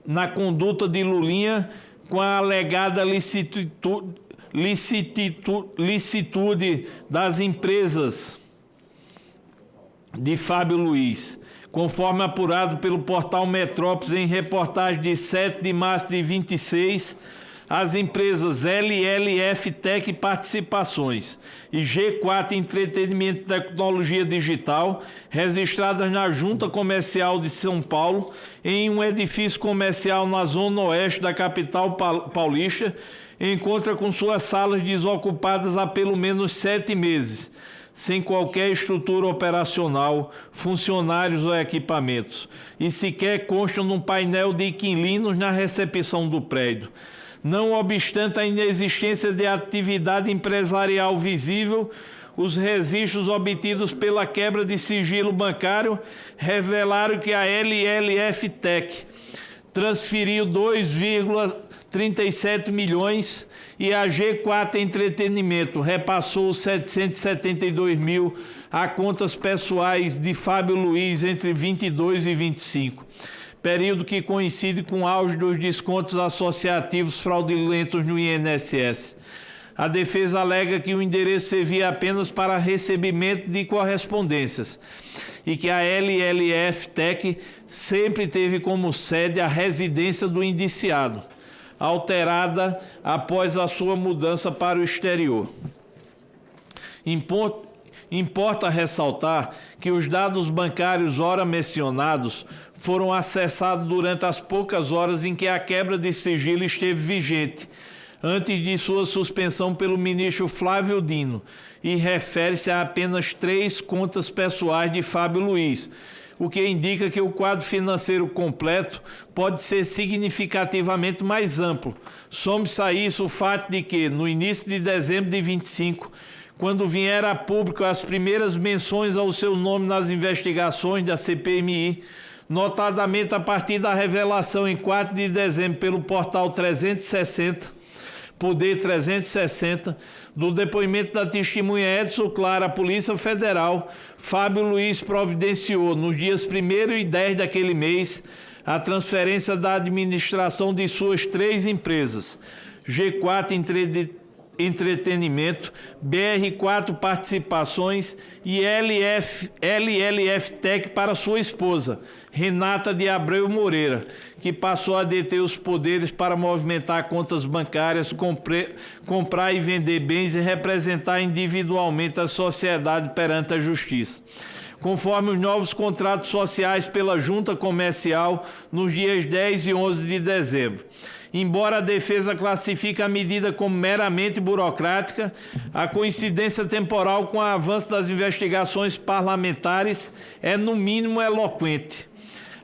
na conduta de Lulinha com a alegada licitude das empresas de Fábio Luiz, conforme apurado pelo portal Metrópolis em reportagem de 7 de março de 26, as empresas LLF Tech Participações e G4 Entretenimento e Tecnologia Digital, registradas na Junta Comercial de São Paulo, em um edifício comercial na zona oeste da capital paulista, encontra com suas salas desocupadas há pelo menos 7 meses, sem qualquer estrutura operacional, funcionários ou equipamentos, e sequer constam num painel de inquilinos na recepção do prédio. Não obstante a inexistência de atividade empresarial visível, os registros obtidos pela quebra de sigilo bancário revelaram que a LLF Tech transferiu 2,37 milhões e a G4 Entretenimento repassou 772 mil a contas pessoais de Fábio Luiz entre 22 e 25. Período que coincide com o auge dos descontos associativos fraudulentos no INSS. A defesa alega que o endereço servia apenas para recebimento de correspondências e que a LLF Tech sempre teve como sede a residência do indiciado, alterada após a sua mudança para o exterior. Importa ressaltar que os dados bancários ora mencionados foram acessados durante as poucas horas em que a quebra de sigilo esteve vigente, antes de sua suspensão pelo ministro Flávio Dino, e refere-se a apenas 3 contas pessoais de Fábio Luiz, o que indica que o quadro financeiro completo pode ser significativamente mais amplo. Some-se a isso o fato de que, no início de dezembro de 25, quando vieram a público as primeiras menções ao seu nome nas investigações da CPMI, notadamente a partir da revelação em 4 de dezembro pelo portal 360, Poder 360, do depoimento da testemunha Edson Clara, a Polícia Federal, Fábio Luiz providenciou, nos dias 1º e 10 daquele mês, a transferência da administração de suas 3 empresas, G4 Entretenimento, BR4 Participações e LLF Tech para sua esposa, Renata de Abreu Moreira, que passou a deter os poderes para movimentar contas bancárias, comprar e vender bens e representar individualmente a sociedade perante a justiça, conforme os novos contratos sociais pela Junta Comercial nos dias 10 e 11 de dezembro. Embora a defesa classifique a medida como meramente burocrática, a coincidência temporal com o avanço das investigações parlamentares é, no mínimo, eloquente.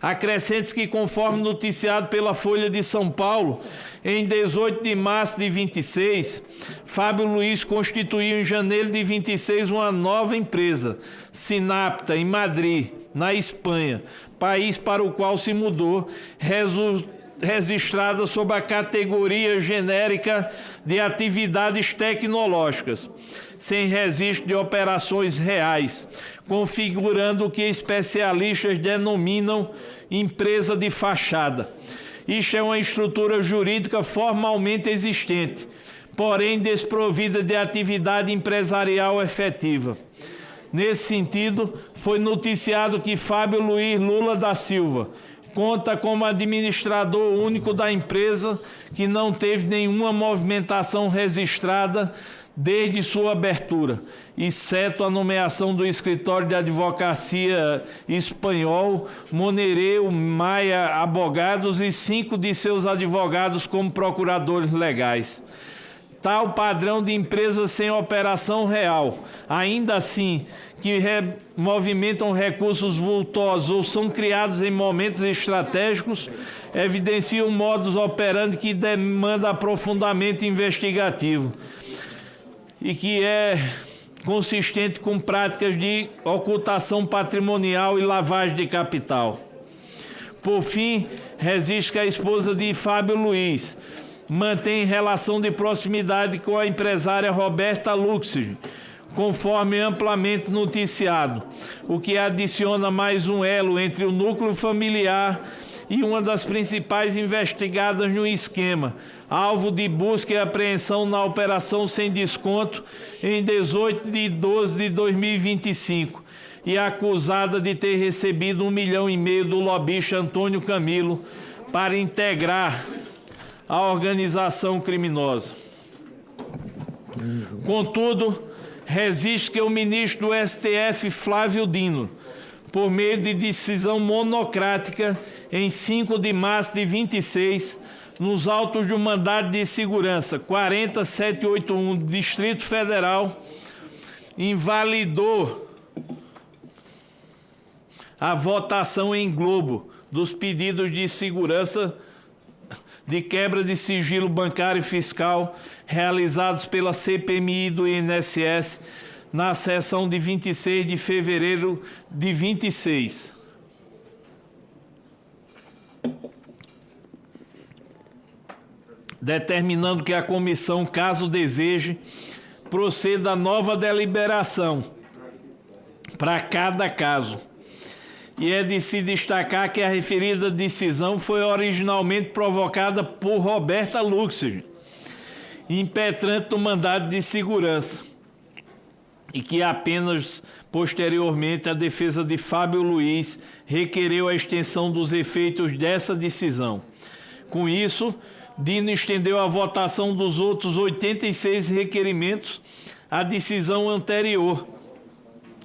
Acrescente que, conforme noticiado pela Folha de São Paulo, em 18 de março de 26, Fábio Luiz constituiu em janeiro de 26 uma nova empresa, Sinapta, em Madrid, na Espanha, país para o qual se mudou, registrada sob a categoria genérica de atividades tecnológicas, sem registro de operações reais, configurando o que especialistas denominam empresa de fachada. Isto é uma estrutura jurídica formalmente existente, porém desprovida de atividade empresarial efetiva. Nesse sentido, foi noticiado que Fábio Luiz Lula da Silva conta como administrador único da empresa, que não teve nenhuma movimentação registrada desde sua abertura, exceto a nomeação do escritório de advocacia espanhol Monereu Maia Advogados e 5 de seus advogados como procuradores legais. Tal padrão de empresas sem operação real, ainda assim, que movimentam recursos vultosos ou são criados em momentos estratégicos, evidencia um modus operandi que demanda aprofundamento investigativo e que é consistente com práticas de ocultação patrimonial e lavagem de capital. Por fim, registro que a esposa de Fábio Luiz mantém relação de proximidade com a empresária Roberta Luxemburg, conforme amplamente noticiado, o que adiciona mais um elo entre o núcleo familiar e uma das principais investigadas no esquema, alvo de busca e apreensão na Operação Sem Desconto em 18 de 12 de 2025 e acusada de ter recebido R$1,5 milhão do lobista Antônio Camilo para integrar a organização criminosa. Contudo, resiste que o ministro do STF, Flávio Dino, por meio de decisão monocrática, em 5 de março de 26, nos autos do mandado de segurança 40781 do Distrito Federal, invalidou a votação em globo dos pedidos de segurança de quebra de sigilo bancário e fiscal realizados pela CPMI do INSS na sessão de 26 de fevereiro de 26. Determinando que a comissão, caso deseje, proceda a nova deliberação para cada caso. E é de se destacar que a referida decisão foi originalmente provocada por Roberta Luxemburg, impetrante do mandado de segurança, e que apenas posteriormente a defesa de Fábio Luiz requereu a extensão dos efeitos dessa decisão. Com isso, Dino estendeu a votação dos outros 86 requerimentos à decisão anterior,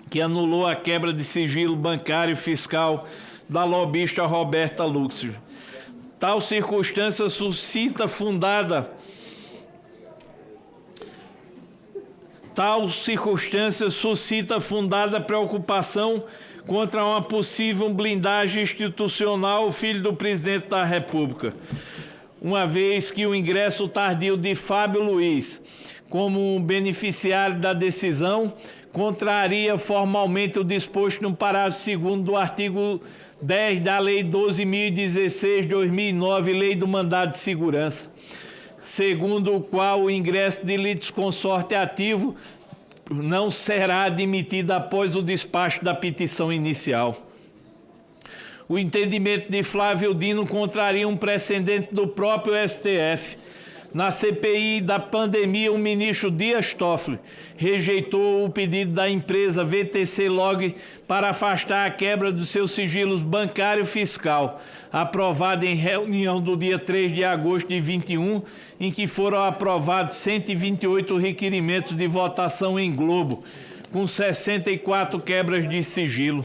que anulou a quebra de sigilo bancário e fiscal da lobista Roberta Luxemburg. Tal circunstância suscita fundada preocupação contra uma possível blindagem institucional, filho do presidente da República, uma vez que o ingresso tardio de Fábio Luiz como beneficiário da decisão contraria formalmente o disposto no parágrafo 2º do artigo 10 da Lei 12.016 de 2009, Lei do Mandado de Segurança, segundo o qual o ingresso de litisconsorte ativo não será admitido após o despacho da petição inicial. O entendimento de Flávio Dino contraria um precedente do próprio STF. Na CPI da pandemia, o ministro Dias Toffoli rejeitou o pedido da empresa VTC Log para afastar a quebra dos seus sigilos bancário e fiscal, aprovada em reunião do dia 3 de agosto de 21, em que foram aprovados 128 requerimentos de votação em globo, com 64 quebras de sigilo.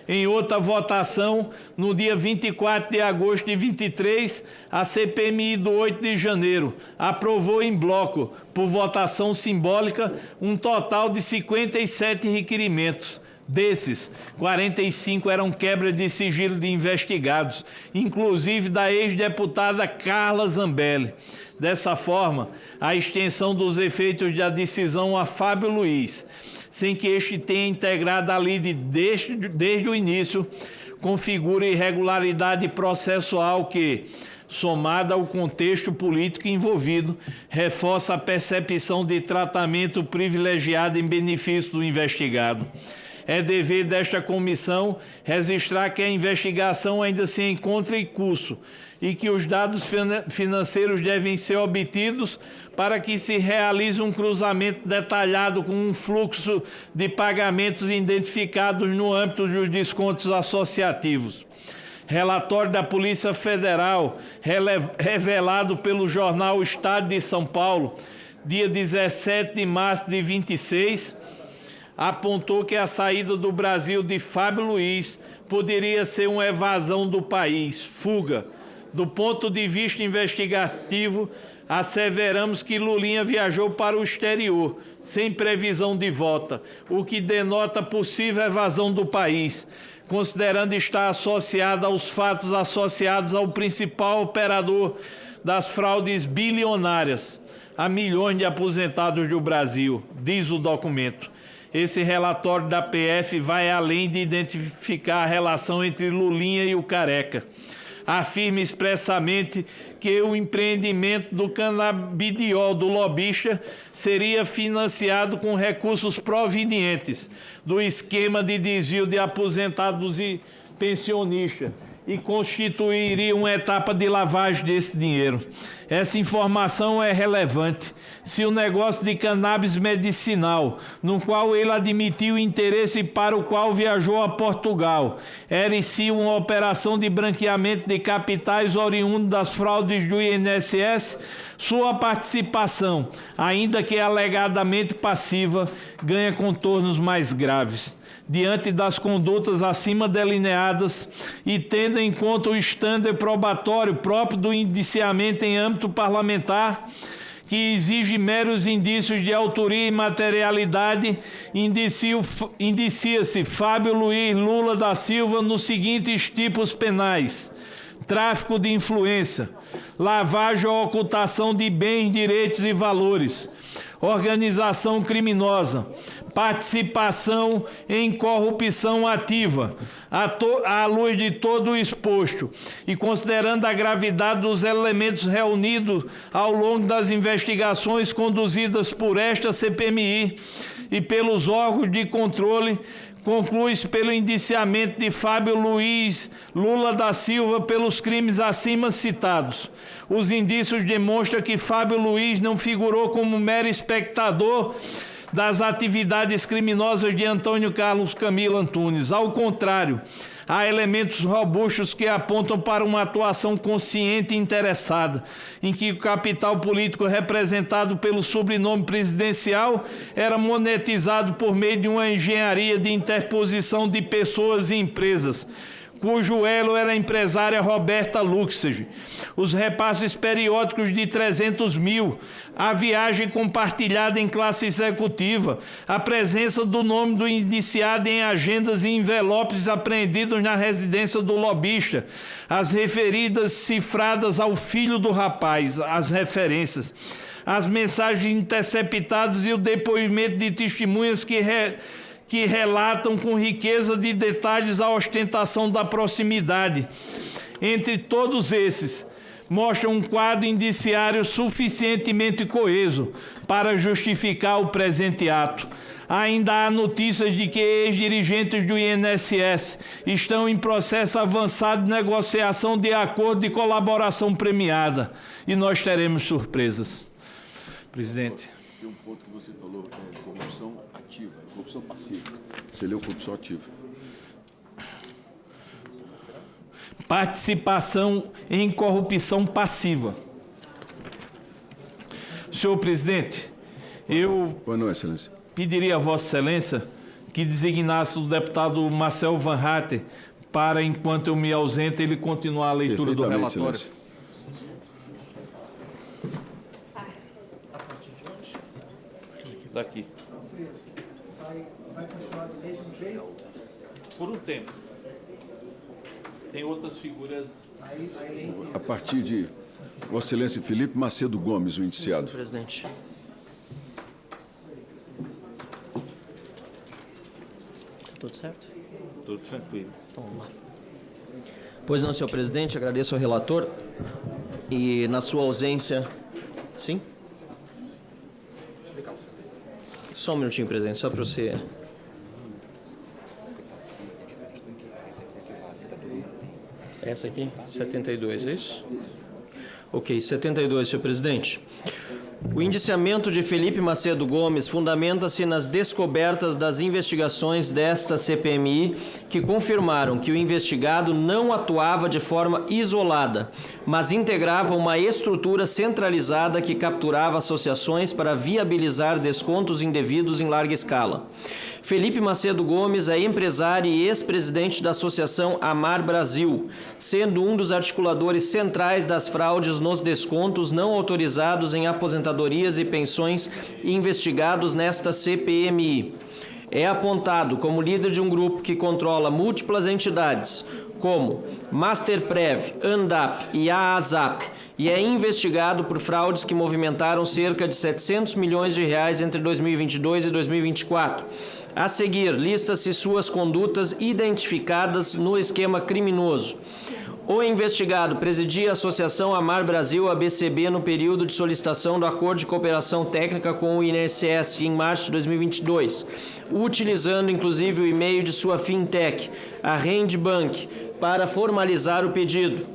Em outra votação, no dia 24 de agosto de 23, a CPMI do 8 de janeiro aprovou em bloco, por votação simbólica, um total de 57 requerimentos. Desses, 45 eram quebra de sigilo de investigados, inclusive da ex-deputada Carla Zambelli. Dessa forma, a extensão dos efeitos da decisão a Fábio Luiz, sem que este tenha integrado a lide desde o início, configura irregularidade processual que, somada ao contexto político envolvido, reforça a percepção de tratamento privilegiado em benefício do investigado. É dever desta comissão registrar que a investigação ainda se encontra em curso e que os dados financeiros devem ser obtidos para que se realize um cruzamento detalhado com um fluxo de pagamentos identificados no âmbito dos descontos associativos. Relatório da Polícia Federal, revelado pelo jornal Estado de São Paulo, dia 17 de março de 26, apontou que a saída do Brasil de Fábio Luiz poderia ser uma evasão do país, fuga. Do ponto de vista investigativo, asseveramos que Lulinha viajou para o exterior, sem previsão de volta, o que denota possível evasão do país, considerando estar associada aos fatos associados ao principal operador das fraudes bilionárias, a milhões de aposentados do Brasil, diz o documento. Esse relatório da PF vai além de identificar a relação entre Lulinha e o Careca. Afirma expressamente que o empreendimento do canabidiol do lobista seria financiado com recursos provenientes do esquema de desvio de aposentados e pensionistas e constituiria uma etapa de lavagem desse dinheiro. Essa informação é relevante. Se o negócio de cannabis medicinal, no qual ele admitiu interesse para o qual viajou a Portugal, era em si uma operação de branqueamento de capitais oriundo das fraudes do INSS, sua participação, ainda que alegadamente passiva, ganha contornos mais graves. Diante das condutas acima delineadas e tendo em conta o estándar probatório próprio do indiciamento em âmbito parlamentar, que exige meros indícios de autoria e materialidade, indicia-se Fábio Luiz Lula da Silva nos seguintes tipos penais: tráfico de influência, lavagem ou ocultação de bens, direitos e valores, organização criminosa, participação em corrupção ativa, à luz de todo o exposto e considerando a gravidade dos elementos reunidos ao longo das investigações conduzidas por esta CPMI e pelos órgãos de controle, conclui-se pelo indiciamento de Fábio Luiz Lula da Silva pelos crimes acima citados. Os indícios demonstram que Fábio Luiz não figurou como mero espectador das atividades criminosas de Antônio Carlos Camilo Antunes. Ao contrário, há elementos robustos que apontam para uma atuação consciente e interessada, em que o capital político representado pelo sobrenome presidencial era monetizado por meio de uma engenharia de interposição de pessoas e empresas, cujo elo era a empresária Roberta Luxemburg, os repasses periódicos de 300 mil, a viagem compartilhada em classe executiva, a presença do nome do indiciado em agendas e envelopes apreendidos na residência do lobista, as referidas cifradas ao filho do rapaz, as referências, as mensagens interceptadas e o depoimento de testemunhas que relatam com riqueza de detalhes a ostentação da proximidade. Entre todos esses, mostram um quadro indiciário suficientemente coeso para justificar o presente ato. Ainda há notícias de que ex-dirigentes do INSS estão em processo avançado de negociação de acordo de colaboração premiada. E nós teremos surpresas. Presidente. Tem um ponto que você falou, corrupção ativa, corrupção passiva. Você leu corrupção ativa. Participação em corrupção passiva. Senhor presidente, eu pediria a Vossa Excelência que designasse o deputado Marcel Van Hatten para, enquanto eu me ausento, ele continuar a leitura do relatório. Excelência. Daqui. Vai continuar do mesmo jeito? Por um tempo. Tem outras figuras. A partir de Vossa Excelência Felipe Macedo Gomes, o indiciado. Sim, presidente. Tudo certo? Tudo tranquilo. Vamos lá. Pois não, senhor presidente, agradeço ao relator e na sua ausência... Sim? Só um minutinho, presidente, só para você... Essa aqui? 72, é isso? Ok, 72, senhor presidente. O indiciamento de Felipe Macedo Gomes fundamenta-se nas descobertas das investigações desta CPMI que confirmaram que o investigado não atuava de forma isolada, mas integrava uma estrutura centralizada que capturava associações para viabilizar descontos indevidos em larga escala. Felipe Macedo Gomes é empresário e ex-presidente da Associação Amar Brasil, sendo um dos articuladores centrais das fraudes nos descontos não autorizados em aposentadorias e pensões investigados nesta CPMI. É apontado como líder de um grupo que controla múltiplas entidades, como Masterprev, ANDAP e AASAP, e é investigado por fraudes que movimentaram cerca de 700 milhões de reais entre 2022 e 2024. A seguir, lista-se suas condutas identificadas no esquema criminoso. O investigado presidia a Associação Amar Brasil, ABCB, no período de solicitação do Acordo de Cooperação Técnica com o INSS em março de 2022, utilizando inclusive o e-mail de sua fintech, a Rendbank, para formalizar o pedido.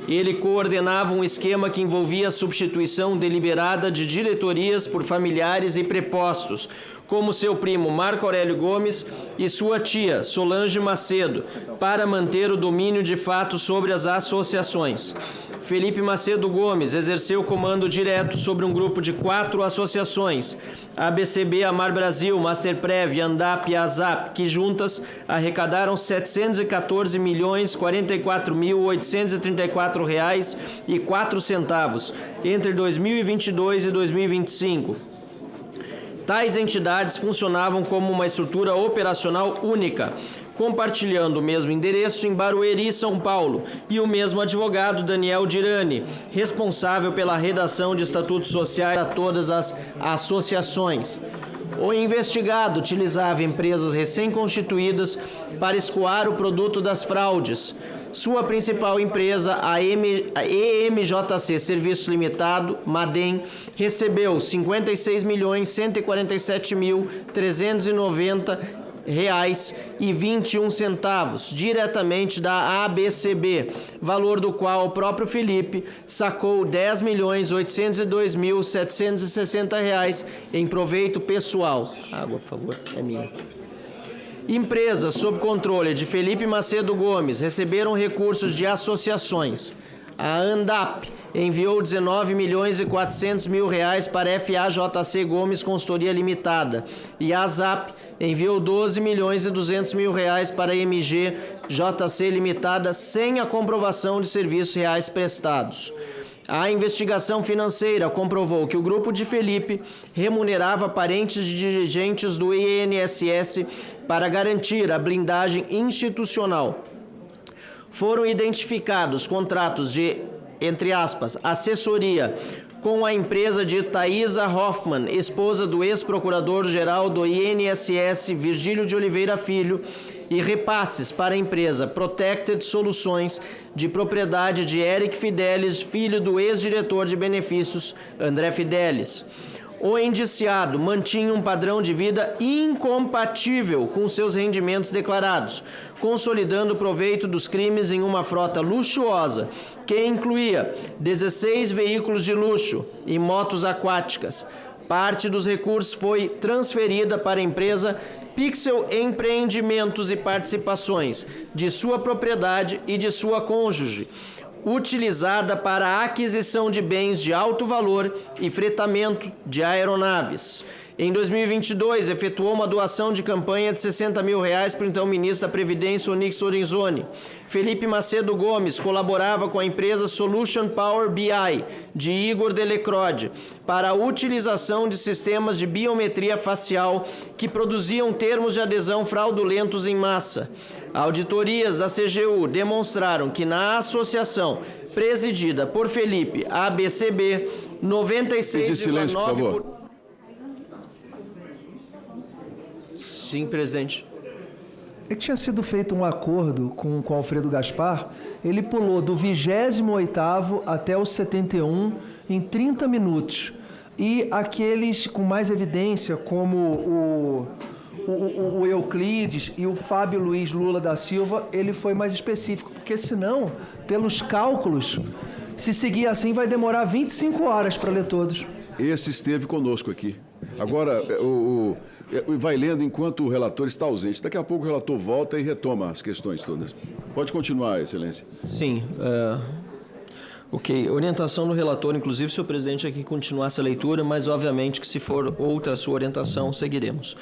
Ele coordenava um esquema que envolvia a substituição deliberada de diretorias por familiares e prepostos, como seu primo Marco Aurélio Gomes e sua tia Solange Macedo, para manter o domínio de fato sobre as associações. Felipe Macedo Gomes exerceu comando direto sobre um grupo de 4 associações, ABCB, Amar Brasil, Masterprev, ANDAP e ASAP, que juntas arrecadaram R$ 714.834,04 entre 2022 e 2025. Tais entidades funcionavam como uma estrutura operacional única, compartilhando o mesmo endereço em Barueri, São Paulo, e o mesmo advogado, Daniel Dirani, responsável pela redação de estatutos sociais a todas as associações. O investigado utilizava empresas recém-constituídas para escoar o produto das fraudes. Sua principal empresa, a EMJC Serviços Limitado, Madem, recebeu R$ 56.147.390,21 diretamente da ABCB, valor do qual o próprio Felipe sacou R$ 10.802.760 em proveito pessoal. Água, por favor, é minha. Empresas sob controle de Felipe Macedo Gomes receberam recursos de associações. A ANDAP enviou R$ 19.400.000 para FAJC Gomes Consultoria Limitada e a ASAP enviou R$ 12.200.000 para MGJC Limitada sem a comprovação de serviços reais prestados. A investigação financeira comprovou que o grupo de Felipe remunerava parentes de dirigentes do INSS para garantir a blindagem institucional. Foram identificados contratos de entre aspas, assessoria com a empresa de Thaisa Hoffmann, esposa do ex-procurador-geral do INSS, Virgílio de Oliveira Filho, e repasses para a empresa Protected Soluções, de propriedade de Eric Fidelis, filho do ex-diretor de benefícios, André Fidelis. O indiciado mantinha um padrão de vida incompatível com seus rendimentos declarados, consolidando o proveito dos crimes em uma frota luxuosa, que incluía 16 veículos de luxo e motos aquáticas. Parte dos recursos foi transferida para a empresa Pixel Empreendimentos e Participações, de sua propriedade e de sua cônjuge, utilizada para a aquisição de bens de alto valor e fretamento de aeronaves. Em 2022, efetuou uma doação de campanha de R$60 mil para o então ministro da Previdência, Onyx Lorenzoni. Felipe Macedo Gomes colaborava com a empresa Solution Power BI, de Igor Delecrode, para a utilização de sistemas de biometria facial que produziam termos de adesão fraudulentos em massa. Auditorias da CGU demonstraram que na associação presidida por Felipe ABCB, 96,9%... Sim, presidente. É que tinha sido feito um acordo com o Alfredo Gaspar, ele pulou do 28º até o 71 em 30 minutos. E aqueles com mais evidência, como o Euclides e o Fábio Luiz Lula da Silva, ele foi mais específico, porque senão, pelos cálculos, se seguir assim vai demorar 25 horas para ler todos. Esse esteve conosco aqui. Agora, vai lendo enquanto o relator está ausente. Daqui a pouco o relator volta e retoma as questões todas. Pode continuar, Excelência. Sim. Ok. Orientação do relator, inclusive, se o presidente aqui continuasse a leitura, mas obviamente que se for outra a sua orientação, seguiremos.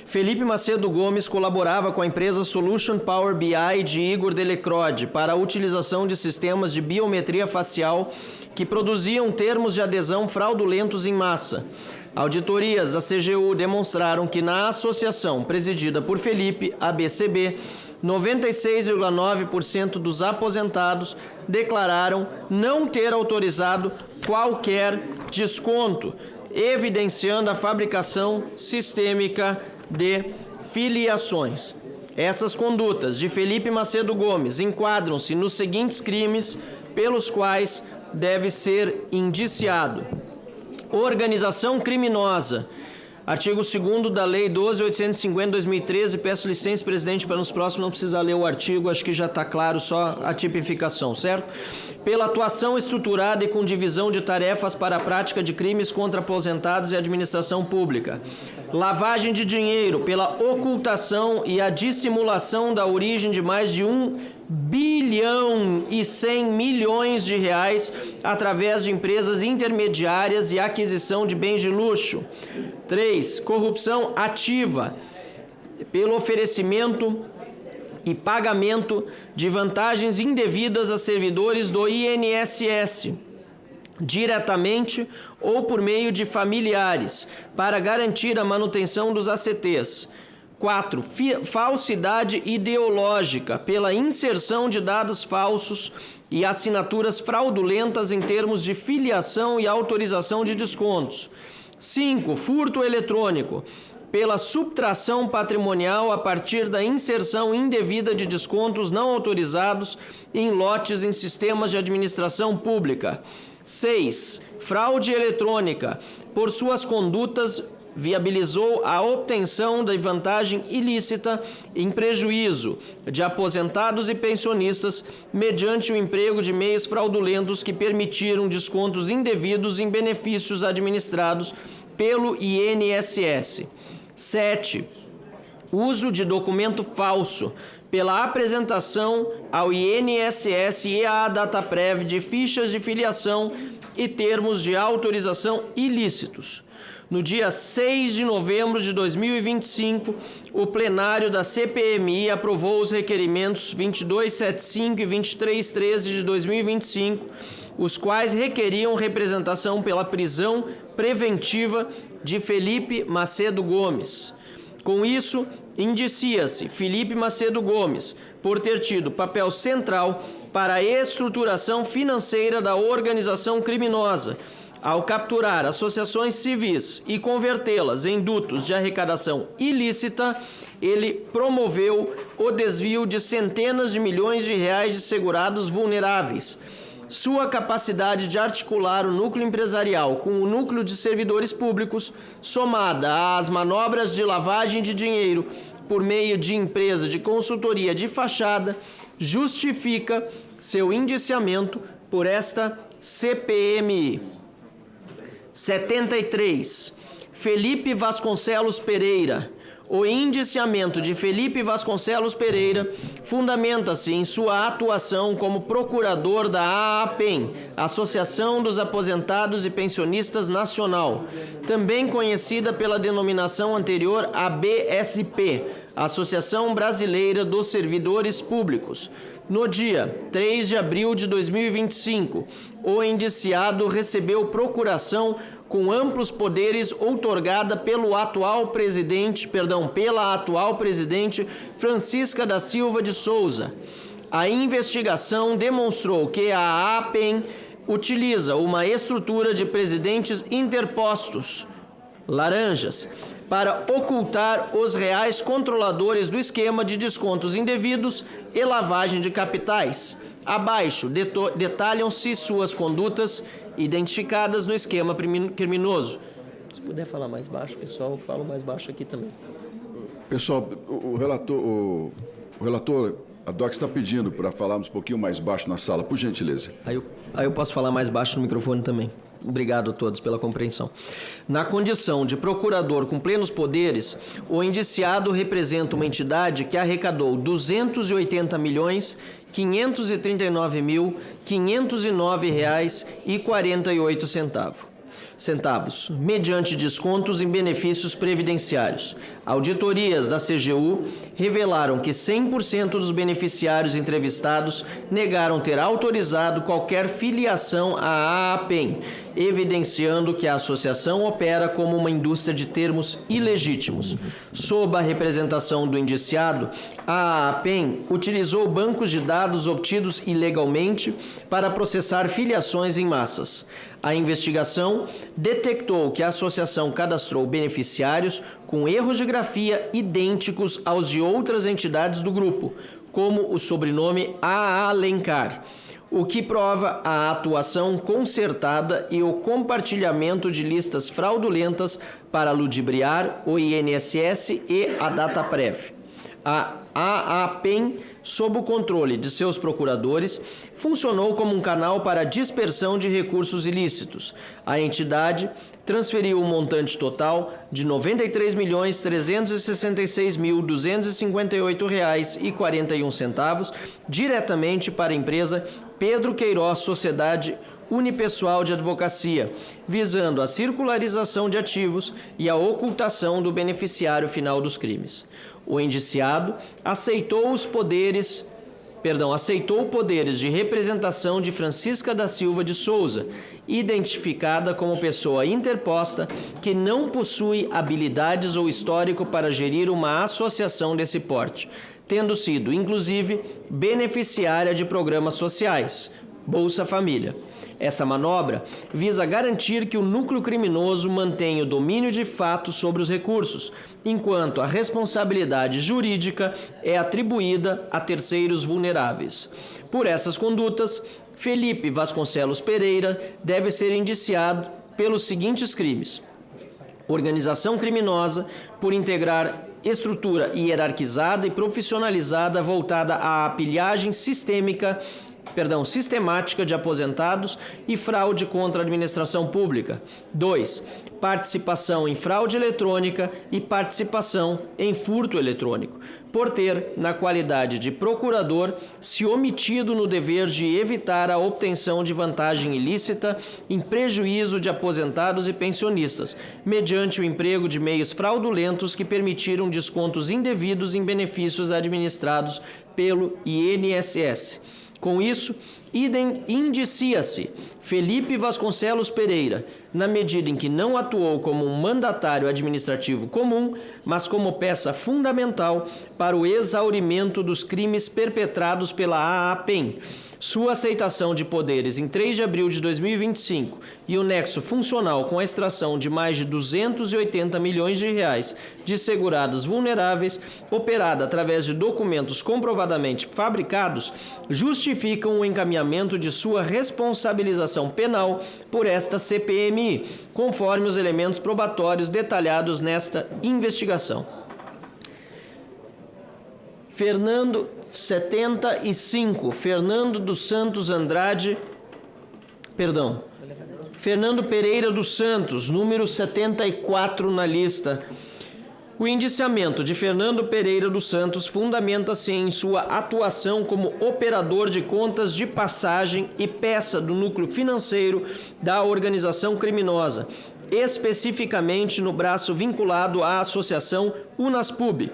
Felipe Macedo Gomes colaborava com a empresa Solution Power BI de Igor Delecrode para a utilização de sistemas de biometria facial que produziam termos de adesão fraudulentos em massa. Auditorias da CGU demonstraram que na associação presidida por Felipe ABCB, 96,9% dos aposentados declararam não ter autorizado qualquer desconto, evidenciando a fabricação sistêmica de filiações. Essas condutas de Felipe Macedo Gomes enquadram-se nos seguintes crimes pelos quais deve ser indiciado: organização criminosa, artigo 2º da Lei 12.850/2013, peço licença, presidente, para nos próximos não precisar ler o artigo, acho que já está claro só a tipificação, certo? Pela atuação estruturada e com divisão de tarefas para a prática de crimes contra aposentados e administração pública. Lavagem de dinheiro, pela ocultação e a dissimulação da origem de mais de 1,1 bilhão de reais através de empresas intermediárias e aquisição de bens de luxo. 3. Corrupção ativa, pelo oferecimento e pagamento de vantagens indevidas a servidores do INSS, diretamente ou por meio de familiares, para garantir a manutenção dos ACTs. 4. Falsidade ideológica, pela inserção de dados falsos e assinaturas fraudulentas em termos de filiação e autorização de descontos. 5. Furto eletrônico, pela subtração patrimonial a partir da inserção indevida de descontos não autorizados em lotes em sistemas de administração pública. 6. Fraude eletrônica, por suas condutas viabilizou a obtenção da vantagem ilícita em prejuízo de aposentados e pensionistas mediante o emprego de meios fraudulentos que permitiram descontos indevidos em benefícios administrados pelo INSS. 7. Uso de documento falso, pela apresentação ao INSS e à Dataprev de fichas de filiação e termos de autorização ilícitos. No dia 6 de novembro de 2025, o plenário da CPMI aprovou os requerimentos 2275 e 2313 de 2025, os quais requeriam representação pela prisão preventiva de Felipe Macedo Gomes. Com isso, indicia-se Felipe Macedo Gomes por ter tido papel central para a estruturação financeira da organização criminosa, ao capturar associações civis e convertê-las em dutos de arrecadação ilícita, ele promoveu o desvio de centenas de milhões de reais de segurados vulneráveis. Sua capacidade de articular o núcleo empresarial com o núcleo de servidores públicos, somada às manobras de lavagem de dinheiro por meio de empresa de consultoria de fachada, justifica seu indiciamento por esta CPMI. 73. Felipe Vasconcelos Pereira. O indiciamento de Felipe Vasconcelos Pereira fundamenta-se em sua atuação como procurador da AAPEN, Associação dos Aposentados e Pensionistas Nacional, também conhecida pela denominação anterior ABSP, Associação Brasileira dos Servidores Públicos. No dia 3 de abril de 2025, o indiciado recebeu procuração com amplos poderes outorgada pela atual presidente Francisca da Silva de Souza. A investigação demonstrou que a APEN utiliza uma estrutura de presidentes interpostos, laranjas, para ocultar os reais controladores do esquema de descontos indevidos e lavagem de capitais. Abaixo detalham-se suas condutas identificadas no esquema criminoso. Se puder falar mais baixo, pessoal, eu falo mais baixo aqui também. Pessoal, o relator, a DOC está pedindo para falarmos um pouquinho mais baixo na sala, por gentileza. Aí eu posso falar mais baixo no microfone também. Obrigado a todos pela compreensão. Na condição de procurador com plenos poderes, o indiciado representa uma entidade que arrecadou R$ 280.539.509,48, mediante descontos em benefícios previdenciários. Auditorias da CGU revelaram que 100% dos beneficiários entrevistados negaram ter autorizado qualquer filiação à AAPEN, evidenciando que a associação opera como uma indústria de termos ilegítimos. Sob a representação do indiciado, a AAPEN utilizou bancos de dados obtidos ilegalmente para processar filiações em massas. A investigação detectou que a associação cadastrou beneficiários com erros de grafia idênticos aos de outras entidades do grupo, como o sobrenome Alencar, o que prova a atuação concertada e o compartilhamento de listas fraudulentas para ludibriar o INSS e a Dataprev. A AAPEN, sob o controle de seus procuradores, funcionou como um canal para a dispersão de recursos ilícitos. A entidade transferiu um montante total de R$ 93.366.258,41 diretamente para a empresa Pedro Queiroz Sociedade Unipessoal de Advocacia, visando a circularização de ativos e a ocultação do beneficiário final dos crimes. O indiciado aceitou poderes de representação de Francisca da Silva de Souza, identificada como pessoa interposta que não possui habilidades ou histórico para gerir uma associação desse porte, tendo sido, inclusive, beneficiária de programas sociais, Bolsa Família. Essa manobra visa garantir que o núcleo criminoso mantenha o domínio de fato sobre os recursos, enquanto a responsabilidade jurídica é atribuída a terceiros vulneráveis. Por essas condutas, Felipe Vasconcelos Pereira deve ser indiciado pelos seguintes crimes: organização criminosa por integrar estrutura hierarquizada e profissionalizada voltada à pilhagem sistemática de aposentados e fraude contra a administração pública. 2. Participação em fraude eletrônica e participação em furto eletrônico, por ter, na qualidade de procurador, se omitido no dever de evitar a obtenção de vantagem ilícita em prejuízo de aposentados e pensionistas, mediante o emprego de meios fraudulentos que permitiram descontos indevidos em benefícios administrados pelo INSS. Com isso, indicia-se Felipe Vasconcelos Pereira, na medida em que não atuou como um mandatário administrativo comum, mas como peça fundamental para o exaurimento dos crimes perpetrados pela AAPEM. Sua aceitação de poderes em 3 de abril de 2025 e o nexo funcional com a extração de mais de 280 milhões de reais de segurados vulneráveis, operada através de documentos comprovadamente fabricados, justificam o encaminhamento de sua responsabilização penal por esta CPMI, conforme os elementos probatórios detalhados nesta investigação. Fernando Pereira dos Santos, número 74 na lista. O indiciamento de Fernando Pereira dos Santos fundamenta-se em sua atuação como operador de contas de passagem e peça do núcleo financeiro da organização criminosa, especificamente no braço vinculado à associação Unaspub.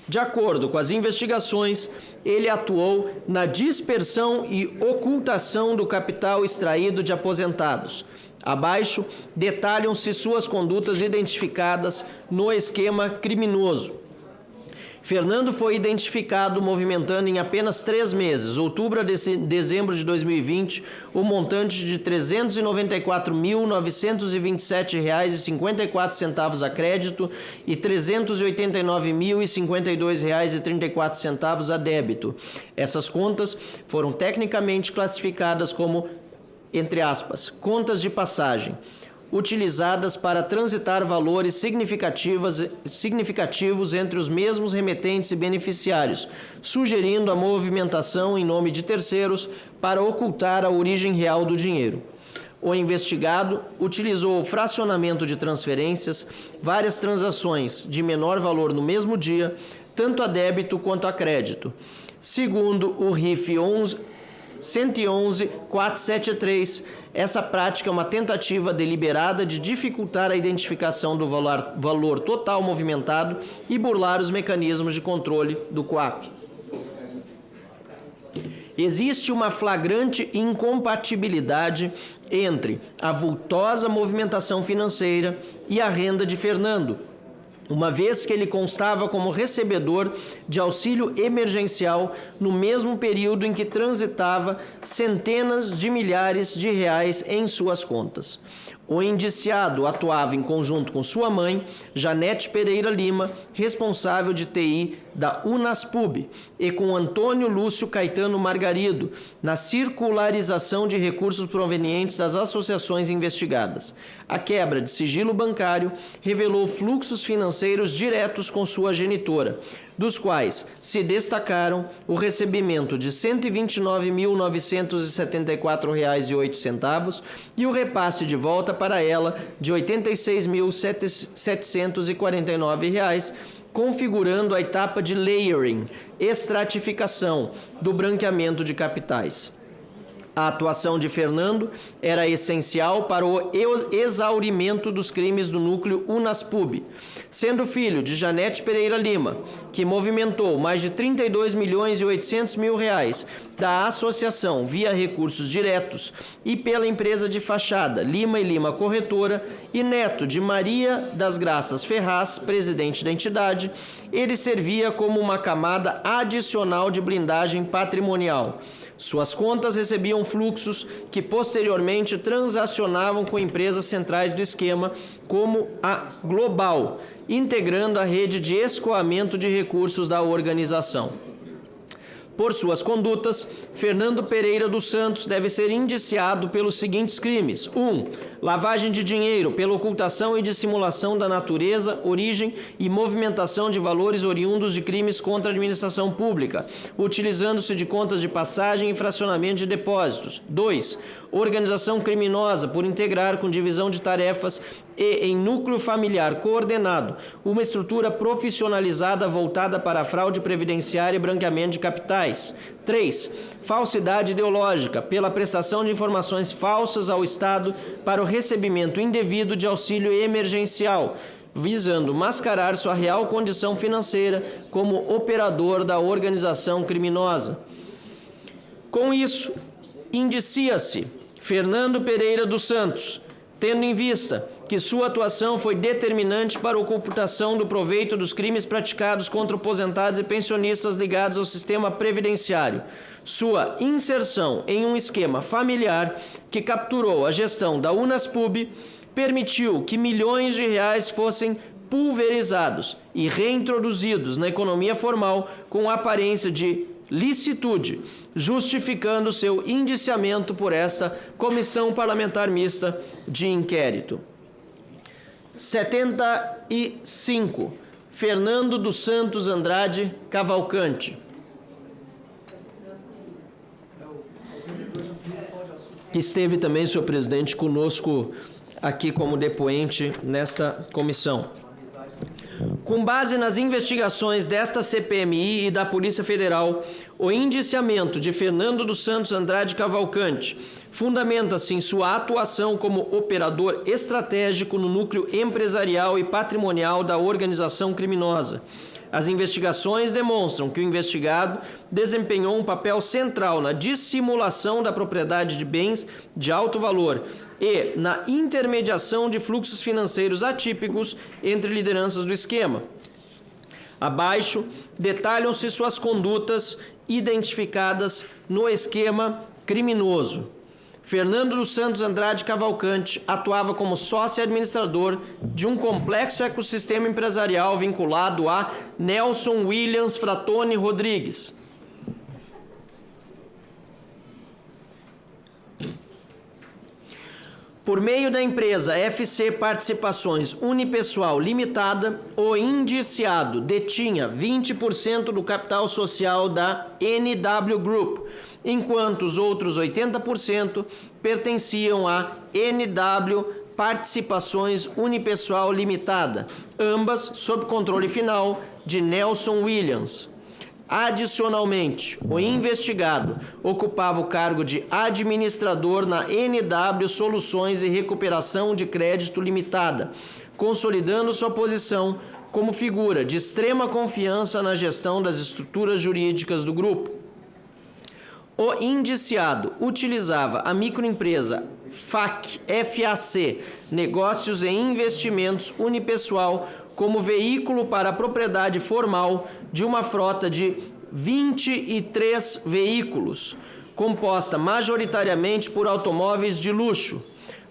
De acordo com as investigações, ele atuou na dispersão e ocultação do capital extraído de aposentados. Abaixo, detalham-se suas condutas identificadas no esquema criminoso. Fernando foi identificado movimentando em apenas 3 meses, outubro a dezembro de 2020, o montante de R$ 394.927,54 a crédito e R$ 389.052,34 a débito. Essas contas foram tecnicamente classificadas como, entre aspas, contas de passagem, utilizadas para transitar valores significativos entre os mesmos remetentes e beneficiários, sugerindo a movimentação em nome de terceiros para ocultar a origem real do dinheiro. O investigado utilizou o fracionamento de transferências, várias transações de menor valor no mesmo dia, tanto a débito quanto a crédito. Segundo o RIF 111.473, essa prática é uma tentativa deliberada de dificultar a identificação do valor total movimentado e burlar os mecanismos de controle do COAF. Existe uma flagrante incompatibilidade entre a vultosa movimentação financeira e a renda de Fernando, uma vez que ele constava como recebedor de auxílio emergencial no mesmo período em que transitava centenas de milhares de reais em suas contas. O indiciado atuava em conjunto com sua mãe, Janete Pereira Lima, responsável de TI da Unaspub, e com Antônio Lúcio Caetano Margarido, na circularização de recursos provenientes das associações investigadas. A quebra de sigilo bancário revelou fluxos financeiros diretos com sua genitora, dos quais se destacaram o recebimento de R$ 129.974,08 e o repasse de volta para ela de R$ 86.749, configurando a etapa de layering, estratificação, do branqueamento de capitais. A atuação de Fernando era essencial para o exaurimento dos crimes do núcleo Unaspub, sendo filho de Janete Pereira Lima, que movimentou mais de R$ 32.800.000 da associação via recursos diretos e pela empresa de fachada Lima e Lima Corretora, e neto de Maria das Graças Ferraz, presidente da entidade, ele servia como uma camada adicional de blindagem patrimonial. Suas contas recebiam fluxos que posteriormente transacionavam com empresas centrais do esquema, como a Global, integrando a rede de escoamento de recursos da organização. Por suas condutas, Fernando Pereira dos Santos deve ser indiciado pelos seguintes crimes: 1. Lavagem de dinheiro pela ocultação e dissimulação da natureza, origem e movimentação de valores oriundos de crimes contra a administração pública, utilizando-se de contas de passagem e fracionamento de depósitos. 2. Organização criminosa por integrar com divisão de tarefas e em núcleo familiar coordenado uma estrutura profissionalizada voltada para a fraude previdenciária e branqueamento de capitais. 3. Falsidade ideológica pela prestação de informações falsas ao Estado para o recebimento indevido de auxílio emergencial, visando mascarar sua real condição financeira como operador da organização criminosa. Com isso, indicia-se Fernando Pereira dos Santos, tendo em vista que sua atuação foi determinante para a ocultação do proveito dos crimes praticados contra aposentados e pensionistas ligados ao sistema previdenciário, sua inserção em um esquema familiar que capturou a gestão da Unaspub permitiu que milhões de reais fossem pulverizados e reintroduzidos na economia formal com aparência de licitude, justificando seu indiciamento por esta Comissão Parlamentar Mista de Inquérito. 75. Fernando dos Santos Andrade Cavalcante, que esteve também, senhor presidente, conosco aqui como depoente nesta comissão. Com base nas investigações desta CPMI e da Polícia Federal, o indiciamento de Fernando dos Santos Andrade Cavalcante fundamenta-se em sua atuação como operador estratégico no núcleo empresarial e patrimonial da organização criminosa. As investigações demonstram que o investigado desempenhou um papel central na dissimulação da propriedade de bens de alto valor e na intermediação de fluxos financeiros atípicos entre lideranças do esquema. Abaixo, detalham-se suas condutas identificadas no esquema criminoso. Fernando dos Santos Andrade Cavalcante atuava como sócio administrador de um complexo ecossistema empresarial vinculado a Nelson Williams Fratoni Rodrigues. Por meio da empresa FC Participações Unipessoal Limitada, o indiciado detinha 20% do capital social da NW Group, enquanto os outros 80% pertenciam à NW Participações Unipessoal Limitada, ambas sob controle final de Nelson Williams. Adicionalmente, o investigado ocupava o cargo de administrador na NW Soluções e Recuperação de Crédito Limitada, consolidando sua posição como figura de extrema confiança na gestão das estruturas jurídicas do grupo. O indiciado utilizava a microempresa FAC, Negócios e Investimentos Unipessoal, como veículo para a propriedade formal de uma frota de 23 veículos, composta majoritariamente por automóveis de luxo.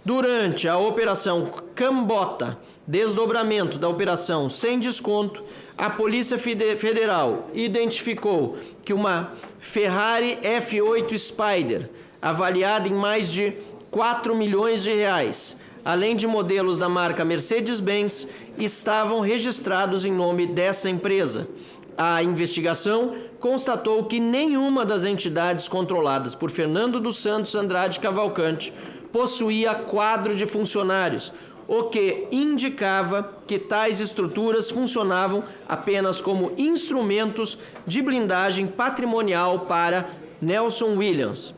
Durante a Operação Cambota, desdobramento da Operação Sem Desconto, a Polícia Federal identificou que uma Ferrari F8 Spider, avaliada em mais de 4 milhões de reais, além de modelos da marca Mercedes-Benz, estavam registrados em nome dessa empresa. A investigação constatou que nenhuma das entidades controladas por Fernando dos Santos Andrade Cavalcante possuía quadro de funcionários, o que indicava que tais estruturas funcionavam apenas como instrumentos de blindagem patrimonial para Nelson Williams.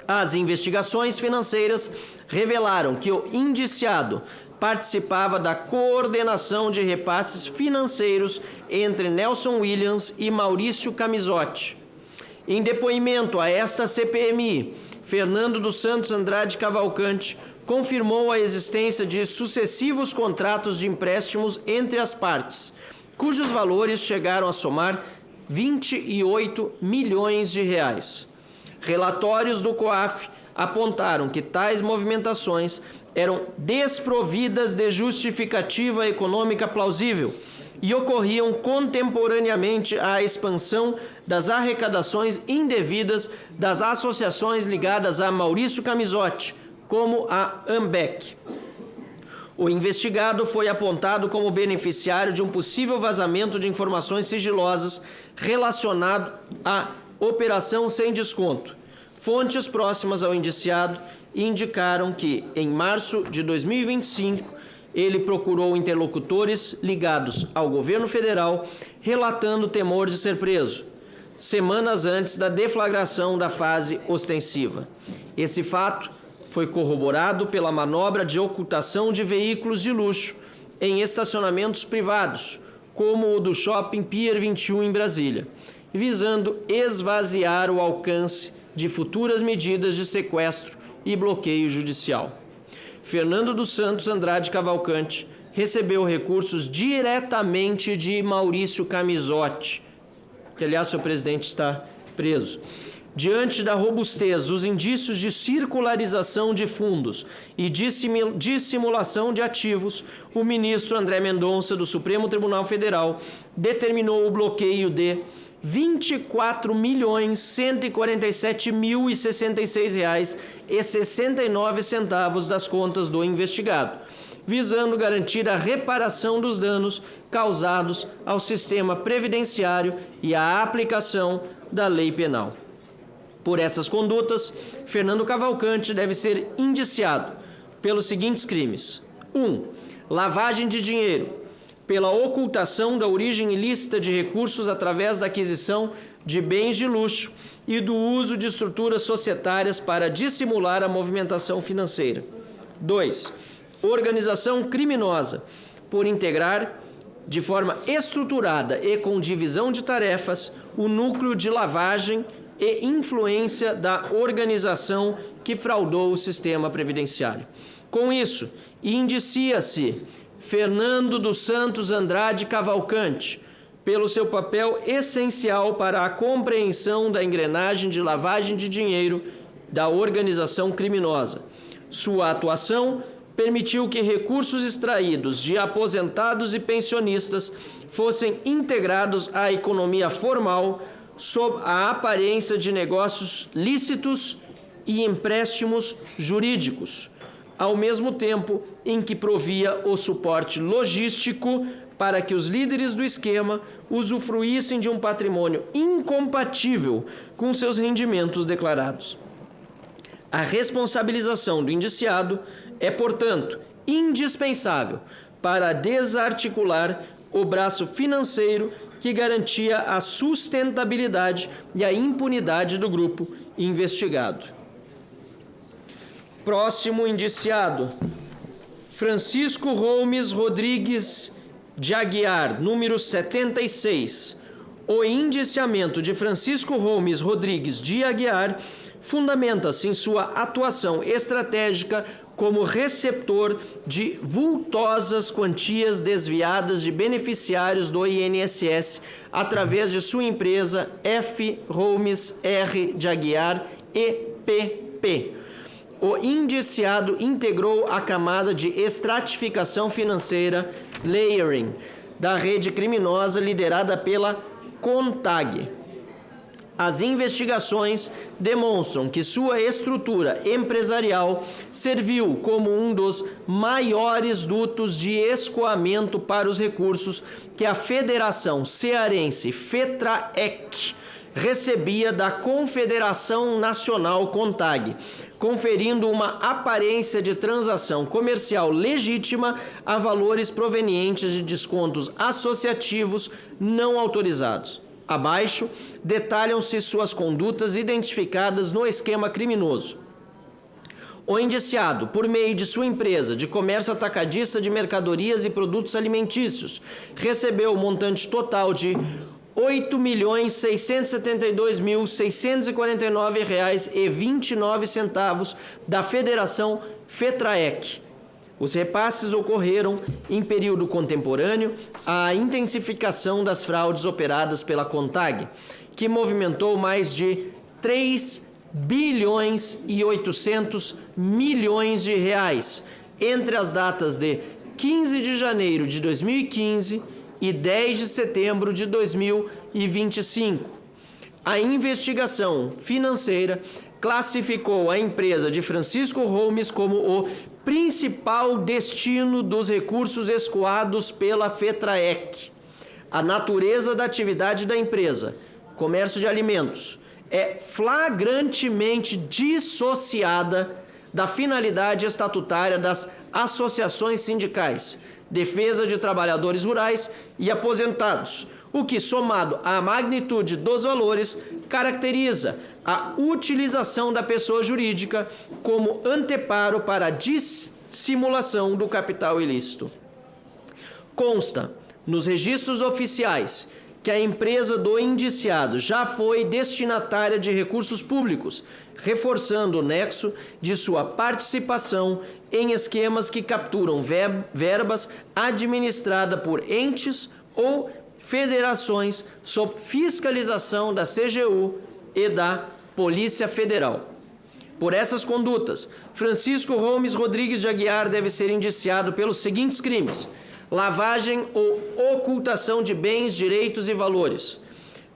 As investigações financeiras revelaram que o indiciado participava da coordenação de repasses financeiros entre Nelson Williams e Maurício Camisotti. Em depoimento a esta CPMI, Fernando dos Santos Andrade Cavalcante confirmou a existência de sucessivos contratos de empréstimos entre as partes, cujos valores chegaram a somar 28 milhões de reais. Relatórios do COAF apontaram que tais movimentações eram desprovidas de justificativa econômica plausível e ocorriam contemporaneamente à expansão das arrecadações indevidas das associações ligadas a Maurício Camisotti, como a Ambec. O investigado foi apontado como beneficiário de um possível vazamento de informações sigilosas relacionado à Operação Sem Desconto. Fontes próximas ao indiciado indicaram que, em março de 2025, ele procurou interlocutores ligados ao governo federal, relatando temor de ser preso, semanas antes da deflagração da fase ostensiva. Esse fato foi corroborado pela manobra de ocultação de veículos de luxo em estacionamentos privados, como o do Shopping Pier 21 em Brasília, visando esvaziar o alcance de futuras medidas de sequestro e bloqueio judicial. Fernando dos Santos Andrade Cavalcante recebeu recursos diretamente de Maurício Camisotti, que, aliás, seu presidente está preso. Diante da robustez dos indícios de circularização de fundos e dissimulação de ativos, o ministro André Mendonça, do Supremo Tribunal Federal, determinou o bloqueio de R$ 24.147.066,69 das contas do investigado, visando garantir a reparação dos danos causados ao sistema previdenciário e a aplicação da lei penal. Por essas condutas, Fernando Cavalcante deve ser indiciado pelos seguintes crimes: 1. Lavagem de dinheiro, pela ocultação da origem ilícita de recursos através da aquisição de bens de luxo e do uso de estruturas societárias para dissimular a movimentação financeira. 2. Organização criminosa, por integrar de forma estruturada e com divisão de tarefas o núcleo de lavagem e influência da organização que fraudou o sistema previdenciário. Com isso, indicia-se Fernando dos Santos Andrade Cavalcante pelo seu papel essencial para a compreensão da engrenagem de lavagem de dinheiro da organização criminosa. Sua atuação permitiu que recursos extraídos de aposentados e pensionistas fossem integrados à economia formal sob a aparência de negócios lícitos e empréstimos jurídicos, ao mesmo tempo em que provia o suporte logístico para que os líderes do esquema usufruíssem de um patrimônio incompatível com seus rendimentos declarados. A responsabilização do indiciado é, portanto, indispensável para desarticular o braço financeiro que garantia a sustentabilidade e a impunidade do grupo investigado. Próximo indiciado, Francisco Holmes Rodrigues de Aguiar, número 76. O indiciamento de Francisco Holmes Rodrigues de Aguiar fundamenta-se em sua atuação estratégica como receptor de vultosas quantias desviadas de beneficiários do INSS através de sua empresa F. Holmes R. de Aguiar, EPP. O indiciado integrou a camada de estratificação financeira, layering, da rede criminosa liderada pela CONTAG. As investigações demonstram que sua estrutura empresarial serviu como um dos maiores dutos de escoamento para os recursos que a Federação Cearense FETRAEC recebia da Confederação Nacional CONTAG, conferindo uma aparência de transação comercial legítima a valores provenientes de descontos associativos não autorizados. Abaixo, detalham-se suas condutas identificadas no esquema criminoso. O indiciado, por meio de sua empresa de comércio atacadista de mercadorias e produtos alimentícios, recebeu o montante total de R$ 8.672.649,29 da Federação FETRAEC. Os repasses ocorreram em período contemporâneo à intensificação das fraudes operadas pela CONTAG, que movimentou mais de 3 bilhões e 800 milhões de reais entre as datas de 15 de janeiro de 2015 e 10 de setembro de 2025. A investigação financeira classificou a empresa de Francisco Holmes como o principal destino dos recursos escoados pela FETRAEC. A natureza da atividade da empresa, comércio de alimentos, é flagrantemente dissociada da finalidade estatutária das associações sindicais, defesa de trabalhadores rurais e aposentados, o que, somado à magnitude dos valores, caracteriza a utilização da pessoa jurídica como anteparo para a dissimulação do capital ilícito. Consta nos registros oficiais que a empresa do indiciado já foi destinatária de recursos públicos, reforçando o nexo de sua participação em esquemas que capturam verbas administradas por entes ou federações sob fiscalização da CGU e da Polícia Federal. Por essas condutas, Francisco Holmes Rodrigues de Aguiar deve ser indiciado pelos seguintes crimes: lavagem ou ocultação de bens, direitos e valores,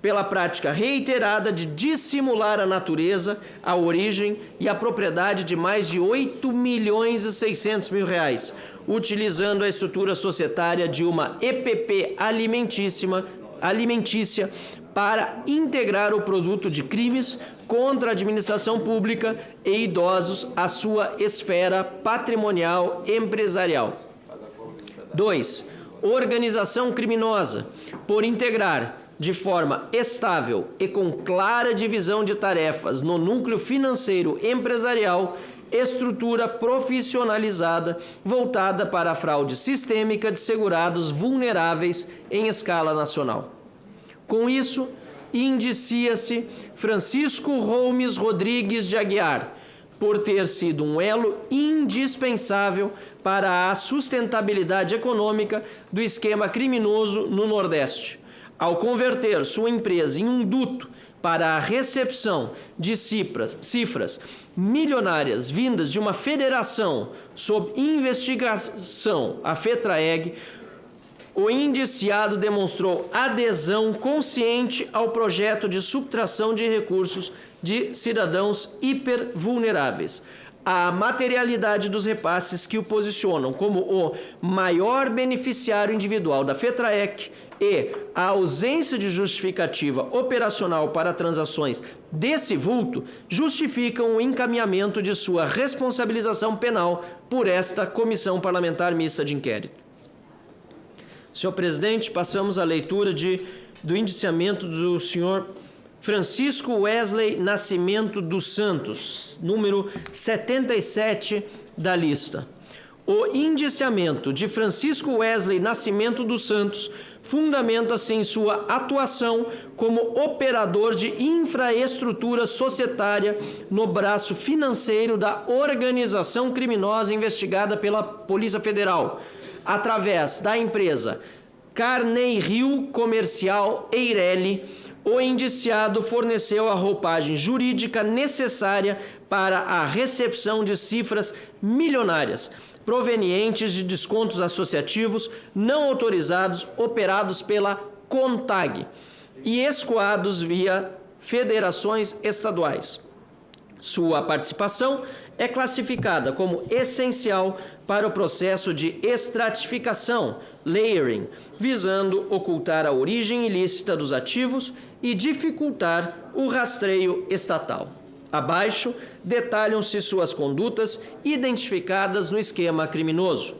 pela prática reiterada de dissimular a natureza, a origem e a propriedade de mais de 8.600.000 reais, utilizando a estrutura societária de uma EPP alimentícia para integrar o produto de crimes contra a administração pública e idosos à sua esfera patrimonial empresarial. 2. Organização criminosa, por integrar de forma estável e com clara divisão de tarefas no núcleo financeiro empresarial, estrutura profissionalizada voltada para a fraude sistêmica de segurados vulneráveis em escala nacional. Com isso, indicia-se Francisco Holmes Rodrigues de Aguiar por ter sido um elo indispensável para a sustentabilidade econômica do esquema criminoso no Nordeste, ao converter sua empresa em um duto para a recepção de cifras milionárias vindas de uma federação sob investigação, a FETRAEG. O indiciado demonstrou adesão consciente ao projeto de subtração de recursos de cidadãos hipervulneráveis. A materialidade dos repasses que o posicionam como o maior beneficiário individual da FETRAEG e a ausência de justificativa operacional para transações desse vulto justificam o encaminhamento de sua responsabilização penal por esta Comissão Parlamentar Mista de Inquérito. Senhor presidente, passamos à leitura do indiciamento do senhor Francisco Wesley Nascimento dos Santos, número 77 da lista. O indiciamento de Francisco Wesley Nascimento dos Santos fundamenta-se em sua atuação como operador de infraestrutura societária no braço financeiro da organização criminosa investigada pela Polícia Federal, através da empresa Carneiro Comercial Eireli. O indiciado forneceu a roupagem jurídica necessária para a recepção de cifras milionárias, provenientes de descontos associativos não autorizados operados pela CONTAG e escoados via federações estaduais. Sua participação é classificada como essencial para o processo de estratificação, layering, visando ocultar a origem ilícita dos ativos e dificultar o rastreio estatal. Abaixo, detalham-se suas condutas identificadas no esquema criminoso.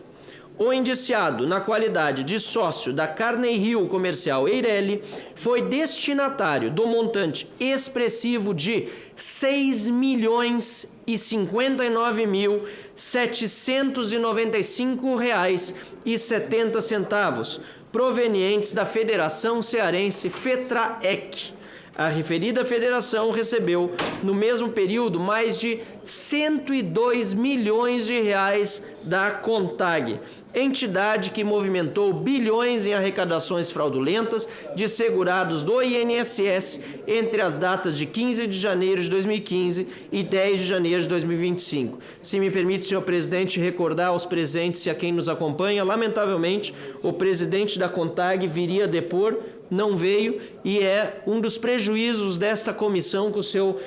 O indiciado, na qualidade de sócio da Carneiro Comercial Eireli, foi destinatário do montante expressivo de R$ 6.059.795,70, provenientes da Federação Cearense FETRAEG. A referida federação recebeu, no mesmo período, mais de 102 milhões de reais da CONTAG, entidade que movimentou bilhões em arrecadações fraudulentas de segurados do INSS entre as datas de 15 de janeiro de 2015 e 10 de janeiro de 2025. Se me permite, senhor presidente, recordar aos presentes e a quem nos acompanha, lamentavelmente, o presidente da CONTAG viria a depor, não veio, e é um dos prejuízos desta comissão com o seu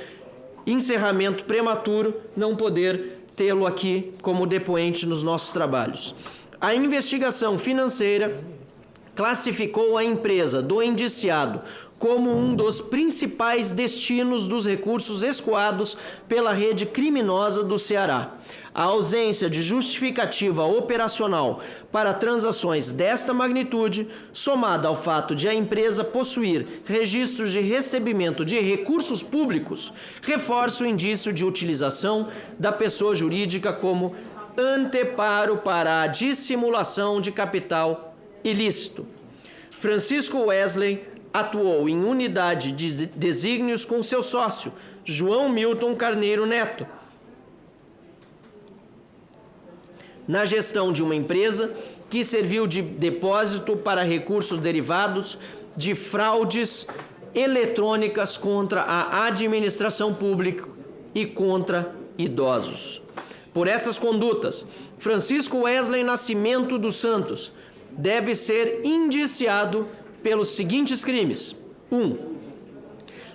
encerramento prematuro não poder tê-lo aqui como depoente nos nossos trabalhos. A investigação financeira classificou a empresa do indiciado como um dos principais destinos dos recursos escoados pela rede criminosa do Ceará. A ausência de justificativa operacional para transações desta magnitude, somada ao fato de a empresa possuir registros de recebimento de recursos públicos, reforça o indício de utilização da pessoa jurídica como anteparo para a dissimulação de capital ilícito. Francisco Wesley atuou em unidade de desígnios com seu sócio, João Milton Carneiro Neto, na gestão de uma empresa que serviu de depósito para recursos derivados de fraudes eletrônicas contra a administração pública e contra idosos. Por essas condutas, Francisco Wesley Nascimento dos Santos deve ser indiciado pelos seguintes crimes: 1.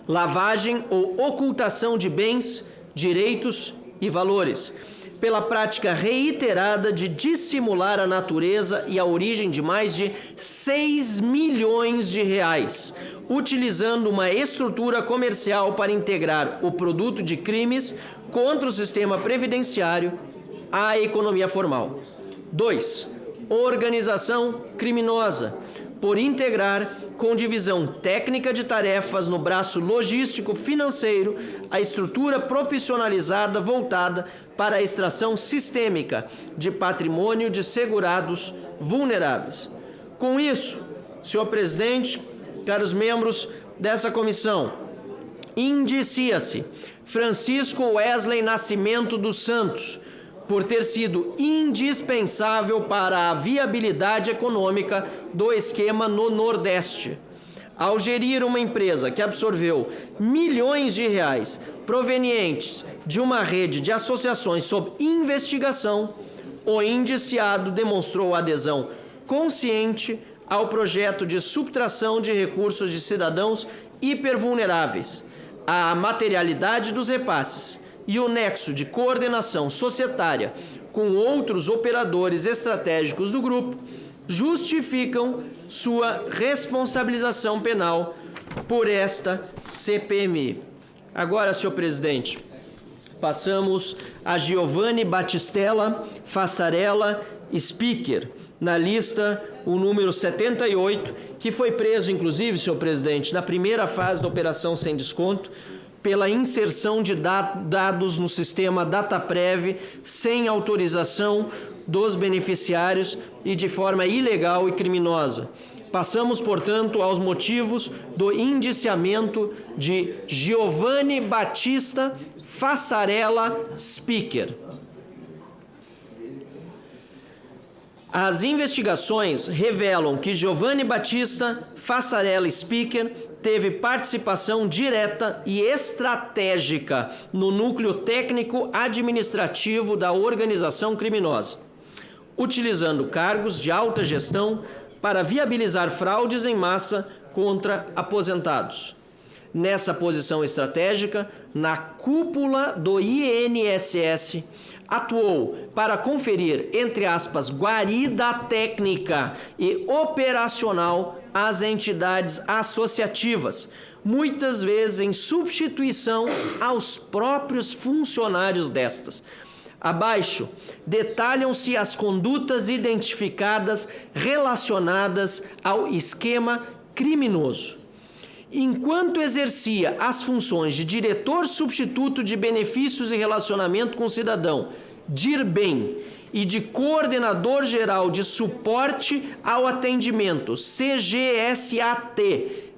Lavagem ou ocultação de bens, direitos e valores, pela prática reiterada de dissimular a natureza e a origem de mais de 6 milhões de reais, utilizando uma estrutura comercial para integrar o produto de crimes contra o sistema previdenciário à economia formal. 2. Organização criminosa, por integrar com divisão técnica de tarefas no braço logístico financeiro a estrutura profissionalizada voltada para a extração sistêmica de patrimônio de segurados vulneráveis. Com isso, senhor presidente, caros membros dessa comissão, indicia-se Francisco Wesley Nascimento dos Santos por ter sido indispensável para a viabilidade econômica do esquema no Nordeste, ao gerir uma empresa que absorveu milhões de reais provenientes de uma rede de associações sob investigação. O indiciado demonstrou adesão consciente ao projeto de subtração de recursos de cidadãos hipervulneráveis, a materialidade dos repasses e o nexo de coordenação societária com outros operadores estratégicos do grupo justificam sua responsabilização penal por esta CPMI. Agora, senhor presidente, passamos a Giovanni Battistella Fassarella Spicker, na lista o número 78, que foi preso, inclusive, senhor presidente, na primeira fase da operação sem desconto, pela inserção de dados no sistema DataPrev sem autorização dos beneficiários e de forma ilegal e criminosa. Passamos, portanto, aos motivos do indiciamento de Giovanni Battista Fassarella Spicker. As investigações revelam que Giovanni Battista Fassarella Spicker teve participação direta e estratégica no núcleo técnico administrativo da organização criminosa, utilizando cargos de alta gestão para viabilizar fraudes em massa contra aposentados. Nessa posição estratégica, na cúpula do INSS, atuou para conferir, entre aspas, guarida técnica e operacional às entidades associativas, muitas vezes em substituição aos próprios funcionários destas. Abaixo, detalham-se as condutas identificadas relacionadas ao esquema criminoso. Enquanto exercia as funções de diretor substituto de benefícios e relacionamento com o cidadão, DIRBEM, e de coordenador geral de suporte ao atendimento, CGSAT,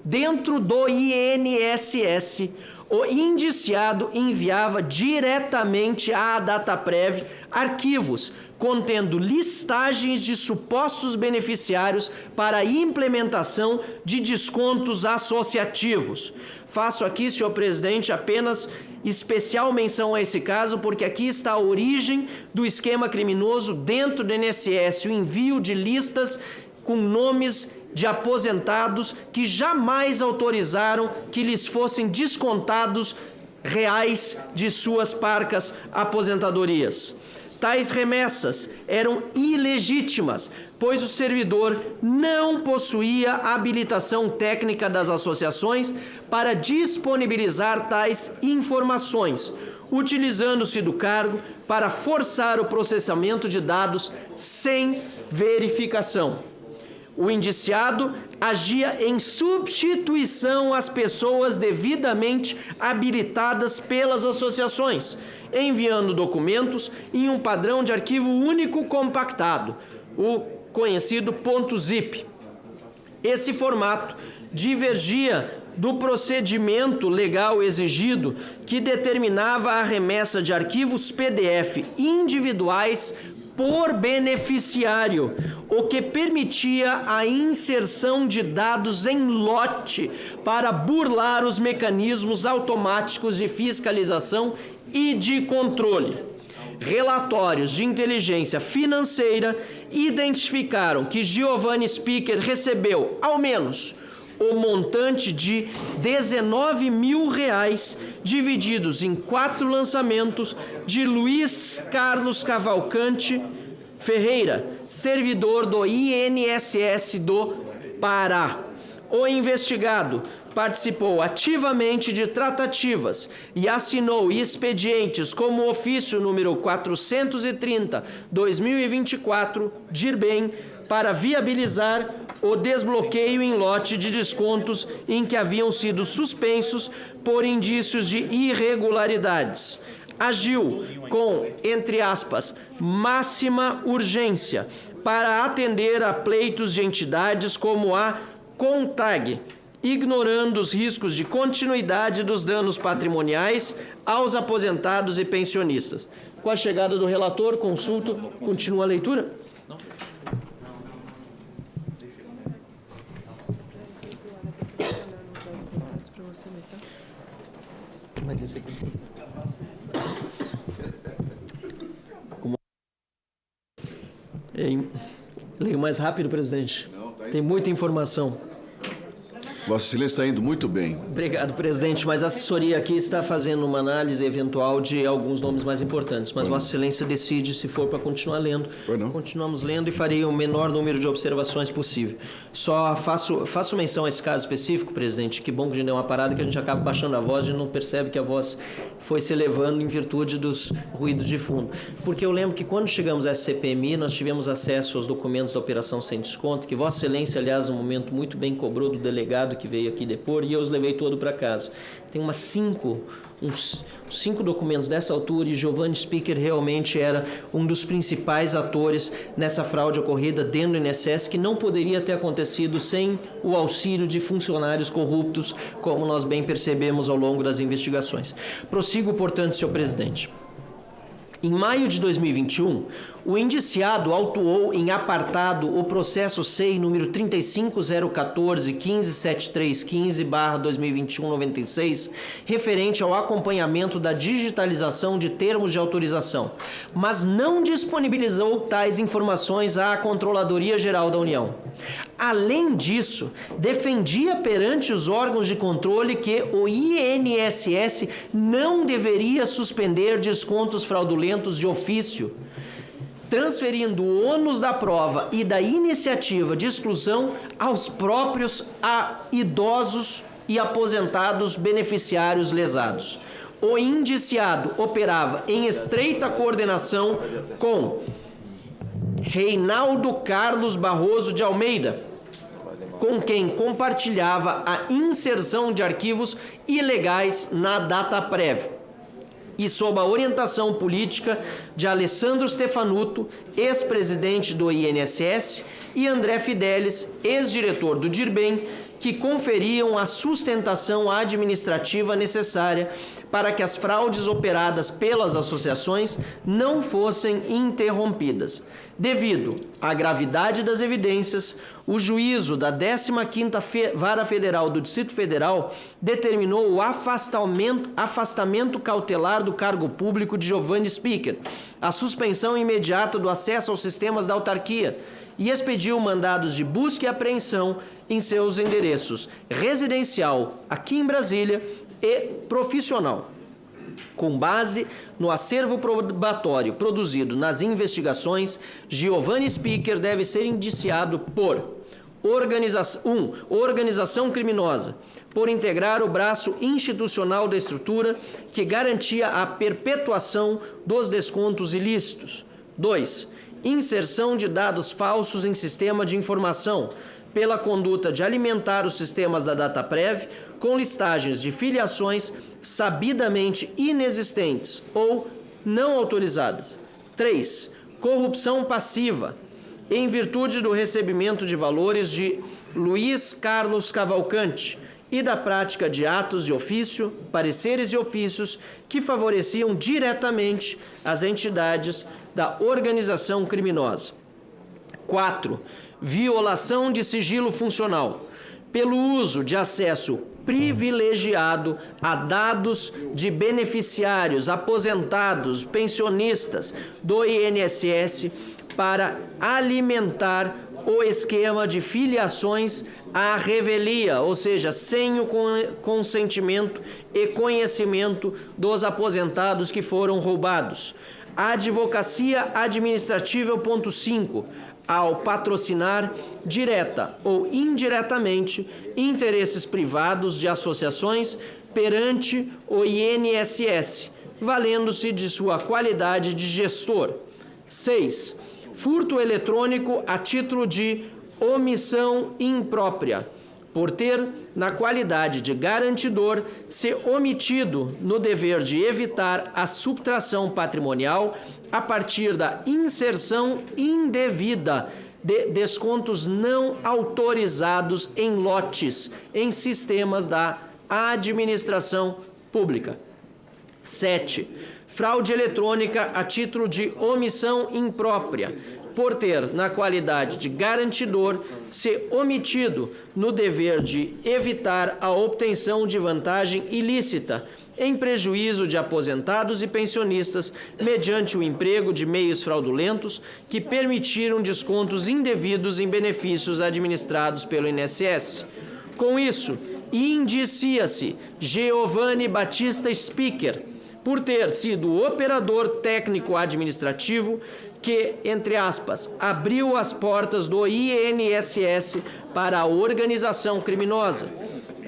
dentro do INSS, o indiciado enviava diretamente à DataPrev arquivos contendo listagens de supostos beneficiários para a implementação de descontos associativos. Faço aqui, senhor presidente, apenas especial menção a esse caso, porque aqui está a origem do esquema criminoso dentro do INSS, o envio de listas com nomes de aposentados que jamais autorizaram que lhes fossem descontados reais de suas parcas aposentadorias. Tais remessas eram ilegítimas, pois o servidor não possuía habilitação técnica das associações para disponibilizar tais informações, utilizando-se do cargo para forçar o processamento de dados sem verificação. O indiciado agia em substituição às pessoas devidamente habilitadas pelas associações, enviando documentos em um padrão de arquivo único compactado, o conhecido .zip. Esse formato divergia do procedimento legal exigido que determinava a remessa de arquivos PDF individuais por beneficiário, o que permitia a inserção de dados em lote para burlar os mecanismos automáticos de fiscalização e de controle. Relatórios de inteligência financeira identificaram que Giovanni Spicker recebeu, ao menos, o montante de R$19 mil divididos em 4 lançamentos de Luiz Carlos Cavalcante Ferreira, servidor do INSS do Pará. O investigado participou ativamente de tratativas e assinou expedientes como o ofício número 430/2024, DIRBEM, para viabilizar o desbloqueio em lote de descontos em que haviam sido suspensos por indícios de irregularidades. Agiu com, entre aspas, máxima urgência para atender a pleitos de entidades como a CONTAG, ignorando os riscos de continuidade dos danos patrimoniais aos aposentados e pensionistas. Com a chegada do relator, consulto. Continua a leitura? Mas esse aqui. Leio mais rápido, presidente. Tem muita informação. Vossa Excelência está indo muito bem. Obrigado, presidente, mas a assessoria aqui está fazendo uma análise eventual de alguns nomes mais importantes, mas Vossa Excelência decide se for para continuar lendo. Continuamos lendo e farei o menor número de observações possível. Só faço menção a esse caso específico, presidente, que bom que a gente deu uma parada, que a gente acaba baixando a voz, a gente não percebe que a voz foi se elevando em virtude dos ruídos de fundo. Porque eu lembro que quando chegamos à CPMI, nós tivemos acesso aos documentos da operação sem desconto, que Vossa Excelência, aliás, um momento muito bem cobrou do delegado que veio aqui depor, e eu os levei todo para casa. Tem uns cinco documentos dessa altura, e Giovanni Spicker realmente era um dos principais atores nessa fraude ocorrida dentro do INSS, que não poderia ter acontecido sem o auxílio de funcionários corruptos, como nós bem percebemos ao longo das investigações. Prossigo, portanto, senhor presidente. Em maio de 2021, o indiciado autuou em apartado o processo SEI número 35.014.157315/2021-96, referente ao acompanhamento da digitalização de termos de autorização, mas não disponibilizou tais informações à Controladoria Geral da União. Além disso, defendia perante os órgãos de controle que o INSS não deveria suspender descontos fraudulentos de ofício, transferindo o ônus da prova e da iniciativa de exclusão aos próprios idosos e aposentados beneficiários lesados. O indiciado operava em estreita coordenação com Reinaldo Carlos Barroso de Almeida, com quem compartilhava a inserção de arquivos ilegais na DataPrev, e sob a orientação política de Alessandro Stefanuto, ex-presidente do INSS, e André Fidelis, ex-diretor do DIRBEM, que conferiam a sustentação administrativa necessária para que as fraudes operadas pelas associações não fossem interrompidas. Devido à gravidade das evidências, o juízo da 15ª Vara Federal do Distrito Federal determinou o afastamento cautelar do cargo público de Giovanni Spicker, a suspensão imediata do acesso aos sistemas da autarquia e expediu mandados de busca e apreensão em seus endereços residencial, aqui em Brasília, e profissional. Com base no acervo probatório produzido nas investigações, Giovanni Spicker deve ser indiciado por organização criminosa, por integrar o braço institucional da estrutura que garantia a perpetuação dos descontos ilícitos. 2. Inserção de dados falsos em sistema de informação, pela conduta de alimentar os sistemas da DataPrev com listagens de filiações sabidamente inexistentes ou não autorizadas. 3. Corrupção passiva, em virtude do recebimento de valores de Luiz Carlos Cavalcante e da prática de atos de ofício, pareceres e ofícios que favoreciam diretamente as entidades da organização criminosa. 4. Violação de sigilo funcional, pelo uso de acesso privilegiado a dados de beneficiários, aposentados, pensionistas do INSS para alimentar o esquema de filiações à revelia, ou seja, sem o consentimento e conhecimento dos aposentados que foram roubados. A advocacia administrativa, ponto 5, ao patrocinar, direta ou indiretamente, interesses privados de associações perante o INSS, valendo-se de sua qualidade de gestor. 6. Furto eletrônico a título de omissão imprópria, por ter, na qualidade de garantidor, se omitido no dever de evitar a subtração patrimonial a partir da inserção indevida de descontos não autorizados em lotes em sistemas da administração pública. 7. Fraude eletrônica a título de omissão imprópria, por ter, na qualidade de garantidor, se omitido no dever de evitar a obtenção de vantagem ilícita, em prejuízo de aposentados e pensionistas, mediante o emprego de meios fraudulentos que permitiram descontos indevidos em benefícios administrados pelo INSS. Com isso, indicia-se Giovanni Batista Speaker, por ter sido o operador técnico administrativo que, entre aspas, abriu as portas do INSS para a organização criminosa.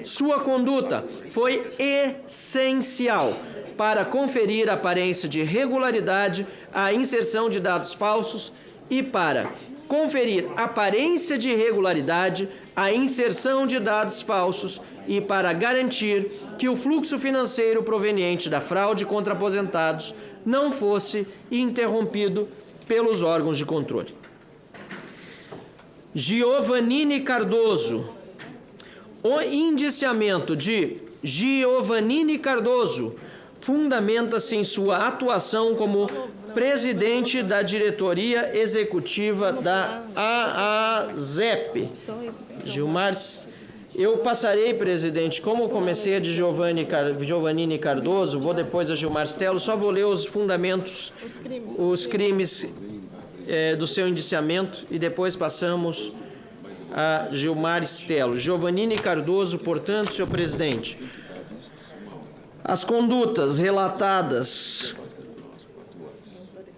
Sua conduta foi essencial para conferir aparência de regularidade à inserção de dados falsos e para conferir aparência de regularidade à inserção de dados falsos e para garantir que o fluxo financeiro proveniente da fraude contra aposentados não fosse interrompido pelos órgãos de controle. Giovannini Cardoso. O indiciamento de Giovannini Cardoso fundamenta-se em sua atuação como presidente da diretoria executiva da AAZEP. Gilmar, eu passarei, presidente, como eu comecei a de Giovannini Cardoso, vou depois a Gilmar Stelo, só vou ler os fundamentos, os crimes do seu indiciamento e depois passamos a Gilmar Stelo. Giovannini Cardoso, portanto, senhor presidente, as condutas relatadas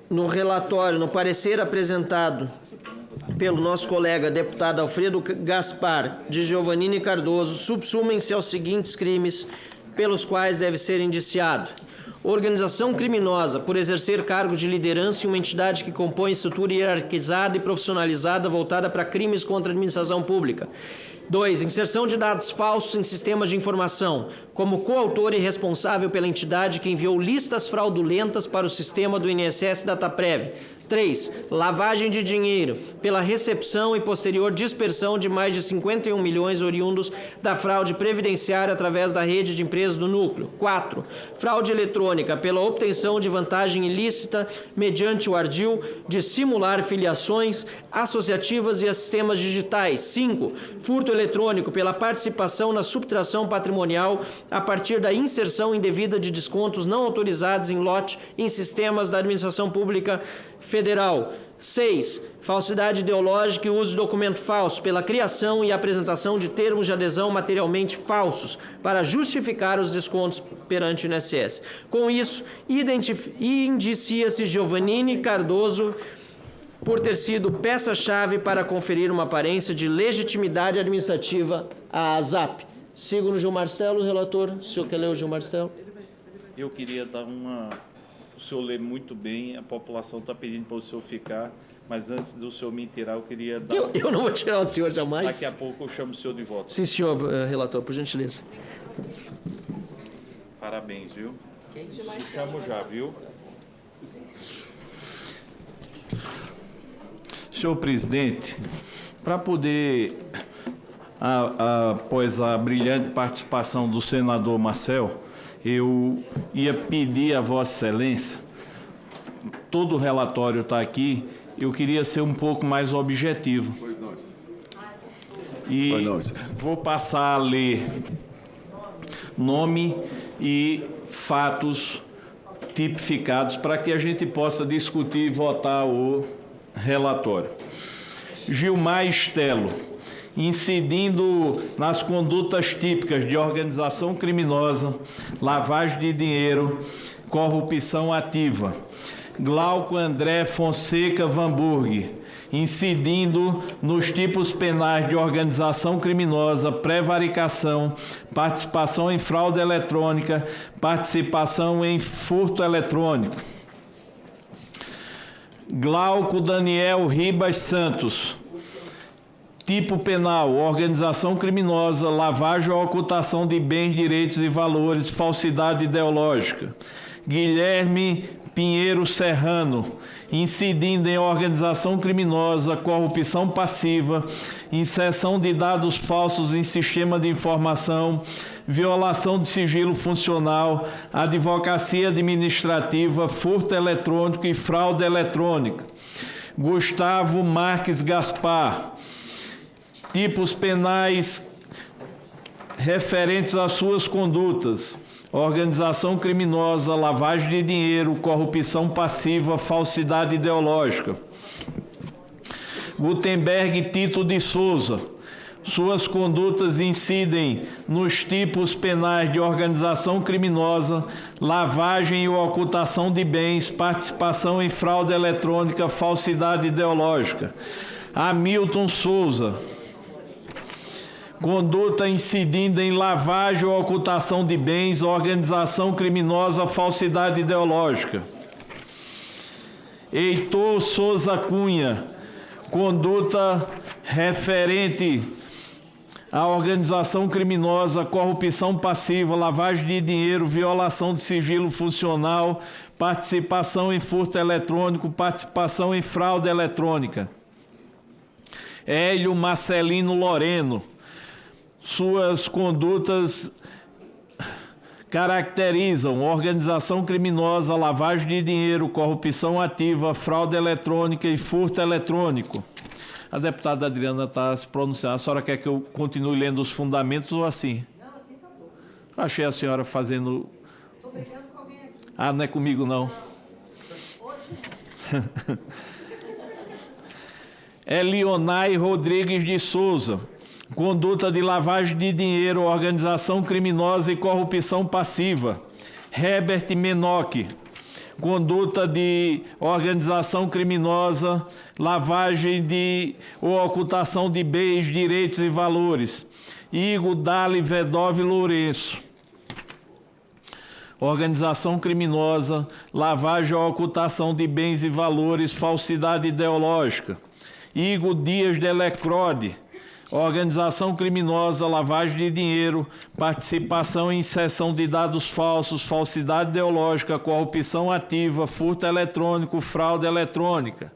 no relatório, no parecer apresentado pelo nosso colega deputado Alfredo Gaspar de Giovannini Cardoso, subsumem-se aos seguintes crimes pelos quais deve ser indiciado: organização criminosa por exercer cargo de liderança em uma entidade que compõe estrutura hierarquizada e profissionalizada voltada para crimes contra a administração pública. 2. Inserção de dados falsos em sistemas de informação, como coautor e responsável pela entidade que enviou listas fraudulentas para o sistema do INSS Dataprev. 3. Lavagem de dinheiro, pela recepção e posterior dispersão de mais de 51 milhões oriundos da fraude previdenciária através da rede de empresas do núcleo. 4. Fraude eletrônica, pela obtenção de vantagem ilícita mediante o ardil de simular filiações associativas e a sistemas digitais. 5. Furto eletrônico, pela participação na subtração patrimonial a partir da inserção indevida de descontos não autorizados em lote em sistemas da administração pública federal. 6. Falsidade ideológica e uso de documento falso, pela criação e apresentação de termos de adesão materialmente falsos para justificar os descontos perante o INSS. Com isso, indicia-se Giovannini Cardoso por ter sido peça-chave para conferir uma aparência de legitimidade administrativa à ASAP. Sigo no Gilmar Stelo, relator. O senhor quer ler o Gilmar Stelo? Eu queria dar uma... O senhor lê muito bem, a população está pedindo para o senhor ficar, mas antes do senhor me tirar, eu queria dar... Eu não vou tirar o senhor jamais. Daqui a pouco eu chamo o senhor de volta. Sim, senhor relator, por gentileza. Parabéns, viu? Chamo já, viu? Senhor presidente, para poder, após a brilhante participação do senador Marcel, eu ia pedir a Vossa Excelência, todo o relatório está aqui, eu queria ser um pouco mais objetivo. E vou passar a ler nome e fatos tipificados para que a gente possa discutir e votar o relatório. Gilmar Estelo, incidindo nas condutas típicas de organização criminosa, lavagem de dinheiro, corrupção ativa. Glauco André Fonseca Vanburg, incidindo nos tipos penais de organização criminosa, prevaricação, participação em fraude eletrônica, participação em furto eletrônico. Glauco Daniel Ribas Santos, tipo penal, organização criminosa, lavagem ou ocultação de bens, direitos e valores, falsidade ideológica. Guilherme Pinheiro Serrano, incidindo em organização criminosa, corrupção passiva, inserção de dados falsos em sistema de informação, violação de sigilo funcional, advocacia administrativa, furto eletrônico e fraude eletrônica. Gustavo Marques Gaspar, tipos penais referentes às suas condutas: organização criminosa, lavagem de dinheiro, corrupção passiva, falsidade ideológica. Gutenberg Tito de Souza, suas condutas incidem nos tipos penais de organização criminosa, lavagem e ocultação de bens, participação em fraude eletrônica, falsidade ideológica. Hamilton Souza, conduta incidindo em lavagem ou ocultação de bens, organização criminosa, falsidade ideológica. Heitor Souza Cunha, conduta referente à organização criminosa, corrupção passiva, lavagem de dinheiro, violação de sigilo funcional, participação em furto eletrônico, participação em fraude eletrônica. Hélio Marcelino Loreno, suas condutas caracterizam organização criminosa, lavagem de dinheiro, corrupção ativa, fraude eletrônica e furto eletrônico. A deputada Adriana está se pronunciando. A senhora quer que eu continue lendo os fundamentos ou assim? Não, assim tá bom. Achei a senhora fazendo... Estou brigando com alguém aqui. Ah, não é comigo, não. Hoje não. Elionai Rodrigues de Souza, conduta de lavagem de dinheiro, organização criminosa e corrupção passiva. Herbert Menoch, conduta de organização criminosa, lavagem de ou ocultação de bens, direitos e valores. Igor Dali Vedove Lourenço, organização criminosa, lavagem ou ocultação de bens e valores, falsidade ideológica. Igor Dias de Lecrode, organização criminosa, lavagem de dinheiro, participação em inserção de dados falsos, falsidade ideológica, corrupção ativa, furto eletrônico, fraude eletrônica.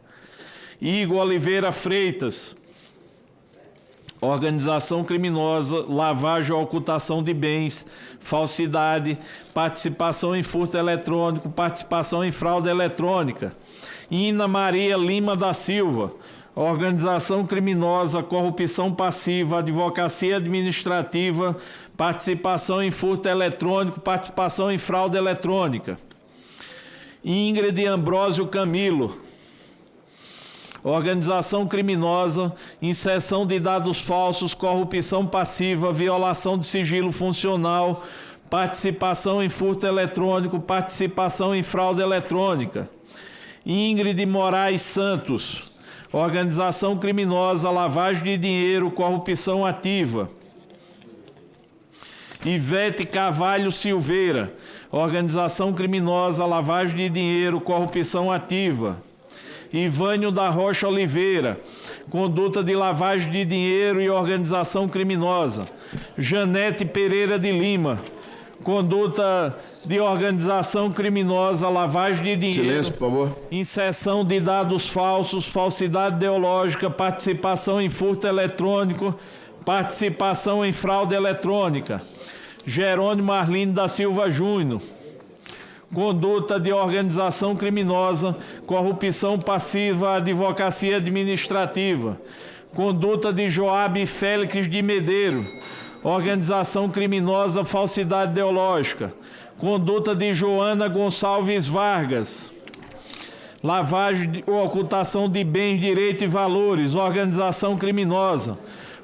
Igor Oliveira Freitas, organização criminosa, lavagem ou ocultação de bens, falsidade, participação em furto eletrônico, participação em fraude eletrônica. Ina Maria Lima da Silva, organização criminosa, corrupção passiva, advocacia administrativa, participação em furto eletrônico, participação em fraude eletrônica. Ingrid Ambrósio Camilo, organização criminosa, inserção de dados falsos, corrupção passiva, violação de sigilo funcional, participação em furto eletrônico, participação em fraude eletrônica. Ingrid Moraes Santos, organização criminosa, lavagem de dinheiro, corrupção ativa. Ivete Carvalho Silveira, organização criminosa, lavagem de dinheiro, corrupção ativa. Ivânio da Rocha Oliveira, conduta de lavagem de dinheiro e organização criminosa. Janete Pereira de Lima, conduta de organização criminosa, lavagem de dinheiro, silêncio, por favor, inserção de dados falsos, falsidade ideológica, participação em furto eletrônico, participação em fraude eletrônica. Jerônimo Arlindo da Silva Júnior, conduta de organização criminosa, corrupção passiva, advocacia administrativa. Conduta de Joabe Félix de Medeiros, organização criminosa, falsidade ideológica. Conduta de Joana Gonçalves Vargas, lavagem ou ocultação de bens, direitos e valores, organização criminosa.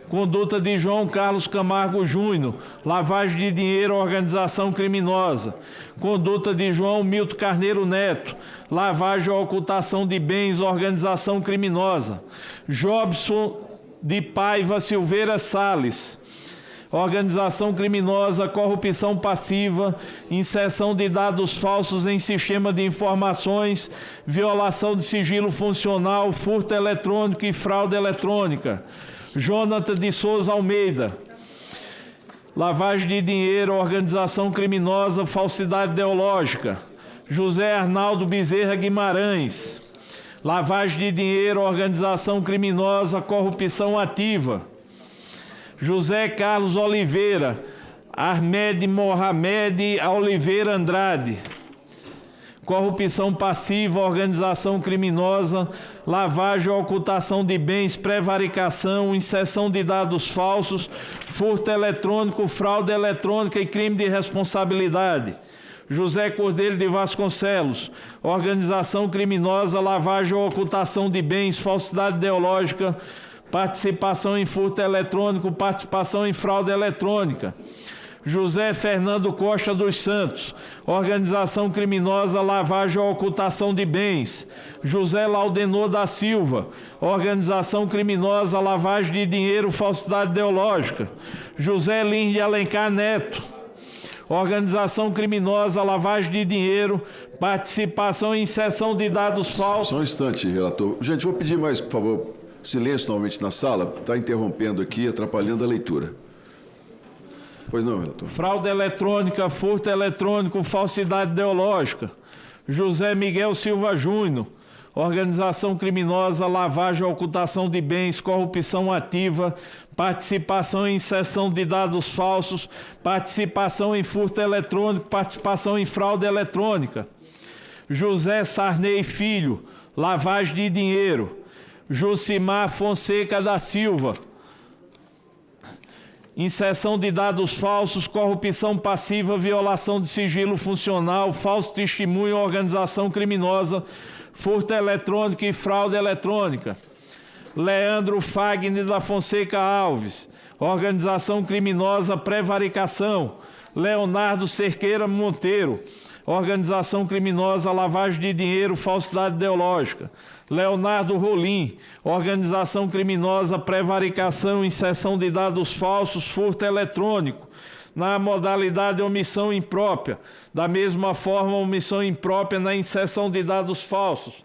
Conduta de João Carlos Camargo Júnior, lavagem de dinheiro, organização criminosa. Conduta de João Milton Carneiro Neto, lavagem ou ocultação de bens, organização criminosa. Jobson de Paiva Silveira Salles, organização criminosa, corrupção passiva, inserção de dados falsos em sistema de informações, violação de sigilo funcional, furto eletrônico e fraude eletrônica. Jonathan de Souza Almeida, lavagem de dinheiro, organização criminosa, falsidade ideológica. José Arnaldo Bezerra Guimarães, lavagem de dinheiro, organização criminosa, corrupção ativa. José Carlos Oliveira, Ahmed Mohamed Oliveira Andrade, corrupção passiva, organização criminosa, lavagem ou ocultação de bens, prevaricação, inserção de dados falsos, furto eletrônico, fraude eletrônica e crime de responsabilidade. José Cordeiro de Vasconcelos, organização criminosa, lavagem ou ocultação de bens, falsidade ideológica, participação em furto eletrônico, participação em fraude eletrônica. José Fernando Costa dos Santos, organização criminosa, lavagem ou ocultação de bens. José Laudenor da Silva, organização criminosa, lavagem de dinheiro, falsidade ideológica. José Lins de Alencar Neto, organização criminosa, lavagem de dinheiro, participação em inserção de dados falsos. Só um instante, relator. Gente, vou pedir mais, por favor, silêncio novamente na sala. Está interrompendo aqui, atrapalhando a leitura. Pois não, relator. Fraude eletrônica, furto eletrônico, falsidade ideológica. José Miguel Silva Júnior, organização criminosa, lavagem ou ocultação de bens, corrupção ativa, participação em inserção de dados falsos, participação em furto eletrônico, participação em fraude eletrônica. José Sarney Filho, lavagem de dinheiro. Jucimar Fonseca da Silva, inserção de dados falsos, corrupção passiva, violação de sigilo funcional, falso testemunho, organização criminosa, furto eletrônico e fraude eletrônica. Leandro Fagner da Fonseca Alves, organização criminosa, prevaricação. Leonardo Cerqueira Monteiro, organização criminosa, lavagem de dinheiro, falsidade ideológica. Leonardo Rolim, organização criminosa, prevaricação, inserção de dados falsos, furto eletrônico, na modalidade omissão imprópria. Da mesma forma, omissão imprópria na inserção de dados falsos.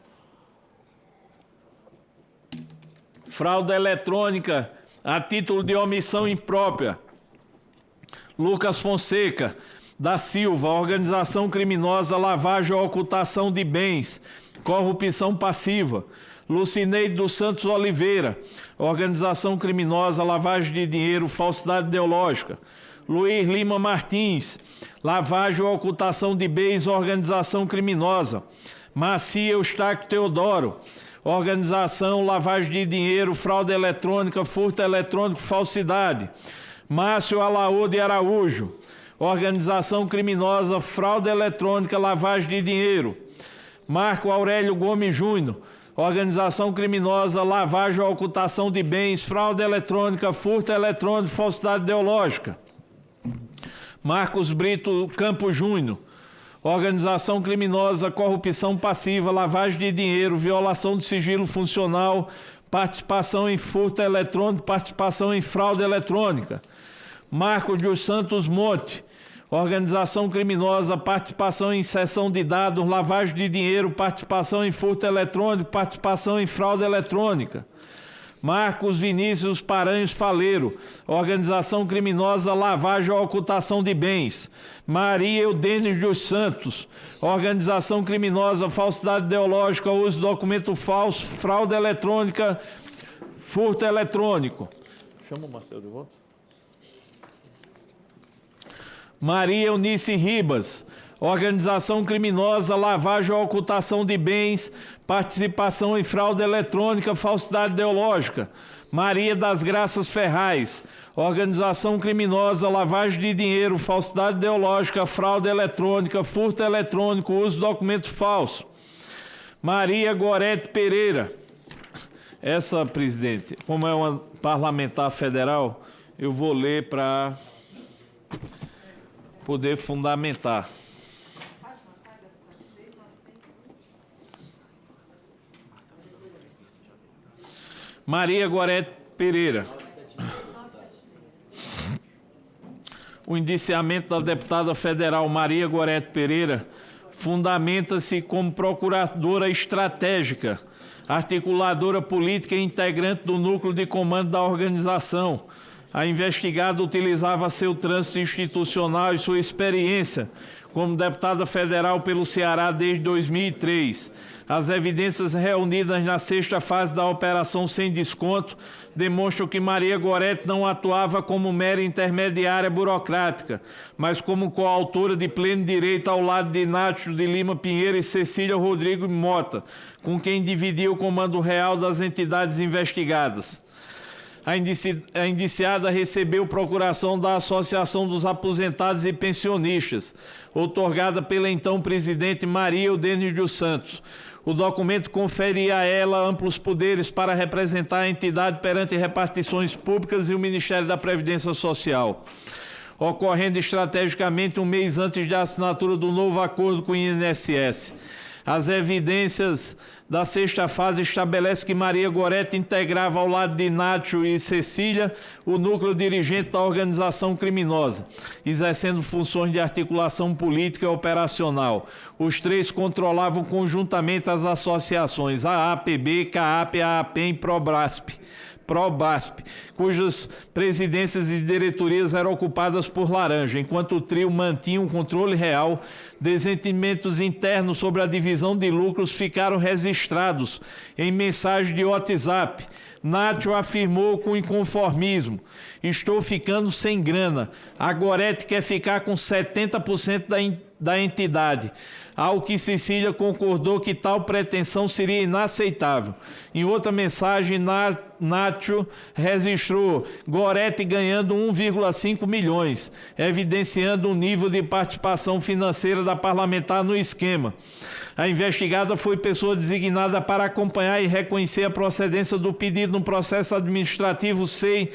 Fraude eletrônica, a título de omissão imprópria. Lucas Fonseca da Silva, organização criminosa, lavagem ou ocultação de bens, corrupção passiva. Lucineide dos Santos Oliveira, organização criminosa, lavagem de dinheiro, falsidade ideológica. Luiz Lima Martins, lavagem ou ocultação de bens, organização criminosa. Macia Eustáquio Teodoro, organização, lavagem de dinheiro, fraude eletrônica, furto eletrônico, falsidade. Márcio Alaô de Araújo, organização criminosa, fraude eletrônica, lavagem de dinheiro. Marco Aurélio Gomes Júnior, organização criminosa, lavagem ou ocultação de bens, fraude eletrônica, furto eletrônico, falsidade ideológica. Marcos Brito Campos Júnior, organização criminosa, corrupção passiva, lavagem de dinheiro, violação de sigilo funcional, participação em furto eletrônico, participação em fraude eletrônica. Marcos dos Santos Monte, organização criminosa, participação em inserção de dados, lavagem de dinheiro, participação em furto eletrônico, participação em fraude eletrônica. Marcos Vinícius Paranhos Faleiro, organização criminosa lavagem ou ocultação de bens. Maria Eudênio dos Santos, organização criminosa falsidade ideológica, uso de documento falso, fraude eletrônica, furto eletrônico. Chama o Marcelo de volta. Maria Eunice Ribas, organização criminosa, lavagem ou ocultação de bens, participação em fraude eletrônica, falsidade ideológica. Maria das Graças Ferraz, organização criminosa, lavagem de dinheiro, falsidade ideológica, fraude eletrônica, furto eletrônico, uso de documento falso. Maria Gorete Pereira. Essa, presidente, como é uma parlamentar federal, eu vou ler para poder fundamentar. Maria Gorete Pereira. O indiciamento da deputada federal Maria Gorete Pereira fundamenta-se como procuradora estratégica, articuladora política e integrante do núcleo de comando da organização. A investigada utilizava seu trânsito institucional e sua experiência como deputada federal pelo Ceará desde 2003. As evidências reunidas na sexta fase da Operação Sem Desconto demonstram que Maria Gorete não atuava como mera intermediária burocrática, mas como coautora de pleno direito ao lado de Inácio de Lima Pinheiro e Cecília Rodrigo Mota, com quem dividia o comando real das entidades investigadas. A indiciada recebeu procuração da Associação dos Aposentados e Pensionistas, outorgada pela então presidente Maria Eudênio dos Santos. O documento conferia a ela amplos poderes para representar a entidade perante repartições públicas e o Ministério da Previdência Social, ocorrendo estrategicamente um mês antes da assinatura do novo acordo com o INSS. As evidências da sexta fase estabelecem que Maria Gorete integrava ao lado de Inácio e Cecília o núcleo dirigente da organização criminosa, exercendo funções de articulação política e operacional. Os três controlavam conjuntamente as associações AAPB, CAAP, AAPEM e PROBASP, cujas presidências e diretorias eram ocupadas por Laranja, enquanto o trio mantinha um controle real. Desentendimentos internos sobre a divisão de lucros ficaram registrados em mensagens de WhatsApp. Nátio afirmou com inconformismo: estou ficando sem grana. A Gorete quer ficar com 70% da entidade. Ao que Cecília concordou que tal pretensão seria inaceitável. Em outra mensagem, Nátio registrou Gorete ganhando 1,5 milhões, evidenciando o nível de participação financeira da parlamentar no esquema. A investigada foi pessoa designada para acompanhar e reconhecer a procedência do pedido no processo administrativo SEI,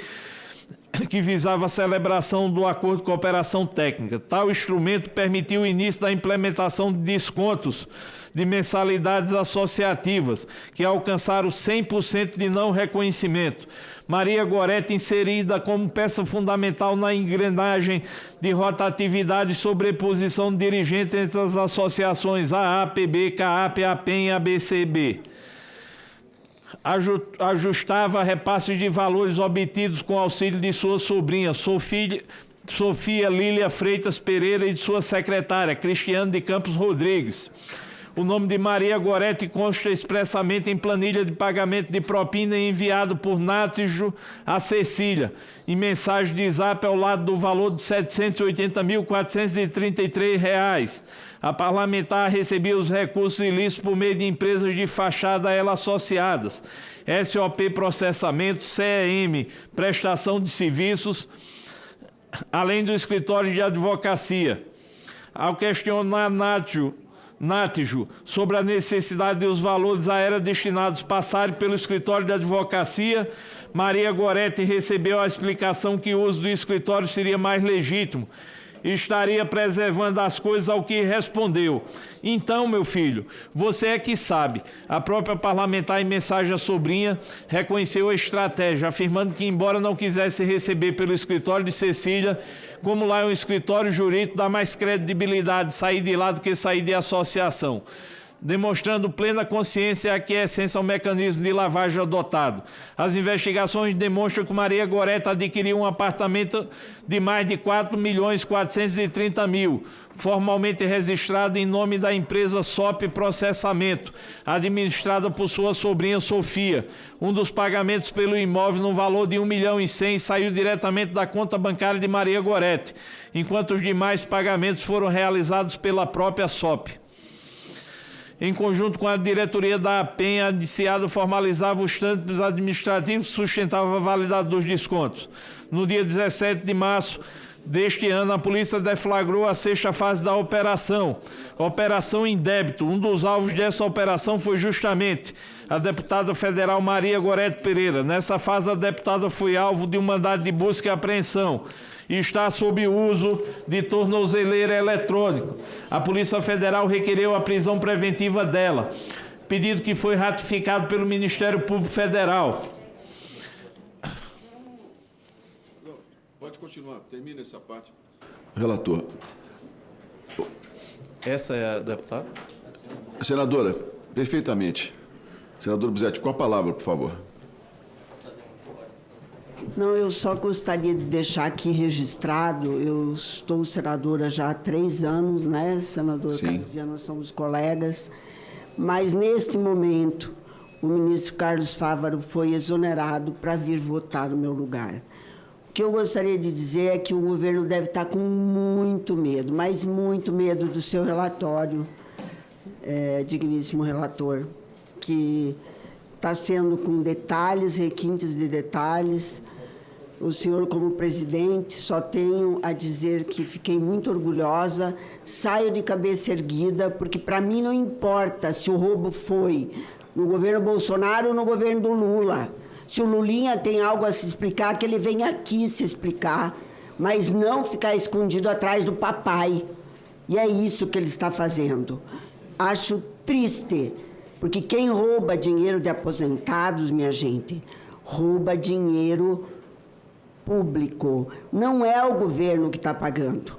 que visava a celebração do acordo de cooperação técnica. Tal instrumento permitiu o início da implementação de descontos de mensalidades associativas, que alcançaram 100% de não reconhecimento. Maria Gorete, inserida como peça fundamental na engrenagem de rotatividade e sobreposição de dirigentes entre as associações AAPB, CAAP, APEM e ABCB. Ajustava repasses de valores obtidos com auxílio de sua sobrinha, Sofia Lília Freitas Pereira, e de sua secretária, Cristiane de Campos Rodrigues. O nome de Maria Gorete consta expressamente em planilha de pagamento de propina enviado por Nátio a Cecília, em mensagem de zap ao lado do valor de R$ 780.433. A parlamentar recebia os recursos ilícitos por meio de empresas de fachada a ela associadas, SOP Processamento, CEM, Prestação de Serviços, além do escritório de advocacia. Ao questionar Nátio sobre a necessidade de os valores a ela destinados passarem pelo escritório de advocacia, Maria Gorete recebeu a explicação que o uso do escritório seria mais legítimo e estaria preservando as coisas, ao que respondeu: então, meu filho, você é que sabe. A própria parlamentar, em mensagem à sobrinha, reconheceu a estratégia, afirmando que, embora não quisesse receber pelo escritório de Cecília, como lá é um escritório jurídico, dá mais credibilidade sair de lá do que sair de associação. demonstrando plena consciência e aquiescência ao mecanismo de lavagem adotado. As investigações demonstram que Maria Gorete adquiriu um apartamento de mais de R$ 4.430.000, formalmente registrado em nome da empresa SOP Processamento, administrada por sua sobrinha Sofia. Um dos pagamentos pelo imóvel no valor de R$ 1.100.000 saiu diretamente da conta bancária de Maria Gorete, enquanto os demais pagamentos foram realizados pela própria SOP. Em conjunto com a diretoria da APEN, a indiciada formalizava os trâmites administrativos que sustentavam a validade dos descontos. No dia 17 de março deste ano, a polícia deflagrou a 6ª fase da operação, Operação em Débito. Um dos alvos dessa operação foi justamente a deputada federal Maria Gorete Pereira. Nessa fase, a deputada foi alvo de um mandado de busca e apreensão e está sob uso de tornozeleira eletrônico. A Polícia Federal requereu a prisão preventiva dela, pedido que foi ratificado pelo Ministério Público Federal. Pode continuar, termina essa parte. Relator. Essa é a deputada? Senadora, perfeitamente. Senador Busetti, com a palavra, por favor. Não, eu só gostaria de deixar aqui registrado, eu estou senadora já há 3 anos, né, senador Carlos Viana, nós somos colegas, mas neste momento o ministro Carlos Fávaro foi exonerado para vir votar no meu lugar. O que eu gostaria de dizer é que o governo deve estar com muito medo, mas muito medo do seu relatório, digníssimo relator, que está sendo com detalhes, requintes de detalhes. O senhor, como presidente, só tenho a dizer que fiquei muito orgulhosa, saio de cabeça erguida, porque para mim não importa se o roubo foi no governo Bolsonaro ou no governo do Lula. Se o Lulinha tem algo a se explicar, que ele venha aqui se explicar, mas não ficar escondido atrás do papai. E é isso que ele está fazendo. Acho triste, porque quem rouba dinheiro de aposentados, minha gente, rouba dinheiro público. Não é o governo que está pagando.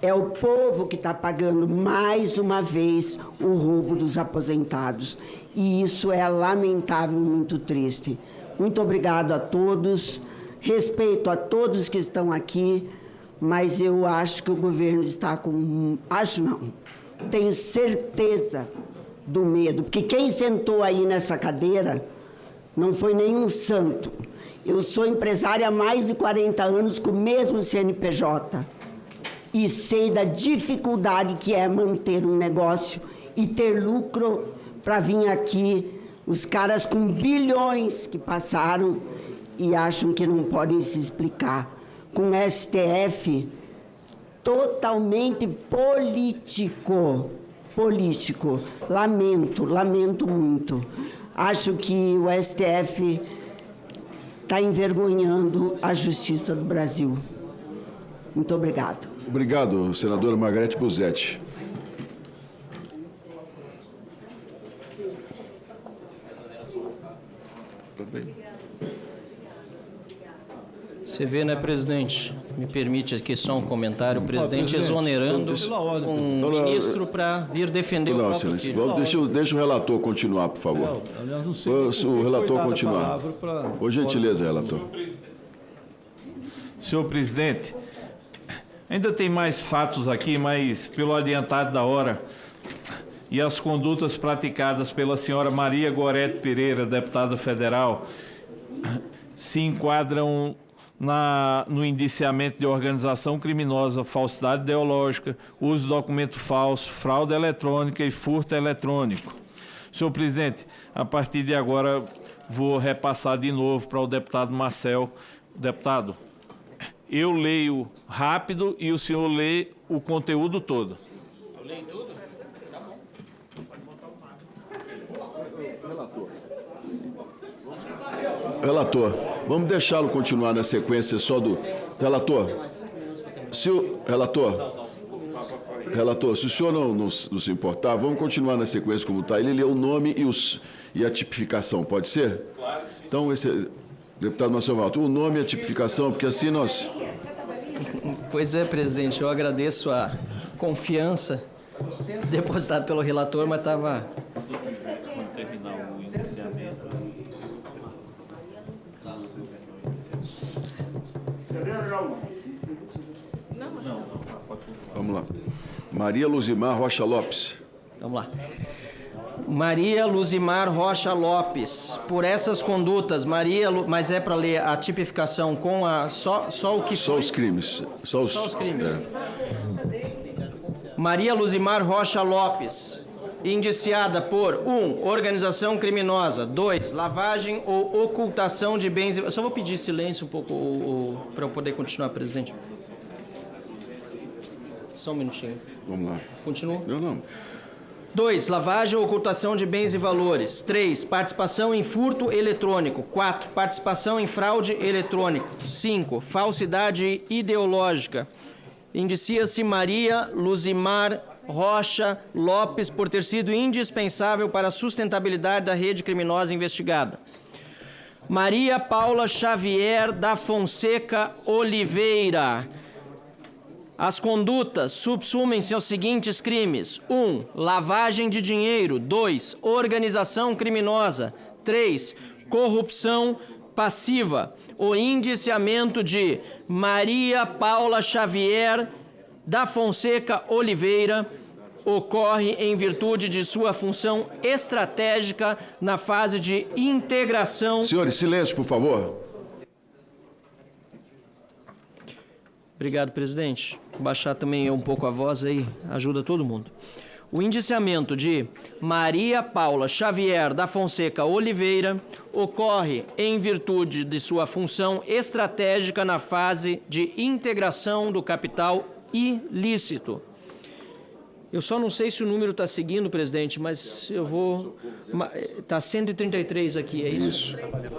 É o povo que está pagando mais uma vez o roubo dos aposentados. E isso é lamentável e muito triste. Muito obrigado a todos. Respeito a todos que estão aqui, mas eu acho que o governo está com... Acho não. Tenho certeza do medo, porque quem sentou aí nessa cadeira não foi nenhum santo. Eu sou empresária há mais de 40 anos com o mesmo CNPJ e sei da dificuldade que é manter um negócio e ter lucro para vir aqui os caras com bilhões que passaram e acham que não podem se explicar. Com o STF totalmente político. Lamento muito. Acho que o STF está envergonhando a justiça do Brasil. Muito obrigado. Obrigado, senadora Margarete Busetti. Você vê, né, presidente? Me permite aqui só um comentário. O presidente exonerando um ministro para vir defender o próprio filho. Deixa o relator continuar, por favor. O relator continuar. Por gentileza, relator. Senhor presidente, ainda tem mais fatos aqui, mas pelo adiantado da hora e as condutas praticadas pela senhora Maria Gorete Pereira, deputada federal, se enquadram no indiciamento de organização criminosa, falsidade ideológica, uso de documento falso, fraude eletrônica e furto eletrônico. Senhor presidente, a partir de agora vou repassar de novo para o deputado Marcel. Deputado, eu leio rápido e o senhor lê o conteúdo todo. Eu leio tudo? Tá bom. Relator, vamos deixá-lo continuar na sequência só do... Relator, se o senhor não se importar, vamos continuar na sequência como está. Ele lê o nome e a tipificação, pode ser? Claro. Então, deputado Marcel Valto, o nome e a tipificação, porque assim nós... Pois é, presidente, eu agradeço a confiança depositado pelo relator, mas estava... Quando terminar o iniciamento. Vamos lá. Maria Luzimar Rocha Lopes. Vamos lá. Maria Luzimar Rocha Lopes. Por essas condutas, mas é para ler a tipificação com só o que Só os crimes. Só os crimes. Maria Luzimar Rocha Lopes, indiciada por 1. Organização criminosa, 2. Lavagem ou ocultação de bens... Eu só vou pedir silêncio um pouco para eu poder continuar, presidente. Só um minutinho. Vamos lá. Continua? Não. 2. Lavagem ou ocultação de bens e valores. 3. Participação em furto eletrônico. 4. Participação em fraude eletrônica. 5. Falsidade ideológica. Indicia-se Maria Luzimar Rocha Lopes por ter sido indispensável para a sustentabilidade da rede criminosa investigada. Maria Paula Xavier da Fonseca Oliveira. As condutas subsumem-se aos seguintes crimes: 1. Lavagem de dinheiro. 2. Organização criminosa. 3. Corrupção passiva. O indiciamento de Maria Paula Xavier da Fonseca Oliveira ocorre em virtude de sua função estratégica na fase de integração... Senhores, silêncio, por favor. Obrigado, presidente. Baixar também um pouco a voz aí, ajuda todo mundo. O indiciamento de Maria Paula Xavier da Fonseca Oliveira ocorre em virtude de sua função estratégica na fase de integração do capital ilícito. Eu só não sei se o número está seguindo, presidente, mas eu vou... Está 133 aqui, é isso?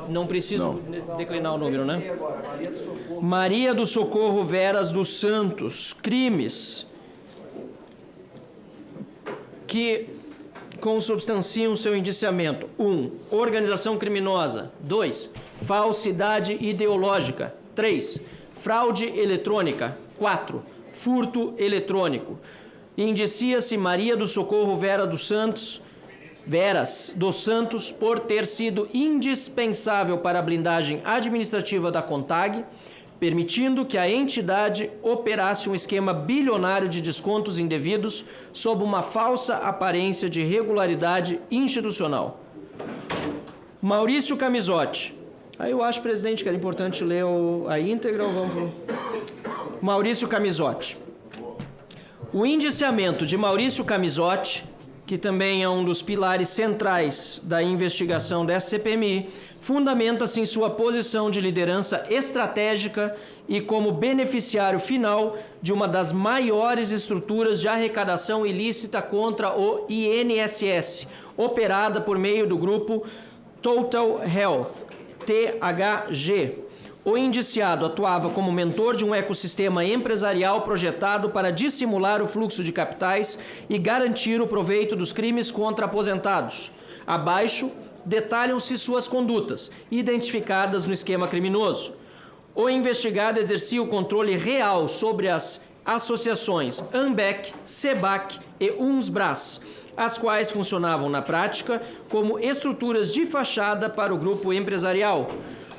Não preciso declinar o número, né? Maria do Socorro Veras dos Santos. Crimes que consubstanciam seu indiciamento. 1. Organização criminosa. 2. Falsidade ideológica. 3. Fraude eletrônica. 4. Furto eletrônico. Indicia-se Maria do Socorro Veras dos Santos por ter sido indispensável para a blindagem administrativa da CONTAG, permitindo que a entidade operasse um esquema bilionário de descontos indevidos sob uma falsa aparência de regularidade institucional. Maurício Camisotti. Aí eu acho, presidente, que era importante ler a íntegra ou vamos pro... Maurício Camisotti. O indiciamento de Maurício Camisotti, que também é um dos pilares centrais da investigação dessa CPMI, fundamenta-se em sua posição de liderança estratégica e como beneficiário final de uma das maiores estruturas de arrecadação ilícita contra o INSS, operada por meio do grupo Total Health, THG. O indiciado atuava como mentor de um ecossistema empresarial projetado para dissimular o fluxo de capitais e garantir o proveito dos crimes contra aposentados. Abaixo, detalham-se suas condutas, identificadas no esquema criminoso. O investigado exercia o controle real sobre as associações AMBEC, SEBAC e UNSBRAS, as quais funcionavam na prática como estruturas de fachada para o grupo empresarial.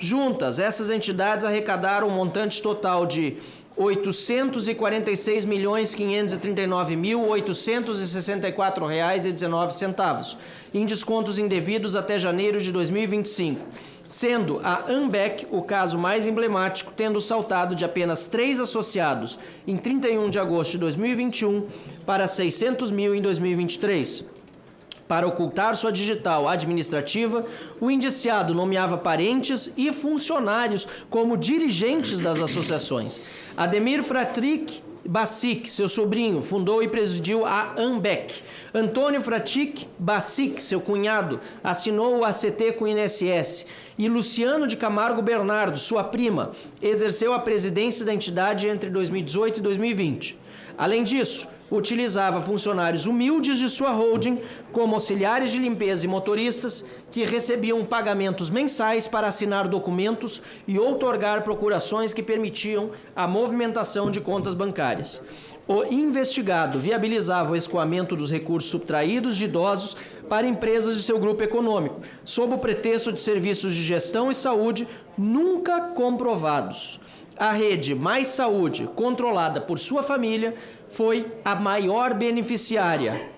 Juntas, essas entidades arrecadaram um montante total de R$ 846.539.864,19 em descontos indevidos até janeiro de 2025, sendo a AMBEC o caso mais emblemático, tendo saltado de apenas 3 associados em 31 de agosto de 2021 para 600 mil em 2023. Para ocultar sua digital administrativa, o indiciado nomeava parentes e funcionários como dirigentes das associações. Ademir Fratric Bacic, seu sobrinho, fundou e presidiu a AMBEC. Antônio Fratric Bacic, seu cunhado, assinou o ACT com o INSS. e Luciano de Camargo Bernardo, sua prima, exerceu a presidência da entidade entre 2018 e 2020. Além disso, utilizava funcionários humildes de sua holding como auxiliares de limpeza e motoristas que recebiam pagamentos mensais para assinar documentos e outorgar procurações que permitiam a movimentação de contas bancárias. O investigado viabilizava o escoamento dos recursos subtraídos de idosos para empresas de seu grupo econômico, sob o pretexto de serviços de gestão e saúde nunca comprovados. A rede Mais Saúde, controlada por sua família, foi a maior beneficiária,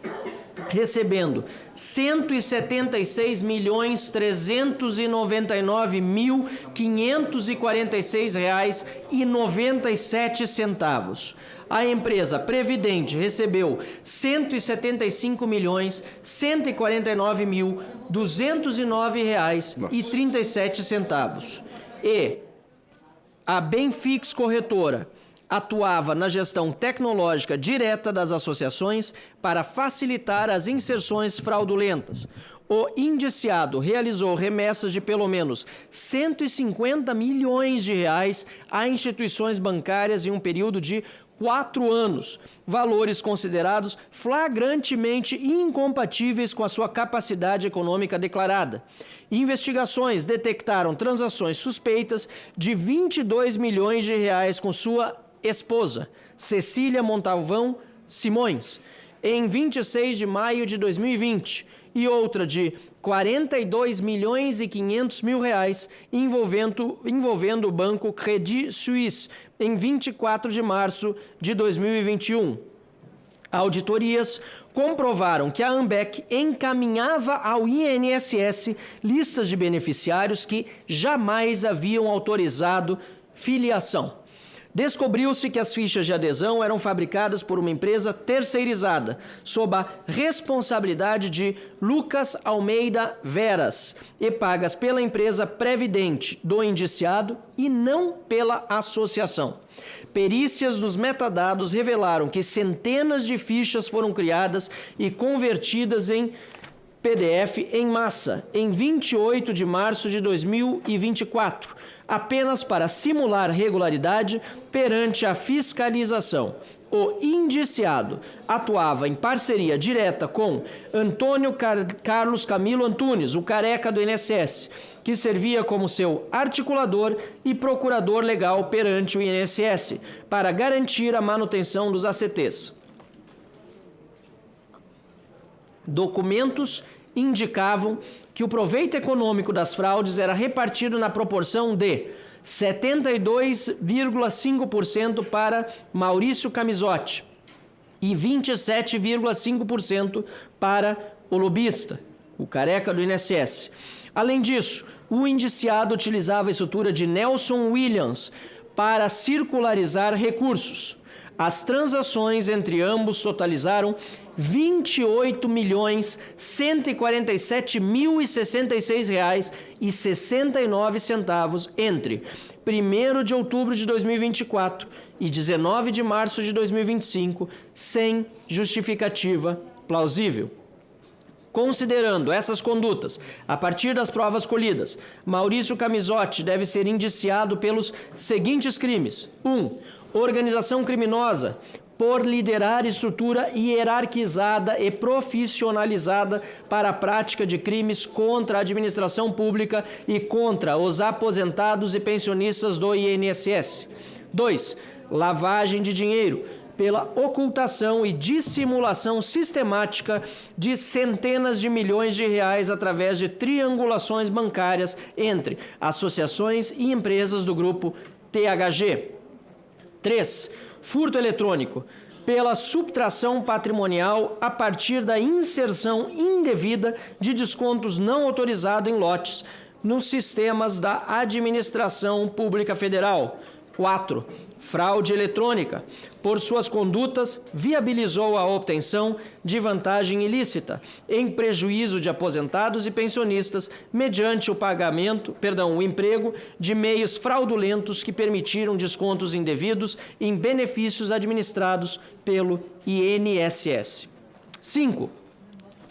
recebendo R$ 176.399.546,97. A empresa Previdente recebeu R$ 175.149.209,37. E a Benfix Corretora atuava na gestão tecnológica direta das associações para facilitar as inserções fraudulentas. O indiciado realizou remessas de pelo menos R$ 150 milhões a instituições bancárias em um período de 4 anos, valores considerados flagrantemente incompatíveis com a sua capacidade econômica declarada. Investigações detectaram transações suspeitas de R$ 22 milhões com sua esposa, Cecília Montalvão Simões, em 26 de maio de 2020, e outra de R$ 42.500.000 envolvendo o banco Credit Suisse, em 24 de março de 2021. Auditorias comprovaram que a Ambec encaminhava ao INSS listas de beneficiários que jamais haviam autorizado filiação. Descobriu-se que as fichas de adesão eram fabricadas por uma empresa terceirizada, sob a responsabilidade de Lucas Almeida Veras, e pagas pela empresa Previdente do indiciado e não pela associação. Perícias nos metadados revelaram que centenas de fichas foram criadas e convertidas em PDF em massa em 28 de março de 2024, apenas para simular regularidade perante a fiscalização. O indiciado atuava em parceria direta com Antônio Carlos Camilo Antunes, o careca do INSS, que servia como seu articulador e procurador legal perante o INSS, para garantir a manutenção dos ACTs. Documentos indicavam que o proveito econômico das fraudes era repartido na proporção de 72,5% para Maurício Camisotti e 27,5% para o lobista, o careca do INSS. Além disso, o indiciado utilizava a estrutura de Nelson Williams para circularizar recursos. As transações entre ambos totalizaram R$ 28.147.066,69 entre 1º de outubro de 2024 e 19 de março de 2025, sem justificativa plausível. Considerando essas condutas, a partir das provas colhidas, Maurício Camisotti deve ser indiciado pelos seguintes crimes: 1. Organização criminosa por liderar estrutura hierarquizada e profissionalizada para a prática de crimes contra a administração pública e contra os aposentados e pensionistas do INSS. 2. Lavagem de dinheiro pela ocultação e dissimulação sistemática de centenas de milhões de reais através de triangulações bancárias entre associações e empresas do grupo THG. 3. Furto eletrônico pela subtração patrimonial a partir da inserção indevida de descontos não autorizados em lotes nos sistemas da Administração Pública Federal. 4. Fraude eletrônica. Por suas condutas, viabilizou a obtenção de vantagem ilícita, em prejuízo de aposentados e pensionistas, mediante o emprego de meios fraudulentos que permitiram descontos indevidos em benefícios administrados pelo INSS. 5.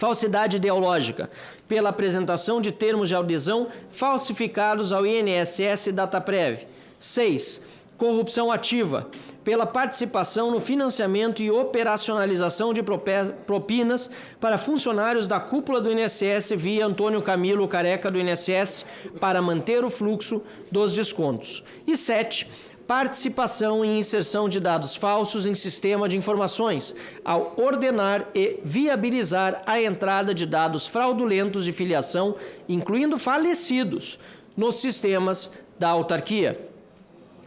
Falsidade ideológica, pela apresentação de termos de adesão falsificados ao INSS e Dataprev. 6. Corrupção ativa, pela participação no financiamento e operacionalização de propinas para funcionários da cúpula do INSS via Antônio Camilo Careca do INSS para manter o fluxo dos descontos. E 7. Participação em inserção de dados falsos em sistema de informações, ao ordenar e viabilizar a entrada de dados fraudulentos de filiação, incluindo falecidos, nos sistemas da autarquia.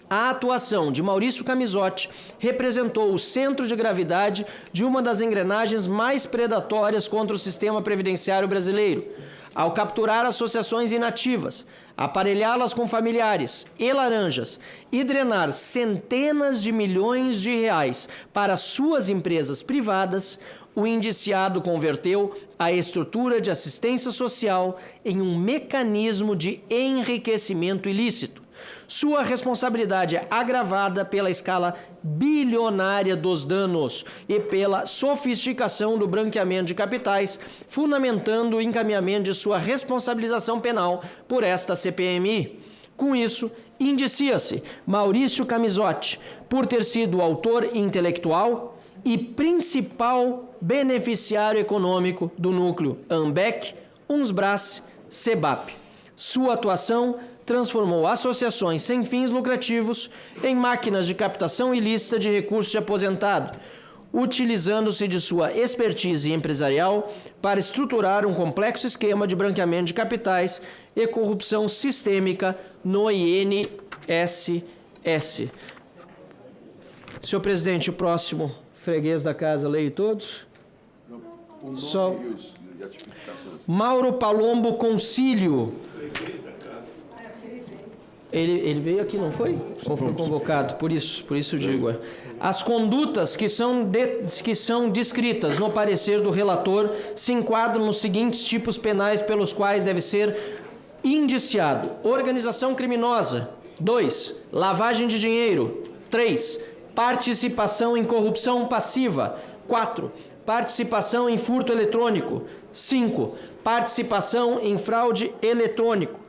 A atuação de Maurício Camisotti representou o centro de gravidade de uma das engrenagens mais predatórias contra o sistema previdenciário brasileiro, ao capturar associações inativas, aparelhá-las com familiares e laranjas e drenar centenas de milhões de reais para suas empresas privadas, o indiciado converteu a estrutura de assistência social em um mecanismo de enriquecimento ilícito. Sua responsabilidade é agravada pela escala bilionária dos danos e pela sofisticação do branqueamento de capitais, fundamentando o encaminhamento de sua responsabilização penal por esta CPMI. Com isso, indicia-se Maurício Camisotti por ter sido o autor intelectual e principal beneficiário econômico do núcleo AMBEC, Unsbras, CEBAP. Sua atuação transformou associações sem fins lucrativos em máquinas de captação ilícita de recursos de aposentado, utilizando-se de sua expertise empresarial para estruturar um complexo esquema de branqueamento de capitais e corrupção sistêmica no INSS. Senhor presidente, o próximo freguês da casa, leio todos. Só Mauro Palombo Concílio. Ele veio aqui, não foi? Ou foi convocado? Por isso digo. As condutas que são descritas no parecer do relator se enquadram nos seguintes tipos penais pelos quais deve ser indiciado: organização criminosa. 2. Lavagem de dinheiro. 3. Participação em corrupção passiva. 4. Participação em furto eletrônico. 5. Participação em fraude eletrônica.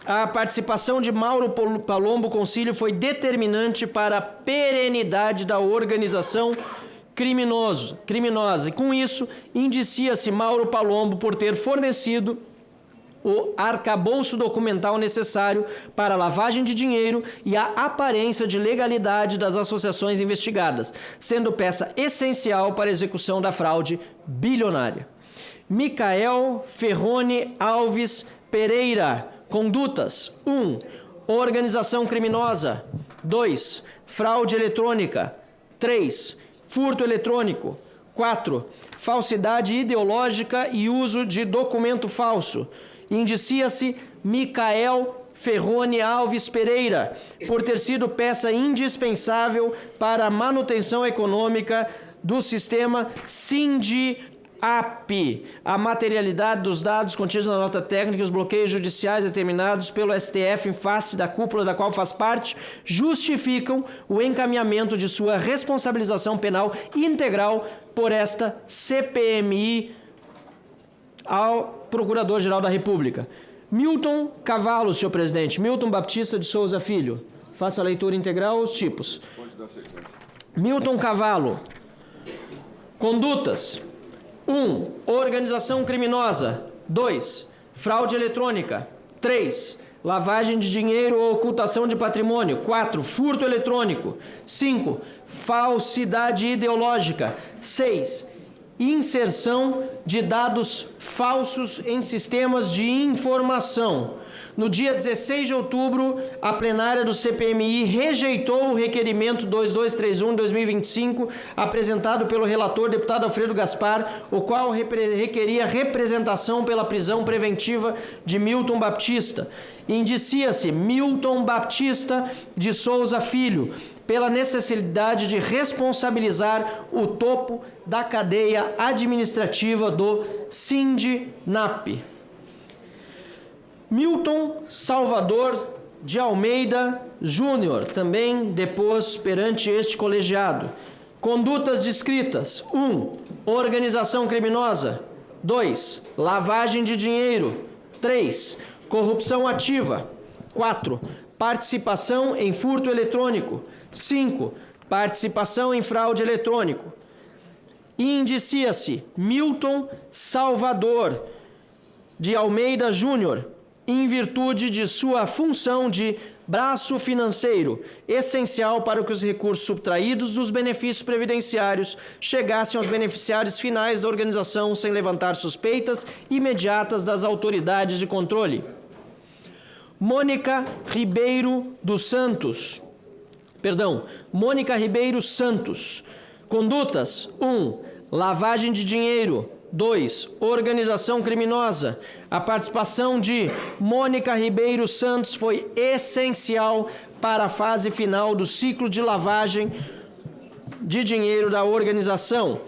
A participação de Mauro Palombo Concílio foi determinante para a perenidade da organização criminosa. E com isso, indicia-se Mauro Palombo por ter fornecido o arcabouço documental necessário para a lavagem de dinheiro e a aparência de legalidade das associações investigadas, sendo peça essencial para a execução da fraude bilionária. Micael Ferrone Alves Pereira. Condutas: 1. Organização criminosa. 2. Fraude eletrônica. 3. Furto eletrônico. 4. Falsidade ideológica e uso de documento falso. Indicia-se Micael Ferrone Alves Pereira por ter sido peça indispensável para a manutenção econômica do sistema SINDIAP, a materialidade dos dados contidos na nota técnica e os bloqueios judiciais determinados pelo STF em face da cúpula da qual faz parte justificam o encaminhamento de sua responsabilização penal integral por esta CPMI ao Procurador-Geral da República. Milton Cavalo, senhor presidente. Milton Baptista de Souza Filho. Faça a leitura integral, os tipos. Pode dar sequência. Milton Cavalo. Condutas: 1. Organização criminosa. 2. Fraude eletrônica. 3. Lavagem de dinheiro ou ocultação de patrimônio. 4. Furto eletrônico. 5. Falsidade ideológica. 6. Inserção de dados falsos em sistemas de informação. No dia 16 de outubro, a plenária do CPMI rejeitou o requerimento 2231-2025, apresentado pelo relator deputado Alfredo Gaspar, o qual requeria representação pela prisão preventiva de Milton Baptista. Indicia-se Milton Baptista de Souza Filho, pela necessidade de responsabilizar o topo da cadeia administrativa do SINDINAP. Milton Salvador de Almeida Júnior também depôs perante este colegiado. Condutas descritas: 1. Organização criminosa. 2. Lavagem de dinheiro. 3. Corrupção ativa. 4. Participação em furto eletrônico. 5. Participação em fraude eletrônico. Indicia-se Milton Salvador de Almeida Júnior, em virtude de sua função de braço financeiro, essencial para que os recursos subtraídos dos benefícios previdenciários chegassem aos beneficiários finais da organização sem levantar suspeitas imediatas das autoridades de controle. Mônica Ribeiro Santos. Condutas: 1. Lavagem de dinheiro. 2. Organização criminosa. A participação de Mônica Ribeiro Santos foi essencial para a fase final do ciclo de lavagem de dinheiro da organização.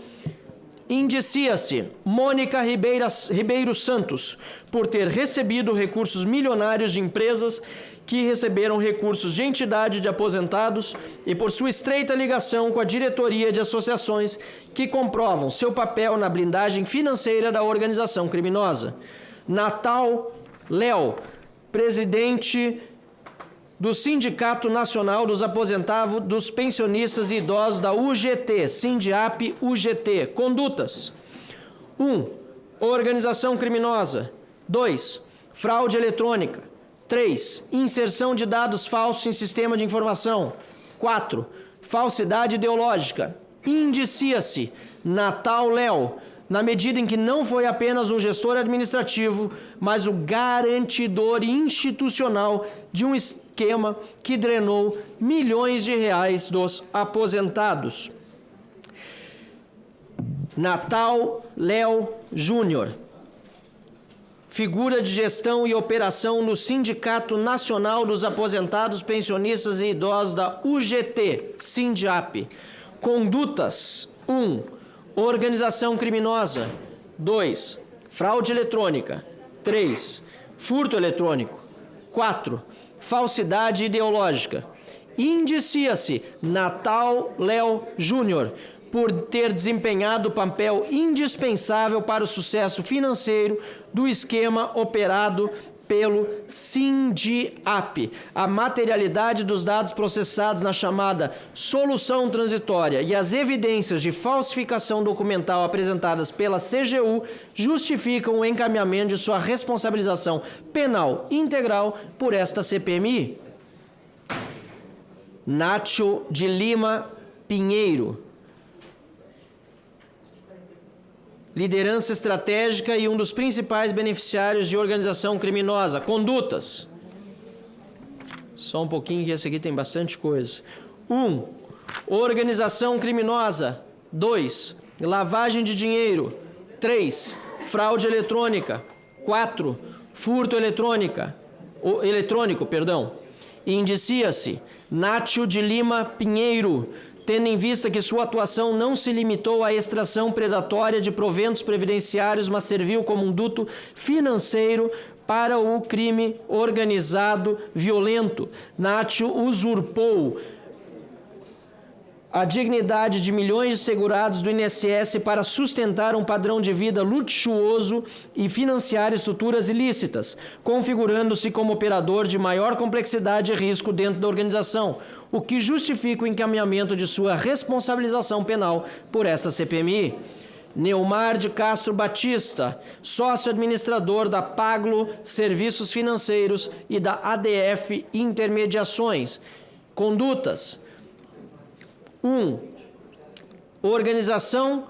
Indicia-se Mônica Ribeiro Santos por ter recebido recursos milionários de empresas que receberam recursos de entidade de aposentados e por sua estreita ligação com a diretoria de associações que comprovam seu papel na blindagem financeira da organização criminosa. Natal Léo, presidente do Sindicato Nacional dos Aposentados, Pensionistas e Idosos da UGT, Sindiap UGT. Condutas: 1. Organização criminosa. 2. Fraude eletrônica. 3. Inserção de dados falsos em sistema de informação. 4. Falsidade ideológica. Indicia-se Natal Léo, na medida em que não foi apenas um gestor administrativo, mas o garantidor institucional de um esquema que drenou milhões de reais dos aposentados. Natal Léo Júnior, figura de gestão e operação no Sindicato Nacional dos Aposentados, Pensionistas e Idosos da UGT, Sindiap. Condutas: 1. Organização criminosa. 2. Fraude eletrônica. 3. Furto eletrônico. 4. Falsidade ideológica. Indicia-se Natal Léo Júnior por ter desempenhado o papel indispensável para o sucesso financeiro do esquema operado pelo Sindiap. A materialidade dos dados processados na chamada solução transitória e as evidências de falsificação documental apresentadas pela CGU justificam o encaminhamento de sua responsabilização penal integral por esta CPMI. Nácio de Lima Pinheiro, liderança estratégica e um dos principais beneficiários de organização criminosa. Condutas: só um pouquinho que esse aqui tem bastante coisa. 1. Organização criminosa. 2. Lavagem de dinheiro. 3. Fraude eletrônica. 4. Furto eletrônico. Indicia-se Nácio de Lima Pinheiro, tendo em vista que sua atuação não se limitou à extração predatória de proventos previdenciários, mas serviu como um duto financeiro para o crime organizado violento. Nácio usurpou a dignidade de milhões de segurados do INSS para sustentar um padrão de vida luxuoso e financiar estruturas ilícitas, configurando-se como operador de maior complexidade e risco dentro da organização, o que justifica o encaminhamento de sua responsabilização penal por essa CPMI. Neumar de Castro Batista, sócio-administrador da Paglo Serviços Financeiros e da ADF Intermediações. Condutas: 1. Organização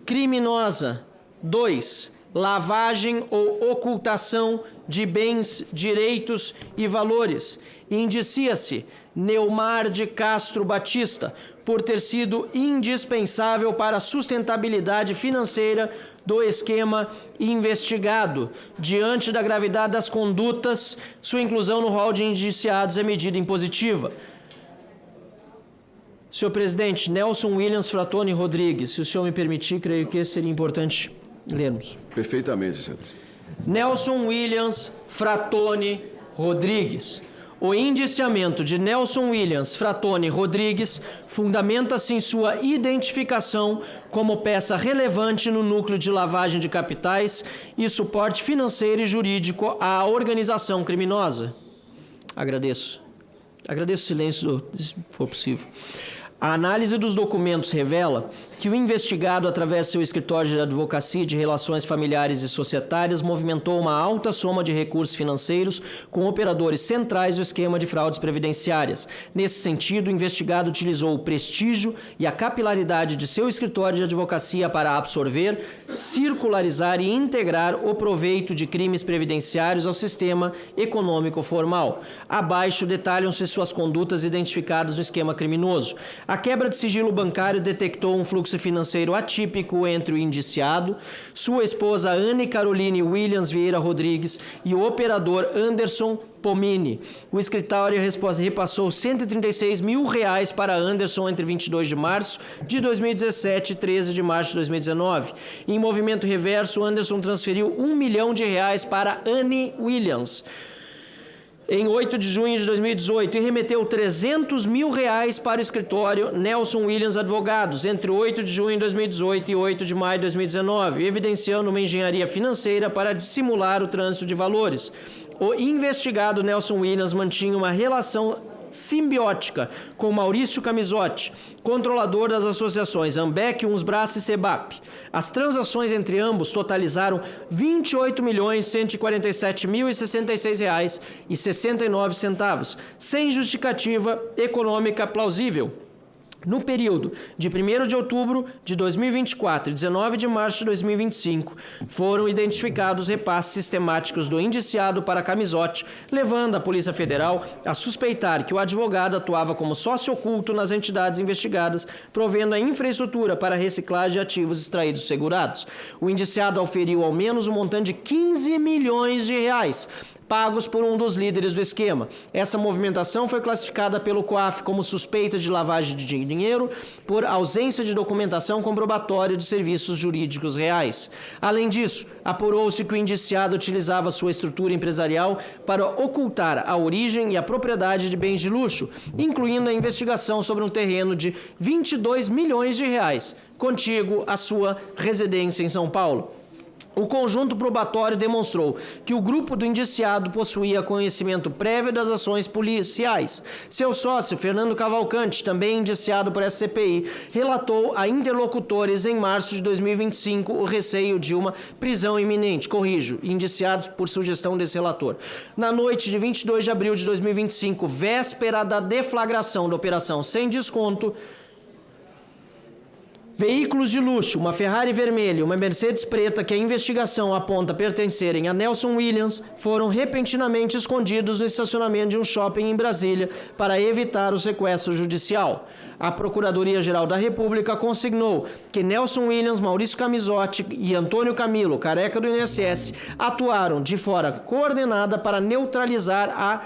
criminosa. 2. Lavagem ou ocultação de bens, direitos e valores. Indicia-se Neumar de Castro Batista por ter sido indispensável para a sustentabilidade financeira do esquema investigado. Diante da gravidade das condutas, sua inclusão no rol de indiciados é medida impositiva. Senhor presidente, Nelson Williams Fratoni Rodrigues, se o senhor me permitir, creio que seria importante lermos. Perfeitamente, excelência. Nelson Williams Fratoni Rodrigues, O indiciamento de Nelson Williams Fratoni Rodrigues fundamenta-se em sua identificação como peça relevante no núcleo de lavagem de capitais e suporte financeiro e jurídico à organização criminosa. Agradeço. Agradeço o silêncio, se for possível. A análise dos documentos revela que o investigado, através de seu escritório de advocacia de relações familiares e societárias, movimentou uma alta soma de recursos financeiros com operadores centrais do esquema de fraudes previdenciárias. Nesse sentido, o investigado utilizou o prestígio e a capilaridade de seu escritório de advocacia para absorver, circularizar e integrar o proveito de crimes previdenciários ao sistema econômico formal. Abaixo detalham-se suas condutas identificadas no esquema criminoso. A quebra de sigilo bancário detectou um fluxo financeiro atípico entre o indiciado, sua esposa Anne Caroline Williams Vieira Rodrigues e o operador Anderson Pomini. O escritório repassou R$136 mil para Anderson entre 22 de março de 2017 e 13 de março de 2019. Em movimento reverso, Anderson transferiu R$1 milhão para Anne Williams em 8 de junho de 2018 e remeteu R$300 mil para o escritório Nelson Williams Advogados entre 8 de junho de 2018 e 8 de maio de 2019, evidenciando uma engenharia financeira para dissimular o trânsito de valores. O investigado Nelson Williams mantinha uma relação simbiótica com Maurício Camisotti, controlador das associações Ambec, Unsbrace e Sebap. As transações entre ambos totalizaram R$ 28.147.066,69, sem justificativa econômica plausível. No período de 1º de outubro de 2024 e 19 de março de 2025, foram identificados repasses sistemáticos do indiciado para Camisotti, levando a Polícia Federal a suspeitar que o advogado atuava como sócio oculto nas entidades investigadas, provendo a infraestrutura para a reciclagem de ativos extraídos segurados. O indiciado auferiu ao menos um montante de R$15 milhões pagos por um dos líderes do esquema. Essa movimentação foi classificada pelo COAF como suspeita de lavagem de dinheiro por ausência de documentação comprobatória de serviços jurídicos reais. Além disso, apurou-se que o indiciado utilizava sua estrutura empresarial para ocultar a origem e a propriedade de bens de luxo, incluindo a investigação sobre um terreno de R$22 milhões, contíguo à sua residência em São Paulo. O conjunto probatório demonstrou que o grupo do indiciado possuía conhecimento prévio das ações policiais. Seu sócio, Fernando Cavalcante, também indiciado por essa CPI, relatou a interlocutores em março de 2025 o receio de uma prisão iminente, indiciados por sugestão desse relator. Na noite de 22 de abril de 2025, véspera da deflagração da Operação Sem Desconto, veículos de luxo, uma Ferrari vermelha e uma Mercedes preta que a investigação aponta pertencerem a Nelson Williams, foram repentinamente escondidos no estacionamento de um shopping em Brasília para evitar o sequestro judicial. A Procuradoria-Geral da República consignou que Nelson Williams, Maurício Camisotti e Antônio Camilo, careca do INSS, atuaram de forma coordenada para neutralizar a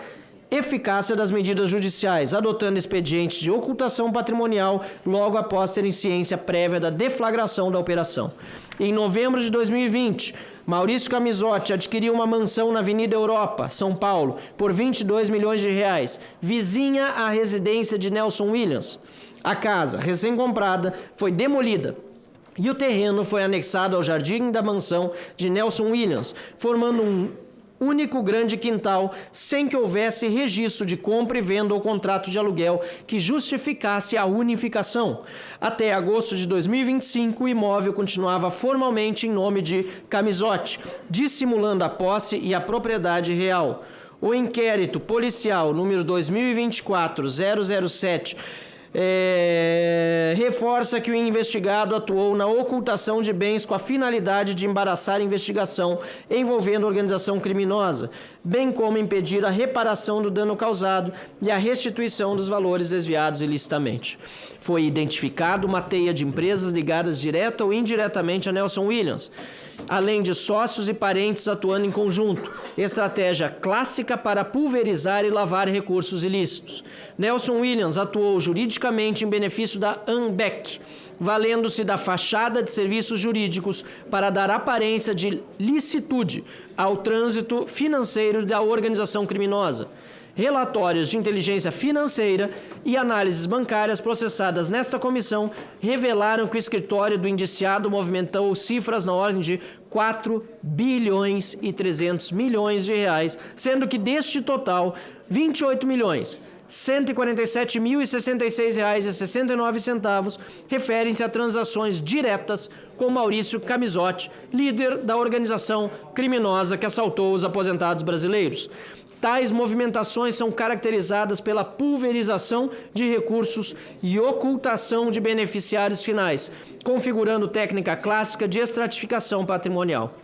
eficácia das medidas judiciais, adotando expedientes de ocultação patrimonial logo após terem ciência prévia da deflagração da operação. Em novembro de 2020, Maurício Camisotti adquiriu uma mansão na Avenida Europa, São Paulo, por R$22 milhões, vizinha à residência de Nelson Williams. A casa, recém-comprada, foi demolida e o terreno foi anexado ao jardim da mansão de Nelson Williams, formando um único grande quintal, sem que houvesse registro de compra e venda ou contrato de aluguel que justificasse a unificação. Até agosto de 2025, o imóvel continuava formalmente em nome de Camisotti, dissimulando a posse e a propriedade real. O inquérito policial número 2024-007 reforça que o investigado atuou na ocultação de bens com a finalidade de embaraçar a investigação envolvendo organização criminosa, bem como impedir a reparação do dano causado e a restituição dos valores desviados ilicitamente. Foi identificado uma teia de empresas ligadas direta ou indiretamente a Nelson Williams, além de sócios e parentes atuando em conjunto, estratégia clássica para pulverizar e lavar recursos ilícitos. Nelson Williams atuou juridicamente em benefício da Ambec, valendo-se da fachada de serviços jurídicos para dar aparência de licitude ao trânsito financeiro da organização criminosa. Relatórios de inteligência financeira e análises bancárias processadas nesta comissão revelaram que o escritório do indiciado movimentou cifras na ordem de 4 bilhões e 300 milhões de reais, sendo que deste total, 28 milhões 147.066,69 referem-se a transações diretas com Maurício Camisotti, líder da organização criminosa que assaltou os aposentados brasileiros. Tais movimentações são caracterizadas pela pulverização de recursos e ocultação de beneficiários finais, configurando técnica clássica de estratificação patrimonial.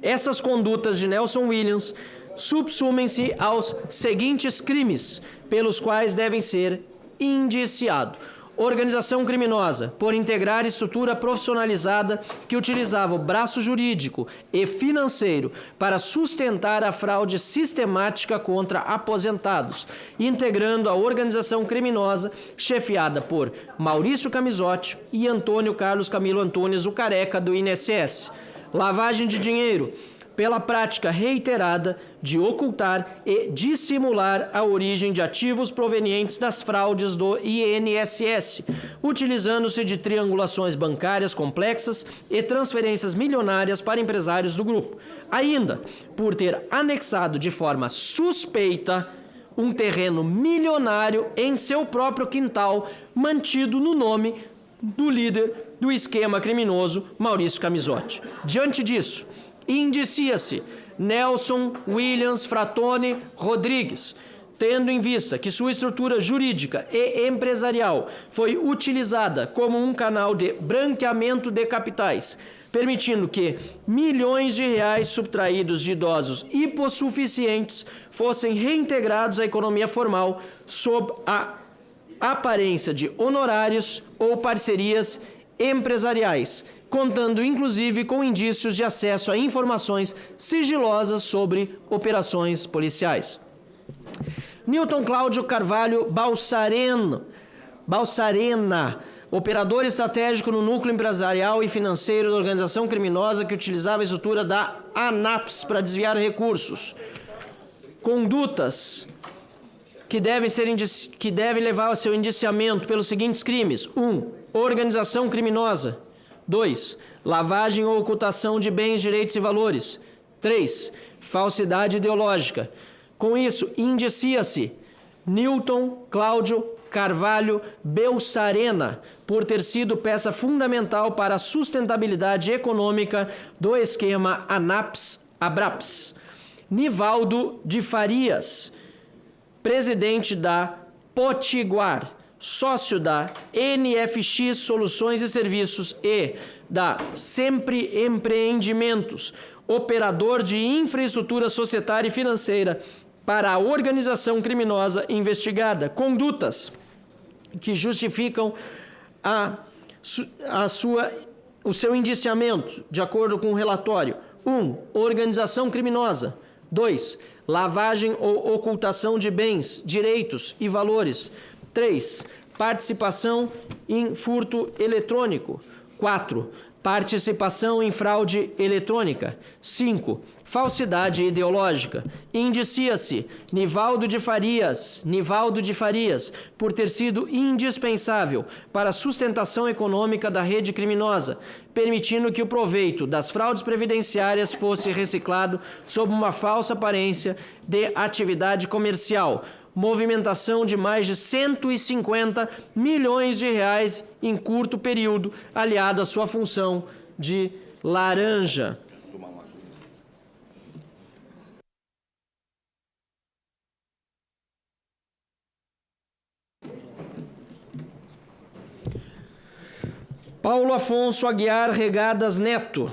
Essas condutas de Nelson Williams subsumem-se aos seguintes crimes, pelos quais devem ser indiciado: organização criminosa, por integrar estrutura profissionalizada que utilizava o braço jurídico e financeiro para sustentar a fraude sistemática contra aposentados, integrando a organização criminosa chefiada por Maurício Camisotti e Antônio Carlos Camilo Antunes, o Careca, do INSS. Lavagem de dinheiro, pela prática reiterada de ocultar e dissimular a origem de ativos provenientes das fraudes do INSS, utilizando-se de triangulações bancárias complexas e transferências milionárias para empresários do grupo. Ainda, por ter anexado de forma suspeita um terreno milionário em seu próprio quintal, mantido no nome do líder do esquema criminoso, Maurício Camisotti. Diante disso, indicia-se Nelson Williams Fratoni Rodrigues, tendo em vista que sua estrutura jurídica e empresarial foi utilizada como um canal de branqueamento de capitais, permitindo que milhões de reais subtraídos de idosos hipossuficientes fossem reintegrados à economia formal sob a aparência de honorários ou parcerias empresariais, contando inclusive com indícios de acesso a informações sigilosas sobre operações policiais. Newton Cláudio Carvalho Balsarena, operador estratégico no núcleo empresarial e financeiro da organização criminosa que utilizava a estrutura da ANAPS para desviar recursos. Condutas que devem levar ao seu indiciamento pelos seguintes crimes: 1. Organização criminosa. 2. Lavagem ou ocultação de bens, direitos e valores. 3. Falsidade ideológica. Com isso, indicia-se Newton Cláudio Carvalho Balsarena por ter sido peça fundamental para a sustentabilidade econômica do esquema ANAPS-ABRAPS. Nivaldo de Farias, presidente da Potiguar, sócio da NFX Soluções e Serviços e da Sempre Empreendimentos, operador de infraestrutura societária e financeira para a organização criminosa investigada. Condutas que justificam o seu indiciamento, de acordo com o relatório: 1. Organização criminosa. 2. Lavagem ou ocultação de bens, direitos e valores. 3. Participação em furto eletrônico. 4. Participação em fraude eletrônica. 5. Falsidade ideológica. Indicia-se Nivaldo de Farias, por ter sido indispensável para a sustentação econômica da rede criminosa, permitindo que o proveito das fraudes previdenciárias fosse reciclado sob uma falsa aparência de atividade comercial. Movimentação de mais de 150 milhões de reais em curto período, aliado à sua função de laranja. Paulo Afonso Aguiar Regadas Neto,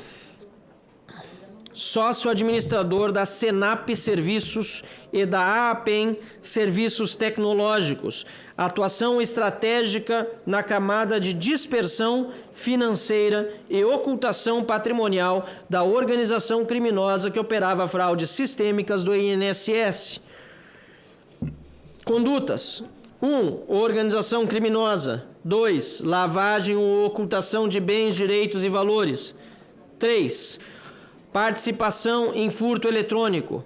sócio administrador da Senap Serviços e da AAPEM Serviços Tecnológicos, atuação estratégica na camada de dispersão financeira e ocultação patrimonial da organização criminosa que operava fraudes sistêmicas do INSS. Condutas: 1. Organização criminosa. 2. Lavagem ou ocultação de bens, direitos e valores. 3. Participação em furto eletrônico.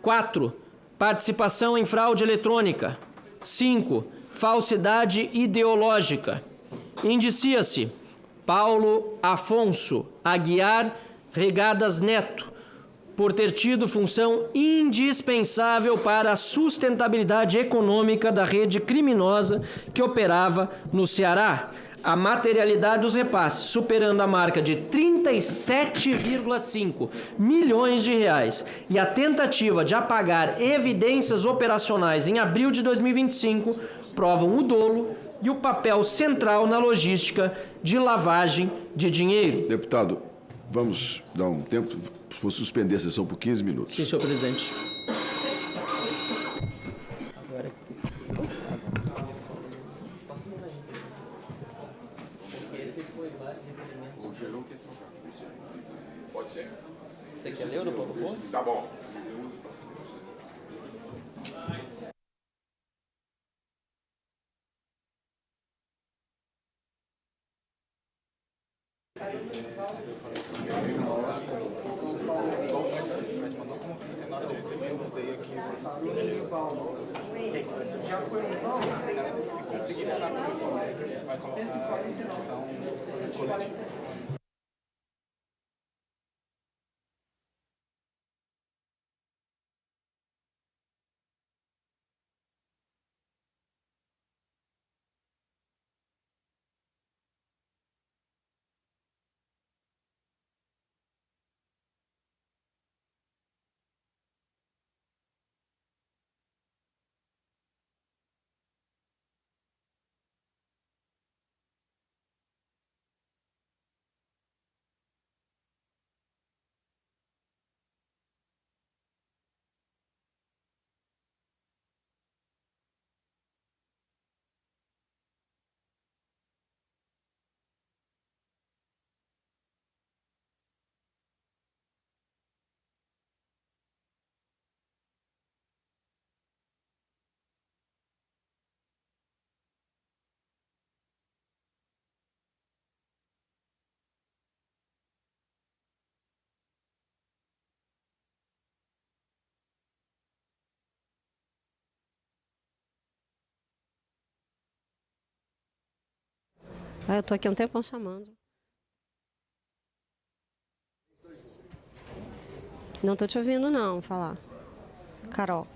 4. participação em fraude eletrônica. 5. Falsidade ideológica. Indicia-se Paulo Afonso Aguiar Regadas Neto, por ter tido função indispensável para a sustentabilidade econômica da rede criminosa que operava no Ceará. A materialidade dos repasses, superando a marca de 37,5 milhões de reais, e a tentativa de apagar evidências operacionais em abril de 2025, provam o dolo e o papel central na logística de lavagem de dinheiro. Deputado, vamos dar um tempo, vou suspender a sessão por 15 minutos. Sim, senhor presidente. Pode ser. Você quer ler o do ponto? Tá bom. Já foi ela disse que se conseguir mandar para o seu colega, vai colocar a inscrição coletiva. Eu estou aqui há um tempão chamando. Não estou te ouvindo, não, falar. Carol.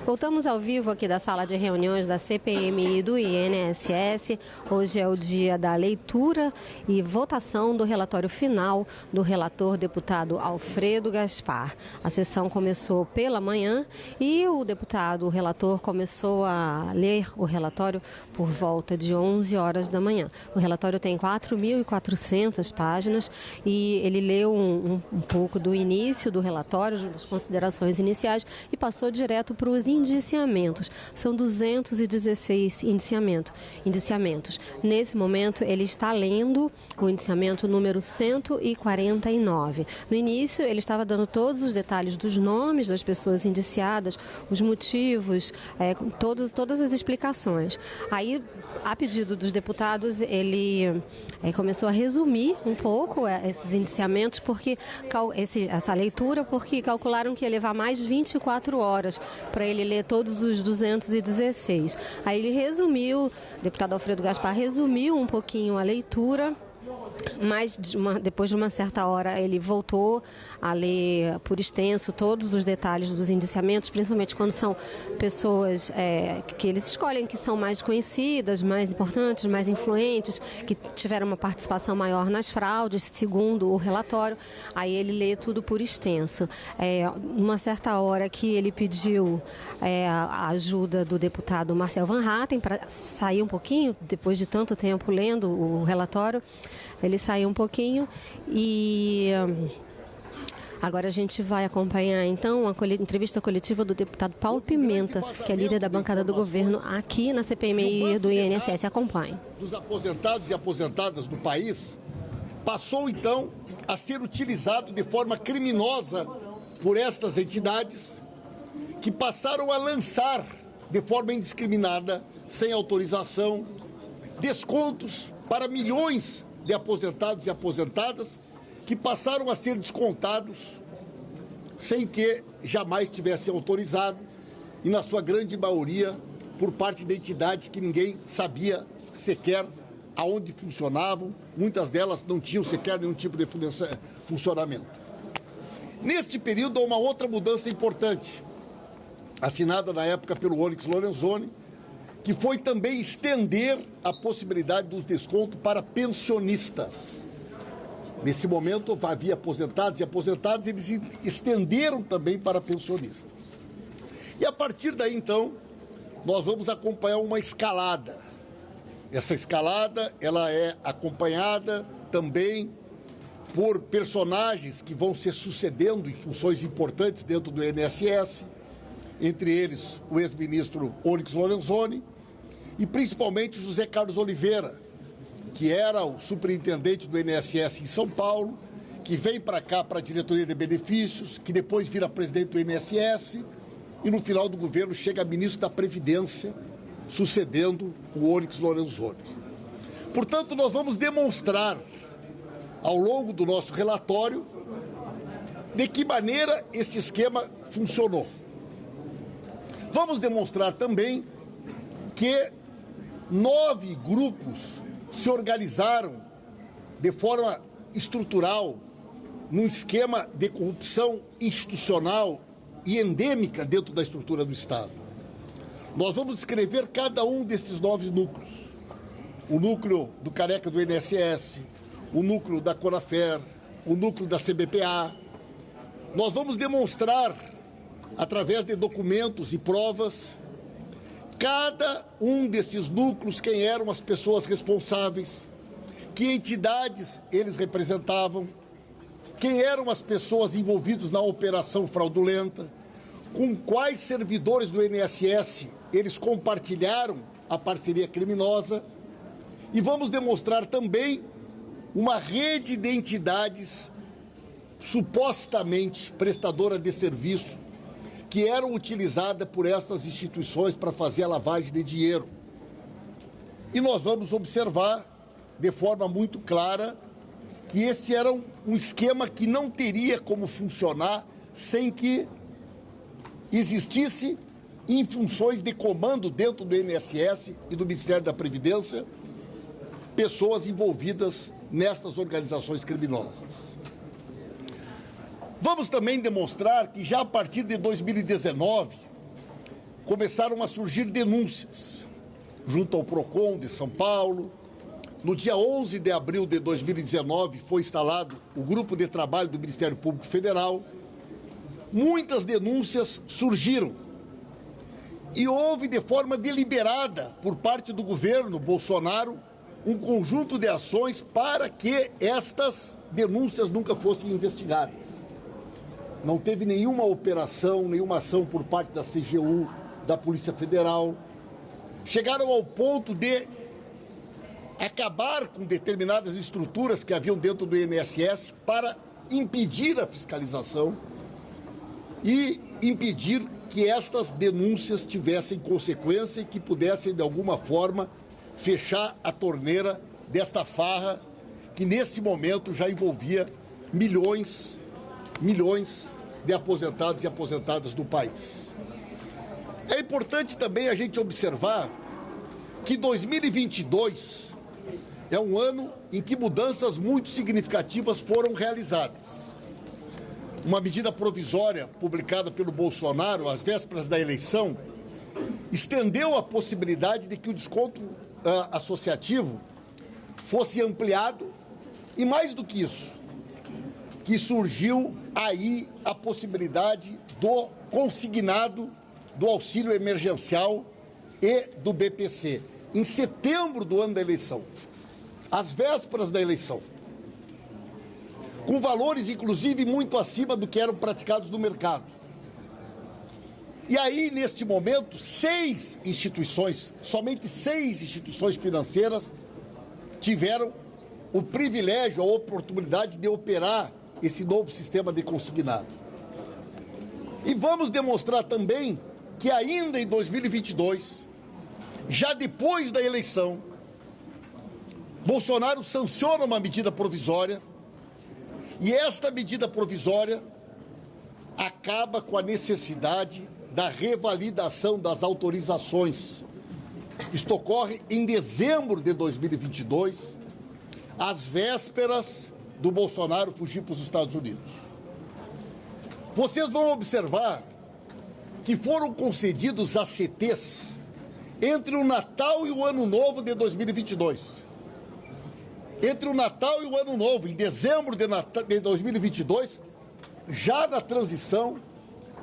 Voltamos ao vivo aqui da sala de reuniões da CPMI do INSS. Hoje é o dia da leitura e votação do relatório final do relator deputado Alfredo Gaspar. A sessão começou pela manhã e o deputado, o relator, começou a ler o relatório por volta de 11 horas da manhã. O relatório tem 4.400 páginas e ele leu um pouco do início do relatório, das considerações iniciais, e passou direto para os indiciamentos. São 216 indiciamentos. Nesse momento, ele está lendo o indiciamento número 149. No início, ele estava dando todos os detalhes dos nomes das pessoas indiciadas, os motivos, todas as explicações. Aí, a pedido dos deputados, ele começou a resumir um pouco esses indiciamentos, essa leitura, porque calcularam que ia levar mais de 24 horas para ele ler todos os 216. Aí ele resumiu, o deputado Alfredo Gaspar resumiu um pouquinho a leitura, mas depois de uma certa hora ele voltou a ler por extenso todos os detalhes dos indiciamentos, principalmente quando são pessoas que eles escolhem que são mais conhecidas, mais importantes, mais influentes, que tiveram uma participação maior nas fraudes, segundo o relatório. Aí ele lê tudo por extenso. Uma certa hora que ele pediu a ajuda do deputado Marcel Van Hatten para sair um pouquinho, depois de tanto tempo lendo o relatório. Ele saiu um pouquinho e agora a gente vai acompanhar então a entrevista coletiva do deputado Paulo Pimenta, que é líder da bancada do governo aqui na CPMI do INSS. Acompanhe. Dos aposentados e aposentadas do país passou então a ser utilizado de forma criminosa por estas entidades que passaram a lançar de forma indiscriminada, sem autorização, descontos para milhões de aposentados e aposentadas que passaram a ser descontados sem que jamais tivesse autorizado, e na sua grande maioria por parte de entidades que ninguém sabia sequer aonde funcionavam, muitas delas não tinham sequer nenhum tipo de funcionamento. Neste período, há uma outra mudança importante, assinada na época pelo Onyx Lorenzoni, que foi também estender a possibilidade dos descontos para pensionistas. Nesse momento, havia aposentados e aposentadas, eles estenderam também para pensionistas. E a partir daí, então, nós vamos acompanhar uma escalada. Essa escalada, ela é acompanhada também por personagens que vão se sucedendo em funções importantes dentro do INSS, entre eles o ex-ministro Onyx Lorenzoni e principalmente José Carlos Oliveira, que era o superintendente do INSS em São Paulo, que vem para cá para a diretoria de benefícios, que depois vira presidente do INSS e no final do governo chega ministro da Previdência, sucedendo o Onyx Lorenzoni. Portanto, nós vamos demonstrar ao longo do nosso relatório de que maneira este esquema funcionou. Vamos demonstrar também que 9 grupos se organizaram de forma estrutural num esquema de corrupção institucional e endêmica dentro da estrutura do Estado. Nós vamos descrever cada um destes 9 núcleos. O núcleo do Careca do INSS, o núcleo da Conafer, o núcleo da CBPA. Nós vamos demonstrar, através de documentos e provas, cada um desses núcleos, quem eram as pessoas responsáveis, que entidades eles representavam, quem eram as pessoas envolvidas na operação fraudulenta, com quais servidores do INSS eles compartilharam a parceria criminosa, e vamos demonstrar também uma rede de entidades supostamente prestadoras de serviço que eram utilizadas por estas instituições para fazer a lavagem de dinheiro. E nós vamos observar de forma muito clara que este era um esquema que não teria como funcionar sem que existisse em funções de comando dentro do INSS e do Ministério da Previdência pessoas envolvidas nestas organizações criminosas. Vamos também demonstrar que já a partir de 2019 começaram a surgir denúncias junto ao PROCON de São Paulo. No dia 11 de abril de 2019 foi instalado o Grupo de Trabalho do Ministério Público Federal. Muitas denúncias surgiram e houve de forma deliberada por parte do governo Bolsonaro um conjunto de ações para que estas denúncias nunca fossem investigadas. Não teve nenhuma operação, nenhuma ação por parte da CGU, da Polícia Federal. Chegaram ao ponto de acabar com determinadas estruturas que haviam dentro do INSS para impedir a fiscalização e impedir que estas denúncias tivessem consequência e que pudessem, de alguma forma, fechar a torneira desta farra que, neste momento, já envolvia milhões de aposentados e aposentadas do país. É importante também a gente observar que 2022 é um ano em que mudanças muito significativas foram realizadas. Uma medida provisória publicada pelo Bolsonaro às vésperas da eleição estendeu a possibilidade de que o desconto associativo fosse ampliado e, mais do que isso, que surgiu aí a possibilidade do consignado do auxílio emergencial e do BPC, em setembro do ano da eleição, às vésperas da eleição, com valores, inclusive, muito acima do que eram praticados no mercado. E aí, neste momento, 6 instituições, somente 6 instituições financeiras tiveram o privilégio, a oportunidade de operar esse novo sistema de consignado. E vamos demonstrar também que ainda em 2022, já depois da eleição, Bolsonaro sanciona uma medida provisória e esta medida provisória acaba com a necessidade da revalidação das autorizações. Isto ocorre em dezembro de 2022, às vésperas do Bolsonaro fugir para os Estados Unidos. Vocês vão observar que foram concedidos ACTs entre o Natal e o Ano Novo de 2022. Entre o Natal e o Ano Novo, em dezembro de 2022, já na transição,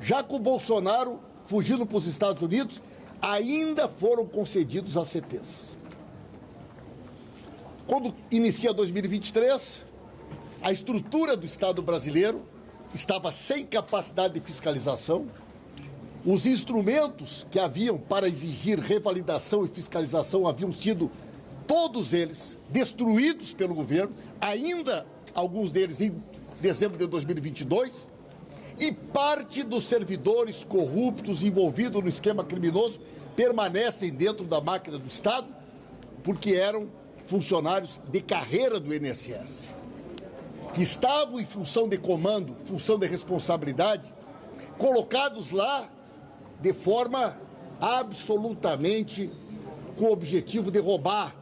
já com o Bolsonaro fugindo para os Estados Unidos, ainda foram concedidos ACTs. Quando inicia 2023, a estrutura do Estado brasileiro estava sem capacidade de fiscalização, os instrumentos que haviam para exigir revalidação e fiscalização haviam sido, todos eles, destruídos pelo governo, ainda alguns deles em dezembro de 2022, e parte dos servidores corruptos envolvidos no esquema criminoso permanecem dentro da máquina do Estado porque eram funcionários de carreira do INSS, que estavam em função de comando, função de responsabilidade, colocados lá de forma absolutamente com o objetivo de roubar.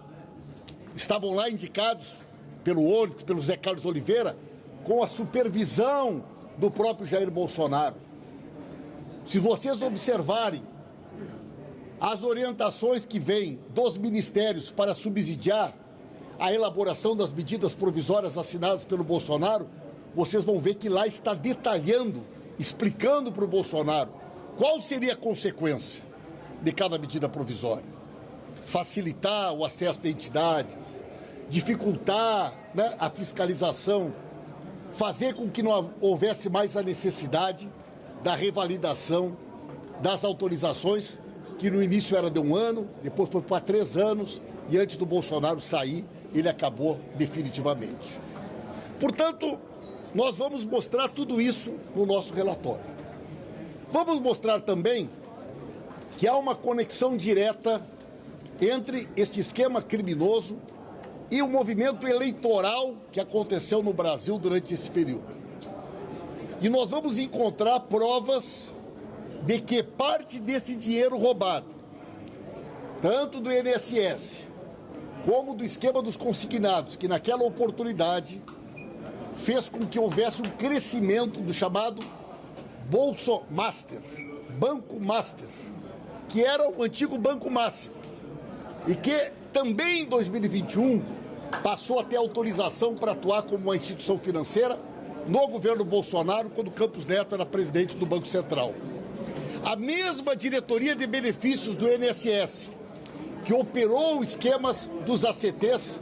Estavam lá indicados pelo Onyx, pelo Zé Carlos Oliveira, com a supervisão do próprio Jair Bolsonaro. Se vocês observarem as orientações que vêm dos ministérios para subsidiar a elaboração das medidas provisórias assinadas pelo Bolsonaro, vocês vão ver que lá está detalhando, explicando para o Bolsonaro qual seria a consequência de cada medida provisória. Facilitar o acesso de entidades, dificultar, né, a fiscalização, fazer com que não houvesse mais a necessidade da revalidação das autorizações, que no início era de 1 ano, depois foi para 3 anos, e antes do Bolsonaro sair, ele acabou definitivamente. Portanto, nós vamos mostrar tudo isso no nosso relatório. Vamos mostrar também que há uma conexão direta entre este esquema criminoso e o movimento eleitoral que aconteceu no Brasil durante esse período. E nós vamos encontrar provas de que parte desse dinheiro roubado, tanto do INSS como do esquema dos consignados, que naquela oportunidade fez com que houvesse um crescimento do chamado Bolso Master, Banco Master, que era o antigo Banco Máximo, e que também em 2021 passou a ter autorização para atuar como uma instituição financeira no governo Bolsonaro, quando Campos Neto era presidente do Banco Central. A mesma diretoria de benefícios do INSS, que operou esquemas dos ACTs,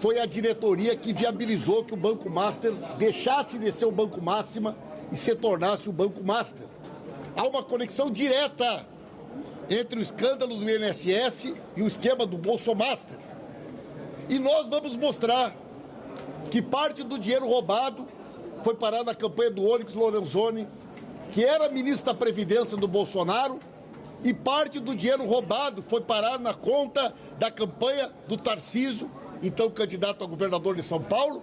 foi a diretoria que viabilizou que o Banco Master deixasse de ser o Banco Máxima e se tornasse o Banco Master. Há uma conexão direta entre o escândalo do INSS e o esquema do Bolso Master. E nós vamos mostrar que parte do dinheiro roubado foi parar na campanha do Onyx Lorenzoni, que era ministro da Previdência do Bolsonaro, e parte do dinheiro roubado foi parar na conta da campanha do Tarcísio, então candidato a governador de São Paulo,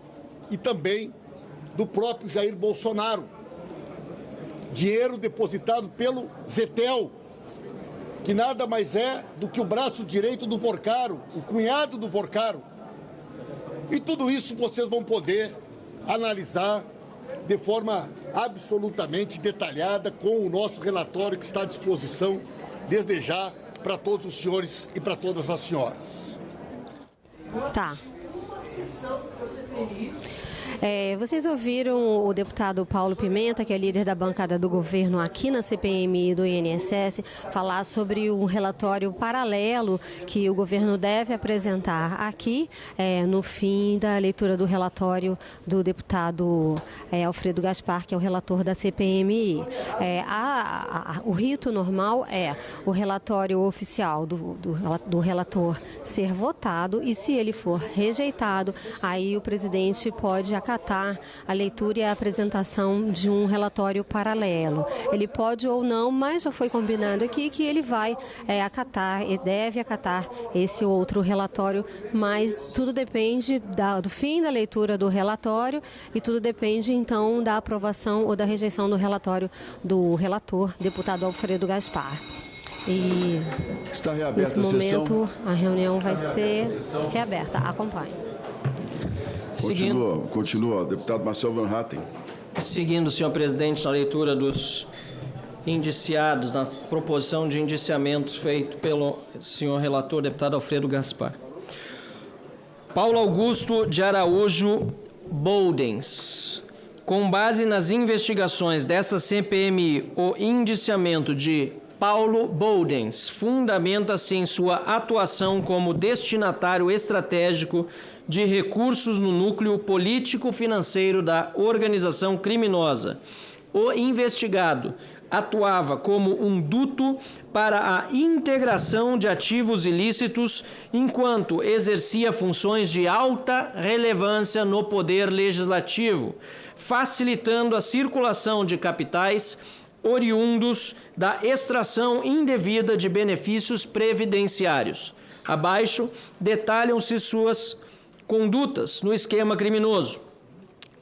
e também do próprio Jair Bolsonaro. Dinheiro depositado pelo Zetel, que nada mais é do que o braço direito do Vorcaro, o cunhado do Vorcaro. E tudo isso vocês vão poder analisar de forma absolutamente detalhada com o nosso relatório que está à disposição desde já para todos os senhores e para todas as senhoras. Tá. Vocês ouviram o deputado Paulo Pimenta, que é líder da bancada do governo aqui na CPMI do INSS, falar sobre um relatório paralelo que o governo deve apresentar aqui no fim da leitura do relatório do deputado Alfredo Gaspar, que é o relator da CPMI. O rito normal é o relatório oficial do relator ser votado, e se ele for rejeitado, aí o presidente pode pode acatar a leitura e a apresentação de um relatório paralelo. Ele pode ou não, mas já foi combinado aqui que ele vai acatar e deve acatar esse outro relatório, mas tudo depende do fim da leitura do relatório e tudo depende, então, da aprovação ou da rejeição do relatório do relator, deputado Alfredo Gaspar. E está reaberta nesse a sessão. momento a reunião vai ser reaberta. Acompanhe. Continua, deputado Marcel Van Hatten. Seguindo, senhor presidente, na leitura dos indiciados, na proposição de indiciamentos feito pelo senhor relator, deputado Alfredo Gaspar. Paulo Augusto de Araújo Boldens. Com base nas investigações dessa CPMI, o indiciamento de Paulo Boldens fundamenta-se em sua atuação como destinatário estratégico de recursos no núcleo político-financeiro da organização criminosa. O investigado atuava como um duto para a integração de ativos ilícitos, enquanto exercia funções de alta relevância no poder legislativo, facilitando a circulação de capitais oriundos da extração indevida de benefícios previdenciários. Abaixo, detalham-se suas condutas no esquema criminoso.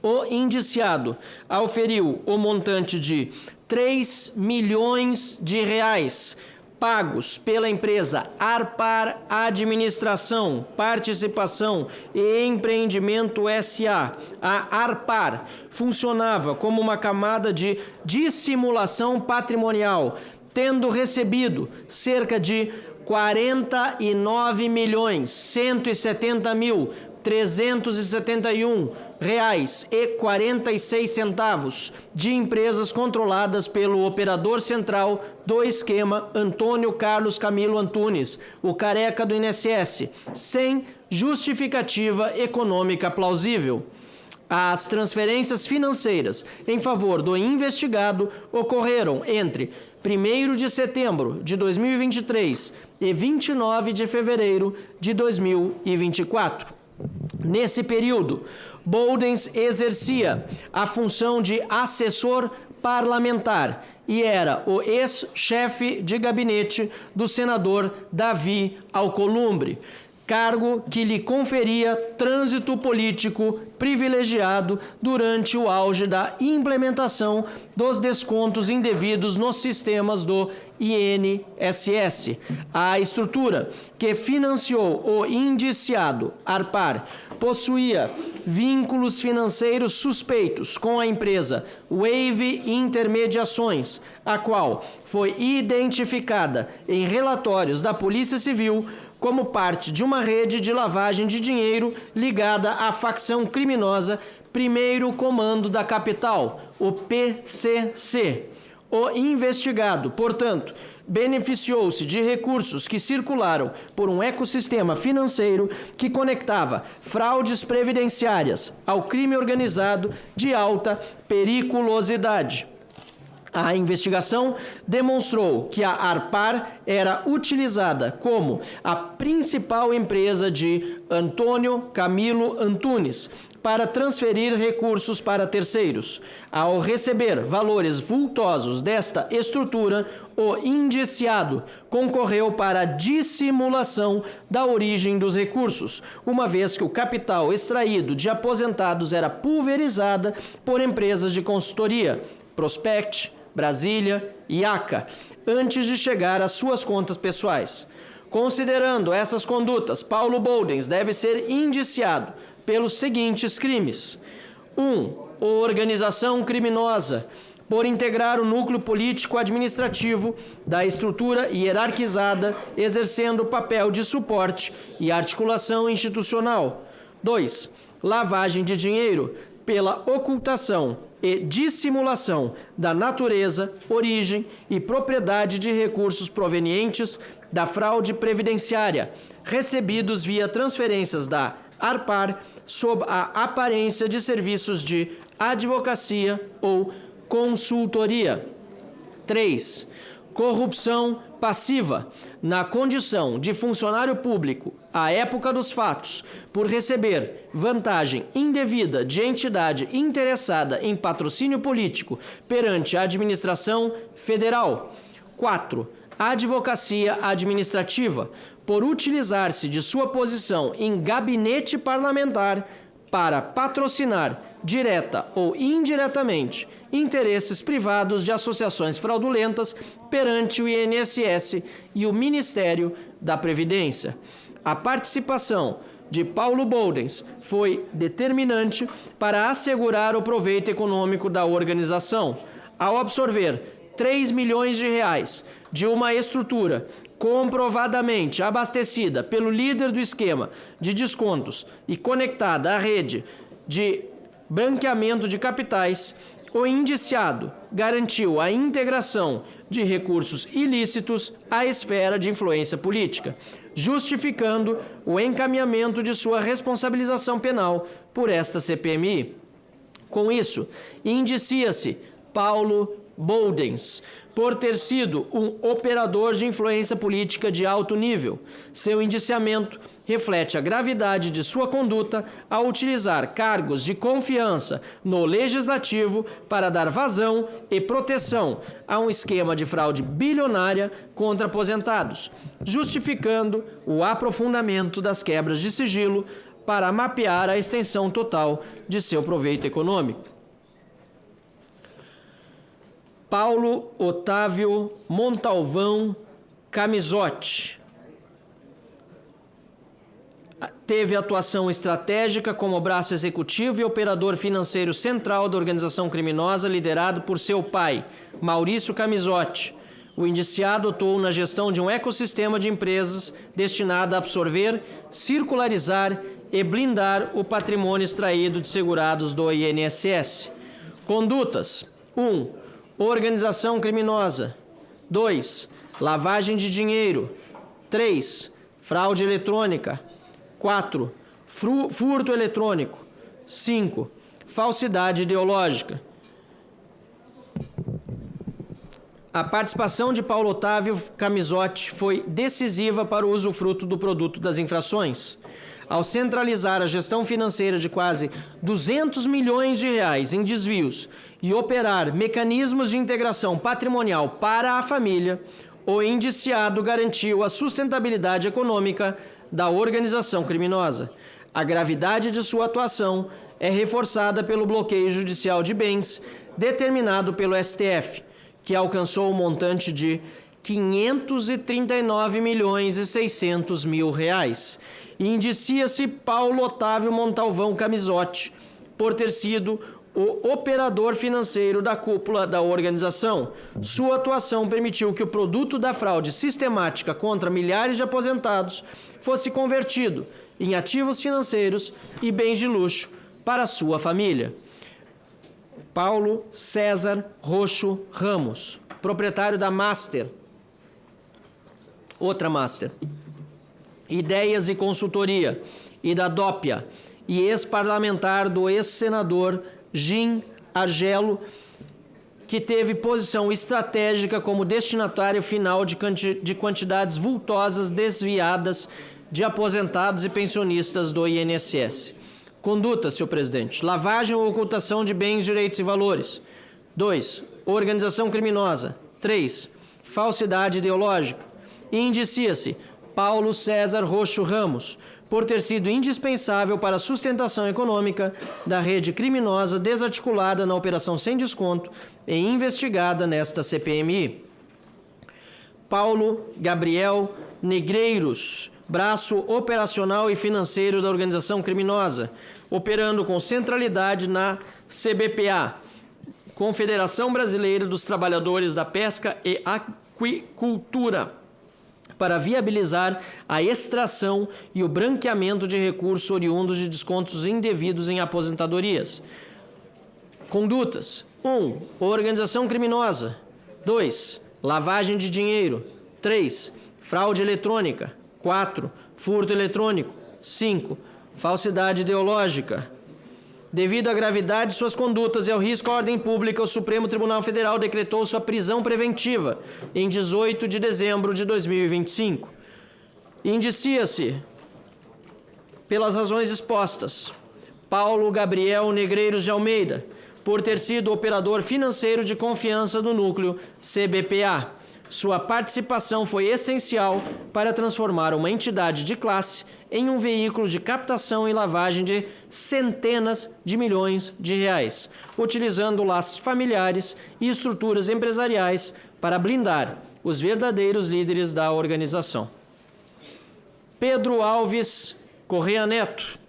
O indiciado auferiu o montante de 3 milhões de reais pagos pela empresa Arpar Administração, Participação e Empreendimento S.A. A Arpar funcionava como uma camada de dissimulação patrimonial, tendo recebido cerca de 49.170.371,46 de empresas controladas pelo operador central do esquema Antônio Carlos Camilo Antunes, o careca do INSS, sem justificativa econômica plausível. As transferências financeiras em favor do investigado ocorreram entre 1º de setembro de 2023 e 29 de fevereiro de 2024. Nesse período, Boldens exercia a função de assessor parlamentar e era o ex-chefe de gabinete do senador Davi Alcolumbre, cargo que lhe conferia trânsito político privilegiado durante o auge da implementação dos descontos indevidos nos sistemas do INSS. A estrutura que financiou o indiciado Arpar possuía vínculos financeiros suspeitos com a empresa Wave Intermediações, a qual foi identificada em relatórios da Polícia Civil como parte de uma rede de lavagem de dinheiro ligada à facção criminosa Primeiro Comando da Capital, o PCC. O investigado, portanto, beneficiou-se de recursos que circularam por um ecossistema financeiro que conectava fraudes previdenciárias ao crime organizado de alta periculosidade. A investigação demonstrou que a Arpar era utilizada como a principal empresa de Antônio Camilo Antunes para transferir recursos para terceiros. Ao receber valores vultosos desta estrutura, o indiciado concorreu para a dissimulação da origem dos recursos, uma vez que o capital extraído de aposentados era pulverizada por empresas de consultoria, Prospect, Brasília e ACA, antes de chegar às suas contas pessoais. Considerando essas condutas, Paulo Boldens deve ser indiciado pelos seguintes crimes: 1. Organização criminosa, por integrar o núcleo político-administrativo da estrutura hierarquizada, exercendo o papel de suporte e articulação institucional. 2. Lavagem de dinheiro, pela ocultação e dissimulação da natureza, origem e propriedade de recursos provenientes da fraude previdenciária, recebidos via transferências da Arpar sob a aparência de serviços de advocacia ou consultoria. 3. Corrupção passiva, na condição de funcionário público à época dos fatos, por receber vantagem indevida de entidade interessada em patrocínio político perante a administração federal. 4. Advocacia administrativa, por utilizar-se de sua posição em gabinete parlamentar para patrocinar, direta ou indiretamente, interesses privados de associações fraudulentas perante o INSS e o Ministério da Previdência. A participação de Paulo Boldens foi determinante para assegurar o proveito econômico da organização, ao absorver 3 milhões de reais de uma estrutura comprovadamente abastecida pelo líder do esquema de descontos e conectada à rede de branqueamento de capitais, o indiciado garantiu a integração de recursos ilícitos à esfera de influência política, justificando o encaminhamento de sua responsabilização penal por esta CPMI. Com isso, indicia-se Paulo Boldens por ter sido um operador de influência política de alto nível. Seu indiciamento reflete a gravidade de sua conduta ao utilizar cargos de confiança no Legislativo para dar vazão e proteção a um esquema de fraude bilionária contra aposentados, justificando o aprofundamento das quebras de sigilo para mapear a extensão total de seu proveito econômico. Paulo Otávio Montalvão Camisotti teve atuação estratégica como braço executivo e operador financeiro central da organização criminosa liderado por seu pai, Maurício Camisotti. O indiciado atuou na gestão de um ecossistema de empresas destinado a absorver, circularizar e blindar o patrimônio extraído de segurados do INSS. Condutas: 1. Organização criminosa. 2. Lavagem de dinheiro. 3. Fraude eletrônica. 4. Furto eletrônico. 5. Falsidade ideológica. A participação de Paulo Otávio Camisotti foi decisiva para o usufruto do produto das infrações. Ao centralizar a gestão financeira de quase 200 milhões de reais em desvios e operar mecanismos de integração patrimonial para a família, o indiciado garantiu a sustentabilidade econômica da organização criminosa. A gravidade de sua atuação é reforçada pelo bloqueio judicial de bens determinado pelo STF, que alcançou o montante de 539 milhões e 600 mil reais. Indicia-se Paulo Otávio Montalvão Camisotti por ter sido o operador financeiro da cúpula da organização. Sua atuação permitiu que o produto da fraude sistemática contra milhares de aposentados fosse convertido em ativos financeiros e bens de luxo para sua família. Paulo César Roxo Ramos, proprietário da Master, outra Master, Ideias e Consultoria, e da Dópia, e ex-parlamentar do ex-senador Jim Argelo, que teve posição estratégica como destinatário final de quantidades vultosas desviadas de aposentados e pensionistas do INSS. Conduta, senhor presidente: lavagem ou ocultação de bens, direitos e valores. 2. Organização criminosa. 3. Falsidade ideológica. E indicia-se Paulo César Roxo Ramos por ter sido indispensável para a sustentação econômica da rede criminosa desarticulada na Operação Sem Desconto e investigada nesta CPMI. Paulo Gabriel Negreiros, braço operacional e financeiro da organização criminosa, operando com centralidade na CBPA, Confederação Brasileira dos Trabalhadores da Pesca e Aquicultura, para viabilizar a extração e o branqueamento de recursos oriundos de descontos indevidos em aposentadorias. Condutas: 1. Organização criminosa. 2. Lavagem de dinheiro. 3. Fraude eletrônica. 4. Furto eletrônico. 5. Falsidade ideológica. Devido à gravidade de suas condutas e ao risco à ordem pública, o Supremo Tribunal Federal decretou sua prisão preventiva em 18 de dezembro de 2025. Indicia-se pelas razões expostas. Paulo Gabriel Negreiros de Almeida, por ter sido operador financeiro de confiança do núcleo CBPA. Sua participação foi essencial para transformar uma entidade de classe em um veículo de captação e lavagem de centenas de milhões de reais, utilizando laços familiares e estruturas empresariais para blindar os verdadeiros líderes da organização. Pedro Alves Correia Neto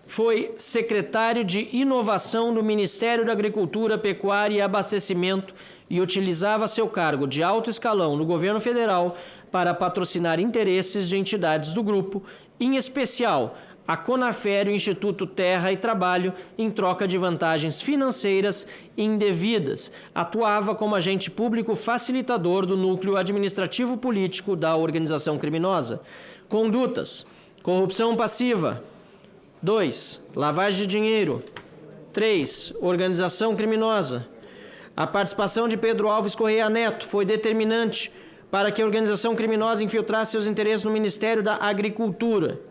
foi secretário de Inovação do Ministério da Agricultura, Pecuária e Abastecimento e utilizava seu cargo de alto escalão no governo federal para patrocinar interesses de entidades do grupo, em especial a Conafer e o Instituto Terra e Trabalho, em troca de vantagens financeiras indevidas. Atuava como agente público facilitador do núcleo administrativo político da organização criminosa. Condutas: corrupção passiva. 2. Lavagem de dinheiro. 3. Organização criminosa. A participação de Pedro Alves Correia Neto foi determinante para que a organização criminosa infiltrasse seus interesses no Ministério da Agricultura.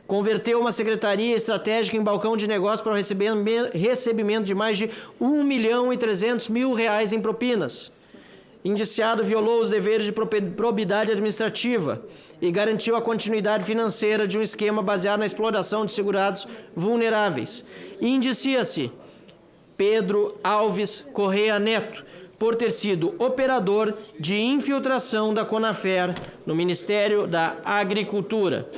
Converteu uma secretaria estratégica em balcão de negócio para o recebimento de mais de R$1.300.000 em propinas. Indiciado violou os deveres de probidade administrativa e garantiu a continuidade financeira de um esquema baseado na exploração de segurados vulneráveis. Indicia-se Pedro Alves Correia Neto por ter sido operador de infiltração da Conafer no Ministério da Agricultura.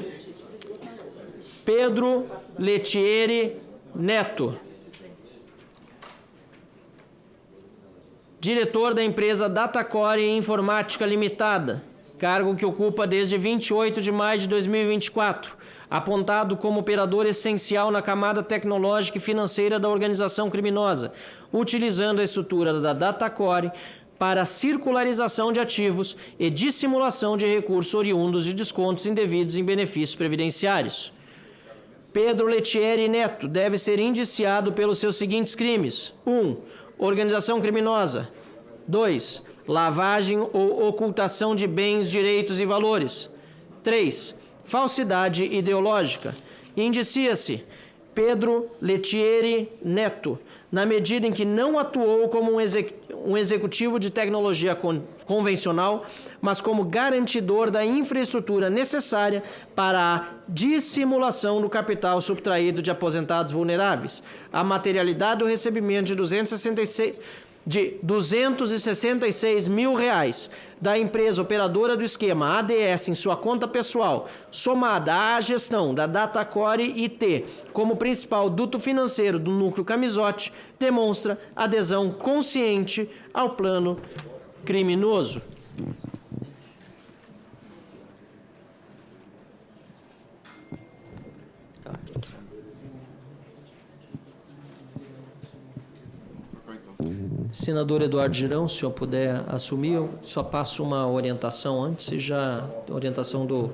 Pedro Letieri Neto, diretor da empresa Datacore Informática Limitada, cargo que ocupa desde 28 de maio de 2024, apontado como operador essencial na camada tecnológica e financeira da organização criminosa, utilizando a estrutura da Datacore para a circularização de ativos e dissimulação de recursos oriundos de descontos indevidos em benefícios previdenciários. Pedro Letieri Neto deve ser indiciado pelos seus seguintes crimes: 1. Organização criminosa. 2. Lavagem ou ocultação de bens, direitos e valores. 3. Falsidade ideológica. Indicia-se Pedro Letieri Neto, na medida em que não atuou como um executivo de tecnologia convencional, mas como garantidor da infraestrutura necessária para a dissimulação do capital subtraído de aposentados vulneráveis. A materialidade do recebimento de R$266 mil da empresa operadora do esquema ADS em sua conta pessoal, somada à gestão da Datacore IT como principal duto financeiro do núcleo Camisote, demonstra adesão consciente ao plano criminoso. Senador Eduardo Girão, se o senhor puder assumir, eu só passo uma orientação antes e já orientação do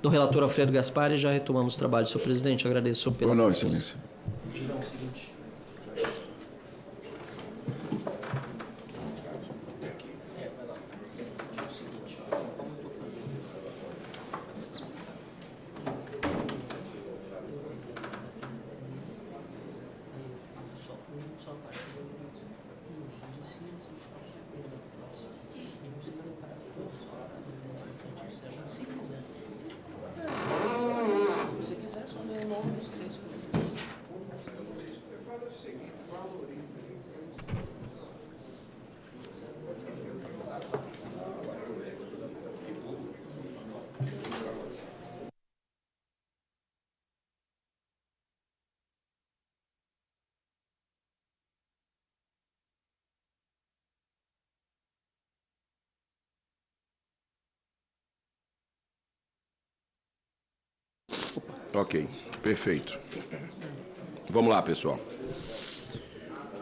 relator Alfredo Gaspar e já retomamos o trabalho, senhor presidente. Agradeço pela Boa noite, excelência. Girão, o seguinte. Ok, perfeito. Vamos lá, pessoal.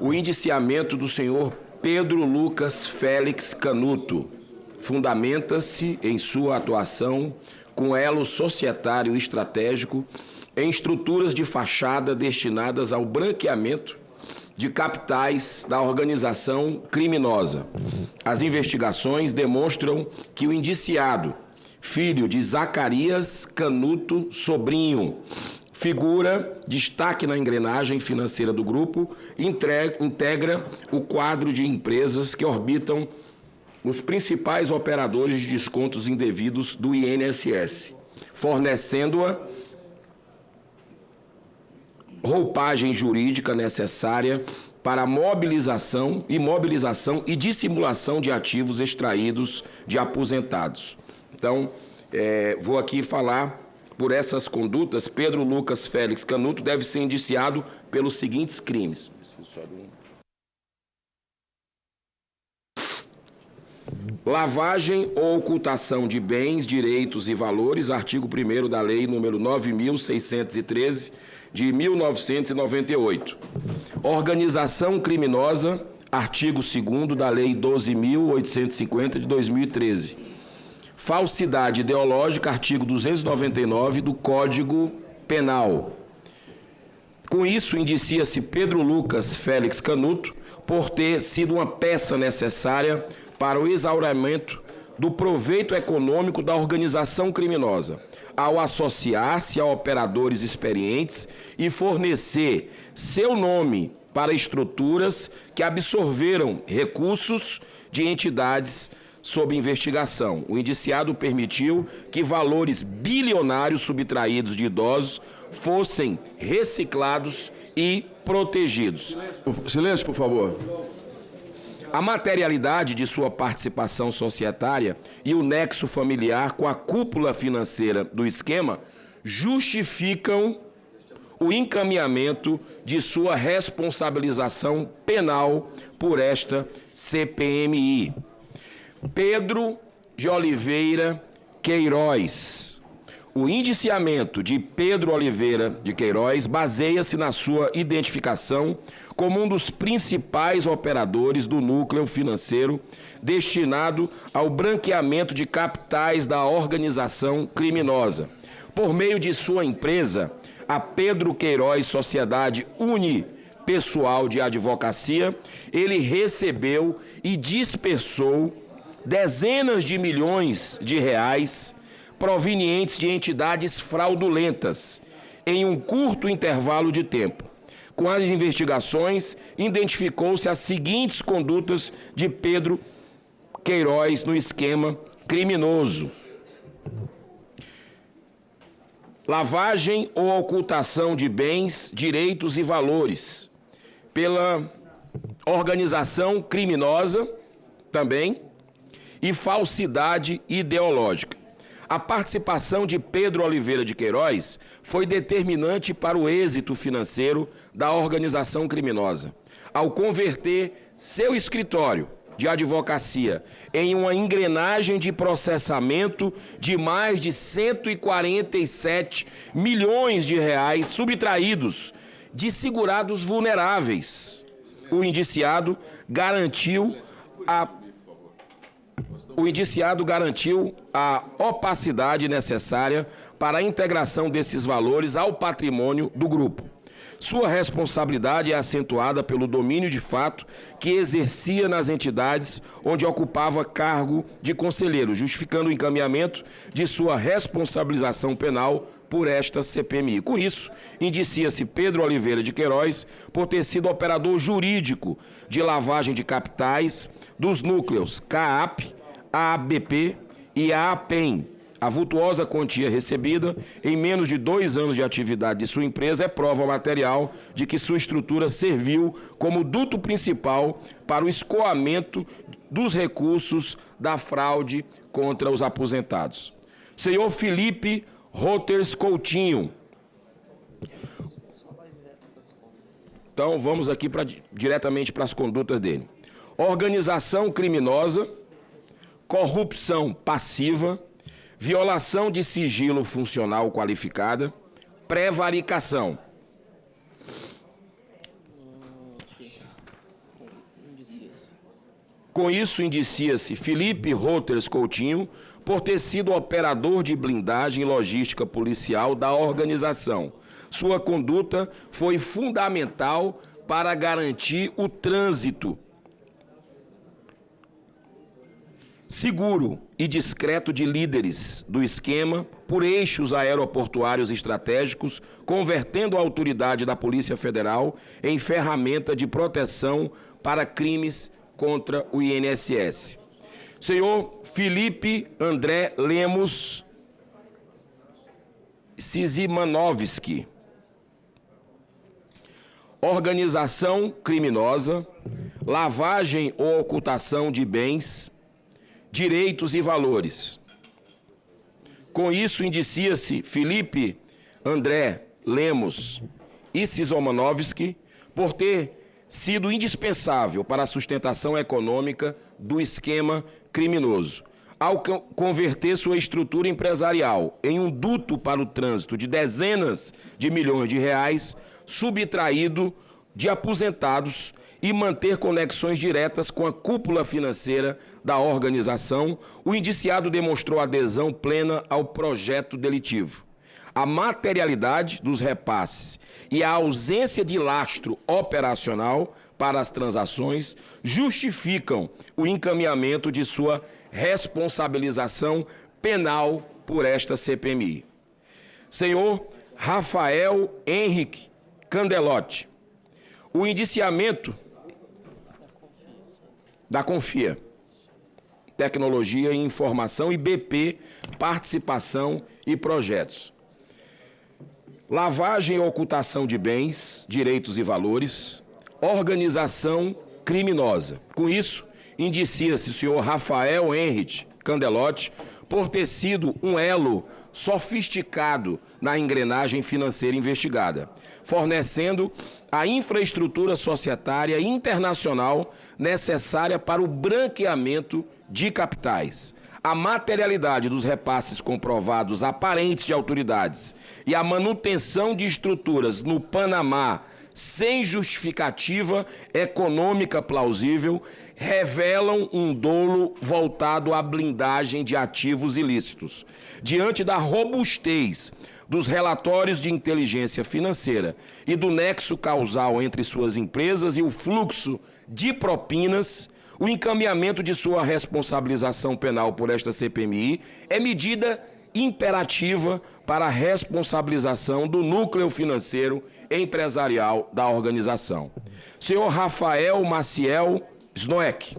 O indiciamento do senhor Pedro Lucas Félix Canuto fundamenta-se em sua atuação com elo societário estratégico em estruturas de fachada destinadas ao branqueamento de capitais da organização criminosa. As investigações demonstram que o indiciado filho de Zacarias Canuto Sobrinho. Figura, destaque na engrenagem financeira do grupo, integra o quadro de empresas que orbitam os principais operadores de descontos indevidos do INSS, fornecendo-a roupagem jurídica necessária para mobilização e dissimulação de ativos extraídos de aposentados. Então, vou aqui falar por essas condutas. Pedro Lucas Félix Canuto deve ser indiciado pelos seguintes crimes. Lavagem ou ocultação de bens, direitos e valores, artigo 1º da Lei nº 9.613, de 1998. Organização criminosa, artigo 2º da Lei 12.850, de 2013. Falsidade ideológica, artigo 299 do Código Penal. Com isso, indicia-se Pedro Lucas Félix Canuto por ter sido uma peça necessária para o exaurimento do proveito econômico da organização criminosa, ao associar-se a operadores experientes e fornecer seu nome para estruturas que absorveram recursos de entidades sob investigação. O indiciado permitiu que valores bilionários subtraídos de idosos fossem reciclados e protegidos. Silêncio, por favor. A materialidade de sua participação societária e o nexo familiar com a cúpula financeira do esquema justificam o encaminhamento de sua responsabilização penal por esta CPMI. Pedro de Oliveira Queiroz. O indiciamento de Pedro Oliveira de Queiroz baseia-se na sua identificação como um dos principais operadores do núcleo financeiro destinado ao branqueamento de capitais da organização criminosa. Por meio de sua empresa, a Pedro Queiroz Sociedade Unipessoal de Advocacia, ele recebeu e dispersou dezenas de milhões de reais provenientes de entidades fraudulentas em um curto intervalo de tempo. Com as investigações, identificou-se as seguintes condutas de Pedro Queiroz no esquema criminoso: lavagem ou ocultação de bens, direitos e valores pela organização criminosa também, e falsidade ideológica. A participação de Pedro Oliveira de Queiroz foi determinante para o êxito financeiro da organização criminosa, ao converter seu escritório de advocacia em uma engrenagem de processamento de mais de 147 milhões de reais subtraídos de segurados vulneráveis. O indiciado garantiu a opacidade necessária para a integração desses valores ao patrimônio do grupo. Sua responsabilidade é acentuada pelo domínio de fato que exercia nas entidades onde ocupava cargo de conselheiro, justificando o encaminhamento de sua responsabilização penal por esta CPMI. Com isso, indicia-se Pedro Oliveira de Queiroz por ter sido operador jurídico de lavagem de capitais dos núcleos CAAP, ABP e APEM. A vultuosa quantia recebida em menos de 2 anos de atividade de sua empresa é prova material de que sua estrutura serviu como duto principal para o escoamento dos recursos da fraude contra os aposentados. Senhor Felipe Roters Coutinho. Então, vamos aqui diretamente para as condutas dele. Organização criminosa, corrupção passiva, violação de sigilo funcional qualificada, prevaricação. Com isso, indicia-se Felipe Roters Coutinho por ter sido operador de blindagem e logística policial da organização. Sua conduta foi fundamental para garantir o trânsito seguro e discreto de líderes do esquema por eixos aeroportuários estratégicos, convertendo a autoridade da Polícia Federal em ferramenta de proteção para crimes contra o INSS. Senhor Felipe André Lemos Sizimanovski, organização criminosa, lavagem ou ocultação de bens, direitos e valores. Com isso, indicia-se Felipe André Lemos Sizimanovski por ter sido indispensável para a sustentação econômica do esquema criminoso, ao converter sua estrutura empresarial em um duto para o trânsito de dezenas de milhões de reais, subtraído de aposentados e manter conexões diretas com a cúpula financeira da organização, o indiciado demonstrou adesão plena ao projeto delitivo. A materialidade dos repasses e a ausência de lastro operacional para as transações justificam o encaminhamento de sua responsabilização penal por esta CPMI. Senhor Rafael Henrique Candelotti, o indiciamento da Confia, Tecnologia e Informação, e BP, Participação e Projetos. Lavagem e ocultação de bens, direitos e valores, organização criminosa. Com isso, indicia-se o senhor Rafael Henrique Candelotti por ter sido um elo sofisticado na engrenagem financeira investigada, fornecendo a infraestrutura societária internacional necessária para o branqueamento de capitais. A materialidade dos repasses comprovados aparentes de autoridades e a manutenção de estruturas no Panamá sem justificativa econômica plausível revelam um dolo voltado à blindagem de ativos ilícitos. Diante da robustez dos relatórios de inteligência financeira e do nexo causal entre suas empresas e o fluxo de propinas, o encaminhamento de sua responsabilização penal por esta CPMI é medida imperativa para a responsabilização do núcleo financeiro e empresarial da organização. Senhor Rafael Maciel Snoek,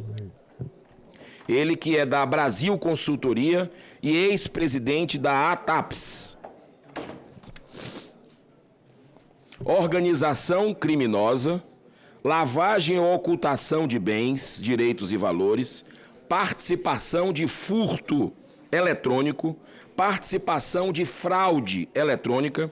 ele que é da Brasil Consultoria e ex-presidente da ATAPS, organização criminosa, lavagem ou ocultação de bens, direitos e valores, participação de furto eletrônico, participação de fraude eletrônica,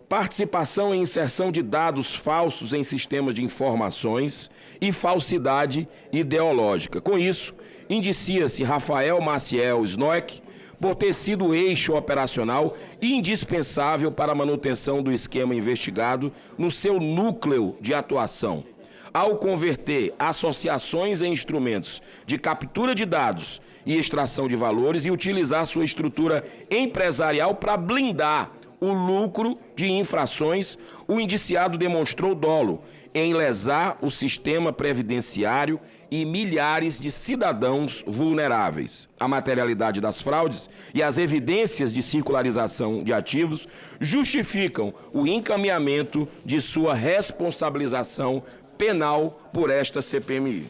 participação em inserção de dados falsos em sistemas de informações e falsidade ideológica. Com isso, indicia-se Rafael Maciel Snoek por ter sido eixo operacional indispensável para a manutenção do esquema investigado no seu núcleo de atuação, ao converter associações em instrumentos de captura de dados e extração de valores e utilizar sua estrutura empresarial para blindar o lucro de infrações, o indiciado demonstrou dolo em lesar o sistema previdenciário e milhares de cidadãos vulneráveis. A materialidade das fraudes e as evidências de circularização de ativos justificam o encaminhamento de sua responsabilização penal por esta CPMI.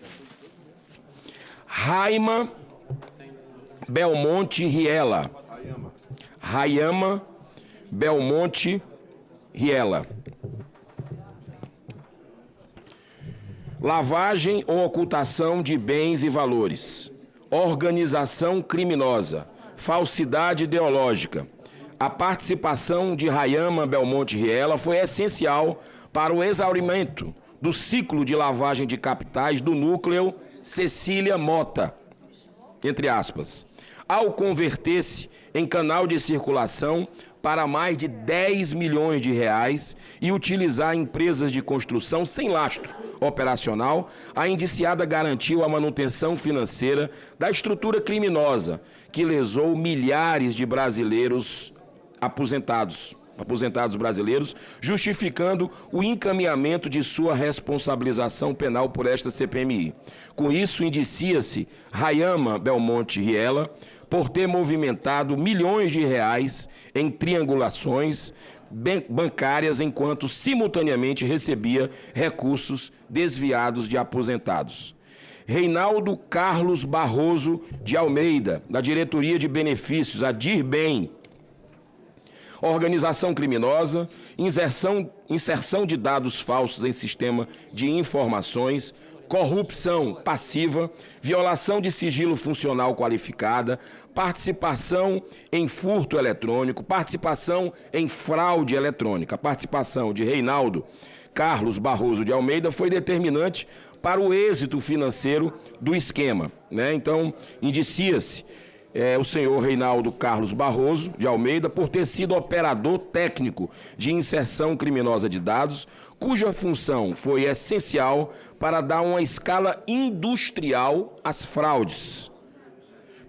Raima Belmonte Riela. Rayama Belmonte Riela. Lavagem ou ocultação de bens e valores. Organização criminosa. Falsidade ideológica. A participação de Rayama Belmonte Riela foi essencial para o exaurimento do ciclo de lavagem de capitais do núcleo Cecília Mota, entre aspas, ao converter-se em canal de circulação para mais de 10 milhões de reais e utilizar empresas de construção sem lastro operacional, a indiciada garantiu a manutenção financeira da estrutura criminosa que lesou milhares de brasileiros aposentados aposentados brasileiros, justificando o encaminhamento de sua responsabilização penal por esta CPMI. Com isso, indicia-se Rayama Belmonte Riela por ter movimentado milhões de reais em triangulações bancárias, enquanto simultaneamente recebia recursos desviados de aposentados. Reinaldo Carlos Barroso de Almeida, da Diretoria de Benefícios, a DIRBEM. Organização criminosa, inserção de dados falsos em sistema de informações, corrupção passiva, violação de sigilo funcional qualificada, participação em furto eletrônico, participação em fraude eletrônica. A participação de Reinaldo Carlos Barroso de Almeida foi determinante para o êxito financeiro do esquema, né? Então, indicia-se o senhor Reinaldo Carlos Barroso de Almeida por ter sido operador técnico de inserção criminosa de dados, cuja função foi essencial para dar uma escala industrial às fraudes,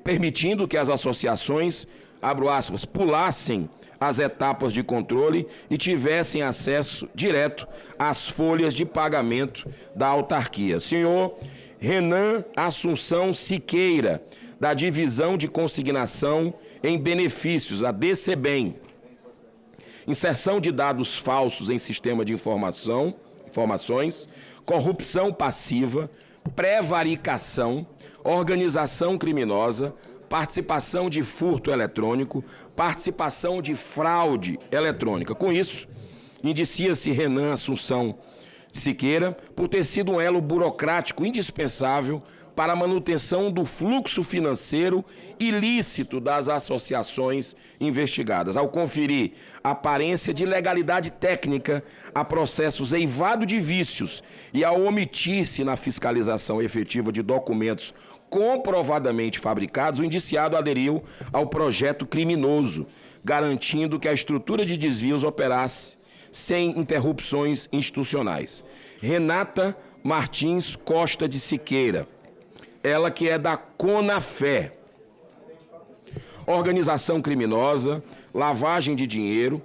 permitindo que as associações, abro aspas, pulassem as etapas de controle e tivessem acesso direto às folhas de pagamento da autarquia. Senhor Renan Assunção Siqueira, da Divisão de Consignação em Benefícios, a DCBEM. Inserção de dados falsos em sistema de informações, corrupção passiva, prevaricação, organização criminosa, participação de furto eletrônico, participação de fraude eletrônica. Com isso, indicia-se Renan Assunção Siqueira por ter sido um elo burocrático indispensável para a manutenção do fluxo financeiro ilícito das associações investigadas, ao conferir aparência de legalidade técnica a processos eivado de vícios e ao omitir-se na fiscalização efetiva de documentos comprovadamente fabricados, o indiciado aderiu ao projeto criminoso, garantindo que a estrutura de desvios operasse sem interrupções institucionais. Renata Martins Costa de Siqueira, ela que é da Conafé. Organização criminosa, lavagem de dinheiro,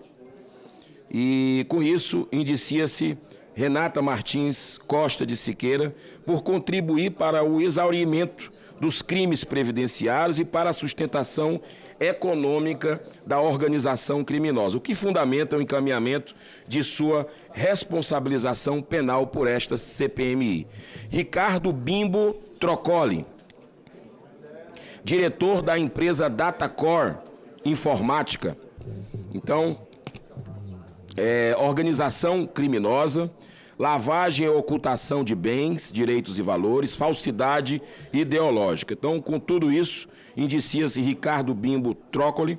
e com isso indicia-se Renata Martins Costa de Siqueira por contribuir para o exaurimento dos crimes previdenciários e para a sustentação econômica da organização criminosa, o que fundamenta o encaminhamento de sua responsabilização penal por esta CPMI. Ricardo Bimbo Trocoli, diretor da empresa Datacor Informática. Então, organização criminosa, lavagem e ocultação de bens, direitos e valores, falsidade ideológica. Então, com tudo isso, indicia-se Ricardo Bimbo Trocoli,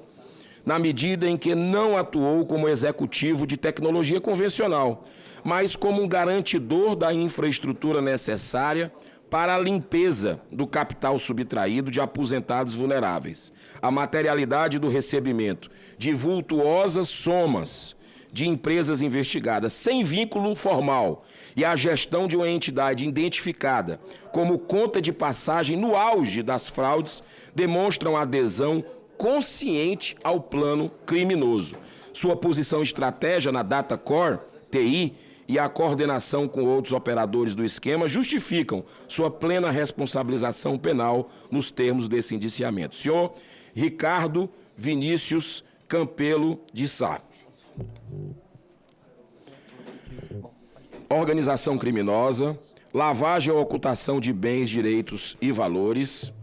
na medida em que não atuou como executivo de tecnologia convencional, mas como um garantidor da infraestrutura necessária para a limpeza do capital subtraído de aposentados vulneráveis. A materialidade do recebimento de vultuosas somas de empresas investigadas sem vínculo formal e a gestão de uma entidade identificada como conta de passagem no auge das fraudes demonstram adesão consciente ao plano criminoso. Sua posição estratégia na Datacor, TI, e a coordenação com outros operadores do esquema justificam sua plena responsabilização penal nos termos desse indiciamento. Senhor Ricardo Vinícius Campelo de Sá. Organização criminosa, lavagem ou ocultação de bens, direitos e valores.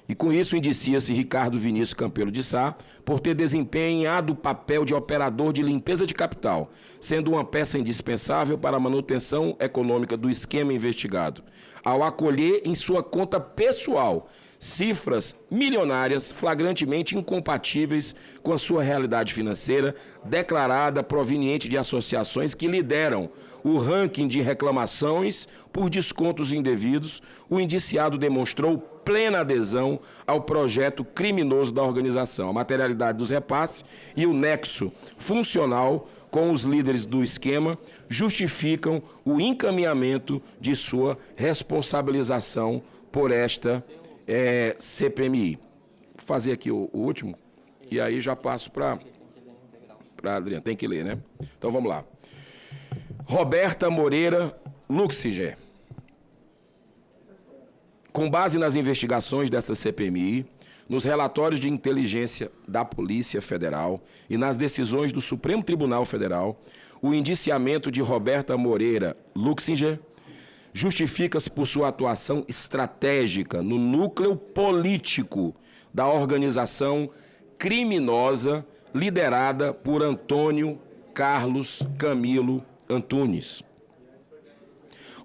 E com isso indicia-se Ricardo Vinícius Campelo de Sá por ter desempenhado o papel de operador de limpeza de capital, sendo uma peça indispensável para a manutenção econômica do esquema investigado, ao acolher em sua conta pessoal cifras milionárias flagrantemente incompatíveis com a sua realidade financeira, declarada proveniente de associações que lideram o ranking de reclamações por descontos indevidos. O indiciado demonstrou plena adesão ao projeto criminoso da organização, a materialidade dos repasses e o nexo funcional com os líderes do esquema justificam o encaminhamento de sua responsabilização por esta CPMI. Vou fazer aqui o último, e aí já passo para para Adriano. Tem que ler, né? Então vamos lá. Roberta Moreira Luxinger. Com base nas investigações desta CPMI, nos relatórios de inteligência da Polícia Federal e nas decisões do Supremo Tribunal Federal, o indiciamento de Roberta Moreira Luxinger justifica-se por sua atuação estratégica no núcleo político da organização criminosa liderada por Antônio Carlos Camilo Antunes.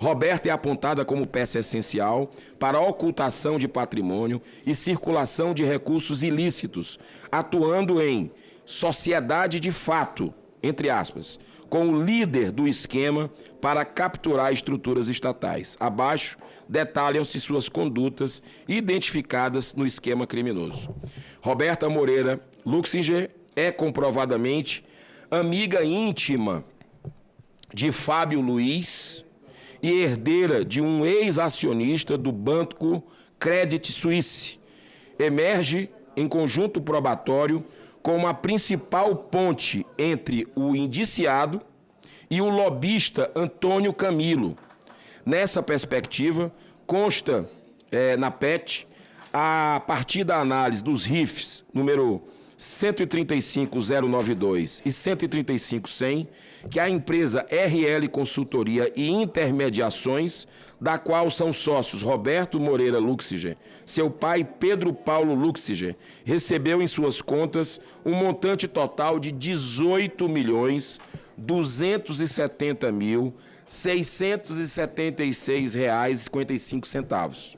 Roberta é apontada como peça essencial para a ocultação de patrimônio e circulação de recursos ilícitos, atuando em sociedade de fato, entre aspas, com o líder do esquema para capturar estruturas estatais. Abaixo, detalham-se suas condutas identificadas no esquema criminoso. Roberta Moreira Luxinger é comprovadamente amiga íntima de Fábio Luiz e herdeira de um ex-acionista do banco Credit Suisse. Emerge em conjunto probatório como a principal ponte entre o indiciado e o lobista Antônio Camilo. Nessa perspectiva, consta na PET, a partir da análise dos RIFs, número 135.092 e 135.100, que a empresa RL Consultoria e Intermediações, da qual são sócios Roberto Moreira Luxinger, seu pai Pedro Paulo Luxinger, recebeu em suas contas um montante total de R$ 18.270.676,55.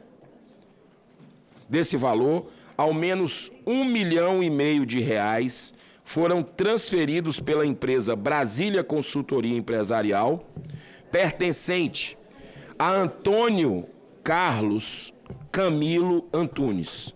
Desse valor, ao menos R$ 1,5 milhão de reais foram transferidos pela empresa Brasília Consultoria Empresarial, pertencente a Antônio Carlos Camilo Antunes.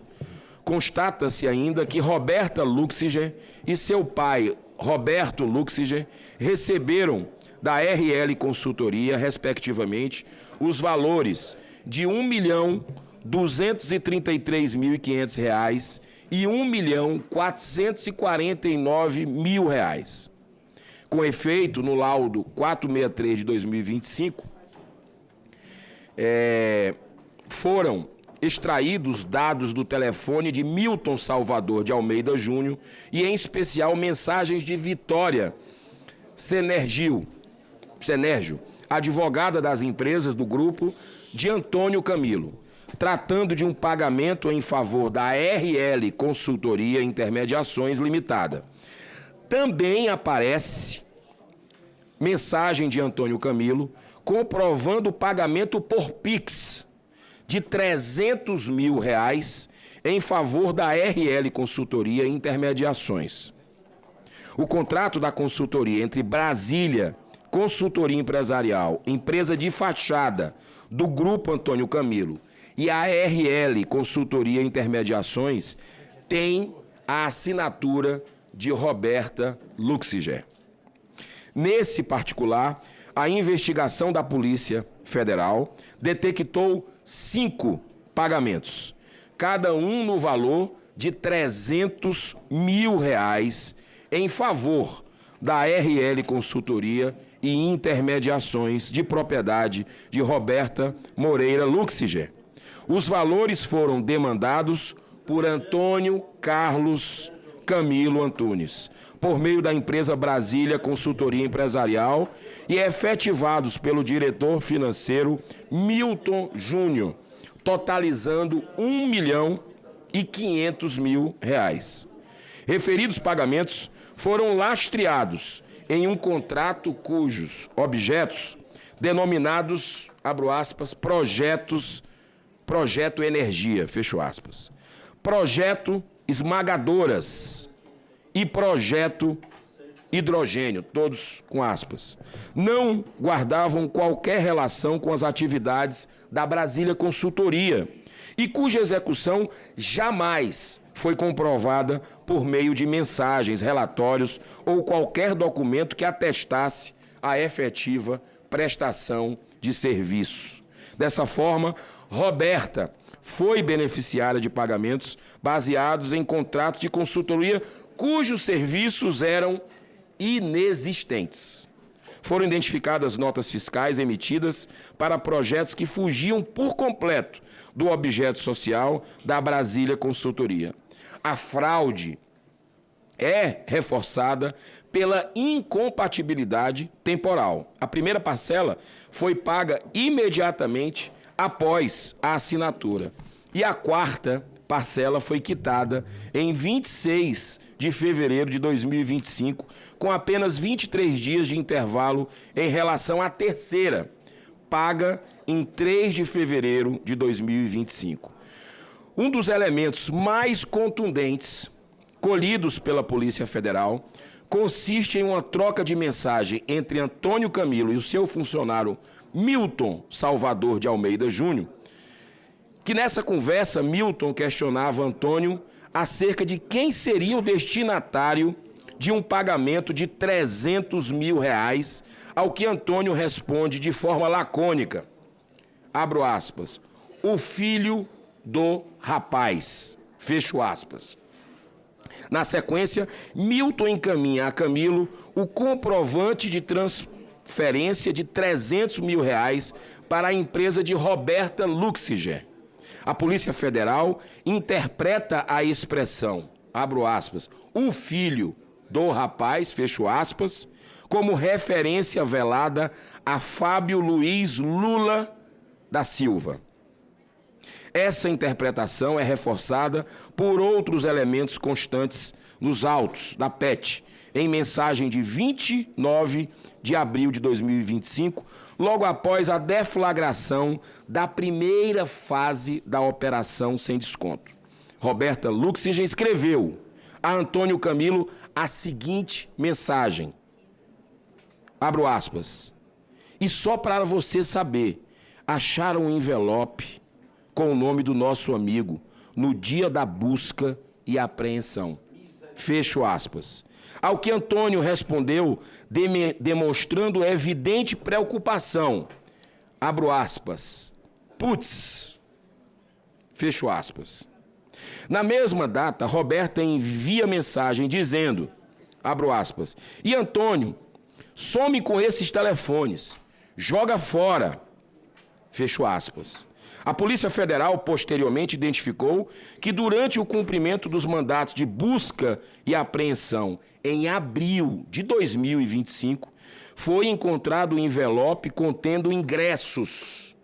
Constata-se ainda que Roberta Luxinger e seu pai, Roberto Luxinger, receberam da RL Consultoria, respectivamente, os valores de R$ 1.233.500 e R$ 1.449.000. Com efeito, no laudo 463 de 2025, foram extraídos dados do telefone de Milton Salvador de Almeida Júnior e, em especial, mensagens de Vitória Senérgio, advogada das empresas do grupo de Antônio Camilo, tratando de um pagamento em favor da RL Consultoria Intermediações Limitada. Também aparece mensagem de Antônio Camilo comprovando o pagamento por Pix de R$ 300 mil em favor da RL Consultoria Intermediações. O contrato da consultoria entre Brasília Consultoria Empresarial, empresa de fachada do Grupo Antônio Camilo, e a RL Consultoria Intermediações tem a assinatura de Roberta Luxinger. Nesse particular, a investigação da Polícia Federal detectou 5 pagamentos, cada um no valor de R$ 300 mil em favor da RL Consultoria e Intermediações de propriedade de Roberta Moreira Luxinger. Os valores foram demandados por Antônio Carlos Camilo Antunes, por meio da empresa Brasília Consultoria Empresarial e efetivados pelo diretor financeiro Milton Júnior, totalizando R$ 1.500.000. Referidos pagamentos foram lastreados em um contrato cujos objetos, denominados, abro aspas, Projeto Energia, fecho aspas, Projeto Esmagadoras e Projeto Hidrogênio, todos com aspas, não guardavam qualquer relação com as atividades da Brasília Consultoria e cuja execução jamais foi comprovada por meio de mensagens, relatórios ou qualquer documento que atestasse a efetiva prestação de serviço. Dessa forma, Roberta foi beneficiária de pagamentos baseados em contratos de consultoria cujos serviços eram inexistentes. Foram identificadas notas fiscais emitidas para projetos que fugiam por completo do objeto social da Brasília Consultoria. A fraude é reforçada pela incompatibilidade temporal. A primeira parcela foi paga imediatamente após a assinatura. E a quarta parcela foi quitada em 26 de fevereiro de 2025, com apenas 23 dias de intervalo em relação à terceira, paga em 3 de fevereiro de 2025. Um dos elementos mais contundentes colhidos pela Polícia Federal consiste em uma troca de mensagem entre Antônio Camilo e o seu funcionário Milton Salvador de Almeida Júnior, que nessa conversa Milton questionava Antônio acerca de quem seria o destinatário de um pagamento de R$300 mil, ao que Antônio responde de forma lacônica, abro aspas, o filho do rapaz, fecho aspas. Na sequência, Milton encaminha a Camilo o comprovante de transferência de R$300 mil para a empresa de Roberta Luxinger. A Polícia Federal interpreta a expressão, abro aspas, o filho do rapaz, fecho aspas, como referência velada a Fábio Luiz Lula da Silva. Essa interpretação é reforçada por outros elementos constantes nos autos da PET, em mensagem de 29 de abril de 2025, logo após a deflagração da primeira fase da operação sem desconto. Roberta Luxinger escreveu a Antônio Camilo a seguinte mensagem, abro aspas, e só para você saber, acharam um envelope com o nome do nosso amigo no dia da busca e apreensão, fecho aspas. Ao que Antônio respondeu, demonstrando evidente preocupação, abro aspas, putz, fecho aspas. Na mesma data, Roberta envia mensagem dizendo, abro aspas, e Antônio, some com esses telefones, joga fora, fecho aspas. A Polícia Federal posteriormente identificou que durante o cumprimento dos mandatos de busca e apreensão em abril de 2025, foi encontrado um envelope contendo ingressos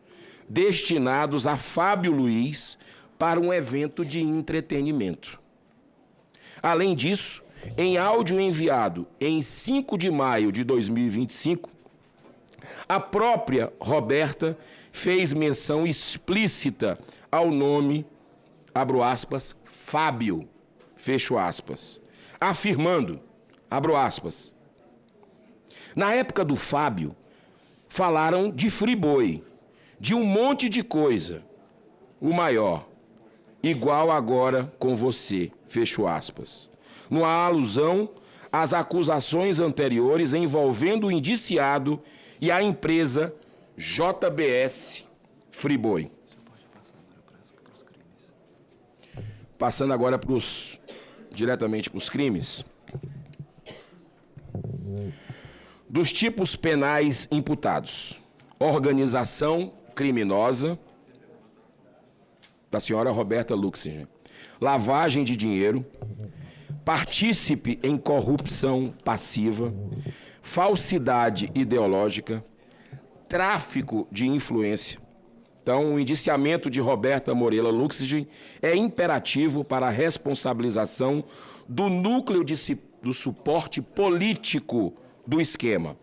destinados a Fábio Luiz para um evento de entretenimento. Além disso, em áudio enviado em 5 de maio de 2025, a própria Roberta fez menção explícita ao nome, abro aspas, Fábio, fecho aspas, afirmando, abro aspas, na época do Fábio, falaram de Friboi, de um monte de coisa, o maior, igual agora com você, fecho aspas, numa alusão às acusações anteriores envolvendo o indiciado e a empresa JBS Friboi. Passando agora diretamente para os crimes. Dos tipos penais imputados. Organização criminosa da senhora Roberta Luxinger. Lavagem de dinheiro. Partícipe em corrupção passiva. Falsidade ideológica. Tráfico de influência. Então, o indiciamento de Roberta Moreira Luxinger é imperativo para a responsabilização do núcleo do suporte político do esquema,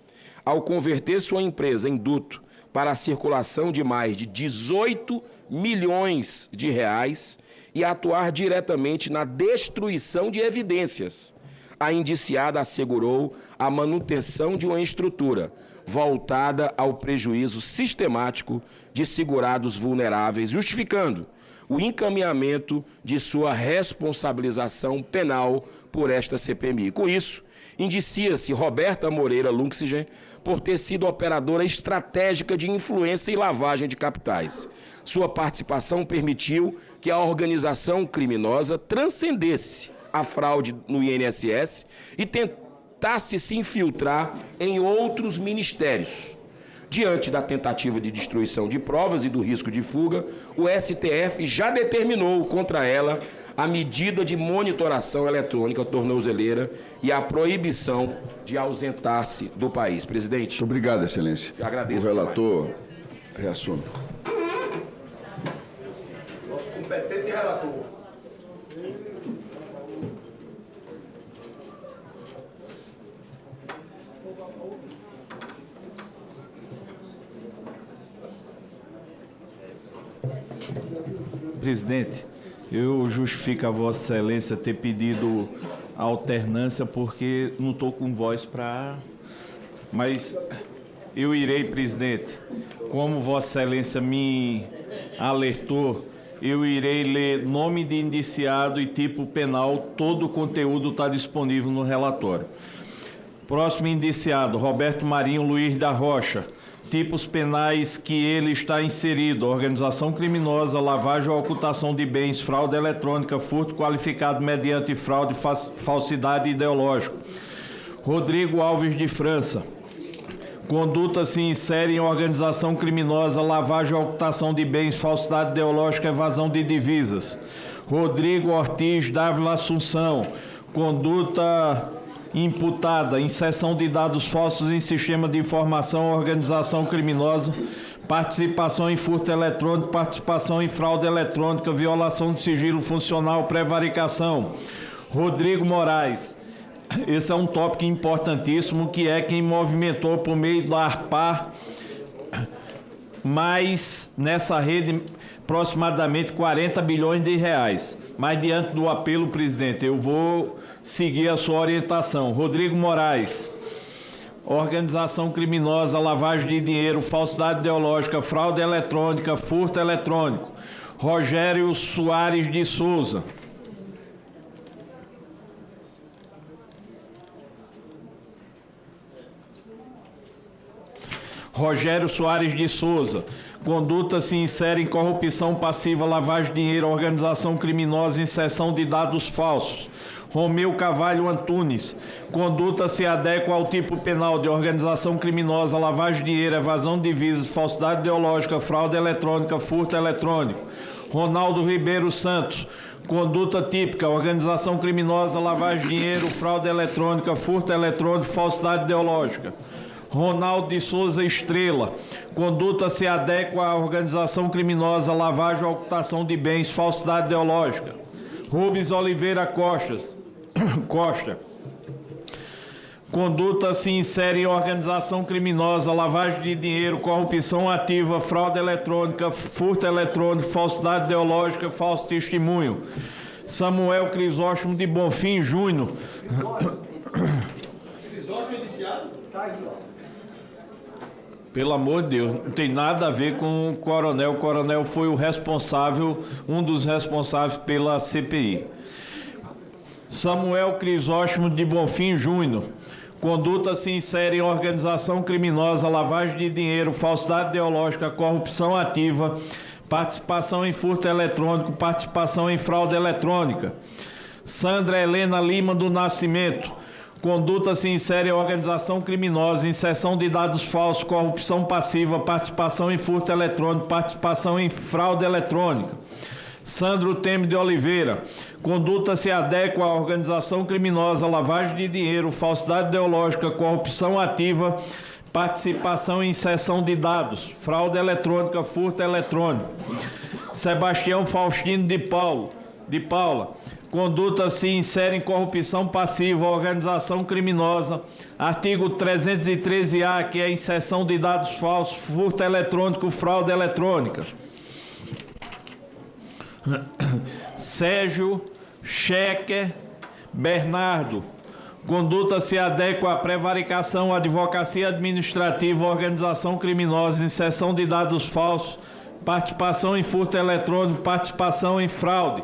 ao converter sua empresa em duto para a circulação de mais de 18 milhões de reais e atuar diretamente na destruição de evidências. A indiciada assegurou a manutenção de uma estrutura voltada ao prejuízo sistemático de segurados vulneráveis, justificando o encaminhamento de sua responsabilização penal por esta CPMI. Com isso, indicia-se Roberta Moreira Luxinger por ter sido operadora estratégica de influência e lavagem de capitais. Sua participação permitiu que a organização criminosa transcendesse a fraude no INSS e tentasse se infiltrar em outros ministérios. Diante da tentativa de destruição de provas e do risco de fuga, o STF já determinou contra ela a medida de monitoração eletrônica tornozeleira e a proibição de ausentar-se do país. Presidente. Muito obrigado, Excelência. Eu agradeço. O relator reassume. Nosso competente relator. Presidente, eu justifico a Vossa Excelência ter pedido a alternância porque não estou com voz para... Mas eu irei, presidente, como Vossa Excelência me alertou, eu irei ler nome de indiciado e tipo penal, todo o conteúdo está disponível no relatório. Próximo indiciado, Roberto Marinho Luiz da Rocha. Tipos penais que ele está inserido: organização criminosa, lavagem ou ocultação de bens, fraude eletrônica, furto qualificado mediante fraude, falsidade ideológica. Rodrigo Alves de França. Conduta se insere em organização criminosa, lavagem ou ocultação de bens, falsidade ideológica, evasão de divisas. Rodrigo Ortiz Dávila Assunção. Conduta imputada, inserção de dados falsos em sistema de informação, organização criminosa, participação em furto eletrônico, participação em fraude eletrônica, violação de sigilo funcional, prevaricação. Rodrigo Moraes. Esse é um tópico importantíssimo, que é quem movimentou por meio da ARPAR, mais nessa rede aproximadamente 40 bilhões de reais. Mas diante do apelo, presidente, eu vou seguir a sua orientação. Rodrigo Moraes, organização criminosa, lavagem de dinheiro, falsidade ideológica, fraude eletrônica, furto eletrônico. Rogério Soares de Souza. Rogério Soares de Souza. Conduta se insere em corrupção passiva, lavagem de dinheiro, organização criminosa, inserção de dados falsos. Romeu Carvalho Antunes. Conduta se adequa ao tipo penal de organização criminosa, lavagem de dinheiro, evasão de divisas, falsidade ideológica, fraude eletrônica, furto eletrônico. Ronaldo Ribeiro Santos. Conduta típica: organização criminosa, lavagem de dinheiro, fraude eletrônica, furto eletrônico, falsidade ideológica. Ronaldo de Souza Estrela. Conduta se adequa à organização criminosa, lavagem ou ocultação de bens, falsidade ideológica. Rubens Oliveira Costa. Conduta se insere em organização criminosa, lavagem de dinheiro, corrupção ativa, fraude eletrônica, furto eletrônico, falsidade ideológica, falso testemunho. Samuel Crisóstomo de Bonfim Júnior. Crisóstomo iniciado? Tá aí, ó. Pelo amor de Deus, não tem nada a ver com o coronel. O coronel foi o responsável, um dos responsáveis pela CPI. Samuel Crisóstomo de Bonfim Júnior. Conduta se insere em organização criminosa, lavagem de dinheiro, falsidade ideológica, corrupção ativa, participação em furto eletrônico, participação em fraude eletrônica. Sandra Helena Lima do Nascimento. Conduta se insere em organização criminosa, inserção de dados falsos, corrupção passiva, participação em furto eletrônico, participação em fraude eletrônica. Sandro Temer de Oliveira. Conduta se adequa à organização criminosa, lavagem de dinheiro, falsidade ideológica, corrupção ativa, participação em inserção de dados, fraude eletrônica, furto eletrônico. Sebastião Faustino de Paula. Conduta se insere em corrupção passiva, organização criminosa, artigo 313-A, que é a inserção de dados falsos, furto eletrônico, fraude eletrônica. Sérgio Schecker Bernardo. Conduta se adequa à prevaricação, advocacia administrativa, organização criminosa, inserção de dados falsos, participação em furto eletrônico, participação em fraude.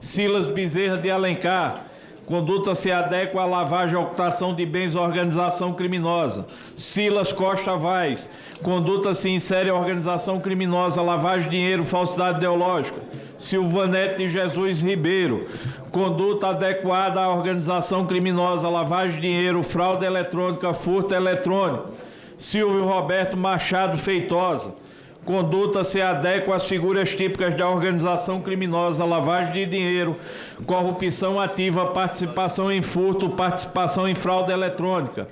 Silas Bezerra de Alencar. Conduta se adequa à lavagem e ocultação de bens, organização criminosa. Silas Costa Vaz. Conduta se insere em organização criminosa, lavagem de dinheiro, falsidade ideológica. Silvanete de Jesus Ribeiro, conduta adequada à organização criminosa, lavagem de dinheiro, fraude eletrônica, furto eletrônico. Silvio Roberto Machado Feitosa, conduta se adequa às figuras típicas da organização criminosa, lavagem de dinheiro, corrupção ativa, participação em furto, participação em fraude eletrônica.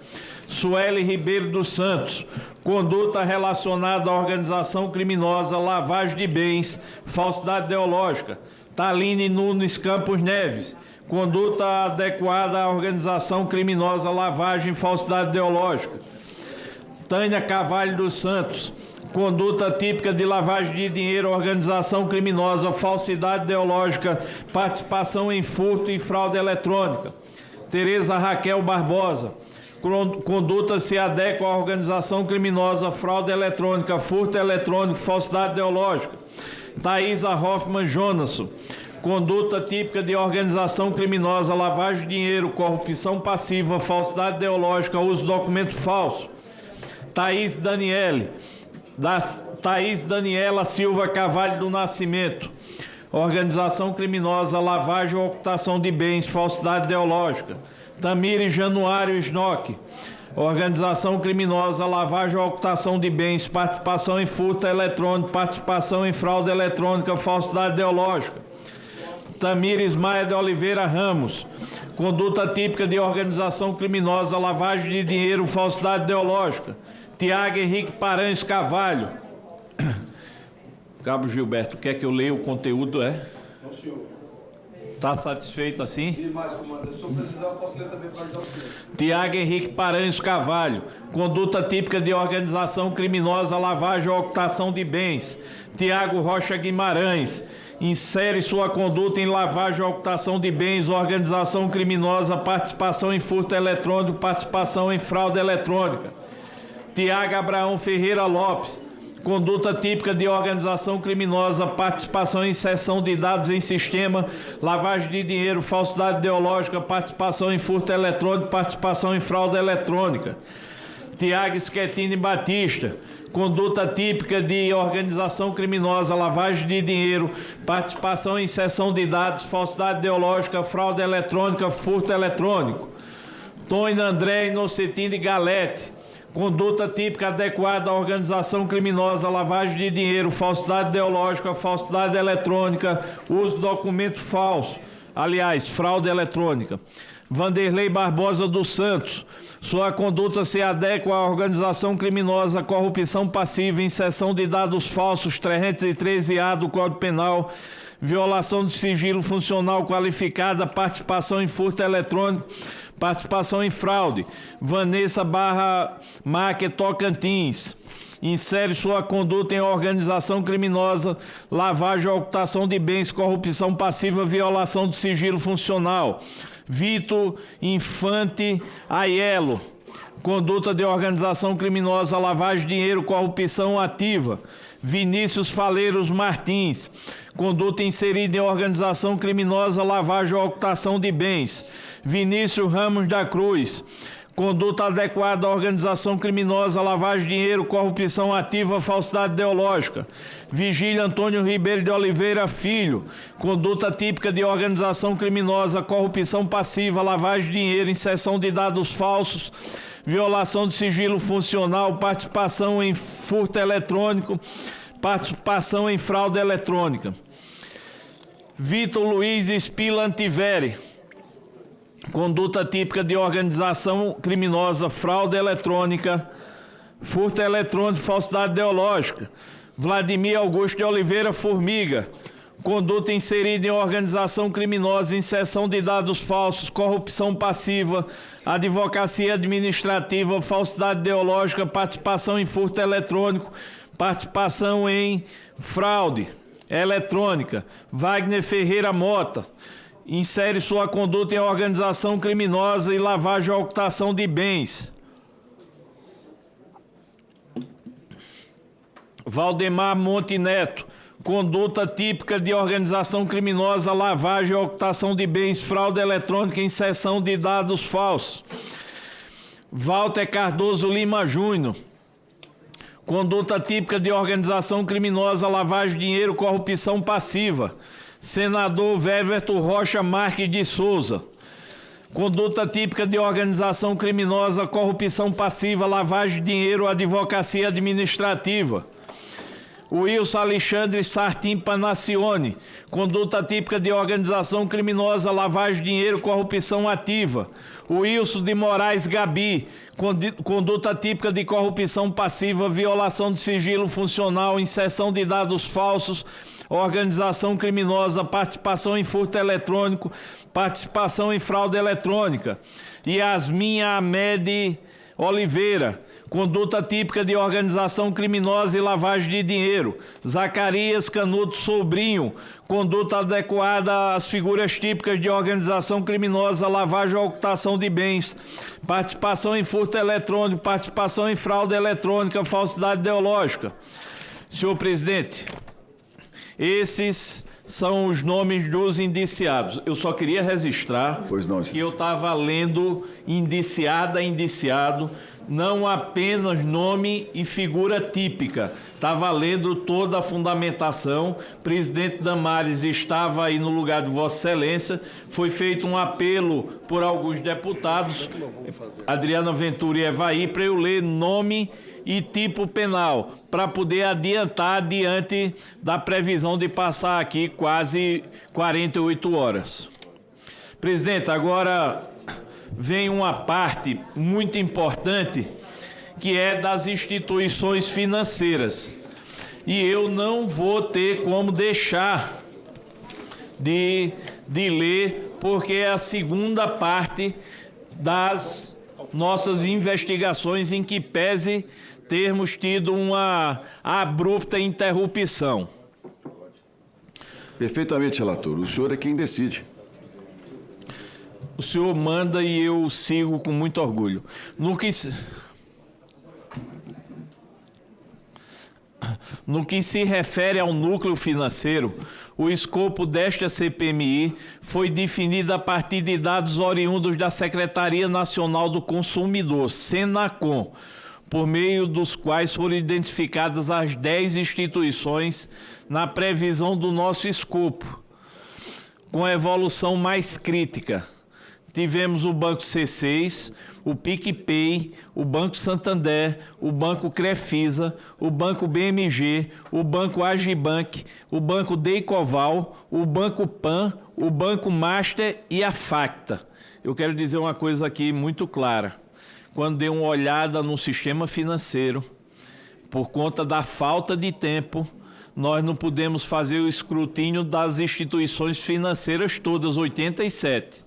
Sueli Ribeiro dos Santos, conduta relacionada à organização criminosa, lavagem de bens, falsidade ideológica. Taline Nunes Campos Neves, conduta adequada à organização criminosa, lavagem e falsidade ideológica. Tânia Carvalho dos Santos, conduta típica de lavagem de dinheiro, organização criminosa, falsidade ideológica, participação em furto e fraude eletrônica. Tereza Raquel Barbosa, conduta se adequa à organização criminosa, fraude eletrônica, furto eletrônico, falsidade ideológica. Thaisa Hoffman Jonasson, conduta típica de organização criminosa, lavagem de dinheiro, corrupção passiva, falsidade ideológica, uso de documento falso. Thaís Daniela Silva Carvalho do Nascimento, organização criminosa, lavagem ou ocultação de bens, falsidade ideológica. Tamires Januário Snock, organização criminosa, lavagem ou ocultação de bens, participação em furto eletrônico, participação em fraude eletrônica, falsidade ideológica. Tamires Maia de Oliveira Ramos, conduta típica de organização criminosa, lavagem de dinheiro, falsidade ideológica. Tiago Henrique Paranhos Carvalho. Cabo Gilberto, quer que eu leia o conteúdo, é? Não, senhor. Está satisfeito assim? E mais, comandante, se eu precisar, eu posso ler também para ajudar o senhor. Tiago Henrique Paranhos Carvalho, conduta típica de organização criminosa, lavagem ou ocultação de bens. Tiago Rocha Guimarães, insere sua conduta em lavagem ou ocultação de bens, organização criminosa, participação em furto eletrônico, participação em fraude eletrônica. Tiago Abraão Ferreira Lopes, conduta típica de organização criminosa, participação em inserção de dados em sistema, lavagem de dinheiro, falsidade ideológica, participação em furto eletrônico, participação em fraude eletrônica. Tiago Schettini Batista, conduta típica de organização criminosa, lavagem de dinheiro, participação em inserção de dados, falsidade ideológica, fraude eletrônica, furto eletrônico. Tony André Inocentini Galete, conduta típica adequada à organização criminosa, lavagem de dinheiro, falsidade ideológica, falsidade eletrônica, uso de documento falso, aliás, fraude eletrônica. Vanderlei Barbosa dos Santos, sua conduta se adequa à organização criminosa, corrupção passiva, inserção de dados falsos, 313-A do Código Penal, violação de sigilo funcional qualificada, participação em furto eletrônico, participação em fraude. Vanessa Maque Tocantins, insere sua conduta em organização criminosa, lavagem ou ocultação de bens, corrupção passiva, violação de sigilo funcional. Vitor Infante Aiello, conduta de organização criminosa, lavagem de dinheiro, corrupção ativa. Vinícius Faleiros Martins, conduta inserida em organização criminosa, lavagem ou ocultação de bens. Vinícius Ramos da Cruz, conduta adequada à organização criminosa, lavagem de dinheiro, corrupção ativa, falsidade ideológica. Vigílio Antônio Ribeiro de Oliveira Filho, conduta típica de organização criminosa, corrupção passiva, lavagem de dinheiro, inserção de dados falsos, violação de sigilo funcional, participação em furto eletrônico, participação em fraude eletrônica. Vitor Luiz Spila Antiveri, conduta típica de organização criminosa, fraude eletrônica, furto eletrônico, falsidade ideológica. Vladimir Augusto de Oliveira Formiga, conduta inserida em organização criminosa, inserção de dados falsos, corrupção passiva, advocacia administrativa, falsidade ideológica, participação em furto eletrônico, participação em fraude eletrônica. Wagner Ferreira Mota, insere sua conduta em organização criminosa e lavagem ou ocultação de bens. Valdemar Monte Neto, conduta típica de organização criminosa, lavagem ou ocultação de bens, fraude eletrônica e inserção de dados falsos. Walter Cardoso Lima Júnior, Conduta típica de organização criminosa, lavagem de dinheiro, corrupção passiva. Senador Weverton Rocha Marques de Souza. Conduta típica de organização criminosa, corrupção passiva, lavagem de dinheiro, advocacia administrativa. Wilson Alexandre Sartim Panacione. Conduta típica de organização criminosa, lavagem de dinheiro, corrupção ativa. Wilson de Moraes Gabi. Conduta típica de corrupção passiva, violação de sigilo funcional, inserção de dados falsos, organização criminosa, participação em furto eletrônico, participação em fraude eletrônica. Yasmin Ahmed Oliveira. Conduta típica de organização criminosa e lavagem de dinheiro. Zacarias Canuto Sobrinho. Conduta adequada às figuras típicas de organização criminosa, lavagem ou ocultação de bens. Participação em furto eletrônico, participação em fraude eletrônica, falsidade ideológica. Senhor presidente, esses são os nomes dos indiciados. Eu só queria registrar que eu estava lendo indiciada a indiciado, não apenas nome e figura típica. Estava lendo toda a fundamentação. Presidente Damares estava aí no lugar de Vossa Excelência. Foi feito um apelo por alguns deputados, Adriana Ventura e Evaí, para eu ler nome e tipo penal, para poder adiantar diante da previsão de passar aqui quase 48 horas. Presidente, agora vem uma parte muito importante, que é das instituições financeiras. E eu não vou ter como deixar de ler, porque é a segunda parte das nossas investigações, em que pese termos tido uma abrupta interrupção. Perfeitamente, relator. O senhor é quem decide. O senhor manda e eu sigo com muito orgulho. No que se refere ao núcleo financeiro, o escopo desta CPMI foi definido a partir de dados oriundos da Secretaria Nacional do Consumidor, Senacom, por meio dos quais foram identificadas as 10 instituições na previsão do nosso escopo, com a evolução mais crítica. Tivemos o Banco C6, o PicPay, o Banco Santander, o Banco Crefisa, o Banco BMG, o Banco Agibank, o Banco Deicoval, o Banco Pan, o Banco Master e a Facta. Eu quero dizer uma coisa aqui muito clara. Quando dei uma olhada no sistema financeiro, por conta da falta de tempo, nós não pudemos fazer o escrutínio das instituições financeiras todas, 87.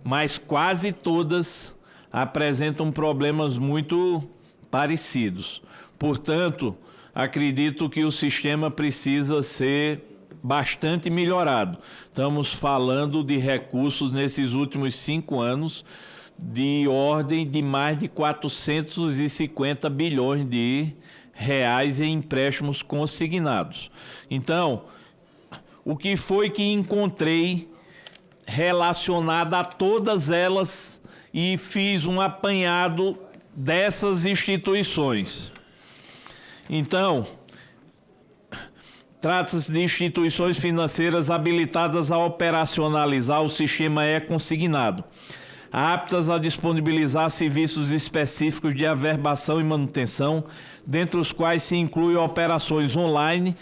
Mas quase todas apresentam problemas muito parecidos. Portanto, acredito que o sistema precisa ser bastante melhorado. Estamos falando de recursos nesses últimos 5 anos de ordem de mais de 450 bilhões de reais em empréstimos consignados. Então, o que foi que encontrei relacionado a todas elas e fiz um apanhado dessas instituições? Então, trata-se de instituições financeiras habilitadas a operacionalizar o sistema e-consignado, aptas a disponibilizar serviços específicos de averbação e manutenção, dentre os quais se inclui operações online,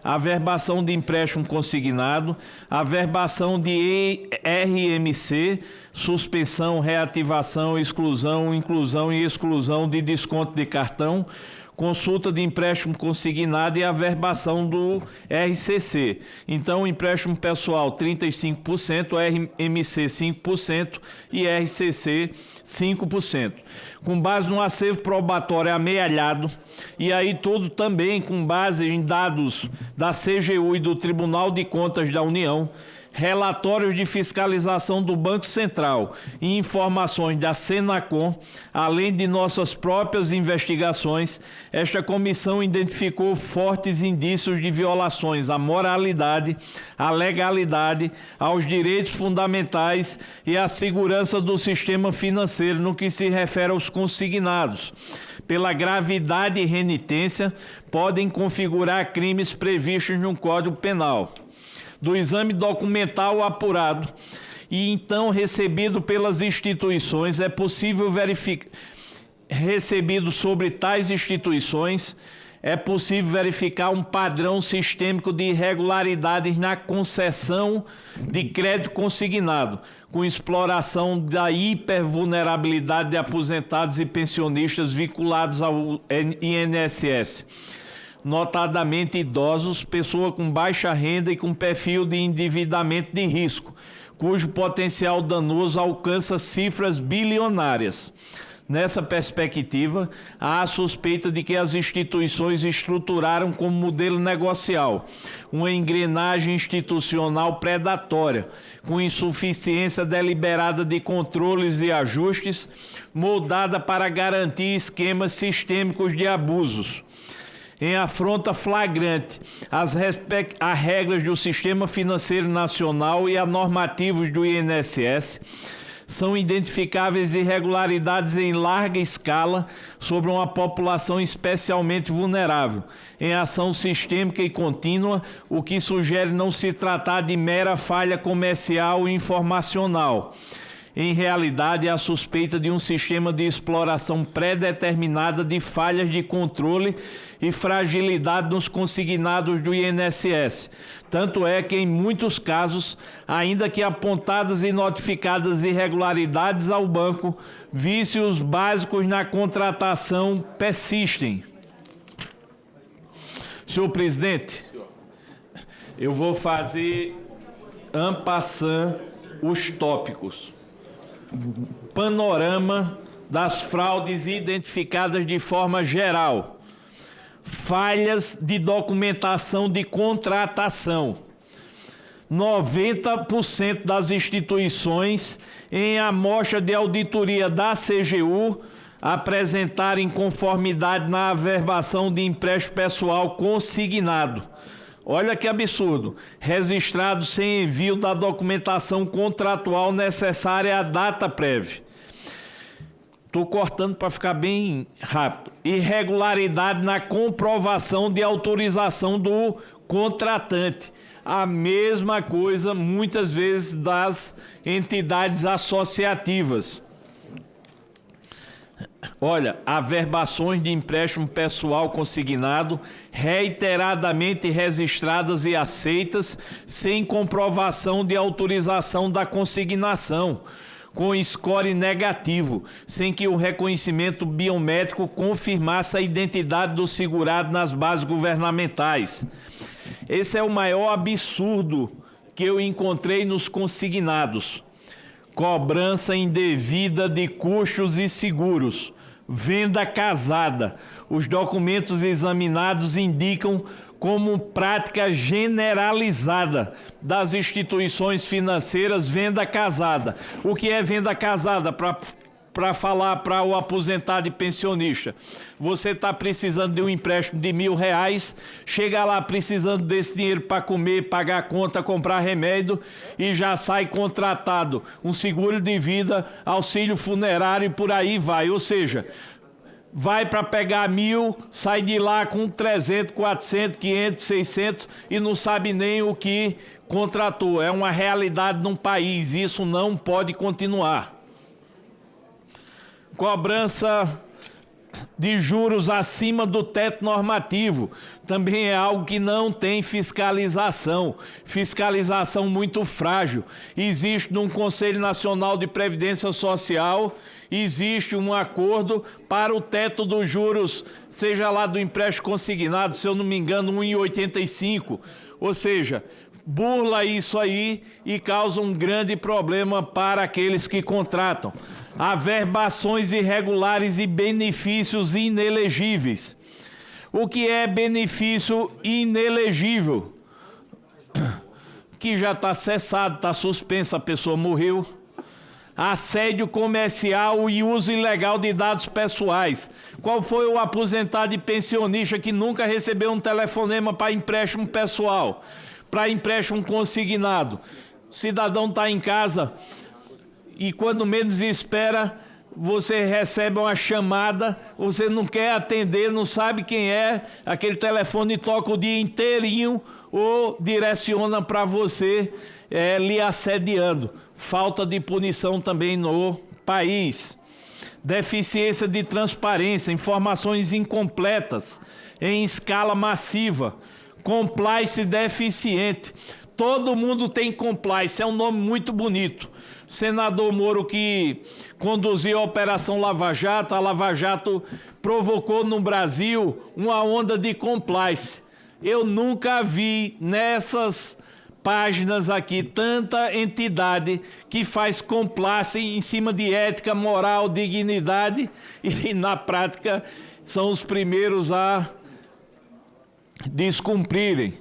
averbação de empréstimo consignado, averbação de RMC, suspensão, reativação, exclusão, inclusão e exclusão de desconto de cartão, consulta de empréstimo consignado e averbação do RCC. Então, empréstimo pessoal 35%, RMC 5% e RCC 5%. Com base no acervo probatório amealhado, e aí tudo também com base em dados da CGU e do Tribunal de Contas da União, relatórios de fiscalização do Banco Central e informações da Senacom, além de nossas próprias investigações, esta comissão identificou fortes indícios de violações à moralidade, à legalidade, aos direitos fundamentais e à segurança do sistema financeiro no que se refere aos consignados. Pela gravidade e renitência, podem configurar crimes previstos no Código Penal. Do exame documental apurado e então recebido pelas instituições, é possível verificar, recebido sobre tais instituições, é possível verificar um padrão sistêmico de irregularidades na concessão de crédito consignado, com exploração da hipervulnerabilidade de aposentados e pensionistas vinculados ao INSS. Notadamente idosos, pessoa com baixa renda e com perfil de endividamento de risco, cujo potencial danoso alcança cifras bilionárias. Nessa perspectiva, há a suspeita de que as instituições estruturaram como modelo negocial uma engrenagem institucional predatória, com insuficiência deliberada de controles e ajustes, moldada para garantir esquemas sistêmicos de abusos. Em afronta flagrante às regras do Sistema Financeiro Nacional e a normativos do INSS, são identificáveis irregularidades em larga escala sobre uma população especialmente vulnerável, em ação sistêmica e contínua, o que sugere não se tratar de mera falha comercial e informacional. Em realidade, há suspeita de um sistema de exploração pré-determinada de falhas de controle e fragilidade nos consignados do INSS. Tanto é que, em muitos casos, ainda que apontadas e notificadas irregularidades ao banco, vícios básicos na contratação persistem. Senhor presidente, eu vou fazer en passant os tópicos. Panorama das fraudes identificadas de forma geral. Falhas de documentação de contratação. 90% das instituições em amostra de auditoria da CGU apresentarem conformidade na averbação de empréstimo pessoal consignado. Olha que absurdo, registrado sem envio da documentação contratual necessária à data prévia. Estou cortando para ficar bem rápido. Irregularidade na comprovação de autorização do contratante. A mesma coisa, muitas vezes, das entidades associativas. Olha, averbações de empréstimo pessoal consignado, reiteradamente registradas e aceitas, sem comprovação de autorização da consignação, com score negativo, sem que o reconhecimento biométrico confirmasse a identidade do segurado nas bases governamentais. Esse é o maior absurdo que eu encontrei nos consignados. Cobrança indevida de custos e seguros. Venda casada. Os documentos examinados indicam como prática generalizada das instituições financeiras venda casada. O que é venda casada? Para falar para o aposentado e pensionista, você está precisando de um empréstimo de R$1.000, chega lá precisando desse dinheiro para comer, pagar conta, comprar remédio e já sai contratado um seguro de vida, auxílio funerário e por aí vai. Ou seja, vai para pegar 1.000, sai de lá com 300, 400, 500, 600 e não sabe nem o que contratou. É uma realidade num país, isso não pode continuar. Cobrança de juros acima do teto normativo também é algo que não tem fiscalização. Fiscalização muito frágil. Existe no Conselho Nacional de Previdência Social, existe um acordo para o teto dos juros, seja lá do empréstimo consignado, se eu não me engano, 1,85. Ou seja, burla isso aí e causa um grande problema para aqueles que contratam. Averbações irregulares e benefícios inelegíveis. O que é benefício inelegível? que já está cessado, está suspenso, a pessoa morreu. Assédio comercial e uso ilegal de dados pessoais. Qual foi o aposentado e pensionista que nunca recebeu um telefonema para empréstimo pessoal, para empréstimo consignado? O cidadão está em casa e quando menos espera, você recebe uma chamada, você não quer atender, não sabe quem é, aquele telefone toca o dia inteirinho ou direciona para você, lhe assediando. Falta de punição também no país. Deficiência de transparência, informações incompletas em escala massiva. Compliance deficiente. Todo mundo tem compliance, é um nome muito bonito. Senador Moro, que conduziu a Operação Lava Jato, a Lava Jato provocou no Brasil uma onda de compliance. Eu nunca vi nessas páginas aqui tanta entidade que faz compliance em cima de ética, moral, dignidade e, na prática, são os primeiros a descumprirem.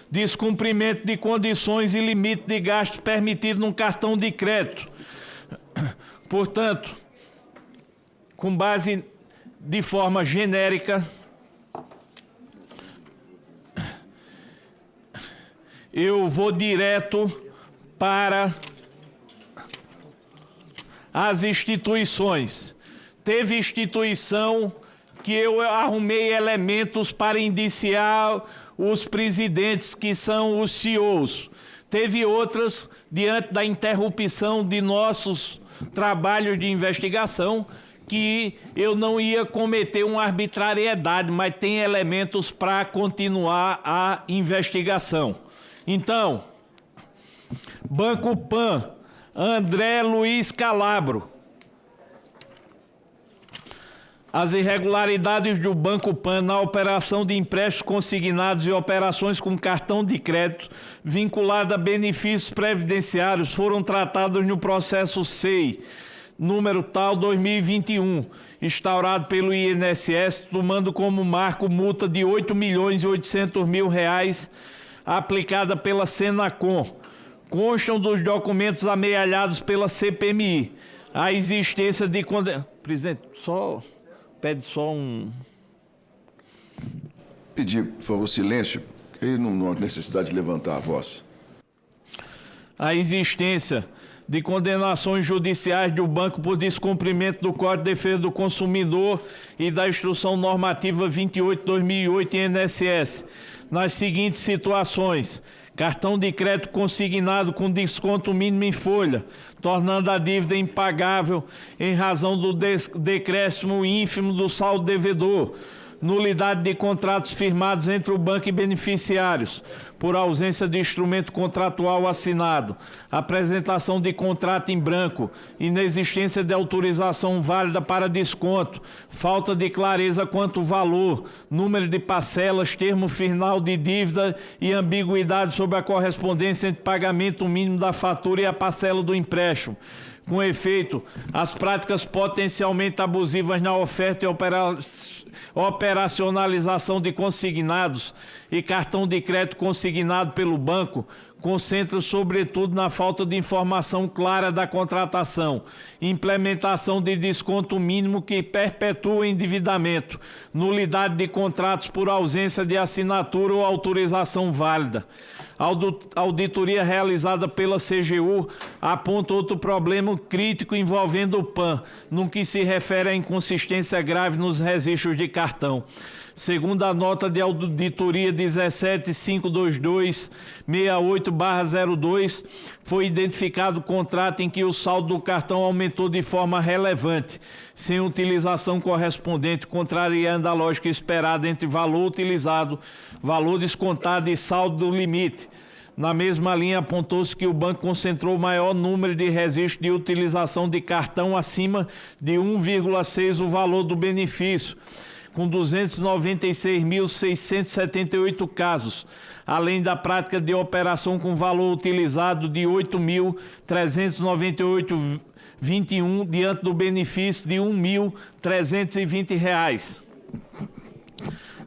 Descumprimento de condições e limite de gastos permitido num cartão de crédito. Portanto, com base de forma genérica, eu vou direto para as instituições. Teve instituição que eu arrumei elementos para indiciar os presidentes, que são os CEOs. Teve outras, diante da interrupção de nossos trabalhos de investigação, que eu não ia cometer uma arbitrariedade, mas tem elementos para continuar a investigação. Então, Banco Pan, André Luiz Calabro. As irregularidades do Banco Pan na operação de empréstimos consignados e operações com cartão de crédito vinculada a benefícios previdenciários foram tratadas no processo SEI, número tal 2021, instaurado pelo INSS, tomando como marco multa de R$ 8.800.000 aplicada pela Senacom. Constam dos documentos amealhados pela CPMI a existência de... Presidente, pede só um... Pedir, por favor, silêncio, porque aí não há necessidade de levantar a voz. A existência de condenações judiciais do banco por descumprimento do Código de Defesa do Consumidor e da Instrução Normativa 28/2008 INSS, nas seguintes situações: cartão de crédito consignado com desconto mínimo em folha, tornando a dívida impagável em razão do decréscimo ínfimo do saldo devedor, nulidade de contratos firmados entre o banco e beneficiários, por ausência de instrumento contratual assinado, apresentação de contrato em branco, inexistência de autorização válida para desconto, falta de clareza quanto ao valor, número de parcelas, termo final de dívida e ambiguidade sobre a correspondência entre pagamento mínimo da fatura e a parcela do empréstimo. Com efeito, as práticas potencialmente abusivas na oferta e operacionalização de consignados e cartão de crédito consignado pelo banco concentram sobretudo na falta de informação clara da contratação, implementação de desconto mínimo que perpetua o endividamento, nulidade de contratos por ausência de assinatura ou autorização válida. A auditoria realizada pela CGU aponta outro problema crítico envolvendo o PAN, no que se refere à inconsistência grave nos registros de cartão. Segundo a nota de auditoria 1752268/02, foi identificado contrato em que o saldo do cartão aumentou de forma relevante, sem utilização correspondente, contrariando a lógica esperada entre valor utilizado, valor descontado e saldo do limite. Na mesma linha, apontou-se que o banco concentrou o maior número de registros de utilização de cartão acima de 1,6 o valor do benefício, com 296.678 casos, além da prática de operação com valor utilizado de 8.398,21 diante do benefício de R$ 1.320.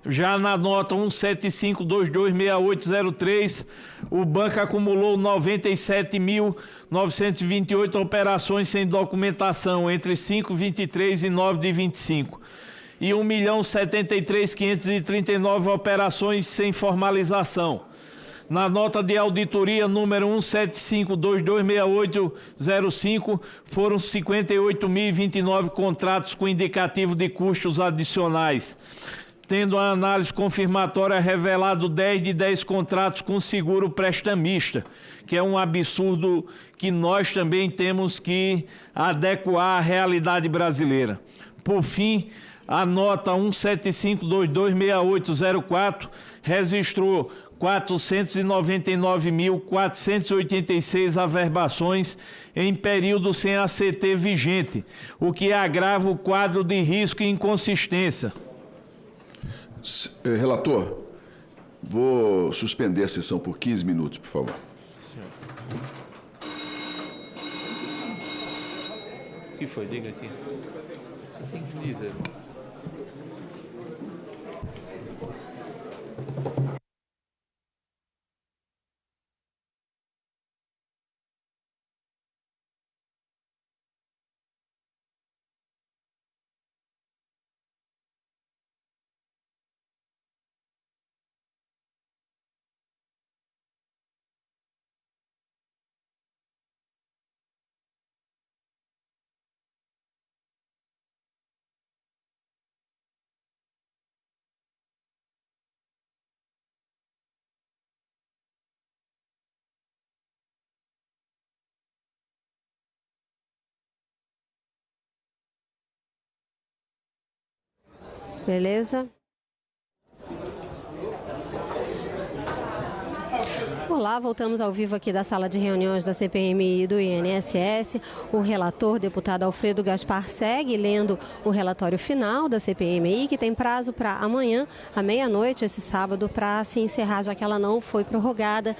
Já na nota 175226803, o banco acumulou 97.928 operações sem documentação entre 5/23 e 9/25. E 1.073.539 operações sem formalização. Na nota de auditoria número 175226805, foram 58.029 contratos com indicativo de custos adicionais, tendo a análise confirmatória revelado 10 de 10 contratos com seguro prestamista, que é um absurdo que nós também temos que adequar à realidade brasileira. Por fim, a nota 175226804 registrou 499.486 averbações em período sem ACT vigente, o que agrava o quadro de risco e inconsistência. Relator, vou suspender a sessão por 15 minutos, por favor. O que foi? Diga aqui. Você tem que dizer. Beleza? Olá, voltamos ao vivo aqui da sala de reuniões da CPMI e do INSS. O relator, deputado Alfredo Gaspar, segue lendo o relatório final da CPMI, que tem prazo para amanhã, à meia-noite, esse sábado, para se encerrar, já que ela não foi prorrogada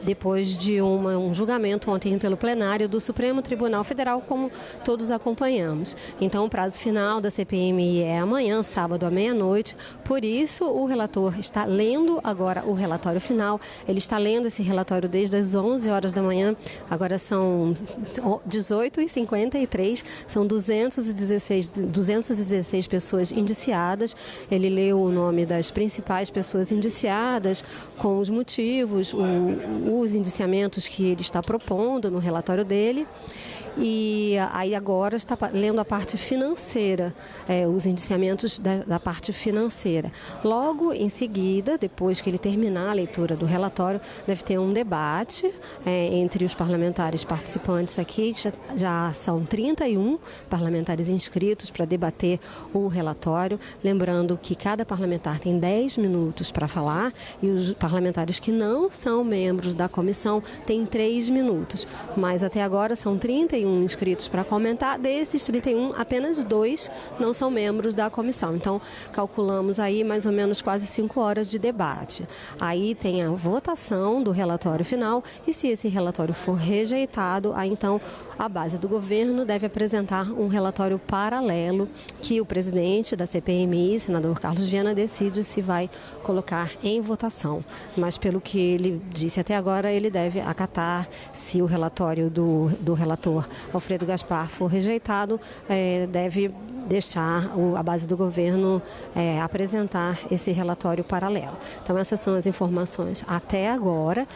depois de um julgamento ontem pelo plenário do Supremo Tribunal Federal, como todos acompanhamos. Então, o prazo final da CPMI é amanhã, sábado, à meia-noite. Por isso, o relator está lendo agora o relatório final. Ele está lendo esse relatório desde as 11 horas da manhã, agora são 18h53, são 216 pessoas indiciadas. Ele leu o nome das principais pessoas indiciadas, com os motivos, os indiciamentos que ele está propondo no relatório dele. E aí agora está lendo a parte financeira, os indiciamentos da parte financeira. Logo em seguida, depois que ele terminar a leitura do relatório, deve ter um debate entre os parlamentares participantes aqui, que já são 31 parlamentares inscritos para debater o relatório. Lembrando que cada parlamentar tem 10 minutos para falar e os parlamentares que não são membros da comissão têm 3 minutos. Mas até agora são 31 inscritos para comentar. Desses 31, apenas 2 não são membros da comissão. Então, calculamos aí mais ou menos quase 5 horas de debate. Aí tem a votação do relatório final e se esse relatório for rejeitado, aí então a base do governo deve apresentar um relatório paralelo que o presidente da CPMI, senador Carlos Viana, decide se vai colocar em votação. Mas pelo que ele disse até agora, ele deve acatar. Se o relatório do relator Alfredo Gaspar for rejeitado, deve deixar a base do governo apresentar esse relatório paralelo. Então, essas são as informações até agora.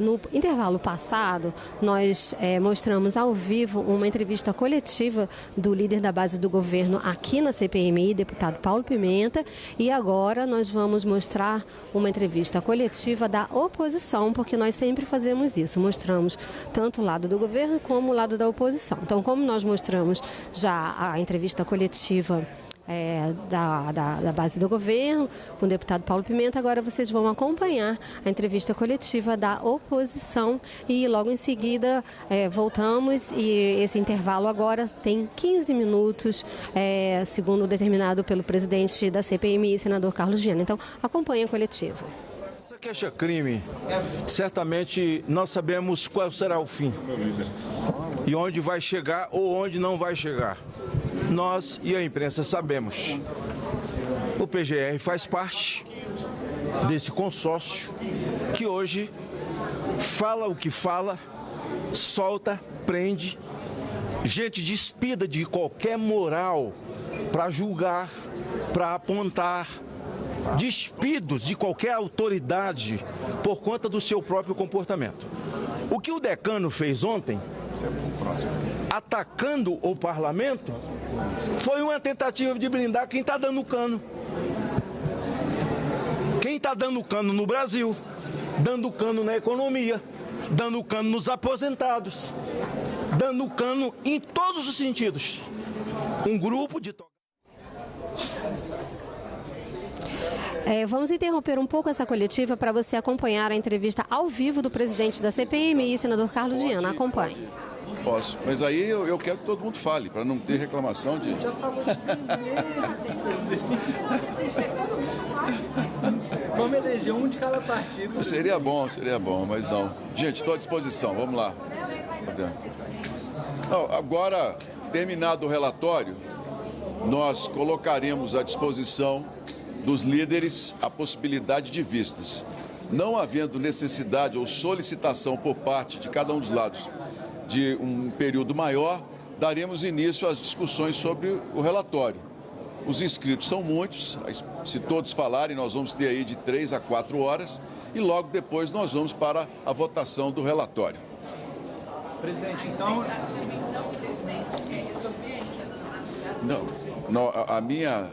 No intervalo passado, nós mostramos ao vivo uma entrevista coletiva do líder da base do governo aqui na CPMI, deputado Paulo Pimenta, e agora nós vamos mostrar uma entrevista coletiva da oposição, porque nós sempre fazemos isso, mostramos tanto o lado do governo como o lado da oposição. Então, como nós mostramos já a entrevista coletiva da base do governo, com o deputado Paulo Pimenta, agora vocês vão acompanhar a entrevista coletiva da oposição e logo em seguida voltamos e esse intervalo agora tem 15 minutos, segundo determinado pelo presidente da CPMI, senador Carlos Viana. Então, acompanhe a coletiva. Essa queixa-crime, certamente nós sabemos qual será o fim e onde vai chegar ou onde não vai chegar. Nós e a imprensa sabemos. O PGR faz parte desse consórcio que hoje fala o que fala, solta, prende, gente despida de qualquer moral para julgar, para apontar, despidos de qualquer autoridade por conta do seu próprio comportamento. O que o decano fez ontem, atacando o parlamento, foi uma tentativa de blindar quem está dando cano. Quem está dando cano no Brasil, dando cano na economia, dando cano nos aposentados, dando cano em todos os sentidos. Um grupo de... Vamos interromper um pouco essa coletiva para você acompanhar a entrevista ao vivo do presidente da CPMI, senador Carlos Viana. Acompanhe. Posso, mas aí eu quero que todo mundo fale, para não ter reclamação de... Já falou de 6 meses. Vamos eleger um de cada partido. Seria bom, mas não. Gente, estou à disposição, vamos lá. Agora, terminado o relatório, nós colocaremos à disposição dos líderes a possibilidade de vistas. Não havendo necessidade ou solicitação por parte de cada um dos lados de um período maior, daremos início às discussões sobre o relatório. Os inscritos são muitos, se todos falarem, nós vamos ter aí de 3 a 4 horas e logo depois nós vamos para a votação do relatório. Presidente, então... Não, a minha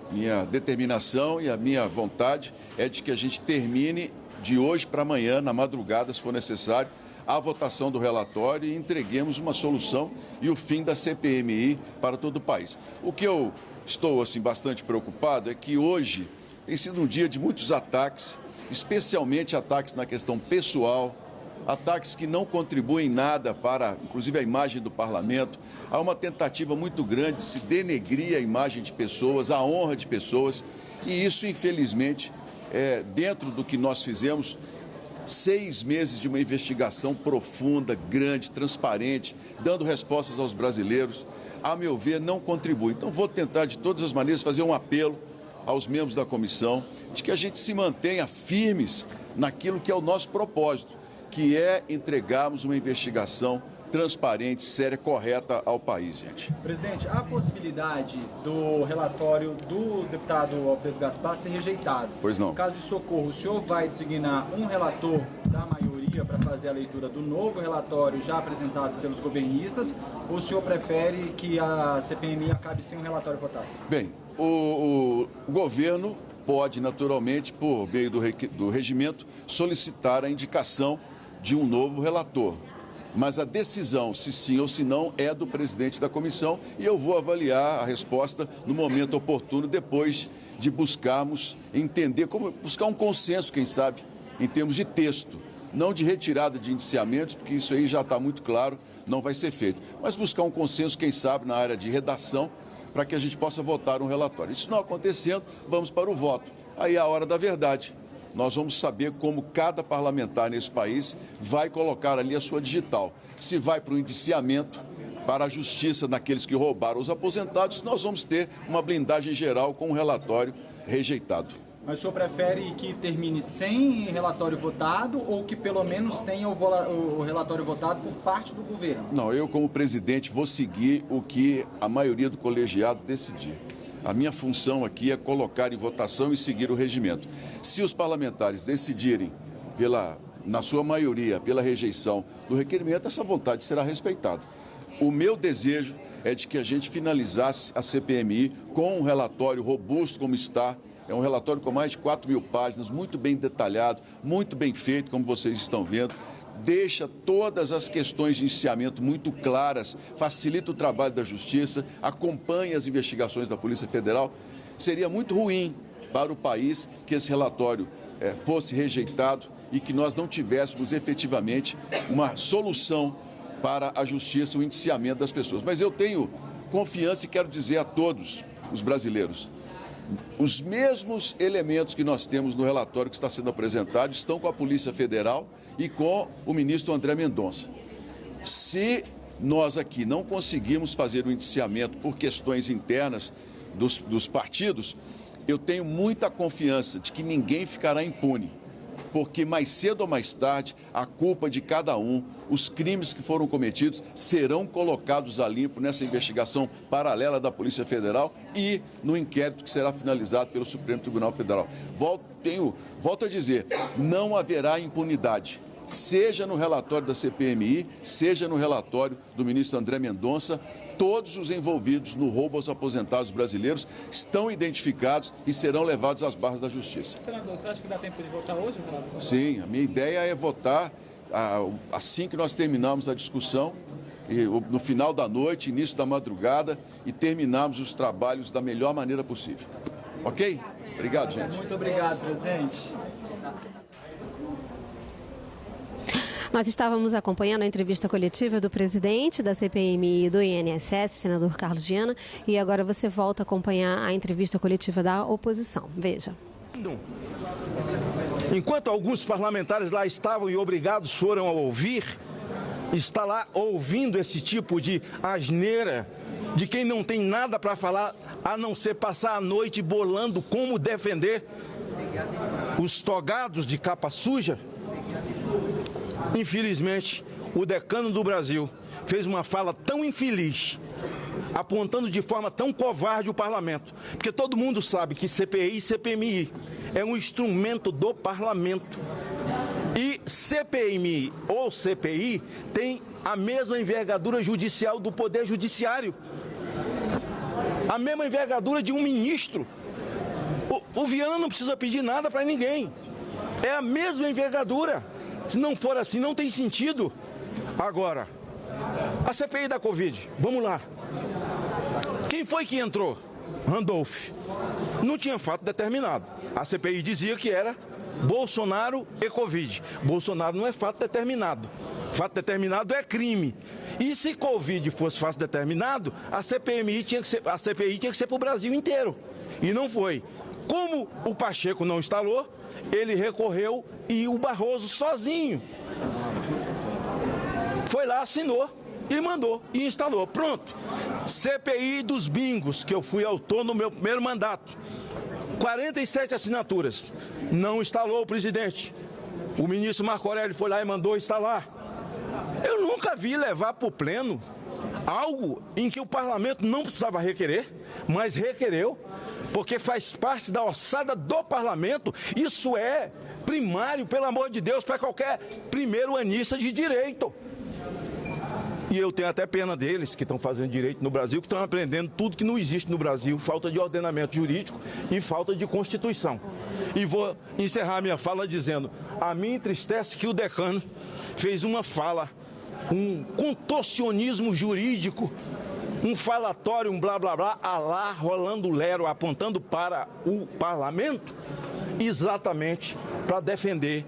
determinação e a minha vontade é de que a gente termine de hoje para amanhã, na madrugada, se for necessário, a votação do relatório e entreguemos uma solução e o fim da CPMI para todo o país. O que eu estou bastante preocupado é que hoje tem sido um dia de muitos ataques, especialmente ataques na questão pessoal, ataques que não contribuem nada para, inclusive, a imagem do parlamento. Há uma tentativa muito grande de se denegrir a imagem de pessoas, a honra de pessoas, e isso, infelizmente, dentro do que nós fizemos, 6 meses de uma investigação profunda, grande, transparente, dando respostas aos brasileiros, a meu ver, não contribui. Então, vou tentar, de todas as maneiras, fazer um apelo aos membros da comissão de que a gente se mantenha firmes naquilo que é o nosso propósito, que é entregarmos uma investigação transparente, séria, correta ao país, gente. Presidente, há a possibilidade do relatório do deputado Alfredo Gaspar ser rejeitado? Pois não. No caso de socorro, o senhor vai designar um relator da maioria para fazer a leitura do novo relatório já apresentado pelos governistas, ou o senhor prefere que a CPMI acabe sem um relatório votado? Bem, o governo pode, naturalmente, por meio do regimento, solicitar a indicação de um novo relator. Mas a decisão, se sim ou se não, é do presidente da comissão e eu vou avaliar a resposta no momento oportuno, depois de buscarmos entender, buscar um consenso, quem sabe, em termos de texto, não de retirada de indiciamentos, porque isso aí já está muito claro, não vai ser feito, mas buscar um consenso, quem sabe, na área de redação, para que a gente possa votar um relatório. Isso não acontecendo, vamos para o voto. Aí é a hora da verdade. Nós vamos saber como cada parlamentar nesse país vai colocar ali a sua digital. Se vai para o indiciamento, para a justiça naqueles que roubaram os aposentados, nós vamos ter uma blindagem geral com um relatório rejeitado. Mas o senhor prefere que termine sem relatório votado ou que pelo menos tenha o relatório votado por parte do governo? Não, eu como presidente vou seguir o que a maioria do colegiado decidir. A minha função aqui é colocar em votação e seguir o regimento. Se os parlamentares decidirem, na sua maioria, pela rejeição do requerimento, essa vontade será respeitada. O meu desejo é de que a gente finalizasse a CPMI com um relatório robusto como está. É um relatório com mais de 4.000 páginas, muito bem detalhado, muito bem feito, como vocês estão vendo. Deixa todas as questões de indiciamento muito claras, facilita o trabalho da Justiça, acompanha as investigações da Polícia Federal. Seria muito ruim para o país que esse relatório fosse rejeitado e que nós não tivéssemos efetivamente uma solução para a Justiça, o indiciamento das pessoas. Mas eu tenho confiança e quero dizer a todos os brasileiros, os mesmos elementos que nós temos no relatório que está sendo apresentado estão com a Polícia Federal e com o ministro André Mendonça. Se nós aqui não conseguirmos fazer o indiciamento por questões internas dos partidos, eu tenho muita confiança de que ninguém ficará impune, porque mais cedo ou mais tarde, a culpa de cada um, os crimes que foram cometidos, serão colocados a limpo nessa investigação paralela da Polícia Federal e no inquérito que será finalizado pelo Supremo Tribunal Federal. Volto a dizer, não haverá impunidade, seja no relatório da CPMI, seja no relatório do ministro André Mendonça. Todos os envolvidos no roubo aos aposentados brasileiros estão identificados e serão levados às barras da Justiça. Senador, você acha que dá tempo de votar hoje? Sim, a minha ideia é votar assim que nós terminarmos a discussão, no final da noite, início da madrugada, e terminarmos os trabalhos da melhor maneira possível. Ok? Obrigado, gente. Muito obrigado, presidente. Nós estávamos acompanhando a entrevista coletiva do presidente da CPMI e do INSS, senador Carlos Viana, e agora você volta a acompanhar a entrevista coletiva da oposição. Veja. Enquanto alguns parlamentares lá estavam e obrigados foram a ouvir, está lá ouvindo esse tipo de asneira de quem não tem nada para falar a não ser passar a noite bolando como defender os togados de capa suja. Infelizmente, o decano do Brasil fez uma fala tão infeliz, apontando de forma tão covarde o parlamento, porque todo mundo sabe que CPI e CPMI é um instrumento do parlamento. E CPMI ou CPI tem a mesma envergadura judicial do Poder Judiciário, a mesma envergadura de um ministro. O Viana não precisa pedir nada para ninguém, é a mesma envergadura. Se não for assim, não tem sentido. Agora, a CPI da Covid, vamos lá. Quem foi que entrou? Randolph. Não tinha fato determinado. A CPI dizia que era Bolsonaro e Covid. Bolsonaro não é fato determinado. Fato determinado é crime. E se Covid fosse fato determinado, a CPI tinha que ser para o Brasil inteiro. E não foi. Como o Pacheco não instalou, ele recorreu e o Barroso sozinho foi lá, assinou e mandou e instalou. Pronto. CPI dos bingos, que eu fui autor no meu primeiro mandato. 47 assinaturas. Não instalou o presidente. O ministro Marco Aurélio foi lá e mandou instalar. Eu nunca vi levar para o pleno algo em que o parlamento não precisava requerer, mas requereu, porque faz parte da ossada do parlamento. Isso é primário, pelo amor de Deus, para qualquer primeiro-anista de direito. E eu tenho até pena deles que estão fazendo direito no Brasil, que estão aprendendo tudo que não existe no Brasil, falta de ordenamento jurídico e falta de Constituição. E vou encerrar minha fala dizendo, a mim entristece que o decano fez uma fala, um contorcionismo jurídico, um falatório, um blá blá blá, alá, rolando lero, apontando para o parlamento, exatamente para defender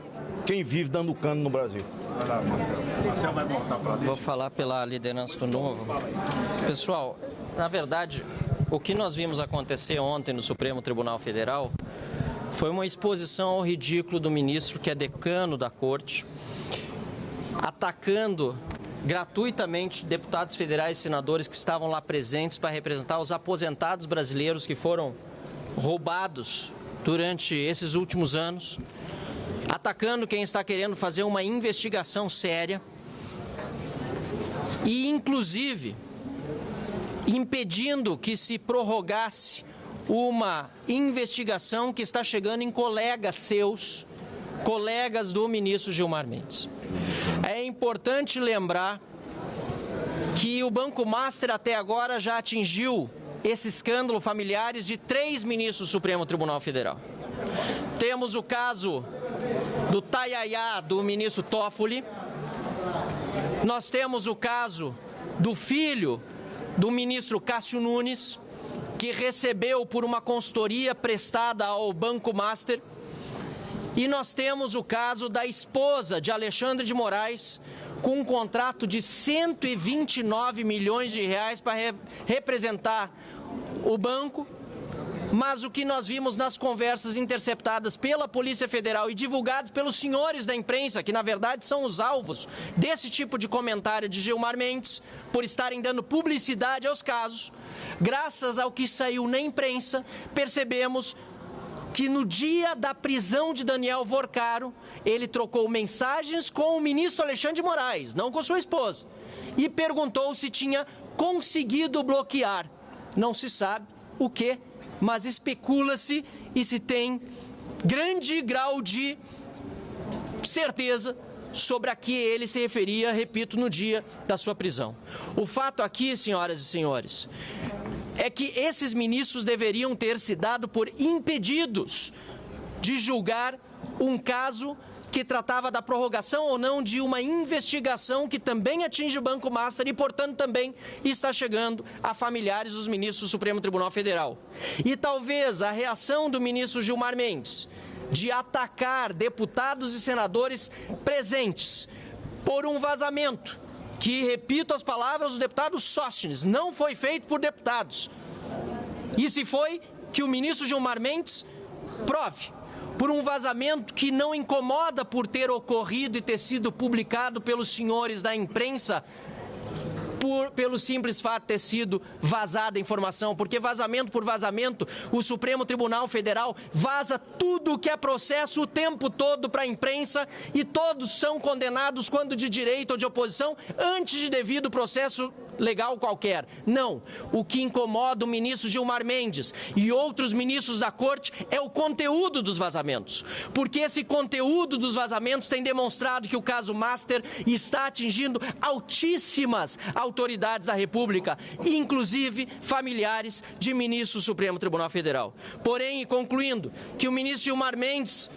quem vive dando cano no Brasil. Vou falar pela liderança do Novo. Pessoal, na verdade, o que nós vimos acontecer ontem no Supremo Tribunal Federal foi uma exposição ao ridículo do ministro, que é decano da Corte, atacando gratuitamente deputados federais e senadores que estavam lá presentes para representar os aposentados brasileiros que foram roubados durante esses últimos anos, atacando quem está querendo fazer uma investigação séria e, inclusive, impedindo que se prorrogasse uma investigação que está chegando em colegas seus, colegas do ministro Gilmar Mendes. É importante lembrar que o Banco Master até agora já atingiu esse escândalo familiares de 3 ministros do Supremo Tribunal Federal. Temos o caso do Tayayá, do ministro Toffoli. Nós temos o caso do filho do ministro Cássio Nunes, que recebeu por uma consultoria prestada ao Banco Master. E nós temos o caso da esposa de Alexandre de Moraes, com um contrato de 129 milhões de reais para representar o banco, Mas o que nós vimos nas conversas interceptadas pela Polícia Federal e divulgadas pelos senhores da imprensa, que na verdade são os alvos desse tipo de comentário de Gilmar Mendes, por estarem dando publicidade aos casos, graças ao que saiu na imprensa, percebemos que no dia da prisão de Daniel Vorcaro, ele trocou mensagens com o ministro Alexandre de Moraes, não com sua esposa, e perguntou se tinha conseguido bloquear. Não se sabe o que, mas especula-se e se tem grande grau de certeza sobre a que ele se referia, repito, no dia da sua prisão. O fato aqui, senhoras e senhores, é que esses ministros deveriam ter se dado por impedidos de julgar um caso que tratava da prorrogação ou não de uma investigação que também atinge o Banco Master e, portanto, também está chegando a familiares dos ministros do Supremo Tribunal Federal. E talvez a reação do ministro Gilmar Mendes de atacar deputados e senadores presentes por um vazamento que, repito as palavras do deputado Sóstenes, não foi feito por deputados. E se foi, que o ministro Gilmar Mendes prove, por um vazamento que não incomoda por ter ocorrido e ter sido publicado pelos senhores da imprensa, pelo simples fato de ter sido vazada a informação, porque vazamento por vazamento, o Supremo Tribunal Federal vaza tudo o que é processo o tempo todo para a imprensa e todos são condenados quando de direita ou de oposição, antes de devido processo legal qualquer. Não. O que incomoda o ministro Gilmar Mendes e outros ministros da Corte é o conteúdo dos vazamentos. Porque esse conteúdo dos vazamentos tem demonstrado que o caso Master está atingindo altíssimas autoridades da República, inclusive familiares de ministros do Supremo Tribunal Federal. Porém, e concluindo, que o ministro Gilmar Mendes,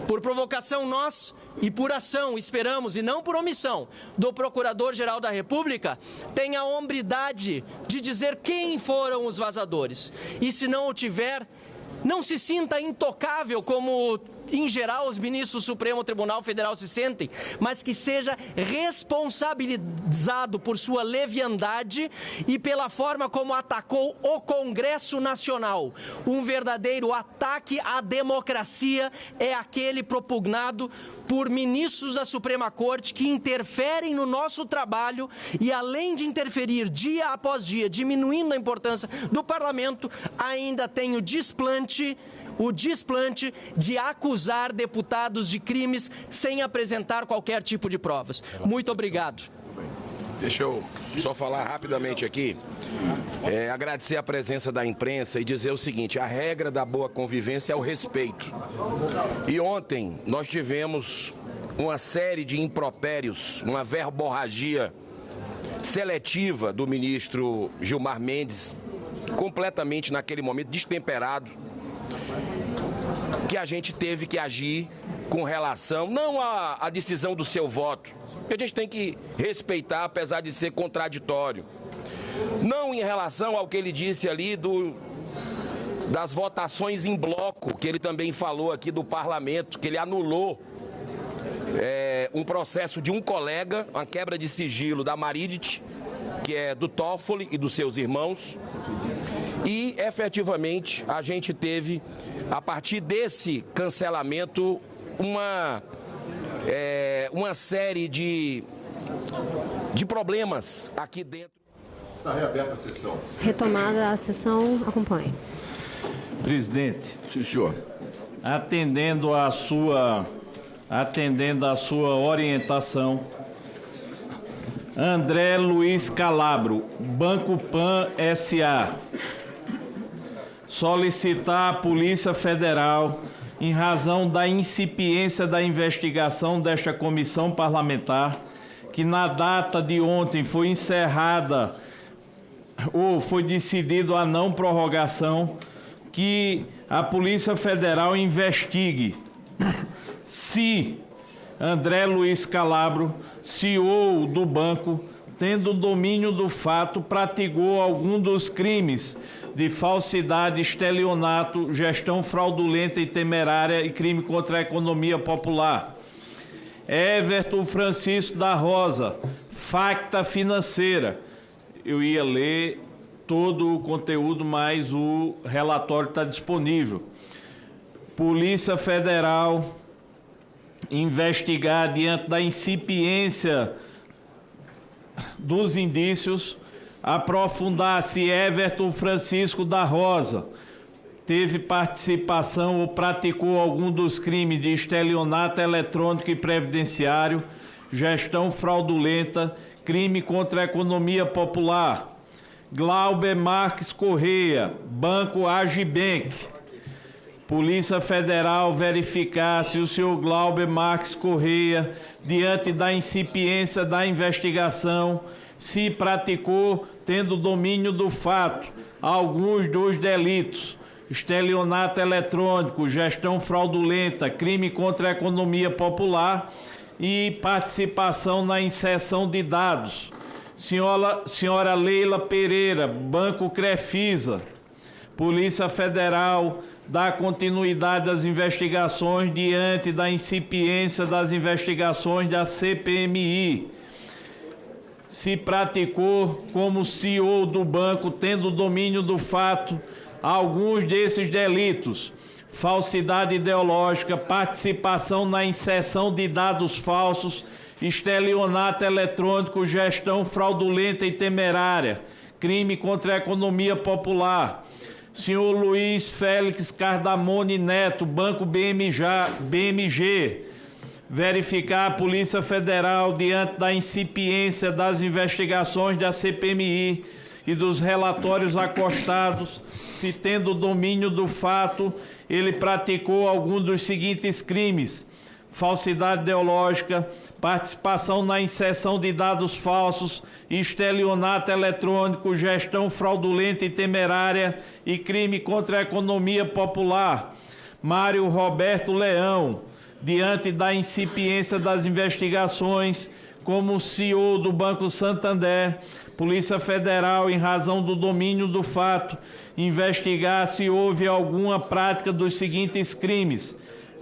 por provocação nossa, e por ação, esperamos, e não por omissão, do Procurador-Geral da República, tem a hombridade de dizer quem foram os vazadores. E se não o tiver, não se sinta intocável como, em geral, os ministros do Supremo Tribunal Federal se sentem, mas que seja responsabilizado por sua leviandade e pela forma como atacou o Congresso Nacional. Um verdadeiro ataque à democracia é aquele propugnado por ministros da Suprema Corte que interferem no nosso trabalho e, além de interferir dia após dia, diminuindo a importância do parlamento, ainda tem o desplante de acusar deputados de crimes sem apresentar qualquer tipo de provas. Muito obrigado. Deixa eu só falar rapidamente aqui, agradecer a presença da imprensa e dizer o seguinte: a regra da boa convivência é o respeito. E ontem nós tivemos uma série de impropérios, uma verborragia seletiva do ministro Gilmar Mendes, completamente naquele momento destemperado, que a gente teve que agir com relação, não à decisão do seu voto, que a gente tem que respeitar, apesar de ser contraditório. Não em relação ao que ele disse ali das votações em bloco, que ele também falou aqui do parlamento, que ele anulou um processo de um colega, uma quebra de sigilo da Maridit, que é do Toffoli e dos seus irmãos. E, efetivamente, a gente teve, a partir desse cancelamento, uma série de problemas aqui dentro. Está reaberta a sessão. Retomada a sessão, acompanhe. Presidente. Sim, senhor. Atendendo a sua orientação, André Luiz Calabro, Banco Pan S.A., solicitar à Polícia Federal, em razão da incipiência da investigação desta comissão parlamentar, que na data de ontem foi encerrada ou foi decidido a não prorrogação, que a Polícia Federal investigue se André Luiz Calabro, CEO do banco, tendo domínio do fato, praticou algum dos crimes de falsidade, estelionato, gestão fraudulenta e temerária e crime contra a economia popular. Everton Francisco da Rosa, facta financeira. Eu ia ler todo o conteúdo, mas o relatório está disponível. Polícia Federal investigar diante da incipiência dos indícios, aprofundar se Everton Francisco da Rosa teve participação ou praticou algum dos crimes de estelionato eletrônico e previdenciário, gestão fraudulenta, crime contra a economia popular. Glauber Marques Correia, Banco Agibank. Polícia Federal verificar se o senhor Glauber Marques Correia, diante da incipiência da investigação, se praticou, tendo domínio do fato, alguns dos delitos: estelionato eletrônico, gestão fraudulenta, crime contra a economia popular e participação na inserção de dados. Senhora Leila Pereira, Banco Crefisa. Polícia Federal dá continuidade às investigações diante da incipiência das investigações da CPMI. Se praticou como CEO do banco, tendo domínio do fato, alguns desses delitos: falsidade ideológica, participação na inserção de dados falsos, estelionato eletrônico, gestão fraudulenta e temerária, crime contra a economia popular. Senhor Luiz Félix Cardamone Neto, Banco BMG, verificar a Polícia Federal, diante da incipiência das investigações da CPMI e dos relatórios acostados, se tendo domínio do fato, ele praticou algum dos seguintes crimes: falsidade ideológica, participação na inserção de dados falsos, estelionato eletrônico, gestão fraudulenta e temerária e crime contra a economia popular. Mário Roberto Leão, diante da incipiência das investigações, como CEO do Banco Santander, Polícia Federal, em razão do domínio do fato, investigar se houve alguma prática dos seguintes crimes: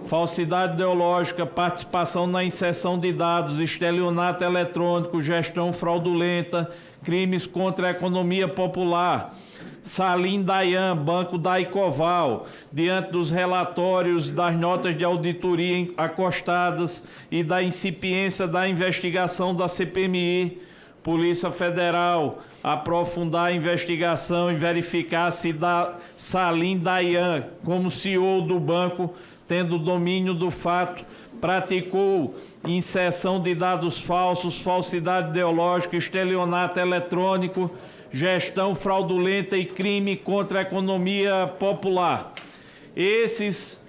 falsidade ideológica, participação na inserção de dados, estelionato eletrônico, gestão fraudulenta, crimes contra a economia popular. Salim Dayan, Banco Daicoval, diante dos relatórios das notas de auditoria acostadas e da incipiência da investigação da CPMI, Polícia Federal aprofundar a investigação e verificar se Salim Dayan, como CEO do banco, tendo domínio do fato, praticou inserção de dados falsos, falsidade ideológica, estelionato eletrônico, gestão fraudulenta e crime contra a economia popular. Esses,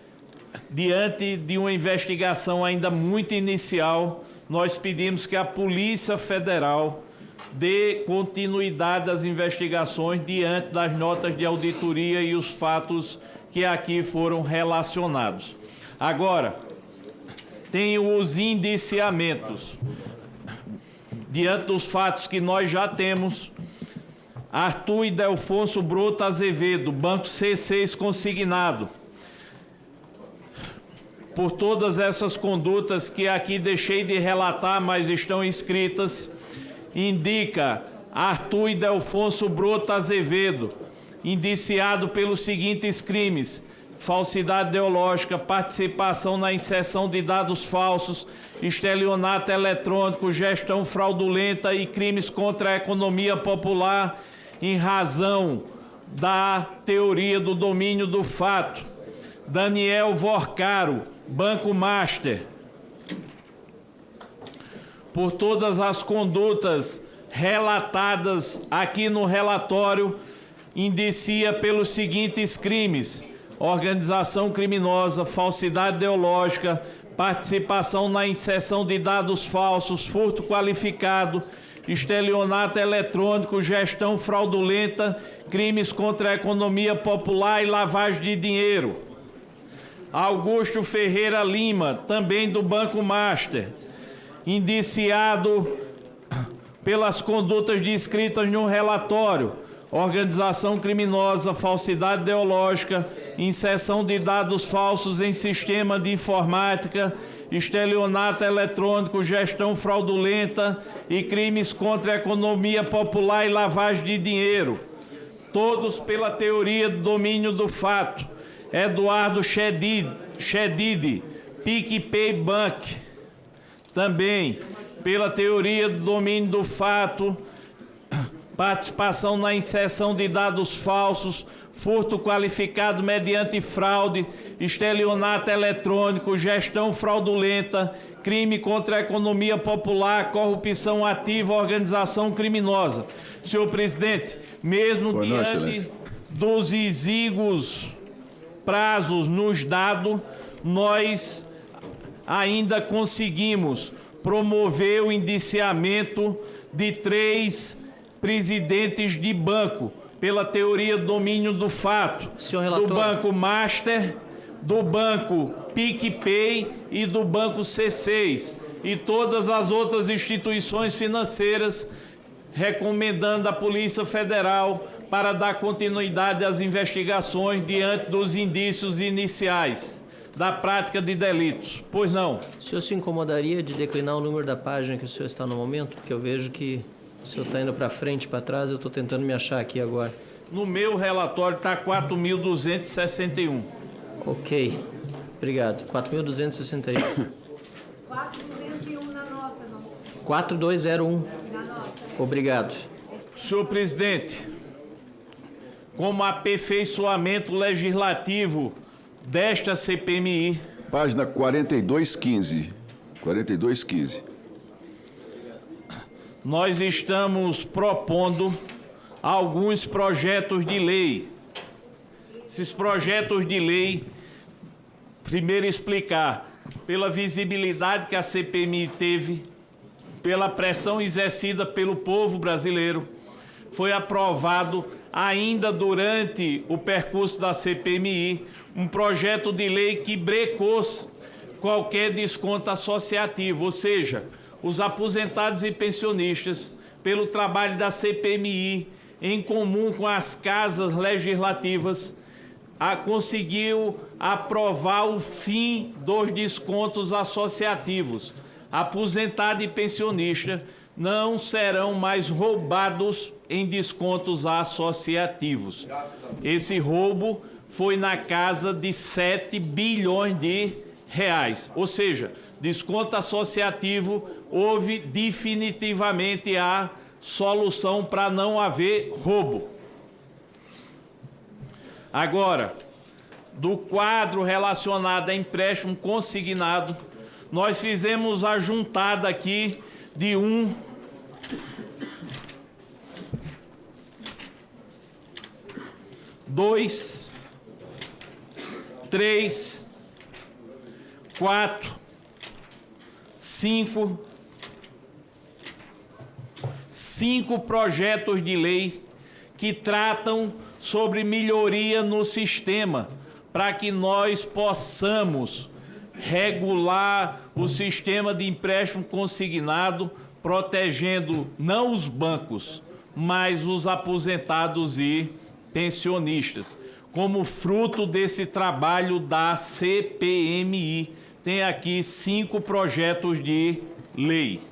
diante de uma investigação ainda muito inicial, nós pedimos que a Polícia Federal dê continuidade às investigações diante das notas de auditoria e os fatos que aqui foram relacionados. Agora, tem os indiciamentos. Diante dos fatos que nós já temos, Arthur Idelfonso Broto Azevedo, Banco C6 consignado. Por todas essas condutas que aqui deixei de relatar, mas estão escritas, indica Arthur Idelfonso Broto Azevedo, indiciado pelos seguintes crimes: falsidade ideológica, participação na inserção de dados falsos, estelionato eletrônico, gestão fraudulenta e crimes contra a economia popular, em razão da teoria do domínio do fato. Daniel Vorcaro, Banco Master. Por todas as condutas relatadas aqui no relatório, indicia pelos seguintes crimes: organização criminosa, falsidade ideológica, participação na inserção de dados falsos, furto qualificado, estelionato eletrônico, gestão fraudulenta, crimes contra a economia popular e lavagem de dinheiro. Augusto Ferreira Lima, também do Banco Master, indiciado pelas condutas descritas no relatório: organização criminosa, falsidade ideológica, inserção de dados falsos em sistema de informática, estelionato eletrônico, gestão fraudulenta e crimes contra a economia popular e lavagem de dinheiro. todos pela teoria do domínio do fato. Eduardo Chedid, PicPay Bank, também pela teoria do domínio do fato, participação na inserção de dados falsos, furto qualificado mediante fraude, estelionato eletrônico, gestão fraudulenta, crime contra a economia popular, corrupção ativa, organização criminosa. Senhor presidente, mesmo diante dos exíguos prazos nos dados, nós ainda conseguimos promover o indiciamento de 3 presidentes de banco, pela teoria do domínio do fato, do Banco Master, do Banco PicPay e do Banco C6, e todas as outras instituições financeiras, recomendando à Polícia Federal para dar continuidade às investigações diante dos indícios iniciais da prática de delitos. Pois não? O senhor se incomodaria de declinar o número da página que o senhor está no momento? Porque eu vejo que o senhor está indo para frente e para trás, eu estou tentando me achar aqui agora. No meu relatório está 4.261. Ok, obrigado. 4.261. 4.201 na nossa, não. 4201. Obrigado. Senhor presidente, como aperfeiçoamento legislativo desta CPMI... Página 4215. 4215. Nós estamos propondo alguns projetos de lei. Esses projetos de lei, primeiro explicar, pela visibilidade que a CPMI teve, pela pressão exercida pelo povo brasileiro, foi aprovado ainda durante o percurso da CPMI um projeto de lei que brecou qualquer desconto associativo, ou seja, os aposentados e pensionistas, pelo trabalho da CPMI, em comum com as casas legislativas, conseguiu aprovar o fim dos descontos associativos. Aposentado e pensionista não serão mais roubados em descontos associativos. Esse roubo foi na casa de 7 bilhões de reais. Ou seja, desconto associativo, houve definitivamente a solução para não haver roubo. Agora, do quadro relacionado a empréstimo consignado, nós fizemos a juntada aqui de 1, 2, 3, 4, 5 projetos de lei que tratam sobre melhoria no sistema, para que nós possamos regular o sistema de empréstimo consignado, protegendo não os bancos, mas os aposentados e pensionistas. Como fruto desse trabalho da CPMI, tem aqui 5 projetos de lei.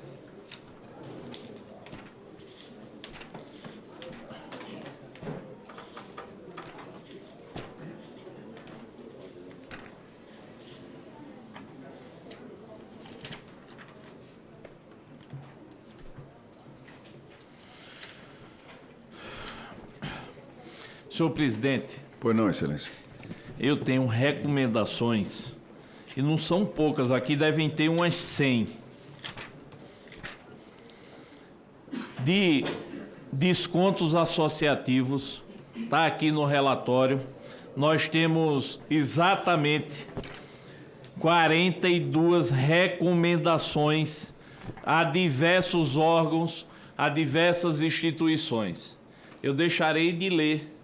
Senhor presidente. Pois não, excelência. Eu tenho recomendações, e não são poucas, aqui devem ter umas 100, de descontos associativos, está aqui no relatório. Nós temos exatamente 42 recomendações a diversos órgãos, a diversas instituições. Eu deixarei de ler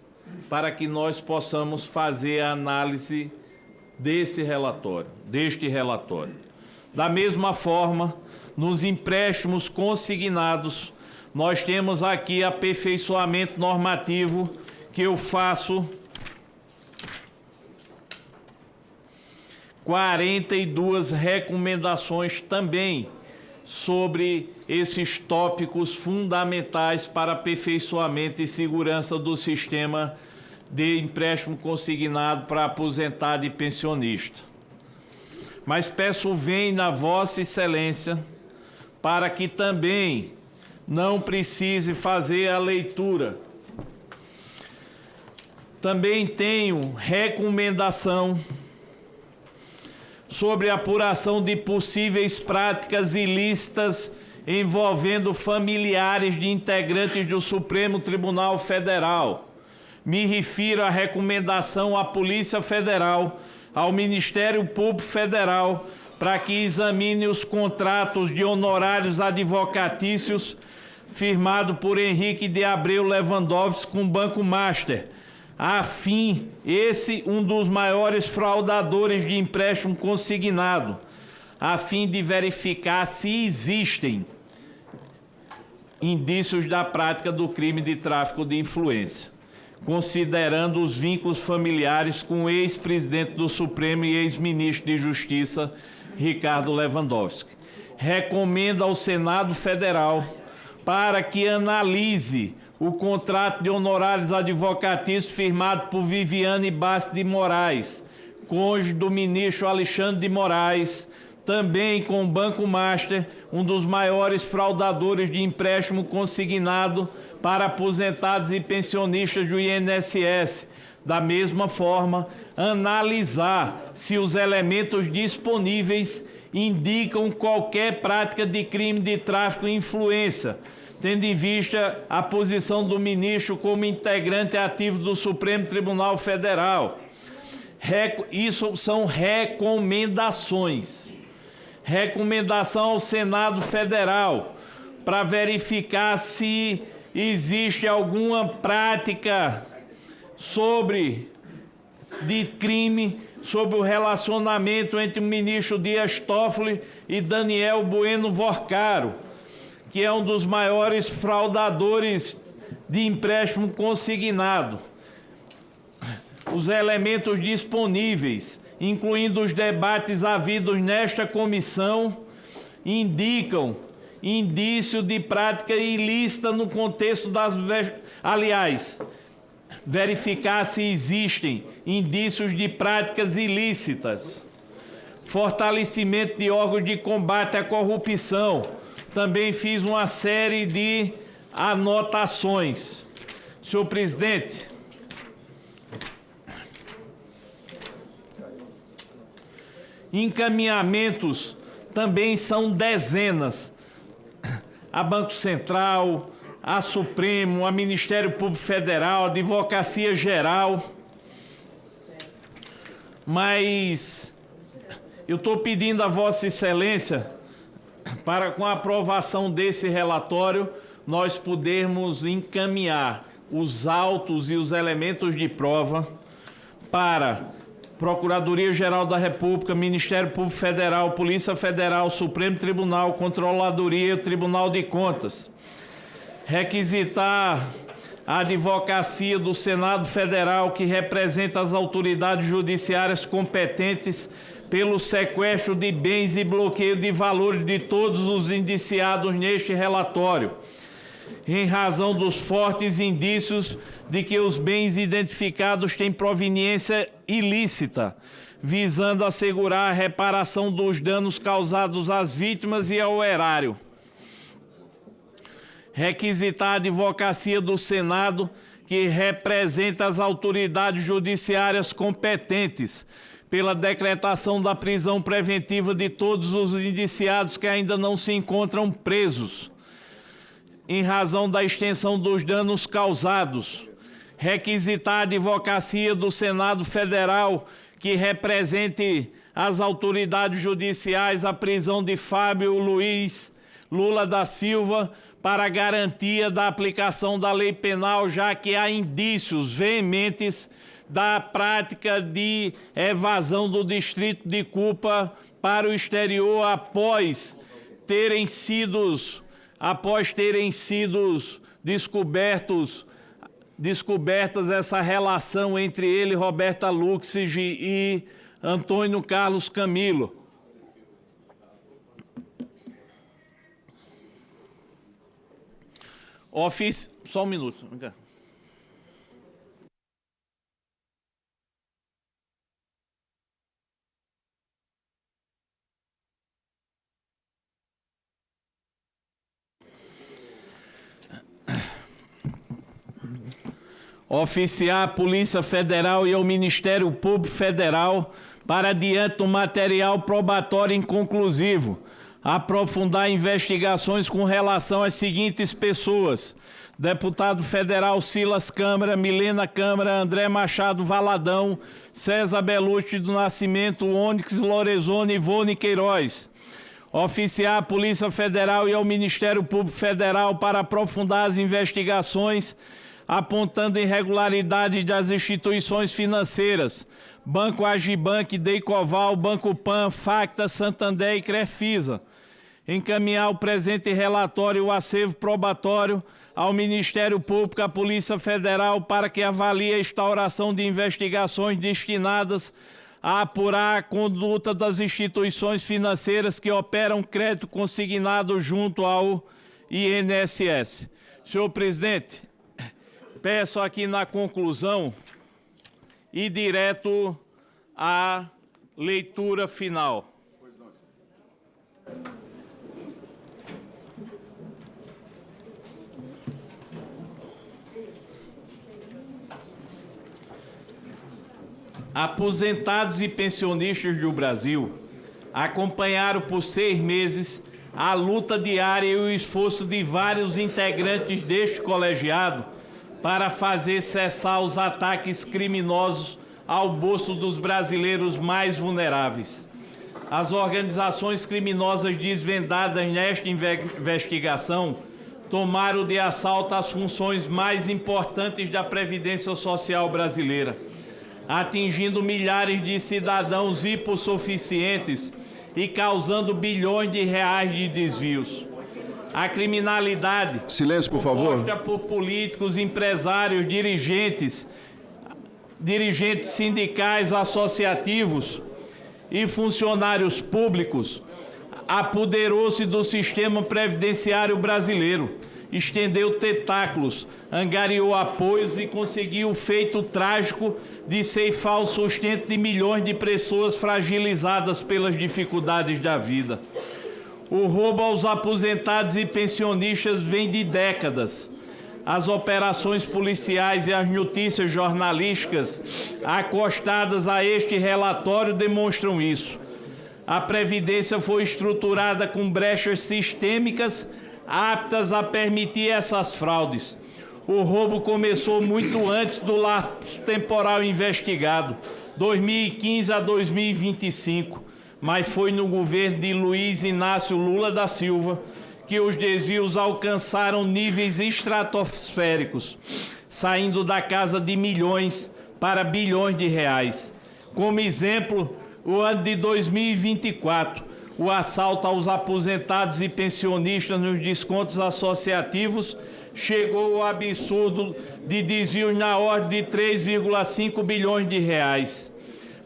para que nós possamos fazer a análise deste relatório. Da mesma forma, nos empréstimos consignados, nós temos aqui aperfeiçoamento normativo que eu faço 42 recomendações também, sobre esses tópicos fundamentais para aperfeiçoamento e segurança do sistema de empréstimo consignado para aposentado e pensionista. Mas peço o vem na Vossa Excelência para que também não precise fazer a leitura. Também tenho recomendação sobre a apuração de possíveis práticas ilícitas envolvendo familiares de integrantes do Supremo Tribunal Federal. Me refiro à recomendação à Polícia Federal, ao Ministério Público Federal, para que examine os contratos de honorários advocatícios firmado por Henrique de Abreu Lewandowski com o Banco Master, um dos maiores fraudadores de empréstimo consignado, a fim de verificar se existem indícios da prática do crime de tráfico de influência, considerando os vínculos familiares com o ex-presidente do Supremo e ex-ministro de Justiça, Ricardo Lewandowski. Recomendo ao Senado Federal para que analise o contrato de honorários advocatícios firmado por Viviane Bastos de Moraes, cônjuge do ministro Alexandre de Moraes, também com o Banco Master, um dos maiores fraudadores de empréstimo consignado para aposentados e pensionistas do INSS. Da mesma forma, analisar se os elementos disponíveis indicam qualquer prática de crime de tráfico e influência, tendo em vista a posição do ministro como integrante ativo do Supremo Tribunal Federal. Isso são recomendações. Recomendação ao Senado Federal para verificar se existe alguma prática de crime sobre o relacionamento entre o ministro Dias Toffoli e Daniel Bueno Vorcaro, que é um dos maiores fraudadores de empréstimo consignado. Os elementos disponíveis, incluindo os debates havidos nesta comissão, indicam indício de prática ilícita no contexto verificar se existem indícios de práticas ilícitas. Fortalecimento de órgãos de combate à corrupção. Também fiz uma série de anotações. Senhor presidente, encaminhamentos também são dezenas. A Banco Central, a Supremo, a Ministério Público Federal, a Advocacia Geral. Mas eu estou pedindo a Vossa Excelência para, com a aprovação desse relatório, nós podermos encaminhar os autos e os elementos de prova para Procuradoria-Geral da República, Ministério Público Federal, Polícia Federal, Supremo Tribunal, Controladoria e Tribunal de Contas. Requisitar a advocacia do Senado Federal, que representa as autoridades judiciárias competentes pelo sequestro de bens e bloqueio de valores de todos os indiciados neste relatório, em razão dos fortes indícios de que os bens identificados têm proveniência ilícita, visando assegurar a reparação dos danos causados às vítimas e ao erário. Requisitar a advocacia do Senado, que representa as autoridades judiciárias competentes, pela decretação da prisão preventiva de todos os indiciados que ainda não se encontram presos, em razão da extensão dos danos causados. Requisitar a advocacia do Senado Federal, que represente as autoridades judiciais, a prisão de Fábio Luiz Lula da Silva, para garantia da aplicação da lei penal, já que há indícios veementes da prática de evasão do distrito de culpa para o exterior após terem sido descobertas essa relação entre ele, Roberta Luxig e Antônio Carlos Camilo. Só um minuto. Vem cá. Oficiar a Polícia Federal e ao Ministério Público Federal para adiante do material probatório inconclusivo, aprofundar investigações com relação às seguintes pessoas: deputado federal Silas Câmara, Milena Câmara, André Machado Valadão, César Belucci do Nascimento, Onyx Lorenzoni e Ivone Queiroz. Oficiar a Polícia Federal e ao Ministério Público Federal para aprofundar as investigações apontando irregularidades das instituições financeiras, Banco Agibank, Deicoval, Banco Pan, Facta, Santander e Crefisa. Encaminhar o presente relatório e o acervo probatório ao Ministério Público e à Polícia Federal para que avalie a instauração de investigações destinadas a apurar a conduta das instituições financeiras que operam crédito consignado junto ao INSS. Senhor presidente, peço aqui na conclusão e direto à leitura final. Aposentados e pensionistas do Brasil acompanharam por 6 meses a luta diária e o esforço de vários integrantes deste colegiado para fazer cessar os ataques criminosos ao bolso dos brasileiros mais vulneráveis. As organizações criminosas desvendadas nesta investigação tomaram de assalto as funções mais importantes da Previdência Social brasileira, atingindo milhares de cidadãos hipossuficientes e causando bilhões de reais de desvios. A criminalidade, silêncio, por favor, composta por políticos, empresários, dirigentes sindicais, associativos e funcionários públicos, apoderou-se do sistema previdenciário brasileiro, estendeu tentáculos, angariou apoios e conseguiu o feito trágico de ceifar o sustento de milhões de pessoas fragilizadas pelas dificuldades da vida. O roubo aos aposentados e pensionistas vem de décadas. As operações policiais e as notícias jornalísticas acostadas a este relatório demonstram isso. A Previdência foi estruturada com brechas sistêmicas aptas a permitir essas fraudes. O roubo começou muito antes do lapso temporal investigado, 2015 a 2025, mas foi no governo de Luiz Inácio Lula da Silva que os desvios alcançaram níveis estratosféricos, saindo da casa de milhões para bilhões de reais. Como exemplo, o ano de 2024, o assalto aos aposentados e pensionistas nos descontos associativos chegou ao absurdo de desvios na ordem de 3,5 bilhões de reais.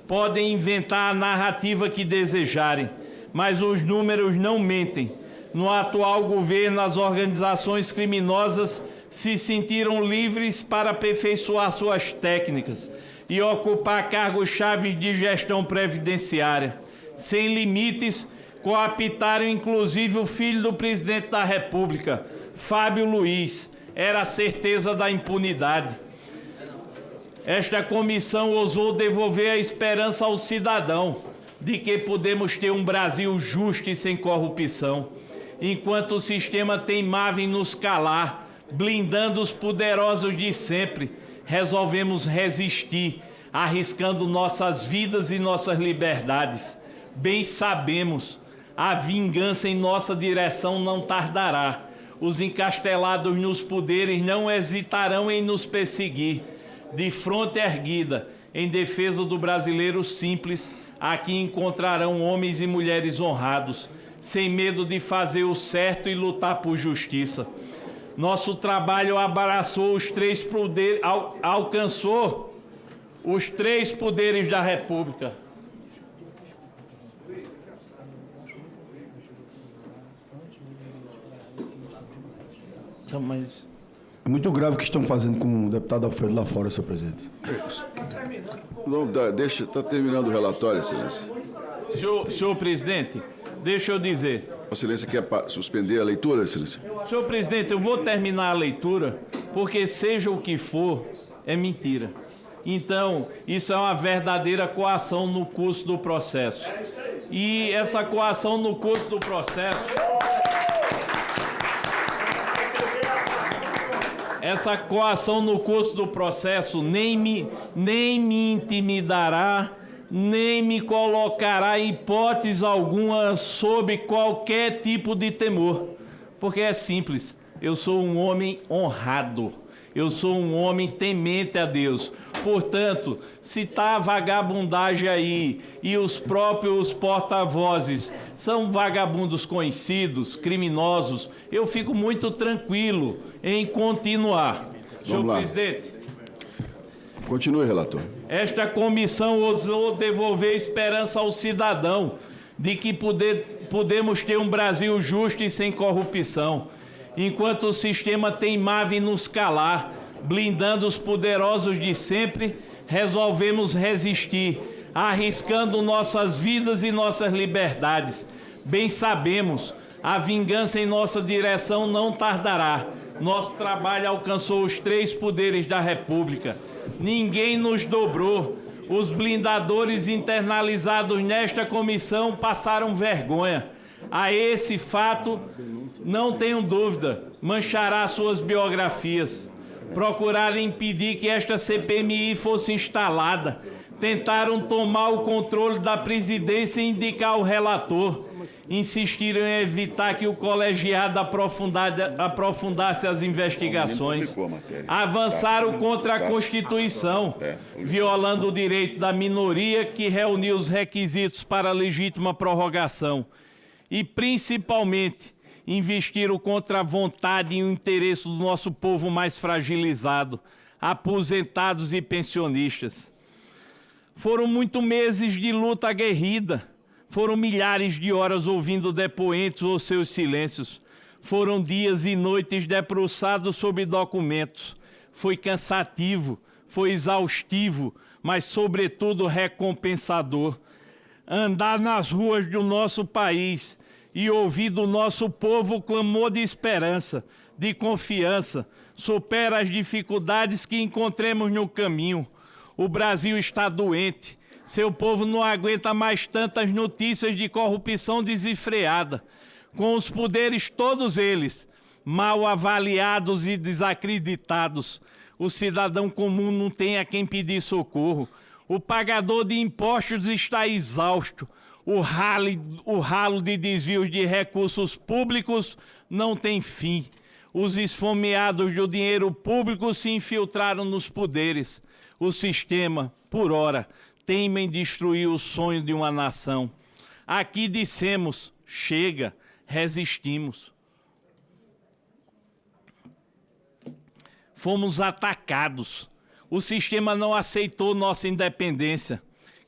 Podem inventar a narrativa que desejarem, mas os números não mentem. No atual governo, as organizações criminosas se sentiram livres para aperfeiçoar suas técnicas e ocupar cargos-chave de gestão previdenciária. Sem limites, cooptaram inclusive o filho do presidente da República, Fábio Luiz. Era a certeza da impunidade. Esta comissão ousou devolver a esperança ao cidadão de que podemos ter um Brasil justo e sem corrupção, enquanto o sistema teimava em nos calar, blindando os poderosos de sempre. Resolvemos resistir, arriscando nossas vidas e nossas liberdades. Bem sabemos, a vingança em nossa direção não tardará. Os encastelados nos poderes não hesitarão em nos perseguir. De fronte erguida, em defesa do brasileiro simples, aqui encontrarão homens e mulheres honrados, sem medo de fazer o certo e lutar por justiça. Nosso trabalho abraçou os 3 poderes, alcançou os 3 poderes da República. Então, mas É muito grave o que estão fazendo com o deputado Alfredo lá fora, senhor presidente. Não, deixa, está terminando o relatório, excelência. Senhor presidente, deixa eu dizer. A excelência quer suspender a leitura, excelência? Senhor presidente, eu vou terminar a leitura, porque seja o que for, é mentira. Então, isso é uma verdadeira coação no curso do processo. E essa coação no curso do processo... Essa coação no curso do processo nem me intimidará, nem me colocará em hipótese alguma sob qualquer tipo de temor. Porque é simples, eu sou um homem honrado, eu sou um homem temente a Deus. Portanto, se está a vagabundagem aí e os próprios porta-vozes são vagabundos conhecidos, criminosos, eu fico muito tranquilo em continuar. Senhor presidente. Continue, relator. Esta comissão ousou devolver esperança ao cidadão de que podemos ter um Brasil justo e sem corrupção, enquanto o sistema teimava em nos calar, blindando os poderosos de sempre, resolvemos resistir, arriscando nossas vidas e nossas liberdades. Bem sabemos, a vingança em nossa direção não tardará. Nosso trabalho alcançou os 3 poderes da República. Ninguém nos dobrou. Os blindadores internalizados nesta comissão passaram vergonha. A esse fato, não tenho dúvida, manchará suas biografias. Procuraram impedir que esta CPMI fosse instalada. Tentaram tomar o controle da presidência e indicar o relator. Insistiram em evitar que o colegiado aprofundasse as investigações. Avançaram contra a Constituição, violando o direito da minoria que reuniu os requisitos para a legítima prorrogação. E, principalmente, investiram contra a vontade e o interesse do nosso povo mais fragilizado, aposentados e pensionistas. Foram muitos meses de luta aguerrida, foram milhares de horas ouvindo depoentes ou seus silêncios, foram dias e noites debruçados sobre documentos. Foi cansativo, foi exaustivo, mas sobretudo recompensador. Andar nas ruas do nosso país e ouvir do nosso povo o clamor de esperança, de confiança, supera as dificuldades que encontremos no caminho. O Brasil está doente. Seu povo não aguenta mais tantas notícias de corrupção desenfreada. Com os poderes todos eles, mal avaliados e desacreditados, o cidadão comum não tem a quem pedir socorro. O pagador de impostos está exausto. O ralo de desvios de recursos públicos não tem fim. Os esfomeados do dinheiro público se infiltraram nos poderes. O sistema, por ora, teima em destruir o sonho de uma nação. Aqui dissemos, chega, resistimos. Fomos atacados. O sistema não aceitou nossa independência.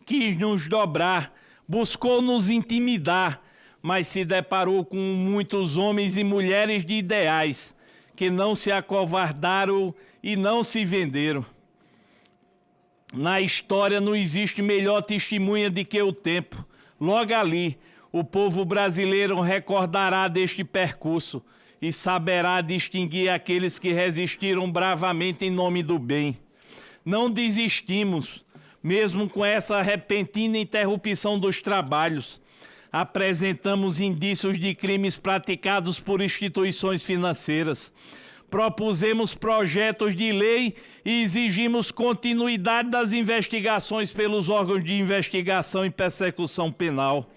Quis nos dobrar, buscou nos intimidar, mas se deparou com muitos homens e mulheres de ideais que não se acovardaram e não se venderam. Na história não existe melhor testemunha do que o tempo. Logo ali, o povo brasileiro recordará deste percurso e saberá distinguir aqueles que resistiram bravamente em nome do bem. Não desistimos, mesmo com essa repentina interrupção dos trabalhos. Apresentamos indícios de crimes praticados por instituições financeiras. Propusemos projetos de lei e exigimos continuidade das investigações pelos órgãos de investigação e persecução penal.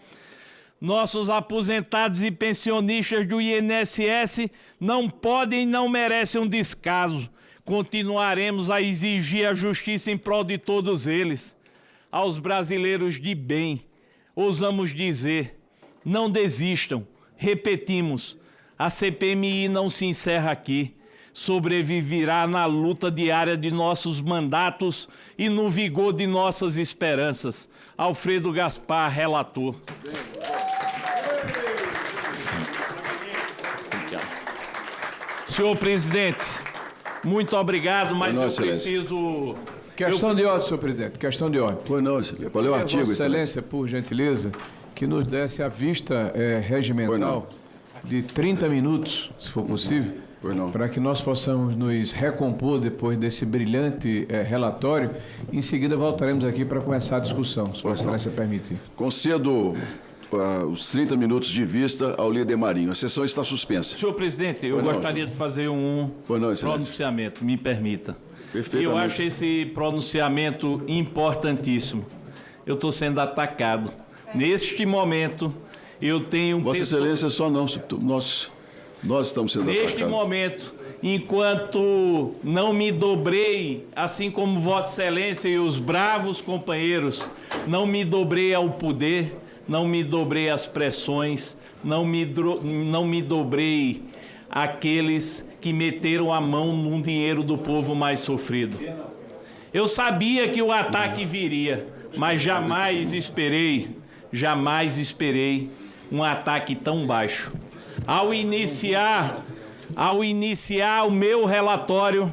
Nossos aposentados e pensionistas do INSS não podem e não merecem um descaso. Continuaremos a exigir a justiça em prol de todos eles. Aos brasileiros de bem, ousamos dizer, não desistam. Repetimos, a CPMI não se encerra aqui. Sobreviverá na luta diária de nossos mandatos e no vigor de nossas esperanças. Alfredo Gaspar, relator. Senhor presidente, Muito obrigado, mas eu preciso... Questão de ordem, senhor presidente, questão de ordem. Pois não, excelência. Qual é o artigo, Vossa Excelência, por gentileza, que nos desse a vista regimental de 30 minutos, se for possível, para que nós possamos nos recompor depois desse brilhante relatório. Em seguida, voltaremos aqui para começar a discussão, se Vossa Excelência permitir. Concedo os 30 minutos de vista ao líder Marinho. A sessão está suspensa. Senhor presidente, eu gostaria de fazer um pronunciamento, me permita. Eu acho esse pronunciamento importantíssimo. Eu estou sendo atacado. Neste momento, eu tenho... Vossa Excelência, só não. Nós estamos sendo atacados. Neste momento, enquanto não me dobrei, assim como Vossa Excelência e os bravos companheiros, não me dobrei ao poder, não me dobrei às pressões, não me dobrei àqueles que meteram a mão no dinheiro do povo mais sofrido. Eu sabia que o ataque viria, mas jamais esperei um ataque tão baixo. Ao iniciar o meu relatório,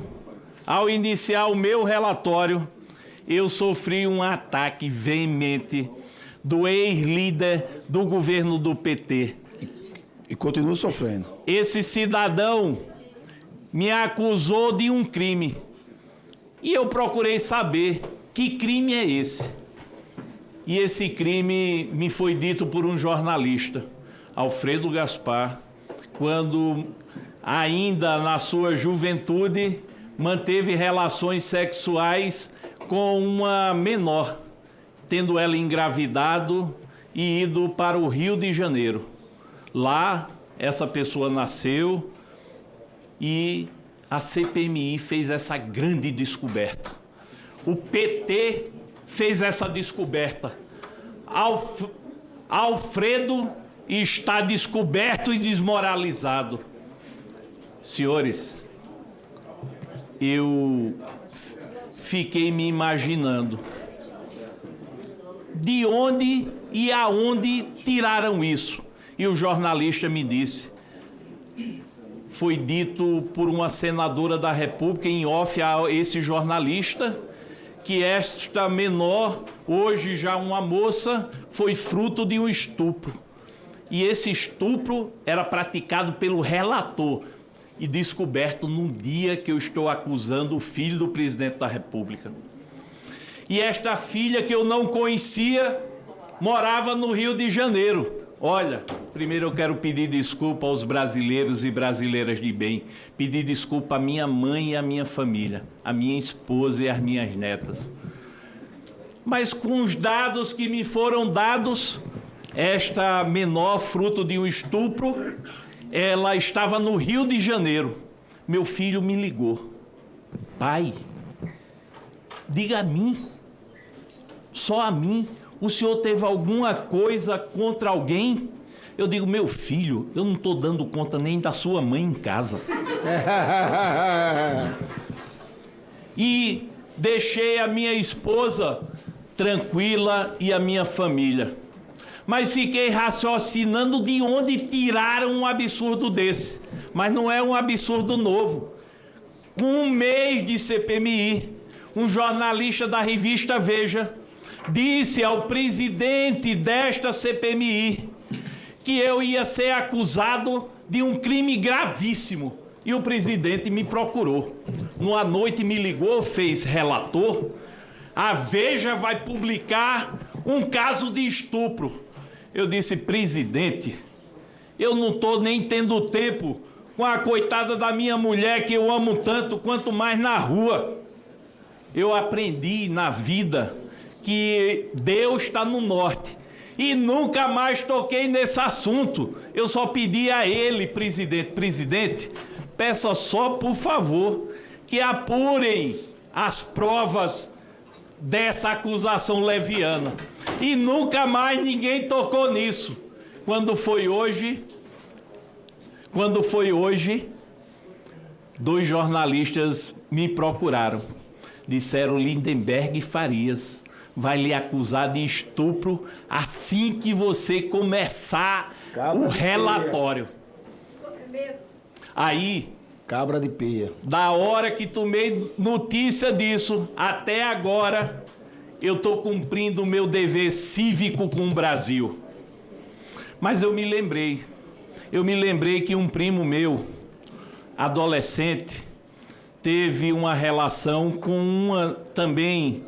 eu sofri um ataque veemente do ex-líder do governo do PT. E continua sofrendo. Esse cidadão me acusou de um crime. E eu procurei saber que crime é esse. E esse crime me foi dito por um jornalista, Alfredo Gaspar, quando ainda na sua juventude manteve relações sexuais com uma menor, tendo ela engravidado e ido para o Rio de Janeiro. Lá, essa pessoa nasceu e a CPMI fez essa grande descoberta. O PT fez essa descoberta. Alfredo está descoberto e desmoralizado. Senhores, eu fiquei me imaginando de onde e aonde tiraram isso. E o jornalista me disse, foi dito por uma senadora da República em off a esse jornalista, que esta menor, hoje já uma moça, foi fruto de um estupro. E esse estupro era praticado pelo relator e descoberto num dia que eu estou acusando o filho do presidente da República. E esta filha que eu não conhecia morava no Rio de Janeiro. Olha, primeiro eu quero pedir desculpa aos brasileiros e brasileiras de bem. Pedir desculpa à minha mãe e à minha família, à minha esposa e às minhas netas. Mas com os dados que me foram dados, esta menor, fruto de um estupro, ela estava no Rio de Janeiro. Meu filho me ligou. Pai, diga a mim, só a mim, o senhor teve alguma coisa contra alguém? Eu digo, meu filho, eu não estou dando conta nem da sua mãe em casa. E deixei a minha esposa tranquila e a minha família. Mas fiquei raciocinando de onde tiraram um absurdo desse. Mas não é um absurdo novo. Com um mês de CPMI, um jornalista da revista Veja disse ao presidente desta CPMI que eu ia ser acusado de um crime gravíssimo. E o presidente me procurou. Numa noite me ligou, fez relator. A Veja vai publicar um caso de estupro. Eu disse, presidente, eu não estou nem tendo tempo com a coitada da minha mulher que eu amo tanto, quanto mais na rua. Eu aprendi na vida que Deus está no norte. E nunca mais toquei nesse assunto. Eu só pedi a ele, presidente, peça só, por favor, que apurem as provas dessa acusação leviana. E nunca mais ninguém tocou nisso. Quando foi hoje, 2 jornalistas me procuraram. Disseram, Lindenberg Farias vai lhe acusar de estupro assim que você começar o relatório. Aí Cabra de peia. Da hora que tomei notícia disso, até agora, eu estou cumprindo o meu dever cívico com o Brasil. Mas eu me lembrei que um primo meu, adolescente, teve uma relação com uma também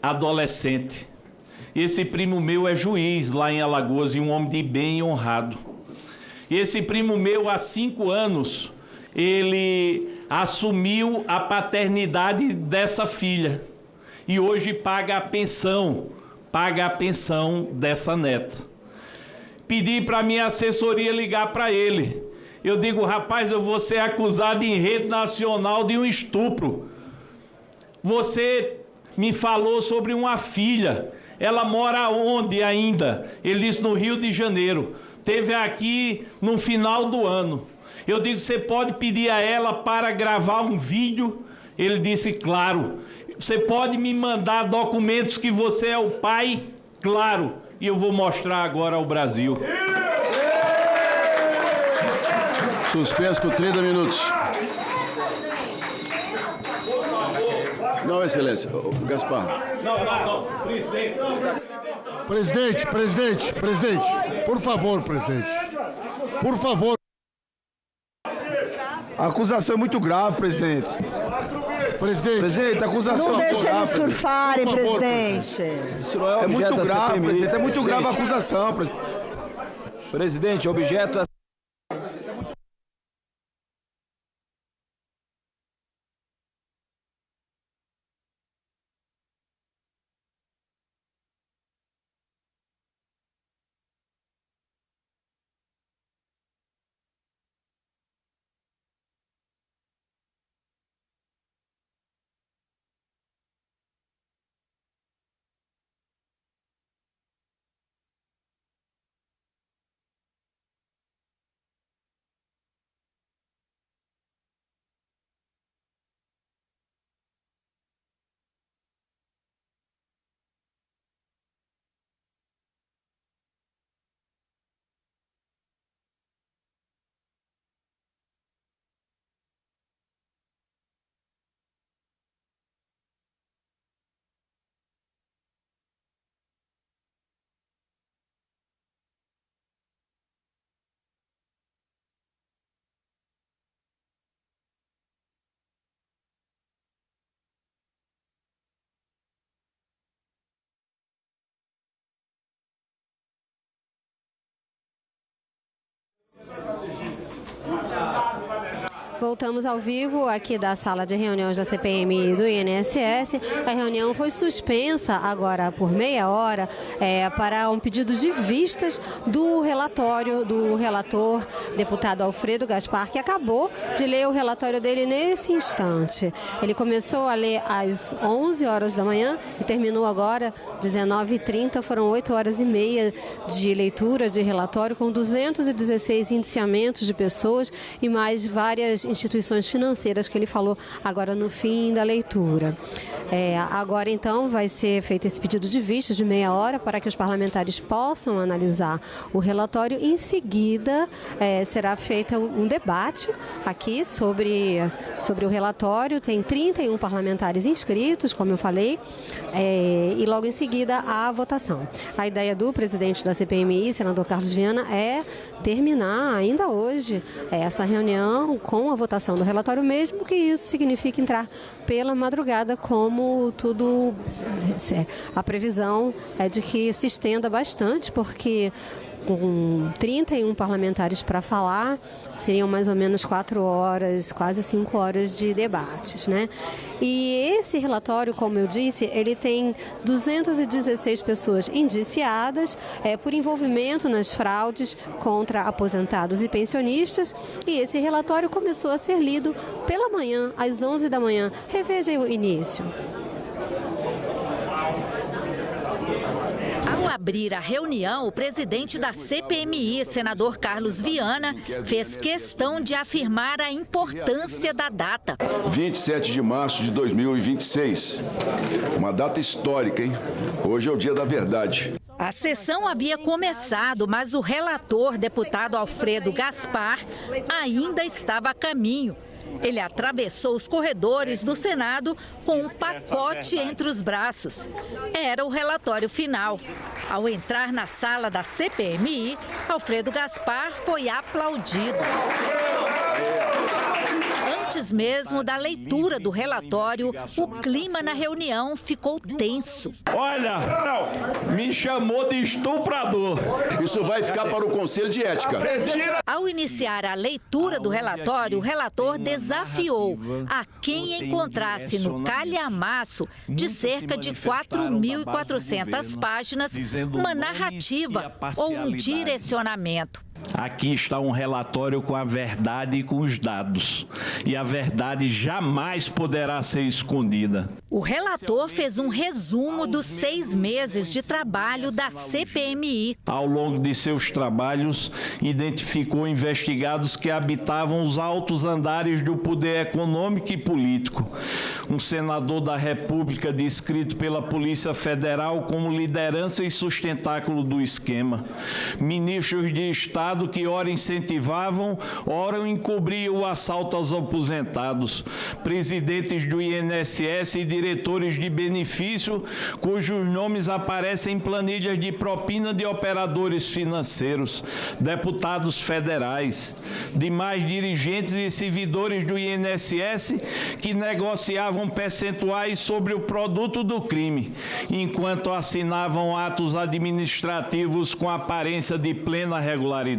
adolescente. Esse primo meu é juiz lá em Alagoas e um homem de bem e honrado. Esse primo meu, há 5 anos, ele assumiu a paternidade dessa filha e hoje paga a pensão dessa neta. Pedi para minha assessoria ligar para ele. Eu digo, rapaz, eu vou ser acusado em rede nacional de um estupro. Você me falou sobre uma filha. Ela mora onde ainda? Ele disse, no Rio de Janeiro. Teve aqui no final do ano. Eu digo, você pode pedir a ela para gravar um vídeo? Ele disse, claro. Você pode me mandar documentos que você é o pai? Claro. E eu vou mostrar agora ao Brasil. Suspenso por 30 minutos. Não, Excelência. Gaspar. Não. Presidente. Por favor, presidente. Por favor. A acusação é muito grave, presidente. Presidente, a acusação Não é muito deixa grave. eles surfarem, presidente. Isso não é É objeto muito da grave, CPMI. presidente. É muito grave a acusação, presidente. Presidente, objeto é... Voltamos ao vivo aqui da sala de reuniões da CPMI do INSS. A reunião foi suspensa agora por meia hora para um pedido de vistas do relatório do relator, deputado Alfredo Gaspar, que acabou de ler o relatório dele nesse instante. Ele começou a ler às 11 horas da manhã e terminou agora 19h30. Foram 8 horas e meia de leitura de relatório com 216 indiciamentos de pessoas e mais várias instituições financeiras que ele falou agora no fim da leitura. Agora, então, vai ser feito esse pedido de vista de meia hora para que os parlamentares possam analisar o relatório. Em seguida, será feito um debate aqui sobre o relatório. Tem 31 parlamentares inscritos, como eu falei, e logo em seguida a votação. A ideia do presidente da CPMI, senador Carlos Viana, é terminar ainda hoje essa reunião com a votação do relatório, mesmo que isso signifique entrar pela madrugada, como tudo. A previsão é de que se estenda bastante, porque com 31 parlamentares para falar, seriam mais ou menos 4 horas, quase 5 horas de debates, né? E esse relatório, como eu disse, ele tem 216 pessoas indiciadas por envolvimento nas fraudes contra aposentados e pensionistas, e esse relatório começou a ser lido pela manhã, às 11 da manhã. Reveja o início. Ao abrir a reunião, o presidente da CPMI, senador Carlos Viana, fez questão de afirmar a importância da data. 27 de março de 2026. Uma data histórica, hein? Hoje é o dia da verdade. A sessão havia começado, mas o relator, deputado Alfredo Gaspar, ainda estava a caminho. Ele atravessou os corredores do Senado com um pacote entre os braços. Era o relatório final. Ao entrar na sala da CPMI, Alfredo Gaspar foi aplaudido. Antes mesmo da leitura do relatório, o clima na reunião ficou tenso. Olha, me chamou de estuprador. Isso vai ficar para o Conselho de Ética. Ao iniciar a leitura do relatório, o relator desafiou a quem encontrasse no calhamaço de cerca de 4.400 páginas uma narrativa ou um direcionamento. Aqui está um relatório com a verdade e com os dados. E a verdade jamais poderá ser escondida. O relator fez um resumo dos 6 meses de trabalho da CPMI. Ao longo de seus trabalhos, identificou investigados que habitavam os altos andares do poder econômico e político. Um senador da República descrito pela Polícia Federal como liderança e sustentáculo do esquema. Ministros de Estado que ora incentivavam, ora encobriam o assalto aos aposentados, presidentes do INSS e diretores de benefício, cujos nomes aparecem em planilhas de propina de operadores financeiros, deputados federais, demais dirigentes e servidores do INSS que negociavam percentuais sobre o produto do crime, enquanto assinavam atos administrativos com aparência de plena regularidade.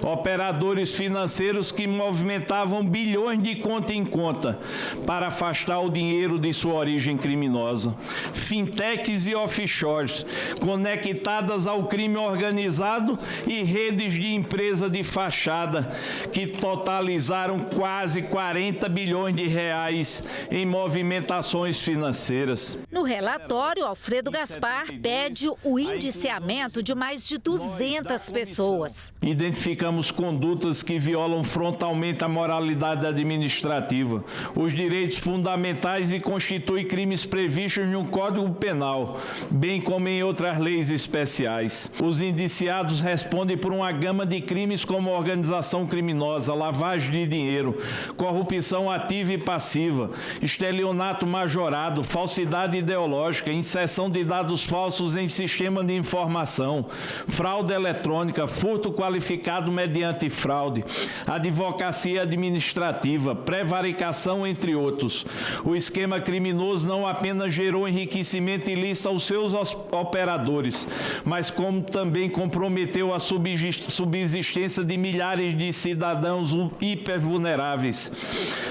Operadores financeiros que movimentavam bilhões de conta em conta para afastar o dinheiro de sua origem criminosa. Fintechs e offshores conectadas ao crime organizado e redes de empresa de fachada que totalizaram quase 40 bilhões de reais em movimentações financeiras. No relatório, Alfredo Gaspar pede o indiciamento de mais de 200 pessoas. Identificamos condutas que violam frontalmente a moralidade administrativa, os direitos fundamentais e constituem crimes previstos no Código Penal, bem como em outras leis especiais. Os indiciados respondem por uma gama de crimes como organização criminosa, lavagem de dinheiro, corrupção ativa e passiva, estelionato majorado, falsidade ideológica, inserção de dados falsos em sistema de informação, fraude eletrônica, furto qualificado mediante fraude, advocacia administrativa, prevaricação, entre outros. O esquema criminoso não apenas gerou enriquecimento ilícito aos seus operadores, mas como também comprometeu a subsistência de milhares de cidadãos hipervulneráveis,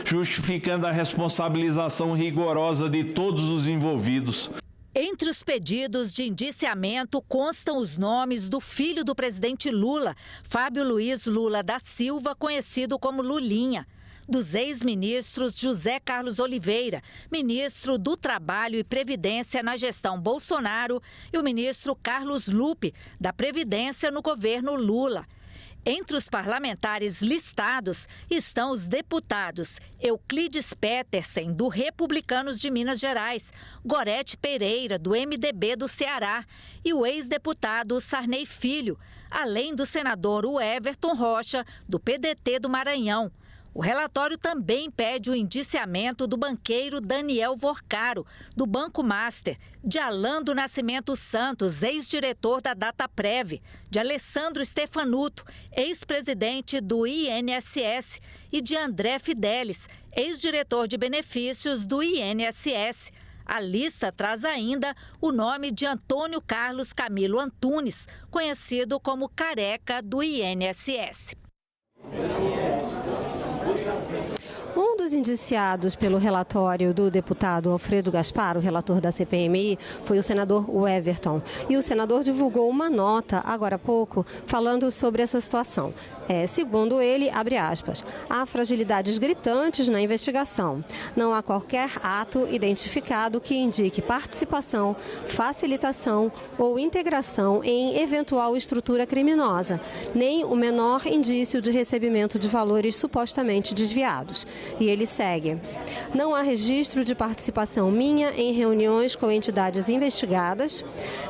justificando a responsabilização rigorosa de todos os envolvidos. Entre os pedidos de indiciamento constam os nomes do filho do presidente Lula, Fábio Luiz Lula da Silva, conhecido como Lulinha, dos ex-ministros José Carlos Oliveira, ministro do Trabalho e Previdência na gestão Bolsonaro, e o ministro Carlos Lupe, da Previdência no governo Lula. Entre os parlamentares listados estão os deputados Euclides Petersen, do Republicanos de Minas Gerais, Gorete Pereira, do MDB do Ceará, e o ex-deputado Sarney Filho, além do senador Everton Rocha, do PDT do Maranhão. O relatório também pede o indiciamento do banqueiro Daniel Vorcaro, do Banco Master, de Alan do Nascimento Santos, ex-diretor da Dataprev, de Alessandro Stefanuto, ex-presidente do INSS, e de André Fidelis, ex-diretor de benefícios do INSS. A lista traz ainda o nome de Antônio Carlos Camilo Antunes, conhecido como Careca do INSS. Um dos indiciados pelo relatório do deputado Alfredo Gaspar, o relator da CPMI, foi o senador Everton. E o senador divulgou uma nota, agora há pouco, falando sobre essa situação. Segundo ele, abre aspas, há fragilidades gritantes na investigação. Não há qualquer ato identificado que indique participação, facilitação ou integração em eventual estrutura criminosa, nem o menor indício de recebimento de valores supostamente desviados. E ele segue: não há registro de participação minha em reuniões com entidades investigadas,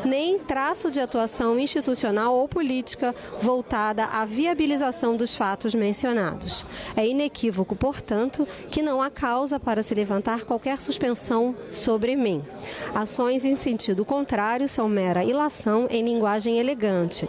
nem traço de atuação institucional ou política voltada à viabilização dos fatos mencionados. É inequívoco, portanto, que não há causa para se levantar qualquer suspensão sobre mim. Ações em sentido contrário são mera ilação em linguagem elegante.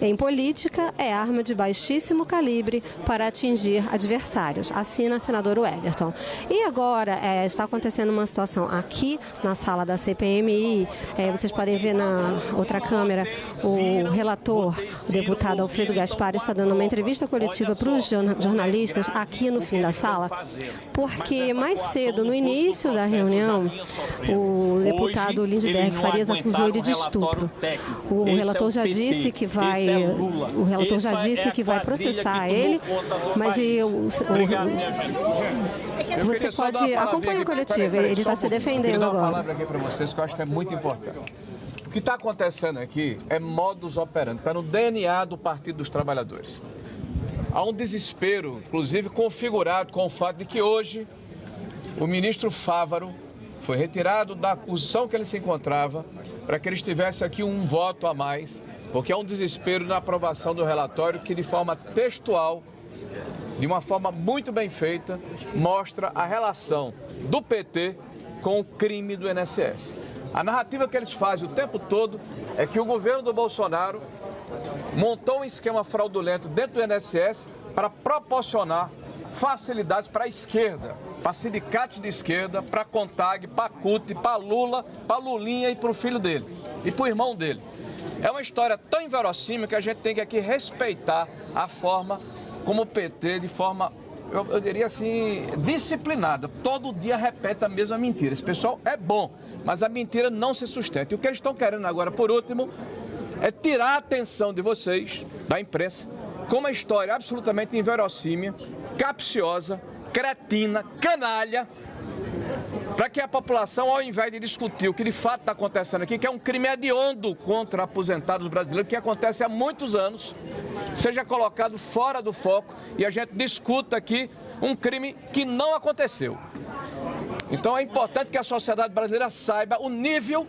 Em política, é arma de baixíssimo calibre para atingir adversários. Assina senador Everton. E agora está acontecendo uma situação aqui na sala da CPMI. Vocês podem ver na outra câmera o relator, o deputado Alfredo Gaspar, está dando uma entrevista coletiva para os jornalistas aqui no fim da sala, porque mais cedo, no início da reunião, o deputado Lindbergh Farias acusou ele de estupro. O relator já disse que vai, processar ele, mas você pode acompanhar a coletiva, ele está se defendendo agora. Eu vou dar uma palavra aqui para vocês que eu acho que é muito importante. O que está acontecendo aqui é modus operandi, está no DNA do Partido dos Trabalhadores. Há um desespero, inclusive configurado com o fato de que hoje o ministro Fávaro foi retirado da posição que ele se encontrava para que ele estivesse aqui um voto a mais, porque há um desespero na aprovação do relatório que, de forma textual, de uma forma muito bem feita, mostra a relação do PT com o crime do INSS. A narrativa que eles fazem o tempo todo é que o governo do Bolsonaro montou um esquema fraudulento dentro do INSS para proporcionar facilidades para a esquerda, para sindicatos de esquerda, para a CONTAG, para a CUT, para Lula, para Lulinha e para o filho dele e para o irmão dele. É uma história tão inverossímil que a gente tem que aqui respeitar a forma como o PT, de forma, eu diria assim, disciplinada, todo dia repete a mesma mentira. Esse pessoal é bom, mas a mentira não se sustenta. E o que eles estão querendo agora, por último, é tirar a atenção de vocês, da imprensa, com uma história absolutamente inverossímil, capciosa, cretina, canalha, para que a população, ao invés de discutir o que de fato está acontecendo aqui, que é um crime hediondo contra aposentados brasileiros, que acontece há muitos anos, seja colocado fora do foco e a gente discuta aqui um crime que não aconteceu. Então é importante que a sociedade brasileira saiba o nível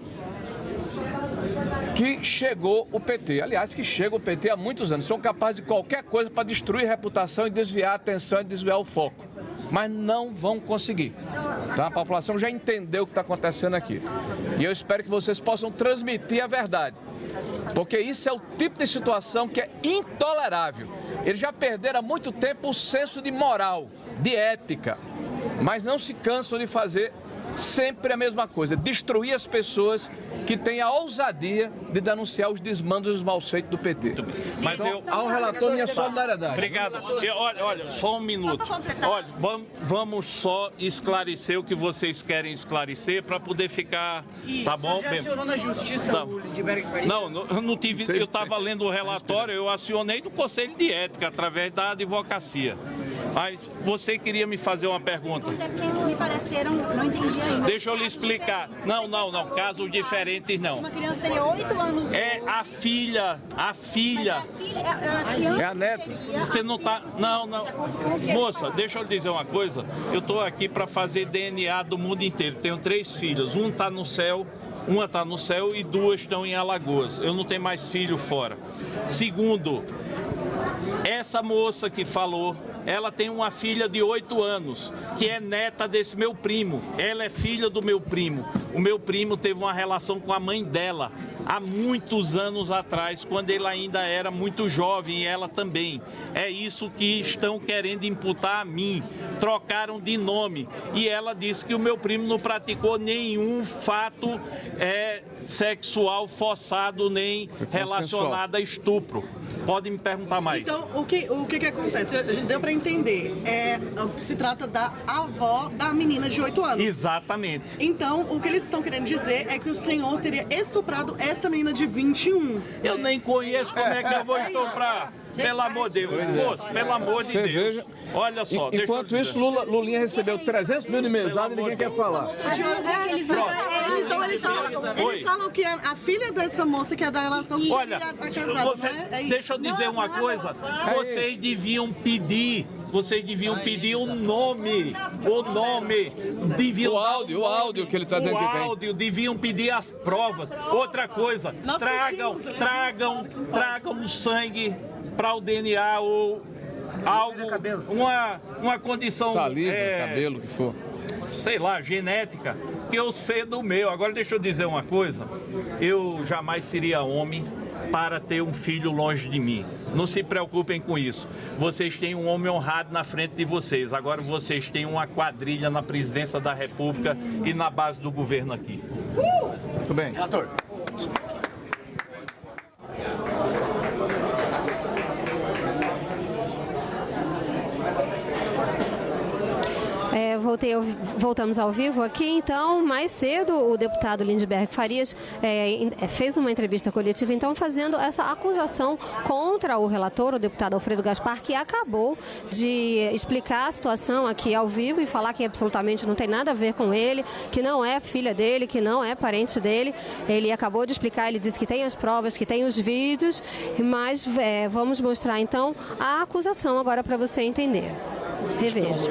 que chegou o PT. Aliás, que chega o PT há muitos anos. São capazes de qualquer coisa para destruir a reputação e desviar a atenção e desviar o foco. Mas não vão conseguir. Tá? A população já entendeu o que está acontecendo aqui. E eu espero que vocês possam transmitir a verdade. Porque isso é o tipo de situação que é intolerável. Eles já perderam há muito tempo o senso de moral, de ética. Mas não se cansam de fazer sempre a mesma coisa, destruir as pessoas que têm a ousadia de denunciar os desmandos e os maus feitos do PT. Mas então, ao relator, minha solidariedade. Obrigado. Olha, só um minuto. Olha, vamos só esclarecer o que vocês querem esclarecer para poder ficar, tá bom? Você já acionou na justiça tá. o Lindbergh Farias? Não, eu não tive, eu estava lendo o relatório, eu acionei no Conselho de Ética, através da advocacia. Mas você queria me fazer uma pergunta? É porque me pareceram, não entendi ainda. Deixa eu lhe explicar. Não, casos diferentes não. Uma criança teria 8 anos. É a filha. É a neta. Você não tá... Não. Moça, deixa eu lhe dizer uma coisa. Eu estou aqui para fazer DNA do mundo inteiro. Tenho 3 filhos. Um está no céu, uma está no céu e 2 estão em Alagoas. Eu não tenho mais filho fora. Segundo, essa moça que falou, ela tem uma filha de 8 anos, que é neta desse meu primo. Ela é filha do meu primo. O meu primo teve uma relação com a mãe dela há muitos anos atrás, quando ele ainda era muito jovem, e ela também. É isso que estão querendo imputar a mim. Trocaram de nome. E ela disse que o meu primo não praticou nenhum fato sexual forçado, nem relacionado a estupro. Podem me perguntar mais. Então, o que acontece? A gente deu para entender. Se trata da avó da menina de 8 anos. Exatamente. Então, o que eles estão querendo dizer é que o senhor teria estuprado essa menina de 21. Eu nem conheço, como é que eu vou estuprar? Pelo amor de Deus. Moço, pelo amor de Deus. Veja. Olha só. Enquanto isso, Lulinha recebeu 300 mil de mesada e ninguém quer falar. Então, eles falam que a filha dessa moça que é da relação Olha, a casada, deixa eu dizer uma coisa. Vocês deviam pedir vocês deviam pedir o nome. Deviam o áudio que ele está dizendo que tem. O áudio, deviam pedir as provas. Outra coisa, tragam o sangue para o DNA ou algo, uma condição... Saliva, cabelo, o que for. Sei lá, genética, que eu sei do meu. Agora deixa eu dizer uma coisa, eu jamais seria homem para ter um filho longe de mim. Não se preocupem com isso. Vocês têm um homem honrado na frente de vocês. Agora vocês têm uma quadrilha na presidência da República e na base do governo aqui. Muito bem. Relator. Voltamos ao vivo aqui, então, mais cedo o deputado Lindbergh Farias fez uma entrevista coletiva, então, fazendo essa acusação contra o relator, o deputado Alfredo Gaspar, que acabou de explicar a situação aqui ao vivo e falar que absolutamente não tem nada a ver com ele, que não é filha dele, que não é parente dele. Ele acabou de explicar, ele disse que tem as provas, que tem os vídeos, mas vamos mostrar, então, a acusação agora para você entender. Reveja.